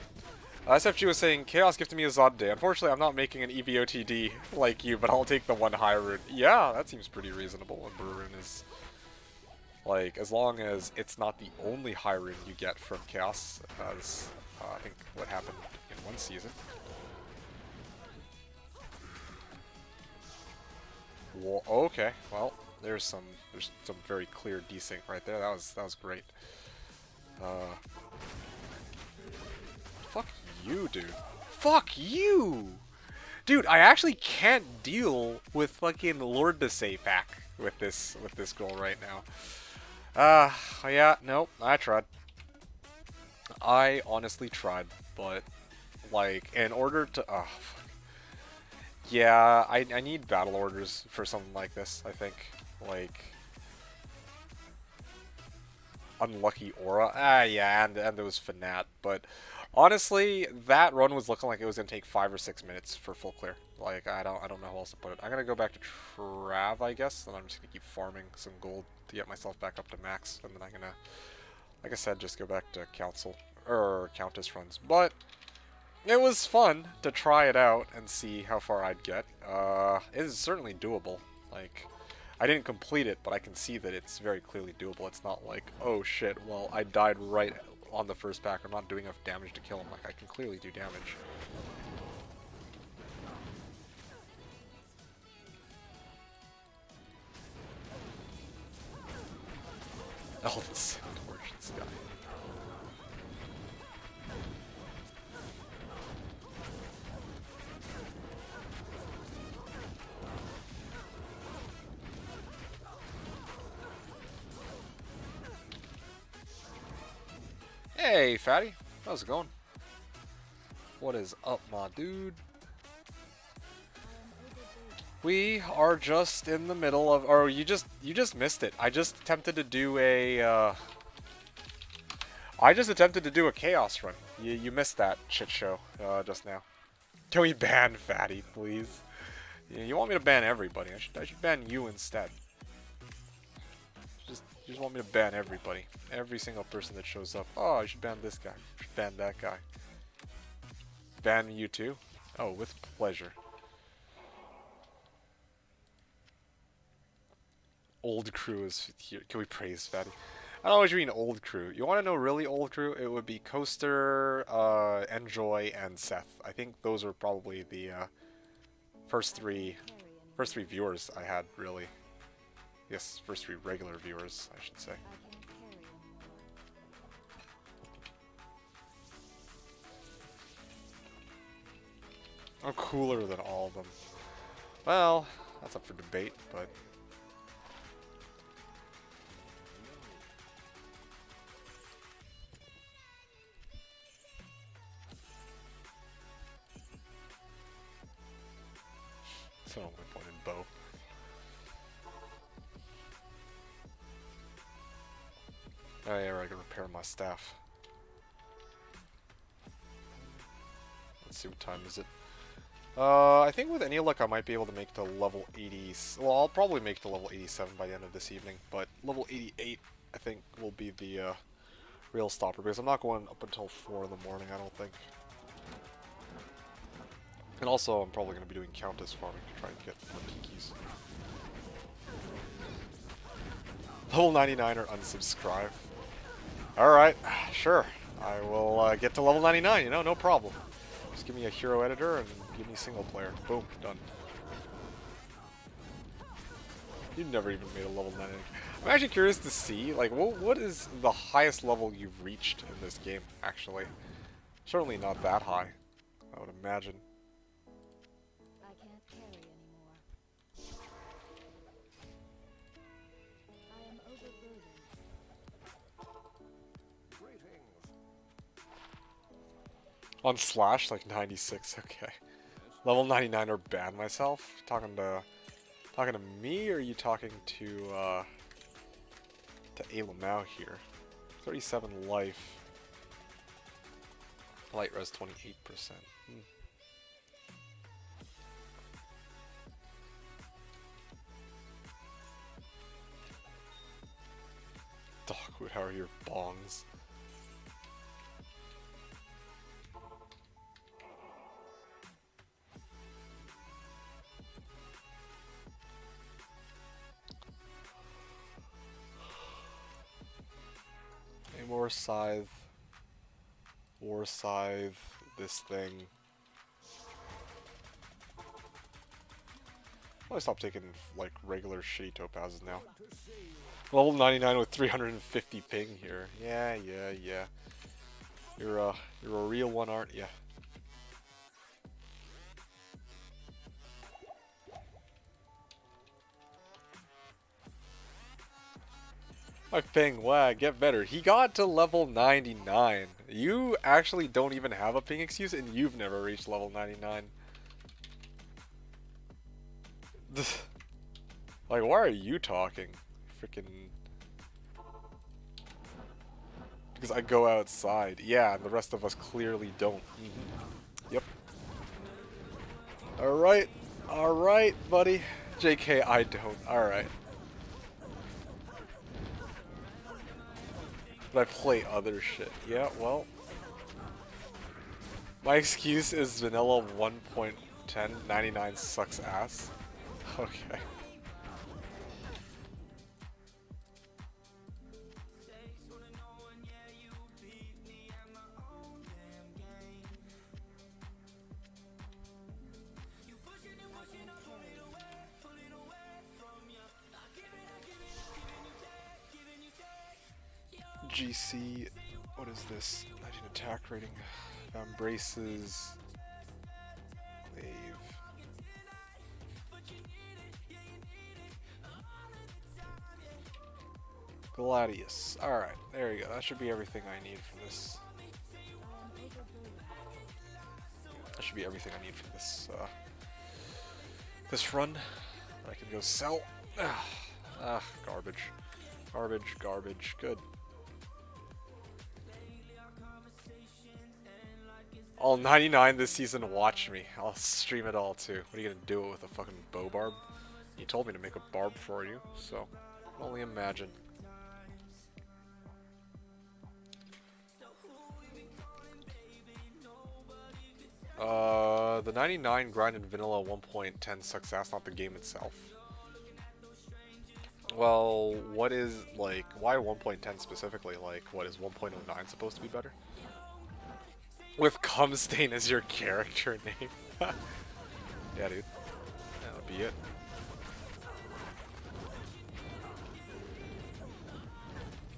SFG was saying, Chaos gifted me a Zod day. Unfortunately, I'm not making an EBOTD like you, but I'll take the one high rune. Yeah, that seems pretty reasonable when Blue Rune is... Like, as long as it's not the only high rune you get from Chaos, as I think what happened in one season. Well, okay, well, there's some very clear desync right there. That was great. Fuck you, dude. Fuck you! Dude, I actually can't deal with fucking Lord to Say pack with this girl right now. Yeah, nope, I tried. I honestly tried, but like in order to fuck. Yeah, I need battle orders for something like this, I think. Like Unlucky Aura. Yeah, and there was Fanat, but honestly, that run was looking like it was gonna take 5 or 6 minutes for full clear. Like I don't know how else to put it. I'm gonna go back to Trav, I guess, and I'm just gonna keep farming some gold to get myself back up to max, and then I'm gonna, like I said, just go back to Council or Countess runs. But it was fun to try it out and see how far I'd get. It is certainly doable. Like, I didn't complete it, but I can see that it's very clearly doable. It's not like, oh shit, well, I died right on the first pack. I'm not doing enough damage to kill him. Like, I can clearly do damage. Oh, that's this guy. Hey, fatty. How's it going? What is up, my dude? We are just in the middle of, or you just missed it. I just attempted to do a chaos run. You missed that shit show just now. Can we ban Fatty, please? You want me to ban everybody? I should ban you instead. You just want me to ban everybody, every single person that shows up. Oh, I should ban this guy. I should ban that guy. Ban you too? Oh, with pleasure. Old crew is here. Can we praise Fatty? I don't know what you mean old crew. You want to know really old crew? It would be Coaster, Enjoy, and Seth. I think those are probably the first three viewers I had, really. Yes, first 3 regular viewers, I should say. I'm cooler than all of them. Well, that's up for debate, but... That's not my point in bow. Oh yeah, I can repair my staff. Let's see what time is it. I think with any luck I might be able to make to level 80. Well, I'll probably make to level 87 by the end of this evening, but level 88 I think will be the real stopper, because I'm not going up until 4 in the morning, I don't think. And also, I'm probably going to be doing Countess farming to try and get more Kikis. Level 99 or unsubscribe. Alright, sure. I will get to level 99, you know, no problem. Just give me a hero editor and give me single player. Boom, done. You never even made a level 99. I'm actually curious to see, like, what is the highest level you've reached in this game, actually? Certainly not that high, I would imagine. I can't carry anymore. I am overburdened. On Slash, like 96, okay. Level 99 or ban myself? Talking to me, or are you talking to Alamau here? 37 life. Light res 28%. Dogwood, how are your bongs? War Scythe. War Scythe. This thing. I'll stop taking like regular shitty topazes now. Level 99 with 350 ping here. Yeah. You're a real one, aren't ya? My ping, wow, get better. He got to level 99. You actually don't even have a ping excuse, and you've never reached level 99. Like, why are you talking? Freaking. Because I go outside. Yeah, and the rest of us clearly don't. Yep. Alright. Alright, buddy. JK, I don't. Alright. But I play other shit. Yeah, well. My excuse is vanilla 1.10. 99 sucks ass. Okay. GC, what is this? 19 attack rating. Embraces. Wave. Gladius. Alright, there you go. That should be everything I need for this. That should be everything I need for this, this run. I can go sell. Garbage. Garbage. Good. All 99 this season, watch me. I'll stream it all too. What are you gonna do it with a fucking bow barb? You told me to make a barb for you, so only imagine. The 99 grind in vanilla 1.10 sucks ass, not the game itself. Well, what is, like, why 1.10 specifically? Like, what is 1.09 supposed to be better? With Cumstain as your character name. Yeah, dude. That'll be it.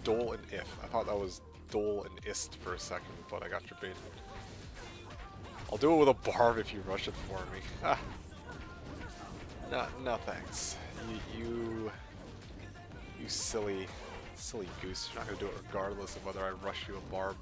Dole and If. I thought that was Dole and Ist for a second, but I got your bait. I'll do it with a barb if you rush it for me. No thanks. You silly goose. You're not gonna do it regardless of whether I rush you a barb.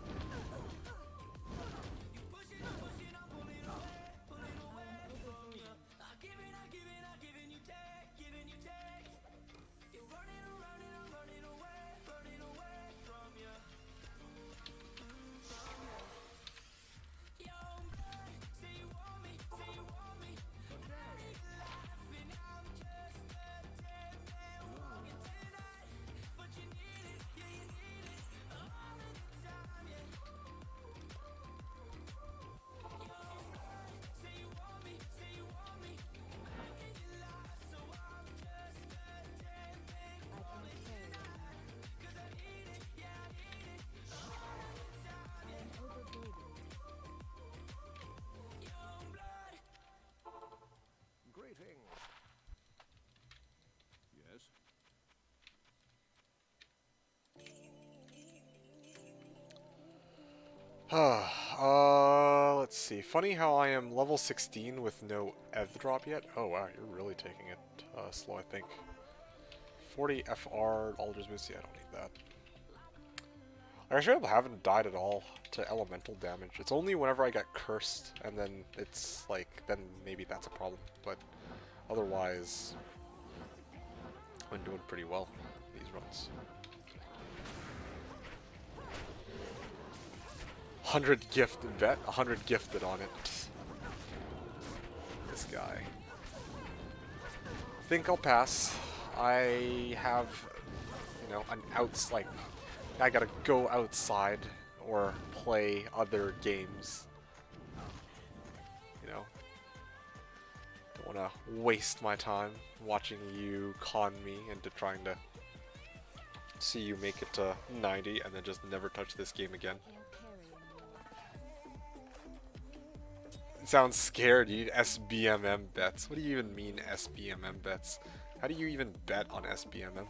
Let's see. Funny how I am level 16 with no EV drop yet. Oh wow, you're really taking it slow, I think. 40 FR, Alders boost. Yeah, I don't need that. I actually haven't died at all to elemental damage. It's only whenever I get cursed, and then it's like, then maybe that's a problem. But otherwise, I've been doing pretty well these runs. 100 gifted bet, 100 gifted on it. This guy. Think I'll pass. I have, you know, an outs, like, I gotta go outside or play other games. You know, don't wanna waste my time watching you con me into trying to See you make it to 90 and then just never touch this game again. It sounds scared. You need SBMM bets. What do you even mean SBMM bets? How do you even bet on SBMM?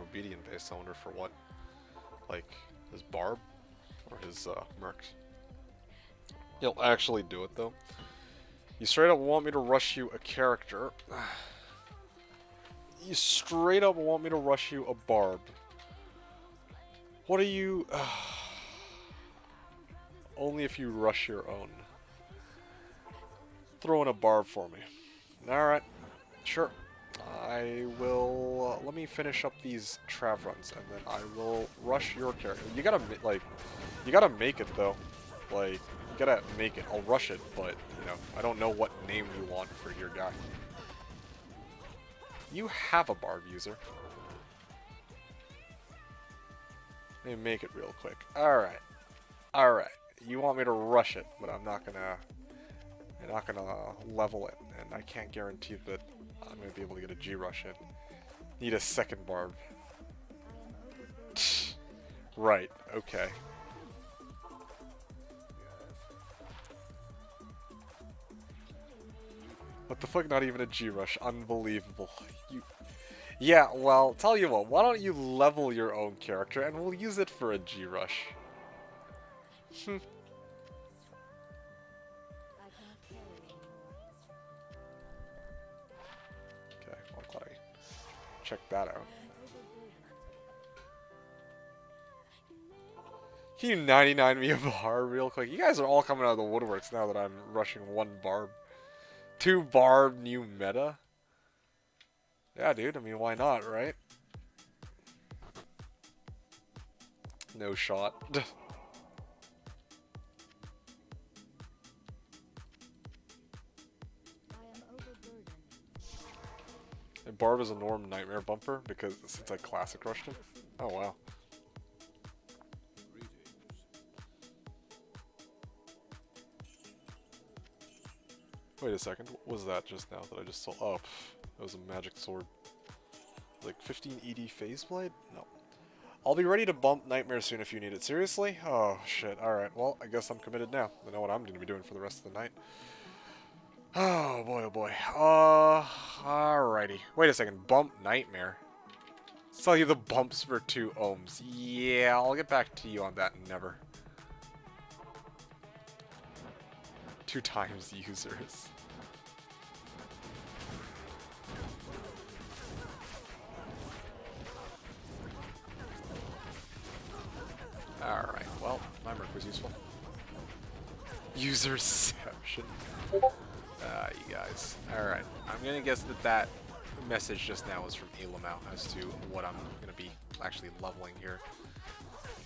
Obedient base, I wonder for what? Like, his Barb? Or his, Mercs? He'll actually do it, though. You straight up want me to rush you a character. You straight up want me to rush you a Barb. What are you... Only if you rush your own. Throw in a Barb for me. Alright. Sure. I will... let me finish up these Trav runs, and then I will rush your character. You gotta, like... You gotta make it, though. Like, you gotta make it. I'll rush it, but, you know, I don't know what name you want for your guy. You have a Barb user. Let me make it real quick. Alright. Alright. You want me to rush it, but I'm not gonna level it, and I can't guarantee that I'm gonna be able to get a G-rush in. Need a second Barb. Right, okay. What the fuck, not even a G-rush? Unbelievable. You... Yeah, well, tell you what, why don't you level your own character and we'll use it for a G-rush. Okay, well, I'm glad I checked that out. Can you 99 me a Barb real quick? You guys are all coming out of the woodworks now that I'm rushing one Barb. 2 Barb new meta? Yeah, dude, I mean, why not, right? No shot. And Barb is a Norm Nightmare bumper because since I classic rushed him. Oh wow. Wait a second, what was that just now that I just saw? Oh, that was a magic sword. Like 15 ED phase blade? No. I'll be ready to bump Nightmare soon if you need it. Seriously? Oh shit, alright, well, I guess I'm committed now. I know what I'm gonna be doing for the rest of the night. Oh boy, oh boy. Alrighty. Wait a second, bump Nightmare? Tell you the bumps for 2 ohms. Yeah, I'll get back to you on that never. 2 times users. Alright, well, my merc was useful. Userception. You guys. Alright, I'm gonna guess that that message just now was from Elamau as to what I'm gonna be actually leveling here.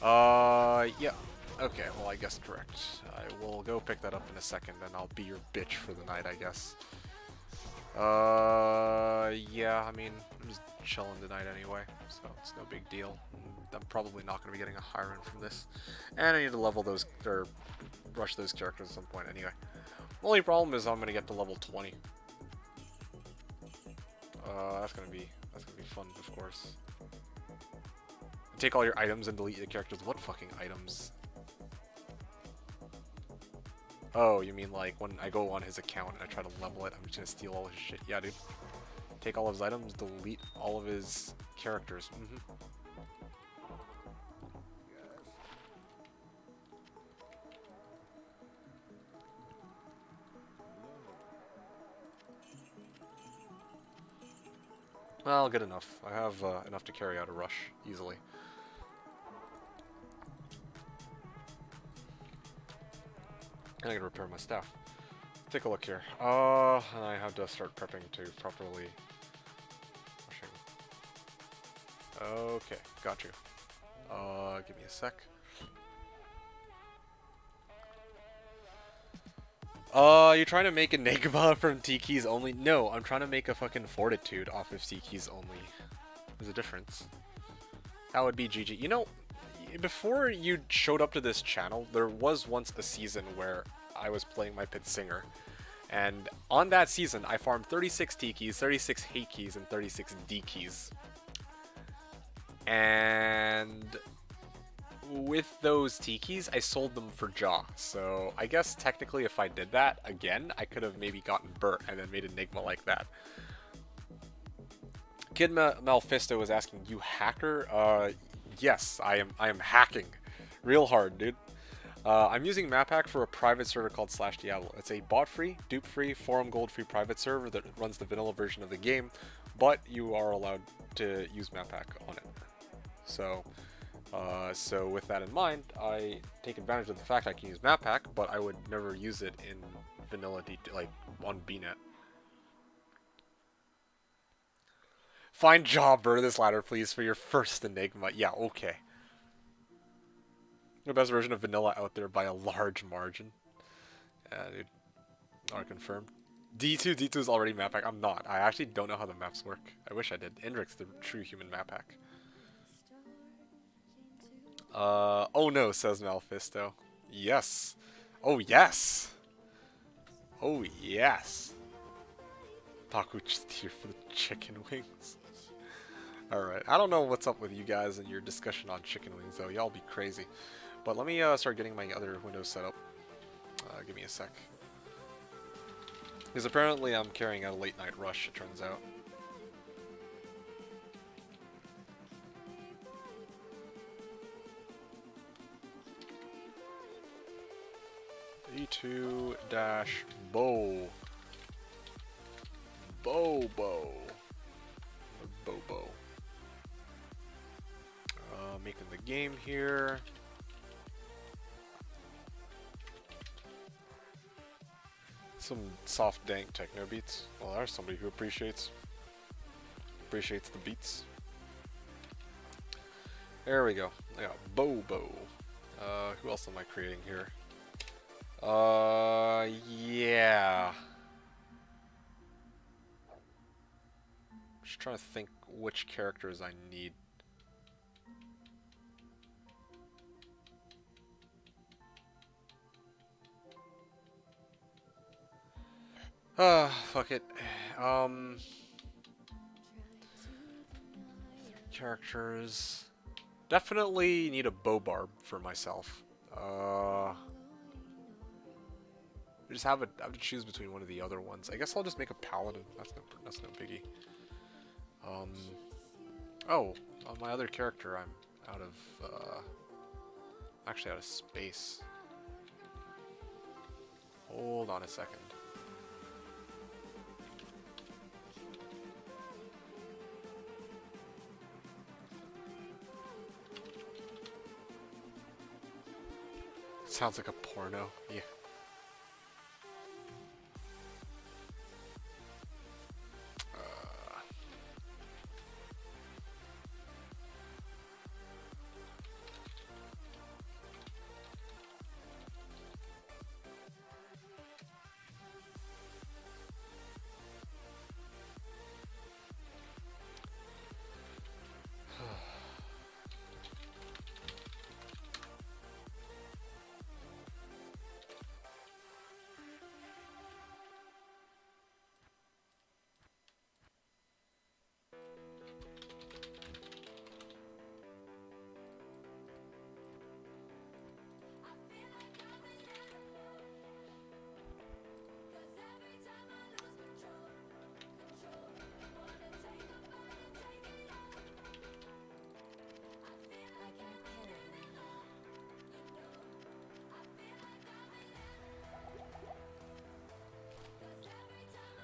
Yeah. Okay, well, I guess correct. I will go pick that up in a second, and I'll be your bitch for the night, I guess. Yeah, I mean, I'm just chilling tonight anyway, so it's no big deal. I'm probably not going to be getting a high run from this. And I need to level those, or rush those characters at some point anyway. Only problem is I'm going to get to level 20. That's gonna be fun, of course. Take all your items and delete your characters. What fucking items? Oh, you mean like when I go on his account and I try to level it, I'm just gonna steal all his shit. Yeah, dude. Take all of his items, delete all of his characters. Well, good enough. I have enough to carry out a rush easily. And I can repair my staff. Take a look here. And I have to start prepping to properly rushing. Okay, got you. Give me a sec. You're trying to make a Negaba from T-Keys only? No, I'm trying to make a fucking Fortitude off of T-Keys only. There's a difference. That would be GG. You know, before you showed up to this channel, there was once a season where I was playing my pit singer. And on that season, I farmed 36 T keys, 36 hate keys, and 36 D keys. And with those T keys, I sold them for Jaw. So I guess technically if I did that again, I could have maybe gotten Burt and then made Enigma like that. Kid Malfisto was asking, you hacker? Yes, I am hacking. Real hard, dude. I'm using MapHack for a private server called Slashdiablo. It's a bot-free, dupe-free, forum gold-free private server that runs the vanilla version of the game, but you are allowed to use MapHack on it. So, so with that in mind, I take advantage of the fact I can use MapHack, but I would never use it in vanilla, like on BNet. Find Jobber this ladder, please, for your first Enigma. Yeah, okay. The best version of vanilla out there by a large margin. Yeah, dude. Not confirmed. D2 is already map hack. I'm not. I actually don't know how the maps work. I wish I did. Indrik's the true human map hack. Oh no, says Malfisto. Yes. Oh yes. Oh yes. Taku just here for the chicken wings. Alright, I don't know what's up with you guys and your discussion on chicken wings though. Y'all be crazy. But let me start getting my other windows set up. Give me a sec. Because apparently I'm carrying out a late night rush, it turns out. E2-bow. Bobo. Bobo. Making the game here. Some soft dank techno beats. Well, there's somebody who appreciates the beats. There we go. I got Bobo. Who else am I creating here? Yeah. Just trying to think which characters I need. Fuck it. Characters. Definitely need a bow barb for myself. I just have to choose between one of the other ones. I guess I'll just make a paladin. That's no biggie. Oh, on my other character, I'm out of actually out of space. Hold on a second. Sounds like a porno. Yeah.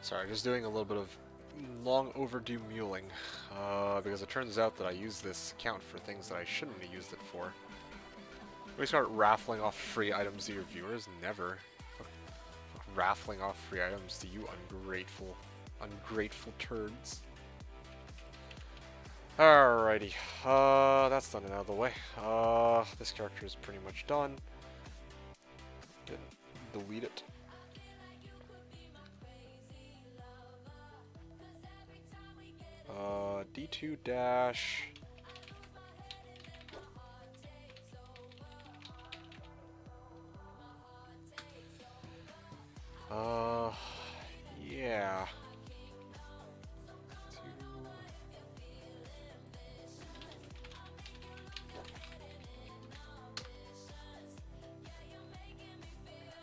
Sorry, just doing a little bit of long overdue muling, because it turns out that I use this account for things that I shouldn't have used it for. We start raffling off free items to your viewers? Never. Raffling off free items to you ungrateful turds. Alrighty, that's done and out of the way. This character is pretty much done. Delete it. D2 dash. Yeah.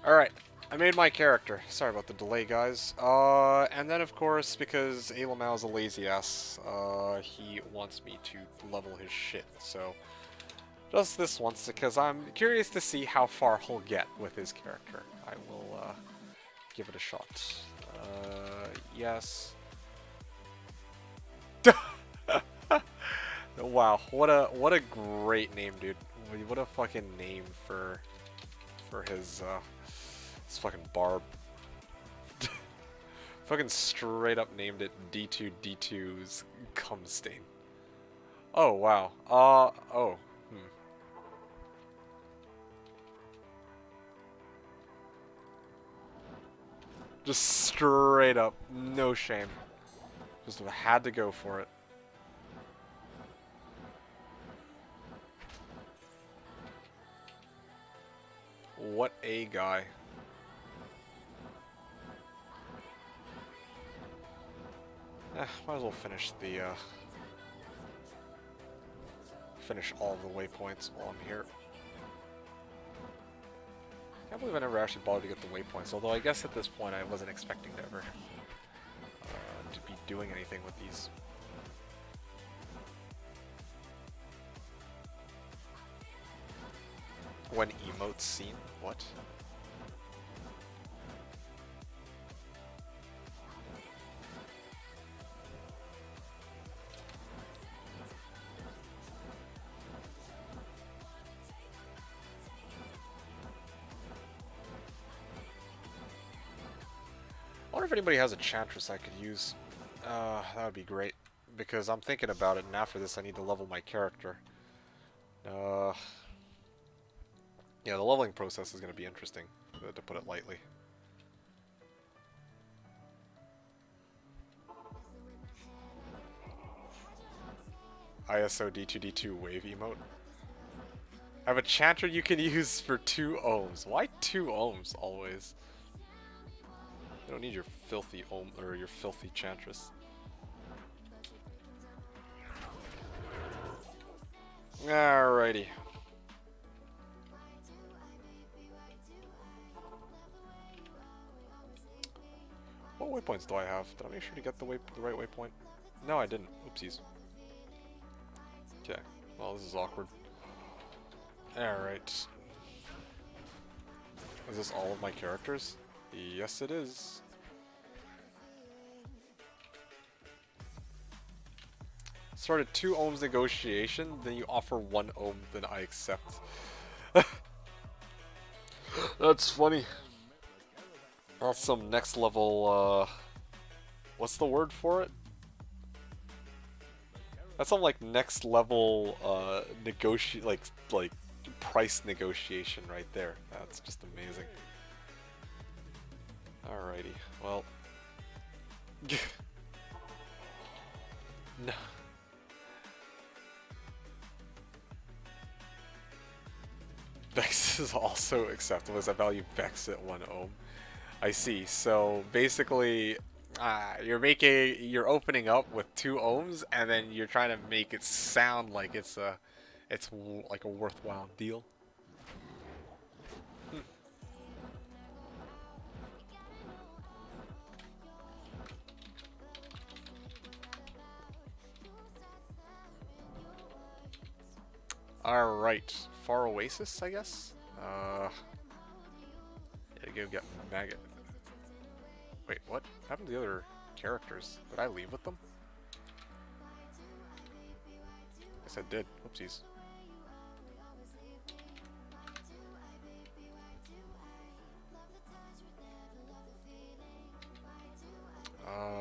Alright, I made my character. Sorry about the delay, guys. And then of course, because Alamau is a lazy ass, he wants me to level his shit, so... Just this once, because I'm curious to see how far he'll get with his character. I will, give it a shot. Yes. Wow, what a great name, dude. What a fucking name for his fucking barb. Fucking straight up named it D2D2's cum stain. Oh wow. Oh. Just straight up, no shame. Just had to go for it. What a guy. Might as well finish the, finish all the waypoints while I'm here. Can't believe I never actually bothered to get the waypoints, although I guess at this point I wasn't expecting to ever to be doing anything with these. When emotes seen? What? I wonder if anybody has a Chantress I could use. That would be great, because I'm thinking about it, and after this I need to level my character. Yeah, the leveling process is going to be interesting, to put it lightly. ISO D2D2 wave emote. I have a chanter you can use for 2 ohms. Why 2 ohms always? You don't need your filthy ohm or your filthy chantress. Alrighty. What waypoints do I have? Did I make sure to get the right waypoint? No, I didn't. Oopsies. Okay. Well, this is awkward. Alright. Is this all of my characters? Yes, it is. Started 2 ohms negotiation, then you offer 1 ohm, then I accept. That's funny. That's some next level, what's the word for it? That's some, like, next level, like, price negotiation right there. That's just amazing. Alrighty, well. No. Vex is also acceptable as I value Vex at 1 ohm. I see. So basically, you're opening up with 2 ohms, and then you're trying to make it sound like it's like a worthwhile deal. Alright, Far Oasis, I guess? Yeah, go get Maggot. Wait, what happened to the other characters? Did I leave with them? Guess I did. Whoopsies.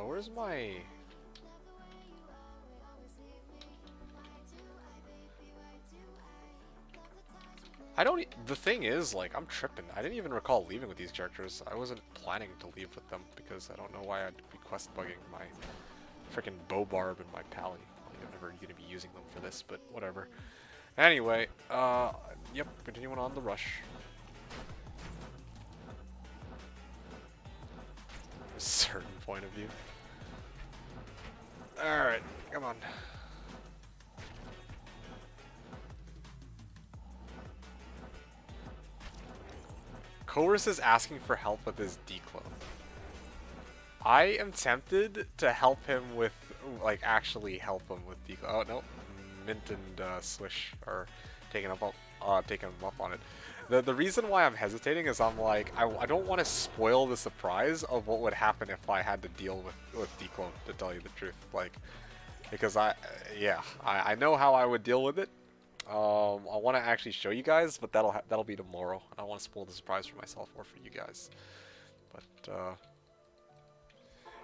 Where's my... The thing is, like, I'm tripping. I didn't even recall leaving with these characters. I wasn't planning to leave with them because I don't know why I'd be quest bugging my freaking bow barb and my pally. Like, I'm never gonna be using them for this, but whatever. Anyway, yep, continuing on the rush. A certain point of view. Alright, come on. Chorus is asking for help with his declone. I am tempted to help him with, like, actually help him with declone. Oh, no. Mint and Swish are taking him up on it. The reason why I'm hesitating is I'm like, I don't want to spoil the surprise of what would happen if I had to deal with declone, to tell you the truth. Like, because I know how I would deal with it. I want to actually show you guys, but that'll be tomorrow. I don't want to spoil the surprise for myself or for you guys. But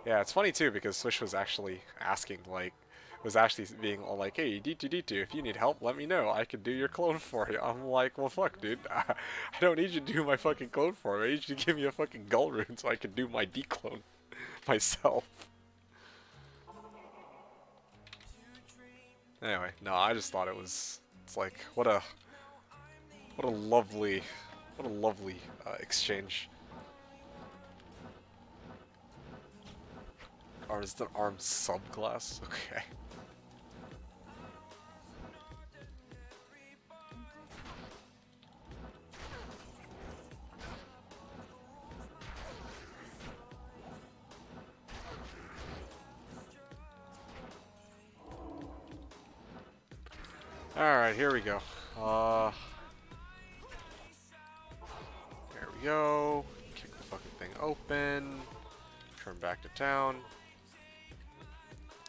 yeah, it's funny too because Swish was actually asking, like, was actually being all like, "Hey, D2D2, if you need help, let me know. I can do your clone for you." I'm like, "Well, fuck, dude. I don't need you to do my fucking clone for me. I need you to give me a fucking gull rune so I can do my declone myself." Anyway, no, I just thought it's like, what a lovely exchange. Or is the arm subclass? Okay. Alright, here we go. There we go. Kick the fucking thing open. Turn back to town.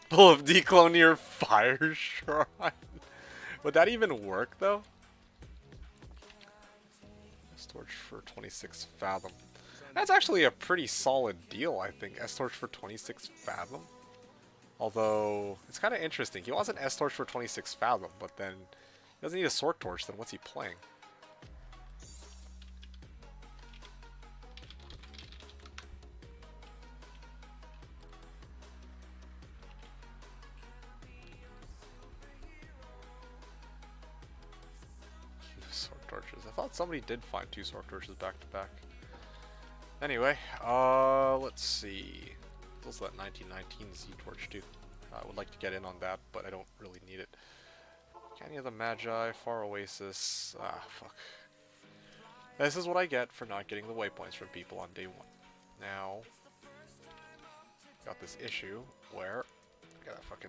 Pull of declone near fire shrine. Would that even work though? S-Torch for 26 Fathom. That's actually a pretty solid deal, I think. S-Torch for 26 Fathom. Although, it's kind of interesting. He wants an S-Torch for 26 Fathom, but then he doesn't need a Sword Torch, then what's he playing? Sword Torches. I thought somebody did find 2 Sword Torches back to back. Anyway, let's see. There's that 1919 Z-Torch too. I would like to get in on that, but I don't really need it. Canyon of the Magi, Far Oasis. Ah, fuck. This is what I get for not getting the waypoints from people on day 1. Now, got this issue where I gotta fucking...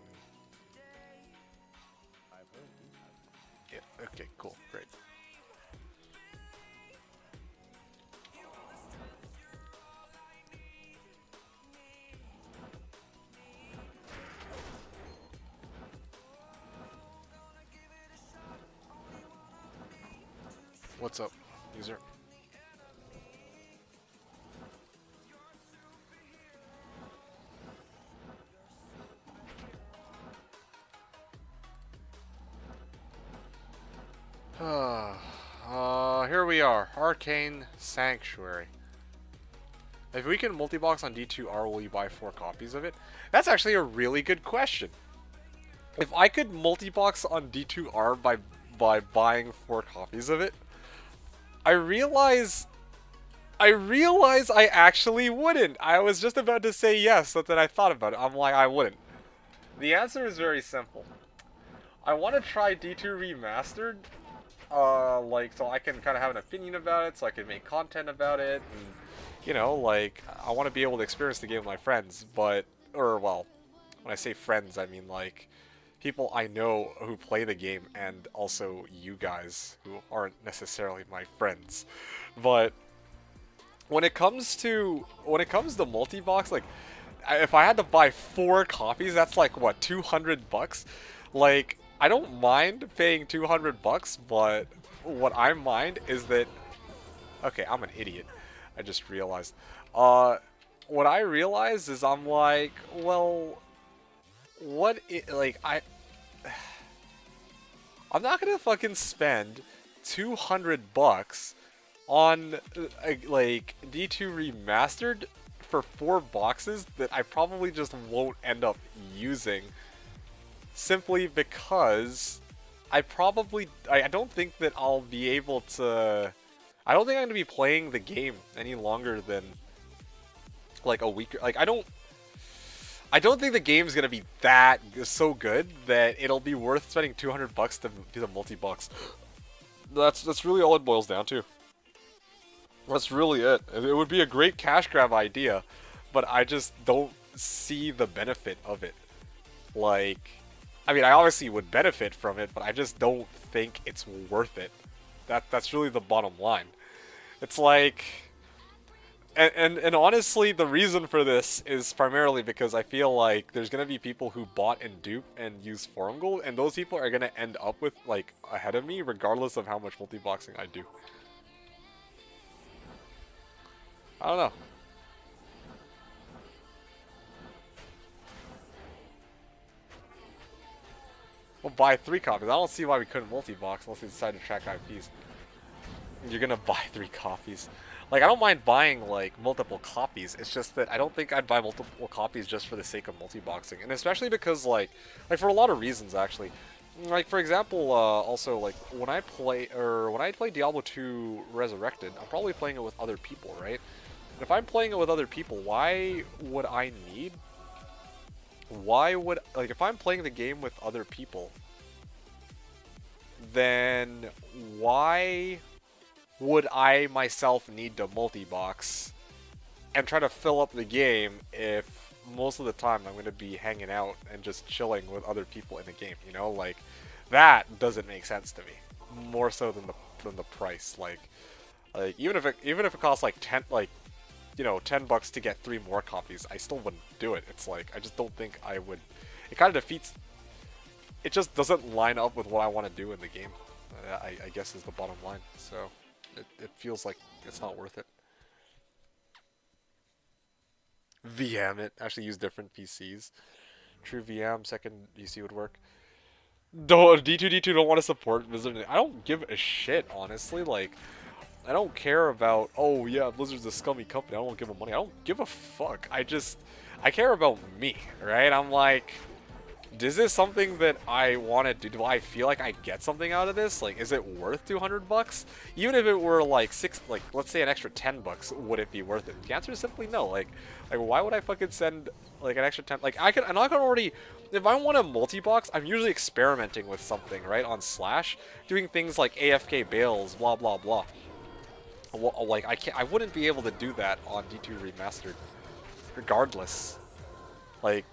Yeah, okay, cool, great. What's up, user? Here we are, Arcane Sanctuary. If we can multi-box on D2R, will you buy 4 copies of it? That's actually a really good question. If I could multi-box on D2R by buying 4 copies of it, I realize I actually wouldn't. I was just about to say yes, but then I thought about it. I'm like, I wouldn't. The answer is very simple. I want to try D2 Remastered, like, so I can kind of have an opinion about it, so I can make content about it, and, you know, like, I want to be able to experience the game with my friends, but, or, well, when I say friends, I mean, like, people I know who play the game, and also you guys who aren't necessarily my friends. But when it comes to multi-box, like, if I had to buy 4 copies, that's like what, $200? Like, I don't mind paying $200, but what I mind is that, okay, I'm an idiot. I just realized. What I realized is I'm like, well, I'm not gonna fucking spend $200 on like D2 Remastered for 4 boxes that I probably just won't end up using, simply because I don't think that I'll be able to. I don't think I'm gonna be playing the game any longer than like a week. Like I don't think the game's gonna be that so good that it'll be worth spending $200 to do the multi-box. That's really all it boils down to. That's really it. It would be a great cash grab idea, but I just don't see the benefit of it. Like, I mean, I obviously would benefit from it, but I just don't think it's worth it. That's really the bottom line. It's like, and honestly, the reason for this is primarily because I feel like there's gonna be people who bought and dupe and use forum gold, and those people are gonna end up with like ahead of me, regardless of how much multi-boxing I do. I don't know. We'll buy 3 copies. I don't see why we couldn't multi-box unless we decide to track IPs. You're gonna buy 3 copies. Like, I don't mind buying, like, multiple copies. It's just that I don't think I'd buy multiple copies just for the sake of multi-boxing. And especially because, like for a lot of reasons, actually. Like, for example, also, like, when I play Diablo 2 Resurrected, I'm probably playing it with other people, right? If I'm playing it with other people, why would if I'm playing the game with other people, then why would I myself need to multi-box and try to fill up the game if most of the time I'm going to be hanging out and just chilling with other people in the game, you know? Like, that doesn't make sense to me. More so than the price. Like even if it costs like 10 $10 to get 3 more copies, I still wouldn't do it. It's like, I just don't think I would. It kind of defeats. It just doesn't line up with what I want to do in the game. I guess is the bottom line. So it feels like it's not worth it. VM it. Actually use different PCs. True VM, second PC would work. D2 don't want to support Blizzard. I don't give a shit, honestly. Like, I don't care about, oh yeah, Blizzard's a scummy company, I don't give them money. I don't give a fuck. I care about me, right? I'm like, is this something that I want to do? Do I feel like I get something out of this? Like, is it worth $200? Even if it were like let's say an extra $10, would it be worth it? The answer is simply no. Like why would I fucking send like an extra 10? Like, I can already, if I want a multi-box, I'm usually experimenting with something, right? On Slash, doing things like AFK bails, blah blah blah. Like, I wouldn't be able to do that on D2 Remastered, regardless. Like,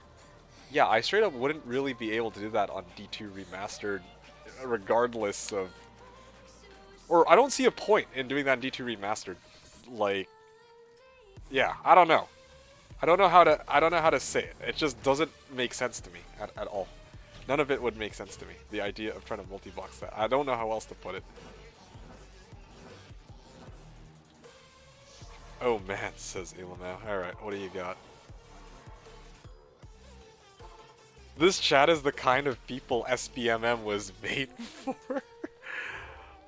yeah, I straight up wouldn't really be able to do that on D2 Remastered, regardless of, or I don't see a point in doing that in D2 Remastered. Like, yeah, I don't know. I don't know how to say it. It just doesn't make sense to me at all. None of it would make sense to me. The idea of trying to multi-box that. I don't know how else to put it. Oh man, says Elamau. Alright, what do you got? This chat is the kind of people SBMM was made for.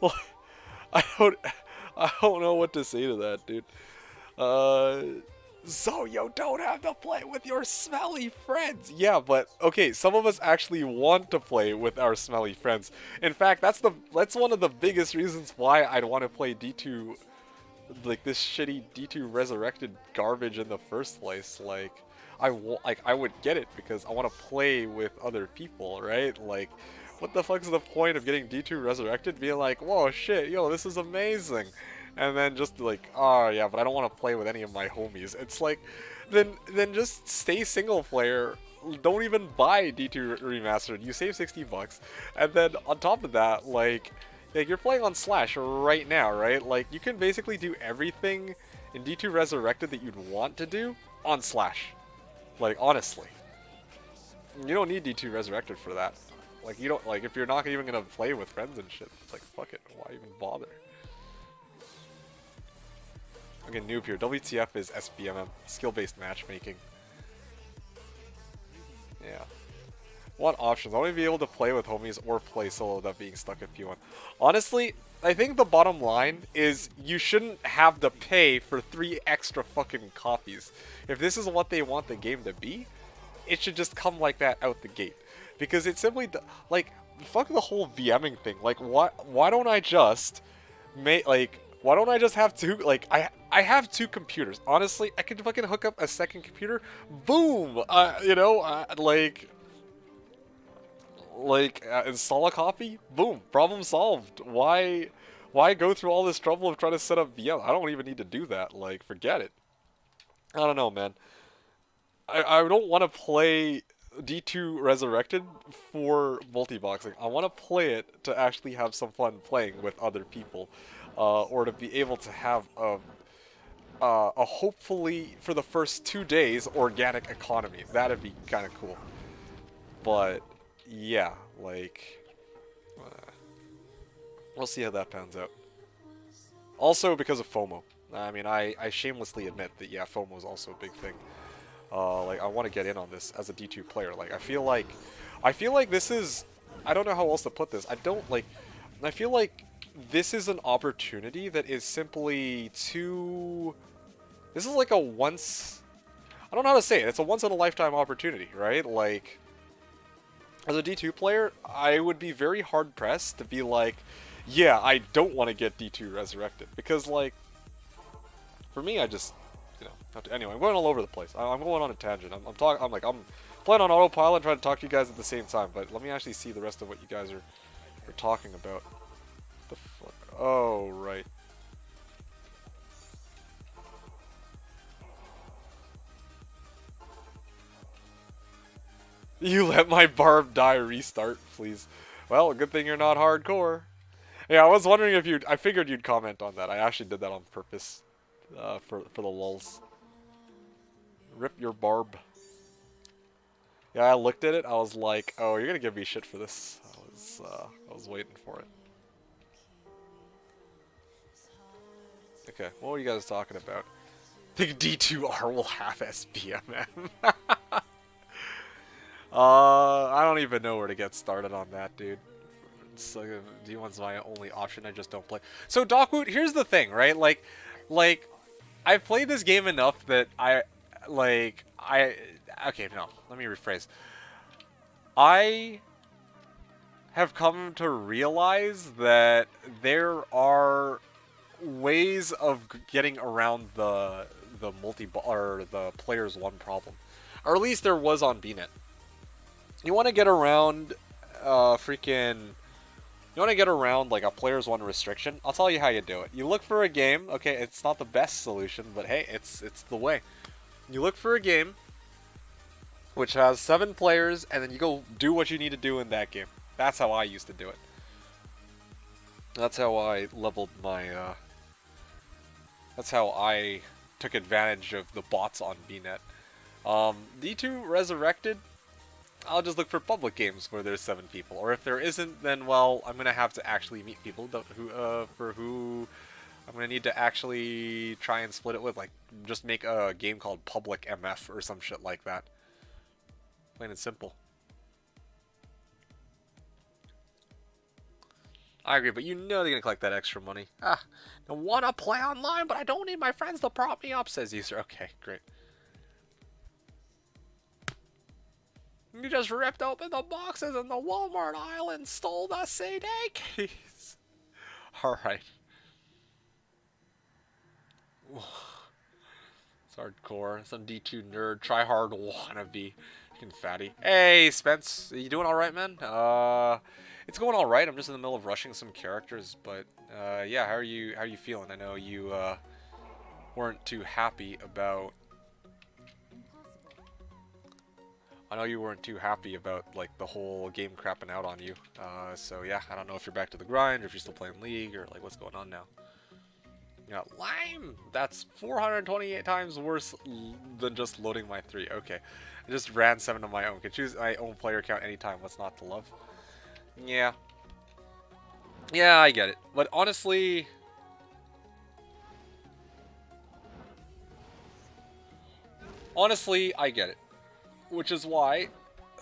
Like, I don't know what to say to that, dude. So you don't have to play with your smelly friends. Yeah, but okay, some of us actually want to play with our smelly friends. In fact, that's one of the biggest reasons why I'd want to play D2, like this shitty D2 Resurrected garbage in the first place. Like, I would get it because I want to play with other people, right? Like, what the fuck's the point of getting D2 Resurrected? Being like, whoa, shit, yo, this is amazing. And then just like, oh yeah, but I don't want to play with any of my homies. It's like, then just stay single player. Don't even buy D2 Remastered. You save $60, and then on top of that, like you're playing on Slash right now, right? Like, you can basically do everything in D2 Resurrected that you'd want to do on Slash. Like, honestly, you don't need D2 Resurrected for that. Like, you don't, like, if you're not even gonna play with friends and shit, it's like, fuck it, why even bother? Okay, noob here. WTF is SBMM, skill-based matchmaking. Yeah. What options? I want to be able to play with homies or play solo without being stuck at P1. Honestly, I think the bottom line is you shouldn't have to pay for 3 extra fucking copies. If this is what they want the game to be, it should just come like that out the gate. Because it simply, like, fuck the whole VMing thing. Like, why don't I just make, like, why don't I just have 2, like, I have 2 computers. Honestly, I could fucking hook up a second computer. Boom! You know, install a copy, boom, problem solved. Why go through all this trouble of trying to set up VM? I don't even need to do that. Like, forget it. I don't know, man. I don't want to play D2 Resurrected for multi-boxing. I want to play it to actually have some fun playing with other people, or to be able to have a hopefully for the first 2 days organic economy. That'd be kind of cool. But yeah, like, we'll see how that pans out. Also, because of FOMO. I mean, I shamelessly admit that, yeah, FOMO is also a big thing. Like, I want to get in on this as a D2 player. Like, I feel like this is, I don't know how else to put this. I feel like this is an opportunity that is simply too, this is like a once, I don't know how to say it. It's a once in a lifetime opportunity, right? Like, as a D2 player, I would be very hard-pressed to be like, yeah, I don't want to get D2 Resurrected. Because, like, for me, I just, you know, have to, anyway, I'm going all over the place. I'm going on a tangent. I'm playing on autopilot and trying to talk to you guys at the same time, but let me actually see the rest of what you guys are talking about. The fuck? Oh, right. You let my barb die restart, please. Well, good thing you're not hardcore. Yeah, I was wondering if I figured you'd comment on that. I actually did that on purpose. For the lulz. Rip your barb. Yeah, I looked at it, I was like, oh, you're gonna give me shit for this. I was waiting for it. Okay, what were you guys talking about? I think D2R will have SBMM. I don't even know where to get started on that, dude. So, D1's my only option, I just don't play. So, Dockwoot, here's the thing, right? Like, I've played this game enough that okay, no, let me rephrase. I have come to realize that there are ways of getting around the players one problem, or at least there was on BNet. You want to get around you want to get around like a players one restriction? I'll tell you how you do it. You look for a game. Okay, it's not the best solution, but hey, it's the way. You look for a game which has 7 players, and then you go do what you need to do in that game. That's how I used to do it. That's how I leveled my. That's how I took advantage of the bots on BNet. D2 Resurrected. I'll just look for public games where there's 7 people, or if there isn't, then well, I'm gonna have to actually meet people who I'm gonna need to actually try and split it with, like just make a game called Public MF or some shit like that. Plain and simple. I agree, but you know they're gonna collect that extra money. I wanna play online, but I don't need my friends to prop me up, says user. Okay, great. You just ripped open the boxes in the Walmart aisle and stole the CD keys. Alright. It's hardcore. Some D2 nerd. Try hard wannabe. Fucking fatty. Hey, Spence. You doing alright, man? It's going alright. I'm just in the middle of rushing some characters, but yeah, how are you feeling? I know you weren't too happy about like the whole game crapping out on you. So yeah, I don't know if you're back to the grind or if you're still playing League or like what's going on now. Yeah, Lime! That's 428 times worse than just loading my 3. Okay. I just ran 7 of my own. Can choose my own player count anytime. What's not to love? Yeah. Yeah, I get it. But honestly, I get it. Which is why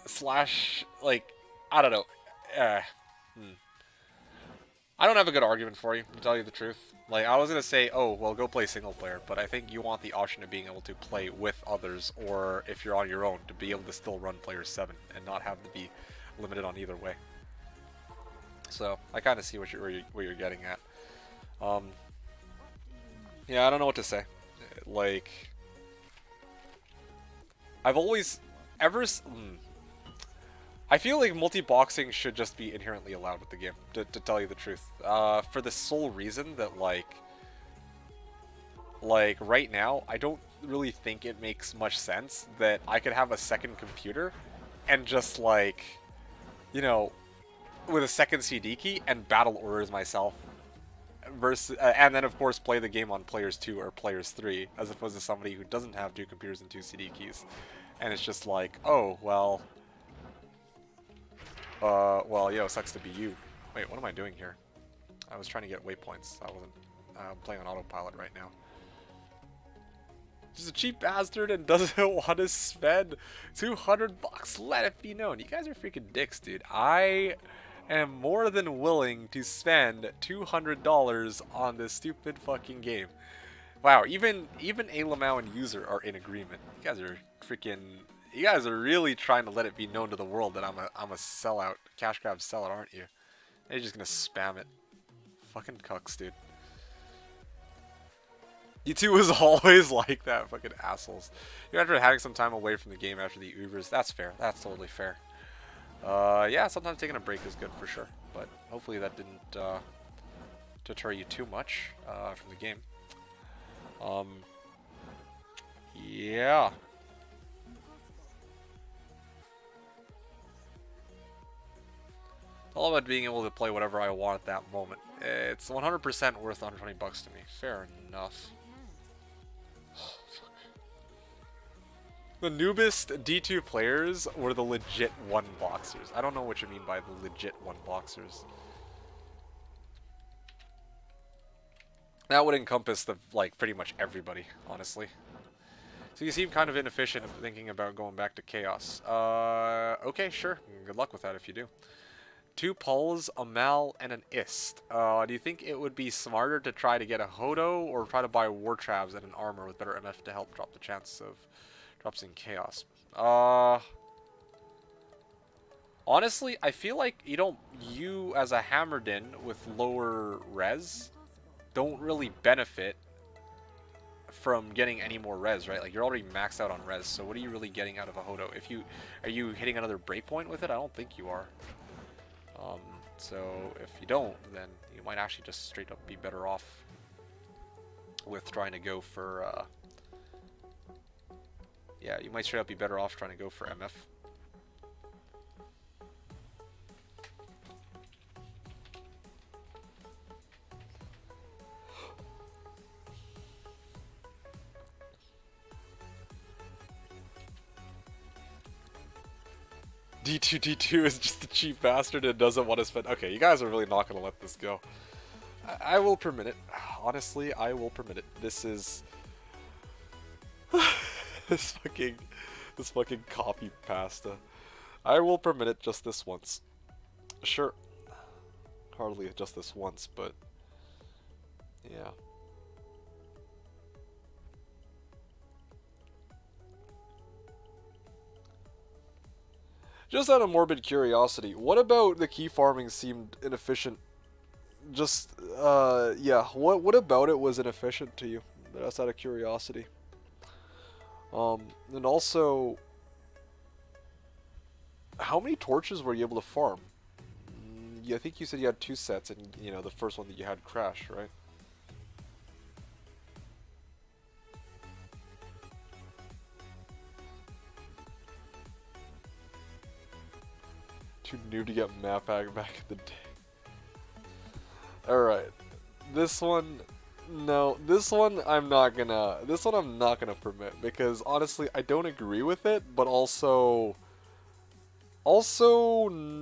slash, like, I don't know. Uh, hmm. I don't have a good argument for you, to tell you the truth. Like, I was going to say, oh, well, go play single player, but I think you want the option of being able to play with others, or if you're on your own, to be able to still run player 7 and not have to be limited on either way. So, I kind of see what you're getting at. Yeah, I don't know what to say. Like, I've always, I feel like multi-boxing should just be inherently allowed with the game, to tell you the truth. For the sole reason that, like, right now, I don't really think it makes much sense that I could have a second computer and just, like, you know, with a second CD key and battle orders myself. Versus, and then, of course, play the game on players 2 or players 3, as opposed to somebody who doesn't have 2 computers and 2 CD keys. And it's just like, oh, well... well, yo, sucks to be you. Wait, what am I doing here? I was trying to get waypoints. I wasn't playing on autopilot right now. Just a cheap bastard and doesn't want to spend 200 bucks. Let it be known. You guys are freaking dicks, dude. I am more than willing to spend $200 on this stupid fucking game. Wow, even Alamau and User are in agreement. You guys are freaking... You guys are really trying to let it be known to the world that I'm a sellout, cash grab sellout, aren't you? You're just gonna spam it. Fucking cucks, dude. You two was always like that, fucking assholes. You're after having some time away from the game after the Ubers. That's fair. That's totally fair. Yeah, sometimes taking a break is good for sure, but hopefully that didn't deter you too much from the game. Yeah. All about being able to play whatever I want at that moment. It's 100% worth 120 bucks to me. Fair enough. The noobest D2 players were the legit one boxers. I don't know what you mean by the legit one boxers. That would encompass the pretty much everybody, honestly. So you seem kind of inefficient thinking about going back to Chaos. Okay, sure. Good luck with that if you do. 2 Pulls, a Mal, and an Ist. Do you think it would be smarter to try to get a Hodo or try to buy War Traps and an Armor with better MF to help drop the chance of drops in Chaos? Honestly, I feel like you as a Hammerdin with lower res don't really benefit from getting any more res, right? Like, you're already maxed out on res, so what are you really getting out of a Hodo? Are you hitting another breakpoint with it? I don't think you are. So if you don't, then you might actually just straight up be better off with trying to go for, yeah, you might straight up be better off trying to go for MF. D2 is just a cheap bastard and doesn't want to spend... Okay, you guys are really not going to let this go. I will permit it. Honestly, I will permit it. This is... this fucking copy pasta. I will permit it just this once. Sure. Hardly just this once, but... Yeah. Just out of morbid curiosity, what about the key farming seemed inefficient? Just, yeah, what about it was inefficient to you? That's out of curiosity. And also, how many torches were you able to farm? Yeah, I think you said you had 2 sets, and, you know, the first one that you had crashed, right? Too noob to get map pack back in the day. Alright. This one... No, this one I'm not gonna permit, because honestly I don't agree with it, but also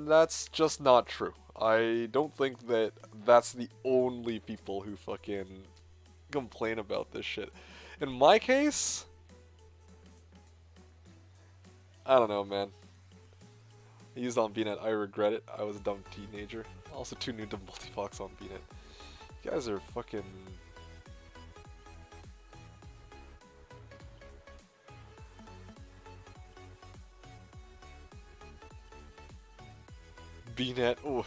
that's just not true. I don't think that that's the only people who fucking complain about this shit. In my case, I don't know, man. Used on BNet, I regret it. I was a dumb teenager. Also too new to multifox on BNet. You guys are fucking... BNet, oh.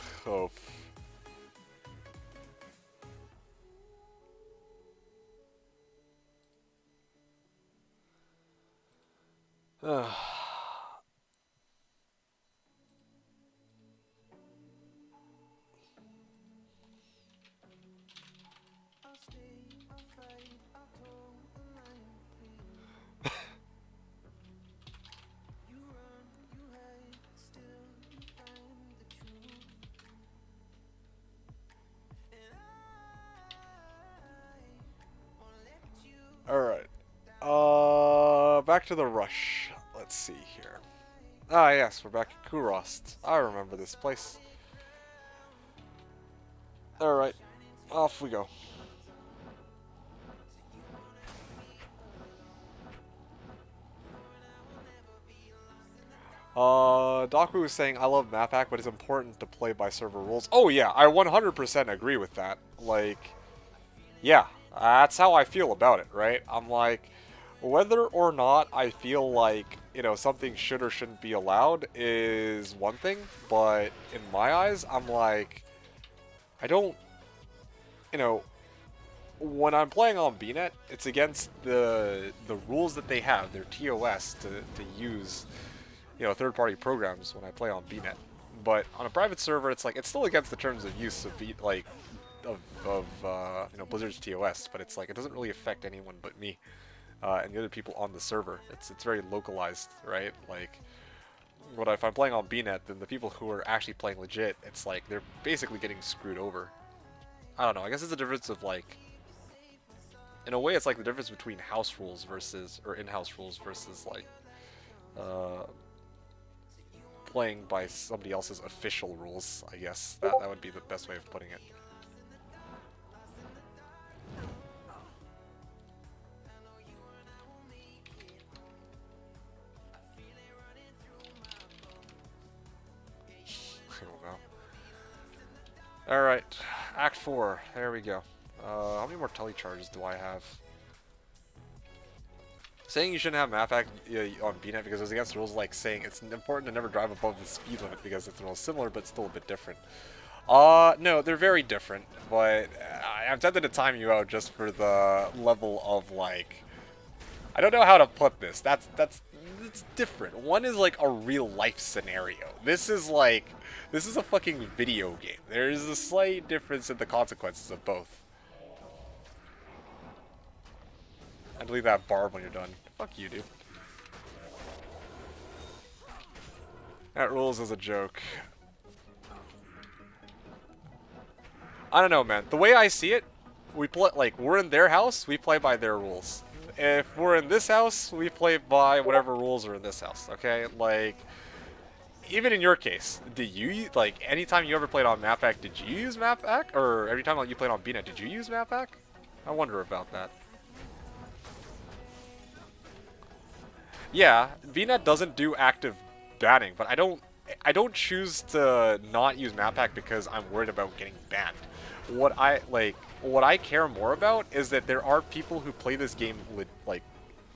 Alright. Back to the rush. Let's see here. Ah, yes, we're back at Kurost. I remember this place. Alright. Off we go. Doku was saying, I love map hack, but it's important to play by server rules. Oh yeah, I 100% agree with that. Like, yeah, that's how I feel about it, right? I'm like, whether or not I feel like, you know, something should or shouldn't be allowed is one thing, but in my eyes, I'm like, I don't, you know, when I'm playing on BNet, it's against the rules that they have, their TOS, to use, you know, third-party programs when I play on BNet. But on a private server, it's like, it's still against the terms of use of you know, Blizzard's TOS, but it's like, it doesn't really affect anyone but me and the other people on the server. It's very localized, right? Like, if I'm playing on BNet, then the people who are actually playing legit, it's like, they're basically getting screwed over. I don't know, I guess it's a difference of like, in a way it's like the difference between house rules versus, or in-house rules versus like, playing by somebody else's official rules, I guess. That would be the best way of putting it. I don't know. Alright, Act 4, there we go. How many more telecharges do I have? Saying you shouldn't have map hack on BNet because it's against the rules, like saying it's important to never drive above the speed limit because it's real similar but still a bit different. No, they're very different, but I'm tempted to time you out just for the level of like, I don't know how to put this. That's different. One is like a real life scenario. This is a fucking video game. There is a slight difference in the consequences of both. And leave that barb when you're done. Fuck you, dude. That rules as a joke. I don't know, man. The way I see it, we play like we're in their house, we play by their rules. If we're in this house, we play by whatever rules are in this house. Okay, like even in your case, did you like anytime you ever played on map hack, did you use map hack, or every time like, you played on BNet, did you use map hack? I wonder about that. Yeah, VNet doesn't do active banning, but I don't choose to not use map hack because I'm worried about getting banned. What I care more about is that there are people who play this game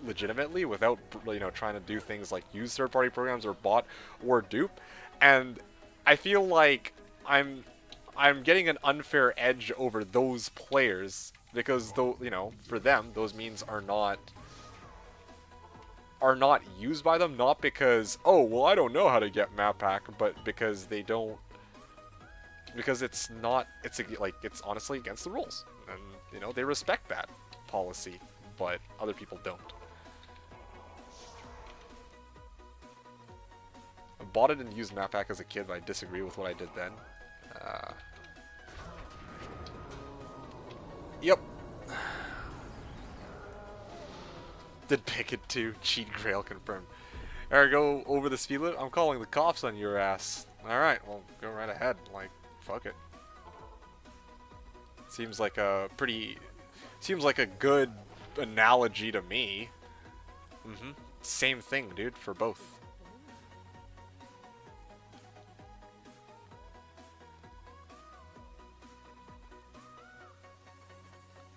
legitimately without, you know, trying to do things like use third-party programs or bot or dupe, and I feel like I'm getting an unfair edge over those players because though, you know, for them those means are not used by them, not because, oh, well, I don't know how to get map hack, but because they don't, because it's honestly against the rules, and, you know, they respect that policy, but other people don't. I bought it and used map hack as a kid, but I disagree with what I did then. Yep. Did pick it too. Cheat Grail confirmed. Alright, go over the speed limit. I'm calling the cops on your ass. Alright, well, go right ahead. Like, fuck it. Seems like a good analogy to me. Same thing, dude, for both.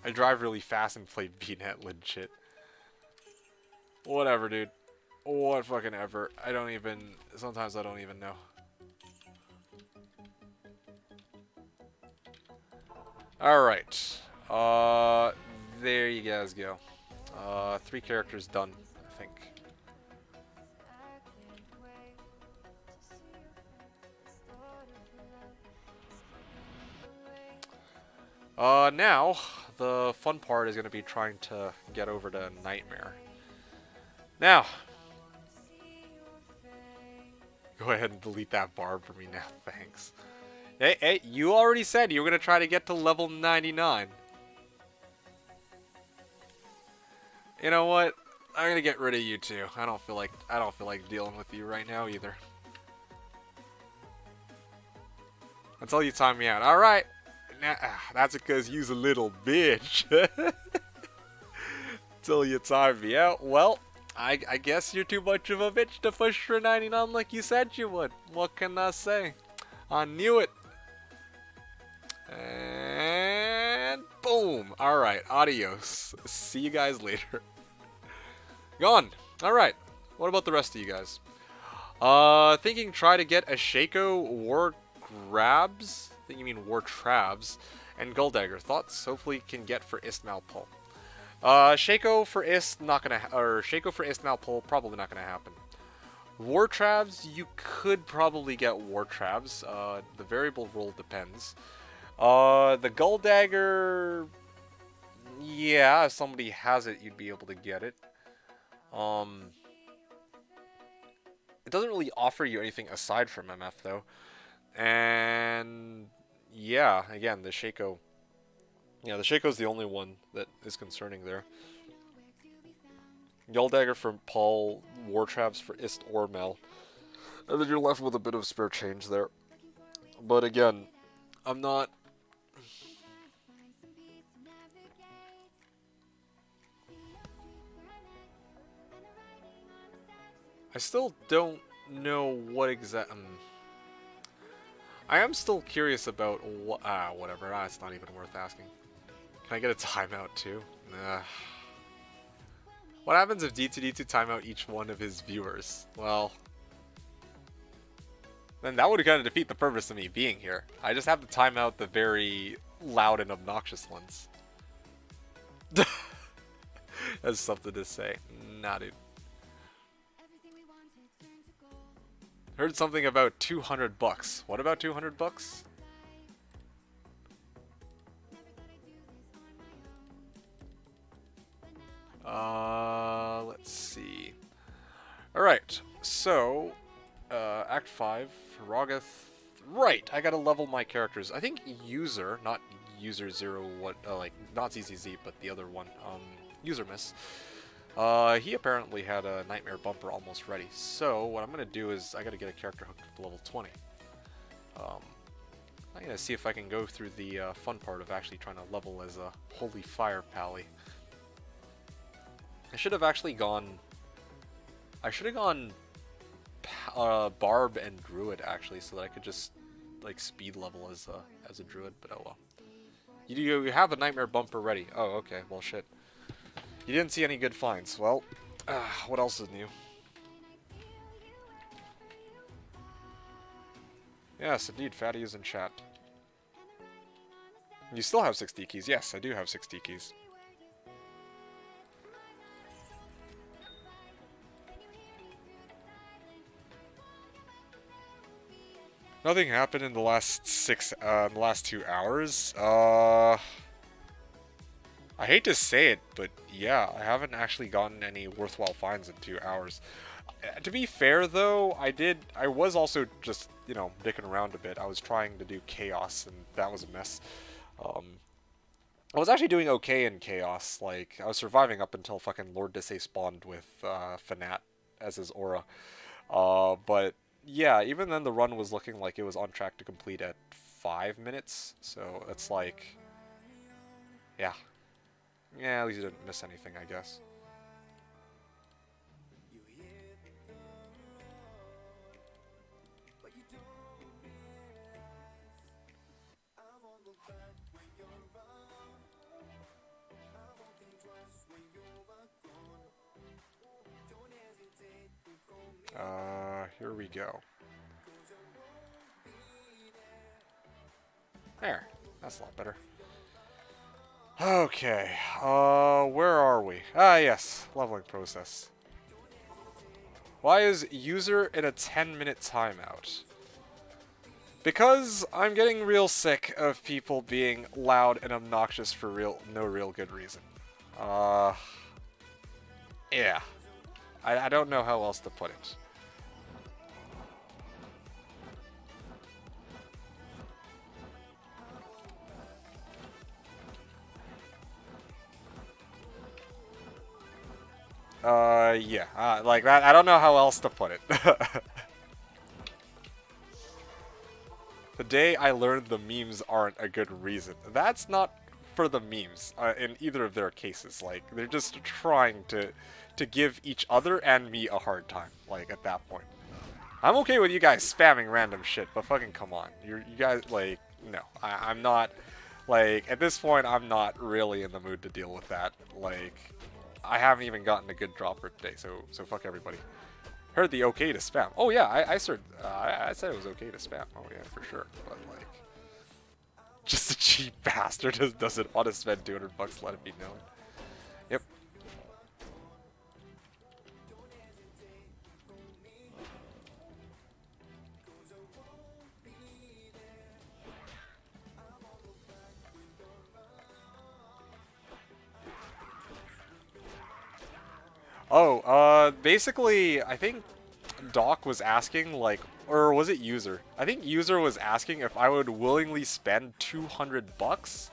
I drive really fast and play BNet legit. Whatever, dude. What fucking ever. I don't even... Sometimes I don't even know. Alright. There you guys go. 3 characters done, I think. Now, the fun part is going to be trying to get over to Nightmare. Now, go ahead and delete that barb for me now, thanks. Hey, you already said you were going to try to get to level 99. You know what? I'm going to get rid of you too. I don't feel like dealing with you right now either. Until you time me out. All right. Nah, that's because you's a little bitch. Till you time me out. Well, I guess you're too much of a bitch to push for 99 like you said you would. What can I say? I knew it. And boom. Alright, adios. See you guys later. Gone. Alright. What about the rest of you guys? Thinking try to get a Shaco War Grabs. I think you mean War Trabs. And Gulldagger. Thoughts? Hopefully can get for Istmal Pull. Shaco for Ist not gonna or Shaco for Istmal Pull probably not gonna happen. War Trabs, you could probably get War Trabs. The variable roll depends. The Gulldagger, yeah, if somebody has it, you'd be able to get it. It doesn't really offer you anything aside from MF though. And yeah, again, the Shaco. Yeah, the Shaco's the only one that is concerning there. Gulldagger from Paul, War Traps for Ist or Mel. And then you're left with a bit of spare change there. But again, I'm not... I still don't know what exact... I am still curious about what... whatever. It's not even worth asking. Can I get a timeout too? Nah. What happens if D2D2 timeout each one of his viewers? Well... then that would kind of defeat the purpose of me being here. I just have to time out the very loud and obnoxious ones. That's something to say. Nah, dude. Heard something about 200 bucks. What about 200 bucks? Let's see. Alright, so, Act 5, Rogath. Right, I gotta level my characters. I think User, not User 0, not ZZZ, but the other one, User Miss. He apparently had a Nightmare Bumper almost ready. So, what I'm gonna do is, I gotta get a character hooked up to level 20. I'm gonna see if I can go through the fun part of actually trying to level as a Holy Fire Pally. I should have actually gone... I should have gone Barb and Druid, actually, so that I could just, like, speed level as a Druid, but oh well. You have a Nightmare Bumper ready. Oh, okay, well, shit. You didn't see any good finds. Well, what else is new? Yes, indeed, Fatty is in chat. You still have 60 keys. Yes, I do have 60 keys. Nothing happened in the last 2 hours. I hate to say it, but yeah, I haven't actually gotten any worthwhile finds in 2 hours. To be fair, though, I was also just, you know, dicking around a bit. I was trying to do Chaos, and that was a mess. I was actually doing okay in Chaos. Like, I was surviving up until fucking Lord Dissay spawned with Fanat as his aura. But yeah, even then the run was looking like it was on track to complete at 5 minutes. So it's like, yeah. Yeah, at least you didn't miss anything, I guess. Here we go. There. That's a lot better. Okay. Where are we? Ah, yes. Leveling process. Why is user in a 10-minute timeout? Because I'm getting real sick of people being loud and obnoxious for no real good reason. Yeah. I don't know how else to put it. Yeah, like that. I don't know how else to put it. The day I learned the memes aren't a good reason. That's not for the memes in either of their cases. Like, they're just trying to give each other and me a hard time. Like, at that point. I'm okay with you guys spamming random shit, but fucking come on. You guys, like, no. I'm not, like, at this point, I'm not really in the mood to deal with that. Like, I haven't even gotten a good dropper today, so fuck everybody. Heard the okay to spam. Oh yeah, I said it was okay to spam. Oh yeah, for sure. But like, just a cheap bastard who doesn't want to spend 200 bucks. Let it be known. Yep. Oh, basically, I think Doc was asking, like, or was it User? I think User was asking if I would willingly spend 200 bucks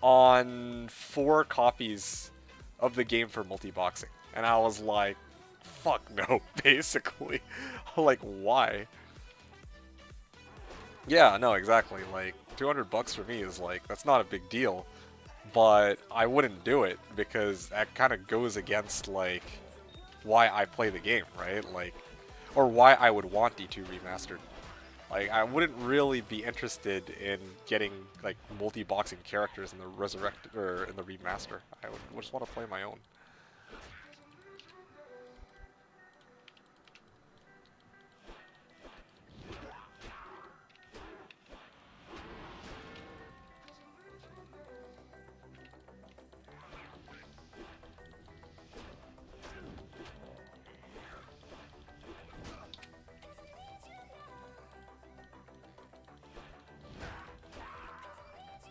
on 4 copies of the game for multi-boxing. And I was like, fuck no, basically. Like, why? Yeah, no, exactly. Like, 200 bucks for me is like, that's not a big deal. But I wouldn't do it because that kind of goes against, like, why I play the game, right? Like, or why I would want D2 remastered. Like, I wouldn't really be interested in getting, like, multi-boxing characters in the resurrected or in the remaster. I would just want to play my own.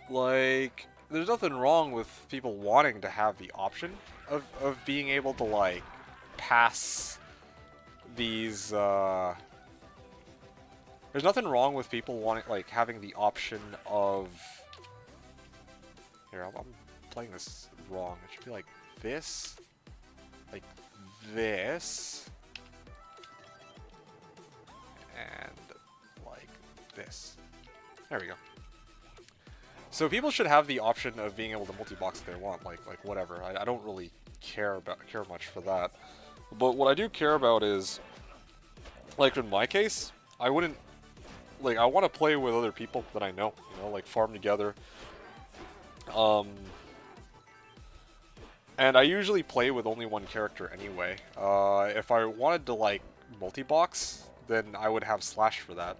Like, there's nothing wrong with people wanting to have the option of being able to, like, pass these, There's nothing wrong with people wanting, like, having the option of... Here, I'm playing this wrong. It should be like this. Like this. And like this. There we go. So people should have the option of being able to multi-box if they want, like whatever. I don't really care much for that. But what I do care about is, like in my case, I wouldn't, like, I want to play with other people that I know, you know, like farm together. And I usually play with only one character anyway. If I wanted to, like, multi-box, then I would have Slash for that.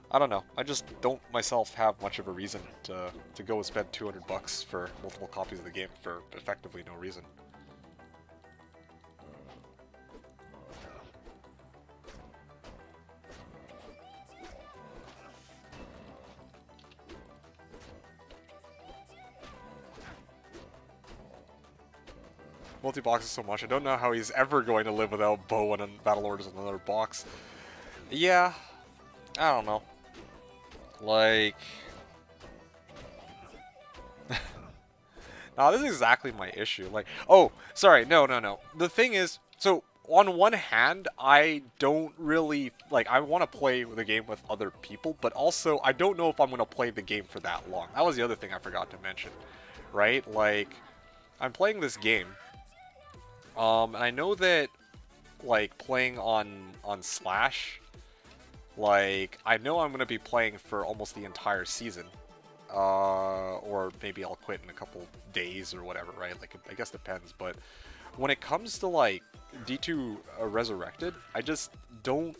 I don't know. I just don't myself have much of a reason to go and spend 200 bucks for multiple copies of the game for effectively no reason. Multi-boxes so much. I don't know how he's ever going to live without bow and Battlelord is another box. Yeah. I don't know. Like... Nah, this is exactly my issue. Like, oh, sorry, no. The thing is, so, on one hand, I don't really, like, I want to play the game with other people, but also, I don't know if I'm going to play the game for that long. That was the other thing I forgot to mention, right? Like, I'm playing this game, and I know that, like, playing on Slash, like, I know I'm going to be playing for almost the entire season. Or maybe I'll quit in a couple days or whatever, right? Like, I guess depends, but when it comes to like D2 Resurrected, I just don't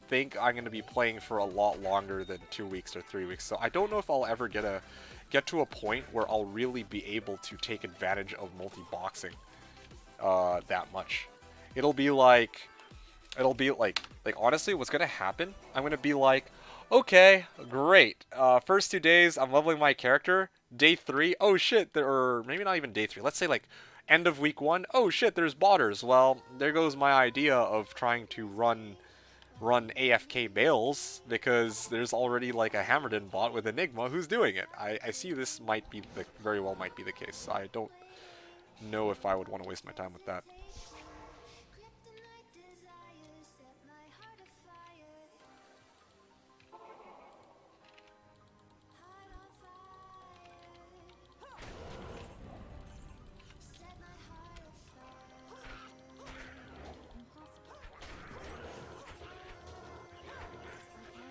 think I'm going to be playing for a lot longer than 2 weeks or 3 weeks. So I don't know if I'll ever get to a point where I'll really be able to take advantage of multi-boxing that much. It'll be like honestly, what's gonna happen? I'm gonna be like, okay, great. First 2 days, I'm leveling my character. Day 3, oh shit, or maybe not even day 3. Let's say like end of week 1. Oh shit, there's botters. Well, there goes my idea of trying to run AFK Bales because there's already like a Hammerden bot with Enigma who's doing it. I see this might be very well might be the case. I don't know if I would want to waste my time with that.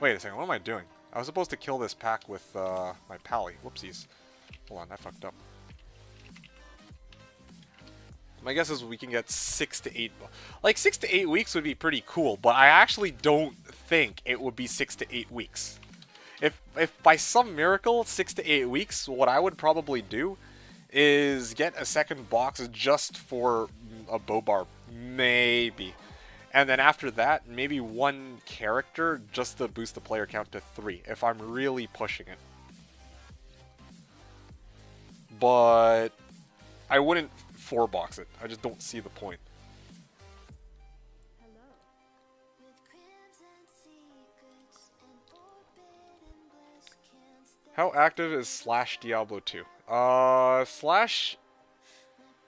Wait a second, what am I doing? I was supposed to kill this pack with my pally. Whoopsies. Hold on, I fucked up. My guess is we can get 6 to 8... Like, 6 to 8 weeks would be pretty cool, but I actually don't think it would be 6 to 8 weeks. If by some miracle, 6 to 8 weeks, what I would probably do is get a second box just for a bow bar. Maybe. And then after that, maybe one character just to boost the player count to 3, if I'm really pushing it. But I wouldn't 4-box it. I just don't see the point. How active is Slashdiablo 2? Slash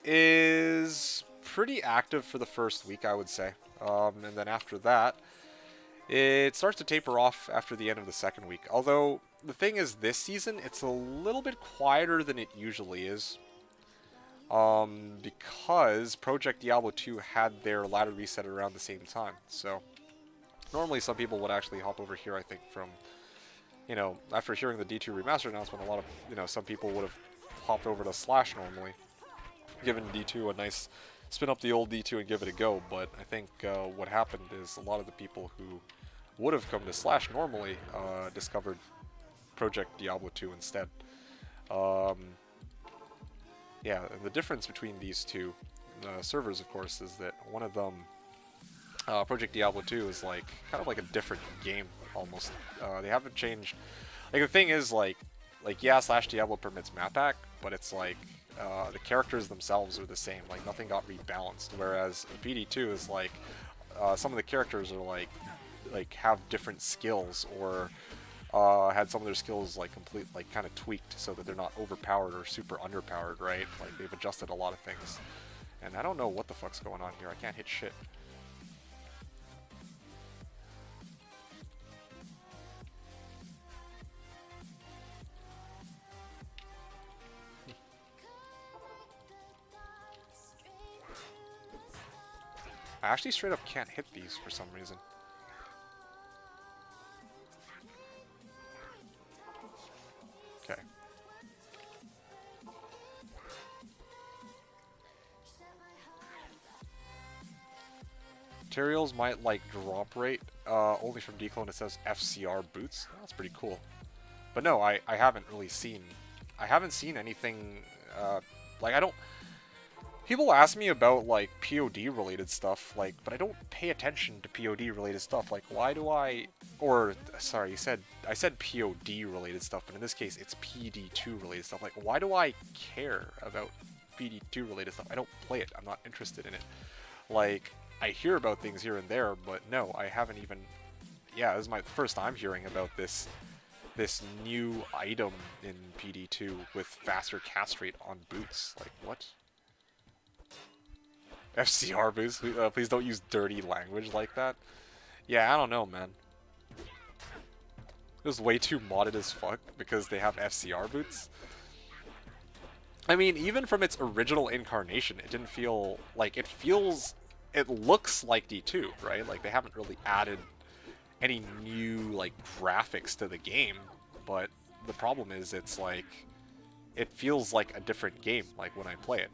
is pretty active for the first week, I would say. And then after that, it starts to taper off after the end of the second week. Although, the thing is, this season, it's a little bit quieter than it usually is. Because Project Diablo 2 had their ladder reset around the same time. So, normally some people would actually hop over here, I think, from, you know, after hearing the D2 Remastered announcement, a lot of, you know, some people would have hopped over to Slash normally, given D2 a nice spin up the old D2 and give it a go. But I think what happened is a lot of the people who would have come to Slash normally discovered Project Diablo 2 instead. Yeah, and the difference between these two servers, of course, is that one of them, Project Diablo 2, is like kind of like a different game almost. They haven't changed. Like the thing is, like yeah, Slashdiablo permits map pack, but it's like the characters themselves are the same. Like nothing got rebalanced. Whereas PD2 is like some of the characters are like have different skills or had some of their skills like kind of tweaked so that they're not overpowered or super underpowered, right? Like they've adjusted a lot of things. And I don't know what the fuck's going on here. I can't hit shit. I actually straight up can't hit these for some reason. Okay. Materials might like drop rate, only from Declone it says FCR boots. That's pretty cool. But no, I haven't really seen, I haven't seen anything, like I don't, people ask me about like POD related stuff, like, but I don't pay attention to POD related stuff. Like, why do I, or sorry, I said POD related stuff, but in this case it's PD2 related stuff. Like, why do I care about PD2 related stuff? I don't play it. I'm not interested in it. Like, I hear about things here and there, but no, I haven't even, yeah, this is my first time hearing about this new item in PD2 with faster cast rate on boots. Like, what? FCR boots? Please don't use dirty language like that. Yeah, I don't know, man. It was way too modded as fuck because they have FCR boots. I mean, even from its original incarnation, it didn't feel like it feels. It looks like D2, right? Like they haven't really added any new like graphics to the game, but the problem is it's like it feels like a different game like when I play it,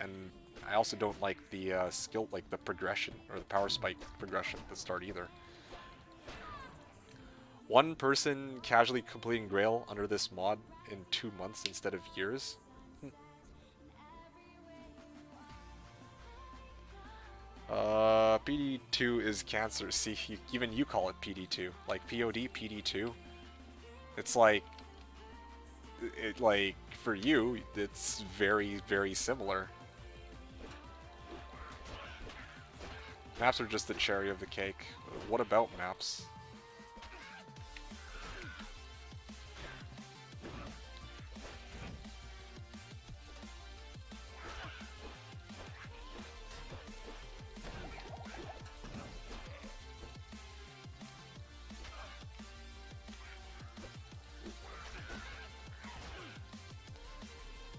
and I also don't like the skill, like the progression or the power spike progression at the start either. One person casually completing Grail under this mod in 2 months instead of years. PD2 is cancer. See, even you call it PD2. Like POD, PD2. It's like, like for you, it's very, very similar. Maps are just the cherry of the cake. What about maps?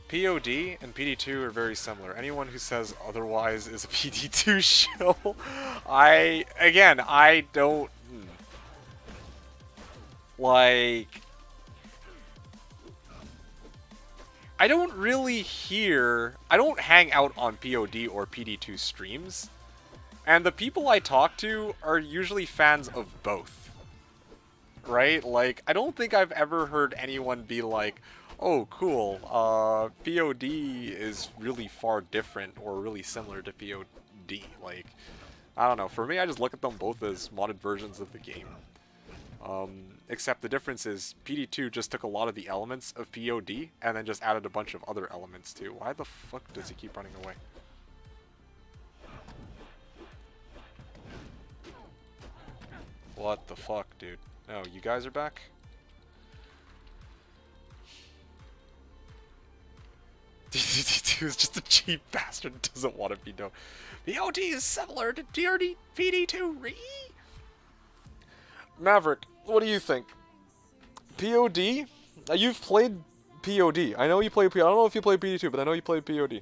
POD and PD2 are very similar. Anyone who says otherwise is a PD2 show. I don't... Like... I don't really hear... I don't hang out on POD or PD2 streams. And the people I talk to are usually fans of both. Right? Like, I don't think I've ever heard anyone be like, oh, cool, POD is really far different or really similar to POD. Like, I don't know. For me, I just look at them both as modded versions of the game. Except the difference is PD2 just took a lot of the elements of POD and then just added a bunch of other elements too. Why the fuck does he keep running away? What the fuck, dude? No, you guys are back? DD2 is just a cheap bastard who doesn't want to be known. POD is similar to PD2, re? Maverick, what do you think? POD? You've played POD. I know you played POD. I don't know if you played PD2, but I know you played POD.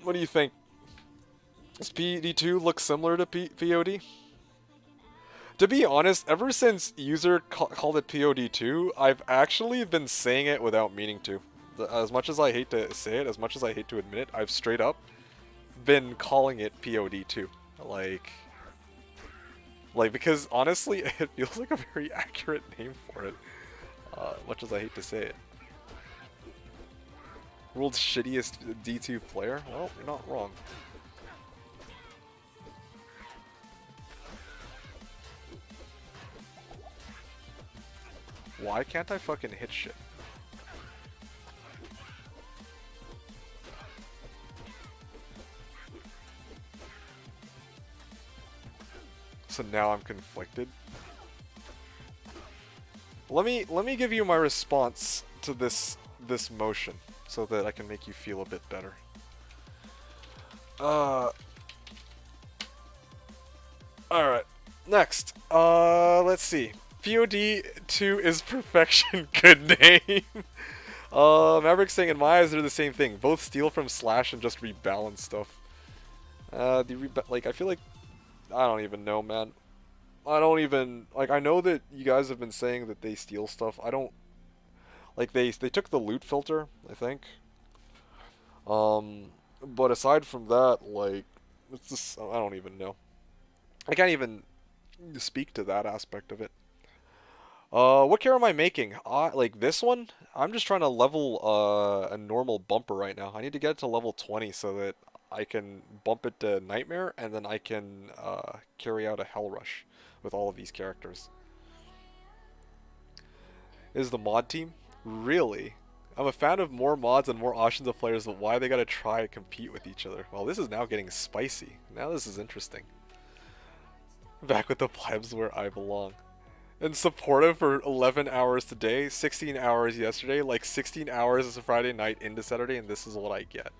What do you think? Does PD2 look similar to POD? To be honest, ever since user called it POD2, I've actually been saying it without meaning to. As much as I hate to say it, as much as I hate to admit it, I've straight up been calling it POD2. Like, because honestly, it feels like a very accurate name for it. Much as I hate to say it. World's shittiest D2 player? Well, you're not wrong. Why can't I fucking hit shit? So now I'm conflicted. Let me give you my response to this motion so that I can make you feel a bit better. Alright. Next. Let's see. POD2 is perfection. Good name. Maverick saying in my eyes they're the same thing. Both steal from Slash and just rebalance stuff. I feel like I don't even know, man. I don't even like. I know that you guys have been saying that they steal stuff. I don't like. They took the loot filter, I think. But aside from that, like, it's just I don't even know. I can't even speak to that aspect of it. What care am I making? Like this one? I'm just trying to level a normal bumper right now. I need to get it to level 20 so that I can bump it to Nightmare, and then I can carry out a Hell Rush with all of these characters. Is the mod team? Really? I'm a fan of more mods and more options of players, but why they gotta try to compete with each other? Well, this is now getting spicy. Now this is interesting. Back with the plebs where I belong. And supportive for 11 hours today, 16 hours yesterday, like 16 hours is a Friday night into Saturday, and this is what I get.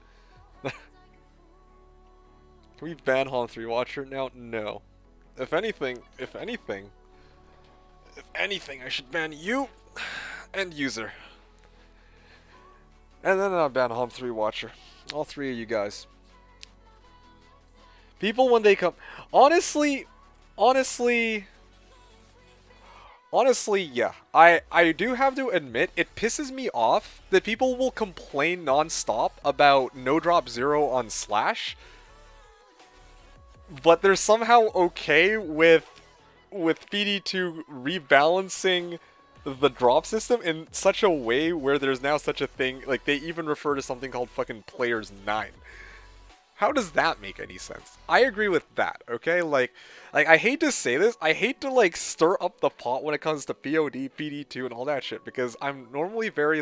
Can we ban Hon 3 Watcher now? No. If anything, I should ban you and user. And then I'll ban Hon 3 Watcher. All three of you guys. People when they come... Honestly... Honestly, yeah. I do have to admit, it pisses me off that people will complain nonstop about no drop zero on Slash, but they're somehow okay with BD2 rebalancing the drop system in such a way where there's now such a thing, like they even refer to something called fucking Players 9. How does that make any sense? I agree with that, okay? Like I hate to say this, I hate to like stir up the pot when it comes to POD, PD2 and all that shit because I'm normally very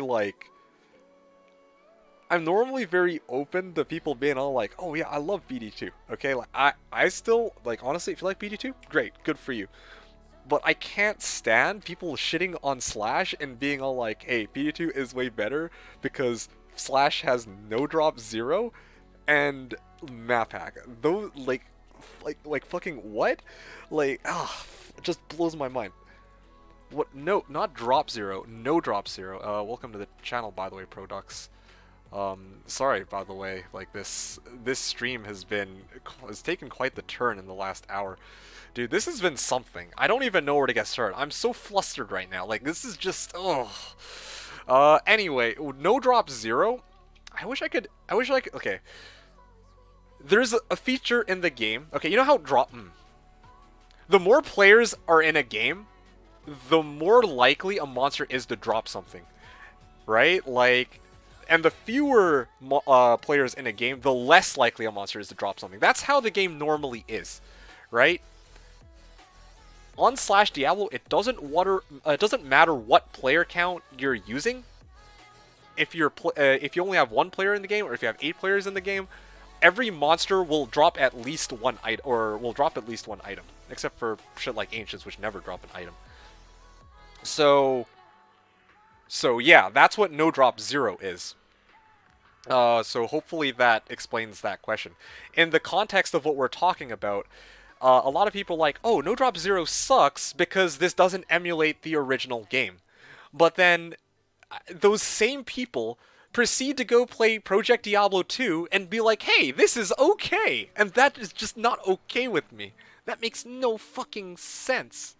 open to people being all like, "Oh yeah, I love BD2." Okay? Like I still like honestly, if you like BD2, great, good for you. But I can't stand people shitting on Slash and being all like, "Hey, BD2 is way better because Slash has no drop zero and map hack." Those like fucking what? Like it just blows my mind. What? No, not drop zero. No drop zero. Welcome to the channel, by the way, Produx. Sorry, by the way. Like this stream has taken quite the turn in the last hour. Dude, this has been something. I don't even know where to get started. I'm so flustered right now. Like this is just anyway, no drop zero. I wish I could. Okay. There's a feature in the game. Okay, you know how the more players are in a game, the more likely a monster is to drop something, right? Like, and the fewer players in a game, the less likely a monster is to drop something. That's how the game normally is, right? On Slashdiablo, it doesn't matter what player count you're using. If you only have one player in the game, or if you have 8 players in the game, every monster will drop at least one item, except for shit like Ancients, which never drop an item. So yeah, that's what no drop zero is. So hopefully that explains that question. In the context of what we're talking about, a lot of people are like, oh, no drop zero sucks because this doesn't emulate the original game. But then those same people proceed to go play Project Diablo 2 and be like, hey, this is okay. And that is just not okay with me. That makes no fucking sense.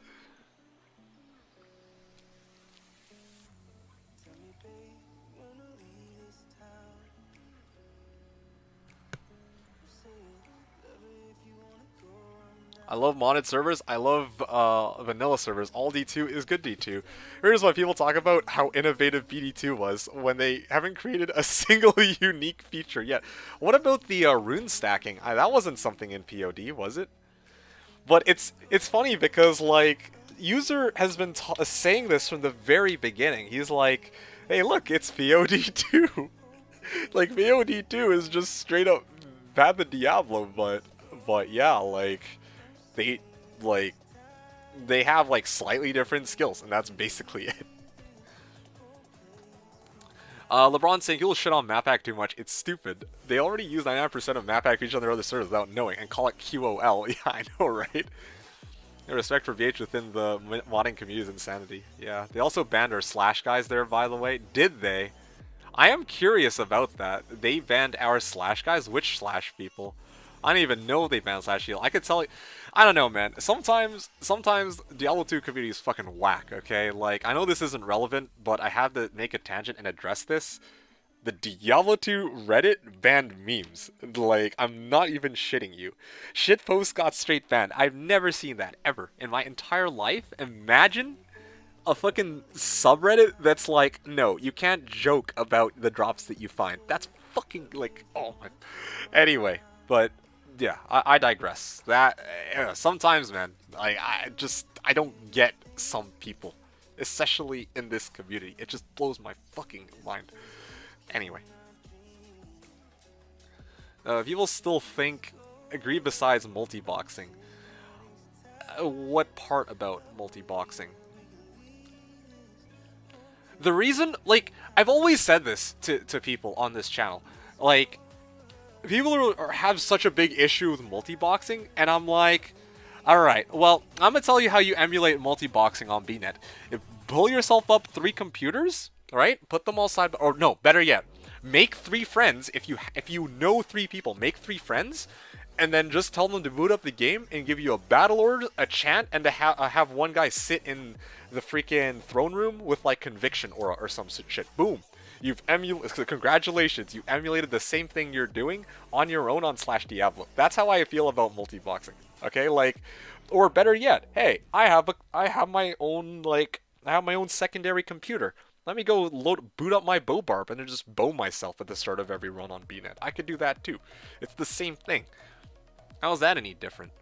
I love modded servers. I love vanilla servers. All D2 is good D2. Here's why people talk about how innovative BD2 was when they haven't created a single unique feature yet. What about the rune stacking? That wasn't something in POD, was it? But it's funny because like user has been saying this from the very beginning. He's like, hey, look, it's POD2. Like POD2 is just straight up bad the Diablo, but yeah, like. They have like slightly different skills, and that's basically it. LeBron saying he'll shit on map hack too much. It's stupid. They already use 99% of map hack features on their other servers without knowing and call it QOL. Yeah, I know, right? Respect for VH within the modding community is insanity. Yeah, they also banned our Slash guys there, by the way. Did they? I am curious about that. They banned our Slash guys? Which Slash people? I don't even know they banned Slash Heal. I could tell you, I don't know, man. Sometimes Diablo 2 community is fucking whack, okay? Like, I know this isn't relevant, but I have to make a tangent and address this. The Diablo 2 Reddit banned memes. Like, I'm not even shitting you. Shitposts got straight banned. I've never seen that, ever, in my entire life. Imagine a fucking subreddit that's like, no, you can't joke about the drops that you find. That's fucking, like, oh my... Anyway, but... yeah, I digress. That sometimes, man, I don't get some people, especially in this community. It just blows my fucking mind. Anyway, people still agree besides multi-boxing. What part about multi-boxing? The reason, like, I've always said this to people on this channel, like. People have such a big issue with multi-boxing, and I'm like, alright, well, I'm gonna tell you how you emulate multi-boxing on BNet. Pull yourself up 3 computers, right? Put them all side by, or no, better yet, make 3 friends. If you know 3 people, make 3 friends, and then just tell them to boot up the game and give you a battle order, a chant, and to have one guy sit in the freaking throne room with like conviction aura or some shit. Boom. You've congratulations, you emulated the same thing you're doing on your own on Slashdiablo. That's how I feel about multi-boxing. Okay, like, or better yet, hey, I have my own secondary computer. Let me go boot up my bow barb and then just bow myself at the start of every run on BNet. I could do that too. It's the same thing. How's that any different?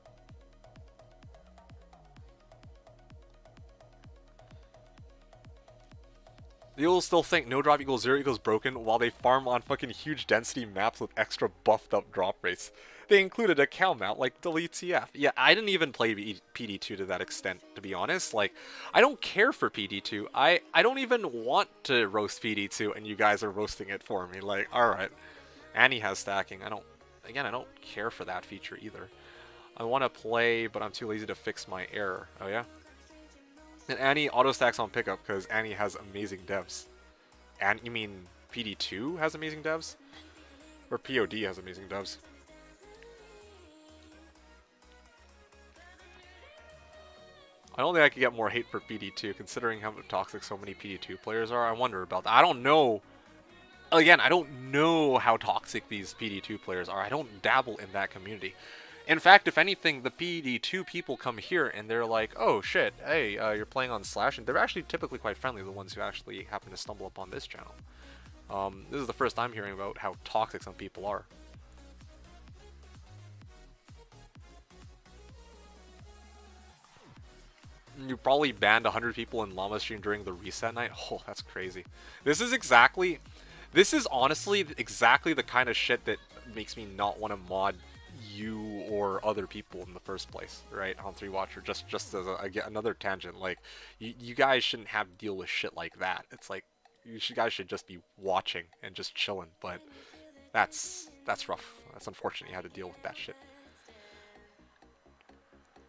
You'll still think no drop equals 0 equals broken while they farm on fucking huge density maps with extra buffed up drop rates. They included a cow mount like Delete TF. Yeah, I didn't even play PD2 to that extent, to be honest. Like, I don't care for PD2. I don't even want to roast PD2 and you guys are roasting it for me. Like, alright. Annie has stacking. I don't care for that feature either. I want to play, but I'm too lazy to fix my error. Oh yeah? And Annie auto stacks on pickup because Annie has amazing devs. And you mean PD2 has amazing devs? Or POD has amazing devs? I don't think I could get more hate for PD2 considering how toxic so many PD2 players are. I wonder about that. I don't know. Again, I don't know how toxic these PD2 players are. I don't dabble in that community. In fact, if anything, the PD2 people come here and they're like, oh shit, hey, you're playing on Slash, and they're actually typically quite friendly, the ones who actually happen to stumble upon this channel. This is the first I'm hearing about how toxic some people are. You probably banned 100 people in Llama stream during the reset night? Oh, that's crazy. This is honestly exactly the kind of shit that makes me not want to mod you or other people in the first place, right? On 3Watcher, just as another tangent, like, you guys shouldn't have to deal with shit like that. It's like, guys should just be watching and just chilling, but that's rough. That's unfortunate you had to deal with that shit.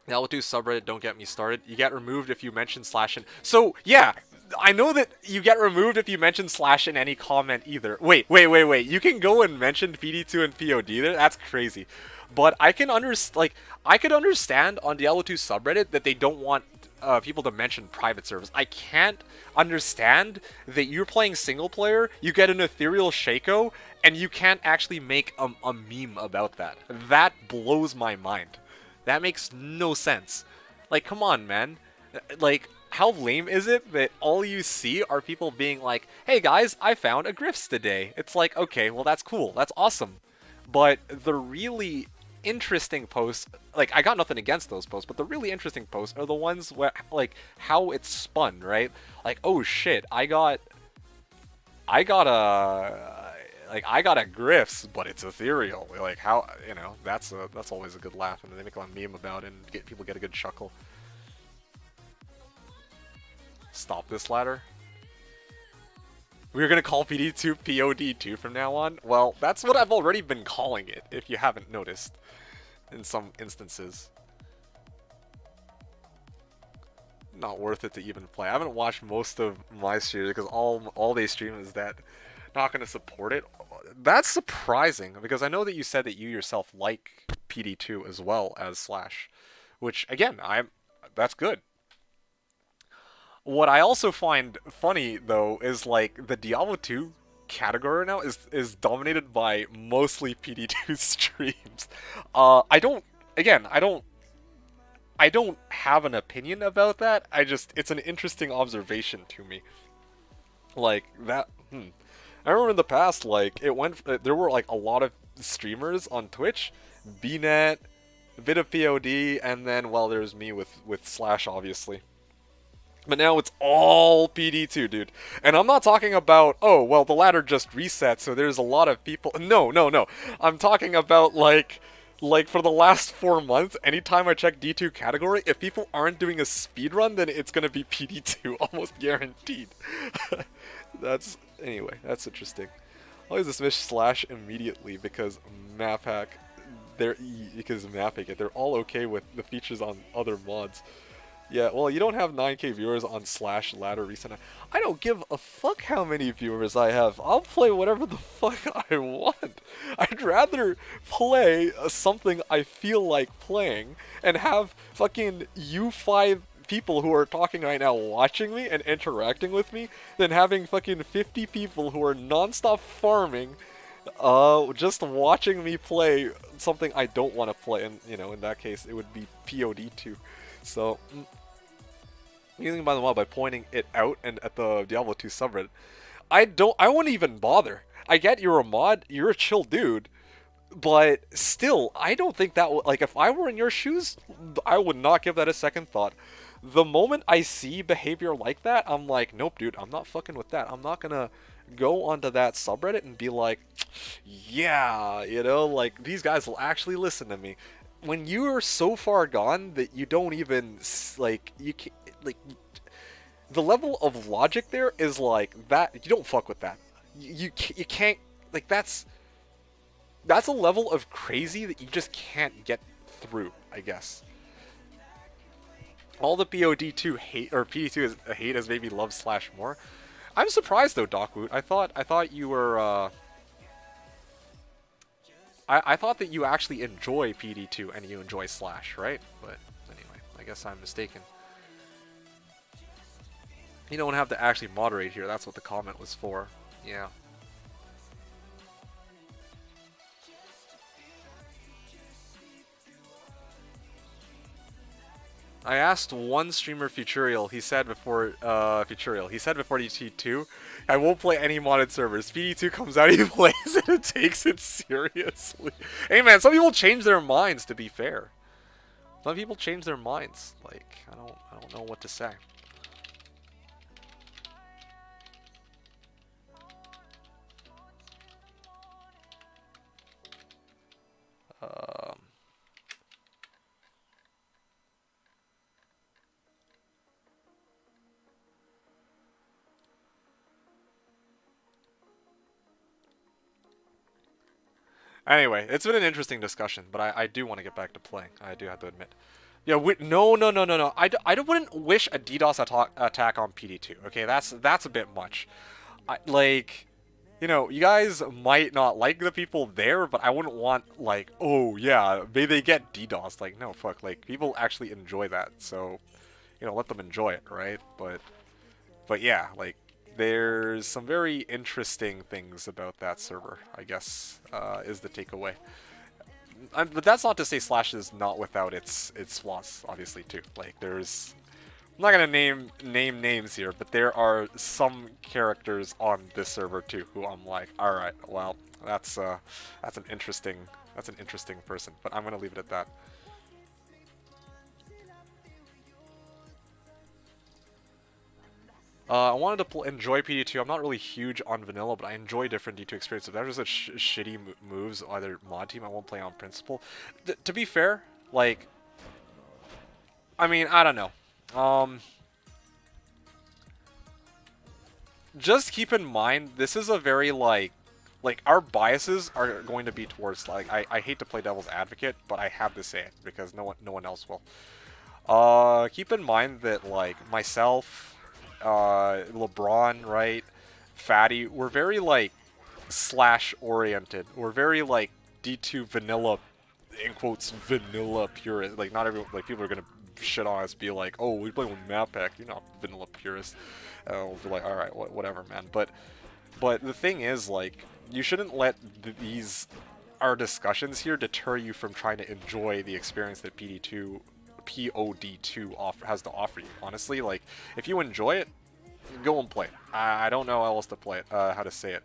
The Ebotd subreddit, don't get me started. You get removed if you mention Slash in... So, yeah, I know that you get removed if you mention Slash in any comment either. Wait. You can go and mention PD2 and POD there? That's crazy. But I can I could understand on the Ebotd subreddit that they don't want people to mention private servers. I can't understand that you're playing single player, you get an ethereal Shaco, and you can't actually make a meme about that. That blows my mind. That makes no sense. Like, come on, man. Like, how lame is it that all you see are people being like, hey guys, I found a Griffs today. It's like, okay, well that's cool. That's awesome. But the really interesting posts, like, I got nothing against those posts, but the really interesting posts are the ones where, like, how it's spun, right? Like, oh shit, I got a Griffs, but it's ethereal. Like, how, you know, that's always a good laugh, and they make a meme about it, and people get a good chuckle. Stop this ladder. We're gonna call PD2 POD2 from now on? Well, that's what I've already been calling it, if you haven't noticed, in some instances. Not worth it to even play. I haven't watched most of my streams because all they stream is that not going to support it. That's surprising because I know that you said that you yourself like PD2 as well as Slash, which again, that's good. What I also find funny though is like the Diablo 2 category now is dominated by mostly PD2 streams. I don't have an opinion about that. It's an interesting observation to me. Like that. I remember in the past, like, there were, like, a lot of streamers on Twitch, BNet, a bit of POD, and then, well, there's me with Slash, obviously. But now it's all PD2, dude. And I'm not talking about, oh, well, the ladder just reset, so there's a lot of people. No. I'm talking about, like, for the last 4 months, anytime I check D2 category, if people aren't doing a speedrun, then it's gonna be PD2, almost guaranteed. Anyway, that's interesting. I'll use dismiss Slash immediately because they're all okay with the features on other mods. Yeah, well, you don't have 9K viewers on Slash Ladder Recent. I don't give a fuck how many viewers I have. I'll play whatever the fuck I want. I'd rather play something I feel like playing and have fucking you five people who are talking right now watching me and interacting with me than having fucking 50 people who are nonstop farming just watching me play something I don't want to play. And, you know, in that case, it would be POD 2. So, using by the way, by pointing it out and at the Diablo 2 subreddit, I wouldn't even bother. I get you're a mod, you're a chill dude, but still, I don't think that would, like, if I were in your shoes, I would not give that a second thought. The moment I see behavior like that, I'm like, nope, dude, I'm not fucking with that. I'm not gonna go onto that subreddit and be like, yeah, you know, like, these guys will actually listen to me. When you are so far gone that you don't even, like, you can't, like, the level of logic there is like that. You don't fuck with that. You can't, like, that's a level of crazy that you just can't get through, I guess. All the POD2 hate, or PD2 is hate as maybe love Slash more. I'm surprised though, Dockwoot. I thought you were I thought that you actually enjoy PD2 and you enjoy Slash, right? But anyway, I guess I'm mistaken. You don't have to actually moderate here. That's what the comment was for. Yeah. I asked one streamer Futurial. He said before DT2, I won't play any modded servers. PD2 comes out, he plays it and takes it seriously. Hey man, some people change their minds. To be fair, some people change their minds. Like, I don't know what to say. Anyway, it's been an interesting discussion, but I do want to get back to playing. I do have to admit. Yeah, no. I wouldn't wish a DDoS attack on PD2. Okay, that's a bit much. Like, you know, you guys might not like the people there, but I wouldn't want, like, oh yeah, maybe they get DDoS. Like, no, fuck. Like, people actually enjoy that, so, you know, let them enjoy it, right? But yeah, like, there's some very interesting things about that server, I guess, is the takeaway. But that's not to say Slash is not without its flaws, obviously, too. Like, there's... I'm not gonna name names here, but there are some characters on this server, too, who I'm like, alright, well, that's an interesting person. But I'm gonna leave it at that. I wanted to enjoy PD2. I'm not really huge on vanilla, but I enjoy different D2 experiences. If there's just shitty moves, either mod team, I won't play on principle. To be fair, like, I mean, I don't know. Just keep in mind, this is a very, like our biases are going to be towards, like, I hate to play devil's advocate, but I have to say it, because no one else will. Keep in mind that, like, myself... LeBron, right? Fatty, we're very, like, Slash oriented. We're very, like, D2 vanilla, in quotes, vanilla purist. Like, not everyone, like, people are gonna shit on us, be like, oh, we play with map pack, you're not vanilla purist. We'll be like, alright, whatever, man. But the thing is, like, you shouldn't let our discussions here deter you from trying to enjoy the experience that POD2 has to offer you. Honestly, like, if you enjoy it, go and play it. I don't know how else to play it, how to say it.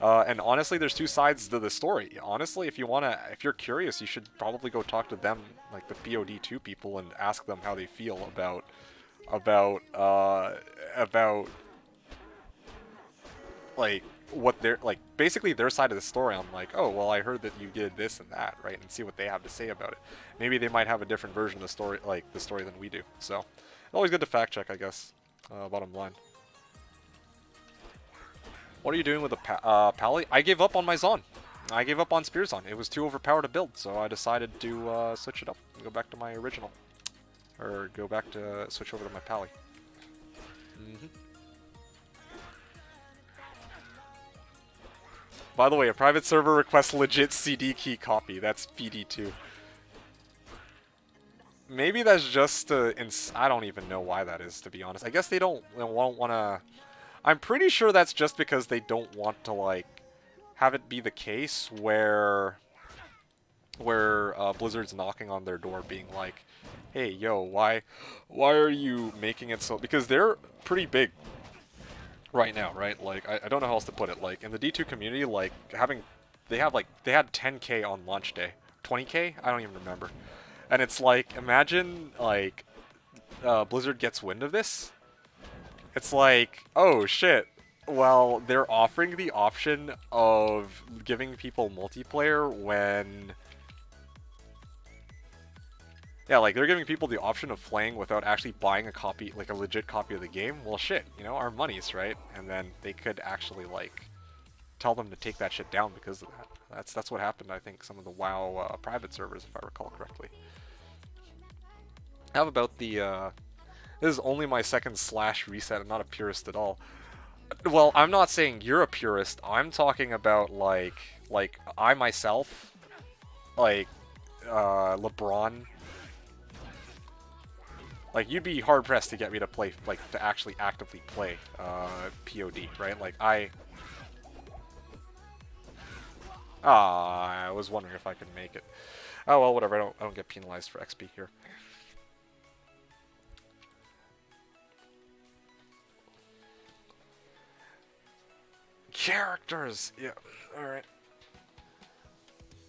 And honestly, there's two sides to the story. Honestly, if you're curious, you should probably go talk to them, like the POD2 people, and ask them how they feel about like what they're like, basically their side of the story. I'm like, oh, well, I heard that you did this and that, right? And see what they have to say about it. Maybe they might have a different version of the story, like the story, than we do. So, always good to fact check, I guess. Bottom line. What are you doing with a Pally? I gave up on my Zon. I gave up on Spearzon. It was too overpowered to build, so I decided to switch it up and go back to my original. Or go back to switch over to my pally. By the way, a private server requests legit CD key copy. That's PD2. Maybe that's just I don't even know why that is, to be honest. I guess they won't want to... I'm pretty sure that's just because they don't want to, like, have it be the case where Blizzard's knocking on their door being like, hey, yo, why are you making it so... Because they're pretty big right now, right? Like, I don't know how else to put it. Like, in the D2 community, like, they had 10K on launch day. 20K? I don't even remember. And it's like, imagine, like, Blizzard gets wind of this. It's like, oh, shit. Well, they're offering the option of giving people multiplayer when... Yeah, like, they're giving people the option of playing without actually buying a copy, like a legit copy of the game. Well, shit, you know, our money's, right? And then they could actually, like, tell them to take that shit down because of that. That's what happened, I think, some of the WoW private servers, if I recall correctly. How about the, this is only my second Slash reset. I'm not a purist at all. Well, I'm not saying you're a purist. I'm talking about, like I myself, like, LeBron. Like, you'd be hard-pressed to get me to play, like, to actually actively play, POD, right? Like, I was wondering if I could make it. Oh, well, whatever. I don't get penalized for XP here. Characters! Yeah, alright.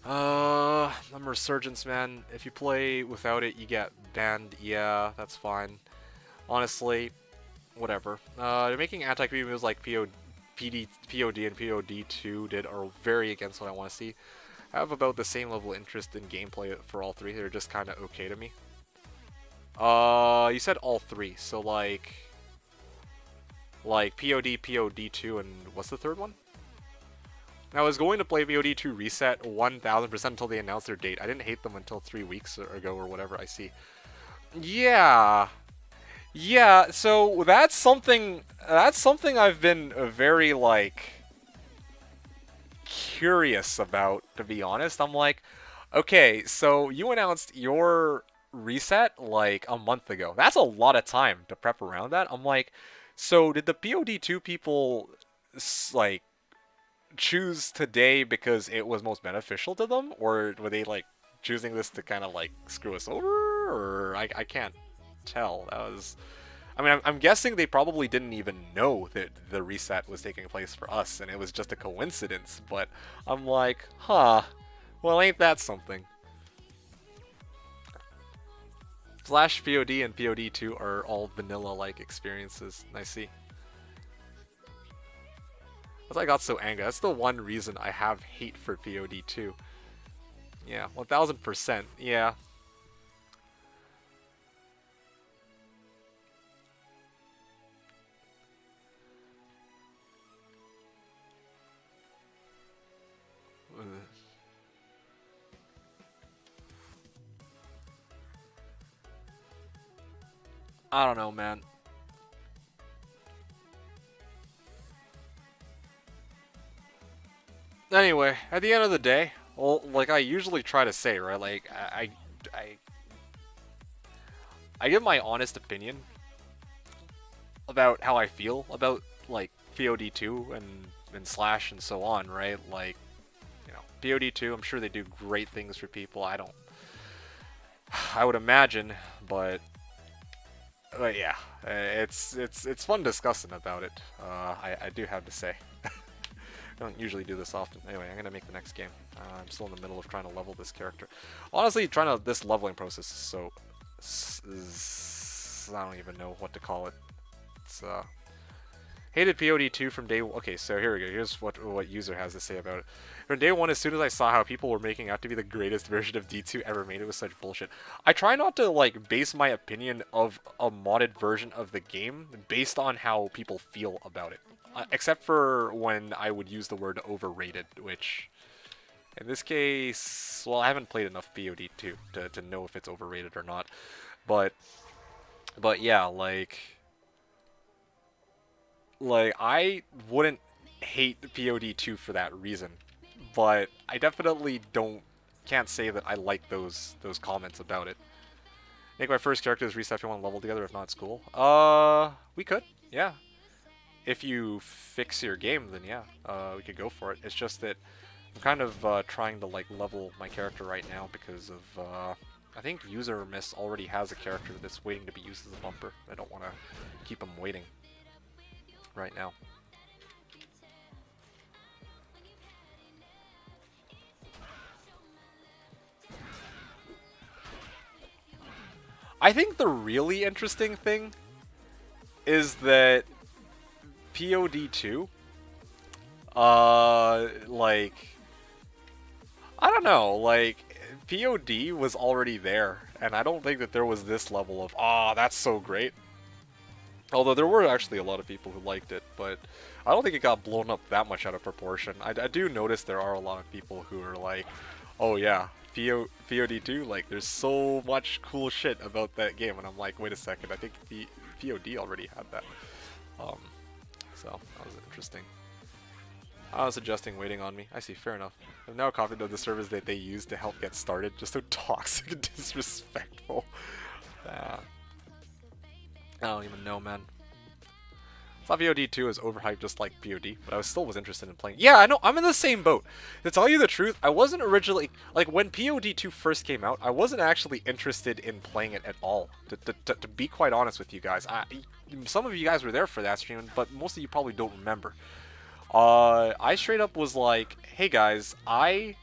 I'm Resurgence, man. If you play without it, you get banned. Yeah, that's fine. Honestly, whatever. They're making anti-creep moves like POD and POD2 are very against what I want to see. I have about the same level of interest in gameplay for all three. They're just kind of okay to me. You said all three, so like POD, POD2, and what's the third one? I was going to play VOD2 Reset 1000% until they announced their date. I didn't hate them until 3 weeks ago or whatever I see. Yeah. Yeah, so that's something I've been very, like, curious about, to be honest. I'm like, okay, so you announced your reset, like, a month ago. That's a lot of time to prep around that. I'm like, so did the POD2 people, like, choose today because it was most beneficial to them, or were they like choosing this to kind of like screw us over? Or I can't tell. That was, I mean, I'm guessing they probably didn't even know that the reset was taking place for us, and it was just a coincidence. But I'm like, huh, well, ain't that something? Slash POD and POD2 are all vanilla-like experiences. I see. That's why I got so angry. That's the one reason I have hate for POD2. Yeah, 1000%. Yeah. I don't know, man. Anyway, at the end of the day, well, like I usually try to say, right? Like I give my honest opinion about how I feel about like POD2 and Slash and so on, right? Like, you know, POD2, I'm sure they do great things for people. I would imagine, but yeah, it's fun discussing about it. I do have to say. I don't usually do this often. Anyway, I'm gonna make the next game. I'm still in the middle of trying to level this character. Honestly, this leveling process is I don't even know what to call it. It's hated POD2 from day one. Okay, so here we go. Here's what user has to say about it. From day one, as soon as I saw how people were making out to be the greatest version of D2 ever made, it was such bullshit. I try not to like base my opinion of a modded version of the game based on how people feel about it. Except for when I would use the word overrated, which, in this case, well, I haven't played enough POD2 to know if it's overrated or not. But yeah, I wouldn't hate POD 2 for that reason, but I definitely can't say that I like those comments about it. Make my first characters reset if you want to level together. If not, it's cool. We could, yeah. If you fix your game, then yeah, we could go for it. It's just that I'm kind of trying to like level my character right now because of I think user miss already has a character that's waiting to be used as a bumper. I don't want to keep him waiting right now. I think the really interesting thing is that POD 2, like, I don't know, like, POD was already there, and I don't think that there was this level of, that's so great. Although there were actually a lot of people who liked it, but I don't think it got blown up that much out of proportion. I do notice there are a lot of people who are like, oh yeah, POD 2, like, there's so much cool shit about that game, and I'm like, wait a second, I think the POD already had that. So that was interesting. I was suggesting waiting on me. I see, fair enough. I've now copied the service that they use to help get started. Just so toxic and disrespectful. I don't even know, man. I thought VOD 2 is overhyped just like POD, but I still was interested in playing. Yeah, I know, I'm in the same boat. To tell you the truth, I wasn't originally... Like, when POD 2 first came out, I wasn't actually interested in playing it at all. To be quite honest with you guys. Some of you guys were there for that stream, but most of you probably don't remember. I straight up was like, hey guys, I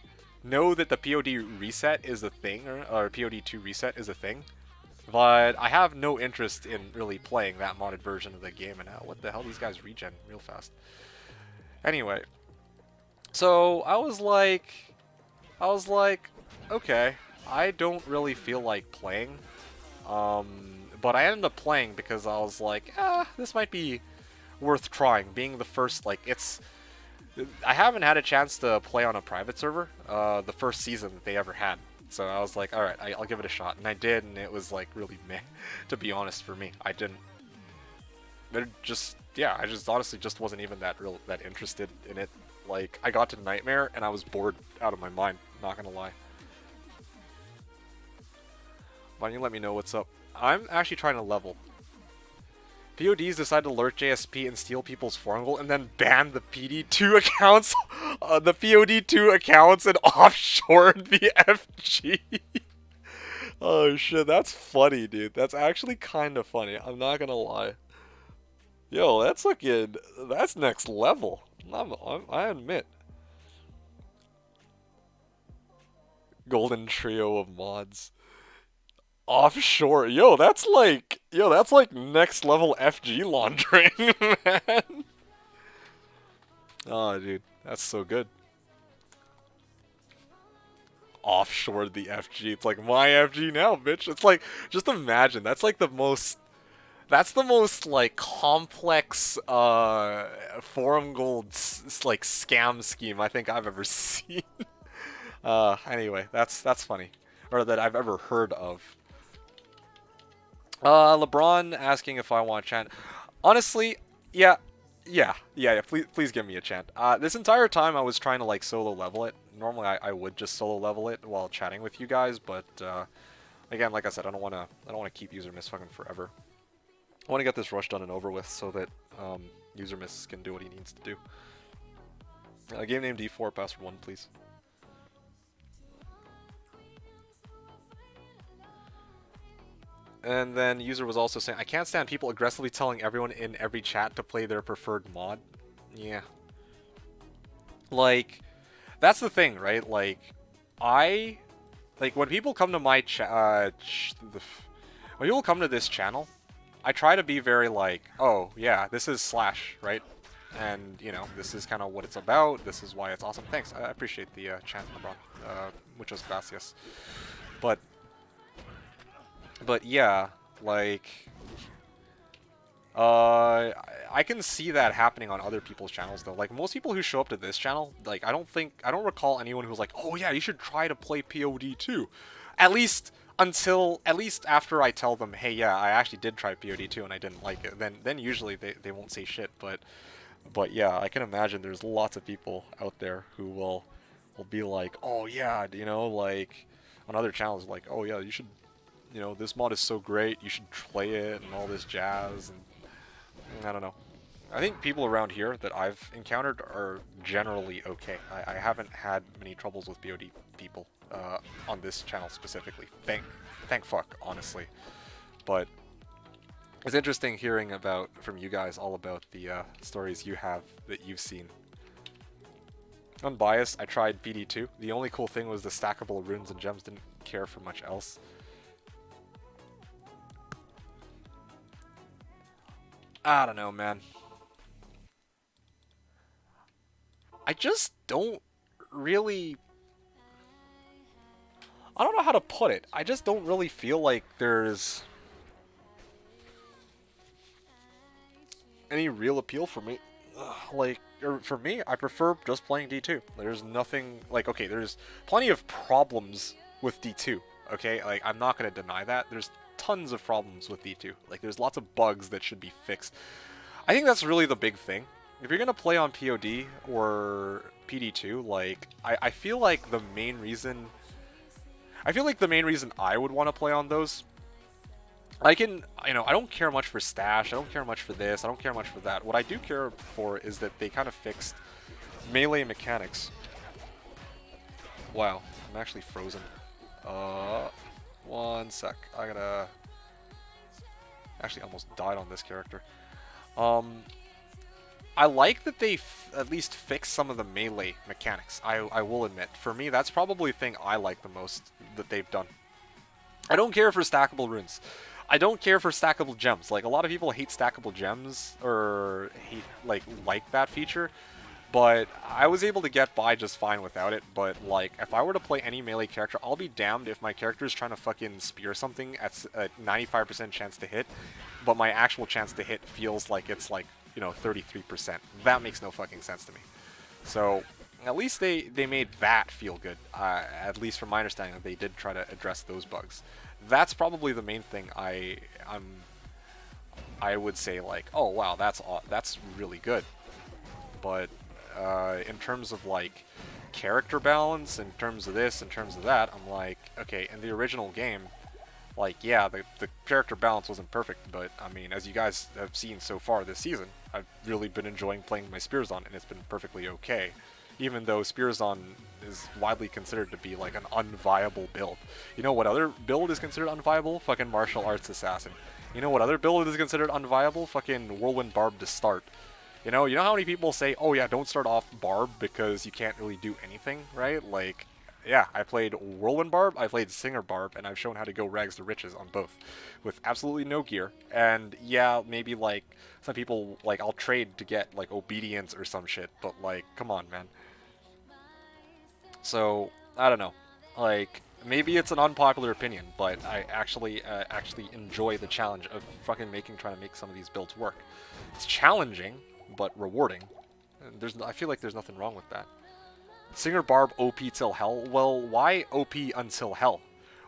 know that the POD reset is a thing, or POD 2 reset is a thing, but I have no interest in really playing that modded version of the game, and what the hell, these guys regen real fast. Anyway, so I was like, okay, I don't really feel like playing, but I ended up playing because I was like, this might be worth trying, being the first, like, I haven't had a chance to play on a private server, the first season that they ever had, so I was like, alright, I'll give it a shot, and I did, and it was, like, really meh, to be honest, for me. I just honestly just wasn't even that interested in it. Like, I got to Nightmare, and I was bored out of my mind, not gonna lie. Why don't you let me know what's up? I'm actually trying to level. PODs decide to lurk JSP and steal people's forum gold and then ban the PD2 accounts, the POD2 accounts, and offshore the FG. Oh shit, that's funny, dude. That's actually kind of funny. I'm not gonna lie. Yo, that's next level. I admit. Golden trio of mods. Offshore, that's like next level FG laundering, man. Oh, dude, that's so good. Offshore the FG, it's like my FG now, bitch. It's like, just imagine, that's the most like complex forum gold like scam scheme I think I've ever seen. Anyway, that's funny, or that I've ever heard of. LeBron asking if I want chant. Honestly, yeah. Please give me a chant. This entire time I was trying to like solo level it. Normally I would just solo level it while chatting with you guys, but again, like I said, I don't want to keep user miss fucking forever. I want to get this rush done and over with so that user miss can do what he needs to do. Game name D4, password 1, please. And then user was also saying, I can't stand people aggressively telling everyone in every chat to play their preferred mod. Yeah. Like, that's the thing, right? Like, when people come to my when people come to this channel, I try to be very like, oh, yeah, this is Slash, right? And, you know, this is kind of what it's about. This is why it's awesome. Thanks. I appreciate the chant, LeBron. Muchas gracias. But yeah, like, I can see that happening on other people's channels though. Like, most people who show up to this channel, like, I don't recall anyone who's like, oh yeah, you should try to play POD too. At least until at least after I tell them, hey, yeah, I actually did try POD 2 and I didn't like it. Then usually they won't say shit. But yeah, I can imagine there's lots of people out there who will be like, oh yeah, you know, like on other channels, like, oh yeah, you should, you know, this mod is so great, you should play it and all this jazz. And I don't know. I think people around here that I've encountered are generally okay. I haven't had many troubles with BOD people on this channel specifically. Thank fuck, honestly. But it's interesting hearing from you guys all about the stories you have that you've seen. Unbiased, I tried PD2. The only cool thing was the stackable runes and gems. Didn't care for much else. I don't know, man. I just don't really... I don't know how to put it. I just don't really feel like there's any real appeal for me. For me, I prefer just playing D2. There's nothing, like, okay, there's plenty of problems with D2, okay? Like, I'm not going to deny that. There's tons of problems with D2. Like, there's lots of bugs that should be fixed. I think that's really the big thing. If you're going to play on POD or PD2, like, I feel like the main reason... I feel like the main reason I would want to play on those... I don't care much for stash, I don't care much for this, I don't care much for that. What I do care for is that they kind of fixed melee mechanics. Wow, I'm actually frozen. One sec. I gotta... Actually, almost died on this character. I like that they at least fixed some of the melee mechanics, I will admit. For me, that's probably the thing I like the most that they've done. I don't care for stackable runes. I don't care for stackable gems. Like, a lot of people hate stackable gems, or hate, like that feature, but I was able to get by just fine without it. But, like, if I were to play any melee character, I'll be damned if my character is trying to fucking spear something at a 95% chance to hit, but my actual chance to hit feels like it's, like, you know, 33%. That makes no fucking sense to me. So, at least they made that feel good. At least from my understanding, they did try to address those bugs. That's probably the main thing I would say, like, oh wow, that's really good. But in terms of, like, character balance, in terms of this, in terms of that, I'm like, okay, in the original game, like, yeah, the character balance wasn't perfect, but I mean, as you guys have seen so far this season, I've really been enjoying playing my Spearzon, and it's been perfectly okay. Even though Spearzon is widely considered to be, like, an unviable build. You know what other build is considered unviable? Fucking Martial Arts Assassin. You know what other build is considered unviable? Fucking Whirlwind Barb to start. You know how many people say, oh yeah, don't start off Barb because you can't really do anything, right? Like, yeah, I played Whirlwind Barb, I played Singer Barb, and I've shown how to go rags to riches on both. With absolutely no gear. And yeah, maybe, like, some people, like, I'll trade to get, like, obedience or some shit, but, like, come on, man. So, I don't know. Like, maybe it's an unpopular opinion, but I actually enjoy the challenge of fucking trying to make some of these builds work. It's challenging, but rewarding. And I feel like there's nothing wrong with that. Singer Barb OP till hell? Well, why OP until hell?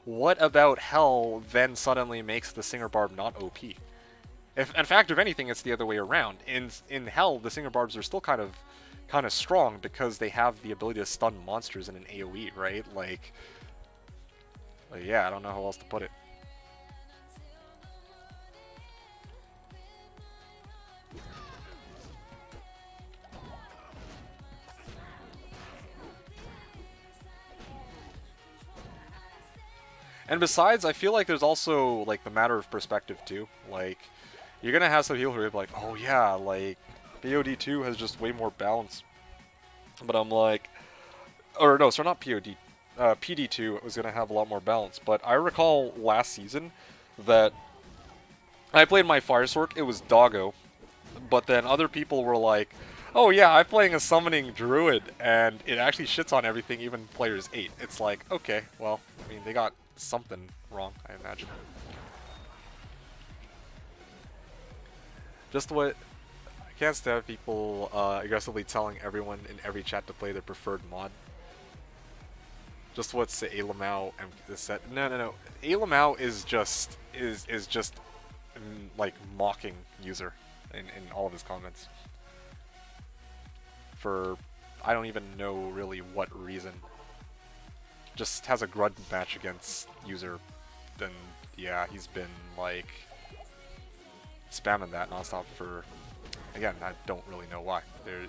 What about hell then suddenly makes the Singer Barb not OP? In fact, if anything, it's the other way around. In hell, the Singer Barbs are still kind of strong because they have the ability to stun monsters in an AoE, right? Like, yeah, I don't know how else to put it. And besides, I feel like there's also, like, the matter of perspective too. Like, you're gonna have some people who are like, oh yeah, like, POD 2 has just way more balance. But I'm like, or no, sorry, not POD. PD2 was going to have a lot more balance. But I recall last season that I played my Fire Sword, it was Doggo. But then other people were like, oh yeah, I'm playing a Summoning Druid, and it actually shits on everything, even players 8. It's like, okay, well, I mean, they got something wrong, I imagine. Just what... I can't stand people aggressively telling everyone in every chat to play their preferred mod. Just what's Alamau and the set? No. Alamau is just like mocking user in all of his comments. For I don't even know really what reason. Just has a grunt match against user, then yeah, he's been like spamming that nonstop for. Again, I don't really know why.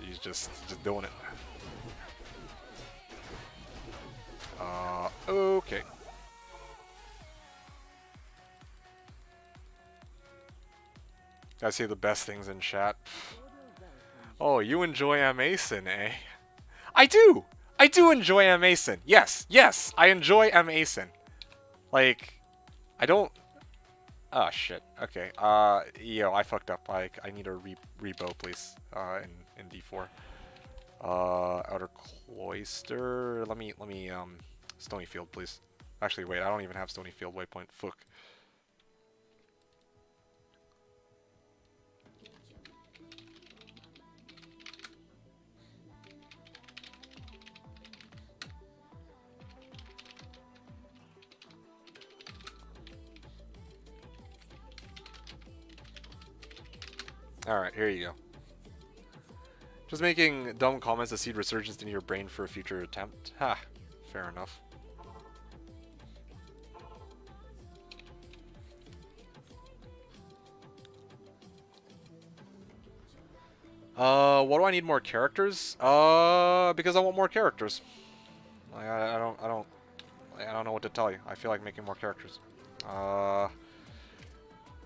He's just doing it. Okay. I say the best things in chat. Oh, you enjoy M-Ason, eh? I do! I do enjoy M-Ason. Yes, I enjoy M-Ason. Like, I don't... Oh, shit. Okay. Yo, I fucked up. I need a rebo, please. In D4. Outer Cloister. Let me, Stony Field, please. Actually, wait, I don't even have Stony Field waypoint. Fuck. Alright, here you go. Just making dumb comments to seed resurgence into your brain for a future attempt. Ha, fair enough. What do I need more characters? Because I want more characters. Like, I don't know what to tell you. I feel like making more characters.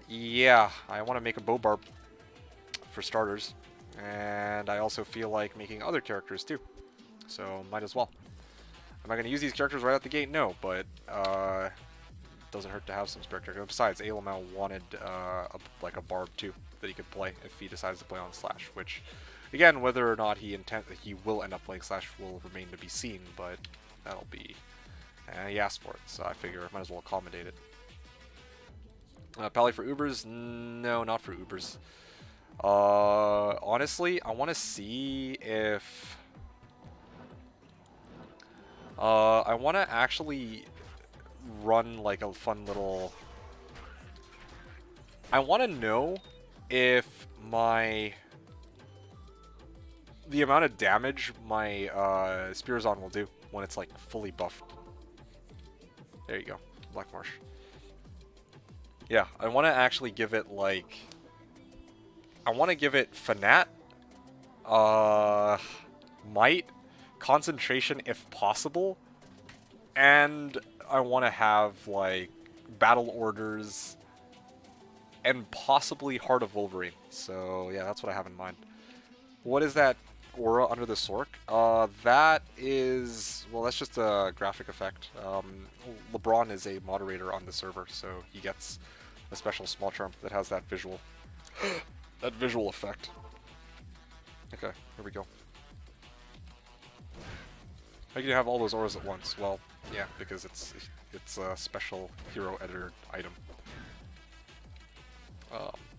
Yeah, I want to make a bow barb for starters, and I also feel like making other characters too. So might as well. Am I going to use these characters right out the gate? No, but doesn't hurt to have some spare characters. Besides, Alamau wanted like a barb too that he could play if he decides to play on Slash, which, again, whether or not he will end up playing Slash will remain to be seen, but that'll be... he asked for it, so I figure I might as well accommodate it. Pally for Ubers? No, not for Ubers. Honestly, I want to see if... I want to actually run like a fun little... I want to know if the amount of damage my Spearzon will do when it's like fully buffed. There you go, Black Marsh. Yeah, I want to actually give it like... I want to give it Fanat, Might, Concentration if possible, and I want to have like Battle Orders, and possibly Heart of Wolverine. So yeah, that's what I have in mind. What is that aura under the Sork? That is... well, that's just a graphic effect. LeBron is a moderator on the server, so he gets a special small charm that has that visual... that visual effect. Okay, here we go. How can you have all those auras at once? Well, yeah, because it's a special hero editor item.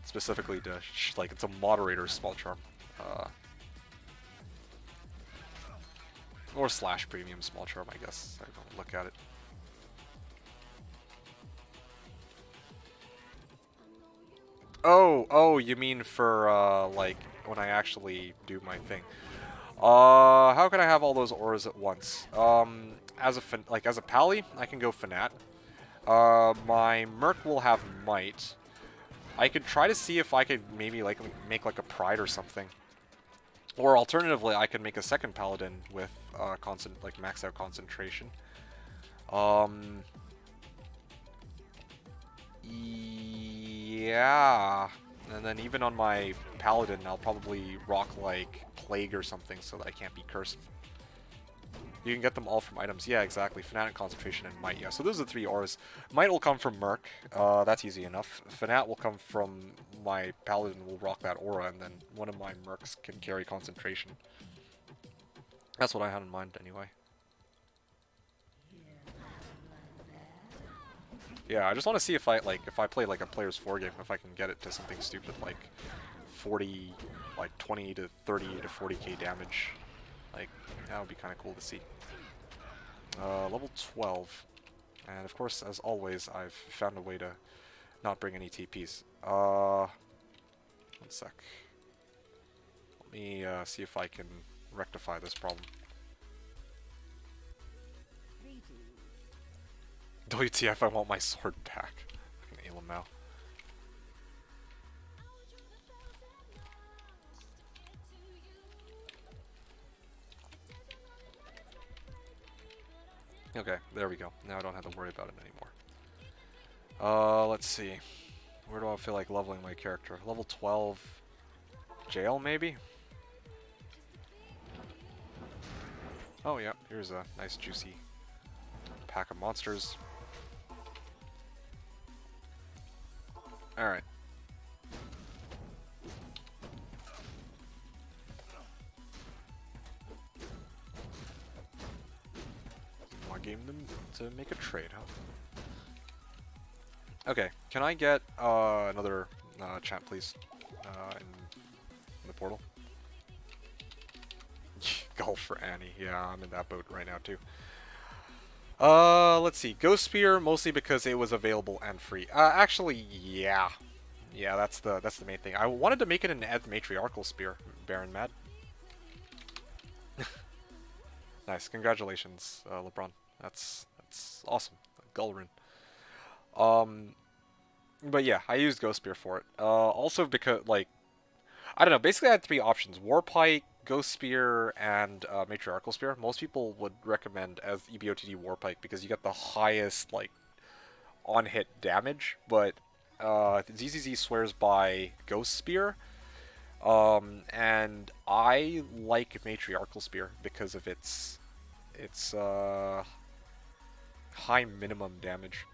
Specifically to like, it's a moderator small charm. Or Slash premium small charm, I guess. I don't look at it. Oh, you mean for like when I actually do my thing? How can I have all those auras at once? As a Pally, I can go Fanat. My Merc will have Might. I could try to see if I could maybe like make like a Pride or something. Or alternatively, I could make a second Paladin with max out concentration. Yeah. And then even on my Paladin, I'll probably rock like Plague or something so that I can't be cursed. You can get them all from items. Yeah, exactly. Fanatic, Concentration, and Might. Yeah, so those are the three auras. Might will come from Merc. That's easy enough. Fanat will come from my Paladin, will rock that aura, and then one of my Mercs can carry Concentration. That's what I had in mind, anyway. Yeah, I just want to see if I play like a player's 4 game, if I can get it to something stupid like 40, like 20 to 30 to 40k damage. Like, that would be kind of cool to see. Level 12. And of course, as always, I've found a way to not bring any TPs. One sec. Let me see if I can rectify this problem. WTF, I want my sword back. I can aim him now. Okay, there we go. Now I don't have to worry about it anymore. Let's see. Where do I feel like leveling my character? Level 12. Jail, maybe? Oh, yeah. Here's a nice, juicy pack of monsters. Alright. Want game them to make a trade, huh? Okay, can I get another chant, please? In the portal? Golf for Annie. Yeah, I'm in that boat right now, too. Let's see. Ghost Spear, mostly because it was available and free. Actually, yeah. Yeah, that's the main thing. I wanted to make it an Eth Matriarchal Spear, Baron Mad. Nice. Congratulations, LeBron. That's awesome. Gulrin. But yeah, I used Ghost Spear for it. Also because, like, I don't know, basically I had three options. Warpike, Ghost Spear, and Matriarchal Spear. Most people would recommend as Ebotd Warpike because you get the highest, like, on-hit damage, but ZZZ swears by Ghost Spear. And I like Matriarchal Spear because of its high minimum damage.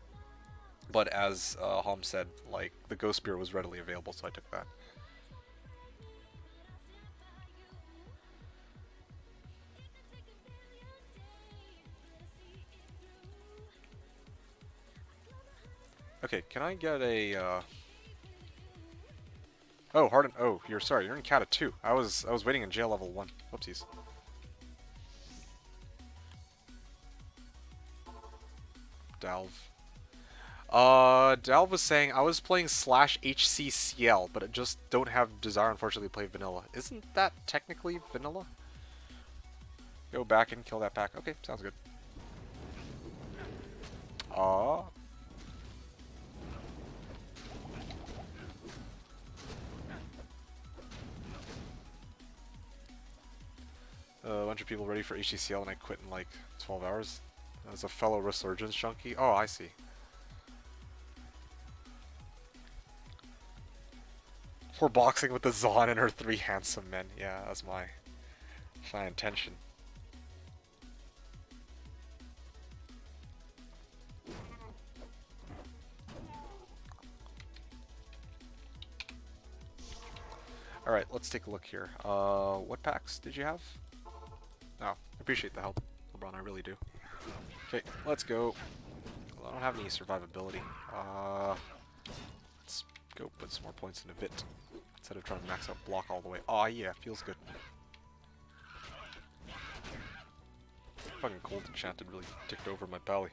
But as Hom said, like, the Ghost Spear was readily available, so I took that. Okay, can I get a Oh, Harden. Oh, you're in Kata 2. I was waiting in jail level 1. Whoopsies. Dalv. Dalv was saying I was playing /HCCL, but I just don't have desire, unfortunately, to play vanilla. Isn't that technically vanilla? Go back and kill that pack. Okay, sounds good. A bunch of people ready for HCCL and I quit in like 12 hours. As a fellow Resurgence junkie. Oh, I see. For boxing with the Zon and her 3 handsome men. Yeah, that's my intention. Alright, let's take a look here. What packs did you have? Oh, I appreciate the help, LeBron, I really do. Okay, let's go. Well, I don't have any survivability. Let's go put some more points into Vit instead of trying to max out block all the way. Oh yeah, feels good. Fucking cold enchanted really ticked over my belly.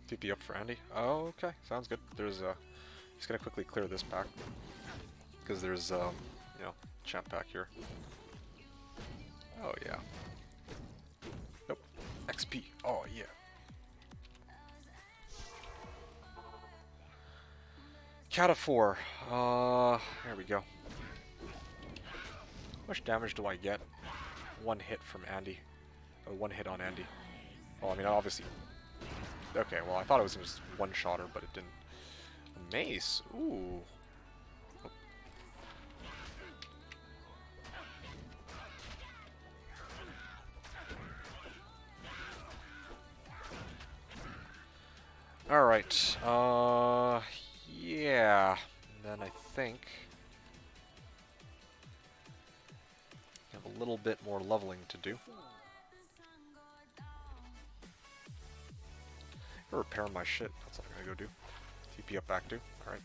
TP up for Andy. Oh, okay, sounds good. There's he's gonna quickly clear this pack because there's you know, champ pack here. Oh yeah. Nope. XP. Oh yeah. Kata 4. There we go. How much damage do I get? 1 hit from Andy. Oh, 1 hit on Andy. Well, I mean, obviously. Okay, well, I thought it was just 1-shotter, but it didn't. Mace. Ooh. Alright, yeah, and then I think I have a little bit more leveling to do. Repair my shit, that's what I'm gonna go do. TP up back too. Alright.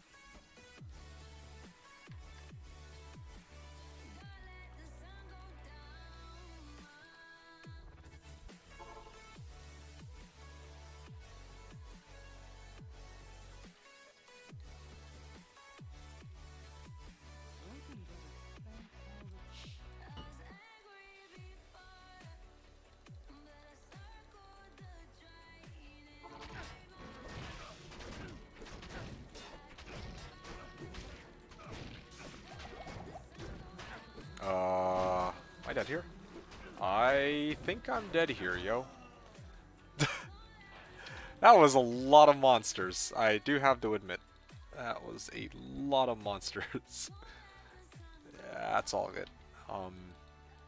Am I dead here? I think I'm dead here, yo. That was a lot of monsters. I do have to admit. That was a lot of monsters. Yeah, that's all good.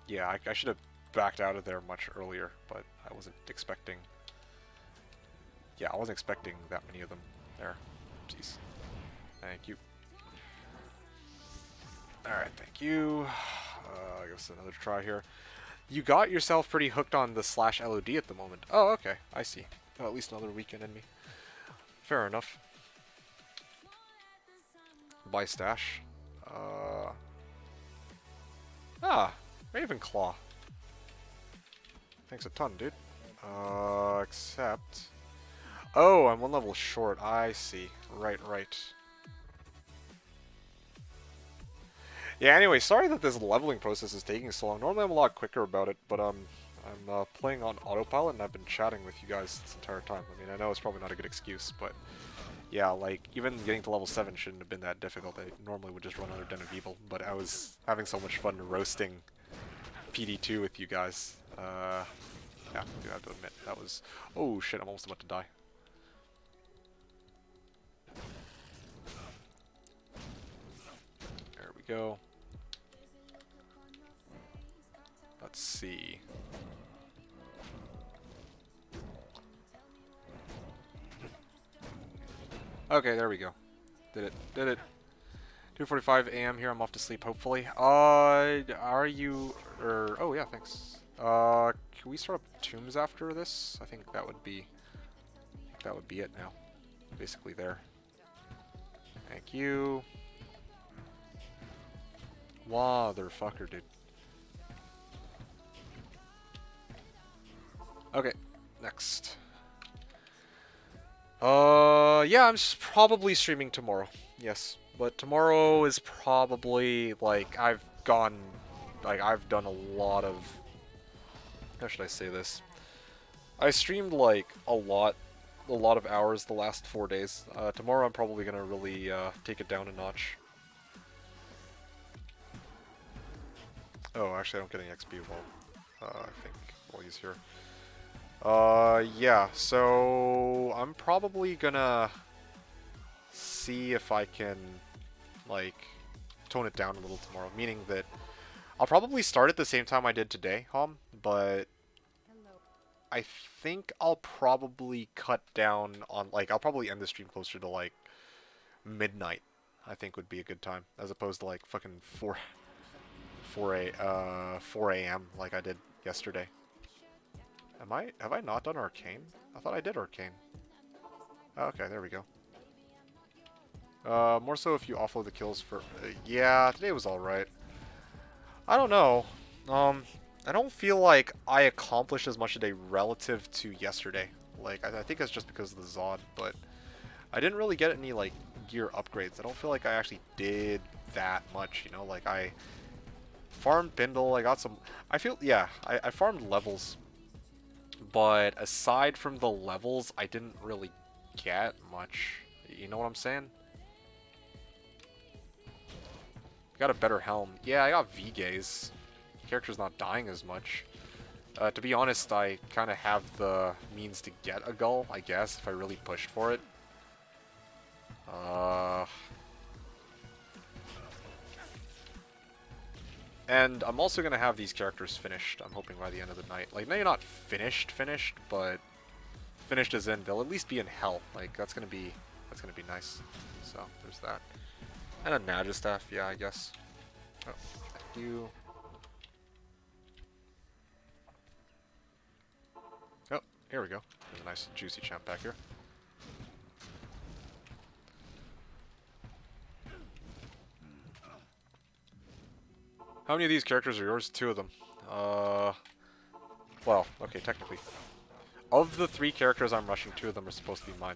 Yeah, I should have backed out of there much earlier, but I wasn't expecting... Yeah, I wasn't expecting that many of them there. Jeez. Thank you. Alright, thank you. I guess another try here. You got yourself pretty hooked on the /LOD at the moment. Oh, okay. I see. Oh, at least another weekend in me. Fair enough. Buy stash. Ravenclaw. Thanks a ton, dude. Except... Oh, I'm one level short. I see. Right. Yeah, anyway, sorry that this leveling process is taking so long. Normally I'm a lot quicker about it, but I'm playing on autopilot and I've been chatting with you guys this entire time. I mean, I know it's probably not a good excuse, but yeah, like, even getting to level 7 shouldn't have been that difficult. I normally would just run under Den of Evil, but I was having so much fun roasting PD2 with you guys. Yeah, I do have to admit, that was... Oh shit, I'm almost about to die. There we go. Let's see. Okay, there we go. Did it. 2:45 a.m. here. I'm off to sleep, hopefully. Are you... oh, yeah, thanks. Can we start up tombs after this? I think that would be... it now. Basically there. Thank you. Motherfucker, dude. Okay, next. Yeah, I'm probably streaming tomorrow. Yes, but tomorrow is probably, like, I've done a lot of... How should I say this? I streamed, like, a lot of hours the last 4 days. Tomorrow I'm probably gonna really, take it down a notch. Oh, actually I don't get any XP while, I think, while he's here. Yeah, so I'm probably gonna see if I can, like, tone it down a little tomorrow, meaning that I'll probably start at the same time I did today, but I think I'll probably cut down on, like, I'll probably end the stream closer to, like, midnight, I think would be a good time, as opposed to, like, fucking 4 a.m. like I did yesterday. Have I not done Arcane? I thought I did Arcane. Okay, there we go. More so if you offload the kills for... yeah, today was alright. I don't know. I don't feel like I accomplished as much today relative to yesterday. Like, I think it's just because of the Zod, but I didn't really get any, like, gear upgrades. I don't feel like I actually did that much, you know? Like, I farmed Bindle, I got some... I feel... yeah, I farmed levels. But aside from the levels, I didn't really get much. You know what I'm saying? Got a better helm. Yeah, I got V-Gaze. Character's not dying as much. To be honest, I kind of have the means to get a Gull, I guess, if I really pushed for it. And I'm also going to have these characters finished, I'm hoping, by the end of the night. Like, maybe not finished, but finished as in, they'll at least be in hell. Like, that's going to be nice. So, there's that. And a Magistaff, yeah, I guess. Oh, thank you. Oh, here we go. There's a nice juicy champ back here. How many of these characters are yours? 2 of them. Well, okay, technically. Of the 3 characters I'm rushing, 2 of them are supposed to be mine.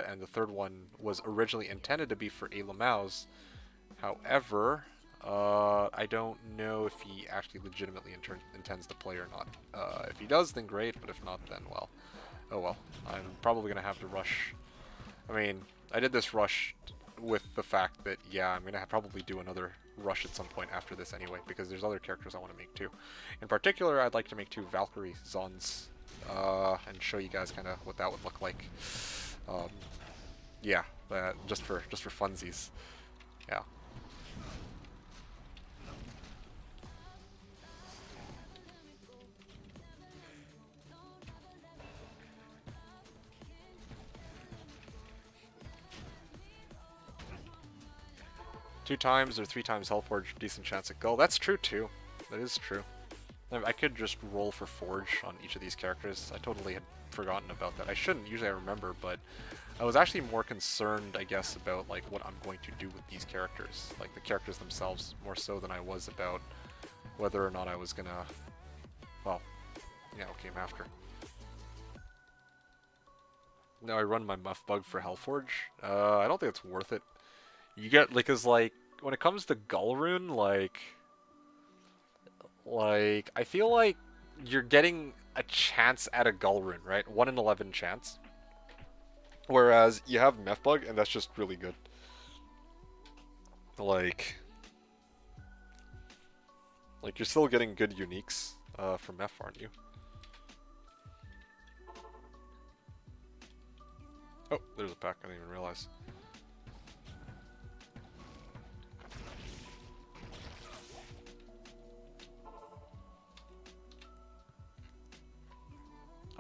And the third one was originally intended to be for Lamau's. However, I don't know if he actually legitimately intends to play or not. If he does, then great, but if not, then well. Oh well. I'm probably going to have to rush. I mean, I did this rush with the fact that, yeah, I'm going to probably do another rush at some point after this anyway, because there's other characters I want to make too. In particular, I'd like to make 2 Valkyrie Zons, and show you guys kind of what that would look like. Yeah, just for funsies. Yeah. Two times or 3 times Hellforge, decent chance at Gull. That's true too. That is true. I could just roll for Forge on each of these characters. I totally had forgotten about that. I shouldn't, usually I remember, but I was actually more concerned, I guess, about like what I'm going to do with these characters. Like the characters themselves, more so than I was about whether or not I was gonna, well, yeah, what came after. Now I run my Muff Bug for Hellforge. I don't think it's worth it. You get, like, cause like, when it comes to Gullrune, like, I feel like you're getting a chance at a Gullrune, right? 1 in 11 chance. Whereas you have Mefbug, and that's just really good. Like you're still getting good uniques for Mef, aren't you? Oh, there's a pack, I didn't even realize.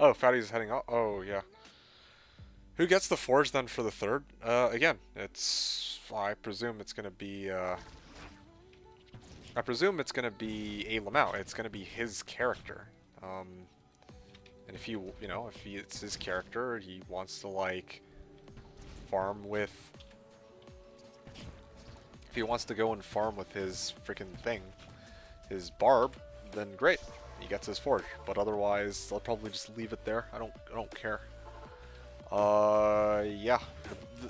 Oh, Fatty's heading out. Oh, yeah. Who gets the Forge then for the 3rd? Again, it's... I presume it's gonna be, I presume it's gonna be a Lamau. It's gonna be his character. And if you know, if it's his character, he wants to, like, farm with... If he wants to go and farm with his freaking thing, his Barb, then great. He gets his Forge, but otherwise I'll probably just leave it there. I don't care. Yeah.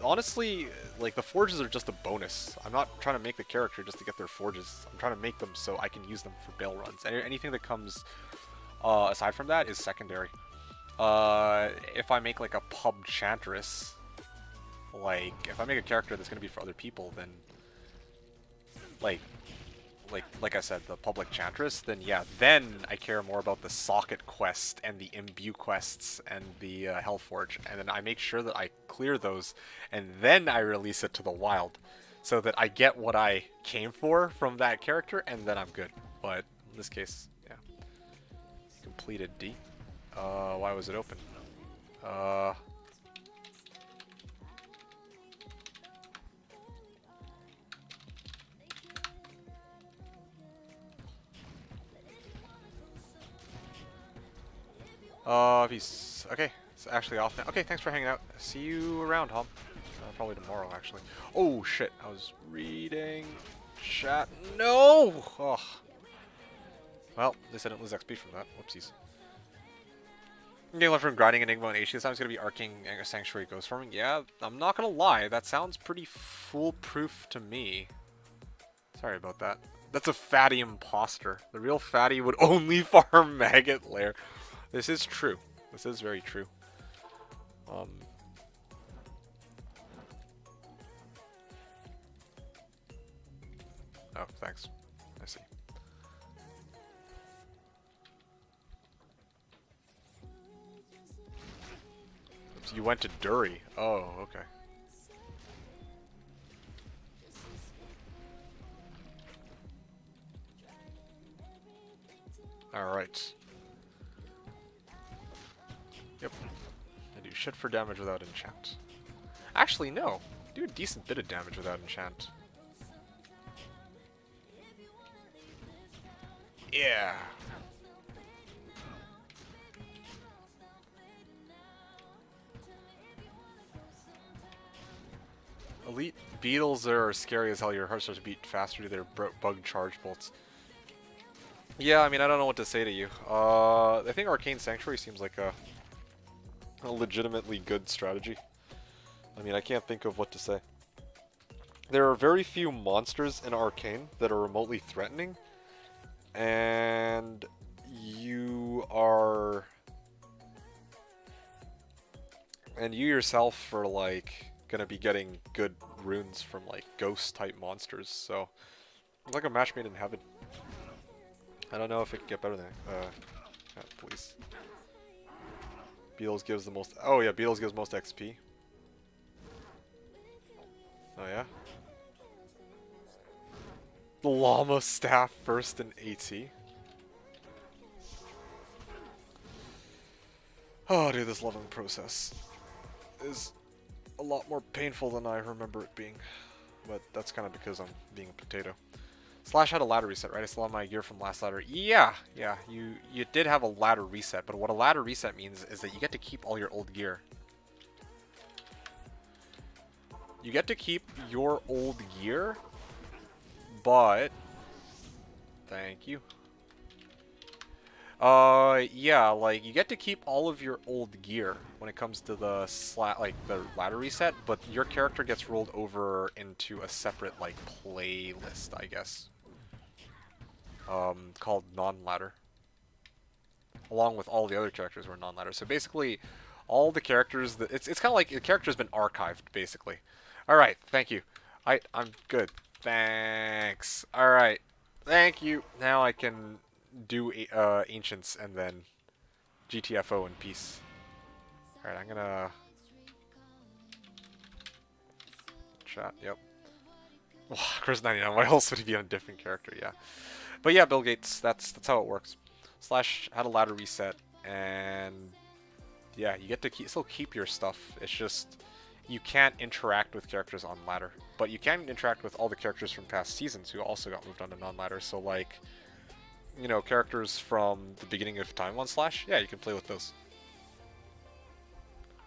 Honestly, like, the Forges are just a bonus. I'm not trying to make the character just to get their Forges. I'm trying to make them so I can use them for bail runs. Anything that comes aside from that is secondary. If I make, like, a pub Chantress, like, if I make a character that's gonna be for other people, then, like I said, the public Chantress, then yeah, then I care more about the socket quest and the imbue quests and the Hellforge, and then I make sure that I clear those, and then I release it to the wild, so that I get what I came for from that character, and then I'm good. But in this case, yeah. Completed D. Why was it open? He's... Okay, it's actually off now. Okay, thanks for hanging out. See you around, Hom. Probably tomorrow, actually. Oh, shit. I was reading chat. No! Oh. Well, at least I didn't lose XP from that. Whoopsies. Getting left from grinding Enigma and HD. This time it's going to be Arcing Sanctuary Ghost Farming. Yeah, I'm not going to lie. That sounds pretty foolproof to me. Sorry about that. That's a fatty imposter. The real fatty would only farm Maggot Lair. This is true. This is very true. Oh, thanks. I see. Oops, you went to Dury. Oh, okay. Alright. Yep. I do shit for damage without enchant. Actually, no. I do a decent bit of damage without enchant. Yeah. Elite beetles are scary as hell. Your heart starts to beat faster to their bug charge bolts. Yeah, I mean, I don't know what to say to you. I think Arcane Sanctuary seems like a legitimately good strategy. I mean, I can't think of what to say. There are very few monsters in Arcane that are remotely threatening, and you yourself are like gonna be getting good runes from like ghost type monsters, so it's like a match made in heaven. I don't know if it could get better than yeah, please. Beetles gives the most. Oh yeah, Beetles gives most XP. Oh yeah. The llama staff first in AT. Oh dude, this leveling process is a lot more painful than I remember it being. But that's kind of because I'm being a potato. Slash had a ladder reset, right? I still have my gear from last ladder. Yeah, you did have a ladder reset, but what a ladder reset means is that you get to keep all your old gear. You get to keep your old gear, but... Thank you. Yeah, like, you get to keep all of your old gear when it comes to the the ladder reset, but your character gets rolled over into a separate, like, playlist, I guess. Called non-ladder. Along with all the other characters who are non-ladder. So basically, all the characters that... It's kind of like the character's been archived, basically. Alright, thank you. I'm good. Thanks. Alright. Thank you. Now I can do Ancients and then GTFO in peace. Alright, I'm gonna... Chat, yep. Oh, Chris 99, why else would he be on a different character? Yeah. But yeah, Bill Gates, that's how it works. Slash had a ladder reset, and yeah, you get to still keep your stuff. It's just you can't interact with characters on ladder, but you can interact with all the characters from past seasons who also got moved on to non-ladder. So like, you know, characters from the beginning of Time 1 Slash, yeah, you can play with those.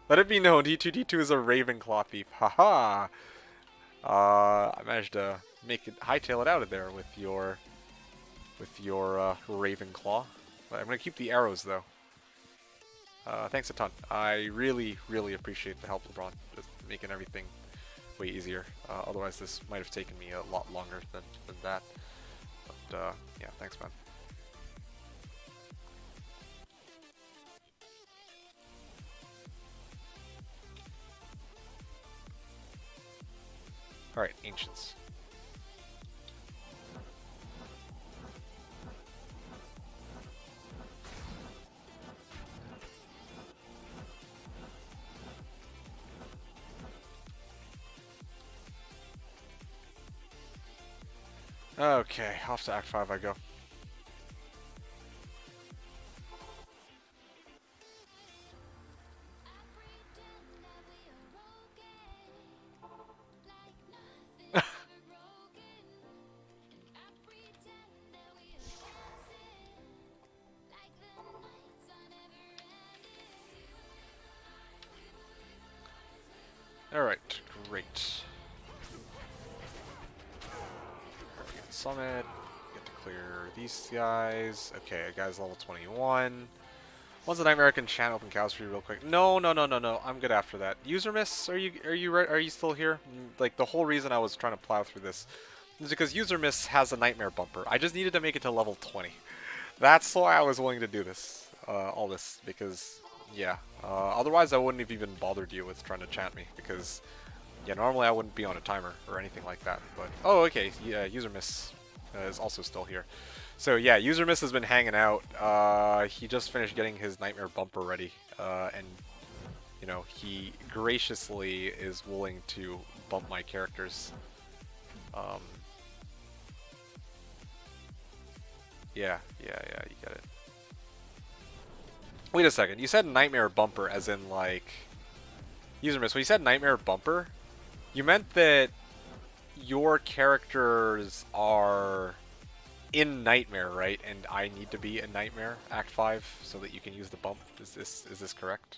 Let it be known, D2D2 is a Ravenclaw thief. Haha. I managed to hightail it out of there with your Ravenclaw. But I'm gonna keep the arrows though. Thanks a ton. I really, really appreciate the help, LeBron. Just making everything way easier. Otherwise, this might have taken me a lot longer than that. But yeah, thanks, man. Alright, Ancients. Okay, off to Act 5 I go. Alright, great. Summit, get to clear these guys. Okay, a guy's level 21. Once a nightmare, I can chant open cows for you real quick. No. I'm good after that. User miss, are you still here? Like the whole reason I was trying to plow through this is because user miss has a nightmare bumper. I just needed to make it to level 20. That's why I was willing to do this, all this, because yeah. Otherwise, I wouldn't have even bothered you with trying to chant me because. Yeah, normally I wouldn't be on a timer or anything like that, but... Oh, okay, yeah, User Miss is also still here. So yeah, User Miss has been hanging out. He just finished getting his Nightmare bumper ready, and, you know, he graciously is willing to bump my characters. Yeah, you get it. Wait a second, you said Nightmare bumper as in, like... User Miss, when you said Nightmare bumper... You meant that your characters are in Nightmare, right? And I need to be in Nightmare, Act 5, so that you can use the bump. Is this correct?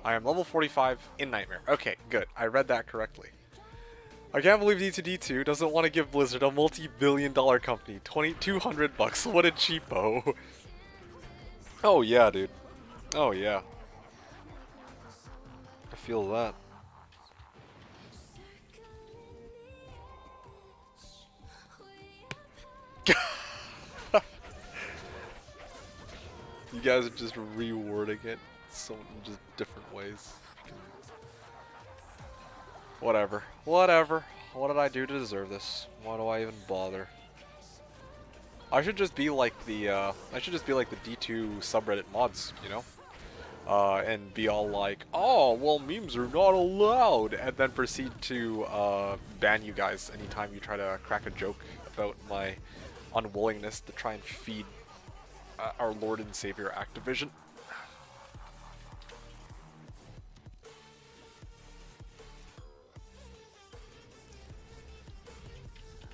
I am level 45 in Nightmare. Okay, good. I read that correctly. I can't believe D2D2 doesn't want to give Blizzard, a multi-billion-dollar company, $2,200. What a cheapo. Oh yeah, dude. Oh yeah. I feel that. You guys are just rewording it so just different ways. Whatever. Whatever. What did I do to deserve this? Why do I even bother? I should just be like the D2 subreddit mods, you know? And be all like, oh, well, memes are not allowed, and then proceed to ban you guys anytime you try to crack a joke about my unwillingness to try and feed our Lord and Savior Activision.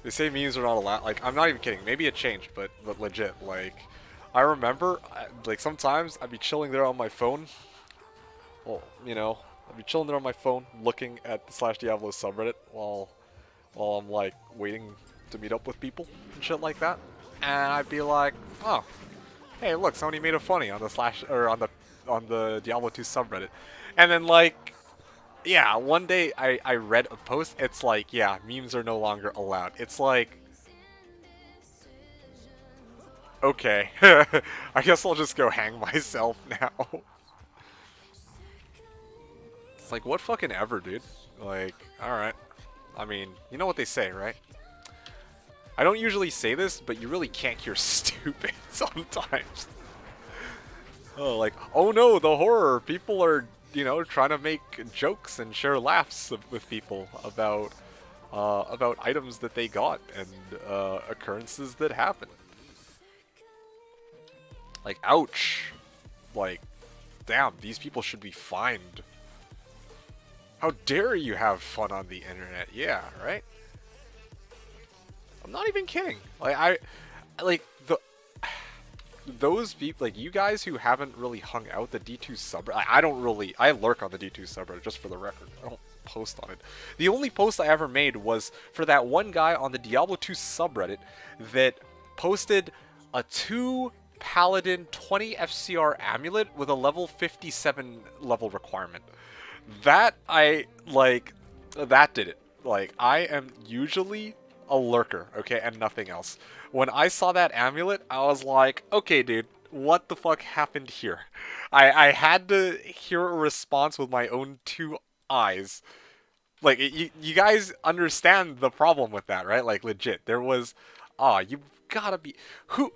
They say memes are not allowed. Like, I'm not even kidding. Maybe it changed, but legit. Like, I remember, like, sometimes I'd be chilling there on my phone. Well, you know, I'd be chilling there on my phone, looking at the Slashdiablo subreddit while I'm like waiting to meet up with people and shit like that. And I'd be like, oh, hey, look, somebody made a funny on the on the Diablo 2 subreddit, and then like. Yeah, one day I read a post, it's like, yeah, memes are no longer allowed. It's like, okay, I guess I'll just go hang myself now. It's like, what fucking ever, dude? Like, alright. I mean, you know what they say, right? I don't usually say this, but you really can't hear stupid sometimes. Oh, like, oh no, the horror, people are... you know, trying to make jokes and share laughs with people about items that they got and occurrences that happen. Like, ouch. Like, damn, these people should be fined. How dare you have fun on the internet? Yeah, right? I'm not even kidding. Like, those people, like, you guys who haven't really hung out the D2 subreddit, I lurk on the D2 subreddit, just for the record. I don't post on it. The only post I ever made was for that one guy on the Diablo 2 subreddit that posted a 2 Paladin 20 FCR amulet with a level 57 level requirement. That did it. Like, I am usually a lurker, okay, and nothing else. When I saw that amulet, I was like, okay, dude, what the fuck happened here? I had to hear a response with my own 2 eyes. Like, you guys understand the problem with that, right? Like, legit. There was... you gotta be... Who...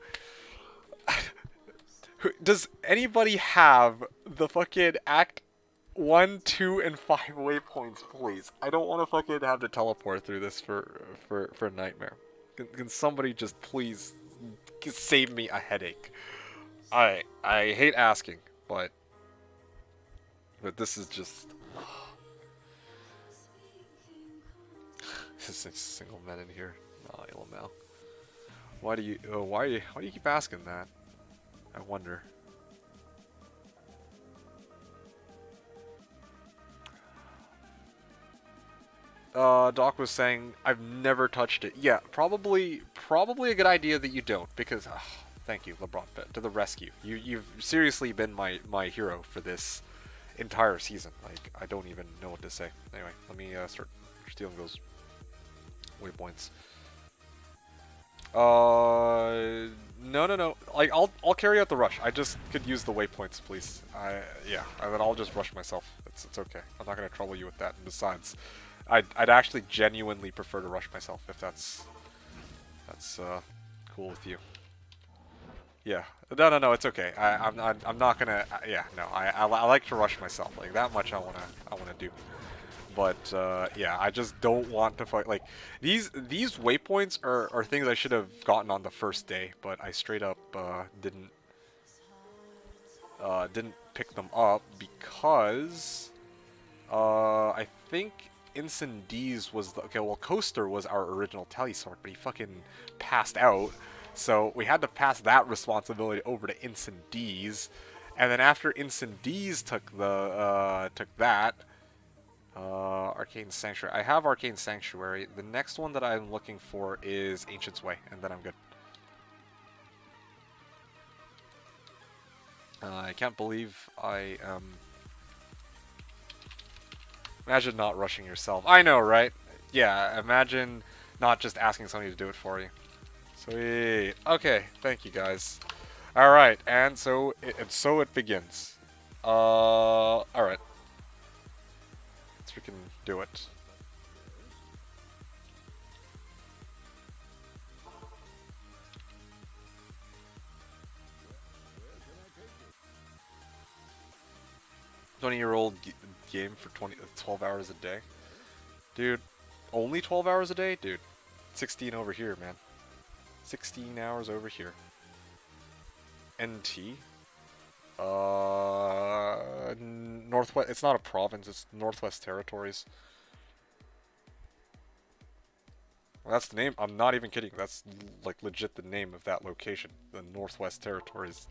Does anybody have the fucking Act 1, 2, and 5 waypoints, please? I don't want to fucking have to teleport through this for Nightmare. Can somebody just please save me a headache? I hate asking, but this is just... This is a single men in here. Oh, LML. Why do you keep asking that? I wonder. Doc was saying, I've never touched it. Yeah, probably a good idea that you don't, because, thank you, LeBron, to the rescue. You've seriously been my hero for this entire season. Like, I don't even know what to say. Anyway, let me start stealing those waypoints. No. Like, I'll carry out the rush. I just could use the waypoints, please. Yeah, and then I'll just rush myself. It's okay. I'm not gonna trouble you with that. And besides, I'd actually genuinely prefer to rush myself if that's cool with you. Yeah. No. It's okay. I'm not gonna. Yeah. No. I like to rush myself. Like, that much I wanna do. But yeah, I just don't want to fight. Like, these waypoints are things I should have gotten on the first day, but I straight up didn't pick them up because I think Incendies was the... Okay, well, Coaster was our original Telesort, but he fucking passed out. So we had to pass that responsibility over to Incendies. And then after Incendies took that, Arcane Sanctuary. I have Arcane Sanctuary. The next one that I'm looking for is Ancient's Way, and then I'm good. I can't believe I Imagine not rushing yourself. I know, right? Yeah, imagine not just asking somebody to do it for you. Sweet. Okay, thank you guys. Alright, and so it begins. Alright. Let's freaking do it. $20-year-old game for 12 hours a day? Dude, only 12 hours a day? Dude, 16 over here, man. 16 hours over here. NT? Northwest. It's not a province, it's Northwest Territories. Well, that's the name. I'm not even kidding. That's like legit the name of that location. The Northwest Territories.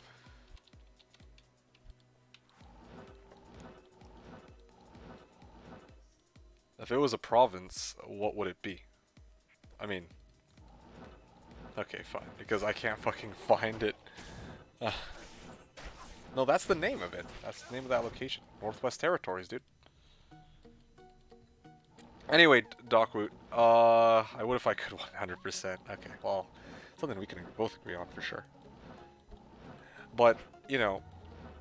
If it was a province, what would it be? I mean... Okay, fine. Because I can't fucking find it. No, that's the name of it. That's the name of that location. Northwest Territories, dude. Anyway, Dockwoot. I would if I could 100%. Okay, well, something we can both agree on for sure. But, you know,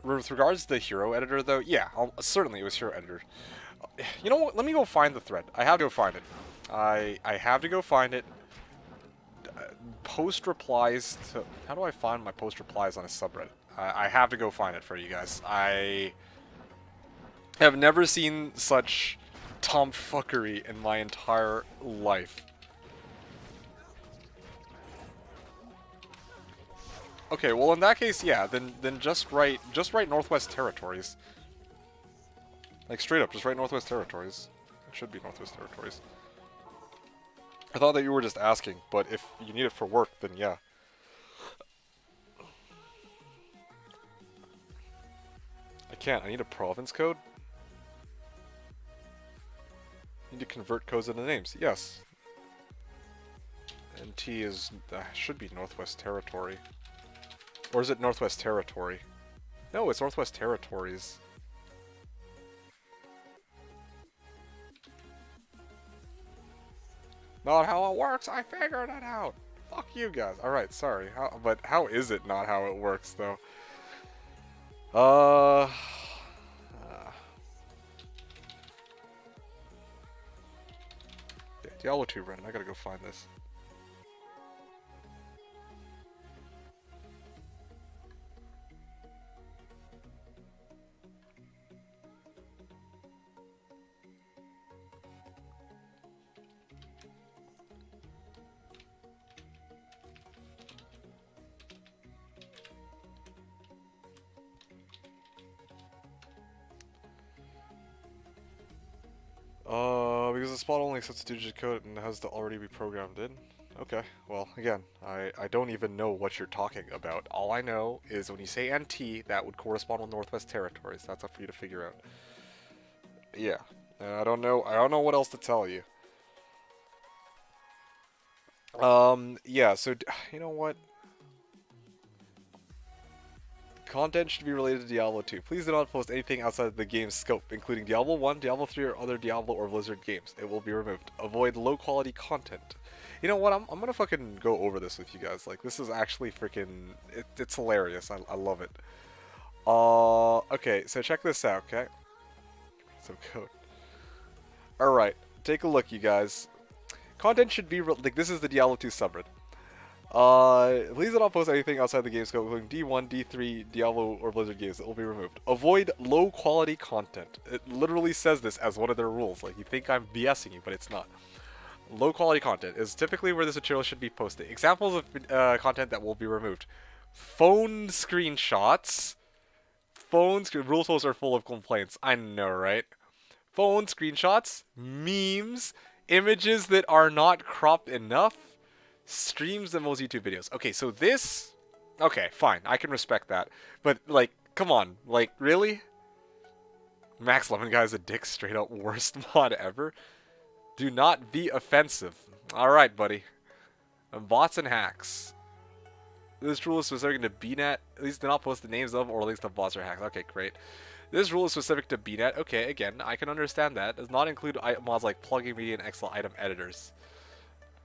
with regards to the hero editor, though, yeah, certainly it was hero editor. You know what? Let me go find the thread. I have to go find it. I have to go find it. Post replies to... How do I find my post replies on a subreddit? I have to go find it for you guys. I have never seen such tomfuckery in my entire life. Okay, well in that case, yeah, then just write Northwest Territories. Like straight up, just write Northwest Territories. It should be Northwest Territories. I thought that you were just asking, but if you need it for work, then yeah. I can't. I need a province code. I need to convert codes into names. Yes. NT is... should be Northwest Territory. Or is it Northwest Territory? No, it's Northwest Territories. Not how it works, I figured it out! Fuck you guys. Alright, sorry. But how is it not how it works, though? Yeah, Diablo 2 Brennan, I gotta go find this. Because the spot only accepts a two-digit code and has to already be programmed in. Okay, well, again, I don't even know what you're talking about. All I know is when you say NT, that would correspond with Northwest Territories. That's up for you to figure out. Yeah, I don't know what else to tell you. Yeah, so, you know what? Content should be related to Diablo 2. Please do not post anything outside the game's scope, including Diablo 1, Diablo 3, or other Diablo or Blizzard games. It will be removed. Avoid low-quality content. You know what? I'm gonna fucking go over this with you guys. Like, this is actually freaking... It's hilarious. I love it. Okay, so check this out, okay? Some code. Alright, take a look, you guys. Content should be... Like, this is the Diablo 2 subreddit. Please do not post anything outside the game scope, including D1, D3, Diablo, or Blizzard games that will be removed. Avoid low-quality content. It literally says this as one of their rules. Like, you think I'm BSing you, but it's not. Low-quality content is typically where this material should be posted. Examples of content that will be removed. Phone screenshots. Rule posts are full of complaints. I know, right? Phone screenshots. Memes. Images that are not cropped enough. Streams and most YouTube videos. Okay, so this... Okay, fine. I can respect that. But, like, Come on, like, really? Max Lemon Guy is a dick, straight up worst mod ever. Do not be offensive. Alright, buddy. Bots and hacks. This rule is specific to BNet. At least do not post the names of or links to bots or hacks. Okay, great. This rule is specific to BNet. Okay, again, I can understand that. Does not include mods like plugin media and Excel item editors.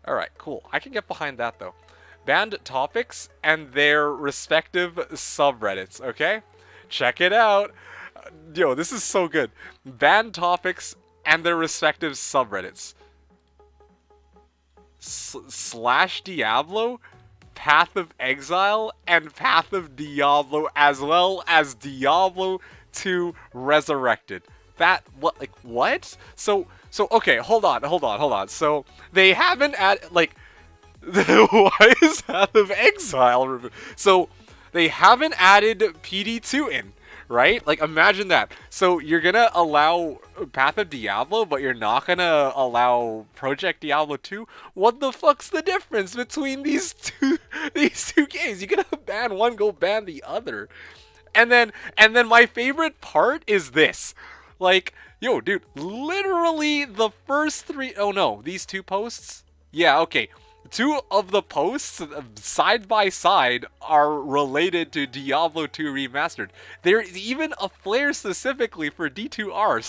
Alright, cool. I can get behind that, though. Banned topics and their respective subreddits, okay? Check it out. Yo, this is so good. Banned topics and their respective subreddits. Slashdiablo, Path of Exile, and Path of Diablo, as well as Diablo 2 Resurrected. That, what, like, what? So, okay, hold on. So, they haven't added, like, why is Path of Exile removed? So, they haven't added PD2 in, right? Like, imagine that. So, you're gonna allow Path of Diablo, but you're not gonna allow Project Diablo 2? What the fuck's the difference between these two games? You're gonna ban one, go ban the other. And then my favorite part is this. Like, yo, dude, literally the first three, oh no, these two posts? Yeah, okay. Two of the posts, side by side, are related to Diablo 2 Remastered. There's even a flare specifically for D2R,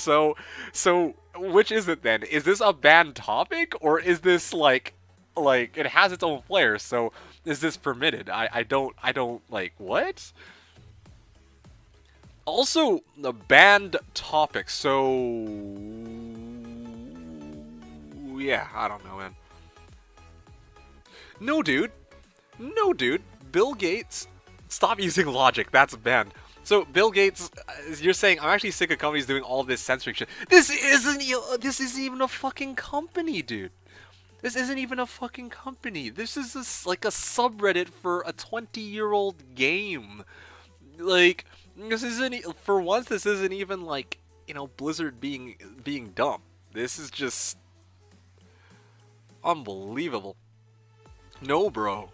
so which is it then? Is this a banned topic, or is this like, it has its own flare, so is this permitted? I don't, like, what? Also, the banned topic, so, yeah, I don't know, man. No, dude. Bill Gates, stop using logic. That's banned. So, Bill Gates, you're saying, I'm actually sick of companies doing all this censoring shit. This isn't even a fucking company, dude. This isn't even a fucking company. This is like a subreddit for a 20-year-old game. Like, this isn't, for once, this isn't even like, you know, Blizzard being dumb. This is just unbelievable. No, bro.